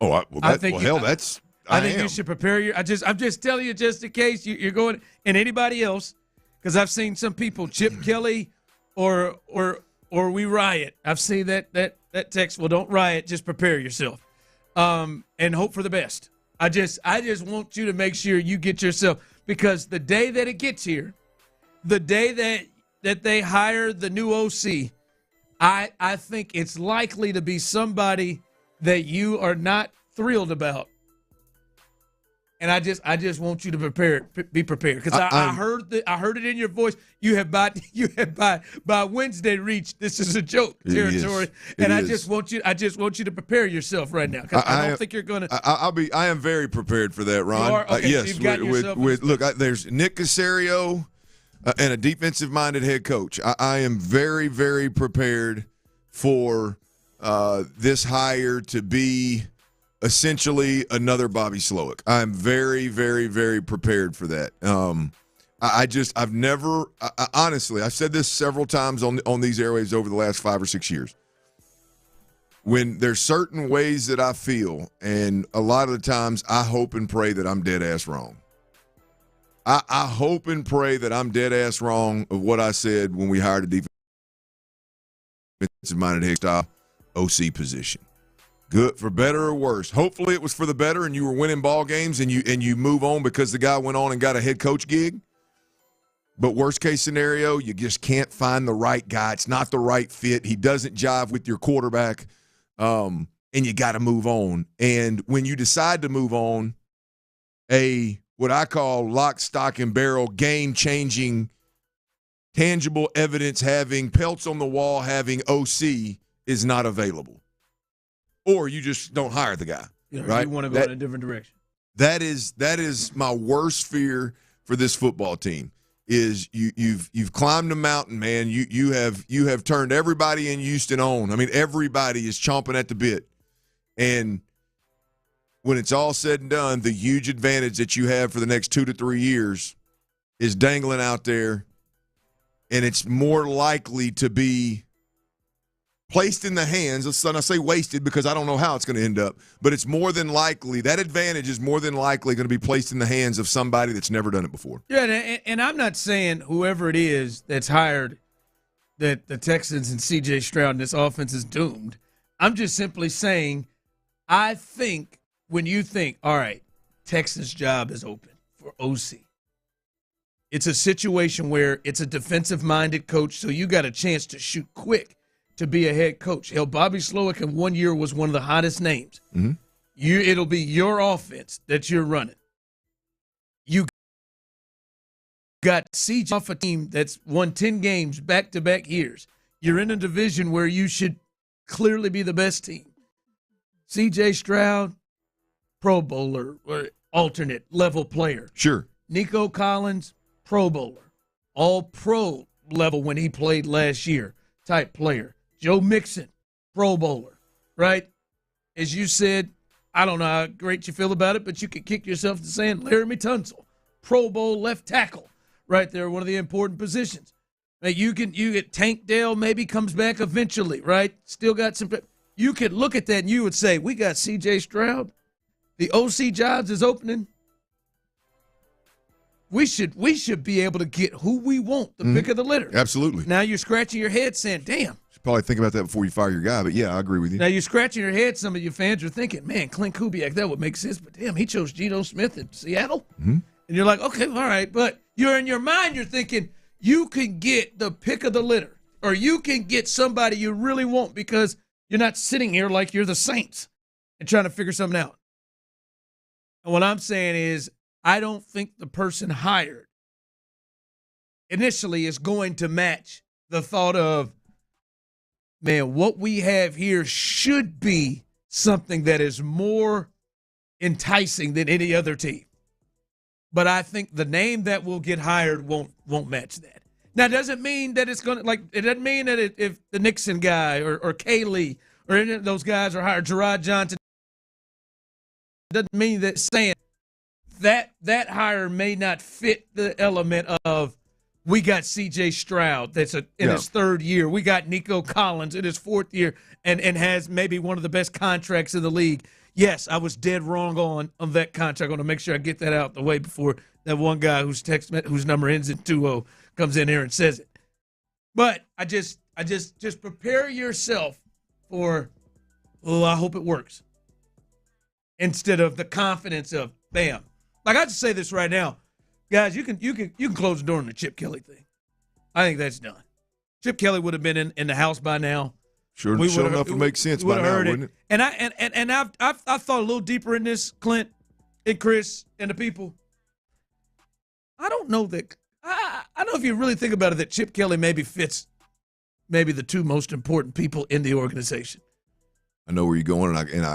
Oh, I think you should prepare I'm just telling you, just in case you're going, and anybody else, because I've seen some people, Chip Kelly or we riot. I've seen that text. Well, don't riot, just prepare yourself, and hope for the best. I just want you to make sure you get yourself, because the day that it gets here, the day that they hire the new OC, I think it's likely to be somebody that you are not thrilled about. And I just want you to be prepared, because I heard it in your voice. You have by Wednesday reached this is a joke territory, and I just want you to prepare yourself right now, because I don't think you're going to. I am very prepared for that, Ron. You are? Okay, yes, so there's Nick Caserio and a defensive-minded head coach. I am very, very prepared for this hire to be essentially another Bobby Slowick. I'm very, very, very prepared for that. Honestly, I've said this several times on these airwaves over the last 5 or 6 years. When there's certain ways that I feel, and a lot of the times I hope and pray that I'm dead ass wrong. I hope and pray that I'm dead ass wrong of what I said when we hired a defensive-minded head style OC position. Good, for better or worse. Hopefully it was for the better and you were winning ball games and you move on because the guy went on and got a head coach gig. But worst case scenario, you just can't find the right guy. It's not the right fit. He doesn't jive with your quarterback, and you got to move on. And when you decide to move on, what I call lock, stock, and barrel, game-changing, tangible evidence having, pelts on the wall having OC is not available. Or you just don't hire the guy, right? You want to go in a different direction. That is my worst fear for this football team. Is you've climbed the mountain, man. You have turned everybody in Houston on. I mean, everybody is chomping at the bit. And when it's all said and done, the huge advantage that you have for the next 2 to 3 years is dangling out there, and it's more likely to be placed in the hands of, and I say wasted because I don't know how it's going to end up, but it's more than likely, that advantage is more than likely going to be placed in the hands of somebody that's never done it before. Yeah, and I'm not saying whoever it is that's hired that the Texans and C.J. Stroud and this offense is doomed. I'm just simply saying I think when you think, all right, Texans' job is open for OC, it's a situation where it's a defensive-minded coach, so you got a chance to shoot quick to be a head coach. Hell, Bobby Slowick in 1 year was one of the hottest names. Mm-hmm. It'll be your offense that you're running. You got CJ off a team that's won 10 games back-to-back years. You're in a division where you should clearly be the best team. CJ Stroud, Pro Bowler, or alternate level player. Sure. Nico Collins, Pro Bowler. All-Pro level when he played last year type player. Joe Mixon, Pro Bowler, right? As you said, I don't know how great you feel about it, but you could kick yourself to saying Laramie Tunsil, Pro Bowl left tackle, right there, one of the important positions. You get Tank Dell maybe comes back eventually, right? Still got some. You could look at that and you would say, we got C.J. Stroud. The OC jobs is opening. We should be able to get who we want, the pick of the litter. Absolutely. Now you're scratching your head saying, damn. Should probably think about that before you fire your guy, but yeah, I agree with you. Now you're scratching your head. Some of your fans are thinking, man, Clint Kubiak, that would make sense, but damn, he chose Geno Smith in Seattle. Mm-hmm. And you're like, okay, all right, but you're in your mind, you're thinking you can get the pick of the litter, or you can get somebody you really want because you're not sitting here like you're the Saints and trying to figure something out. And what I'm saying is, I don't think the person hired initially is going to match the thought of, man, what we have here should be something that is more enticing than any other team. But I think the name that will get hired won't match that. Now, it doesn't mean that it's going to, it doesn't mean that if the Nixon guy or Kaylee or any of those guys are hired, Gerard Johnson, it doesn't mean that saying that hire may not fit the element of, we got C.J. Stroud that's in his third year. We got Nico Collins in his fourth year and has maybe one of the best contracts in the league. Yes, I was dead wrong on that contract. I want to make sure I get that out the way before that one guy whose number ends in 20 comes in here and says it. But I just prepare yourself for, I hope it works, instead of the confidence of, bam. Like, I just say this right now. Guys, you can close the door on the Chip Kelly thing. I think that's done. Chip Kelly would have been in the house by now. Sure enough, it makes sense by now, wouldn't it? And I've thought a little deeper in this, Clint. and Chris and the people, I don't know that I don't know if you really think about it that Chip Kelly maybe fits maybe the two most important people in the organization. I know where you're going, and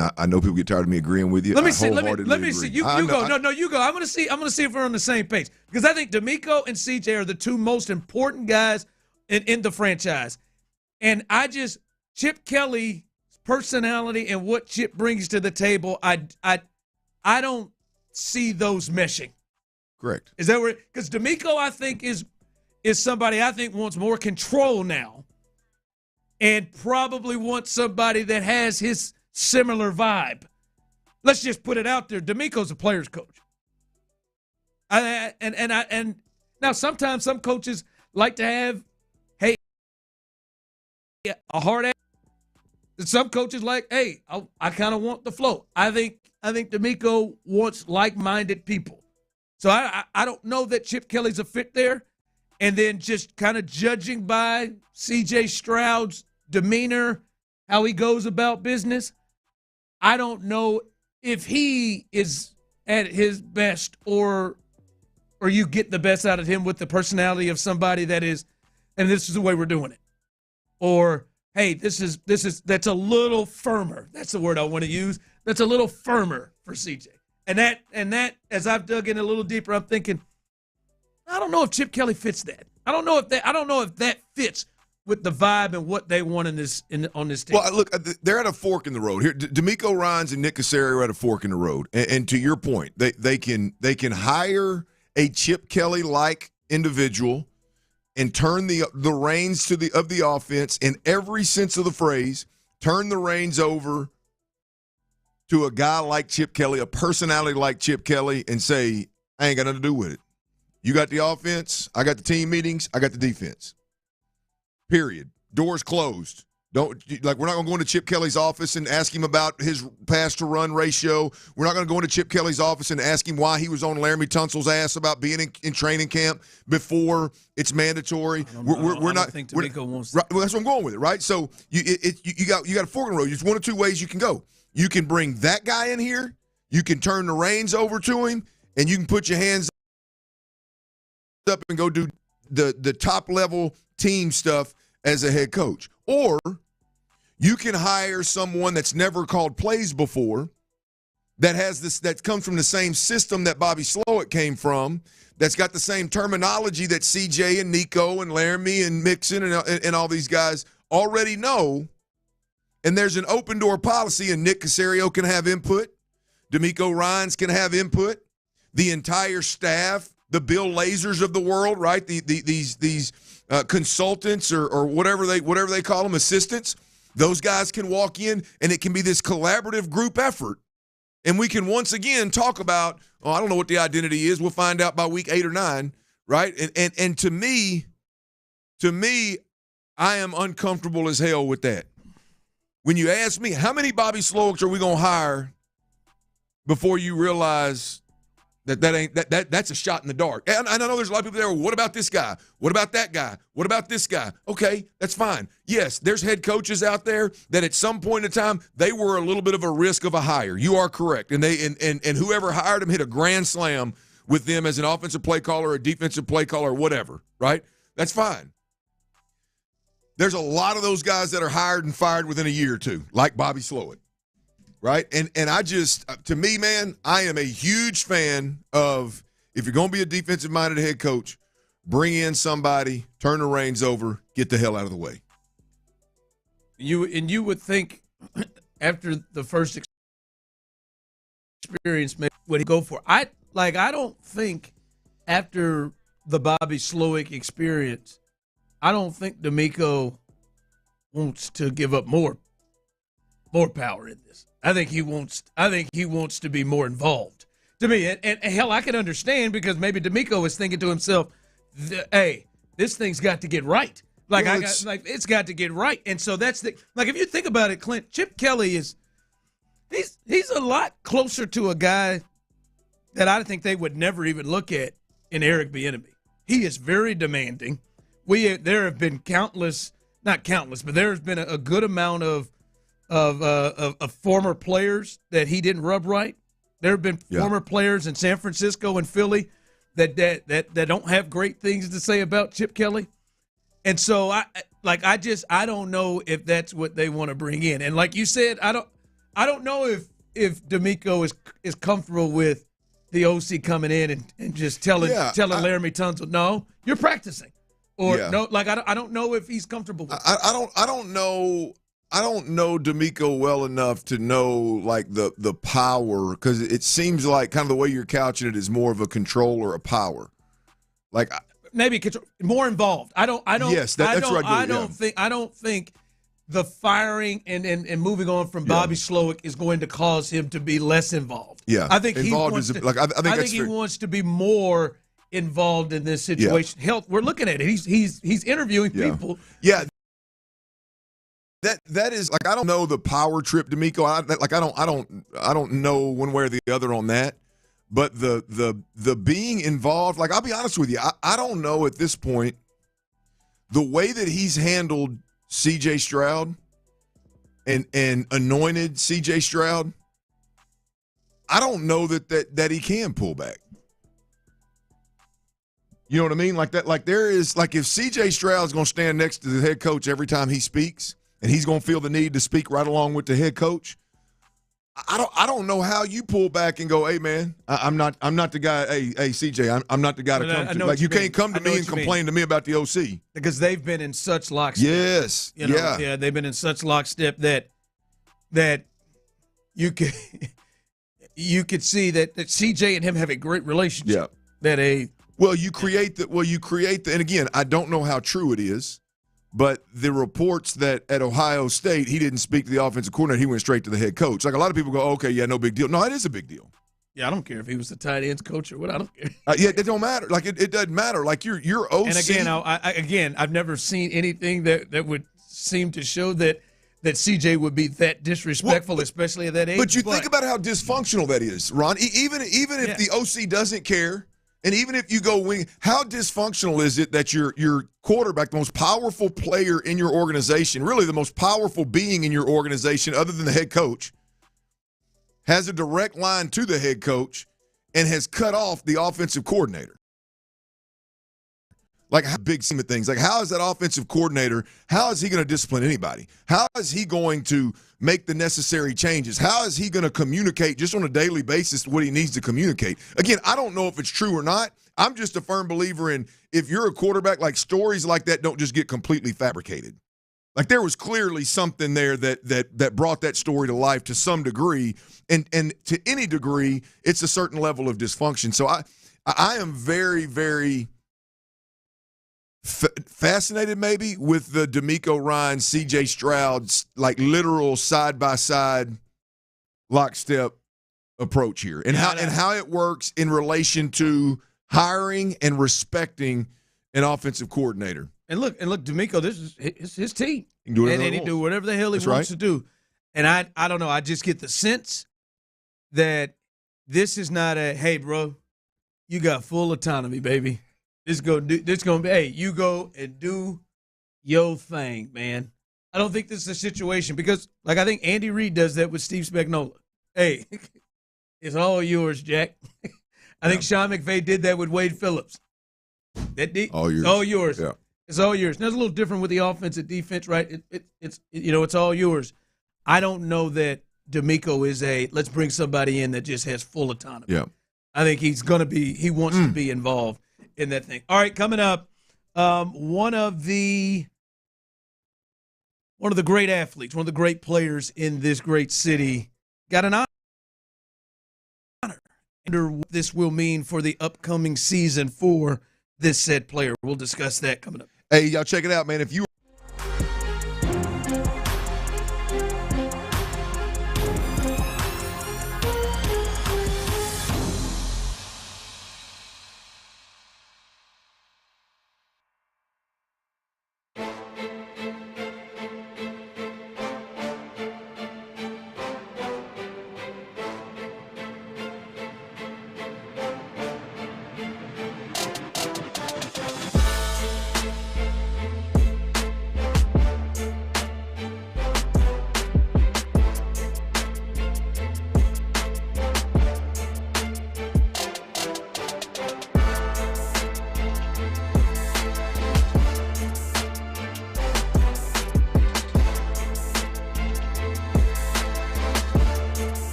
I know people get tired of me agreeing with you. Let me see. Let me see. You go. No, you go. I'm going to see if we're on the same page because I think D'Amico and CJ are the two most important guys in the franchise, and Chip Kelly's personality and what Chip brings to the table, I don't see those meshing. Correct. Is that where? Because D'Amico, I think, is somebody I think wants more control now. And probably wants somebody that has his similar vibe. Let's just put it out there. D'Amico's a player's coach. And now sometimes some coaches like to have, hey, a hard ass. Some coaches like, hey, I kind of want the flow. I think D'Amico wants like-minded people. So I don't know that Chip Kelly's a fit there. And then just kind of judging by C.J. Stroud's demeanor, how he goes about business, I don't know if he is at his best or you get the best out of him with the personality of somebody that is, and this is the way we're doing it. Or, hey, that's a little firmer. That's the word I want to use. That's a little firmer for CJ. And that, as I've dug in a little deeper, I'm thinking, I don't know if Chip Kelly fits that. I don't know if that fits with the vibe and what they want on this team. Well, look, they're at a fork in the road here. D'Amico Ryans and Nick Caserio are at a fork in the road. And to your point, they can hire a Chip Kelly like individual and turn the reins of the offense in every sense of the phrase. Turn the reins over to a guy like Chip Kelly, a personality like Chip Kelly, and say, I ain't got nothing to do with it. You got the offense, I got the team meetings, I got the defense. Period. Doors closed. We're not going to go into Chip Kelly's office and ask him about his pass-to-run ratio. We're not going to go into Chip Kelly's office and ask him why he was on Laramie Tunsil's ass about being in training camp before it's mandatory. We're not. Think D'Amico wants. Right, well, that's what I'm going with it, right? So you got a fork in the road. There's one of two ways you can go. You can bring that guy in here. You can turn the reins over to him, and you can put your hands up and go do the top level team stuff as a head coach. Or you can hire someone that's never called plays before, that comes from the same system that Bobby Slowick came from, that's got the same terminology that CJ and Nico and Laramie and Mixon and all these guys already know. And there's an open door policy, and Nick Caserio can have input. D'Amico Ryans can have input. The entire staff, the Bill Lasers of the world, right? These consultants or whatever they call them, assistants. Those guys can walk in, and it can be this collaborative group effort. And we can once again talk about, I don't know what the identity is. We'll find out by week 8 or 9, right? And to me, I am uncomfortable as hell with that. When you ask me, how many Bobby Slowicks are we going to hire before you realize that's a shot in the dark? And I know there's a lot of people there, what about this guy? What about that guy? What about this guy? Okay, that's fine. Yes, there's head coaches out there that at some point in time, they were a little bit of a risk of a hire. You are correct. And whoever hired them hit a grand slam with them as an offensive play caller, a defensive play caller, whatever, right? That's fine. There's a lot of those guys that are hired and fired within a year or two, like Bobby Slowick. Right? And I just, to me, man, I am a huge fan of, if you're going to be a defensive-minded head coach, bring in somebody, turn the reins over, get the hell out of the way. You would think after the first experience, maybe would he go for it? I don't think after the Bobby Slowick experience, I don't think D'Amico wants to give up more power in this. I think he wants to be more involved. To me, and hell, I can understand because maybe D'Amico is thinking to himself, "Hey, this thing's got to get right. It's got to get right." And so that's if you think about it, Clint, Chip Kelly he's a lot closer to a guy that I think they would never even look at in Eric Bieniemy. He is very demanding. There have been not countless, but there has been a good amount of former players that he didn't rub right. There have been former players in San Francisco and Philly that don't have great things to say about Chip Kelly. And so I don't know if that's what they want to bring in. And like you said, I don't know if D'Amico is comfortable with the OC coming in and just telling Laramie Tunsil, no, you're practicing. Or no, like I don't know if he's comfortable with it. I don't know D'Amico well enough to know like the power, because it seems like kind of the way you're couching it is more of a control or a power. Like maybe control, more involved. Yes, that's right. I don't think the firing and moving on from Bobby Slowick is going to cause him to be less involved. Yeah, I think involved he wants I think he wants to be more involved in this situation. Hell, we're looking at it. He's interviewing people. Yeah. That is like, I don't know the power trip, D'Amico. I don't know one way or the other on that. But the being involved, like, I'll be honest with you, I don't know at this point the way that he's handled C.J. Stroud and anointed C.J. Stroud. I don't know that he can pull back. You know what I mean? Like that. Like there is like if C.J. Stroud's going to stand next to the head coach every time he speaks, and he's going to feel the need to speak right along with the head coach, I don't know how you pull back and go, hey man, I'm not the guy. Hey CJ, I'm not the guy to come to. Like you can't come to me and complain to me about the OC, because they've been in such lockstep. Yes, they've been in such lockstep that you could see that CJ and him have a great relationship. Yeah. You create the and again, I don't know how true it is, but the reports that at Ohio State he didn't speak to the offensive coordinator, he went straight to the head coach. Like a lot of people go, okay, yeah, no big deal. No, it is a big deal. Yeah, I don't care if he was the tight ends coach or what. I don't care. It don't matter. Like it doesn't matter. Like you're OC. And again, I've never seen anything that would seem to show that CJ would be that disrespectful, especially at that age. But think about how dysfunctional that is, Ron. Even if the OC doesn't care. And even if you go wing, how dysfunctional is it that your quarterback, the most powerful player in your organization, really the most powerful being in your organization other than the head coach, has a direct line to the head coach and has cut off the offensive coordinator? Like how big scheme of things. Like how is that offensive coordinator, how is he going to discipline anybody? How is he going to make the necessary changes? How is he going to communicate just on a daily basis what he needs to communicate? Again, I don't know if it's true or not. I'm just a firm believer in if you're a quarterback, like stories like that don't just get completely fabricated. Like there was clearly something there that brought that story to life to some degree, and to any degree, it's a certain level of dysfunction. So I am very, very fascinated maybe with the D'Amico Ryan, C.J. Stroud's like literal side-by-side lockstep approach here, and how it works in relation to hiring and respecting an offensive coordinator. And look, D'Amico, this is his team, and he do whatever the hell he wants to do. And I don't know, I just get the sense that this is not a, hey, bro, you got full autonomy, baby. This gonna be, hey, you go and do your thing, man. I don't think this is a situation because, like, I think Andy Reid does that with Steve Spagnuolo. Hey, it's all yours, Jack. I think Sean McVay did that with Wade Phillips. All yours. It's all yours. Yeah. It's all yours. Now, it's a little different with the offense and defense, right? It's all yours. I don't know that D'Amico is let's bring somebody in that just has full autonomy. Yeah. I think he wants to be involved in that thing. All right, coming up, one of the great athletes, one of the great players in this great city, got an honor. I wonder what this will mean for the upcoming season for this said player. We'll discuss that coming up. Hey, y'all check it out, man. If you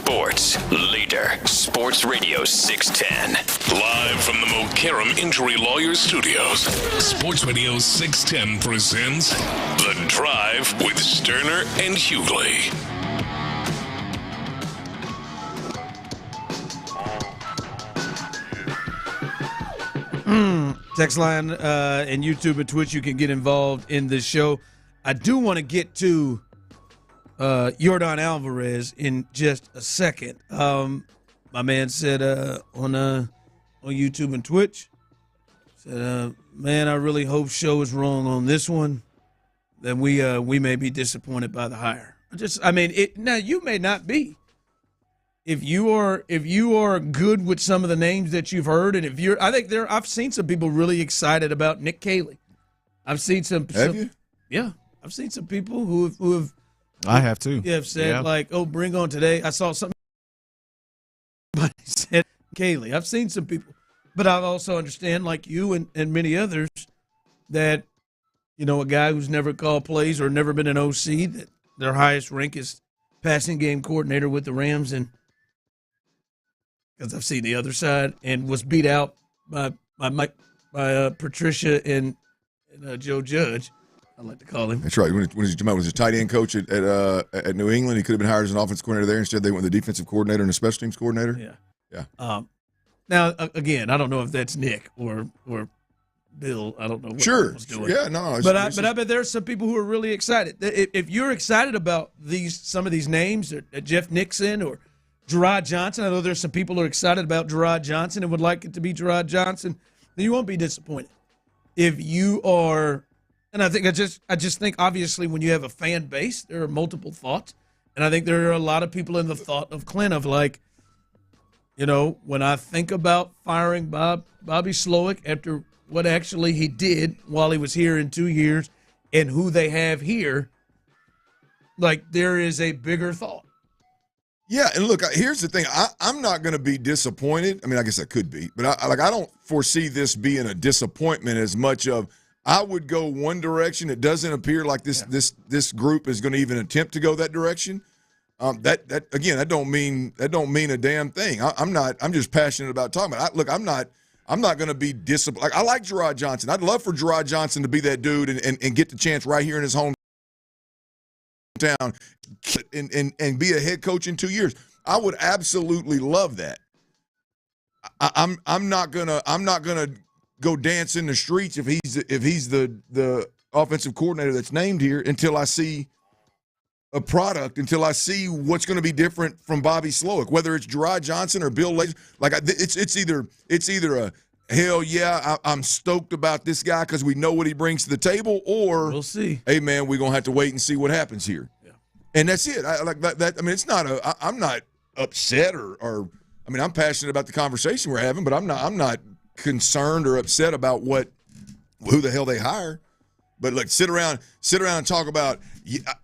sports leader. Sports Radio 610. Live from the Mokaram Injury Lawyers Studios, Sports Radio 610 presents The Drive with Stoerner and Hughley. Text line and YouTube and Twitch, you can get involved in this show. I do want to get to Yordan Alvarez in just a second. My man said on YouTube and Twitch, said, man, I really hope Show is wrong on this one. Then we may be disappointed by the hire. Now you may not be. If you are good with some of the names that you've heard, and I've seen some people really excited about Nick Caley. I've seen some. Have you? Yeah, I've seen some people who have. I have too. Have said like, "Oh, bring on today." I saw something. But he said Caley. I've seen some people, but I also understand, like you and many others, that a guy who's never called plays or never been an OC, that their highest rank is passing game coordinator with the Rams, and because I've seen the other side and was beat out by Patricia and Joe Judge. I like to call him. That's right. When he was a tight end coach at New England, he could have been hired as an offensive coordinator there. Instead, they went with the defensive coordinator and a special teams coordinator. Yeah. Now, again, I don't know if that's Nick or Bill. I don't know what Sure. was doing. Yeah, no. But I bet there's some people who are really excited. If you're excited about some of these names, Jeff Nixon or Gerard Johnson, I know there's some people who are excited about Gerard Johnson and would like it to be Gerard Johnson, then you won't be disappointed. If you are, and I just think obviously when you have a fan base, there are multiple thoughts, and I think there are a lot of people in the thought of Clint of like, when I think about firing Bobby Slowick after what actually he did while he was here in 2 years and who they have here, like there is a bigger thought. Yeah, and look, here's the thing. I'm not going to be disappointed. I mean, I guess I could be, but I don't foresee this being a disappointment as much of I would go one direction. It doesn't appear like this group is going to even attempt to go that direction. That don't mean a damn thing. I'm just passionate about talking about it. I'm not going to be disappointed. Like, I like Gerard Johnson. I'd love for Gerard Johnson to be that dude and get the chance right here in his hometown and be a head coach in 2 years. I would absolutely love that. I'm not gonna go dance in the streets if he's the offensive coordinator that's named here until I see a product, until I see what's going to be different from Bobby Slowick, whether it's Gerard Johnson or Bill Laser. Like it's either a hell yeah, I'm stoked about this guy because we know what he brings to the table, or we'll see. Hey man, we're gonna have to wait and see what happens here. Yeah. And that's it. I like that. I mean, it's not I'm not upset or I mean, I'm passionate about the conversation we're having, but I'm not concerned or upset about who the hell they hire. But like sit around and talk about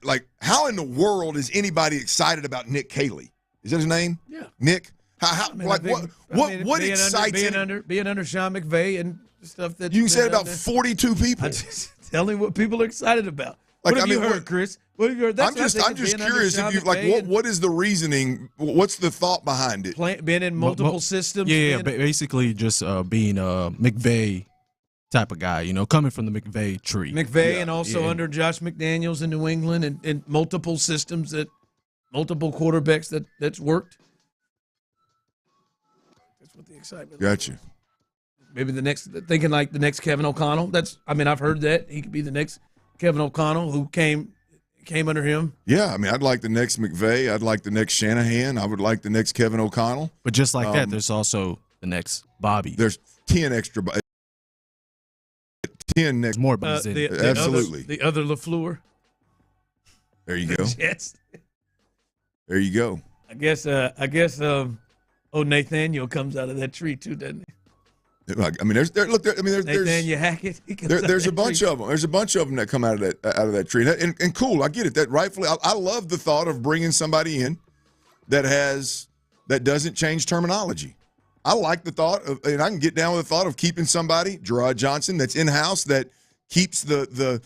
like how in the world is anybody excited about Nick Caley? Is that his name? Yeah, Nick. What excites him? Being under Sean McVay and stuff that you can say about 42 people. I just tell him what people are excited about. Like, what have you heard, Chris? What have you heard? I'm just curious if you like what is the reasoning? What's the thought behind it? Being in multiple systems. Yeah, basically just being a McVay type of guy, coming from the McVay tree. McVay and also under Josh McDaniels in New England and multiple systems multiple quarterbacks that's worked. That's what the excitement. Gotcha. Maybe the next Kevin O'Connell. I've heard that he could be the next Kevin O'Connell who came under him. Yeah, I mean, I'd like the next McVay. I'd like the next Shanahan. I would like the next Kevin O'Connell. But just like that, there's also the next Bobby. There's 10 extra. 10 next. More Bobbies in. Absolutely. The other LaFleur. There you go. Yes. There you go. I guess. Nathaniel comes out of that tree too, doesn't he? I mean, there's Nathaniel Hackett. There's a bunch of them. There's a bunch of them that come out of that tree, and cool. I get it. That rightfully, I love the thought of bringing somebody in that doesn't change terminology. I like the thought of, and I can get down with the thought of keeping somebody, Gerard Johnson, that's in house that keeps the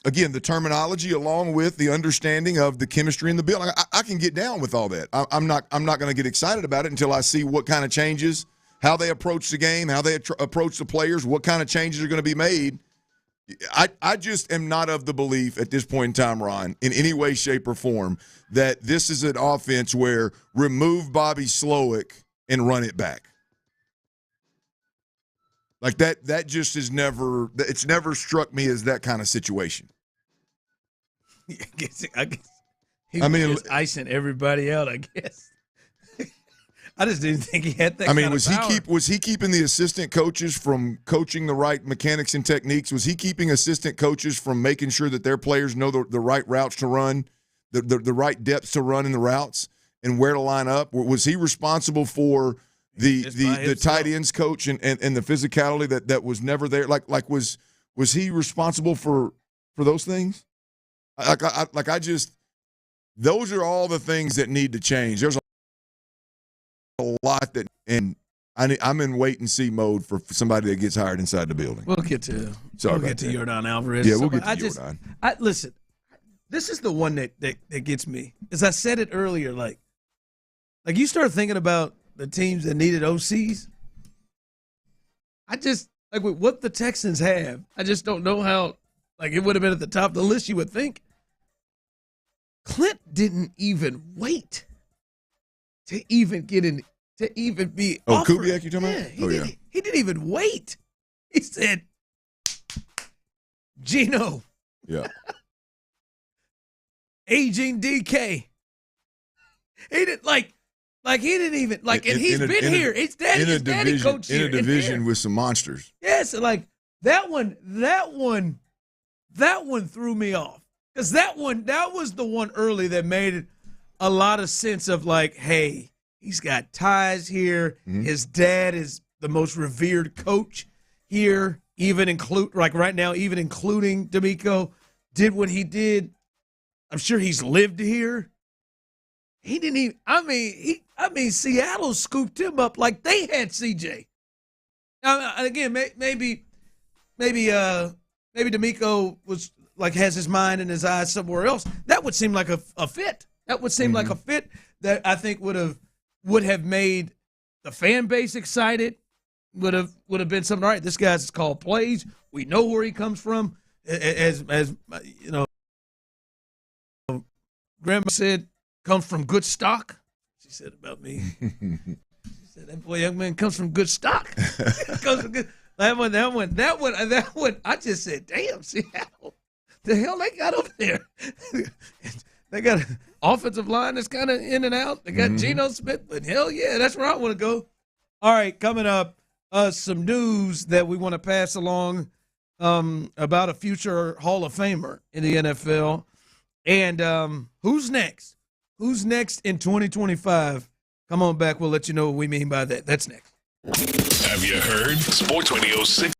again, the terminology along with the understanding of the chemistry in the building. I can get down with all that. I'm not going to get excited about it until I see what kind of changes, how they approach the game, how they approach the players, what kind of changes are going to be made. I just am not of the belief at this point in time, Ron, in any way, shape, or form, that this is an offense where remove Bobby Slowick and run it back. Like that just is never – it's never struck me as that kind of situation. I guess he was just icing everybody out, I guess. I just didn't think he had that kind of power. Was he keeping the assistant coaches from coaching the right mechanics and techniques? Was he keeping assistant coaches from making sure that their players know the right routes to run, the right depths to run in the routes, and where to line up? Was he responsible for the tight ends coach and the physicality that was never there? Like was he responsible for those things? Those are all the things that need to change. There's a lot that, and I'm in wait and see mode for somebody that gets hired inside the building. We'll get to Yordan Alvarez. Yeah, we'll get to Yordan. Listen, this is the one that gets me. As I said it earlier, like you start thinking about the teams that needed OCs. I just with what the Texans have, I just don't know how. It would have been at the top of the list, you would think. Clint didn't even wait to even get in, to even be offered. Kubiak, you talking about? He didn't even wait. He said, Gino. Yeah. Aging DK. He didn't he didn't even and he's been here. His daddy coached here. In a division with some monsters. Yes, that one threw me off. Because that was the one early that made a lot of sense of hey, he's got ties here. Mm-hmm. His dad is the most revered coach here, even right now, even including D'Amico, did what he did. I'm sure he's lived here. He didn't even, Seattle scooped him up like they had CJ. Again, maybe D'Amico was has his mind and his eyes somewhere else. That would seem like a fit. That would seem like a fit that I think would have made the fan base excited. Would have been something. All right, this guy's called plays. We know where he comes from. As you know, Grandma said, comes from good stock. She said about me. She said that young man comes from good stock. Comes from good. That one. I just said, damn, Seattle. The hell they got over there? They got an offensive line that's kind of in and out. They got Geno Smith, but hell yeah, that's where I want to go. All right, coming up, some news that we want to pass along about a future Hall of Famer in the NFL. And who's next? Who's next in 2025? Come on back. We'll let you know what we mean by that. That's next. Have you heard? Sports Radio 6.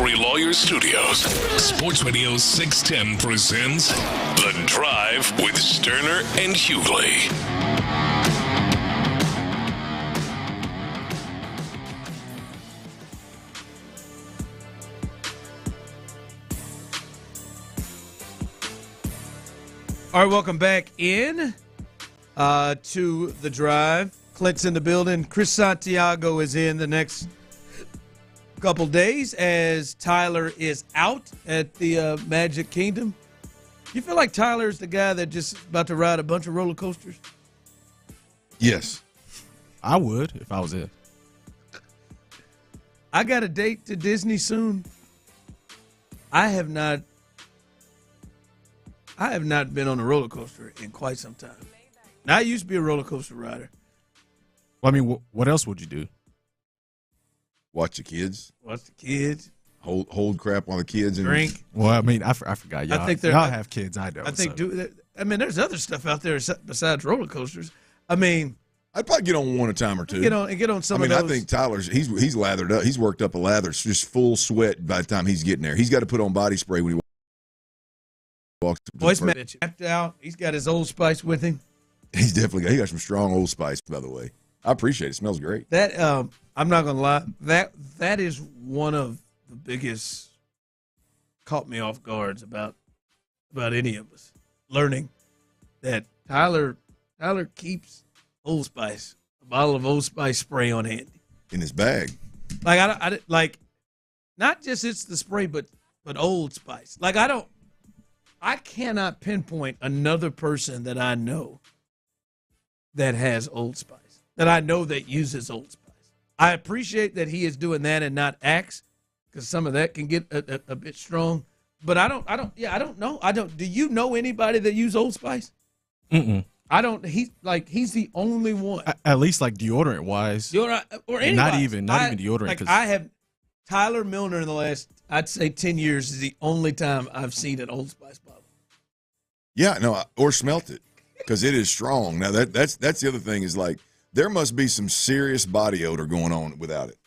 Lawyers Studios. Sports Radio 610 presents The Drive with Stoerner and Hughley. All right, welcome back in to The Drive. Clint's in the building. Chris Santiago is in the next couple days as Tyler is out at the Magic Kingdom. You feel like Tyler's the guy that just about to ride a bunch of roller coasters? Yes. I would if I was it. I got a date to Disney soon. I have not been on a roller coaster in quite some time. Now, I used to be a roller coaster rider. Well, I mean, what else would you do? Watch the kids. Watch the kids. Hold crap on the kids and drink. Well, I mean, I forgot y'all. I think y'all have kids. I don't. I think there's other stuff out there besides roller coasters. I mean, I'd probably get on one a time or two. Get on some. I mean, of those. I think Tyler's he's lathered up. He's worked up a lather. It's just full sweat by the time he's getting there. He's got to put on body spray when he walks. Voice match out. He's got his Old Spice with him. He's definitely got some strong Old Spice, by the way. I appreciate it. It smells great. That I'm not gonna lie. That is one of the biggest caught me off guards about any of us. Learning that Tyler keeps Old Spice, a bottle of Old Spice spray on hand in his bag. Like I like, not just it's the spray, but Old Spice. Like I cannot pinpoint another person that I know that has Old Spice, that I know that uses Old Spice. I appreciate that he is doing that and not Axe, because some of that can get a bit strong. But I don't know. Do you know anybody that use Old Spice? Mm-mm. I don't. He's the only one. At least like deodorant wise. Or anybody. Not even deodorant. Like I have Tyler Milner in the last, I'd say 10 years is the only time I've seen an Old Spice bottle. Yeah, no, or smelt it, because it is strong. Now that's the other thing is, like, there must be some serious body odor going on without it.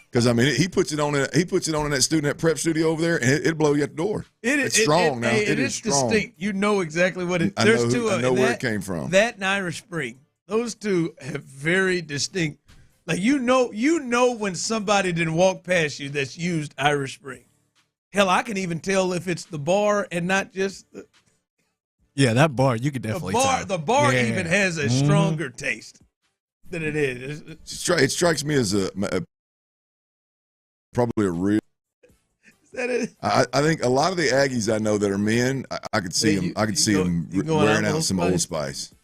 Because I mean, he puts it on in that prep studio over there, and it'll blow you at the door. It's strong now. It is strong. Distinct. You know exactly what it. I know where it came from. That and Irish Spring. Those two have very distinct. Like you know when somebody didn't walk past you that's used Irish Spring. Hell, I can even tell if it's the bar and not just the. Yeah, that bar you could definitely tell. The bar even has a stronger taste than it is. It strikes me as probably a real. Is that it? I think a lot of the Aggies I know that are men, I could see them. I could see them wearing out some Old Spice.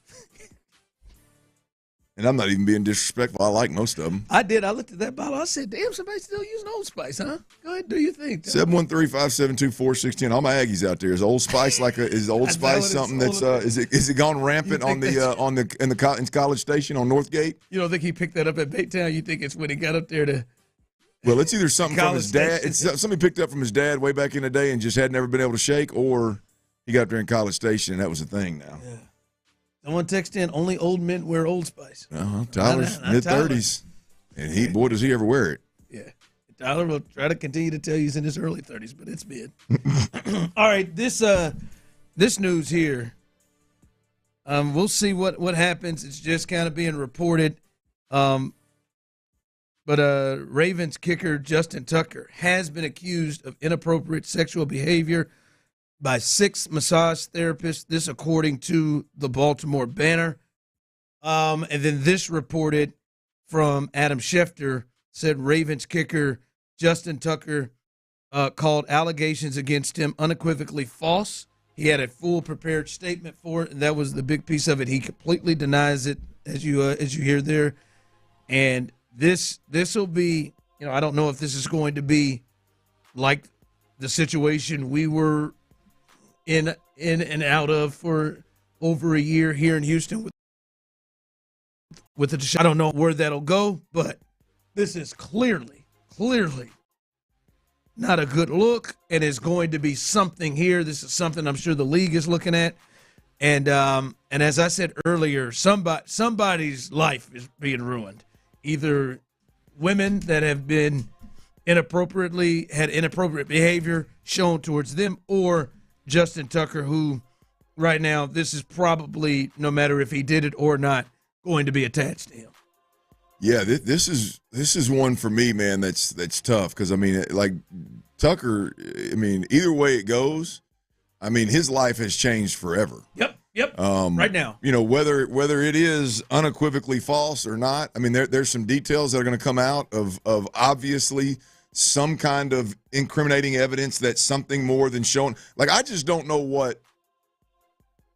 And I'm not even being disrespectful. I like most of them. I did. I looked at that bottle. I said, "Damn, somebody's still using Old Spice, huh?" Go ahead, do your thing. 713-572-4610. All my Aggies out there. Is Old Spice is Old Spice something that's is it gone rampant in College Station on Northgate? You don't think he picked that up at Baytown? You think it's when he got up there to? Well, it's either something from his dad. It's something he picked up from his dad way back in the day and just had never been able to shake, or he got up there in College Station and that was a thing now. Yeah. Someone text in, only old men wear Old Spice. Tyler's mid-30s, and boy, does he ever wear it. Yeah. Tyler will try to continue to tell you he's in his early 30s, but it's mid. All right, this news here, we'll see what happens. It's just kind of being reported. But Ravens kicker Justin Tucker has been accused of inappropriate sexual behavior by 6 massage therapists, this according to the Baltimore Banner. And then this reported from Adam Schefter, said Ravens kicker Justin Tucker called allegations against him unequivocally false. He had a full prepared statement for it, and that was the big piece of it. He completely denies it, as you hear there. And this will be, I don't know if this is going to be like the situation we were in and out of for over a year here in Houston with the. I don't know where that'll go, but this is clearly not a good look, and is going to be something here. This is something I'm sure the league is looking at, and as I said earlier, somebody's life is being ruined. Either women that have been had inappropriate behavior shown towards them, or Justin Tucker, who right now this is probably, no matter if he did it or not, going to be attached to him. Yeah, this is one for me, man. That's tough because I mean, like Tucker. I mean, either way it goes, I mean, his life has changed forever. Yep. Right now, you know, whether it is unequivocally false or not. I mean, there's some details that are going to come out of obviously some kind of incriminating evidence that something more than shown. Like, I just don't know what.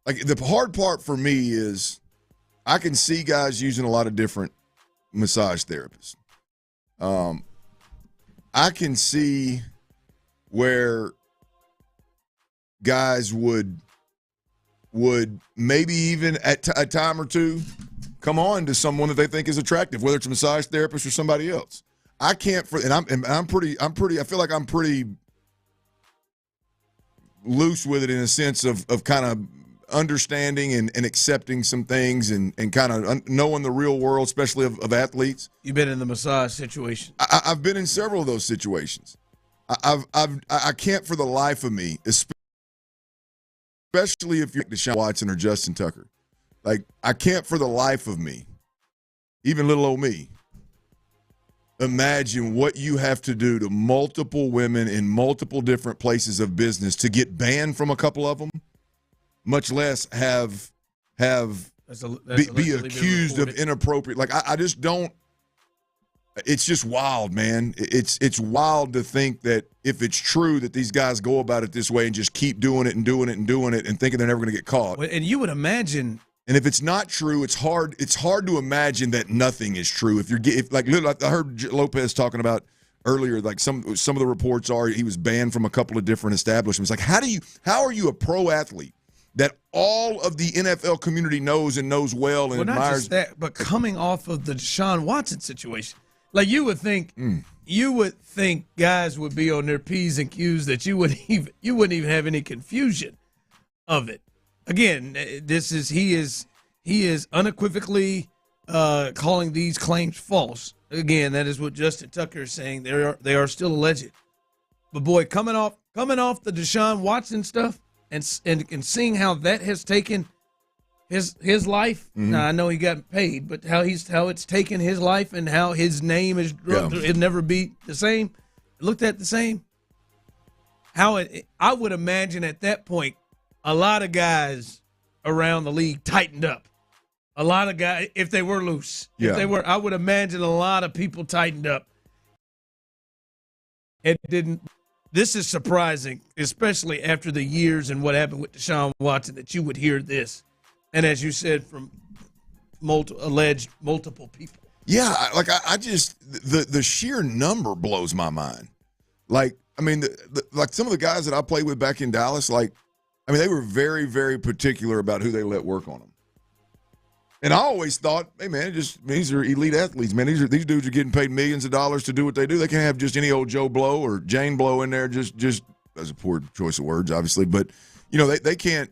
Like, the hard part for me is I can see guys using a lot of different massage therapists. I can see where guys would maybe even at a time or two come on to someone that they think is attractive, whether it's a massage therapist or somebody else. I can't, I'm pretty. I feel like I'm pretty loose with it in a sense of kind of understanding and accepting some things and kind of knowing the real world, especially of athletes. You've been in the massage situation. I've been in several of those situations. I can't for the life of me, especially if you're Deshaun Watson or Justin Tucker. Like, I can't for the life of me, even little old me, imagine what you have to do to multiple women in multiple different places of business to get banned from a couple of them, much less be accused of inappropriate. Like, I just don't. It's just wild, man. It's wild to think that if it's true that these guys go about it this way and just keep doing it and doing it and doing it and thinking they're never going to get caught. And you would imagine. And if it's not true, it's hard to imagine that nothing is true. I heard Lopez talking about earlier, like some of the reports are he was banned from a couple of different establishments. Like, how are you a pro athlete that all of the NFL community knows and knows well and admires? Not just that, but coming off of the Deshaun Watson situation, like you would think guys would be on their P's and Q's that you wouldn't even have any confusion of it. Again, he is unequivocally calling these claims false. Again, that is what Justin Tucker is saying. They are still alleged. But boy, coming off the Deshaun Watson stuff and seeing how that has taken his life. Mm-hmm. Now, I know he got paid, but how it's taken his life and how his name is it never be the same, looked at the same. I would imagine at that point, a lot of guys around the league tightened up. A lot of guys, if they were loose, I would imagine a lot of people tightened up. It didn't. This is surprising, especially after the years and what happened with Deshaun Watson, that you would hear this. And as you said, from alleged multiple people. Yeah, like I just the sheer number blows my mind. Like, I mean, like some of the guys that I played with back in Dallas, like, I mean, they were very, very particular about who they let work on them. And I always thought, hey, man, these are elite athletes, man. These dudes are getting paid millions of dollars to do what they do. They can't have just any old Joe Blow or Jane Blow in there. Just that's a poor choice of words, obviously, but you know they can't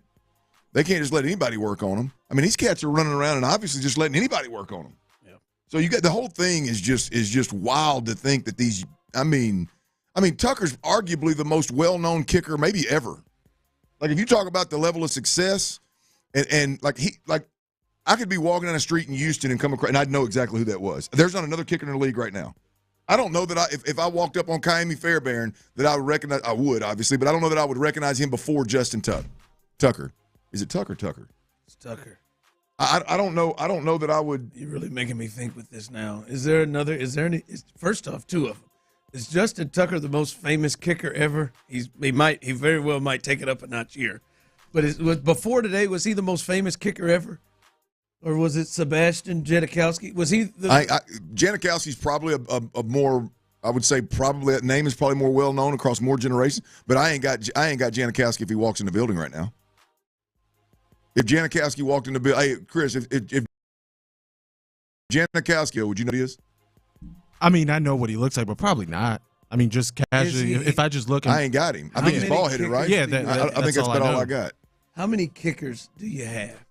just let anybody work on them. I mean, these cats are running around and obviously just letting anybody work on them. Yeah. So you got the whole thing is just wild to think that these. I mean, Tucker's arguably the most well-known kicker maybe ever. Like, if you talk about the level of success, and I could be walking down the street in Houston and come across, and I'd know exactly who that was. There's not another kicker in the league right now. I don't know that if I walked up on Kaimi Fairbairn that I would recognize. I would, obviously, but I don't know that I would recognize him before Justin Tucker. Is it Tucker? It's Tucker. I don't know. I don't know that I would. You're really making me think with this now. First off, two of them. Is Justin Tucker the most famous kicker ever? He very well might take it up a notch here. But before today, was he the most famous kicker ever? Or was it Sebastian Janikowski? Was he Janikowski's probably a more, I would say probably that name is probably more well known across more generations, but I ain't got Janikowski if he walks in the building right now. If Janikowski walked in the building, hey Chris, if Janikowski, would you know who he is? I mean, I know what he looks like, but probably not. I mean, just casually, if I just look. I ain't got him. I think he's ball-headed, right? Yeah, I think that's about all I got. How many kickers do you have?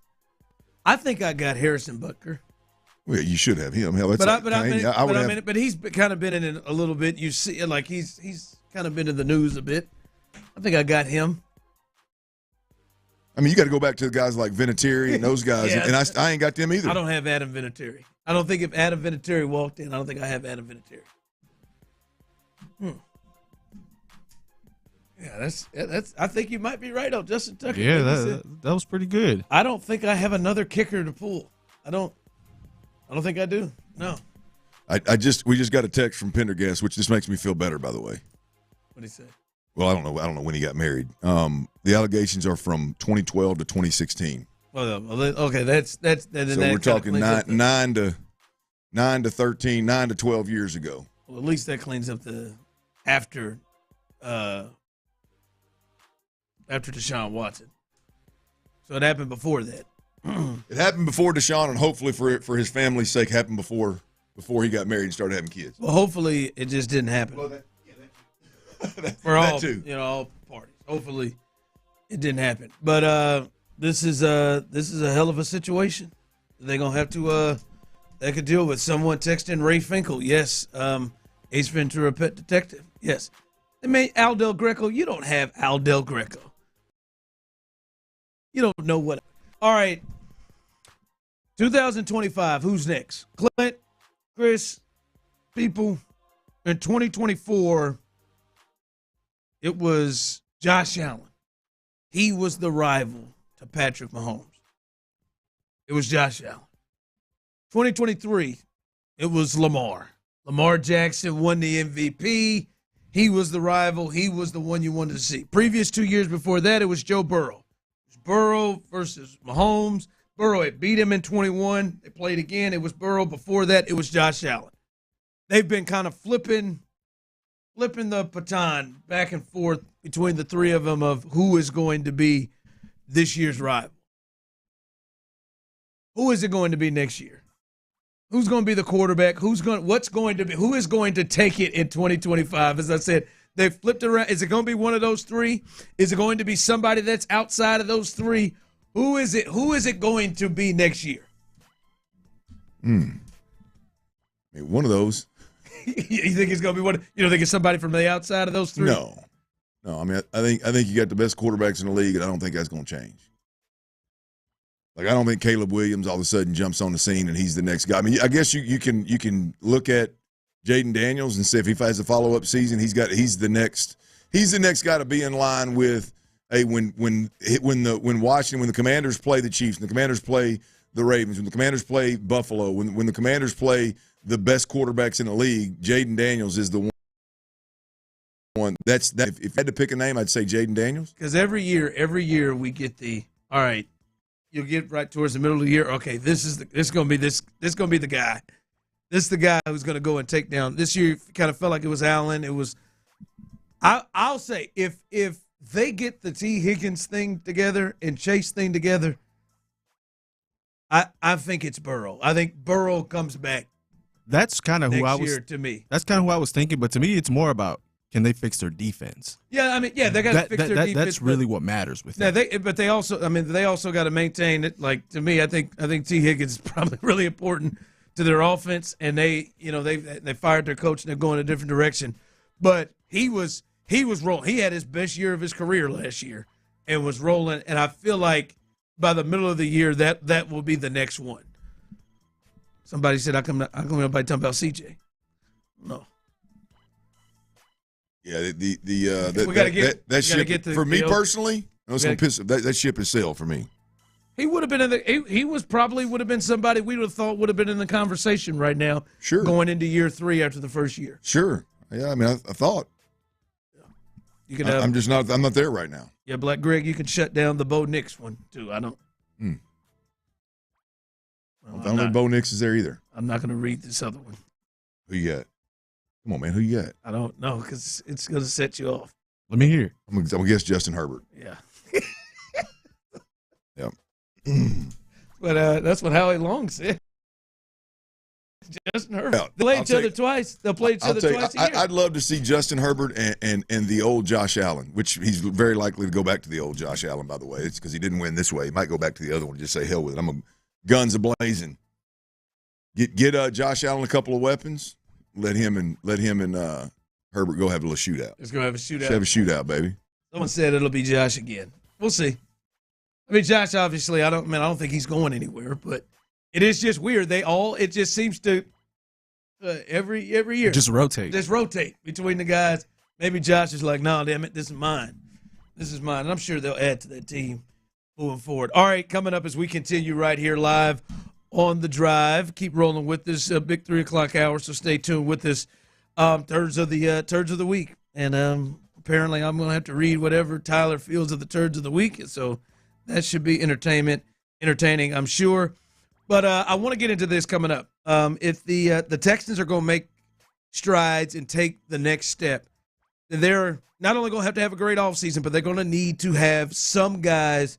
I think I got Harrison Butker. Well, you should have him. Hell, that's but he's kind of been in it a little bit. You see, like he's kind of been in the news a bit. I think I got him. I mean, you got to go back to the guys like Vinatieri and those guys, and I ain't got them either. I don't have Adam Vinatieri. I don't think if Adam Vinatieri walked in, I don't think I have Adam Vinatieri. Yeah, that's. I think you might be right on Justin Tucker. Yeah, that was pretty good. I don't think I have another kicker to pull. I don't think I do. No. We just got a text from Pendergast, which just makes me feel better. By the way, what did he say? Well, I don't know when he got married. The allegations are from 2012 to 2016. Well, okay, that's so we're talking 9 to 13, 9 to 12 years ago. Well, at least that cleans up the after Deshaun Watson. So it happened before that. It happened before Deshaun, and hopefully for his family's sake, happened before he got married and started having kids. Well, hopefully it just didn't happen. Well, for all too. All parties. Hopefully it didn't happen. But this is a hell of a situation. They're gonna have to they could deal with. Someone texting Ray Finkel. Yes, Ace Ventura pet detective. Yes. They made Al Del Greco. You don't have Al Del Greco. You don't know what. All right. 2025. Who's next? Clint, Chris, people. In 2024, it was Josh Allen. He was the rival to Patrick Mahomes. It was Josh Allen. 2023, it was Lamar. Lamar Jackson won the MVP. He was the rival. He was the one you wanted to see. Previous 2 years before that, it was Joe Burrow. It was Burrow versus Mahomes. Burrow had beat him in 21. They played again. It was Burrow. Before that, it was Josh Allen. They've been kind of flipping the baton back and forth between the three of them of who is going to be this year's rival. Who is it going to be next year? Who's going to be the quarterback? Who is going to take it in 2025? As I said, they flipped around. Is it going to be one of those three? Is it going to be somebody that's outside of those three? Who is it? Who is it going to be next year? I mean, one of those. You think it's going to be one? You don't think it's somebody from the outside of those three? No. I mean, I think you got the best quarterbacks in the league, and I don't think that's going to change. Like, I don't think Caleb Williams all of a sudden jumps on the scene and he's the next guy. I mean, I guess you can look at Jaden Daniels and see if he has a follow-up season. He's the next guy to be in line with when the Commanders play the Chiefs, and the Commanders play the Ravens, when the Commanders play Buffalo, when the Commanders play the best quarterbacks in the league, Jaden Daniels is the one. That's that. If I had to pick a name, I'd say Jaden Daniels. Because every year we get all right. You'll get right towards the middle of the year. Okay, this is going to be the guy. This is the guy who's going to go and take down. This year, it kind of felt like it was Allen. It was. I'll say if they get the T. Higgins thing together and Chase thing together, I think it's Burrow. I think Burrow comes back. That's kind of who I was. To me, that's kind of who I was thinking. But to me, it's more about, can they fix their defense? Yeah, I mean, they got to fix their defense. That's really what matters with them. They also got to maintain it. Like, to me, I think T. Higgins is probably really important to their offense, and they fired their coach and they're going a different direction. But he was rolling. He had his best year of his career last year and was rolling. And I feel like by the middle of the year that will be the next one. Somebody said, "I come nobody talking about CJ." No. Yeah, that ship for me personally, that ship has sailed for me. He would have been he would have been somebody we would have thought would have been in the conversation right now. Sure. Going into year 3 after the first year. Sure. Yeah, I mean, I thought. You can. I'm just not. I'm not there right now. Yeah, Black Greg, you can shut down the Bo Nix one too. I don't. Well, I don't think Bo Nix is there either. I'm not going to read this other one. Who you got? Come on, man. Who you got? I don't know because it's going to set you off. Let me hear. I'm gonna guess Justin Herbert. Yeah. Yep. But that's what Howie Long said. Justin Herbert. They play each other twice. They'll play each other twice a year. I'd love to see Justin Herbert and the old Josh Allen, which he's very likely to go back to the old Josh Allen, by the way. It's because he didn't win this way. He might go back to the other one and just say, hell with it. I'm a guns a-blazing. Get Josh Allen a couple of weapons. Let him and Herbert go have a little shootout. Let's go have a shootout. Let's have a shootout, baby. Someone said it'll be Josh again. We'll see. I mean, Josh, obviously, I don't think he's going anywhere, but it is just weird. It just seems to every year just rotate between the guys. Maybe Josh is like, no, damn it, this is mine. This is mine. And I'm sure they'll add to that team moving forward. All right, coming up as we continue right here live on The Drive. Keep rolling with this big 3 o'clock hour, so stay tuned with us. Turds of the week. And apparently I'm going to have to read whatever Tyler feels of the turds of the week. So that should be entertaining, I'm sure. But I want to get into this coming up. If the Texans are going to make strides and take the next step, then they're not only going to have a great offseason, but they're going to need to have some guys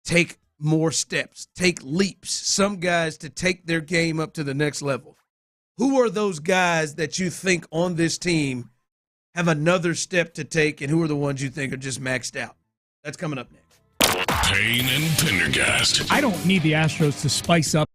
take more steps, take leaps, some guys to take their game up to the next level. Who are those guys that you think on this team have another step to take, and who are the ones you think are just maxed out? That's coming up next. Payne and Pendergast. I don't need the Astros to spice up.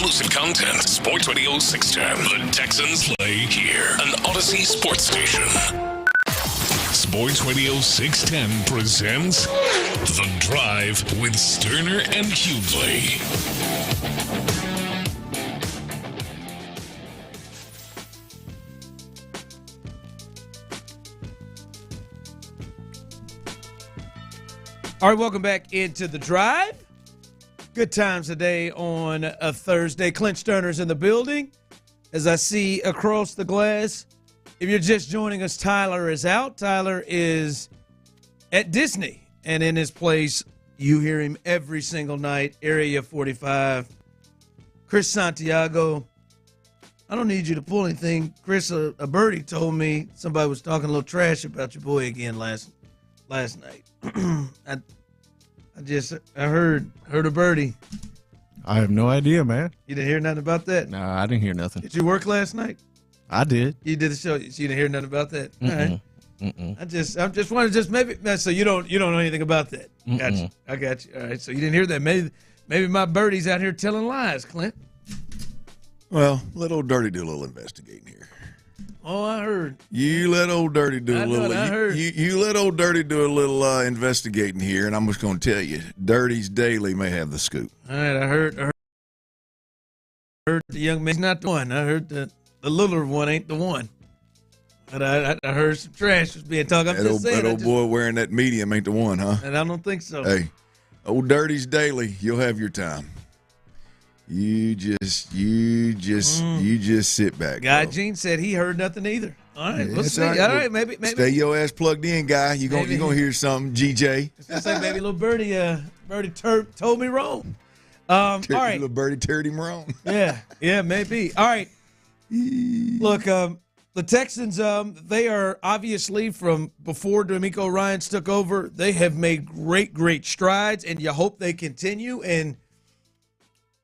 exclusive content. Sports Radio 610. The Texans play here. An Odyssey sports station. Sports Radio 610 presents The Drive with Stoerner and Hughley. All right, welcome back into The Drive. Good times today on a Thursday. Clint Stoerner's in the building. As I see across the glass, if you're just joining us, Tyler is out. Tyler is at Disney, and in his place, you hear him every single night, Area 45. Chris Santiago, I don't need you to pull anything. Chris, a birdie told me somebody was talking a little trash about your boy again last night. I heard a birdie. I have no idea, man. You didn't hear nothing about that? No, I didn't hear nothing. Did you work last night? I did. You did the show. So you didn't hear nothing about that? All right. Mm-mm. I just wanted to maybe so you don't know anything about that. Gotcha. I got you. All right. So you didn't hear that. Maybe my birdie's out here telling lies, Clint. Well, let old Dirty do a little investigating here. Oh, I heard. You let old Dirty do I a little. I heard. You let old Dirty do a little investigating here, and I'm just going to tell you, Dirty's Daily may have the scoop. All right, I heard the young man's not the one. I heard the littler one ain't the one. But I heard some trash was being talked. That old boy wearing that medium ain't the one, huh? And I don't think so. Hey, old Dirty's Daily, you'll have your time. You just sit back. Guy bro. Gene said he heard nothing either. All right, Yeah, let's it's see. all right. All right, maybe. Stay your ass plugged in, guy. You gonna hear something, GJ. It's like maybe little birdie told me wrong. All right, little birdie turned him wrong. yeah, maybe. All right. Look, the Texans, they are obviously from before D'Amico Ryans took over, they have made great strides, and you hope they continue. And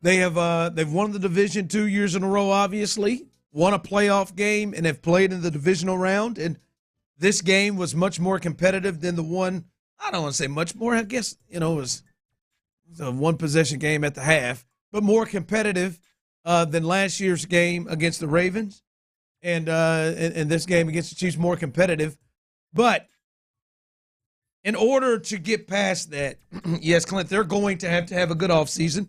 they have they've won the division 2 years in a row, obviously, won a playoff game, and have played in the divisional round. And this game was much more competitive than the one. I don't want to say much more. I guess it was a one-possession game at the half, but more competitive than last year's game against the Ravens, and this game against the Chiefs more competitive. But in order to get past that, yes, Clint, they're going to have a good offseason,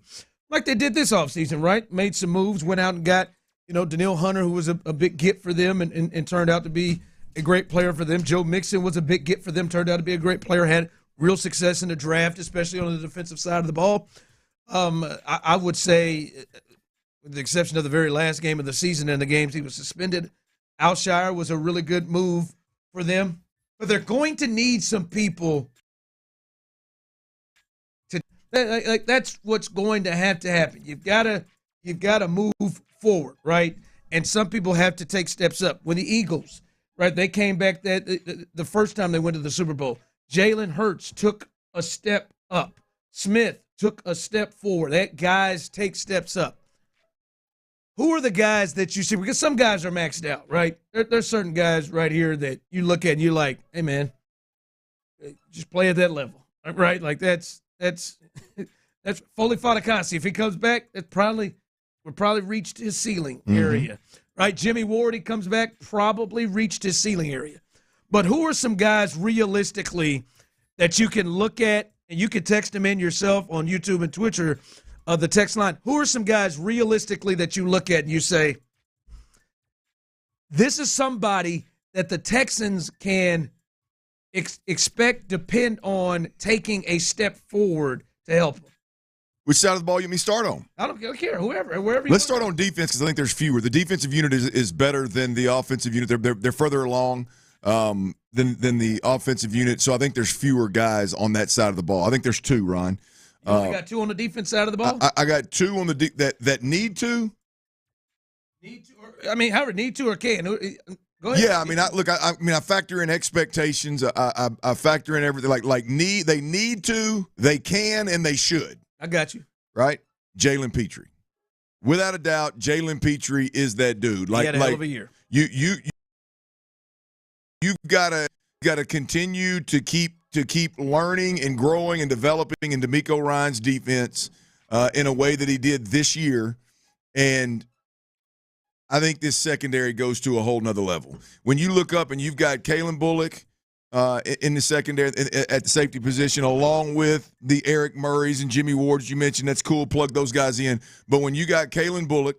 like they did this offseason, right? Made some moves, went out and got, Danielle Hunter, who was a big get for them and turned out to be a great player for them. Joe Mixon was a big get for them, turned out to be a great player, had real success in the draft, especially on the defensive side of the ball. I would say, with the exception of the very last game of the season and the games he was suspended, Alshire was a really good move for them. But they're going to need some people to like that's what's going to happen. You've got to move forward, right? And some people have to take steps up. When the Eagles, right, they came back the first time they went to the Super Bowl, Jalen Hurts took a step up. Smith took a step forward. That guys take steps up. Who are the guys that you see? Because some guys are maxed out, right? There's certain guys right here that you look at and you're like, hey, man, just play at that level, right? Like that's Foley Fatukasi. If he comes back, we'll probably reached his ceiling area, right? Jimmy Ward, he comes back, probably reached his ceiling area. But who are some guys realistically that you can look at, and you can text them in yourself on YouTube and Twitter, the text line? Who are some guys realistically that you look at and you say, this is somebody that the Texans can depend on taking a step forward to help them? Which side of the ball you want me to start on? I don't care, wherever. Let's start on defense because I think there's fewer. The defensive unit is better than the offensive unit. They're further along than the offensive unit. So I think there's fewer guys on that side of the ball. I think there's two, Ron. You only got two on the defense side of the ball? I got two on the that need to. Need to, however, need to or can. Go ahead. Yeah, I factor in expectations. I factor in everything. They need to, they can, and they should. I got you. Right? Jalen Petrie. Without a doubt, Jalen Petrie is that dude. He had a hell of a year. You've got to continue to keep learning and growing and developing in D'Amico Ryans' defense in a way that he did this year. And I think this secondary goes to a whole nother level. When you look up and you've got Kalen Bullock in the secondary at the safety position, along with the Eric Murrays and Jimmy Wards you mentioned, that's cool. Plug those guys in. But when you got Kalen Bullock,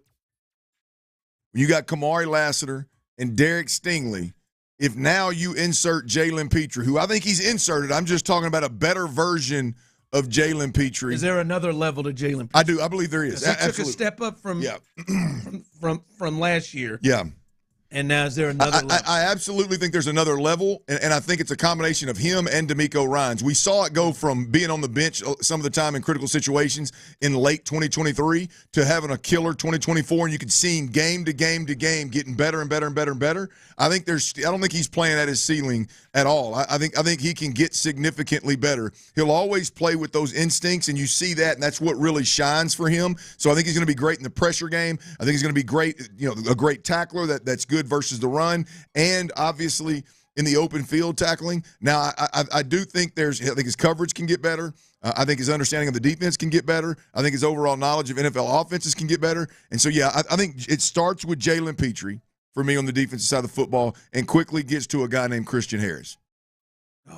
when you got Kamari Lassiter and Derek Stingley, if now you insert Jalen Petrie, who I think he's inserted, I'm just talking about a better version of Jalen Petrie. Is there another level to Jalen Petrie? I do. I believe there is. He took a step up from from last year. Yeah. And now is there another level? I absolutely think there's another level, and I think it's a combination of him and D'Amico Ryans. We saw it go from being on the bench some of the time in critical situations in late 2023 to having a killer 2024, and you could see him game to game to game getting better and better and better and better. I don't think he's playing at his ceiling at all. I think he can get significantly better. He'll always play with those instincts, and you see that, and that's what really shines for him. So I think he's going to be great in the pressure game. I think he's going to be great, a great tackler that's good versus the run, and obviously in the open field tackling. Now, I do think I think his coverage can get better. I think his understanding of the defense can get better. I think his overall knowledge of NFL offenses can get better. And so, yeah, I think it starts with Jalen Petrie for me on the defensive side of the football and quickly gets to a guy named Christian Harris.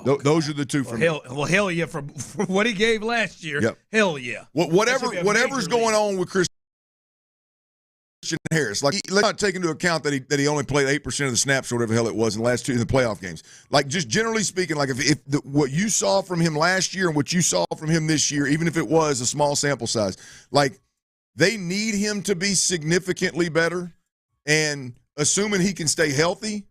Those are the two for me. Hell yeah, for what he gave last year. Yep. Hell yeah. Whatever's going on with Christian Harris, like let's not take into account that he only played 8% of the snaps or whatever the hell it was in the last two in the playoff games. Like just generally speaking, like if what you saw from him last year and what you saw from him this year, even if it was a small sample size, like they need him to be significantly better. And assuming he can stay healthy,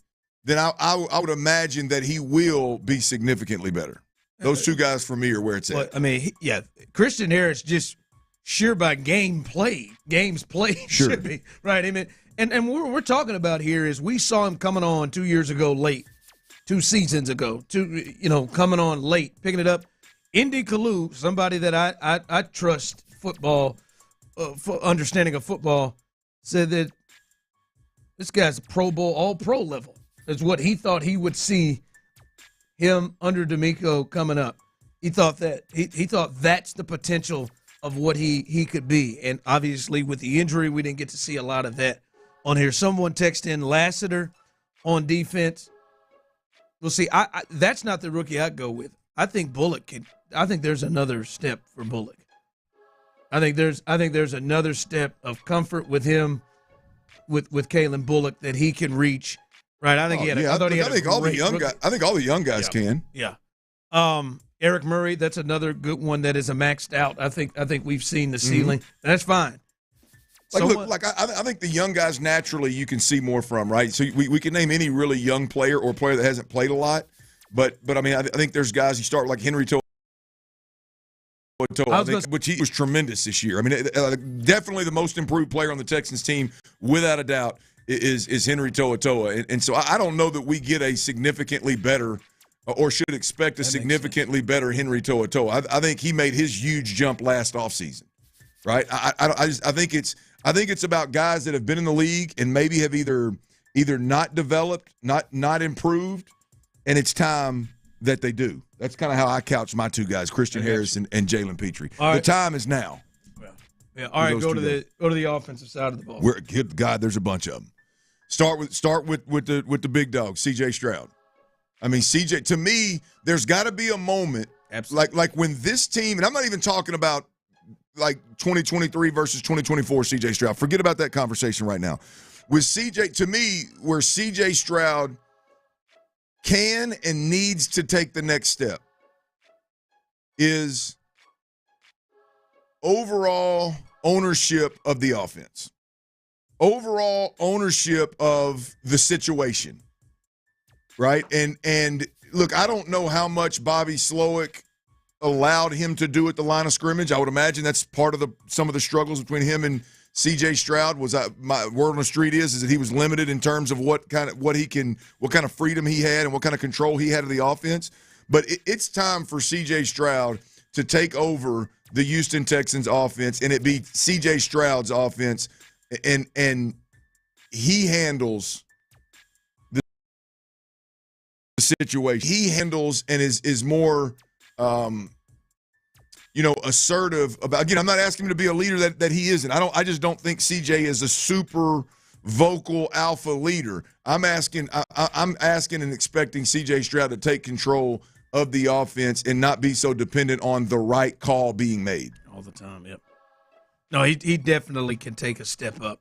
then I would imagine that he will be significantly better. Those two guys for me are where it's at. Well, I mean, Christian Harris just sheer by games played sure. should be right. I mean, and what we're talking about here is we saw him coming on 2 years ago late, 2 seasons ago, coming on late, picking it up. Indy Kalu, somebody that I trust football, for understanding of football, said that this guy's a Pro Bowl, all pro level. That's what he thought he would see him under D'Amico coming up. He thought that he thought that's the potential of what he could be. And obviously with the injury, we didn't get to see a lot of that on here. Someone texted in Lassiter on defense. We'll see. I that's not the rookie I'd go with. I think there's another step for Bullock. I think there's another step of comfort with him with Kalen Bullock that he can reach. Right. I think I think all the young guys can. Yeah. Eric Murray, that's another good one that is a maxed out. I think we've seen the ceiling. Mm-hmm. That's fine. I think the young guys naturally you can see more from, right? So we can name any really young player or player that hasn't played a lot, but I mean I think there's guys you start like Henry which he was tremendous this year. I mean, definitely the most improved player on the Texans team, without a doubt, is Henry To'oTo'o. And so I don't know that we get a significantly better or should expect a significantly better Henry To'oTo'o. I think he made his huge jump last offseason, right? I think it's about guys that have been in the league and maybe have either not developed, not improved, and it's time that they do. That's kind of how I couch my two guys, Christian Harris and Jalen Petrie. Right. The time is now. Yeah. All right. Go to the offensive side of the ball. Good God, there's a bunch of them. Start with the big dog, C.J. Stroud. I mean, C.J. To me, there's got to be a moment, like when this team, and I'm not even talking about like 2023 versus 2024 C.J. Stroud. Forget about that conversation right now. With C.J. to me, where C.J. Stroud can and needs to take the next step is overall ownership of the offense, overall ownership of the situation, right? And look, I don't know how much Bobby Slowick allowed him to do at the line of scrimmage. I would imagine that's part of some of the struggles between him and C.J. Stroud. My word on the street is that he was limited in terms of what kind of freedom he had and what kind of control he had of the offense. But it's time for C.J. Stroud to take over the Houston Texans offense, and it be C.J. Stroud's offense, and he handles the situation. He handles and is more assertive about. Again, I'm not asking him to be a leader that he isn't. I just don't think CJ is a super vocal alpha leader. I'm asking and expecting CJ Stroud to take control of the offense and not be so dependent on the right call being made all the time. Yep. No, he definitely can take a step up.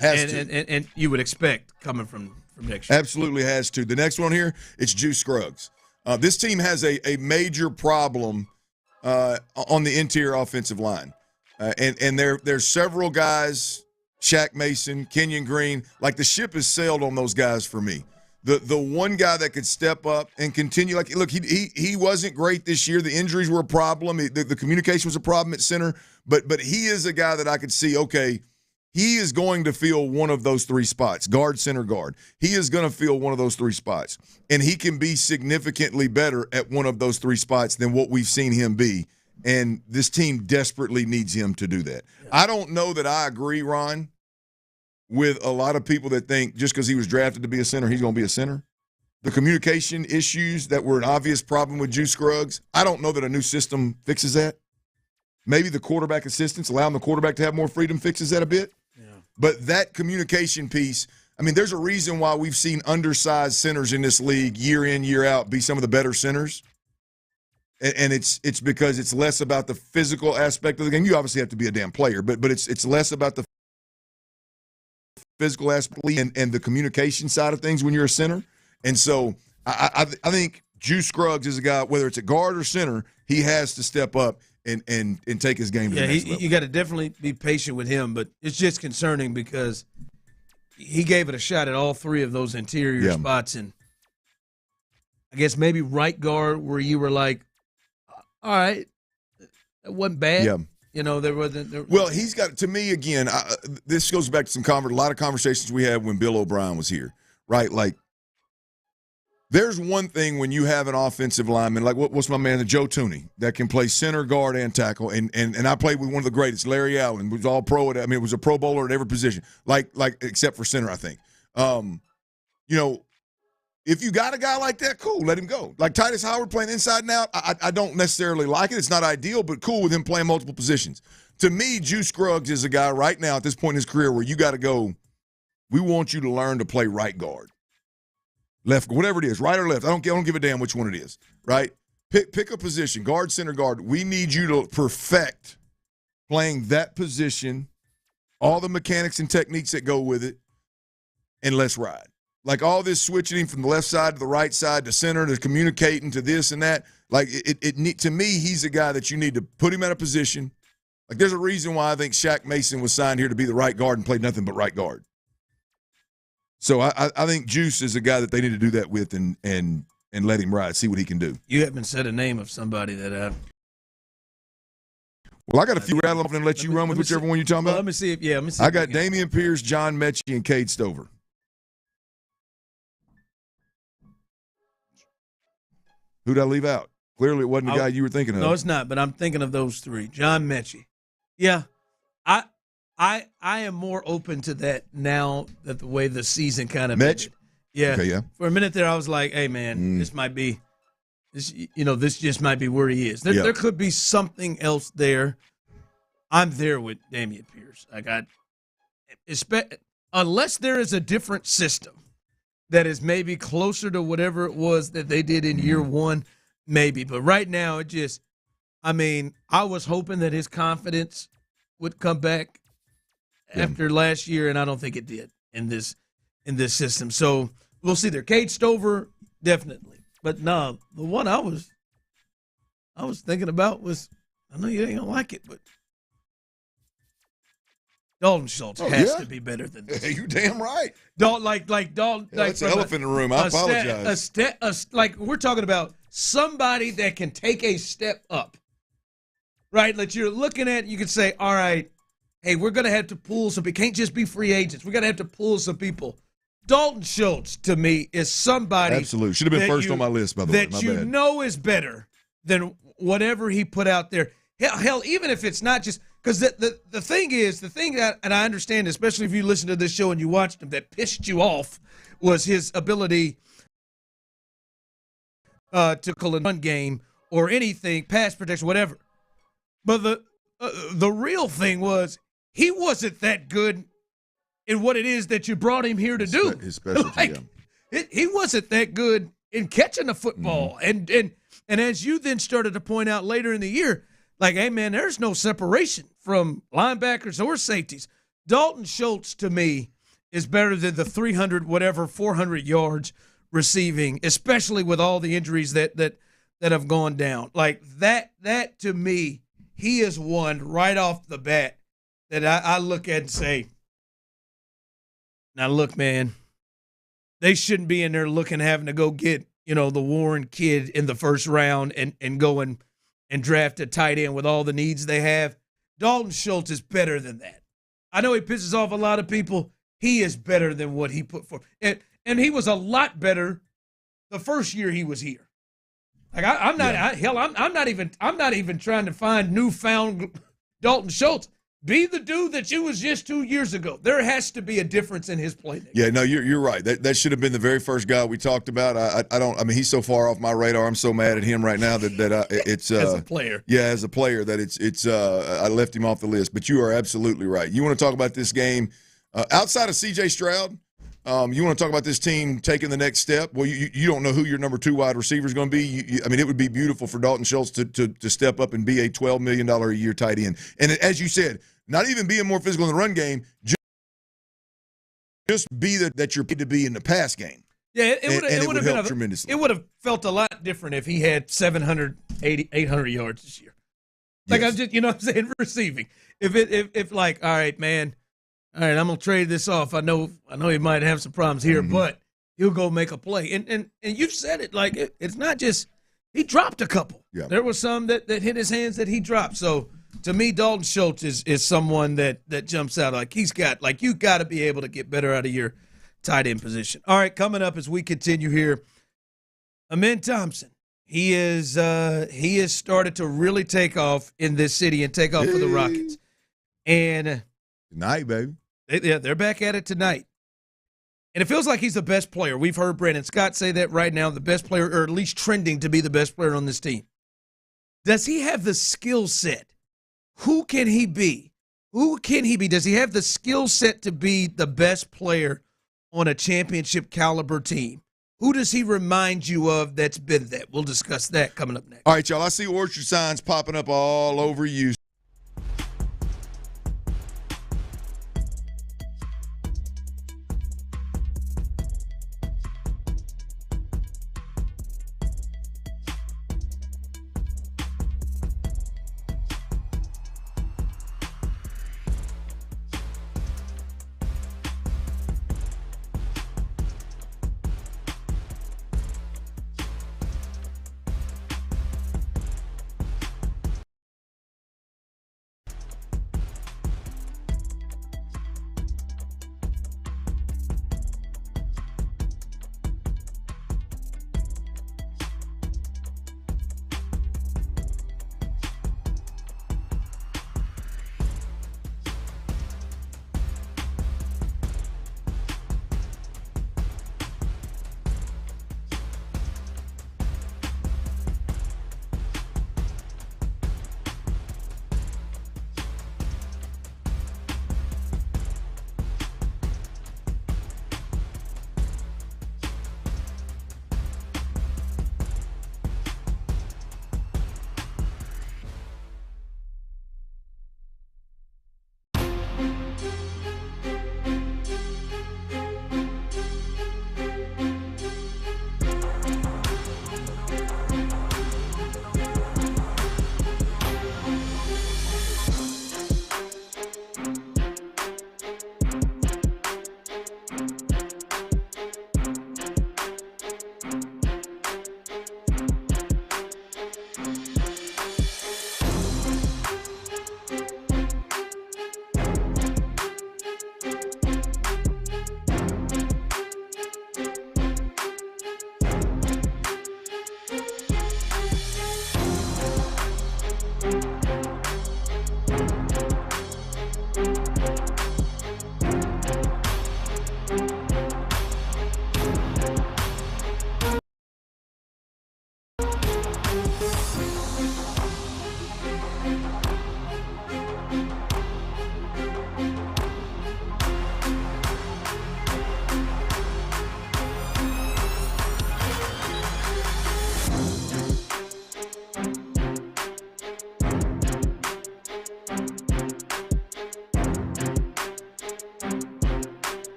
And you would expect coming from next year. Absolutely has to. The next one here, it's Juice Scruggs. This team has a major problem on the interior offensive line. And there's several guys, Shaq Mason, Kenyon Green, like the ship has sailed on those guys for me. The one guy that could step up and continue, like, look, he wasn't great this year. The injuries were a problem. The communication was a problem at center. But he is a guy that I could see, okay, he is going to fill one of those three spots, guard, center, guard. He is going to fill one of those three spots. And he can be significantly better at one of those three spots than what we've seen him be. And this team desperately needs him to do that. Yeah. I don't know that I agree, Ron, with a lot of people that think just because he was drafted to be a center, he's going to be a center. The communication issues that were an obvious problem with Juice Scruggs, I don't know that a new system fixes that. Maybe the quarterback assistance, allowing the quarterback to have more freedom, fixes that a bit. Yeah. But that communication piece, I mean, there's a reason why we've seen undersized centers in this league year in, year out be some of the better centers. And it's because it's less about the physical aspect of the game. You obviously have to be a damn player, but it's less about the physical aspect and the communication side of things when you're a center. And so I think Juice Scruggs is a guy, whether it's a guard or center, he has to step up and take his game to the next level. You got to definitely be patient with him, but it's just concerning because he gave it a shot at all three of those interior spots. And I guess maybe right guard where you were like, all right, that wasn't bad. Yeah. You know, there wasn't. Well, he's got, to me, again, this goes back to a lot of conversations we had when Bill O'Brien was here, right? Like, there's one thing when you have an offensive lineman, like what's my man, Joe Tooney, that can play center, guard, and tackle. And I played with one of the greatest, Larry Allen, was all pro. It was a Pro Bowler at every position, like except for center, I think. If you got a guy like that, cool, let him go. Like Titus Howard playing inside and out, I don't necessarily like it. It's not ideal, but cool with him playing multiple positions. To me, Juice Scruggs is a guy right now at this point in his career where you got to go, we want you to learn to play right guard. Left, whatever it is, right or left. I don't give a damn which one it is, right? Pick a position, guard, center, guard. We need you to perfect playing that position, all the mechanics and techniques that go with it, and let's ride. Like all this switching from the left side to the right side to center to communicating to this and that. Like to me, he's a guy that you need to put him at a position. Like there's a reason why I think Shaq Mason was signed here to be the right guard and played nothing but right guard. So I think Juice is a guy that they need to do that with and let him ride, see what he can do. You haven't said a name of somebody that I've. Well, I got a few rattle off and let you run with whichever one you're talking about. Let me see. I got Damian Pierce, John Mechie, and Cade Stover. Who'd I leave out? Clearly, it wasn't the guy you were thinking of. No, it's not, but I'm thinking of those three. John Mechie. Yeah. I am more open to that now that the way the season kind of Mech? Yeah. Okay, yeah. For a minute there, I was like, hey, man, this might be this. This just might be where he is. There could be something else there. I'm there with Damian Pierce. Unless there is a different system that is maybe closer to whatever it was that they did in year one, maybe. But right now, I was hoping that his confidence would come back after last year, and I don't think it did in this system. So we'll see there. Cade Stover, definitely. But no, the one I was thinking about was, I know you ain't gonna like it, but Dalton Schultz has to be better than this. You damn right. Dalton. That's an elephant in the room. I apologize. We're talking about somebody that can take a step up, right? Like you're looking at, you could say, all right, hey, we're going to have to pull some people. It can't just be free agents. We're going to have to pull some people. Dalton Schultz, to me, is somebody. Absolutely. Should have been first on my list, by the way. That you know is better than whatever he put out there. Hell, even if it's not just – because the thing that, and I understand, especially if you listen to this show and you watched him, that pissed you off was his ability to call a run game or anything, pass protection, whatever. But the real thing was he wasn't that good in what it is that you brought him here to do. His specialty, He wasn't that good in catching the football. And as you then started to point out later in the year, like, hey, man, there's no separation from linebackers or safeties. Dalton Schultz, to me, is better than the 400 yards receiving, especially with all the injuries that have gone down. Like, that to me, he is one right off the bat that I look at and say, now look, man, they shouldn't be in there having to go get, the Warren kid in the first round and go and draft a tight end with all the needs they have. Dalton Schultz is better than that. I know he pisses off a lot of people. He is better than what he put forth. And he was a lot better the first year he was here. Like, I'm not even trying to find newfound Dalton Schultz. Be the dude that you was just 2 years ago. There has to be a difference in his play. Yeah, no, you're right. That should have been the very first guy we talked about. I mean, he's so far off my radar. I'm so mad at him right now that it's as a player. Yeah, as a player that it's I left him off the list. But you are absolutely right. You want to talk about this game outside of C.J. Stroud? You want to talk about this team taking the next step? Well, you don't know who your number 2 wide receiver is going to be. I mean, it would be beautiful for Dalton Schultz to step up and be a $12 million a year tight end. And as you said, not even being more physical in the run game, just be that you're paid to be in the pass game. Yeah, it would have helped tremendously. It would have felt a lot different if he had 800 yards this year. Like, yes. I'm just, what I'm saying, receiving. If like, all right, man. All right, I'm gonna trade this off. I know he might have some problems here, but he'll go make a play. And you've said it, like, it's not just he dropped a couple. Yeah. There was some that hit his hands that he dropped. So to me, Dalton Schultz is someone that jumps out. Like, you got to be able to get better out of your tight end position. All right, coming up as we continue here, Amen Thompson. He has started to really take off in this city and take off for the Rockets. And tonight, baby. They're back at it tonight. And it feels like he's the best player. We've heard Brandon Scott say that right now, the best player, or at least trending to be the best player on this team. Does he have the skill set? Who can he be? Does he have the skill set to be the best player on a championship caliber team? Who does he remind you of that's been that? We'll discuss that coming up next. All right, y'all. I see orchard signs popping up all over you.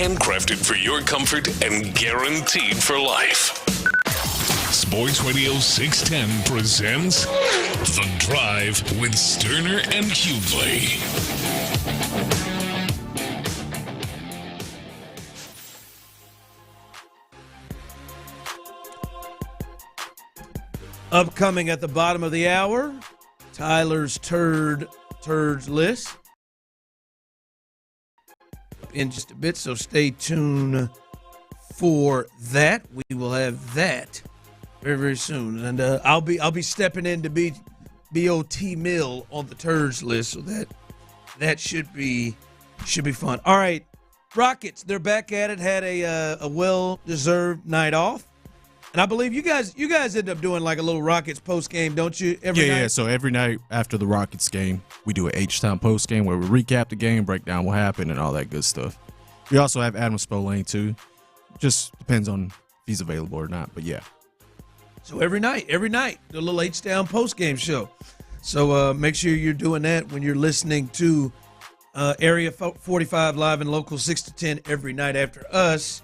Handcrafted for your comfort and guaranteed for life. Sports Radio 610 presents The Drive with Stoerner and Hughley. Upcoming at the bottom of the hour, Tyler's turds list. In just a bit, so stay tuned for that. We will have that very, very soon, and I'll be stepping in to be BOT Mill on the turds list, so that should be fun. All right, Rockets, they're back at it. Had a well-deserved night off. And I believe you guys end up doing like a little Rockets post game, don't you? Every night? Yeah. So every night after the Rockets game, we do an H-Town post game where we recap the game, break down what happened, and all that good stuff. We also have Adam Spolane too. Just depends on if he's available or not. But yeah. So every night, the little H-Town post game show. So make sure you're doing that when you're listening to Area 45 live and local 6 to 10 every night after us.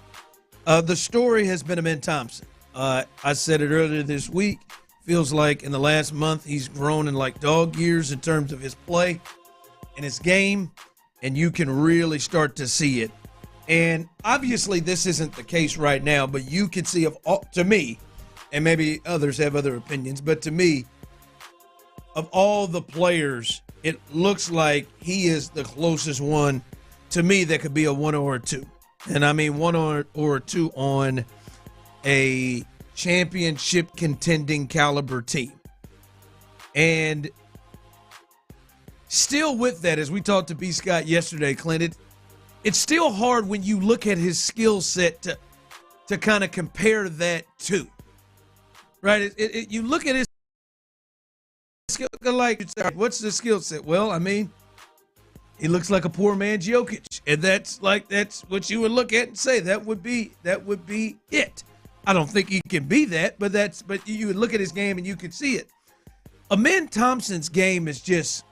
The story has been Amen Thompson. I said it earlier this week. Feels like in the last month he's grown in like dog years in terms of his play and his game, and you can really start to see it. And obviously this isn't the case right now, but you can see to me, and maybe others have other opinions, but to me, of all the players, it looks like he is the closest one to me that could be a 1 or a 2. And I mean 1 or a 2 on a championship contending caliber team. And still with that, as we talked to B. Scott yesterday, Clint, it's still hard when you look at his skill set to kind of compare that to. Right? You look at his skill, like, what's the skill set? Well, I mean, he looks like a poor man's Jokic. And that's what you would look at and say that would be it. I don't think he can be that, but you would look at his game and you could see it. Amen Thompson's game is just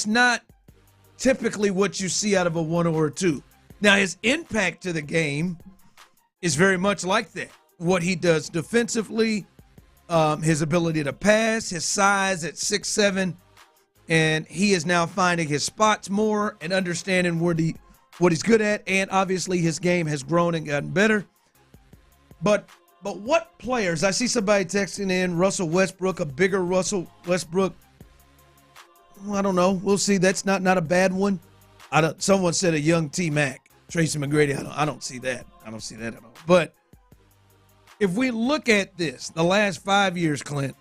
not typically what you see out of a 1 or a 2. Now his impact to the game is very much like that. What he does defensively, his ability to pass, his size at 6'7", and he is now finding his spots more and understanding what he's good at, and obviously his game has grown and gotten better. But what players? I see somebody texting in Russell Westbrook, a bigger Russell Westbrook. Well, I don't know. We'll see. That's not a bad one. Someone said a young T-Mac, Tracy McGrady. I don't see that. I don't see that at all. But if we look at this, the last 5 years, Clint,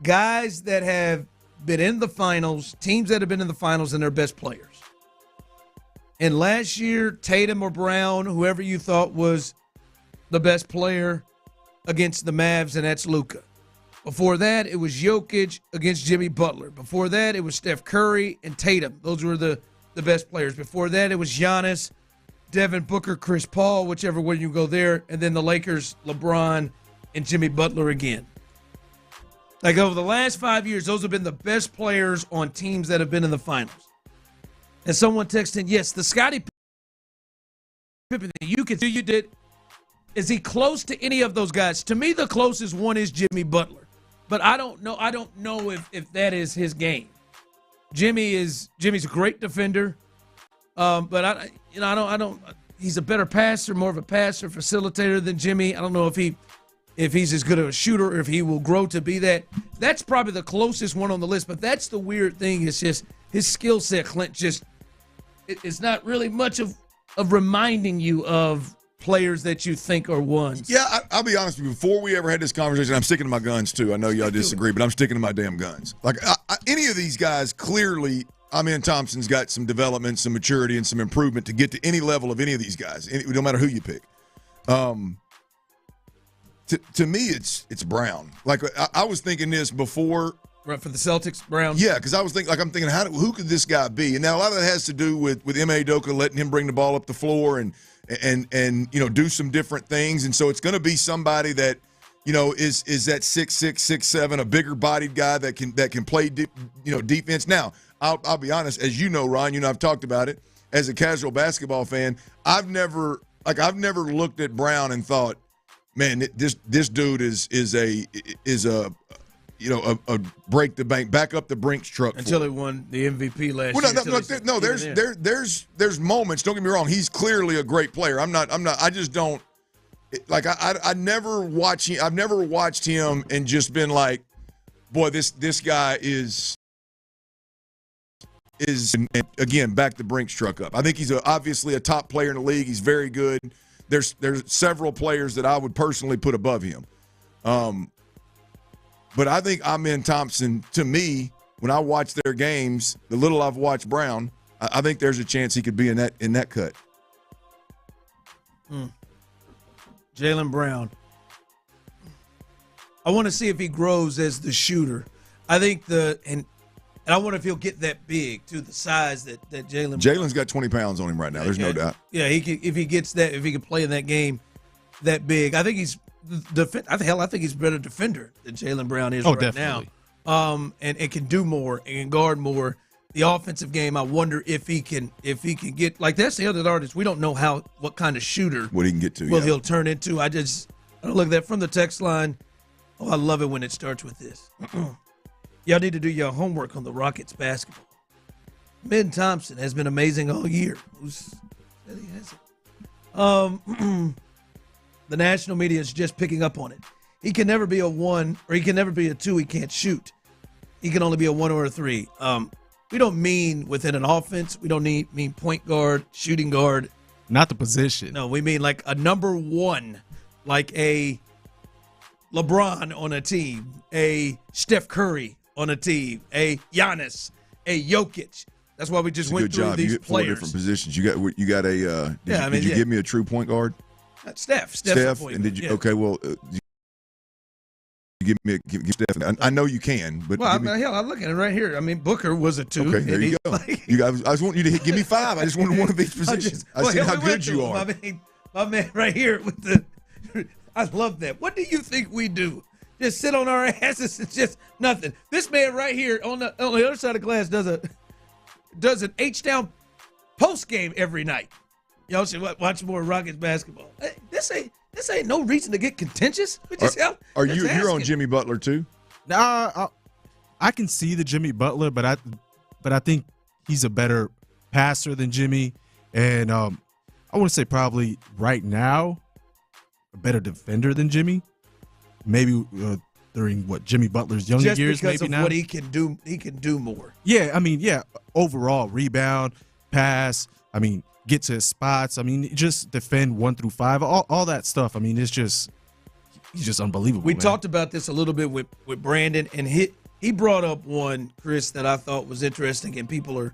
guys that have been in the finals, teams that have been in the finals, and their best players. And last year, Tatum or Brown, whoever you thought was the best player against the Mavs, and that's Luka. Before that, it was Jokic against Jimmy Butler. Before that, it was Steph Curry and Tatum. Those were the best players. Before that, it was Giannis, Devin Booker, Chris Paul, whichever way you go there, and then the Lakers, LeBron, and Jimmy Butler again. Like over the last 5 years, those have been the best players on teams that have been in the finals. And someone texted in, yes, the Scottie Pippen that you did. Is he close to any of those guys? To me, the closest one is Jimmy Butler. But I don't know if that is his game. Jimmy's a great defender. But I don't he's a better passer, more of a passer, facilitator than Jimmy. I don't know if he's as good of a shooter or if he will grow to be that. That's probably the closest one on the list. But that's the weird thing. It's just his skill set, Clint, it's not really much of reminding you of players that you think are ones. Yeah, I'll be honest with you. Before we ever had this conversation, I'm sticking to my guns too. I know y'all disagree, but I'm sticking to my damn guns. Like any of these guys, clearly, Amen Thompson's got some development, some maturity, and some improvement to get to any level of any of these guys. No matter who you pick. To me, it's Brown. Like I was thinking this before. Right, for the Celtics, Brown. Yeah, because I'm thinking, who could this guy be? And now a lot of that has to do with Ime Udoka letting him bring the ball up the floor and do some different things. And so it's going to be somebody that is that 6'6", 6'7", a bigger bodied guy that can play defense. Now, I'll be honest, as you know, Ron, I've talked about it. As a casual basketball fan, I've never looked at Brown and thought, man, this dude is a break the bank, back up the Brinks truck until he won the MVP last year. There's moments. Don't get me wrong. He's clearly a great player. I just don't like. I never watch him. I've never watched him and just been like, boy, this guy is again back the Brinks truck up. I think he's obviously a top player in the league. He's very good. There's several players that I would personally put above him. But I think Amen Thompson, to me, when I watch their games, the little I've watched Brown, I think there's a chance he could be in that cut. Jaylen Brown. I want to see if he grows as the shooter. I think and I wonder if he'll get that big, too, the size that Jalen's got 20 pounds on him right now. There's no doubt. Yeah, if he gets that, if he can play in that game that big, I think he's I think he's a better defender than Jaylen Brown is definitely. now. And can do more and can guard more. The offensive game, I wonder if he can get, like, that's the other artist. We don't know what kind of shooter what he can get to. He'll turn into. I don't look at that from the text line. Oh, I love it when it starts with this. Y'all need to do your homework on the Rockets basketball. Ben Thompson has been amazing all year. Who said he hasn't? The national media is just picking up on it. He can never be a 1 or he can never be a 2. He can't shoot. He can only be a 1 or a 3. We don't mean within an offense. We don't mean point guard, shooting guard. Not the position. No, we mean like a number 1, like a LeBron on a team, a Steph Curry on a team, a Giannis, a Jokic. That's why we just went through these you get players. 4 different positions. You got a. Did you give me a true point guard? Steph. Steph. And did you? Yeah. Okay. Well, give Steph. I know you can, but hell, I'm looking at it right here. I mean, Booker was a 2. Okay, there you go. I just want you to give me 5. I just wanted one of these positions. I see how good you are. My man, right here with the. I love that. What do you think we do? Just sit on our asses and just nothing. This man right here on the other side of the glass does an H-Town post game every night. Y'all should watch more Rockets basketball. Hey, this ain't no reason to get contentious. You're on Jimmy Butler too? Nah, I can see the Jimmy Butler, but I think he's a better passer than Jimmy, and I want to say probably right now a better defender than Jimmy. Maybe during Jimmy Butler's younger years, because maybe of now. What he can do more. Yeah, I mean, overall rebound, pass. I mean, get to his spots. I mean, just defend 1 through 5, all that stuff. I mean, he's just unbelievable. We talked about this a little bit with Brandon, and he brought up one, Chris, that I thought was interesting, and people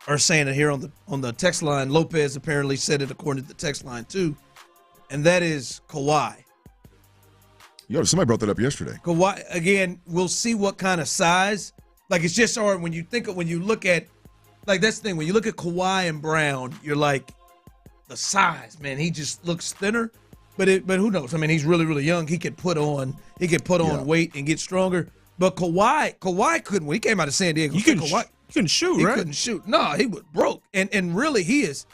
are saying it here on the text line. Lopez apparently said it according to the text line too, and that is Kawhi. Somebody brought that up yesterday. Kawhi, again, we'll see what kind of size. Like, it's just hard when you look at, like, that's the thing. When you look at Kawhi and Brown, you're like, the size, man. He just looks thinner. But who knows? I mean, he's really, really young. He could put on weight and get stronger. But Kawhi couldn't. When he came out of San Diego, he couldn't shoot, right? He couldn't shoot. No, he was broke. And really, he is.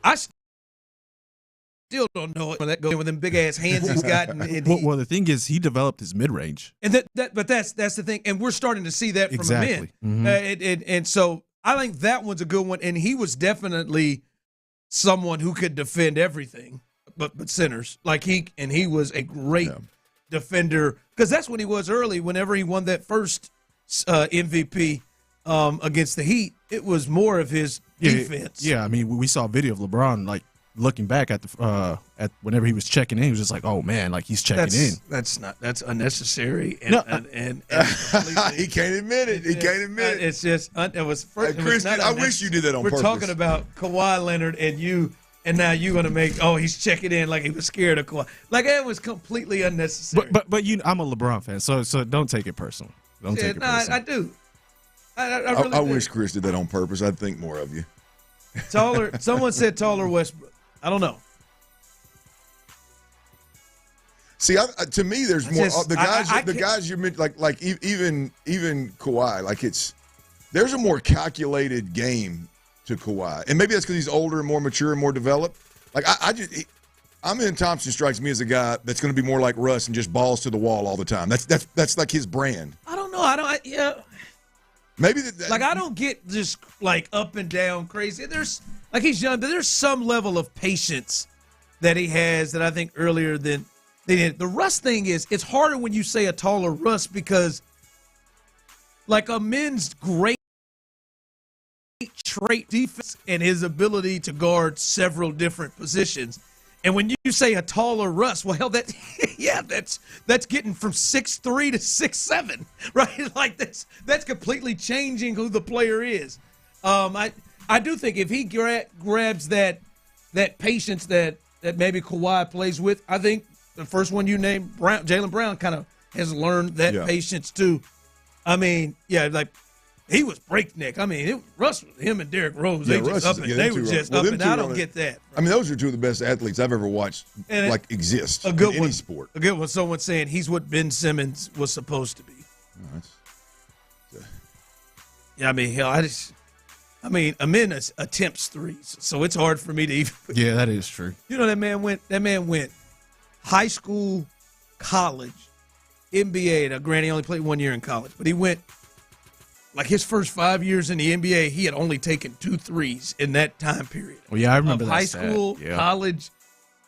I still don't know it when that goes with them big ass hands he's got. Well, the thing is, he developed his mid range, and but that's the thing, and we're starting to see that from him. Mm-hmm. And so I think that one's a good one, and he was definitely someone who could defend everything, but centers like he was a great defender, because that's when he was early. Whenever he won that first MVP against the Heat, it was more of his defense. Yeah, I mean, we saw a video of LeBron like looking back at at whenever he was checking in, he was just like, "Oh man, like he's checking in." That's unnecessary. And he can't admit it. He can't admit it. It's just it was. Chris, I wish you did that on purpose. We're talking about Kawhi Leonard and now you're gonna make he's checking in like he was scared of Kawhi. Like, it was completely unnecessary. But I'm a LeBron fan, so don't take it personal. Don't take it personal. I do. I wish Chris did that on purpose. I'd think more of you. Taller. Someone said taller Westbrook. I don't know. See, to me, there's more. The guys you mentioned, like even Kawhi, there's a more calculated game to Kawhi, and maybe that's because he's older and more mature and more developed. Like Amen Thompson strikes me as a guy that's going to be more like Russ and just balls to the wall all the time. That's like his brand. I don't know. Yeah. Maybe I don't get just like up and down crazy. There's like he's young, but there's some level of patience that he has that I think earlier than they did. The Russ thing is it's harder when you say a taller Russ because like Amen's great trait defense and his ability to guard several different positions. And when you say a taller Russ, well, hell, that's getting from 6'3" to 6'7", right? Like that's completely changing who the player is. I do think if he grabs that patience that maybe Kawhi plays with, I think the first one you named, Jaylen Brown, kind of has learned that patience too. I mean, like he was breakneck. I mean, Russ, him and Derrick Rose, they were just up and I don't get that. I mean, those are two of the best athletes I've ever watched exist in any sport. A good one. Someone saying he's what Ben Simmons was supposed to be. Yeah, I mean, hell, Amen attempts threes, so it's hard for me to even. Yeah, that is true. You know, that man went high school, college, NBA. Now, granted, he only played 1 year in college, but he went. Like his first 5 years in the NBA, he had only taken 2 threes in that time period. Well, yeah, I remember that. High school, college,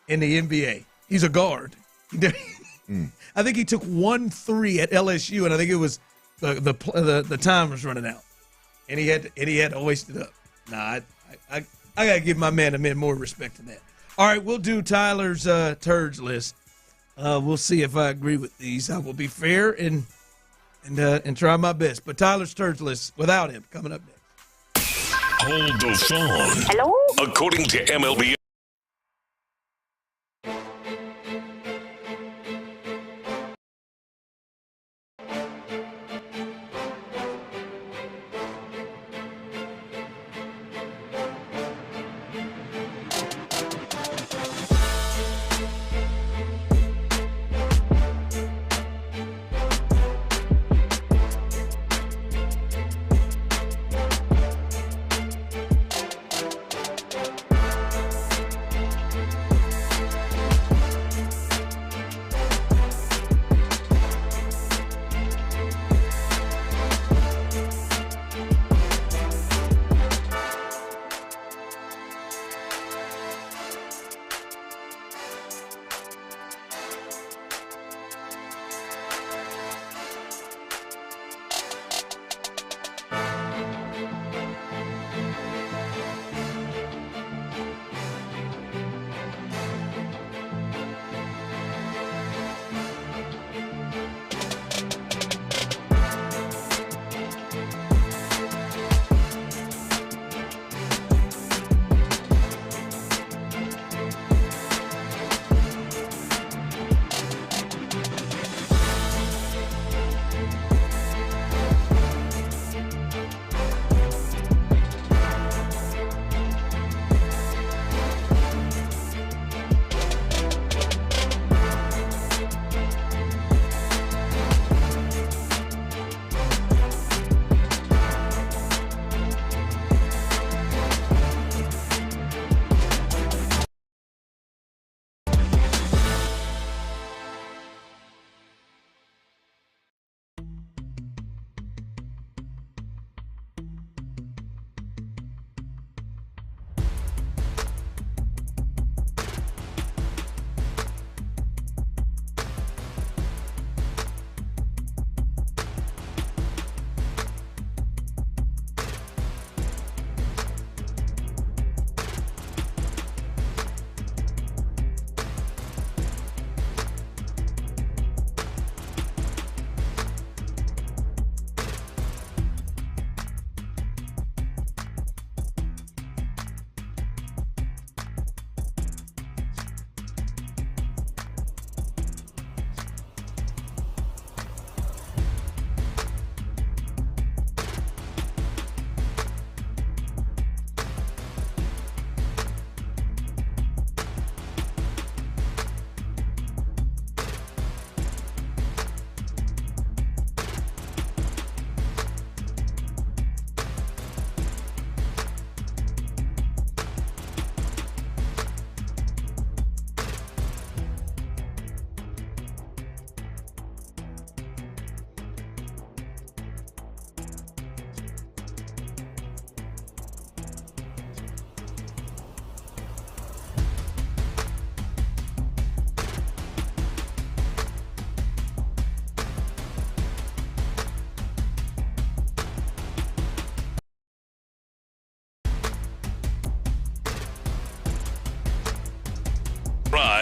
and the NBA. He's a guard. I think he took 1 3 at LSU, and I think it was the time was running out, and he had to hoist it up. Nah, I gotta give my man Amen more respect than that. All right, we'll do Tyler's turds list. We'll see if I agree with these. I will be fair and try my best. But Tyler's turds list without him coming up next. Hold the phone. Hello? According to MLB.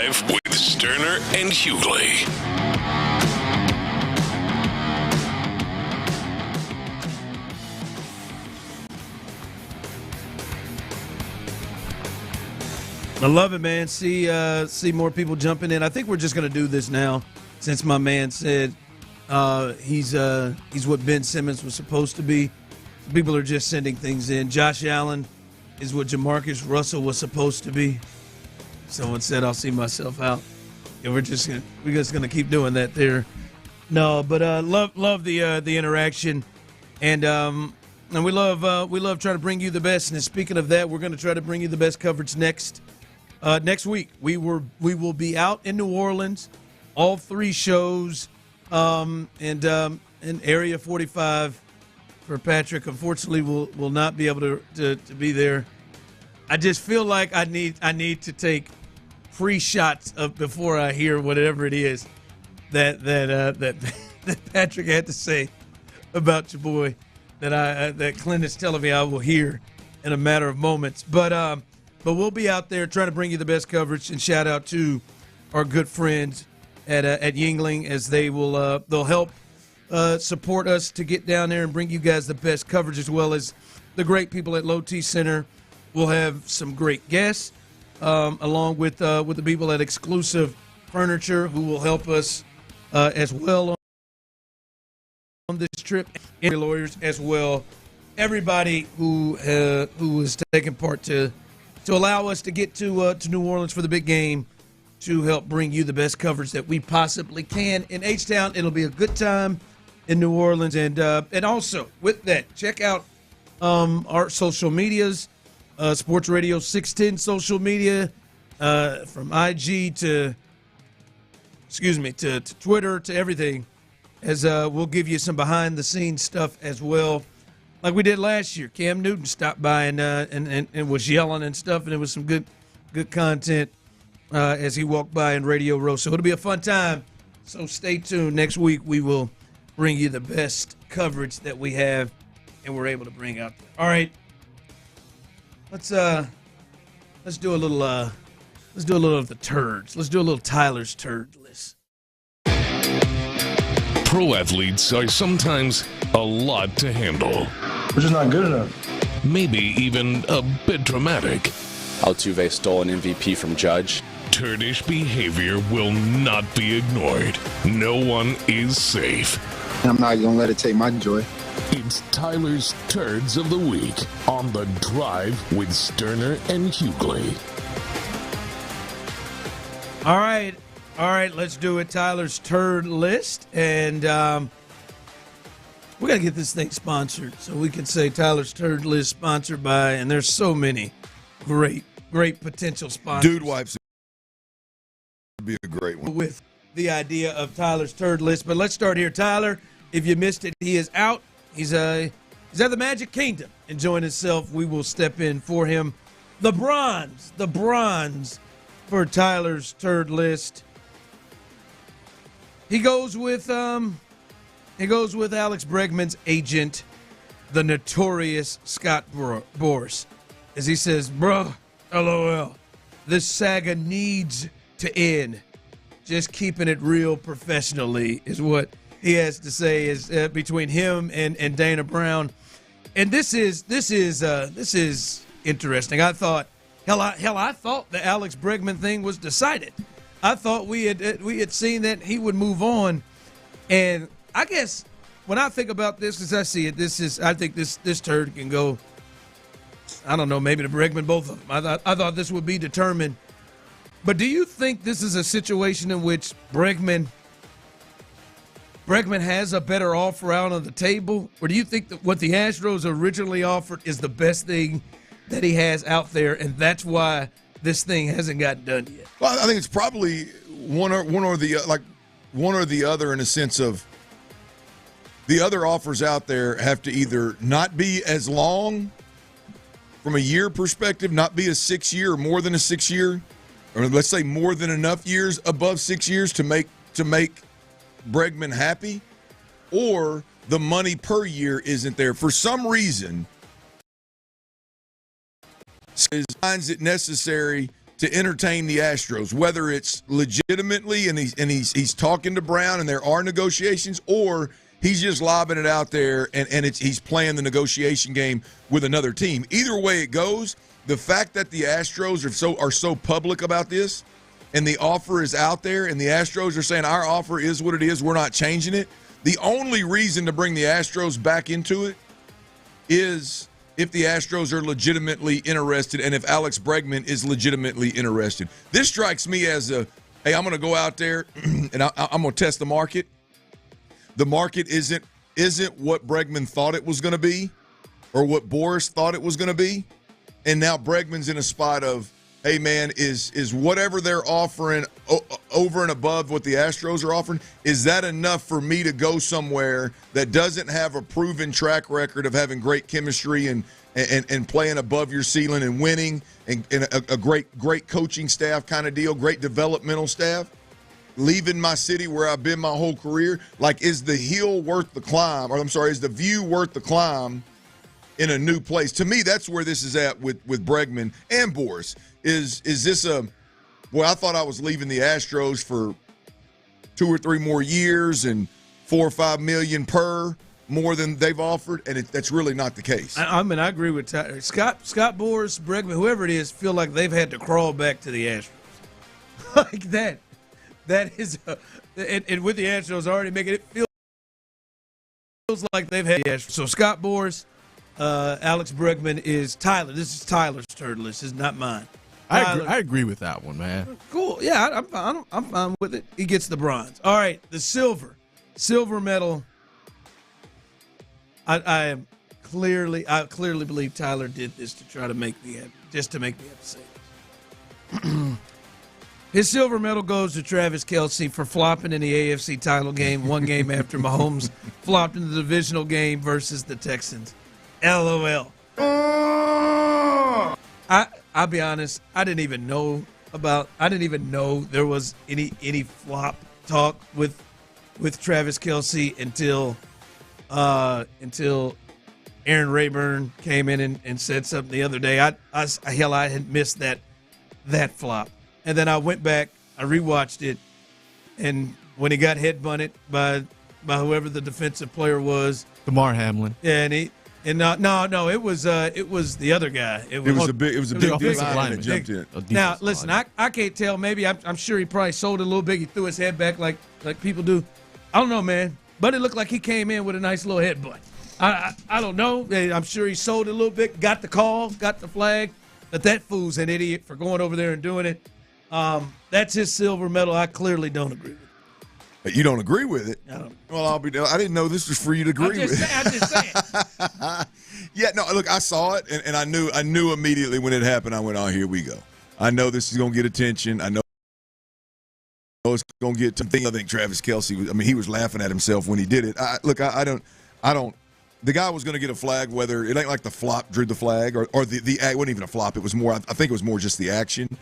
Drive with Stoerner and Hughley. I love it, man. See more people jumping in. I think we're just going to do this now, since my man said he's what Ben Simmons was supposed to be. People are just sending things in. Josh Allen is what Jamarcus Russell was supposed to be. Someone said I'll see myself out. And we're just gonna keep doing that there. No, but love the interaction, and we love trying to bring you the best. And speaking of that, we're going to try to bring you the best coverage next week. We will be out in New Orleans, all 3 shows, and Area 45 for Patrick. Unfortunately, will not be able to be there. I just feel like I need to take free shots of before I hear whatever it is that Patrick had to say about your boy that Clint is telling me I will hear in a matter of moments. But we'll be out there trying to bring you the best coverage, and shout out to our good friends at Yuengling, as they'll help support us to get down there and bring you guys the best coverage, as well as the great people at Low T Center. We'll have some great guests, along with the people at Exclusive Furniture, who will help us as well on this trip, and lawyers as well. Everybody who is taking part to allow us to get to New Orleans for the big game, to help bring you the best coverage that we possibly can in H-Town. It'll be a good time in New Orleans, and also with that, check out our social medias, Sports Radio 610 social media, from IG to Twitter to everything, as we'll give you some behind the scenes stuff as well, like we did last year. Cam Newton stopped by and was yelling and stuff, and it was some good content as he walked by in Radio Row. So it'll be a fun time. So stay tuned. Next week we will bring you the best coverage that we have and we're able to bring out there. All right, let's do a little of the turds. Let's do a little Tyler's turd list. Pro athletes are sometimes a lot to handle. We're just not good enough. Maybe even a bit dramatic. Altuve stole an MVP from Judge. Turdish behavior will not be ignored. No one is safe. I'm not going to let it take my joy. It's Tyler's Turds of the Week on The Drive with Stoerner and Hughley. All right, let's do it. Tyler's Turd List. And we got to get this thing sponsored so we can say Tyler's Turd List sponsored by, and there's so many great potential sponsors. Dude Wipes would be a great one. With the idea of Tyler's Turd List. But let's start here. Tyler, if you missed it, he is out. He's at the Magic Kingdom enjoying himself. We will step in for him. The bronze for Tyler's Turd List. He goes with Alex Bregman's agent, the notorious Scott Boras, as he says, "Bruh, LOL, this saga needs to end. Just keeping it real professionally," is what he has to say, is between him and Dana Brown. And this is interesting. I thought the Alex Bregman thing was decided. I thought we had seen that he would move on. And I guess when I think about this, as I see it, I think this turd can go, I don't know, maybe to Bregman, both of them. I thought this would be determined. But do you think this is a situation in which Bregman has a better offer out on the table? Or do you think that what the Astros originally offered is the best thing that he has out there, and that's why this thing hasn't gotten done yet? Well, I think it's probably one or the other, in a sense of the other offers out there have to either not be as long from a year perspective, not be a 6-year or more than a 6-year, or let's say more than enough years above 6 years to make Bregman happy, or the money per year isn't there. For some reason, finds it necessary to entertain the Astros, whether it's legitimately and he's talking to Brown and there are negotiations, or he's just lobbing it out there and he's playing the negotiation game with another team. Either way it goes, the fact that the Astros are so public about this and the offer is out there and the Astros are saying our offer is what it is, we're not changing it. The only reason to bring the Astros back into it is if the Astros are legitimately interested and if Alex Bregman is legitimately interested. This strikes me as hey, I'm going to go out there and I'm going to test the market. The market isn't what Bregman thought it was going to be or what Boris thought it was going to be. And now Bregman's in a spot of, hey, man, is whatever they're offering over and above what the Astros are offering, is that enough for me to go somewhere that doesn't have a proven track record of having great chemistry and playing above your ceiling and winning and a great coaching staff kind of deal, great developmental staff? Leaving my city where I've been my whole career, like, is the hill worth the climb? Or I'm sorry, is the view worth the climb in a new place? To me, that's where this is at with Bregman and Boris. Is this I thought I was leaving the Astros for 2 or 3 more years and $4 or $5 million per more than they've offered, and that's really not the case. I mean, I agree with Tyler. Scott Boris, Bregman, whoever it is, feel like they've had to crawl back to the Astros. Like that. That is, and with the Astros already making it feels like they've had the Astros. So Scott Boris, Alex Bregman is Tyler. This is Tyler's turd list. This is not mine. I agree with that one, man. Cool. Yeah, I'm fine with it. He gets the bronze. All right, the silver medal. I clearly believe Tyler did this to try to make me happy, just to make me have to say this. His silver medal goes to Travis Kelce for flopping in the AFC title game, one game after Mahomes flopped in the divisional game versus the Texans. LOL. I'll be honest, I didn't even know there was any flop talk with Travis Kelce until Aaron Rayburn came in and said something the other day. I had missed that flop. And then I went back, I rewatched it, and when he got headbutted by whoever the defensive player was, Damar Hamlin. Yeah, no, it was the other guy. It was a big offensive lineman that jumped in. Now listen, I can't tell. Maybe I'm sure he probably sold it a little big. He threw his head back like people do. I don't know, man. But it looked like he came in with a nice little headbutt. I don't know. I'm sure he sold it a little bit. Got the call, got the flag. But that fool's an idiot for going over there and doing it. That's his silver medal. I clearly don't agree with it. You don't agree with it? I don't. Well, I didn't know this was for you to agree with. I'm just saying. Yeah, no, look, I saw it, and I knew immediately when it happened. I went, oh, here we go. I know this is going to get attention. I know it's going to get something. I think Travis Kelce, he was laughing at himself when he did it. I don't. The guy was going to get a flag, whether it ain't like the flop drew the flag or the it wasn't even a flop. It was more. I think it was more just the action.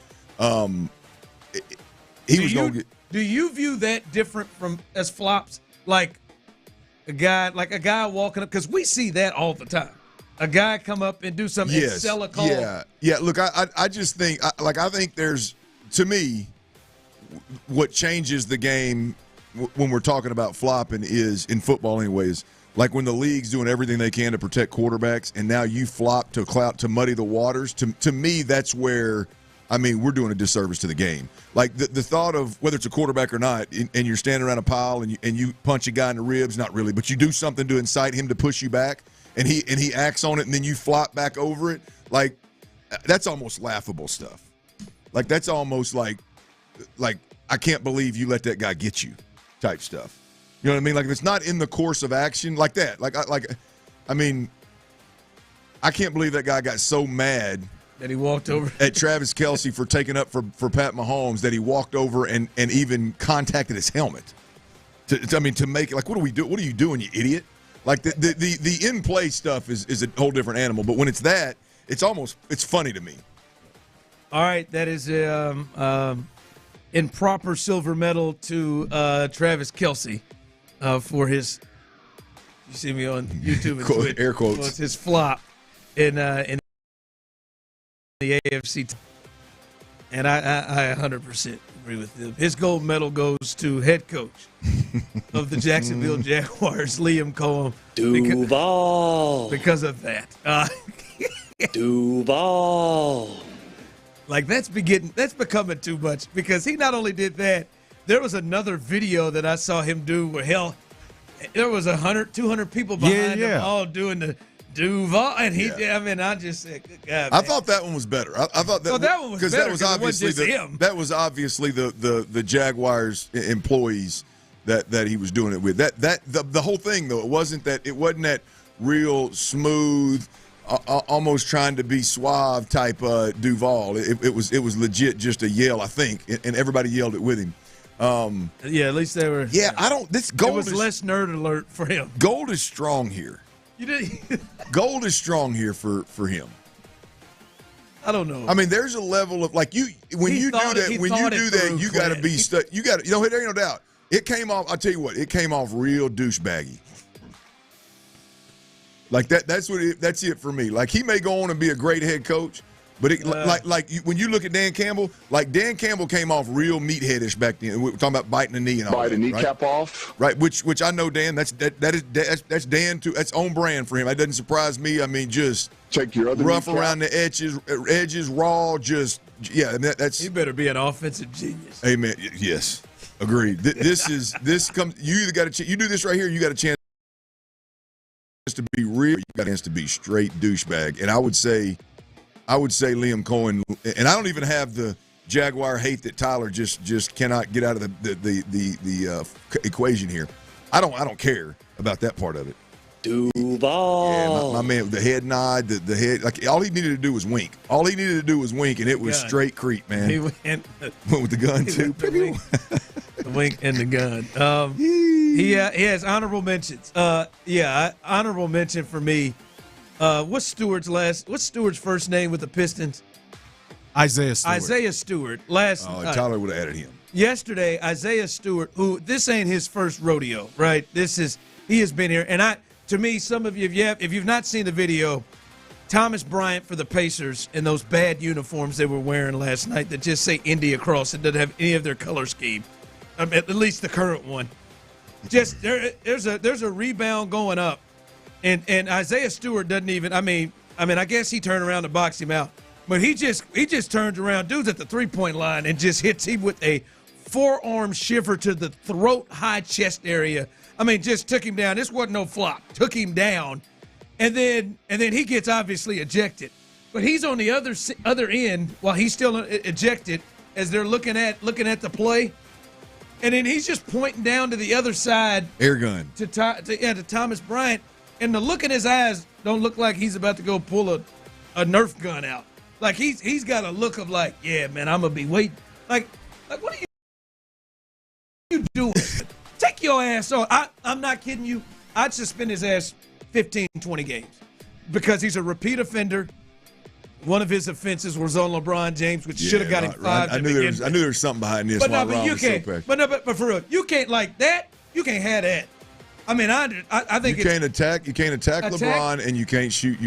Do you view that different from as flops? Like a guy walking up, because we see that all the time. A guy come up and do something and sell a call. Yeah. Look, I just think I think there's, to me, what changes the game when we're talking about flopping is, in football anyways, like when the league's doing everything they can to protect quarterbacks, and now you flop to muddy the waters. To me, that's where, we're doing a disservice to the game. Like the thought of whether it's a quarterback or not, and you're standing around a pile and you punch a guy in the ribs, not really, but you do something to incite him to push you back, and he acts on it, and then you flop back over it. Like, that's almost laughable stuff. Like, that's almost like I can't believe you let that guy get you type stuff. You know what I mean? Like, if it's not in the course of action like that, I can't believe that guy got so mad that he walked over at Travis Kelce for taking up for Pat Mahomes that he walked over and even contacted his helmet to make it like, what do we do? What are you doing, you idiot? Like the in play stuff is a whole different animal. But when it's that, it's funny to me. All right, that is improper silver medal to Travis Kelce for his. You see me on YouTube and Twitter. Air quotes. His flop in the AFC. And I 100% agree with him. His gold medal goes to head coach of the Jacksonville Jaguars, Liam Cohen. Duval. Because of that. Duval. Like, that's becoming too much, because he not only did that, there was another video that I saw him do where, there was 100, 200 people behind him all doing the Duval, and I just said, good God, man. I thought that one was better. I thought that, that one was better that was obviously that was obviously the Jaguars employees that he was doing it with. The whole thing, though, it wasn't that real smooth, almost trying to be suave type Duval. It was legit just a yell, I think, and everybody yelled it with him. At least they were. Yeah, I don't. This gold it was less nerd alert for him. Gold is strong here. You did. Gold is strong here for him. I don't know. I mean, there's a level of like when you do that, you got to be stuck. You got to, there ain't no doubt. It came off. I'll tell you what, it came off real douchebaggy. Like that. That's it for me. Like, he may go on and be a great head coach, but when you look at Dan Campbell, like Dan Campbell came off real meatheadish back then. We were talking about biting the knee and all that. Bite the kneecap off. Right, which I know, Dan. That's Dan too. That's on brand for him. That doesn't surprise me. I mean, just take your other rough kneecap. around the edges, raw. That's. You better be an offensive genius. Amen. Yes, agreed. This comes. You either got you do this right here. You got a chance to be real. You got a chance to be straight douchebag. And I would say Liam Cohen, and I don't even have the Jaguar hate that Tyler just cannot get out of the equation here. I don't care about that part of it. Duval. Yeah, my man, the head nod, the head, like, all he needed to do was wink. All he needed to do was wink, and it was straight creep, man. He went with the gun too. The wink and the gun. He has honorable mentions. Honorable mention for me. What's Stewart's first name with the Pistons? Isaiah Stewart. Isaiah Stewart. Tyler would have added him. Yesterday, Isaiah Stewart, who this ain't his first rodeo, right? He has been here, and to me, some of you, if you've not seen the video, Thomas Bryant for the Pacers in those bad uniforms they were wearing last night that just say Indy across, it doesn't have any of their color scheme, at least the current one. Just there's a rebound going up. And Isaiah Stewart doesn't even. I mean, I guess he turned around to box him out, but he just turns around, dude's at the 3-point line, and just hits him with a forearm shiver to the throat, high chest area. I mean, just took him down. This wasn't no flop. Took him down, and then he gets obviously ejected, but he's on the other end while he's still ejected as they're looking at the play, and then he's just pointing down to the other side, air gun to Thomas Bryant. And the look in his eyes don't look like he's about to go pull a Nerf gun out. Like, he's got a look of like, yeah, man, I'm gonna be waiting. Like what are you doing? Take your ass on. I'm not kidding you. I'd suspend his ass 15, 20 games because he's a repeat offender. One of his offenses was on LeBron James, which should have got him 5. I knew there was something behind this. But you can't. But for real, you can't like that. You can't have that. I mean, I think you can't attack LeBron, and you can't shoot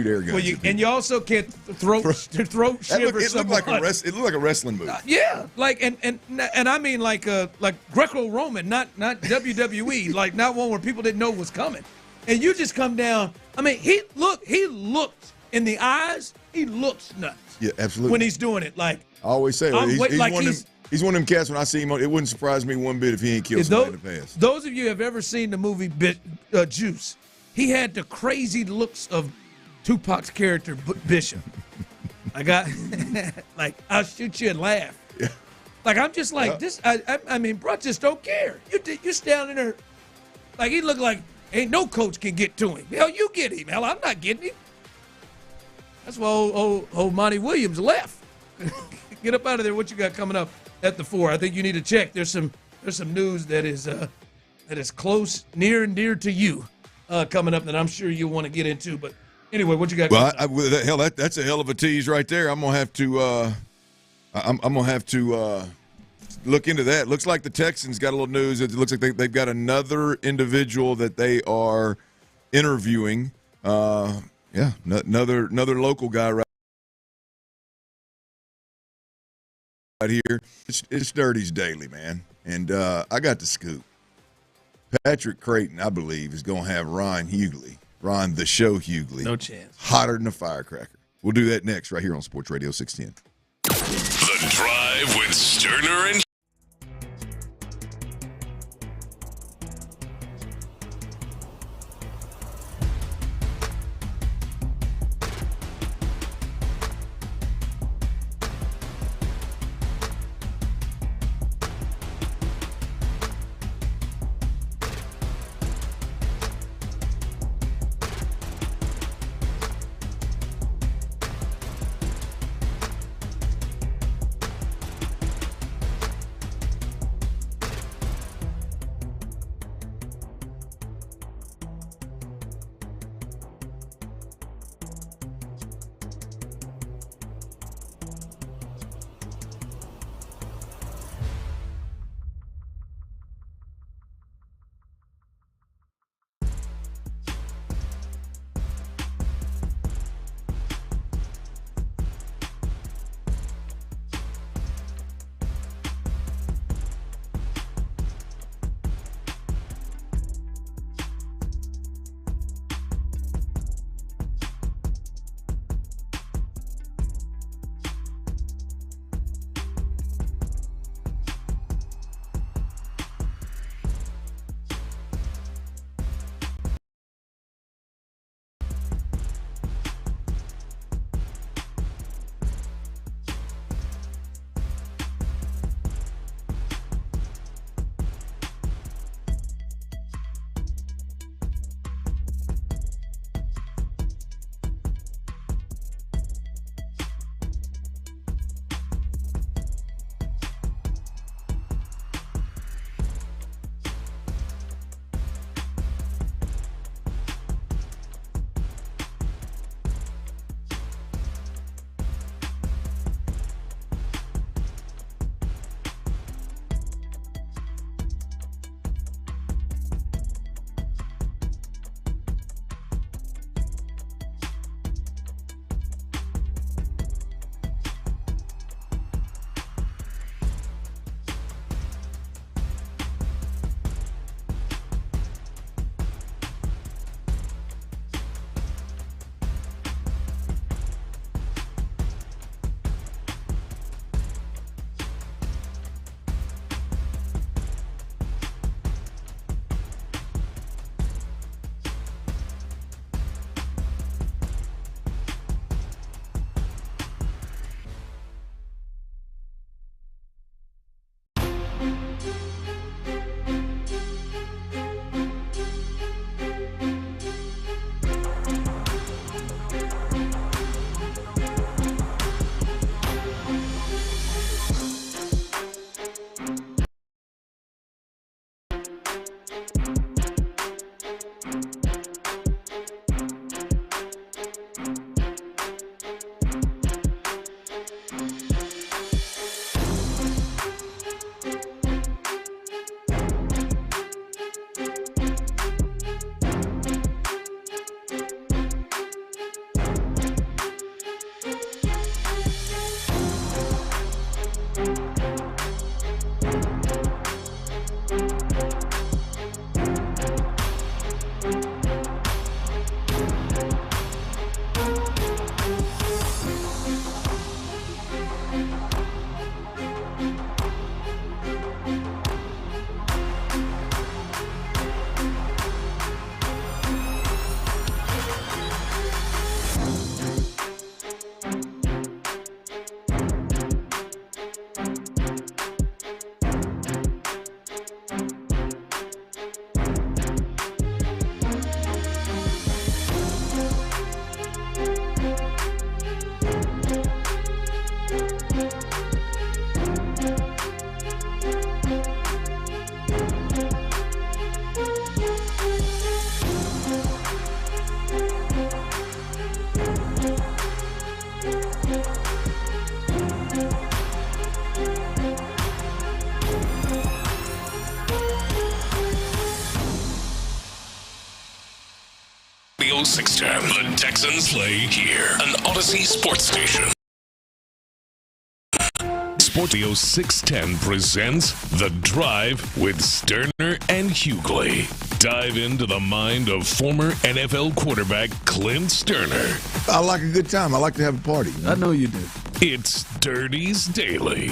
air guns. Well, you also can't throw shiver. It looked like a wrestling move. Yeah, like and I mean like Greco-Roman, not WWE, like not one where people didn't know was coming. And you just come down. I mean, he looked in the eyes. He looks nuts. Yeah, absolutely. When he's doing it, like I always say, he's one of them cats. When I see him, it wouldn't surprise me one bit if he ain't killed somebody in the past. Those of you who have ever seen the movie Juice, he had the crazy looks of Tupac's character Bishop. I got like, I'll shoot you and laugh. Yeah. Like, I'm just like this. I mean, bro, just don't care. You're standing there, like, he looked like ain't no coach can get to him. Hell, you get him. Hell, I'm not getting him. That's why old Monty Williams left. Get up out of there. What you got coming up at the 4? I think you need to check. There's some news that is close, near and dear to you coming up that I'm sure you'll want to get into. But anyway, what you got? Well, that's a hell of a tease right there. I'm gonna have to look into that. Looks like the Texans got a little news. It looks like they've got another individual that they are interviewing. Another local guy right right here. It's Dirty's Daily, man. And I got the scoop. Patrick Creighton, I believe, is going to have Ron the Show Hughley. No chance. Hotter than a firecracker. We'll do that next right here on Sports Radio 610. The Drive with Stoerner and Radio 610. The Texans play here. An Odyssey sports station. SportsRadio 610 presents The Drive with Stoerner and Hughley. Dive into the mind of former NFL quarterback Clint Stoerner. I like a good time. I like to have a party. I know you do. It's Dirty's Daily.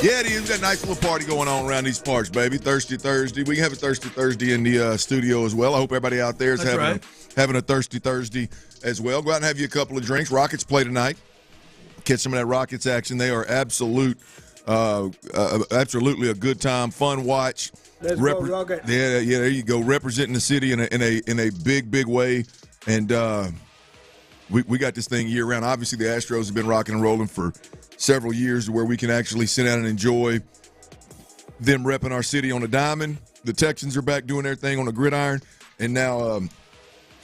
Yeah, it is. Got a nice little party going on around these parts, baby. Thirsty Thursday. We can have a Thirsty Thursday in the studio as well. I hope everybody out there is having a Thirsty Thursday as well. Go out and have you a couple of drinks. Rockets play tonight. Catch some of that Rockets action. They are absolutely a good time, fun watch. Let's go, Rockets. Yeah, there you go. Representing the city in a big way, and we got this thing year round. Obviously, the Astros have been rocking and rolling for several years, where we can actually sit down and enjoy them repping our city on a diamond. The Texans are back doing their thing on the gridiron, and now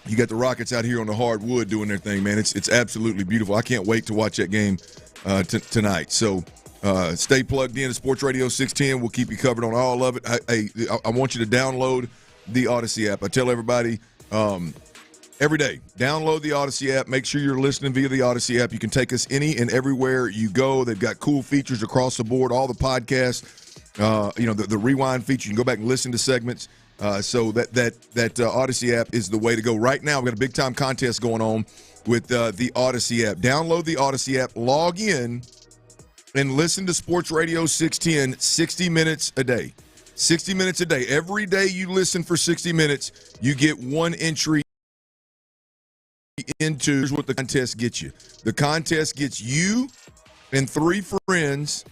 you got the Rockets out here on the hardwood doing their thing, man. It's absolutely beautiful. I can't wait to watch that game tonight. So stay plugged in to Sports Radio 610. We'll keep you covered on all of it. I want you to download the Odyssey app. I tell everybody every day, download the Odyssey app. Make sure you're listening via the Odyssey app. You can take us any and everywhere you go. They've got cool features across the board, all the podcasts, the rewind feature. You can go back and listen to segments. So that Odyssey app is the way to go. Right now, we've got a big-time contest going on with the Odyssey app. Download the Odyssey app, log in, and listen to Sports Radio 610 60 minutes a day. 60 minutes a day. Every day you listen for 60 minutes, you get one entry into. Here's what the contest gets you. The contest gets you and 3 friends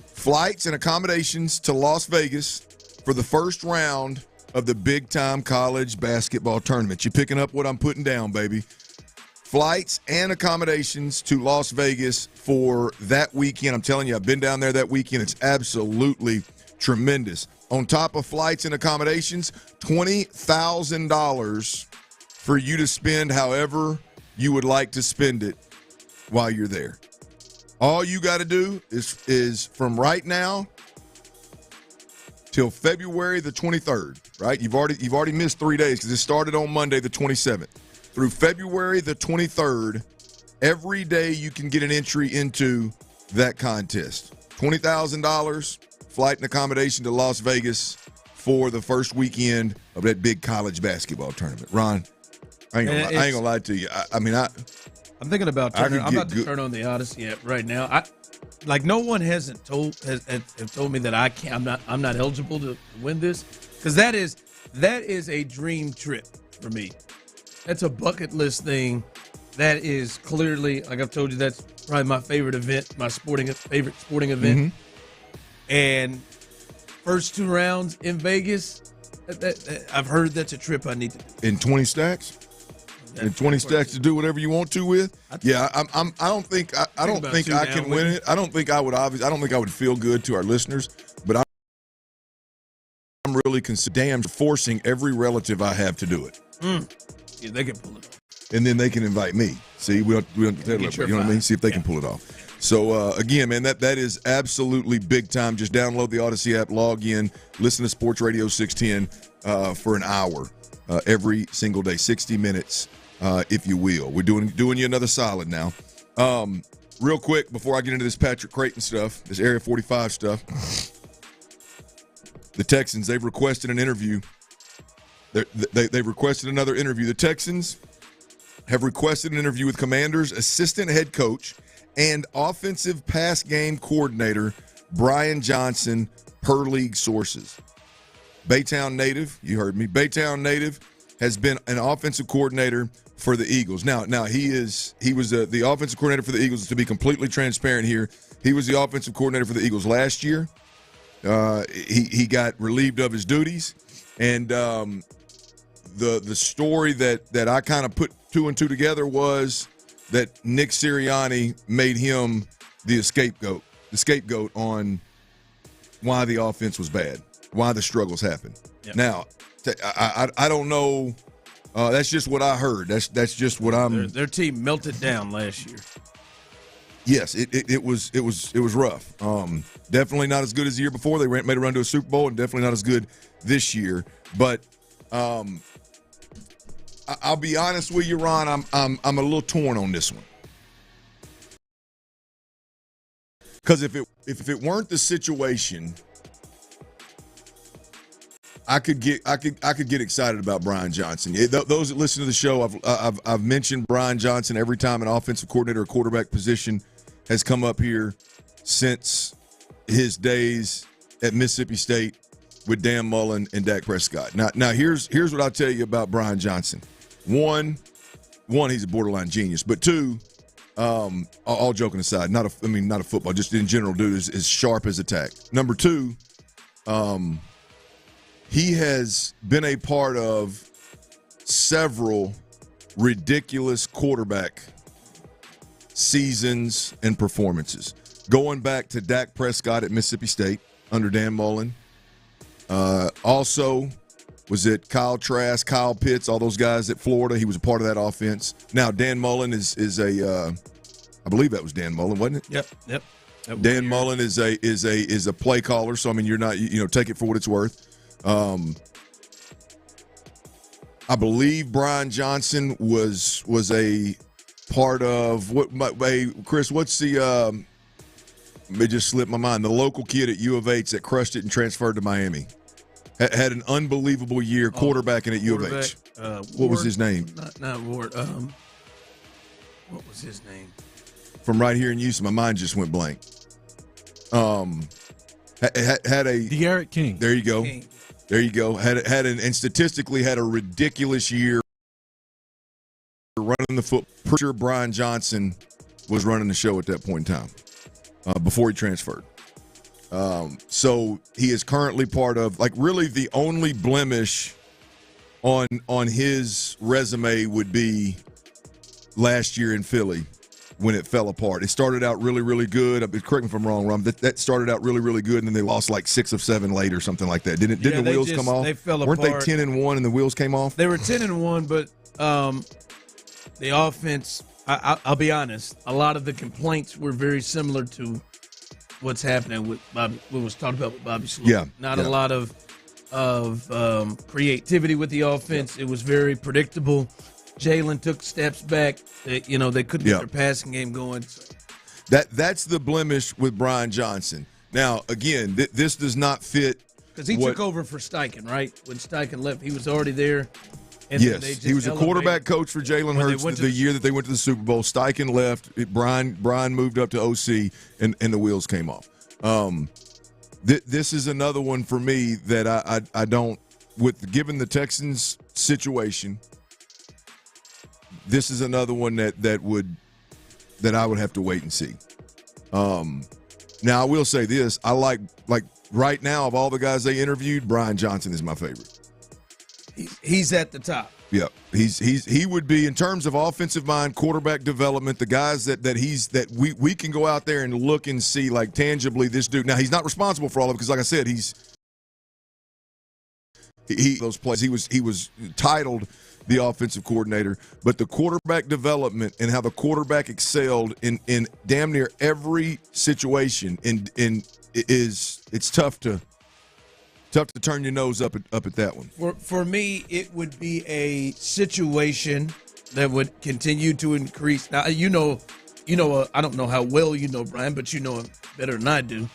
flights and accommodations to Las Vegas for the first round of the big-time college basketball tournament. You picking up what I'm putting down, baby. Flights and accommodations to Las Vegas for that weekend. I'm telling you, I've been down there that weekend. It's absolutely tremendous. On top of flights and accommodations, $20,000 for you to spend however you would like to spend it while you're there. All you got to do is from right now till February the 23rd, right? You've already missed 3 days because it started on Monday the 27th. Through February the 23rd, every day you can get an entry into that contest. $20,000, flight and accommodation to Las Vegas for the first weekend of that big college basketball tournament. Ron, I ain't gonna lie to you. I'm thinking about I'm about to turn on the Odyssey app right now. No one has told me that I can't. I'm not eligible to win this, because that is a dream trip for me. That's a bucket list thing. That is clearly, like I've told you, that's probably my favorite event, my favorite sporting event. Mm-hmm. And first 2 rounds in Vegas, I've heard that's a trip I need to do. In 20 stacks. And 20 stacks to do whatever you want to with. Yeah, I don't think I can win it. I don't think I would feel good to our listeners, but I'm really forcing every relative I have to do it. Yeah, they can pull it off. And then they can invite me. See, we don't tell them, you know what I mean? See if they can pull it off. So again, man, that is absolutely big time. Just download the Odyssey app, log in, listen to Sports Radio 610 for an hour every single day, 60 minutes. If you will. We're doing you another solid now. Real quick, before I get into this Patrick Creighton stuff, this Area 45 stuff, the Texans, they've requested an interview. They've requested another interview. The Texans have requested an interview with Commanders' assistant head coach and offensive pass game coordinator, Brian Johnson, per league sources. Baytown native, you heard me, Baytown native, has been an offensive coordinator for the Eagles. Now he was the offensive coordinator for the Eagles. To be completely transparent here, he was the offensive coordinator for the Eagles last year. He got relieved of his duties, and the story that I kind of put 2 and 2 together was that Nick Sirianni made him the scapegoat on why the offense was bad, why the struggles happened. Yep. Now, I don't know. That's just what I heard. That's just what I'm. Their team melted down last year. Yes, it was rough. Definitely not as good as the year before. They made a run to a Super Bowl, and definitely not as good this year. But I'll be honest with you, Ron. I'm a little torn on this one. Because if it weren't the situation, I could get excited about Brian Johnson. Those that listen to the show, I've mentioned Brian Johnson every time an offensive coordinator or quarterback position has come up here since his days at Mississippi State with Dan Mullen and Dak Prescott. Now here's what I'll tell you about Brian Johnson. One, he's a borderline genius, but two, all joking aside, not a football, just in general, dude is as sharp as a tack. Number two, he has been a part of several ridiculous quarterback seasons and performances. Going back to Dak Prescott at Mississippi State under Dan Mullen. Also, was it Kyle Trask, Kyle Pitts, all those guys at Florida? He was a part of that offense. Now, Dan Mullen is a I believe that was Dan Mullen, wasn't it? Yep. Dan Mullen is a play caller, so I mean, you're not, take it for what it's worth. I believe Brian Johnson was a part of Chris, what's the it just slipped my mind. The local kid at U of H that crushed it and transferred to Miami. Had an unbelievable year quarterbacking at U of H. What was his name? Not Ward. What was his name? From right here in Houston, my mind just went blank. Had a De'Aaron King. There you go. There you go. And statistically had a ridiculous year running the foot. Pretty sure Brian Johnson was running the show at that point in time before he transferred. So he is currently part of, really the only blemish on his resume would be last year in Philly when it fell apart. It started out really, really good. Correct me if I'm wrong, Ron. That started out really, really good, and then they lost 6 of 7 late or something like that. Didn't the wheels come off? They fell Weren't apart. they 10-1 and the wheels came off? They were 10-1, but the offense, I'll be honest, a lot of the complaints were very similar to what's happening with Bobby, what was talked about with Bobby Sloan. Yeah. Not a lot of creativity with the offense. It was very predictable. Jalen took steps back. They couldn't get their passing game going. That's the blemish with Brian Johnson. Now, again, this does not fit. Because he took over for Steichen, right? When Steichen left, he was already there. And yes, he was a quarterback coach for Jalen Hurts the year that they went to the Super Bowl. Steichen left. Brian moved up to OC, and the wheels came off. This is another one for me that I don't, given the Texans situation, this is another one that I would have to wait and see. Now I will say this: I like right now of all the guys they interviewed, Brian Johnson is my favorite. He's at the top. Yeah, he would be, in terms of offensive mind, quarterback development, the guys that we can go out there and look and see tangibly this dude. Now he's not responsible for all of it because, like I said, those plays he was titled the offensive coordinator, but the quarterback development and how the quarterback excelled in damn near every situation it's tough to turn your nose up at that one. For me, it would be a situation that would continue to increase. Now, I don't know how well you know Brian, but you know him better than I do.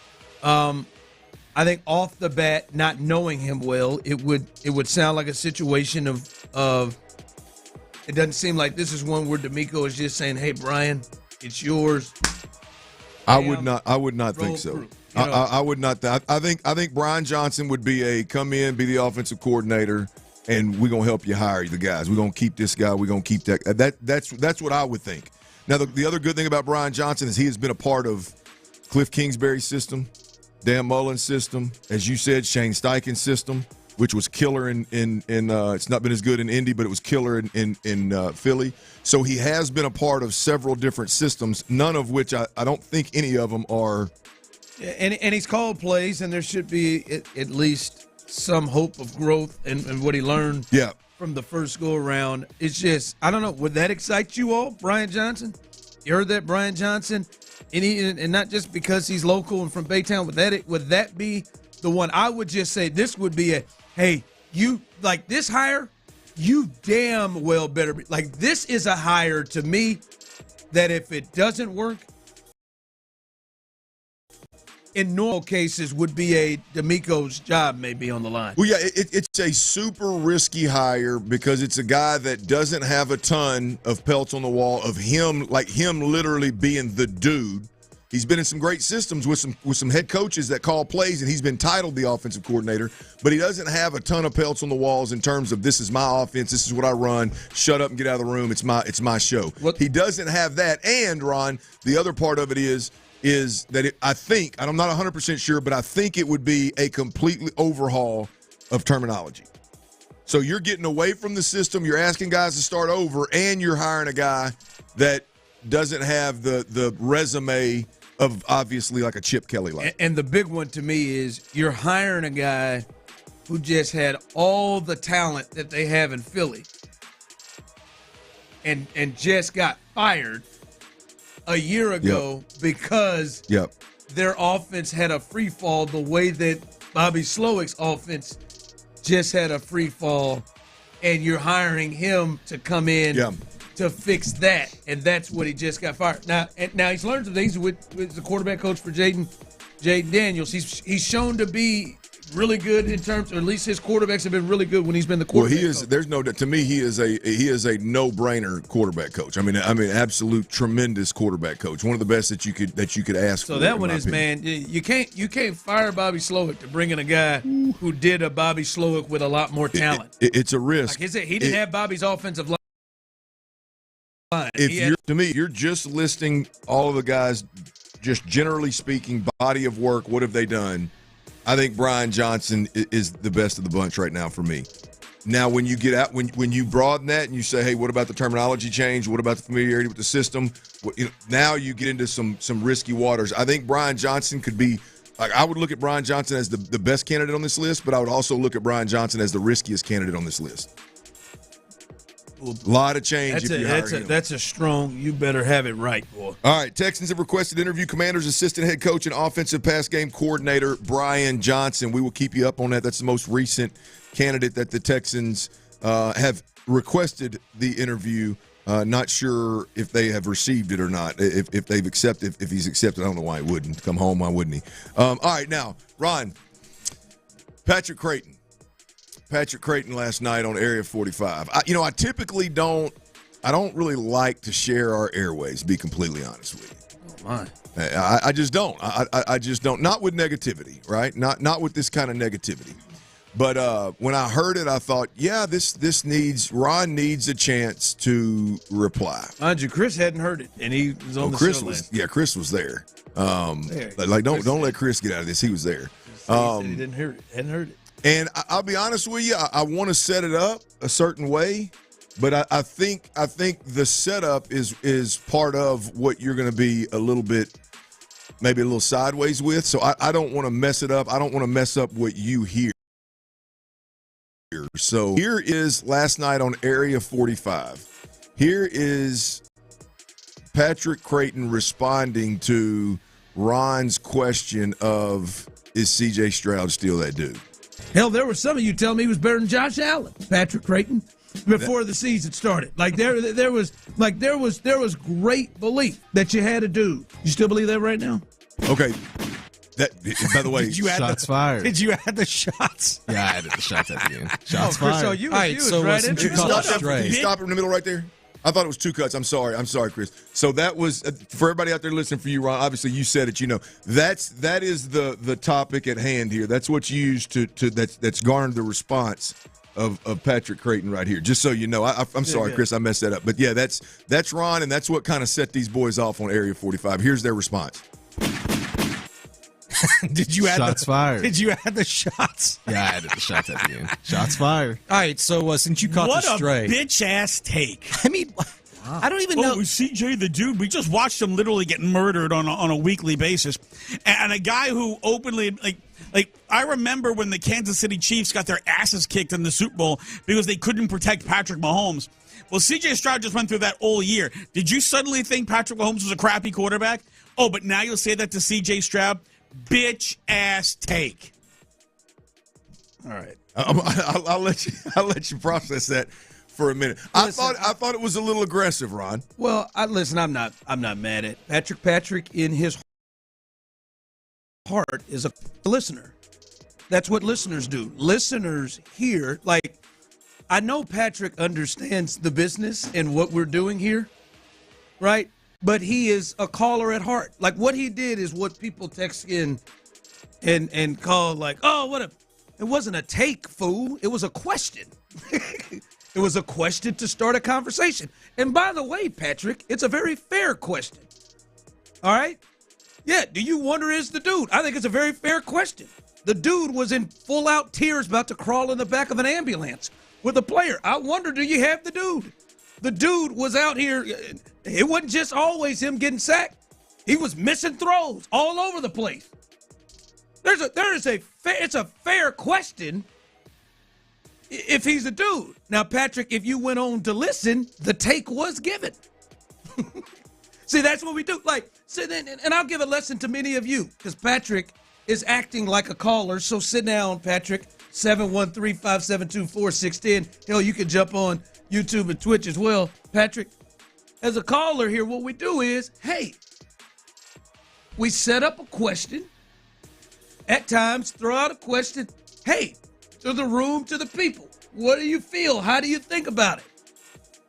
I think off the bat, not knowing him well, it would sound like a situation of it doesn't seem like this is one where D'Amico is just saying, "Hey, Brian, it's yours." I would not think so. I would not. I think Brian Johnson would be come in, be the offensive coordinator, and we're gonna help you hire the guys. We're gonna keep this guy. We're gonna keep that. That's what I would think. Now, the other good thing about Brian Johnson is he has been a part of Cliff Kingsbury's system, Dan Mullen's system, as you said, Shane Steichen's system, which was killer in it's not been as good in Indy, but it was killer in Philly. So he has been a part of several different systems, none of which I don't think any of them are. And he's called plays, and there should be at least some hope of growth and what he learned from the first go-around. It's just, I don't know, would that excite you all, Brian Johnson? You heard that, Brian Johnson? And not just because he's local and from Baytown, would that be the one? I would just say this would be hey, you like this hire, you damn well better be. This is a hire to me that if it doesn't work, in normal cases would be a D'Amico's job maybe on the line. Well, yeah, it's a super risky hire because it's a guy that doesn't have a ton of pelts on the wall of him literally being the dude. He's been in some great systems with some head coaches that call plays, and he's been titled the offensive coordinator, but he doesn't have a ton of pelts on the walls in terms of this is my offense, this is what I run, shut up and get out of the room, it's my show. He doesn't have that, and Ron, the other part of it is that I think, and I'm not 100% sure, but I think it would be a completely overhaul of terminology. So you're getting away from the system, you're asking guys to start over, and you're hiring a guy that doesn't have the resume of obviously like a Chip Kelly like. And the big one to me is you're hiring a guy who just had all the talent that they have in Philly and just got fired a year ago because their offense had a free fall the way that Bobby Slowick's offense just had a free fall, and you're hiring him to come in to fix that, and that's what he just got fired. Now he's learned some things with the quarterback coach for Jaden Daniels. He's shown to be really good in terms, or at least his quarterbacks have been really good when he's been the quarterback. Well, there's no doubt. To me, he is a no-brainer quarterback coach. I mean, absolute tremendous quarterback coach. One of the best that you could ask for. So that one is, man, you can't fire Bobby Slowick to bring in a guy who did a Bobby Slowick with a lot more talent. It's a risk. Like he didn't have Bobby's offensive line. You're just listing all of the guys, just generally speaking, body of work, what have they done? I think Brian Johnson is the best of the bunch right now for me. Now, when you get out, when you broaden that and you say, hey, what about the terminology change? What about the familiarity with the system? Now you get into some risky waters. I think Brian Johnson could be, like, I would look at Brian Johnson as the best candidate on this list, but I would also look at Brian Johnson as the riskiest candidate on this list. A lot of change if you hire him. That's a strong, you better have it right, boy. All right, Texans have requested to interview Commanders' assistant head coach and offensive pass game coordinator, Brian Johnson. We will keep you up on that. That's the most recent candidate that the Texans have requested the interview. Not sure if they have received it or not. If they've accepted, if he's accepted, I don't know why he wouldn't come home. Why wouldn't he? All right, now, Ron, Patrick Creighton last night on Area 45. I typically don't really like to share our airways, to be completely honest with you. Oh, my. I just don't. I just don't. Not with negativity, right? Not with this kind of negativity. But when I heard it, I thought, yeah, Ron needs a chance to reply. Mind you, Chris hadn't heard it, and he was on the show last. Yeah, Chris was there. Don't let Chris get out of this. He was there. He said he didn't hear it. Hadn't heard it. And I'll be honest with you, I want to set it up a certain way, but I think the setup is part of what you're going to be a little bit, maybe a little sideways with. So I don't want to mess it up. I don't want to mess up what you hear. So here is last night on Area 45. Here is Patrick Creighton responding to Ron's question of, is C.J. Stroud still that dude? Hell, there were some of you telling me he was better than Josh Allen, Patrick Creighton, before the season started. Like there was great belief that you had a dude. You still believe that right now? Okay. That, by the way, Did you add shots fired. Did you add the shots? Yeah, I added the shots at the end. Shots Chris, fired. So you was right into it. Can you stop it in the middle right there? I thought it was two cuts. I'm sorry, Chris. So that was for everybody out there listening. For you, Ron. Obviously, you said it. That is the topic at hand here. That's what's used to that's garnered the response of Patrick Creighton right here. Just so you know, I'm sorry, Chris, I messed that up. But yeah, that's Ron, and that's what kind of set these boys off on Area 45. Here's their response. Did you add shots fired? Did you add the shots? Yeah, I added the shots at the end. Shots fired. All right, so since you caught the stray, what a bitch ass take. I mean, wow. I don't even know. CJ the dude. We just watched him literally get murdered on a weekly basis, and a guy who openly like I remember when the Kansas City Chiefs got their asses kicked in the Super Bowl because they couldn't protect Patrick Mahomes. Well, C.J. Stroud just went through that all year. Did you suddenly think Patrick Mahomes was a crappy quarterback? Oh, but now you'll say that to C.J. Stroud. Bitch ass take. All right, I'll let you process that for a minute. Listen, I thought it was a little aggressive, Ron. Well, listen, I'm not mad at Patrick in his heart is a listener. That's what listeners do. Listeners hear, like, I know Patrick understands the business and what we're doing here, right? But he is a caller at heart. Like, what he did is what people text in and call, like, oh, it wasn't a take, fool. It was a question. It was a question to start a conversation. And by the way, Patrick, it's a very fair question. All right? Yeah, do you wonder is the dude? I think it's a very fair question. The dude was in full-out tears about to crawl in the back of an ambulance with a player. I wonder, do you have the dude? The dude was out here. It wasn't just always him getting sacked. He was missing throws all over the place. It's a fair question if he's a dude. Now, Patrick, if you went on to listen, the take was given. See, that's what we do. And I'll give a lesson to many of you because Patrick is acting like a caller. So sit down, Patrick. 713-572-4610. Hell, you can jump on YouTube and Twitch as well. Patrick, as a caller here, what we do is, hey, we set up a question. At times, throw out a question. Hey, to the room, to the people. What do you feel? How do you think about it?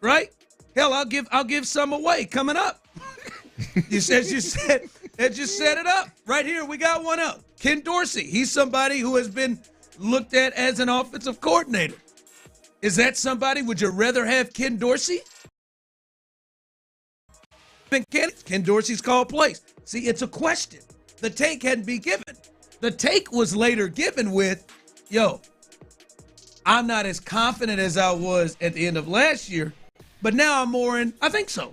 Right? Hell, I'll give some away coming up. You set it up. Right here, we got one up. Ken Dorsey. He's somebody who has been looked at as an offensive coordinator. Is that somebody? Would you rather have Ken Dorsey? Ken Dorsey's called plays. See, it's a question. The take hadn't been given. The take was later given with, yo, I'm not as confident as I was at the end of last year, but now I'm more in, I think so.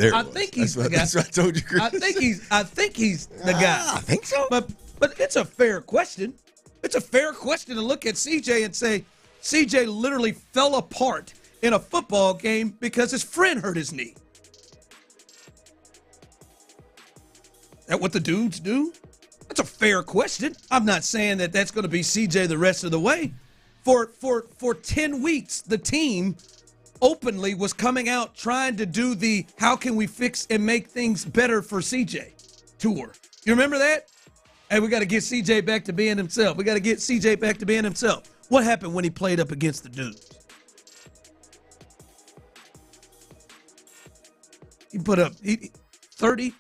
I think he's the guy. That's what I told you, Chris. I think he's the guy. I think so. But it's a fair question. It's a fair question to look at CJ and say, CJ literally fell apart in a football game because his friend hurt his knee. That what the dudes do? That's a fair question. I'm not saying that that's going to be CJ the rest of the way. For 10 weeks, the team openly was coming out trying to do the how can we fix and make things better for CJ tour. You remember that? Hey, we got to get CJ back to being himself. We got to get CJ back to being himself. What happened when he played up against the dudes? He put up 30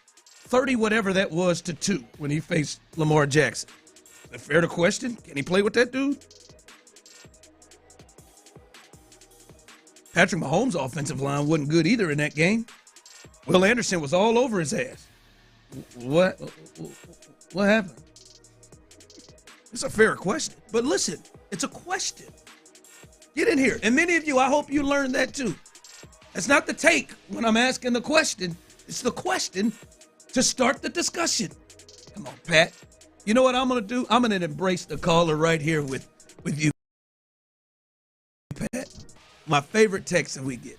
whatever that was to 2 when he faced Lamar Jackson. Is that fair to question? Can he play with that dude? Patrick Mahomes' offensive line wasn't good either in that game. Will Anderson was all over his ass. What happened? It's a fair question. But listen, it's a question. Get in here. And many of you, I hope you learned that too. It's not the take when I'm asking the question. It's the question to start the discussion. Come on, Pat. You know what I'm going to do? I'm going to embrace the caller right here with you, Pat. My favorite text that we get.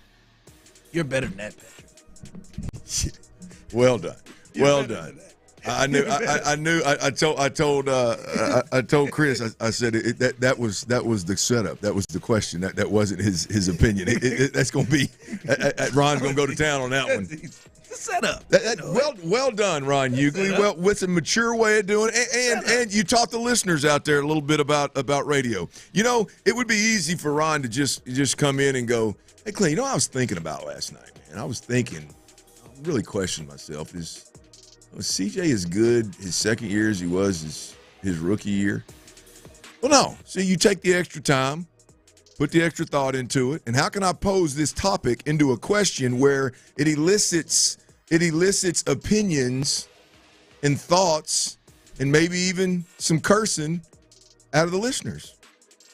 You're better than that, Patrick. Well done. Well done. I told Chris. I said that was the setup. That was the question. That wasn't his opinion. That's going to be. Ron's going to go to town on that one. Setup. Well done, Ron Hughley. Well, with a mature way of doing it, and you taught the listeners out there a little bit about radio. You know, it would be easy for Ron to just come in and go, "Hey, Clay, you know, I was thinking about last night, man. I really questioned myself. Was CJ as good his second year as he was his rookie year?" Well, no. So you take the extra time, put the extra thought into it, and how can I pose this topic into a question where it elicits opinions and thoughts and maybe even some cursing out of the listeners?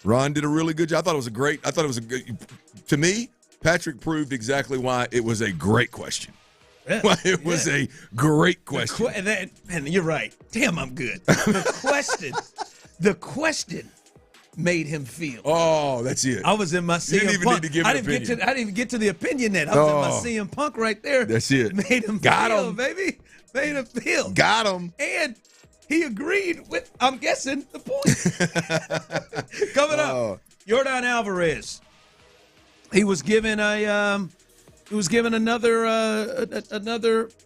Ron did a really good job. To me, Patrick proved exactly why it was a great question. Yeah. Why it was a great question. And you're right. Damn, I'm good. The question made him feel. Oh, that's it. I was in my CM You didn't even Punk. need to give an opinion. I didn't even get to the opinion yet. I was in my CM Punk right there. That's it. Made him feel, baby. Made him feel. Got him. And he agreed with, I'm guessing, the point. Coming up, Yordan Alvarez. He was given another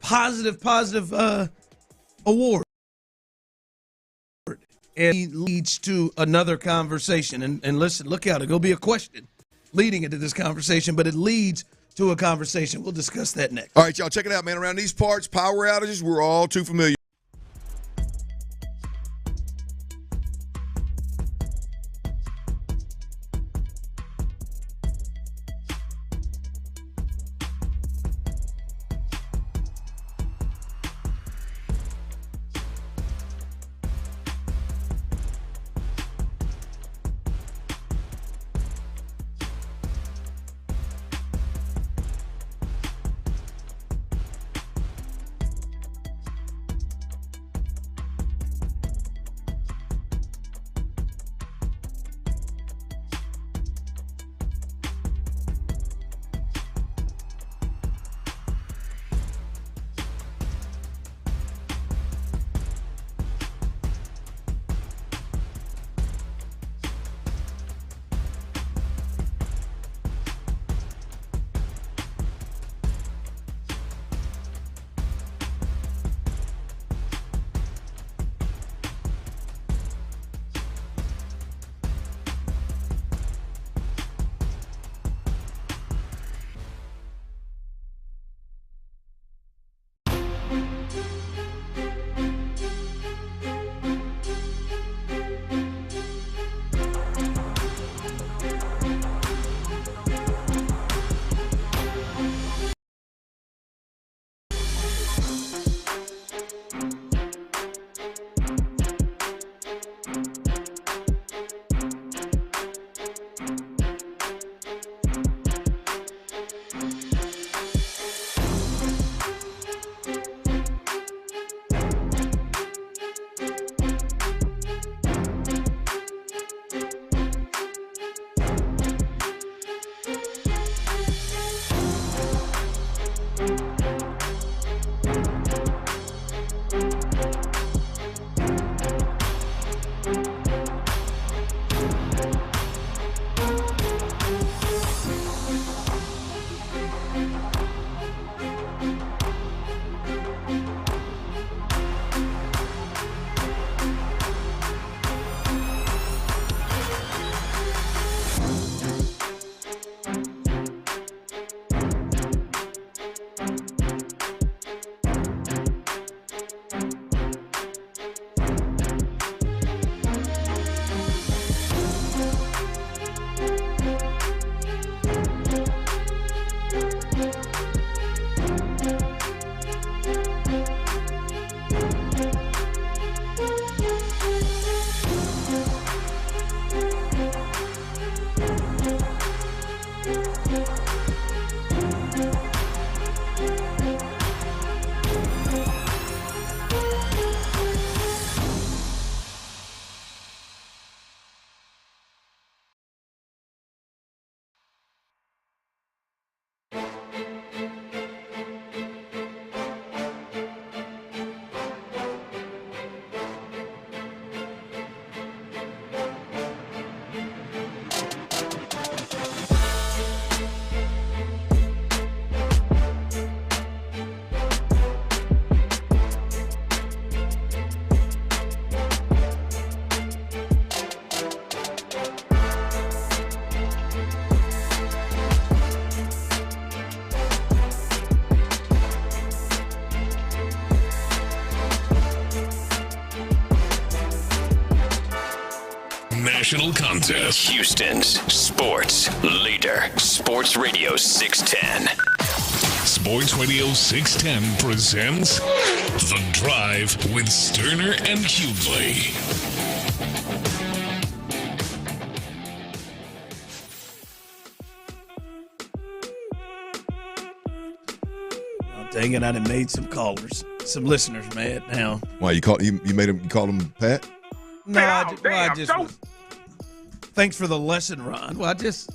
positive award. and it leads to another conversation. And listen, look out, it'll be a question leading into this conversation, but it leads to a conversation. We'll discuss that next. All right, y'all, check it out, man. Around these parts, power outages, we're all too familiar. National contest. Houston's sports leader. Sports Radio 610. Sports Radio 610 presents The Drive with Stoerner and Hughley. Dang it, I done made some callers, some listeners mad now. Why, you called him Pat? No, I just thanks for the lesson, Ron. Well, I just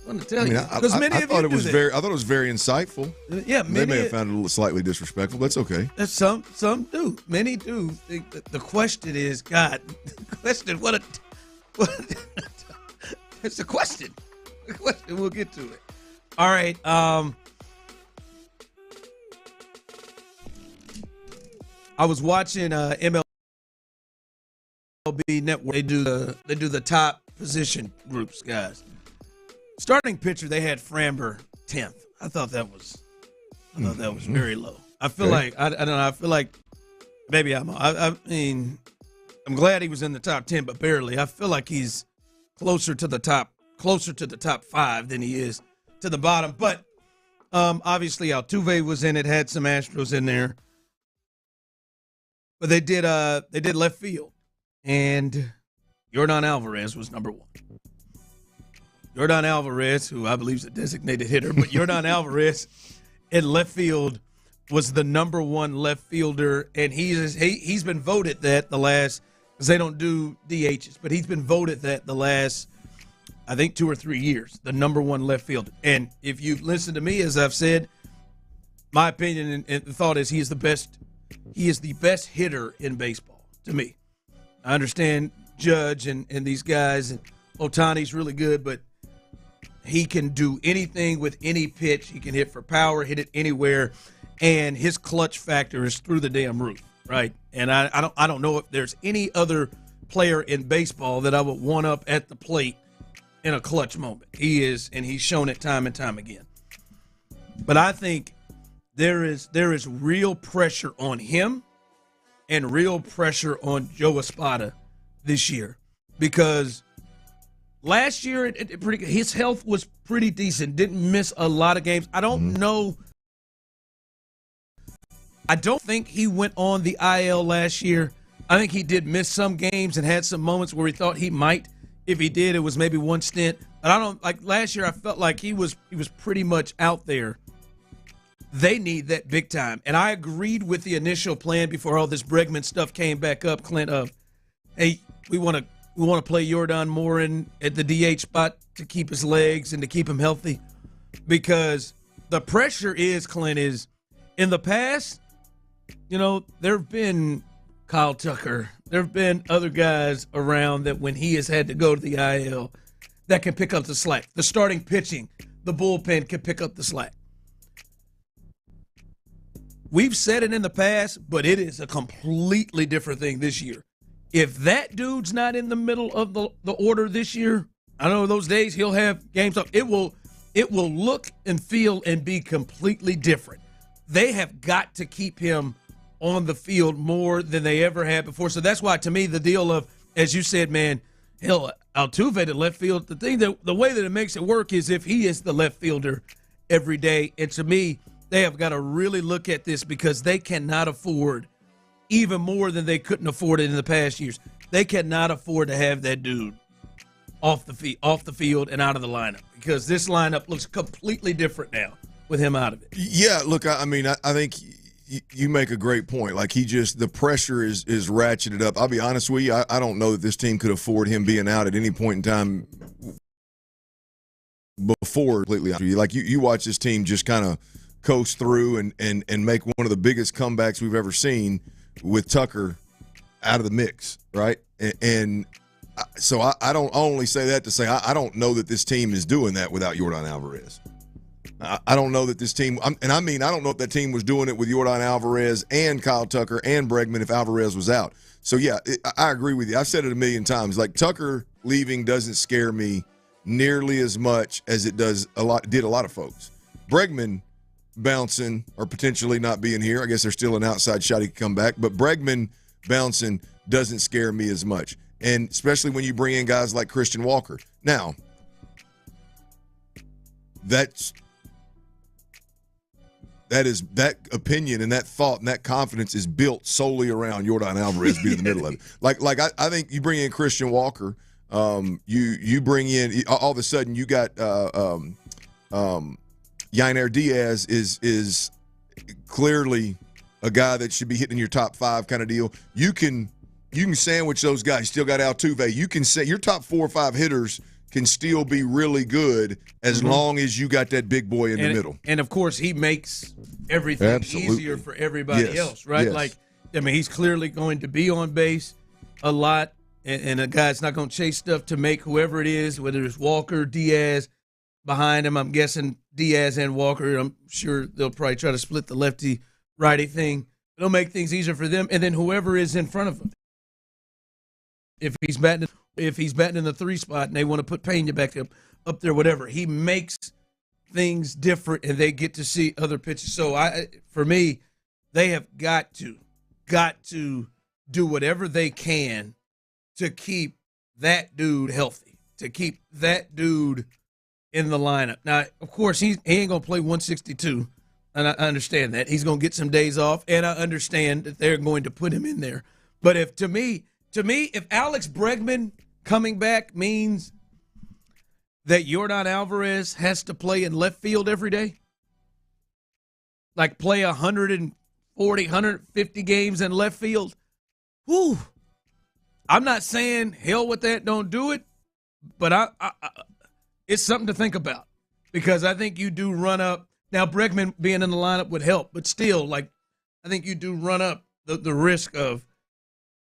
want to tell you. Because many of you I thought it was very insightful. Yeah, they may have found it a little slightly disrespectful. That's okay. Some do. Many do think that the question is, God, the question, it's a question. The question, we'll get to it. All right. I was watching MLB MLB Network. They do the top position groups, guys. Starting pitcher, they had Framber 10th. I thought that was very low. I feel like I don't know. I feel like maybe I mean, I'm glad he was in the top 10, but barely. I feel like he's closer to the top 5 than he is to the bottom. But obviously Altuve was in it, had some Astros in there. But they did left field, and Yordan Alvarez was number 1. Yordan Alvarez, who I believe is a designated hitter, but Yordan Alvarez in left field was the number 1 left fielder, and he's been voted that the last, because they don't do DHs, but he's been voted that the last, I think, 2 or 3 years, the number 1 left fielder. And if you've listened to me, as I've said, my opinion and thought is he is the best hitter in baseball to me. I understand Judge and these guys, and Ohtani's really good, but he can do anything with any pitch. He can hit for power, hit it anywhere, and his clutch factor is through the damn roof, right? And I don't know if there's any other player in baseball that I would one up at the plate in a clutch moment. He is, and he's shown it time and time again. But I think there is real pressure on him and real pressure on Joe Espada this year, because last year his health was pretty decent, didn't miss a lot of games. I don't know. I don't think he went on the IL last year. I think he did miss some games and had some moments where he thought he might. If he did, it was maybe one stint. But I don't like last year. I felt like he was pretty much out there. They need that big time. And I agreed with the initial plan before all this Bregman stuff came back up, Clint, of, hey, we want to play Yordan more at the DH spot to keep his legs and to keep him healthy. Because the pressure is, Clint, is in the past, there have been Kyle Tucker. There have been other guys around that when he has had to go to the IL that can pick up the slack. The starting pitching, the bullpen can pick up the slack. We've said it in the past, but it is a completely different thing this year. If that dude's not in the middle of the order this year, I know those days he'll have games up. It will look and feel and be completely different. They have got to keep him on the field more than they ever had before. So that's why, to me, the deal of, as you said, man, hell, Altuve to left field, the way that it makes it work is if he is the left fielder every day. And to me, they have got to really look at this, because they cannot afford, even more than they couldn't afford it in the past years, they cannot afford to have that dude off the field and out of the lineup, because this lineup looks completely different now with him out of it. Yeah, look, I mean, I think you make a great point. Like, the pressure is ratcheted up. I'll be honest with you, I don't know that this team could afford him being out at any point in time before completely. Like, you watch this team just kind of coast through and make one of the biggest comebacks we've ever seen with Tucker out of the mix, right? And so I don't only say that to say I don't know that this team is doing that without Yordan Alvarez. I don't know that this team – I don't know if that team was doing it with Yordan Alvarez and Kyle Tucker and Bregman if Alvarez was out. So, yeah, I agree with you. I've said it a million times. Like, Tucker leaving doesn't scare me nearly as much as it did a lot of folks. Bregman bouncing or potentially not being here, I guess there's still an outside shot he could come back, but Bregman bouncing doesn't scare me as much, and especially when you bring in guys like Christian Walker. Now, that opinion and that thought and that confidence is built solely around Yordan Alvarez being in the middle of it. Like I think you bring in Christian Walker, you bring in, all of a sudden you got Yainer Diaz is clearly a guy that should be hitting your top 5 kind of deal. You can sandwich those guys. Still got Altuve. You can say your top 4 or 5 hitters can still be really good as long as you got that big boy in the middle. And of course, he makes everything easier for everybody else, right? Yes. Like, I mean, he's clearly going to be on base a lot, and a guy's not going to chase stuff to make whoever it is, whether it's Walker, Diaz behind him. I'm guessing Diaz and Walker. I'm sure they'll probably try to split the lefty-righty thing. It'll make things easier for them, and then whoever is in front of them. if he's batting in the 3 spot and they want to put Pena back up there, whatever. He makes things different, and they get to see other pitches. So for me, they have got to do whatever they can to keep that dude healthy, to keep that dude in the lineup. Now, of course, he ain't going to play 162, and I understand that. He's going to get some days off, and I understand that they're going to put him in there. But if to me, if Alex Bregman coming back means that Yordan Alvarez has to play in left field every day, like play 140, 150 games in left field, whew, I'm not saying hell with that, don't do it, but it's something to think about, because I think you do run up. Now, Bregman being in the lineup would help, but still, like, I think you do run up the risk of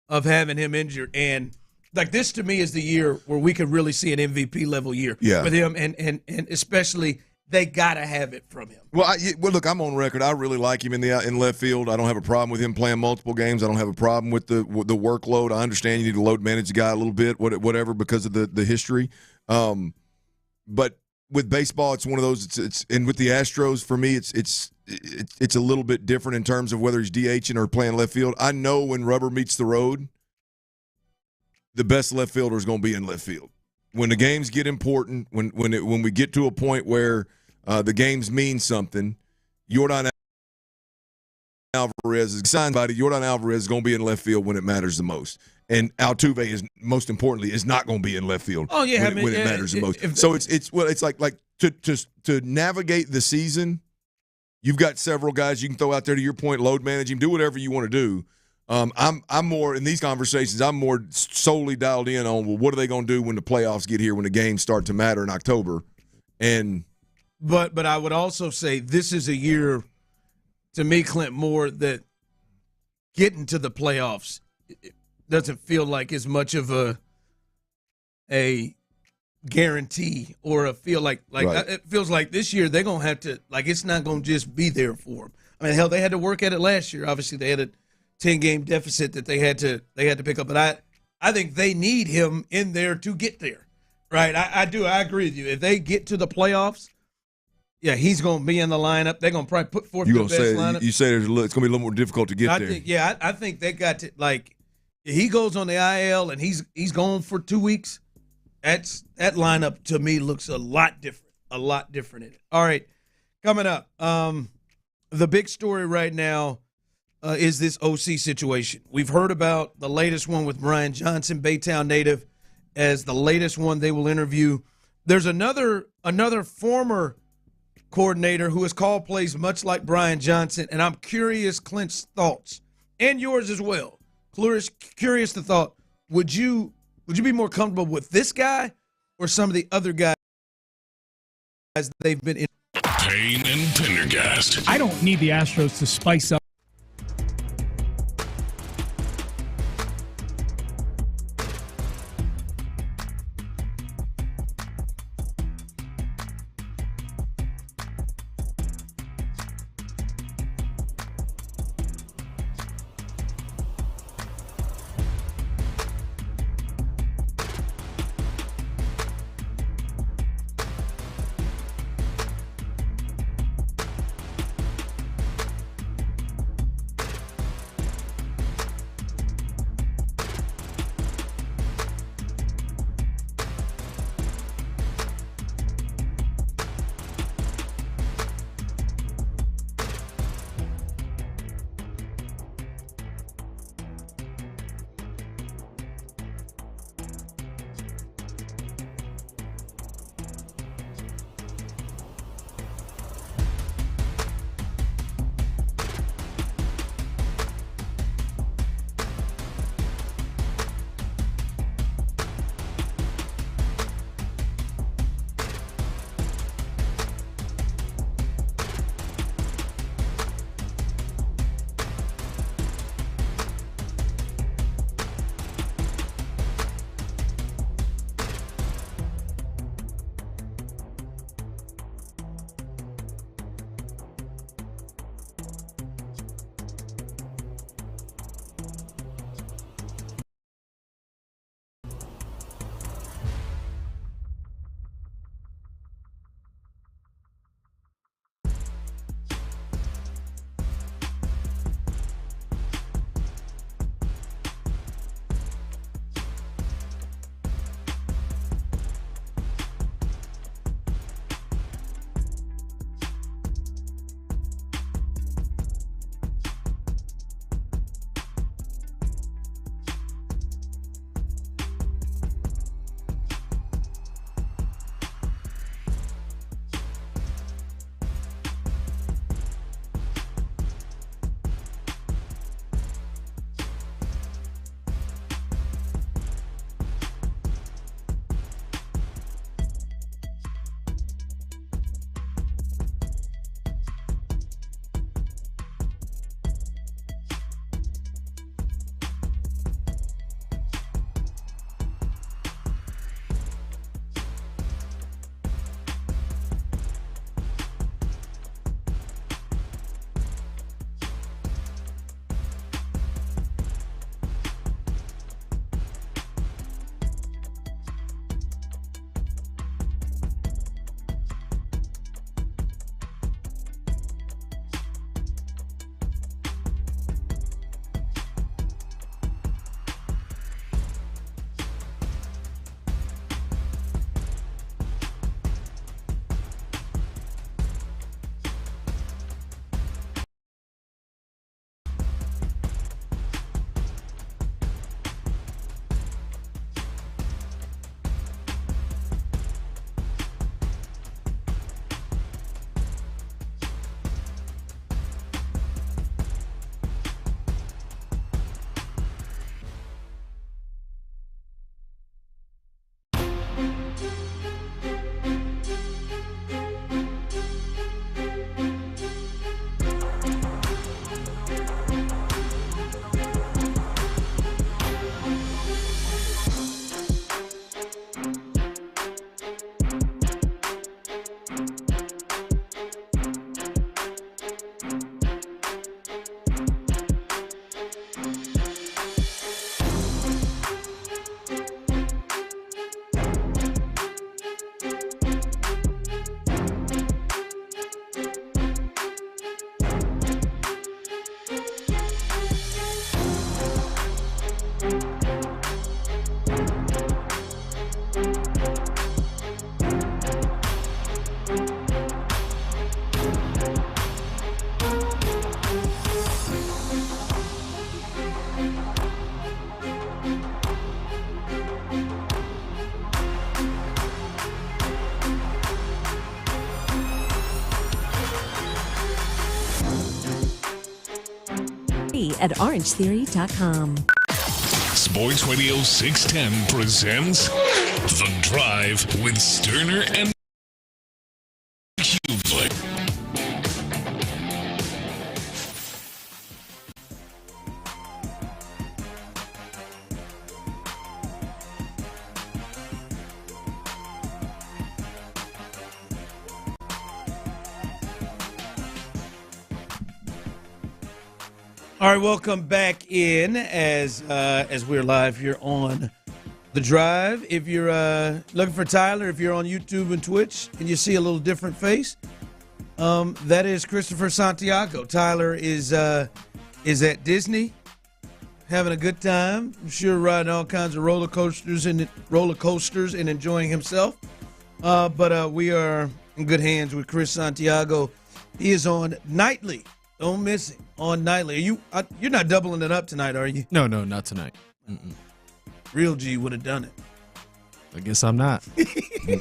having him injured. And, like, this to me is the year where we could really see an MVP level year with him, and especially they got to have it from him. Well, look, I'm on record. I really like him in left field. I don't have a problem with him playing multiple games. I don't have a problem with the workload. I understand you need to load manage the guy a little bit, whatever, because of the history. But with baseball, it's one of those. It's and with the Astros, for me, it's a little bit different in terms of whether he's DHing or playing left field. I know when rubber meets the road, the best left fielder is going to be in left field. When the games get important, when we get to a point where the games mean something, Yordan Alvarez is signed by Yordan Alvarez is going to be in left field when it matters the most. And Altuve is, most importantly, is not going to be in left field when it matters the most. So it's like to navigate the season, you've got several guys you can throw out there, to your point, load manage him, do whatever you want to do. I'm more in these conversations. I'm more solely dialed in on, well, what are they going to do when the playoffs get here, when the games start to matter in October? But I would also say this is a year, to me, Clint, more that getting to the playoffs doesn't feel like as much of a guarantee, or a feel like right. It feels like this year they're gonna have to, like, it's not gonna just be there for them. I mean, hell, they had to work at it last year. Obviously, they had a 10-game deficit that they had to pick up. But I think they need him in there to get there, right? I do. I agree with you. If they get to the playoffs, yeah, he's going to be in the lineup. They're going to probably put forth the best lineup. You say it's going to be a little more difficult to get there. I think they got to, like, if he goes on the IL and he's gone for 2 weeks, that lineup to me looks a lot different in it. All right, coming up, the big story right now is this OC situation. We've heard about the latest one with Brian Johnson, Baytown native, as the latest one they will interview. There's another former coordinator who has called plays much like Brian Johnson, and I'm curious Clint's thoughts, and yours as well. Curious the thought, would you be more comfortable with this guy or some of the other guys they've been in? Payne and Pendergast. I don't need the Astros to spice up. free at orangetheory.com. Sports Radio 610 presents The Drive with Stoerner and Hughley. All right, welcome back in as we're live here on The Drive. If you're looking for Tyler, if you're on YouTube and Twitch and you see a little different face, that is Christopher Santiago. Tyler is at Disney, having a good time. I'm sure riding all kinds of roller coasters and enjoying himself. But we are in good hands with Chris Santiago. He is on nightly. Don't miss it. On nightly. You're not doubling it up tonight, are you? No, not tonight. Real G would have done it. I guess I'm not. Hey,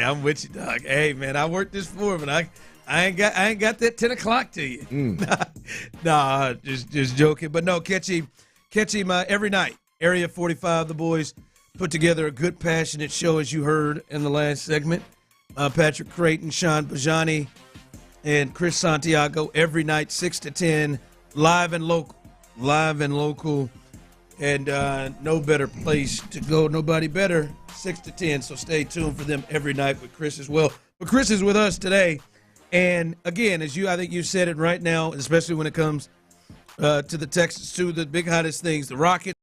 I'm with you, dog. Hey, man, I worked this for, but I ain't got that 10 o'clock to you. Nah, just joking. But no, catch him every night. Area 45, the boys put together a good, passionate show, as you heard in the last segment. Patrick Creighton, Sean Bijani, and Chris Santiago every night, 6 to 10, live and local. And no better place to go, nobody better, 6 to 10. So stay tuned for them every night with Chris as well. But Chris is with us today. And again, I think you said it right now, especially when it comes to the Texans, to the big hottest things, the Rockets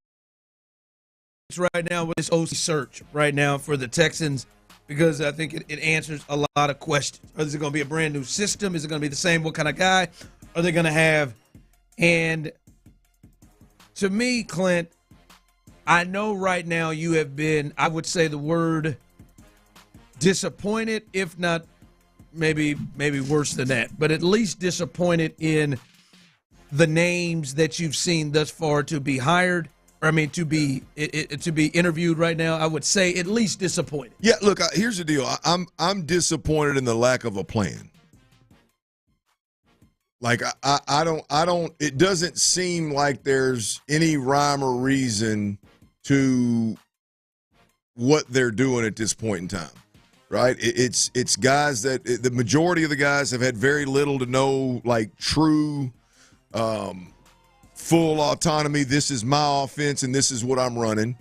right now with this OC search right now for the Texans, because I think it answers a lot of questions. Is it going to be a brand new system? Is it going to be the same? What kind of guy are they going to have? And to me, Clint, I know right now you have been, I would say the word disappointed, if not maybe worse than that, but at least disappointed in the names that you've seen thus far to be hired. To be interviewed right now, I would say at least disappointed. Yeah, look, here's the deal. I'm disappointed in the lack of a plan. Like I don't. It doesn't seem like there's any rhyme or reason to what they're doing at this point in time, right? It's guys that the majority of the guys have had very little to no like true. Full autonomy. This is my offense, and this is what I'm running.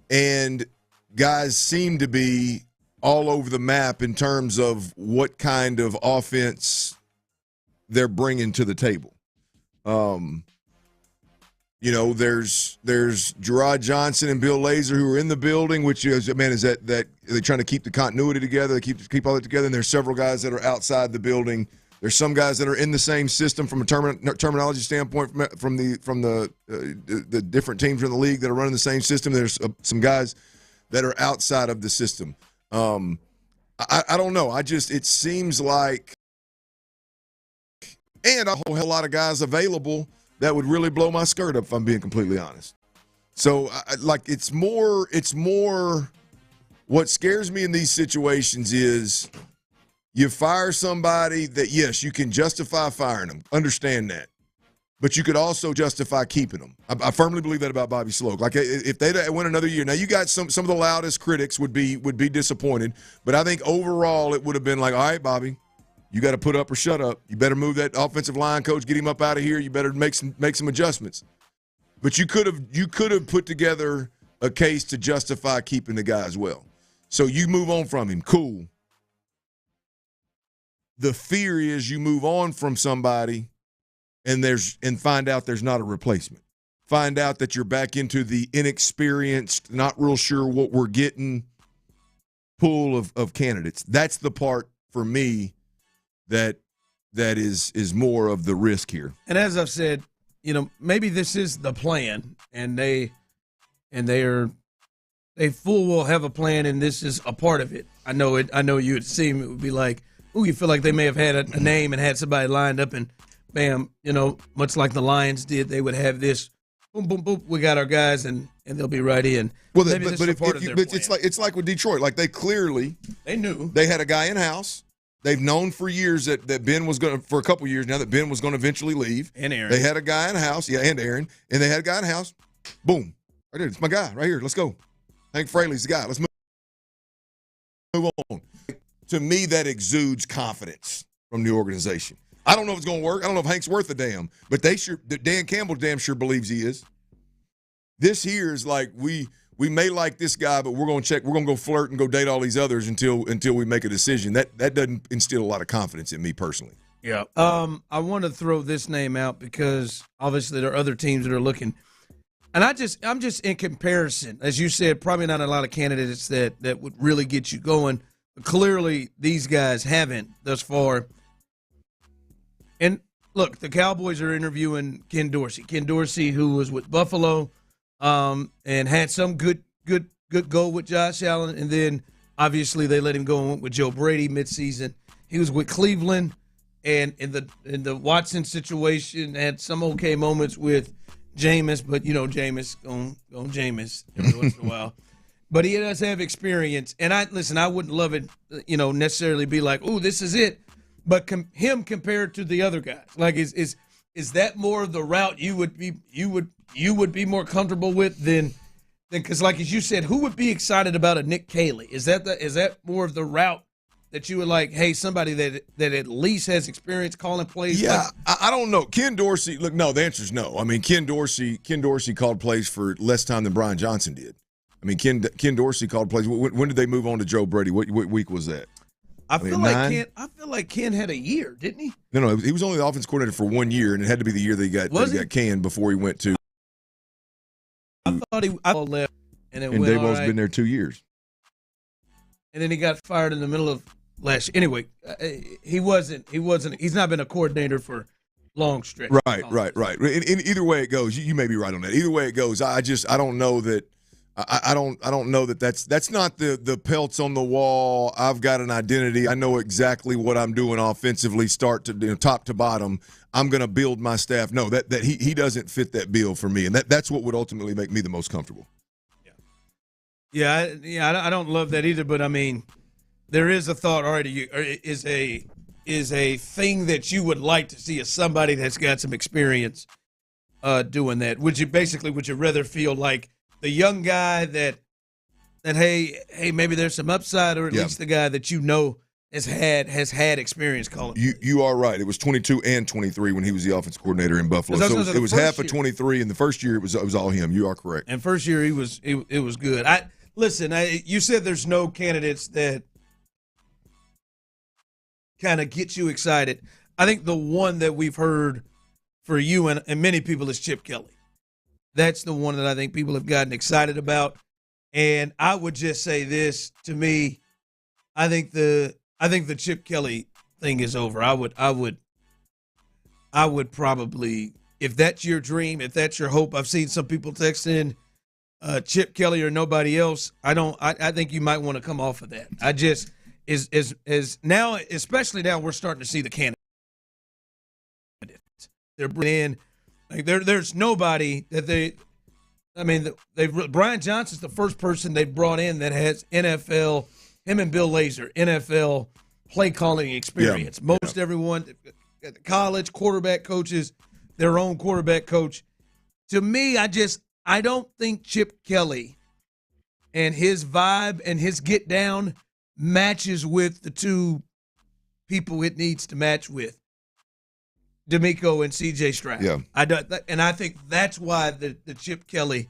And guys seem to be all over the map in terms of what kind of offense they're bringing to the table. There's Gerard Johnson and Bill Lazor who are in the building, which is, man, is that they're trying to keep the continuity together, they keep all that together. And there's several guys that are outside the building. There's some guys that are in the same system from a terminology standpoint from the different teams in the league that are running the same system. There's some guys that are outside of the system. I don't know. It seems like, and a whole hell lot of guys available that would really blow my skirt up if I'm being completely honest. So it's more. What scares me in these situations is. You fire somebody that, yes, you can justify firing them. Understand that. But you could also justify keeping them. I firmly believe that about Bobby Sloak. Like, if they win another year. Now, you got some of the loudest critics would be disappointed. But I think overall it would have been like, all right, Bobby, you got to put up or shut up. You better move that offensive line coach, get him up out of here. You better make some adjustments. But you could have put together a case to justify keeping the guy as well. So you move on from him. Cool. The fear is you move on from somebody and find out there's not a replacement. Find out that you're back into the inexperienced, not real sure what we're getting pool of candidates. That's the part for me that is more of the risk here. And as I've said, maybe this is the plan, and they full well have a plan, and this is a part of it. I know you would seem it would be like, ooh, you feel like they may have had a name and had somebody lined up, and bam, much like the Lions did, they would have this boom, boom, boom. We got our guys, and they'll be right in. Well, it's like with Detroit. Like they knew they had a guy in house. They've known for years that Ben was going to, for a couple years now, that Ben was going to eventually leave. And Aaron. They had a guy in the house, and Aaron, and they had a guy in the house. Boom. Right there. It's my guy right here. Let's go. Hank Fraley's the guy. Let's move on. To me, that exudes confidence from the organization. I don't know if it's going to work. I don't know if Hank's worth a damn, but Dan Campbell damn sure believes he is. This here is like we may like this guy, but we're going to check. We're going to go flirt and go date all these others until we make a decision. That doesn't instill a lot of confidence in me personally. Yeah. I want to throw this name out because obviously there are other teams that are looking. And I'm just in comparison, as you said, probably not a lot of candidates that would really get you going. But clearly, these guys haven't thus far. And look, the Cowboys are interviewing Ken Dorsey. Ken Dorsey, who was with Buffalo, and had some good go with Josh Allen, and then obviously they let him go and went with Joe Brady midseason. He was with Cleveland, and in the Watson situation, had some okay moments with Jameis, but Jameis on Jameis every once in a while. But he does have experience, and I wouldn't love it, necessarily be like, oh, this is it. But him compared to the other guys, like is that more of the route you would be more comfortable with than because, like as you said, who would be excited about a Nick Caley? Is that more of the route that you would like? Hey, somebody that at least has experience calling plays. Yeah, I don't know. Ken Dorsey. Look, no, the answer is no. I mean, Ken Dorsey called plays for less time than Brian Johnson did. I mean, Ken Dorsey called plays. When did they move on to Joe Brady? What week was that? I feel like Ken had a year, didn't he? No, he was only the offense coordinator for 1 year, and it had to be the year that he got canned before he went to. I thought he left, and Daboll's been there 2 years, and then he got fired in the middle of last year. Anyway, he wasn't. He's not been a coordinator for long stretch. Right. In either way it goes, you may be right on that. Either way it goes, I don't know that. I don't know that's not the pelts on the wall. I've got an identity. I know exactly what I'm doing offensively, start to top to bottom. I'm going to build my staff. No, that he doesn't fit that bill for me, and that's what would ultimately make me the most comfortable. Yeah. I don't love that either. But I mean, there is a thought already. Is a thing that you would like to see as somebody that's got some experience doing that. Would you rather feel like the young guy that hey, maybe there's some upside, or at least the guy that has had experience calling? You are right. It was 22 and 23 when he was the offense coordinator in Buffalo. So it was half of 23, and the first year it was all him. You are correct. And first year it was good. You said there's no candidates that kind of get you excited. I think the one that we've heard for you and many people is Chip Kelly. That's the one that I think people have gotten excited about. And I would just say this, to me, I think the Chip Kelly thing is over. I would probably, if that's your dream, if that's your hope, I've seen some people text in Chip Kelly or nobody else. I think you might want to come off of that. I just is now, especially now, we're starting to see the candidates. They're bringing in. Like there's nobody that Brian Johnson's the first person they brought in that has NFL, him and Bill Lazor, NFL play calling experience. Everyone, college quarterback coaches, their own quarterback coach. To me, I don't think Chip Kelly and his vibe and his get down matches with the two people it needs to match with. D'Amico and C.J. Stroud. Yeah. I think that's why the Chip Kelly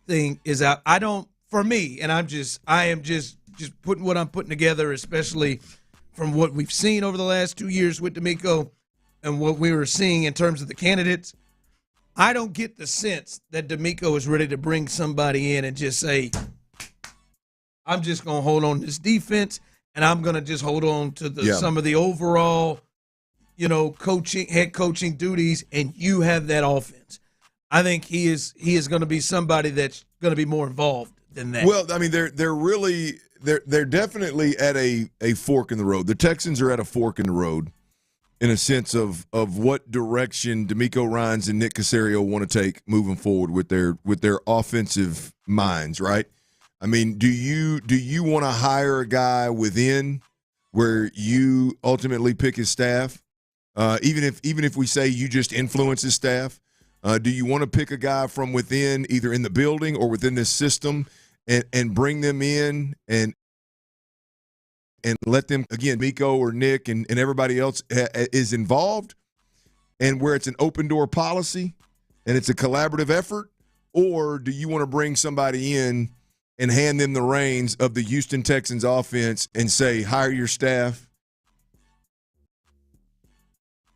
thing is out. For me, and I am just putting what I'm putting together, especially from what we've seen over the last 2 years with D'Amico and what we were seeing in terms of the candidates. I don't get the sense that D'Amico is ready to bring somebody in and just say, I'm just going to hold on to this defense, and I'm going to just hold on to some of the overall head coaching duties, and you have that offense. I think he is going to be somebody that's going to be more involved than that. Well, I mean, they're definitely at a fork in the road. The Texans are at a fork in the road in a sense of what direction D'Amico Ryans and Nick Caserio want to take moving forward with their offensive minds, right? I mean, do you want to hire a guy within where you ultimately pick his staff, even if we say you just influence his staff? Do you want to pick a guy from within, either in the building or within this system, and bring them in and let them, again, Miko or Nick and everybody else is involved, and where it's an open door policy and it's a collaborative effort? Or do you want to bring somebody in and hand them the reins of the Houston Texans offense and say, hire your staff,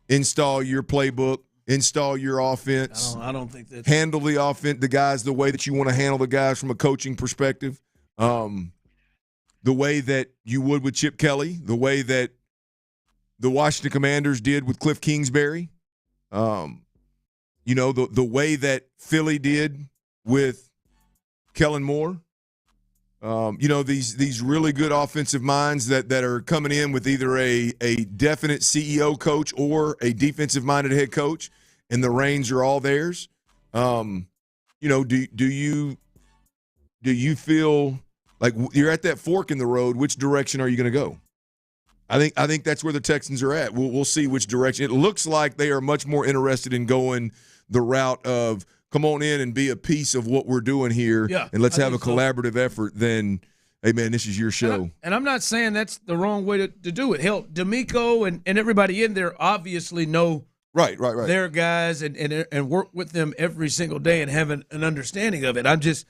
install your playbook, install your offense? I don't think that. Handle the offense, the guys, the way that you want to handle the guys from a coaching perspective. The way that you would with Chip Kelly, the way that the Washington Commanders did with Cliff Kingsbury, the way that Philly did with Kellen Moore. These really good offensive minds that are coming in with either a definite CEO coach or a defensive-minded head coach, and the reins are all theirs. Do you feel like you're at that fork in the road? Which direction are you going to go? I think that's where the Texans are at. We'll see which direction. It looks like they are much more interested in going the route of come on in and be a piece of what we're doing here, and let's have a collaborative effort than, hey, man, this is your show. And I'm not saying that's the wrong way to do it. Hell, D'Amico and everybody in there obviously know right their guys and work with them every single day and have an understanding of it. I'm just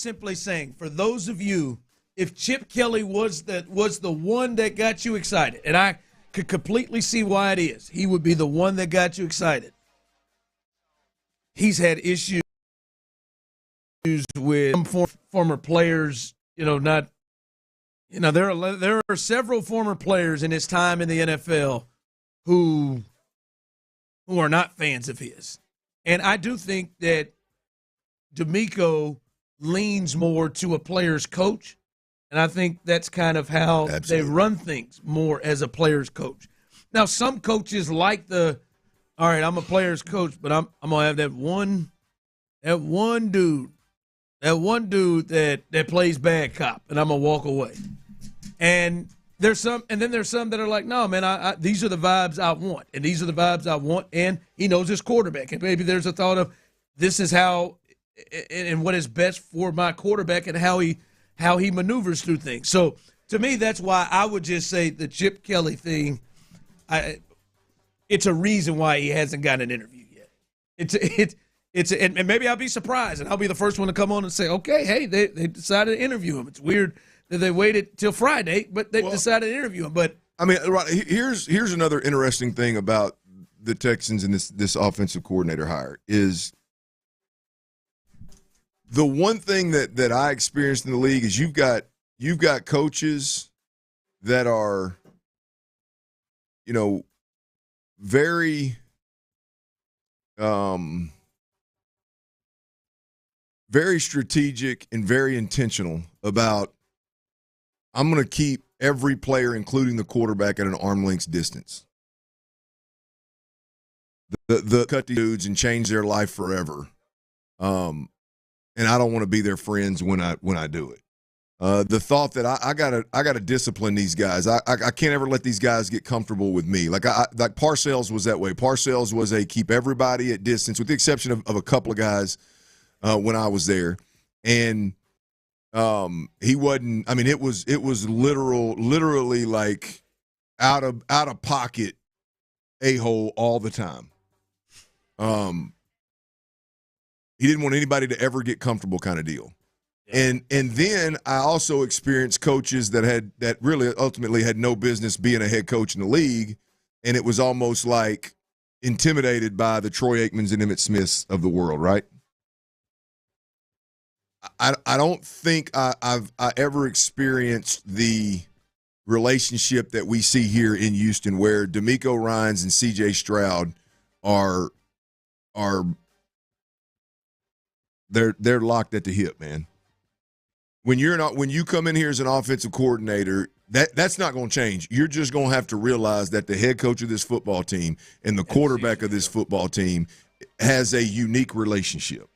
simply saying, for those of you, if Chip Kelly was the one that got you excited, and I could completely see why it is, he would be the one that got you excited. He's had issues with some former players, there are several former players in his time in the NFL who are not fans of his. And I do think that D'Amico leans more to a player's coach, and I think that's kind of how they run things more as a player's coach. Now, some coaches like all right, I'm a player's coach, but I'm gonna have that one dude that plays bad cop, and I'm gonna walk away. And there's some that are like, no, man, these are the vibes I want, and these are the vibes I want, and he knows his quarterback, and maybe there's a thought of this is how and what is best for my quarterback and how he maneuvers through things. So to me, that's why I would just say the Chip Kelly thing. It's a reason why he hasn't got an interview yet. And maybe I'll be surprised, and I'll be the first one to come on and say, okay, hey, they decided to interview him. It's weird that they waited till Friday, but they decided to interview him. But I mean, here's another interesting thing about the Texans and this offensive coordinator hire is the one thing that I experienced in the league is you've got coaches that are, very very strategic and very intentional about, I'm going to keep every player, including the quarterback, at an arm's length distance. The cut these dudes and change their life forever. And I don't want to be their friends when I do it. The thought that I gotta discipline these guys. I can't ever let these guys get comfortable with me. Like Parcells was that way. Parcells was a keep everybody at distance, with the exception of a couple of guys when I was there, and he wasn't. I mean, it was literally like out of pocket a-hole all the time. He didn't want anybody to ever get comfortable, kind of deal. And then I also experienced coaches that really ultimately had no business being a head coach in the league, and it was almost like intimidated by the Troy Aikmans and Emmitt Smiths of the world, right? I don't think I've ever experienced the relationship that we see here in Houston, where D'Amico Ryans and C.J. Stroud are they're locked at the hip, man. When you come in here as an offensive coordinator, that's not going to change. You're just going to have to realize that the head coach of this football team and the quarterback of this football team has a unique relationship.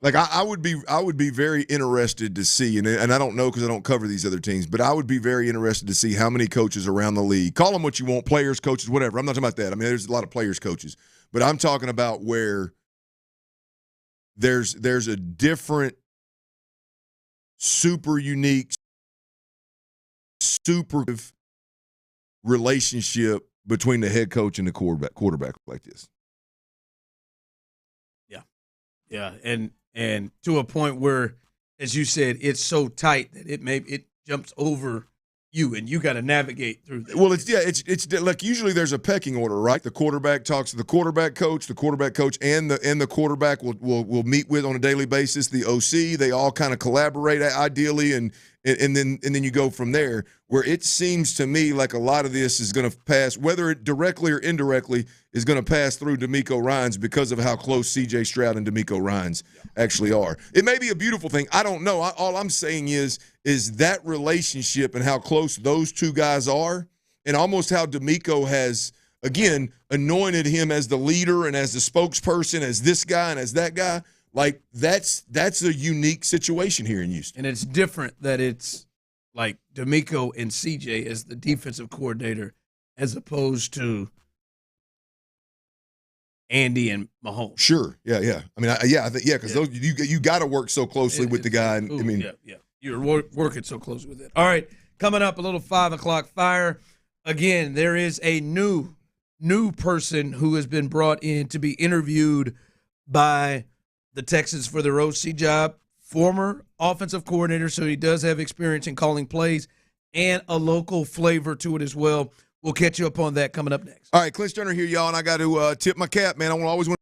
Like I would be very interested to see, and I don't know because I don't cover these other teams, but I would be very interested to see how many coaches around the league, call them what you want, players, coaches, whatever. I'm not talking about that. I mean, there's a lot of players, coaches, but I'm talking about where there's a different, super unique, super relationship between the head coach and the quarterback like this. Yeah, and to a point where, as you said, it's so tight that it jumps over you, and you got to navigate through that. Well, it's like usually there's a pecking order, right? The quarterback talks to the quarterback coach and the quarterback will meet with on a daily basis the OC. They all kind of collaborate ideally, and then you go from there. Where it seems to me like a lot of this is going to pass, whether it directly or indirectly, is going to pass through DeMeco Ryans because of how close C.J. Stroud and DeMeco Ryans actually are. It may be a beautiful thing. I don't know. All I'm saying is that relationship and how close those two guys are, and almost how DeMeco has, again, anointed him as the leader and as the spokesperson, as this guy and as that guy. Like, that's a unique situation here in Houston. And it's different that it's like DeMeco and CJ as the defensive coordinator as opposed to Andy and Mahomes. Sure. Yeah. I mean, because those you got to work so closely with the guy. And, ooh, I mean, yeah. You're working so close with it. All right, coming up, a little 5 o'clock fire. Again, there is a new person who has been brought in to be interviewed by the Texans for their OC job. Former offensive coordinator, so he does have experience in calling plays and a local flavor to it as well. We'll catch you up on that coming up next. All right, Clint Stoerner here, y'all, and I got to tip my cap, man. I always want.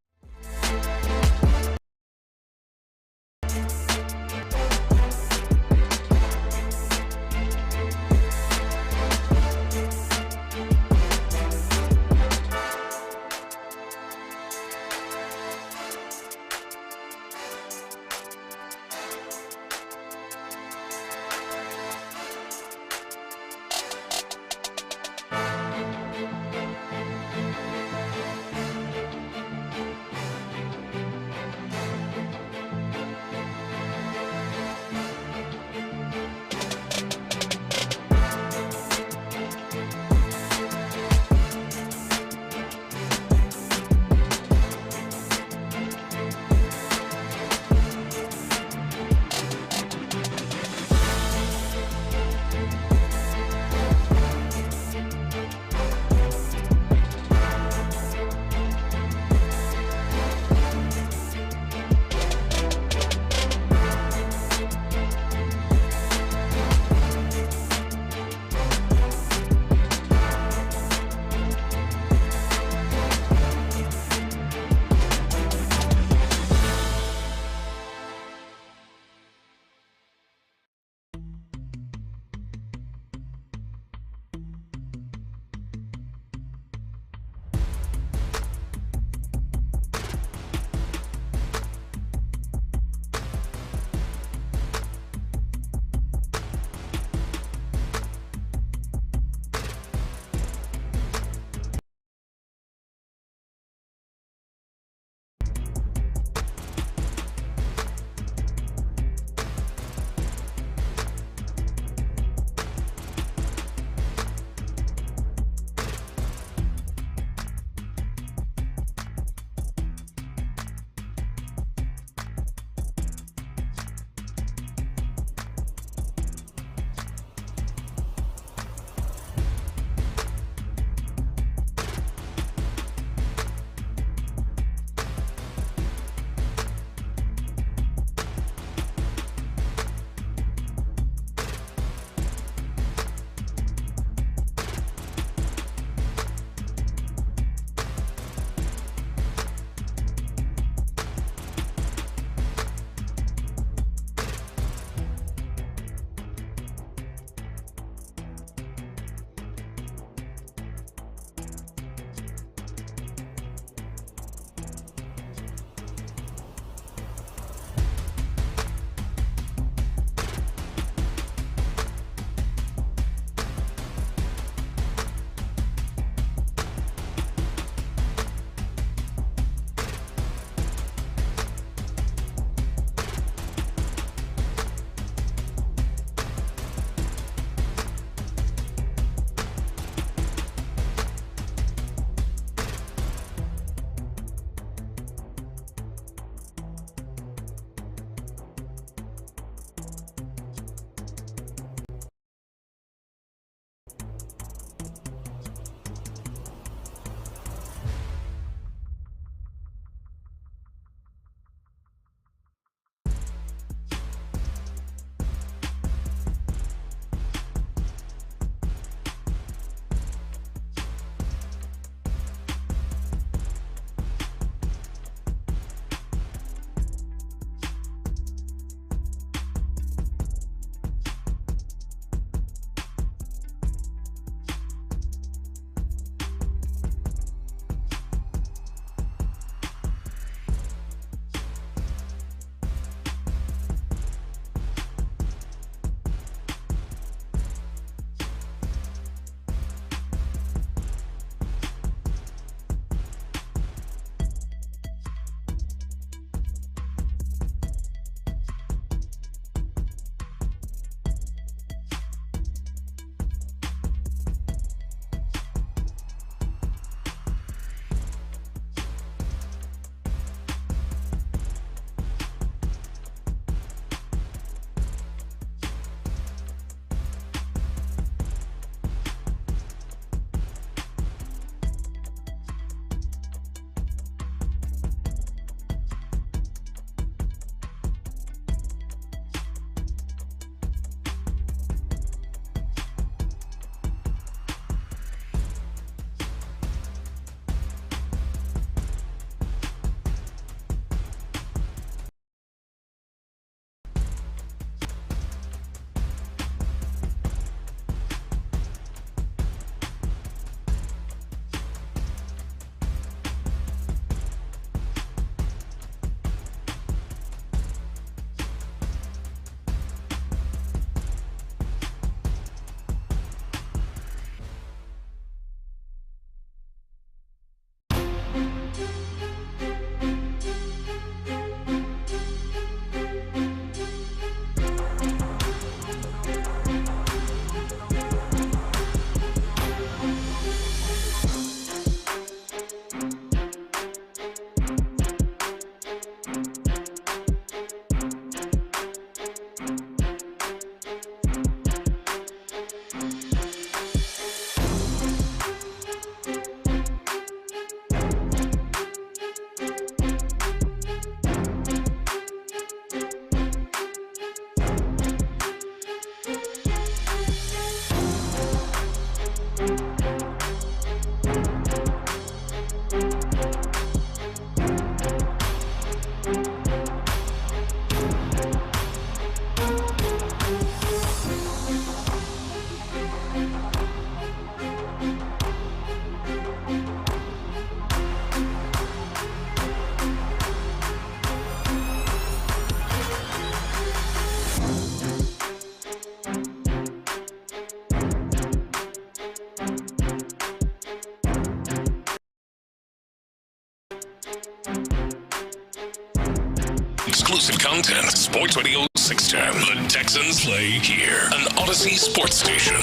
Exclusive content. Sports Radio 610. The Texans play here. An Odyssey sports station.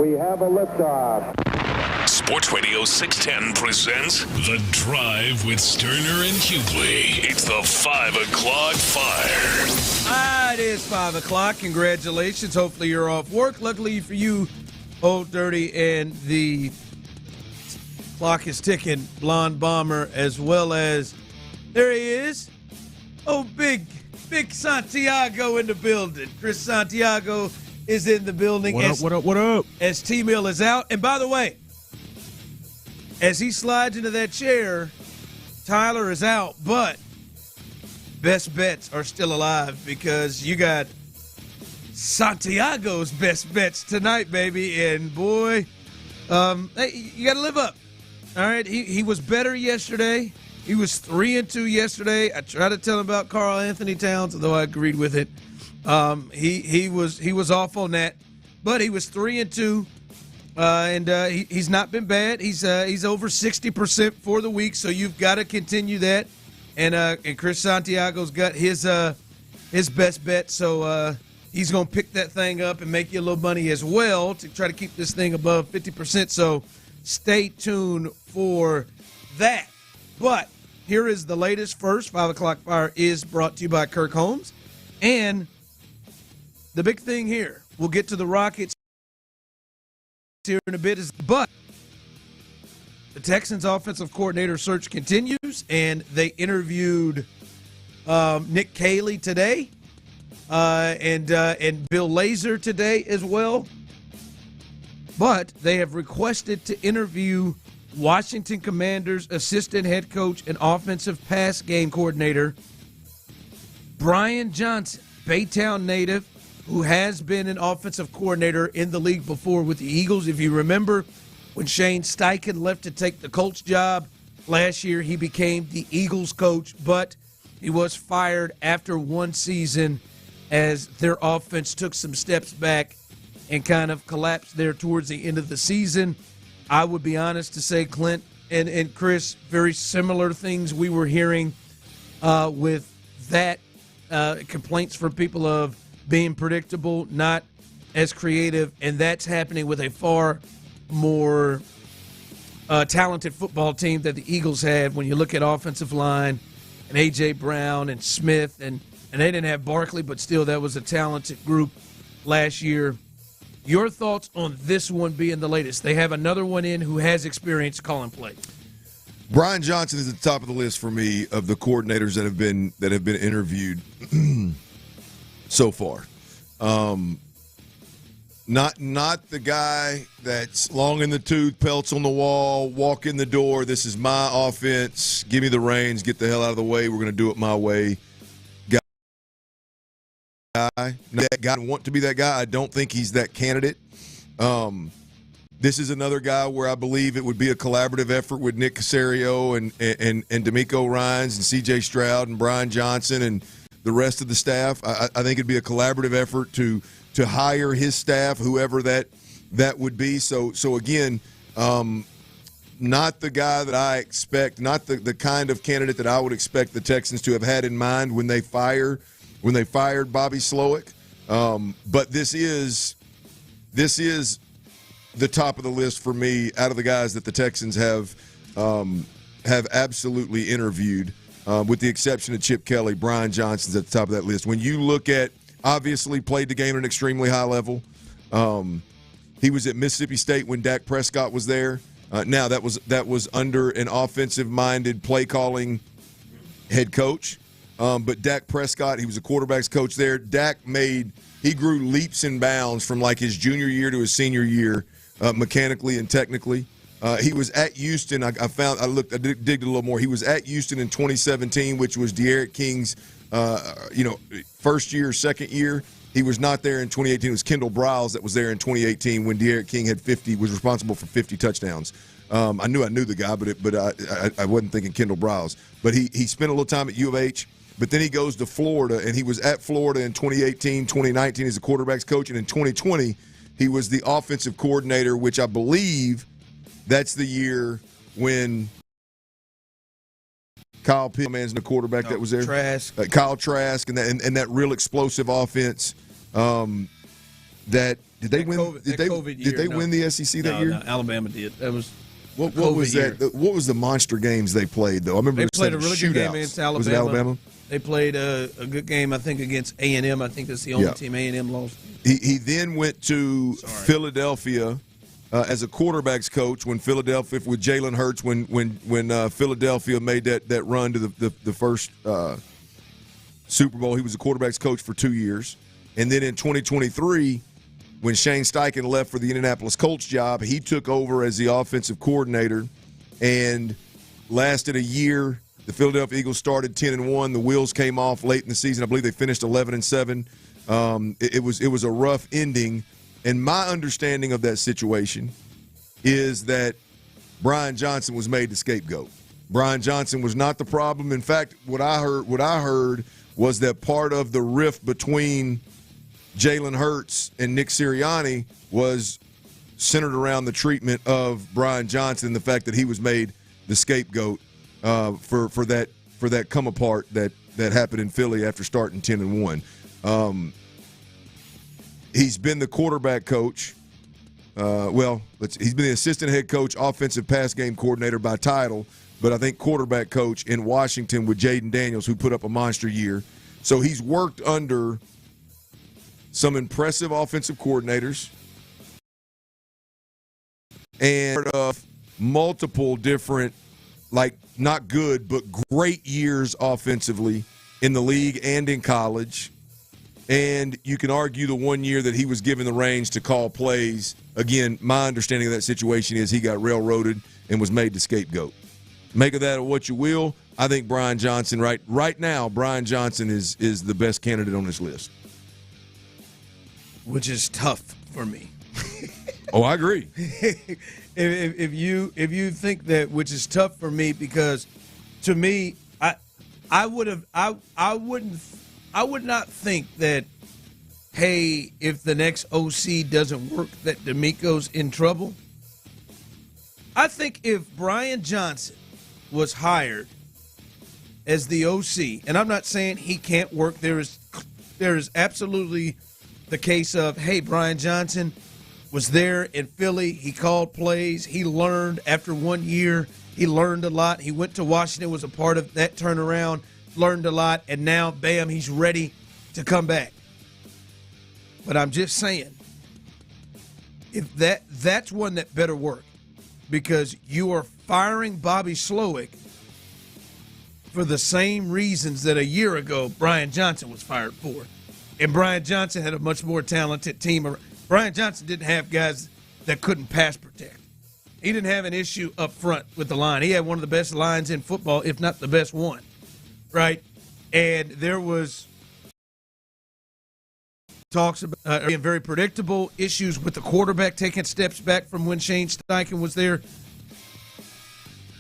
We have a liftoff. Sports Radio 610 presents The Drive with Stoerner and Hughley. It's the 5 o'clock fire. It is 5 o'clock. Congratulations. Hopefully you're off work. Luckily for you, Old Dirty and the clock is ticking. Blonde Bomber, as well as there he is. Oh, big Santiago in the building. Chris Santiago is in the building. What up? As T-Mill is out. And by the way, as he slides into that chair, Tyler is out, but best bets are still alive because you got Santiago's best bets tonight, baby. And boy, hey, you got to live up. All right, he was better yesterday. He was 3-2 yesterday. I tried to tell him about Karl Anthony Towns, although I agreed with it. He was off on that, but he was 3-2. He's not been bad. He's over 60% for the week, so you've got to continue that. And Chris Santiago's got his best bet, so he's going to pick that thing up and make you a little money as well to try to keep this thing above 50%. So stay tuned for that. But here is the latest. First, 5 o'clock fire is brought to you by Kirk Holmes, and the big thing here. We'll get to the Rockets here in a bit, but the Texans offensive coordinator search continues, and they interviewed Nick Caley today and Bill Lazor today as well. But they have requested to interview Washington Commanders assistant head coach and offensive pass game coordinator Brian Johnson, Baytown native, who has been an offensive coordinator in the league before with the Eagles. If you remember, when Shane Steichen left to take the Colts job last year, he became the Eagles coach, but he was fired after one season as their offense took some steps back and kind of collapsed there towards the end of the season. I would be honest to say, Clint and Chris, very similar things we were hearing with that, complaints from people of being predictable, not as creative, and that's happening with a far more talented football team that the Eagles had when you look at offensive line and A.J. Brown and Smith, and they didn't have Barkley, but still that was a talented group last year. Your thoughts on this one being the latest? They have another one in who has experience calling plays. Brian Johnson is at the top of the list for me of the coordinators that have been interviewed so far. Not the guy that's long in the tooth, pelts on the wall, walk in the door. This is my offense. Give me the reins. Get the hell out of the way. We're going to do it my way. That guy want to be that guy. I don't think he's that candidate. This is another guy where I believe it would be a collaborative effort with Nick Caserio and D'Amico Ryans and C.J. Stroud and Brian Johnson and the rest of the staff. I think it'd be a collaborative effort to hire his staff, whoever that would be. So again, not the guy that I expect, not the kind of candidate that I would expect the Texans to have had in mind when they fired Bobby Slowick. But this is the top of the list for me out of the guys that the Texans have absolutely interviewed, with the exception of Chip Kelly. Brian Johnson's at the top of that list. When you look at, obviously played the game at an extremely high level. He was at Mississippi State when Dak Prescott was there. Now that was under an offensive-minded play-calling head coach. But Dak Prescott, he was a quarterback's coach there. He grew leaps and bounds from like his junior year to his senior year, mechanically and technically. He was at Houston. I digged a little more. He was at Houston in 2017, which was De'Aaron King's, first year, second year. He was not there in 2018. It was Kendall Briles that was there in 2018 when De'Aaron King was responsible for 50 touchdowns. I knew the guy, but I wasn't thinking Kendall Briles. But he spent a little time at U of H. But then he goes to Florida, and he was at Florida in 2018, 2019 as a quarterback's coach, and in 2020 He was the offensive coordinator, which I believe that's the year when Kyle Pittman's the quarterback that was there. Trask. Kyle Trask and that real explosive offense. Did they win the SEC that year? No, Alabama did. That was what was that? What was the monster games they played though? I remember they played a really good game against Alabama. Was it Alabama? They played a good game, I think, against A&M. I think that's the only team A&M lost. He then went to Philadelphia as a quarterbacks coach when Philadelphia with Jalen Hurts when Philadelphia made that run to the first Super Bowl. He was a quarterbacks coach for 2 years, and then in 2023, when Shane Steichen left for the Indianapolis Colts job, he took over as the offensive coordinator and lasted a year. The Philadelphia Eagles started 10-1. The wheels came off late in the season. I believe they finished 11-7. It was a rough ending. And my understanding of that situation is that Brian Johnson was made the scapegoat. Brian Johnson was not the problem. In fact, what I heard was that part of the rift between Jalen Hurts and Nick Sirianni was centered around the treatment of Brian Johnson and the fact that he was made the scapegoat for that come apart that happened in Philly after starting 10-1. He's been the quarterback coach. He's been the assistant head coach, offensive pass game coordinator by title, but I think quarterback coach in Washington with Jaden Daniels, who put up a monster year. So he's worked under some impressive offensive coordinators and of multiple different, not good, but great years offensively in the league and in college. And you can argue the 1 year that he was given the reins to call plays. Again, my understanding of that situation is he got railroaded and was made the scapegoat. Make of that what you will. I think Brian Johnson, right now, Brian Johnson is the best candidate on this list. Which is tough for me. Oh, I agree. If you think that, which is tough for me, because to me, I would not think that, hey, if the next OC doesn't work, that D'Amico's in trouble. I think if Brian Johnson was hired as the OC, and I'm not saying he can't work, there is absolutely the case of, hey, Brian Johnson was there in Philly. He called plays. He learned after 1 year. He learned a lot. He went to Washington, was a part of that turnaround, learned a lot, and now, bam, he's ready to come back. But I'm just saying, if that's one that better work, because you are firing Bobby Slowick for the same reasons that a year ago Brian Johnson was fired for. And Brian Johnson had a much more talented team. Brian Johnson didn't have guys that couldn't pass protect. He didn't have an issue up front with the line. He had one of the best lines in football, if not the best one, right? And there was talks about being very predictable, issues with the quarterback taking steps back from when Shane Steichen was there.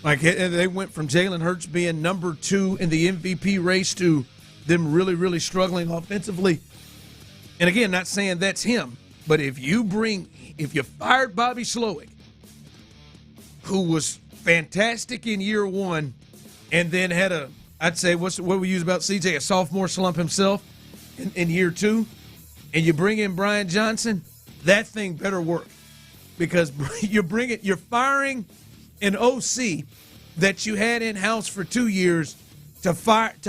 Like, they went from Jalen Hurts being number 2 in the MVP race to them really, really struggling offensively. And again, not saying that's him, but if you fired Bobby Slowick, who was fantastic in year 1, and then had I'd say, what we use about CJ, a sophomore slump himself in year 2, and you bring in Brian Johnson, that thing better work, because you're firing an OC that you had in house for 2 years to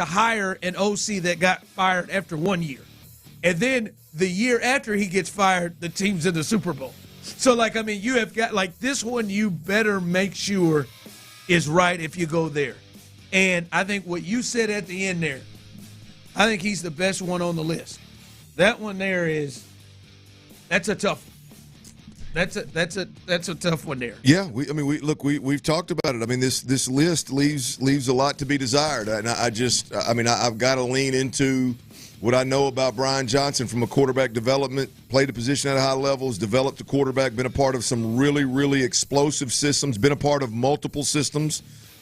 hire an OC that got fired after 1 year. And then the year after he gets fired, the team's in the Super Bowl. So, you have got, this one you better make sure is right if you go there. And I think what you said at the end there, I think he's the best one on the list. That one there that's a tough one. That's a tough one there. Yeah, we've talked about it. I mean, this list leaves a lot to be desired, and I've got to lean into what I know about Brian Johnson from a quarterback development. Played a position at high levels, developed a quarterback, been a part of some really, really explosive systems, been a part of multiple systems,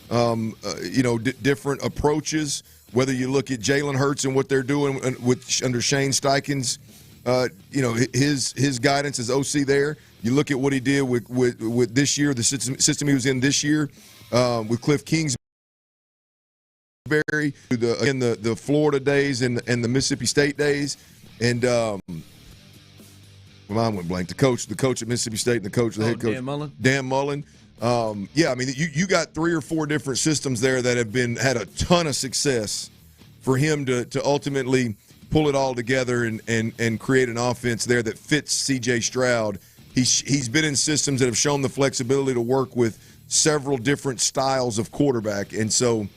different approaches. Whether you look at Jalen Hurts and what they're doing under Shane Steichen's his guidance as OC there. You look at what he did with this year, the system he was in this year with Cliff Kingsbury, in the Florida days and the Mississippi State days, and my mind went blank. The coach at Mississippi State and the head coach Dan Mullen. You got 3 or 4 different systems there that have had a ton of success for him to ultimately pull it all together and create an offense there that fits C.J. Stroud. He's been in systems that have shown the flexibility to work with several different styles of quarterback, and so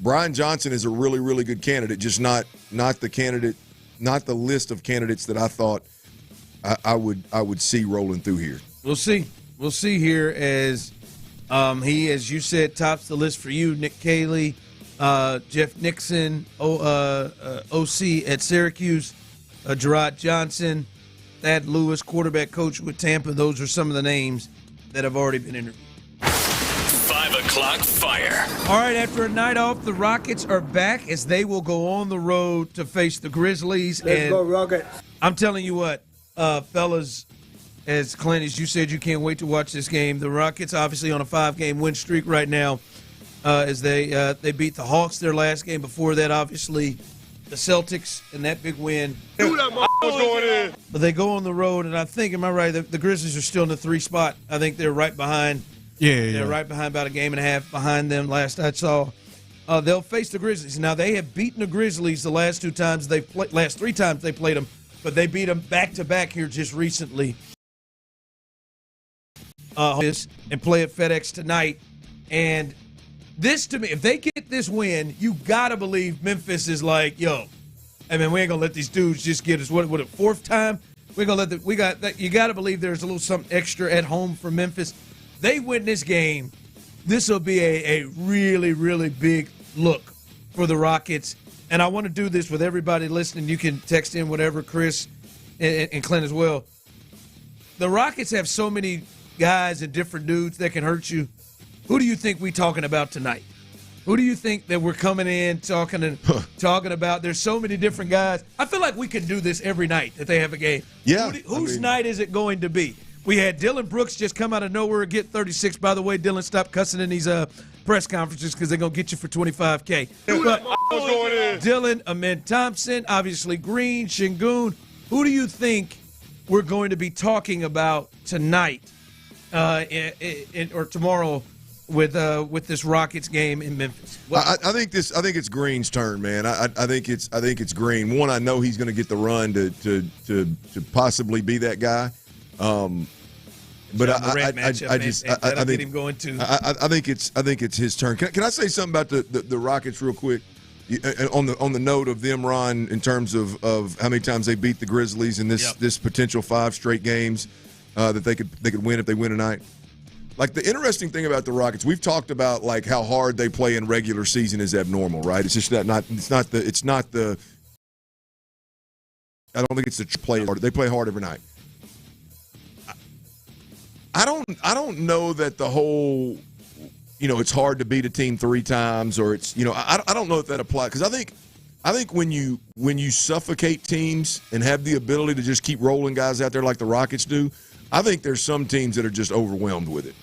Brian Johnson is a really, really good candidate, just not the list of candidates that I thought I would see rolling through here. We'll see here as he, as you said, tops the list for you. Nick Caley, Jeff Nixon, OC at Syracuse, Gerard Johnson, Thad Lewis, quarterback coach with Tampa. Those are some of the names that have already been interviewed. 5 o'clock fire. All right, after a night off, the Rockets are back as they will go on the road to face the Grizzlies. Let's go Rockets. I'm telling you what, fellas, as Clint, as you said, you can't wait to watch this game. The Rockets obviously on a 5-game win streak right now as they beat the Hawks their last game. Before that, obviously, the Celtics and that big win. But they go on the road, and I think, am I right, the Grizzlies are still in the 3 spot. I think they're right behind. They're right behind, about a game and a half behind them last I saw. They'll face the Grizzlies. Now, they have beaten the Grizzlies the last 3 times they played them, but they beat them back-to-back here just recently. And play at FedEx tonight. And this, to me, if they get this win, you got to believe Memphis is like, yo, I mean, we ain't going to let these dudes just get us, what a 4th time? We're going to let you got to believe there's a little something extra at home for Memphis. They win this game, this will be a really, really big look for the Rockets. And I want to do this with everybody listening. You can text in whatever, Chris and Clint as well. The Rockets have so many guys and different dudes that can hurt you. Who do you think we talking about tonight? Who do you think that we're coming in talking about? There's so many different guys. I feel like we can do this every night that they have a game. Yeah. Whose night is it going to be? We had Dylan Brooks just come out of nowhere and get 36. By the way, Dylan, stop cussing in these press conferences because they're going to get you for $25K. But Dylan, Amen Thompson, obviously Green, Şengün. Who do you think we're going to be talking about tonight or tomorrow with this Rockets game in Memphis? I think it's Green's turn, man. I think it's Green. One, I know he's going to get the run to possibly be that guy. But I think him going to. I think it's his turn. Can I say something about the Rockets real quick? On the note of them, Ron, in terms of how many times they beat the Grizzlies in this potential 5 straight games that they could win if they win tonight. Like, the interesting thing about the Rockets, we've talked about like how hard they play in regular season is abnormal, right? It's just that it's not the. I don't think it's the play hard. They play hard every night. I don't know that the whole, it's hard to beat a team 3 times, or it's, I don't know if that applies, because I think when you suffocate teams and have the ability to just keep rolling guys out there like the Rockets do, I think there's some teams that are just overwhelmed with it,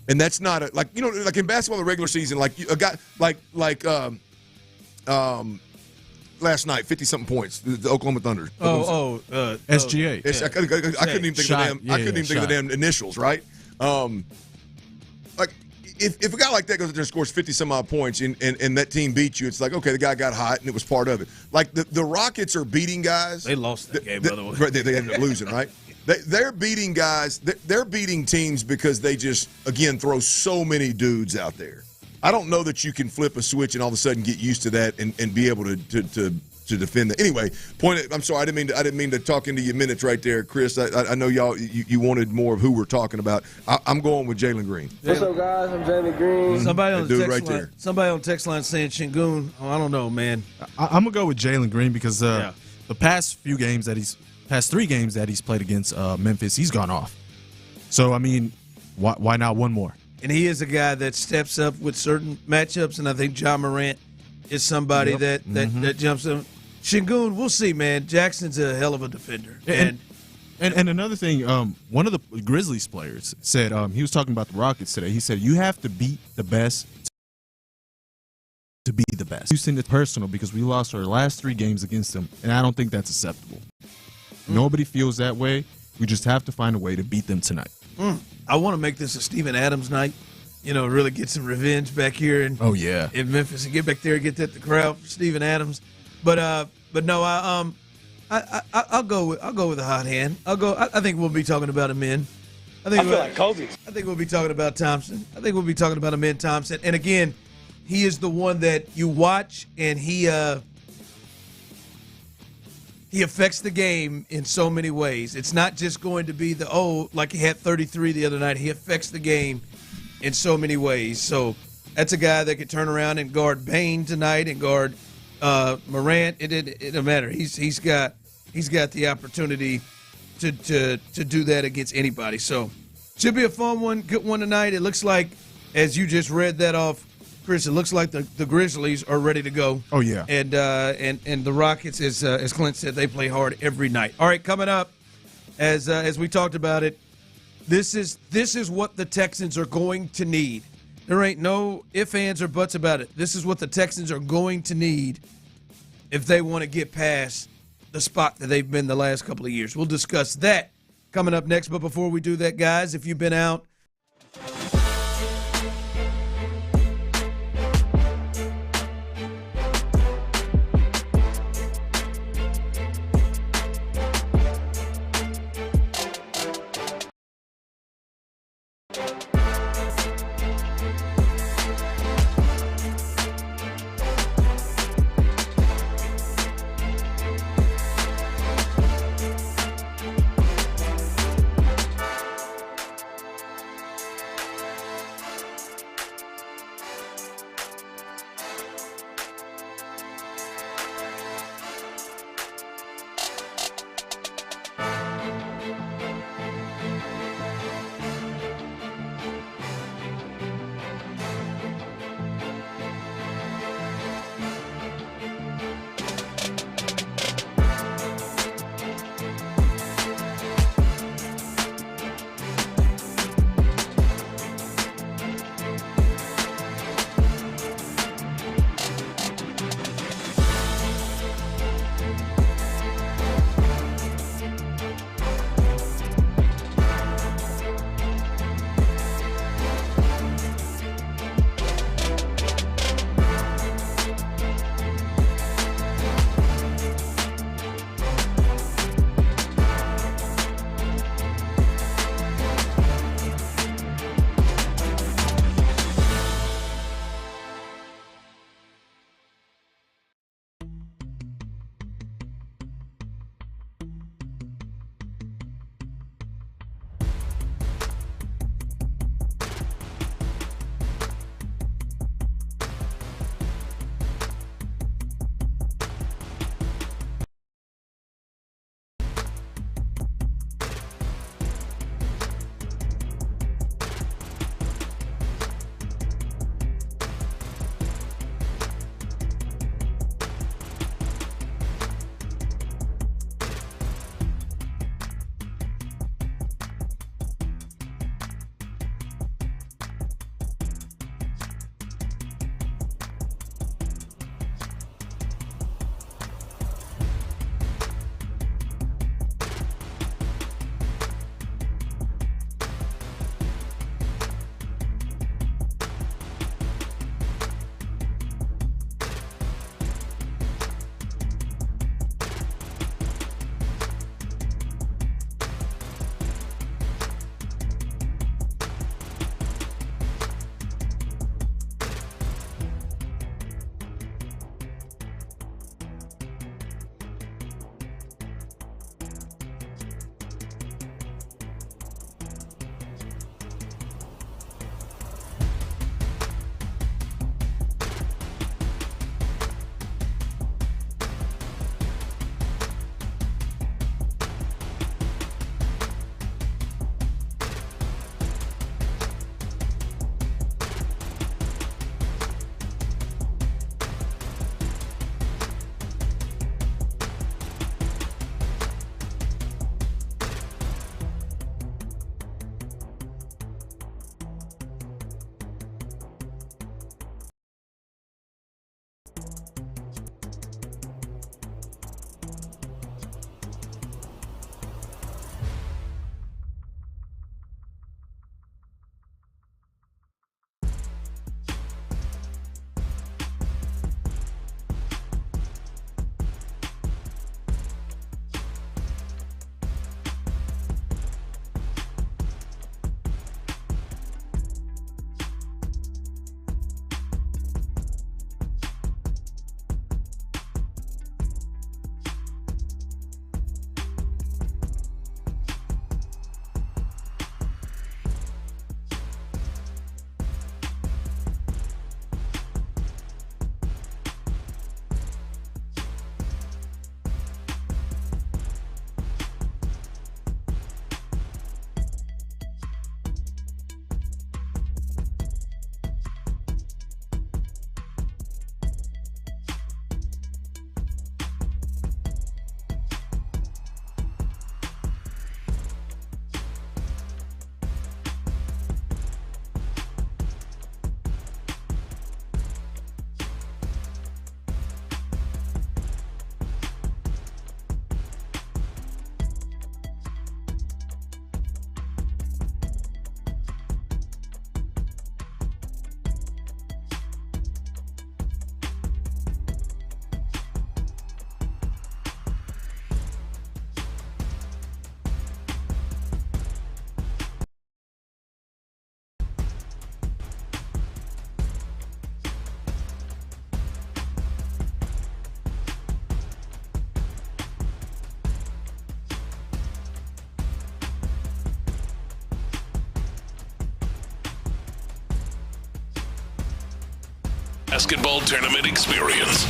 and that's not like in basketball, the regular season, like a guy like last night, 50-something points, the Oklahoma Thunder. SGA. I couldn't even think of the damn initials, right? Like, if a guy like that goes out there and scores 50-some-odd points and that team beats you, it's like, okay, the guy got hot and it was part of it. Like, the Rockets are beating guys. They lost that game, by the way. Right, they ended up losing, right? They're beating guys. They're beating teams because they just, again, throw so many dudes out there. I don't know that you can flip a switch and all of a sudden get used to that and be able to defend that. Anyway, I'm sorry, I didn't mean to talk into your minutes right there, Chris. I know you wanted more of who we're talking about. I'm going with Jalen Green. What's up, guys? I'm Jalen Green. Somebody on the text line saying Şengün. Oh, I don't know, man. I'm gonna go with Jalen Green because the past 3 games that he's played against Memphis, he's gone off. So I mean, why not one more? And he is a guy that steps up with certain matchups, and I think Ja Morant is somebody that jumps in. Şengün, we'll see, man. Jackson's a hell of a defender. And another thing, one of the Grizzlies players said, he was talking about the Rockets today. He said, you have to beat the best to be the best. Houston is personal because we lost our last 3 games against them, and I don't think that's acceptable. Nobody feels that way. We just have to find a way to beat them tonight. I want to make this a Steven Adams night. Really get some revenge back here in Memphis and get back there and get that the crowd for Steven Adams. But no, I'll go with the hot hand. I think we'll be talking about him in. I feel like Kobe. I think we'll be talking about Thompson. I think we'll be talking about him in Thompson. And again, he is the one that you watch, and he affects the game in so many ways. It's not just going to be like he had 33 the other night. He affects the game in so many ways. So that's a guy that could turn around and guard Payne tonight and guard Morant. It don't matter. He's got the opportunity to do that against anybody. So should be a fun one, good one tonight. It looks like, as you just read that off, Chris, it looks like the Grizzlies are ready to go. Oh yeah, and the Rockets, as Clint said, they play hard every night. All right, coming up, as we talked about it, this is what the Texans are going to need. There ain't no ifs, ands, or buts about it. This is what the Texans are going to need if they want to get past the spot that they've been the last couple of years. We'll discuss that coming up next. But before we do that, guys, if you've been out basketball tournament experience.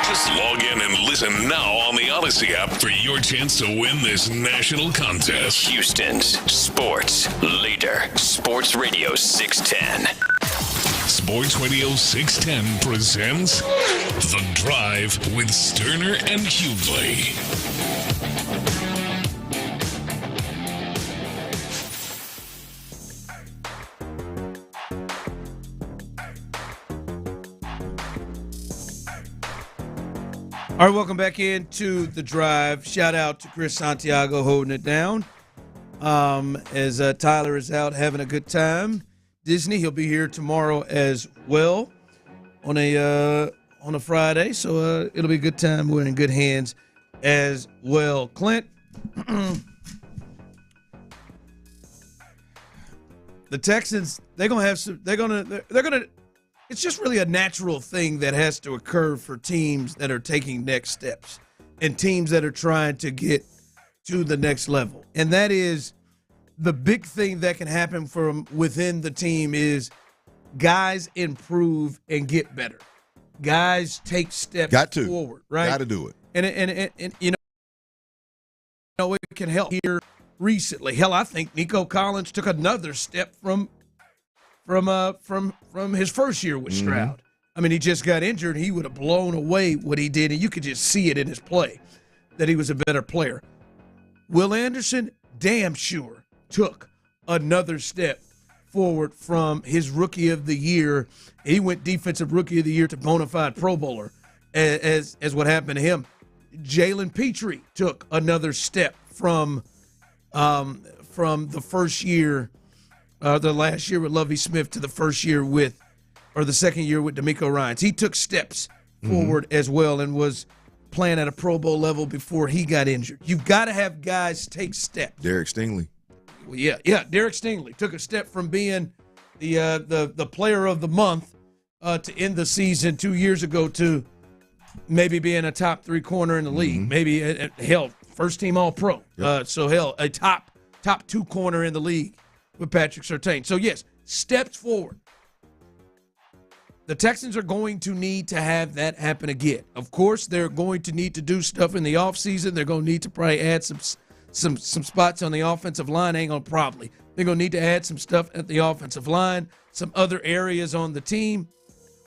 Just log in and listen now on the Odyssey app for your chance to win this national contest. Houston's sports leader, Sports Radio 610. Sports Radio 610 presents The Drive with Stoerner and Hughley. All right, welcome back into The Drive. Shout out to Chris Santiago holding it down. As Tyler is out having a good time. Disney, he'll be here tomorrow as well on a Friday, so it'll be a good time. We're in good hands as well. Clint, the Texans, they're gonna. It's just really a natural thing that has to occur for teams that are taking next steps and teams that are trying to get to the next level, and that is. The big thing that can happen from within the team is guys improve and get better. Guys take steps forward, right? Got to do it. And you know it can help here recently. Hell, I think Nico Collins took another step from his first year with Stroud. I mean, he just got injured. He would have blown away what he did, and you could just see it in his play that he was a better player. Will Anderson, damn sure, took another step forward from his rookie of the year. He went defensive rookie of the year to bona fide Pro Bowler as what happened to him. Jalen Petrie took another step from the first year, the last year with Lovie Smith to the second year with D'Amico Ryans. He took steps forward as well and was playing at a Pro Bowl level before he got injured. You've got to have guys take steps. Derek Stingley. Well, yeah. Derek Stingley took a step from being the player of the month to end the season 2 years ago to maybe being a top 3 corner in the league. Maybe first team All Pro. Yep. A top 2 corner in the league with Patrick Surtain. So yes, steps forward. The Texans are going to need to have that happen again. Of course, they're going to need to do stuff in the offseason. They're going to need to probably add some spots on the offensive line. They're going to need to add some stuff at the offensive line, some other areas on the team.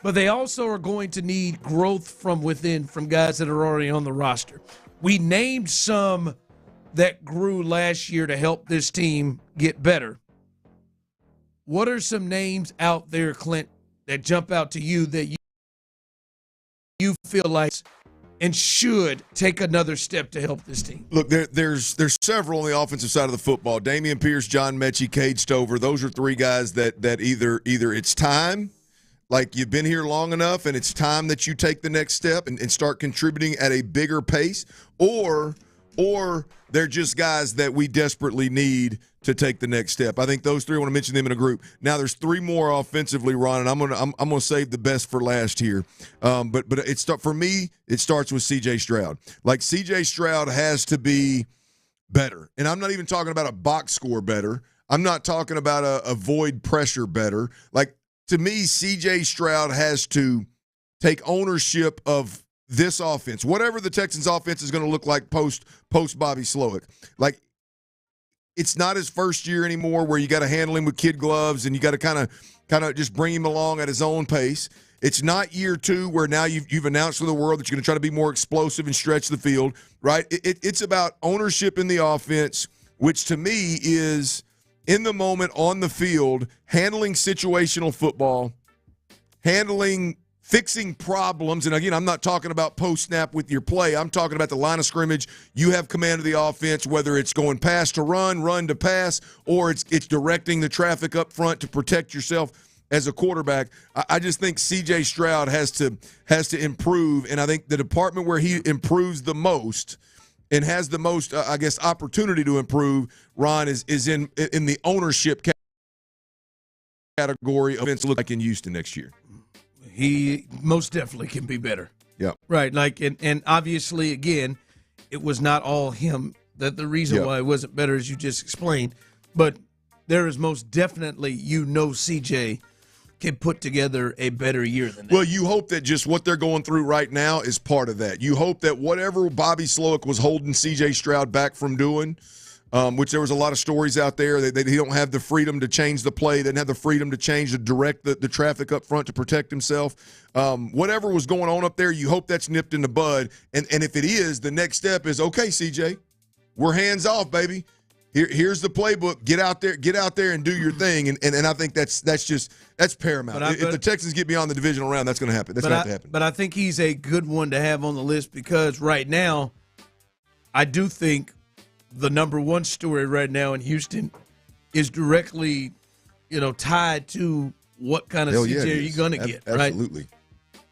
But they also are going to need growth from within from guys that are already on the roster. We named some that grew last year to help this team get better. What are some names out there, Clint, that jump out to you that you feel like and should take another step to help this team? Look, there's several on the offensive side of the football. Dameon Pierce, John Mechie, Cade Stover. Those are 3 guys that either it's time, like you've been here long enough and it's time that you take the next step and start contributing at a bigger pace, or they're just guys that we desperately need to take the next step. I think those 3, I want to mention them in a group. Now there's 3 more offensively, Ron, and I'm gonna save the best for last here. But for me, it starts with C.J. Stroud. Like C.J. Stroud has to be better, and I'm not even talking about a box score better. I'm not talking about a avoid pressure better. Like to me, C.J. Stroud has to take ownership of this offense, whatever the Texans offense is going to look like post Bobby Slowick. Like, it's not his first year anymore where you got to handle him with kid gloves and you got to kind of just bring him along at his own pace. It's not year 2 where now you've announced to the world that you're going to try to be more explosive and stretch the field, right? It's about ownership in the offense, which to me is in the moment on the field, handling situational football, fixing problems. And again, I'm not talking about post-snap with your play. I'm talking about the line of scrimmage. You have command of the offense, whether it's going pass to run to pass, or it's directing the traffic up front to protect yourself as a quarterback. I just think C.J. Stroud has to improve, and I think the department where he improves the most and has the most, opportunity to improve, Ron, is in the ownership category of offense look like in Houston next year. He most definitely can be better. Yeah. Right. Like, and obviously, again, it was not all him. That the reason why it wasn't better, as you just explained. But there is most definitely, CJ can put together a better year than that. Well, you hope that just what they're going through right now is part of that. You hope that whatever Bobby Slowick was holding C.J. Stroud back from doing, which there was a lot of stories out there that he don't have the freedom to change the play, didn't have the freedom to change, to direct the traffic up front to protect himself. Whatever was going on up there, you hope that's nipped in the bud. And if it is, the next step is, okay, C.J., we're hands off, baby. Here's the playbook. Get out there and do your thing. And I think that's paramount. If the Texans get beyond the divisional round, that's going to happen. That's going to have to happen. But I think he's a good one to have on the list because right now, I do think the number one story right now in Houston is directly, tied to what kind of CJ are you going to get, right? Absolutely.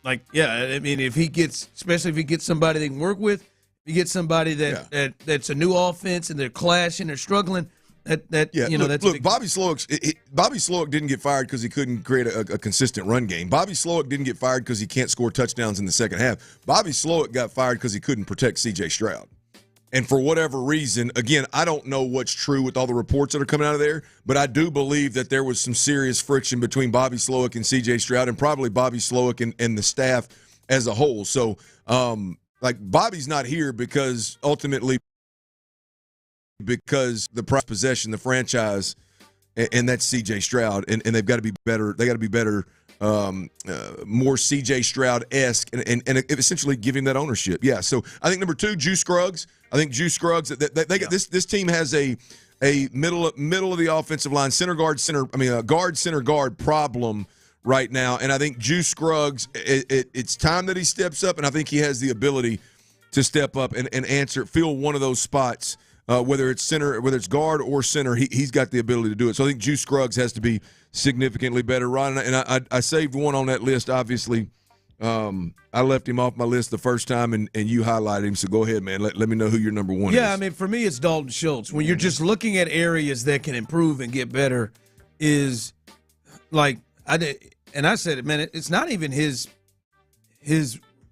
Like, yeah, I mean, especially if he gets somebody they can work with, you get somebody that's a new offense and they're clashing, they're struggling. Look, Bobby Slowick didn't get fired because he couldn't create a consistent run game. Bobby Slowick didn't get fired because he can't score touchdowns in the second half. Bobby Slowick got fired because he couldn't protect C.J. Stroud. And for whatever reason, again, I don't know what's true with all the reports that are coming out of there, but I do believe that there was some serious friction between Bobby Slowick and C.J. Stroud and probably Bobby Slowick and the staff as a whole. So, Bobby's not here because the prize possession, the franchise, and that's C.J. Stroud, and they've got to be better. They got to be better, more C.J. Stroud-esque, and essentially give him that ownership. Yeah. So I think number 2, Juice Scruggs. I think Juice Scruggs. This team has a middle of the offensive line guard center guard problem right now, and I think Juice Scruggs, it's time that he steps up, and I think he has the ability to step up and fill one of those spots, whether it's center, whether it's guard or center, he's got the ability to do it. So I think Juice Scruggs has to be significantly better, Ron, and I saved one on that list, obviously. I left him off my list the first time, and you highlighted him, so go ahead, man. Let me know who your number one is. Yeah, I mean, for me, it's Dalton Schultz. When you're just looking at areas that can improve and get better is like – I said it, man. It's not even his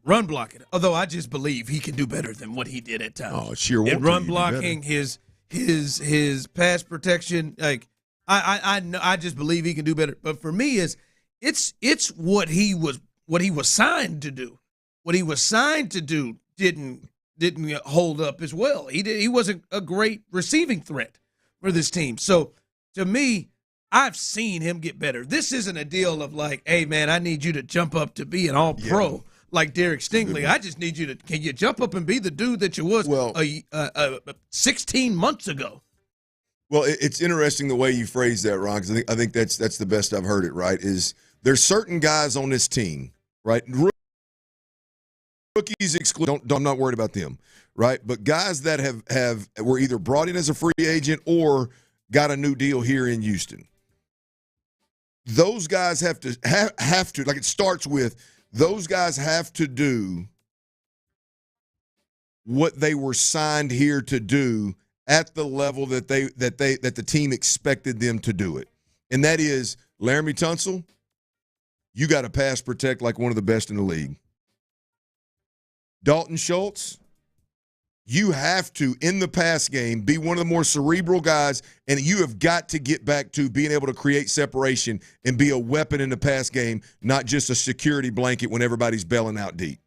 run blocking. Although I just believe he can do better than what he did at times. Oh, sheer want run blocking, his pass protection. Like I just believe he can do better. But for me, it's what he was signed to do. What he was signed to do didn't hold up as well. He wasn't a great receiving threat for this team. So to me, I've seen him get better. This isn't a deal of like, hey, man, I need you to jump up to be an all-pro like Derek Stingley. I just need you can you jump up and be the dude that you was 16 months ago? Well, it's interesting the way you phrase that, Ron, because I think that's the best I've heard it, right, is there's certain guys on this team, right, rookies excluded, I'm not worried about them, right, but guys that were either brought in as a free agent or got a new deal here in Houston. Those guys have to like it starts with those guys have to do what they were signed here to do at the level that the team expected them to do it. And that is Laramie Tunsil, you got to pass protect like one of the best in the league. Dalton Schultz, you have to, in the pass game, be one of the more cerebral guys, and you have got to get back to being able to create separation and be a weapon in the pass game, not just a security blanket when everybody's bailing out deep.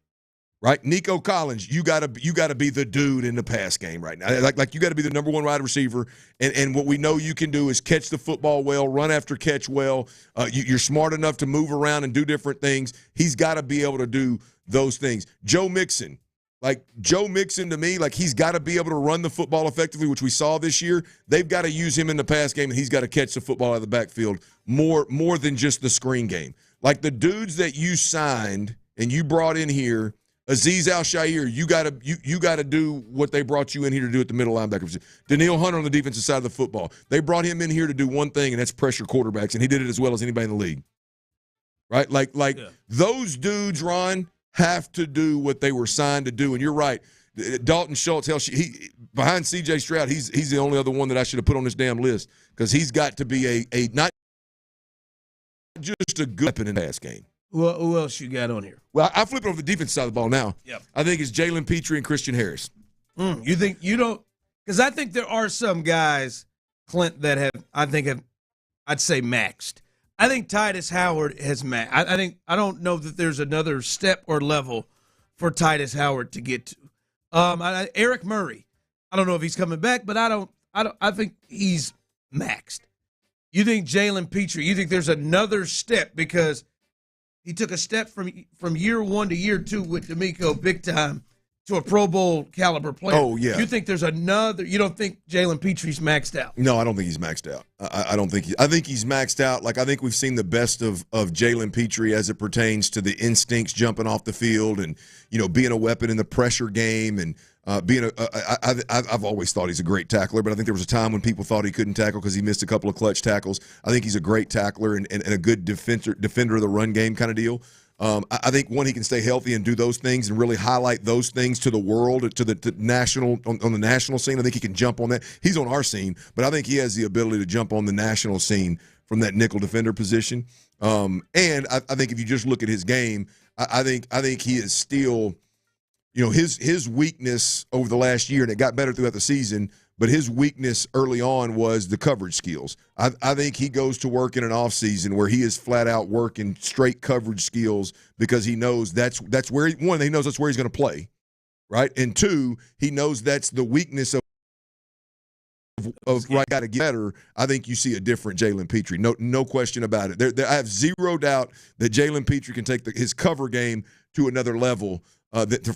Right? Nico Collins, you gotta be the dude in the pass game right now. Like you got to be the number one wide receiver, and what we know you can do is catch the football well, run after catch well. You're smart enough to move around and do different things. He's got to be able to do those things. Joe Mixon to me, like he's got to be able to run the football effectively, which we saw this year. They've got to use him in the pass game, and he's got to catch the football out of the backfield more than just the screen game. Like the dudes that you signed and you brought in here, Azeez Al-Shaair, you got to do what they brought you in here to do at the middle linebacker position. Daniil Hunter on the defensive side of the football. They brought him in here to do one thing, and that's pressure quarterbacks, and he did it as well as anybody in the league. Right? Those dudes, Ron, have to do what they were signed to do. And you're right. Dalton Schultz, behind C.J. Stroud, he's the only other one that I should have put on this damn list because he's got to be a not just a good weapon in the pass game. Well, who else you got on here? Well, I flip it over the defense side of the ball now. Yep. I think it's Jalen Petrie and Christian Harris. You think you don't? Because I think there are some guys, Clint, that I'd say maxed. I think Titus Howard has I don't know that there's another step or level for Titus Howard to get to. Eric Murray, I don't know if he's coming back, but I think he's maxed. You think Jalen Petrie, you think there's another step because he took a step from year 1 to year 2 with D'Amico big time to a Pro Bowl caliber player. Oh, yeah. You think there's another – you don't think Jalen Petrie's maxed out? No, I don't think he's maxed out. I don't think I think he's maxed out. Like, I think we've seen the best of Jalen Petrie as it pertains to the instincts jumping off the field and, being a weapon in the pressure game and I've always thought he's a great tackler, but I think there was a time when people thought he couldn't tackle because he missed a couple of clutch tackles. I think he's a great tackler and a good defender of the run game kind of deal. I think he can stay healthy and do those things and really highlight those things to the world, to the national on the national scene. I think he can jump on that. He's on our scene, but I think he has the ability to jump on the national scene from that nickel defender position. And I think if you just look at his game, I think he is still, his weakness over the last year, and it got better throughout the season. But his weakness early on was the coverage skills. I think he goes to work in an offseason where he is flat out working straight coverage skills because he knows that's where he knows that's where he's going to play, right? And 2, he knows that's the weakness of right. Got to get better. I think you see a different Jalen Petrie. No question about it. I have zero doubt that Jalen Petrie can take his cover game to another level.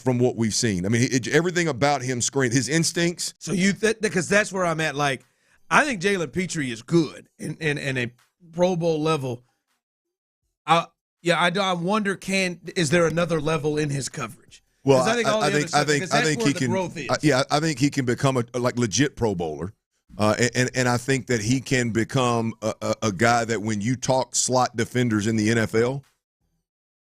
From what we've seen. I mean, everything about him screams his instincts. So because that's where I'm at. Like, I think Jalen Petrie is good in a Pro Bowl level. I wonder is there another level in his coverage? Well, I think he can. I think he can become a legit Pro Bowler. And I think that he can become a guy that when you talk slot defenders in the NFL,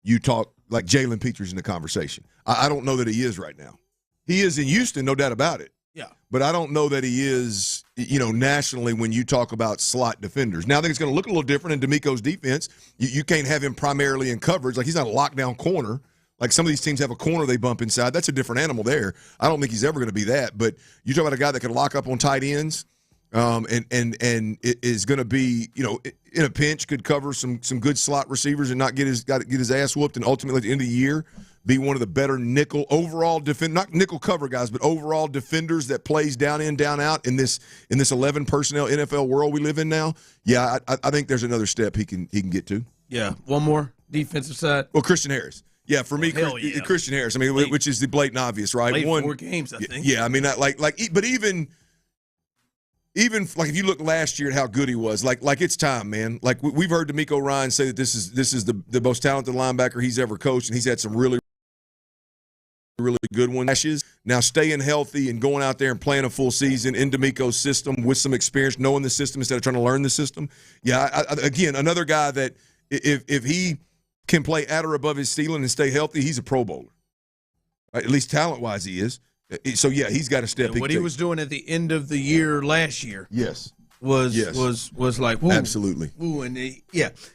you talk like Jalen Petrie's in the conversation. I don't know that he is right now. He is in Houston, no doubt about it. Yeah. But I don't know that he is, nationally when you talk about slot defenders. Now, I think it's going to look a little different in D'Amico's defense. You can't have him primarily in coverage. Like, he's not a lockdown corner. Like, some of these teams have a corner they bump inside. That's a different animal there. I don't think he's ever going to be that. But you talk about a guy that can lock up on tight ends and it is going to be, in a pinch, could cover some good slot receivers and not get his ass whooped, and ultimately at the end of the year be one of the better nickel overall not nickel cover guys, but overall defenders that plays down in, down out in this 11 personnel NFL world we live in now. Yeah, I think there's another step he can get to. Yeah, one more defensive side. Well, Christian Harris. Yeah, for me, Christian Harris. I mean, which is the blatant obvious, right? Played 4 games, I think. Yeah, I mean, but even like if you look last year at how good he was, like it's time, man. Like we've heard D'Amico Ryan say that this is the most talented linebacker he's ever coached, and he's had some really good ones. Now staying healthy and going out there and playing a full season in D'Amico's system with some experience, knowing the system instead of trying to learn the system. Yeah, again, another guy that if he can play at or above his ceiling and stay healthy, he's a Pro Bowler. Right? At least talent-wise he is. So, yeah, he's got to step in. What he was doing at the end of the year last year was like, woo. Absolutely. Woo, and he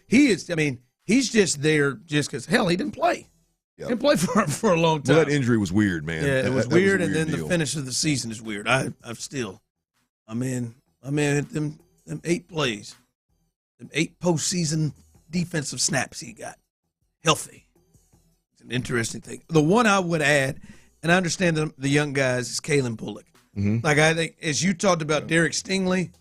is, I mean, he's just there just because, hell, he didn't play. Yep. He didn't play for a long time. Well, that injury was weird, man. Yeah, it was weird, and then the finish of the season is weird. I'm in them 8 plays, them 8 postseason defensive snaps he got. Healthy. It's an interesting thing. The one I would add, and I understand the young guys, is Kalen Bullock. Mm-hmm. Like, I think, as you talked about Derek Stingley,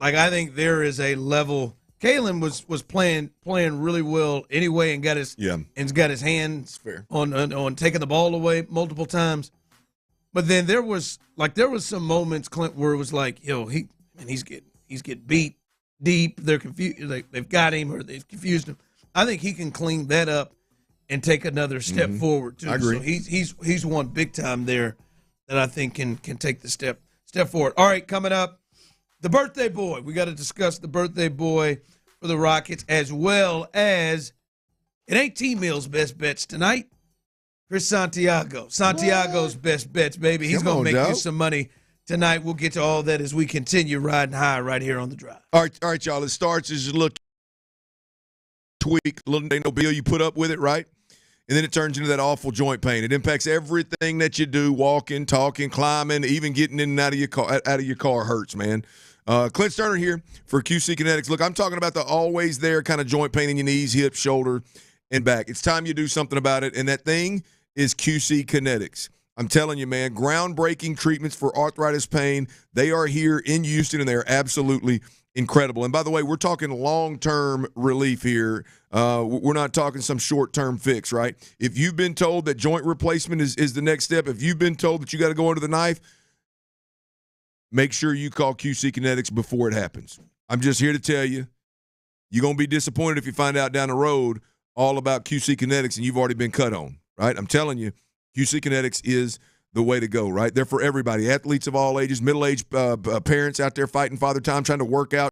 like, I think there is a level. Kalen was playing really well anyway, and got his hands on taking the ball away multiple times. But then there was some moments, Clint, where it was like, he's getting beat deep. They're confused. They've got him or they've confused him. I think he can clean that up and take another step forward too. I agree. So he's one big time there that I think can take the step forward. All right, coming up, the birthday boy. We got to discuss the birthday boy for the Rockets, as well as it ain't T-Mill's best bets tonight. Chris Santiago's best bets, baby. He's going to make you some money tonight. We'll get to all that as we continue riding high right here on The Drive. All right, y'all. It starts as a little tweak, a little no bill you put up with it, right? And then it turns into that awful joint pain. It impacts everything that you do, walking, talking, climbing, even getting in and out of your car hurts, man. Clint Stoerner here for QC Kinetics. Look, I'm talking about the always there kind of joint pain in your knees, hips, shoulder, and back. It's time you do something about it, and that thing is QC Kinetics. I'm telling you, man, groundbreaking treatments for arthritis pain. They are here in Houston, and they're absolutely incredible. And by the way, we're talking long-term relief here. We're not talking some short-term fix, right? If you've been told that joint replacement is the next step, if you've been told that you got to go under the knife, make sure you call QC Kinetics before it happens. I'm just here to tell you, you're going to be disappointed if you find out down the road all about QC Kinetics and you've already been cut on, right? I'm telling you, QC Kinetics is the way to go, right? They're for everybody, athletes of all ages, middle-aged parents out there fighting father time, trying to work out.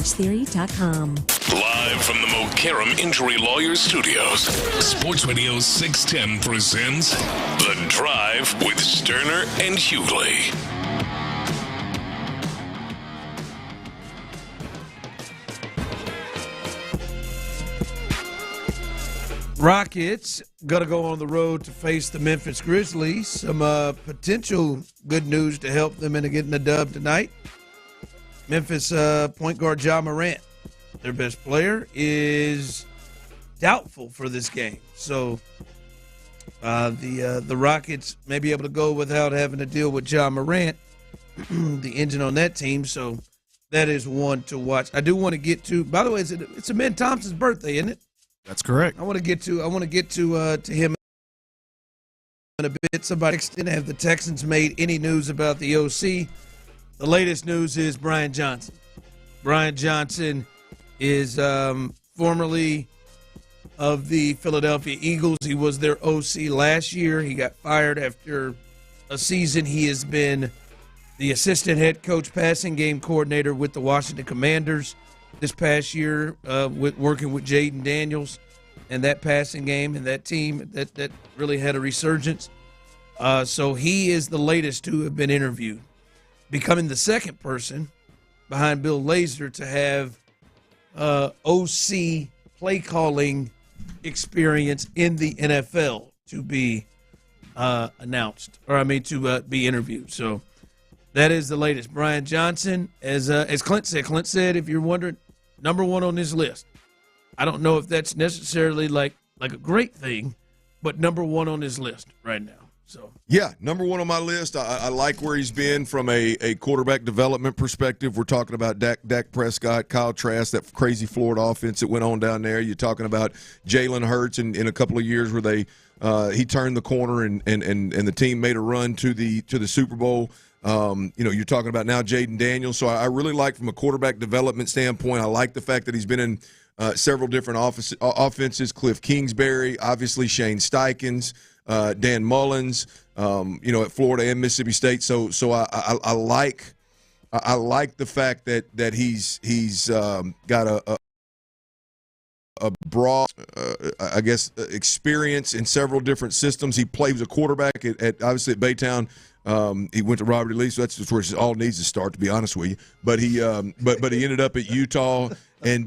OrangeTheory.com. Live from the Mokaram Injury Lawyers Studios, Sports Radio 610 presents The Drive with Stoerner and Hughley. Rockets going to go on the road to face the Memphis Grizzlies. Some potential good news to help them into getting a dub tonight. Memphis point guard Ja Morant, their best player, is doubtful for this game. So the Rockets may be able to go without having to deal with Ja Morant, the engine on that team. So that is one to watch. I do want to get to, by the way, it's Amen Thompson's birthday, isn't it? That's correct. I want to get to him in a bit. Somebody didn't have the Texans made any news about the OC. The latest news is Brian Johnson. Brian Johnson is formerly of the Philadelphia Eagles. He was their OC last year. He got fired after a season. He has been the assistant head coach, passing game coordinator with the Washington Commanders this past year, working with Jaden Daniels and that passing game and that team that really had a resurgence. So he is the latest to have been interviewed, becoming the second person behind Bill Lazor to have OC play calling experience in the NFL to be to be interviewed. So that is the latest. Brian Johnson, as Clint said, if you're wondering, number one on his list. I don't know if that's necessarily like a great thing, but number one on his list right now. So yeah, number one on my list. I like where he's been from a quarterback development perspective. We're talking about Dak Prescott, Kyle Trask, that crazy Florida offense that went on down there. You're talking about Jalen Hurts in a couple of years where he turned the corner and the team made a run to the Super Bowl. You're talking about now Jaden Daniels. So I really like from a quarterback development standpoint. I like the fact that he's been in several different offenses. Cliff Kingsbury, obviously Shane Steichens, Dan Mullins, at Florida and Mississippi State. So I like the fact that he's got a broad, experience in several different systems. He was a quarterback obviously at Baytown. He went to Robert E. Lee, so that's where it all needs to start, to be honest with you. But he ended up at Utah and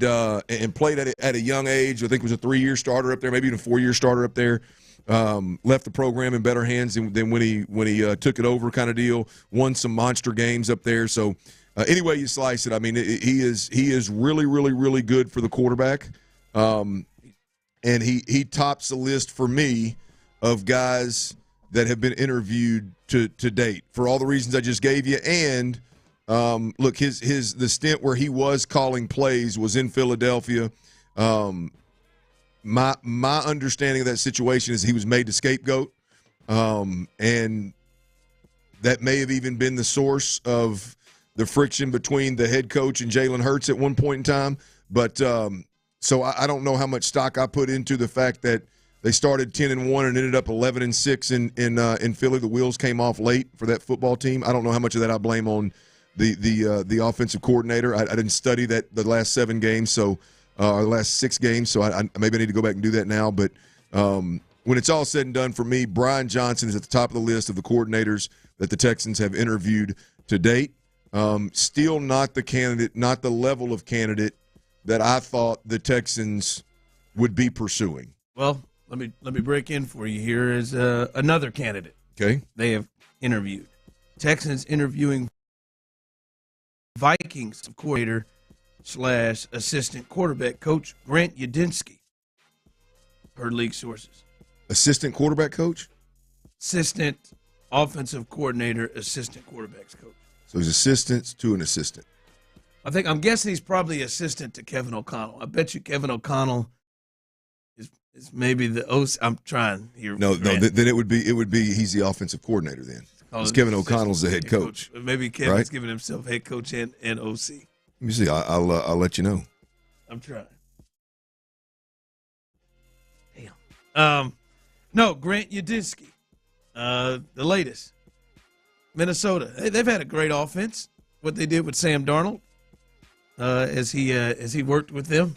played at a young age. I think it was a 3-year starter up there, maybe even a 4-year starter up there. Left the program in better hands than when he took it over, kind of deal. Won some monster games up there. So any way you slice it, I mean, he is really, really, really good for the quarterback. And he tops the list for me of guys that have been interviewed to date for all the reasons I just gave you. And look, the stint where he was calling plays was in Philadelphia. My understanding of that situation is he was made the scapegoat, and that may have even been the source of the friction between the head coach and Jalen Hurts at one point in time. But so I don't know how much stock I put into the fact that they started 10-1 and ended up 11-6 in Philly. The wheels came off late for that football team. I don't know how much of that I blame on the offensive coordinator. I didn't study the last 7 games, so the last 6 games. So I maybe I need to go back and do that now. But when it's all said and done, for me, Brian Johnson is at the top of the list of the coordinators that the Texans have interviewed to date. Still not the candidate, not the level of candidate that I thought the Texans would be pursuing. Well, let me break in for you. Here is another candidate. Okay. They have interviewed. Texans interviewing Vikings coordinator / assistant quarterback coach Grant Udinski, per league sources. Assistant quarterback coach? Assistant offensive coordinator, assistant quarterbacks coach. So he's assistant to an assistant. I'm guessing he's probably assistant to Kevin O'Connell. I bet you Kevin O'Connell is maybe the OC. I'm trying here. No. Then it would be he's the offensive coordinator then. Because Kevin O'Connell's the head coach. Maybe Kevin's right? giving himself head coach and OC. Let me see. I'll let you know. I'm trying. Damn. No, Grant Udinski, the latest. Minnesota. They've had a great offense. What they did with Sam Darnold. as he worked with them.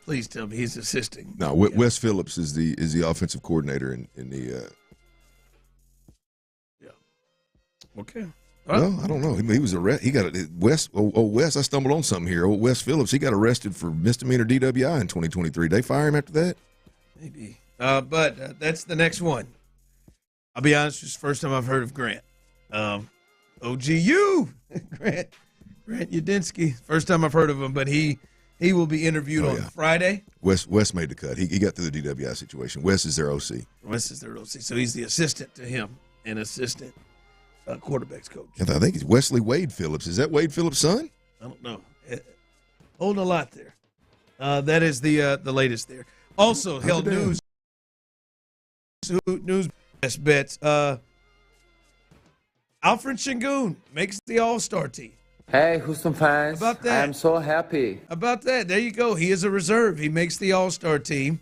Please tell me he's assisting. No, Wes Phillips is the offensive coordinator in the. Okay. Well, I don't know. He was arrested. He got Wes. Wes, I stumbled on something here. Wes Phillips. He got arrested for misdemeanor DWI in 2023. They fire him after that. Maybe. But that's the next one. I'll be honest. It's the first time I've heard of Grant. OGU. Grant Udinski. First time I've heard of him, but he will be interviewed on Friday. Wes made the cut. He got through the DWI situation. Wes is their OC. So he's the assistant to him, an assistant quarterback's coach. I think it's Wesley Wade Phillips. Is that Wade Phillips' son? I don't know. Holding a lot there. That is the latest there. Also, held news best bets. Alfred Şengün makes the All-Star team. Hey, Houston fans. About that. I'm so happy. About that. There you go. He is a reserve. He makes the All-Star team.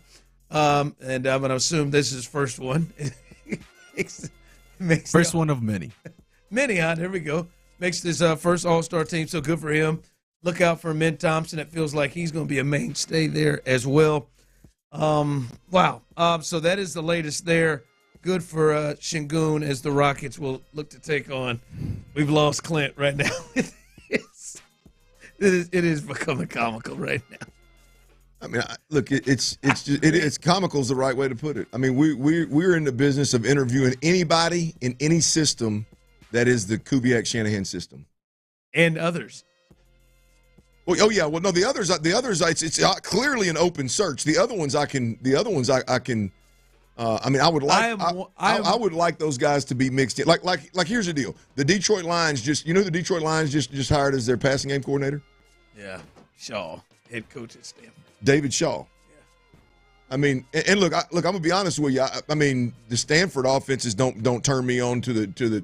And I'm going to assume this is his first one. First one of many. Many, huh? There we go. Makes this first All-Star team, so good for him. Look out for Min Thompson. It feels like he's going to be a mainstay there as well. Wow. So that is the latest there. Good for Şengün as the Rockets will look to take on. We've lost Clint right now. It is becoming comical right now. I mean, look, it's comical is the right way to put it. I mean, we're in the business of interviewing anybody in any system that is the Kubiak-Shanahan system, and others. Well, oh yeah, well no, the others, it's clearly an open search. The other ones I can. I mean, I would like those guys to be mixed in. Like here's the deal: the Detroit Lions the Detroit Lions just hired as their passing game coordinator. Yeah, Shaw, head coach at Stanford. David Shaw. I mean, and look, I'm gonna be honest with you. I mean, the Stanford offenses don't turn me on to the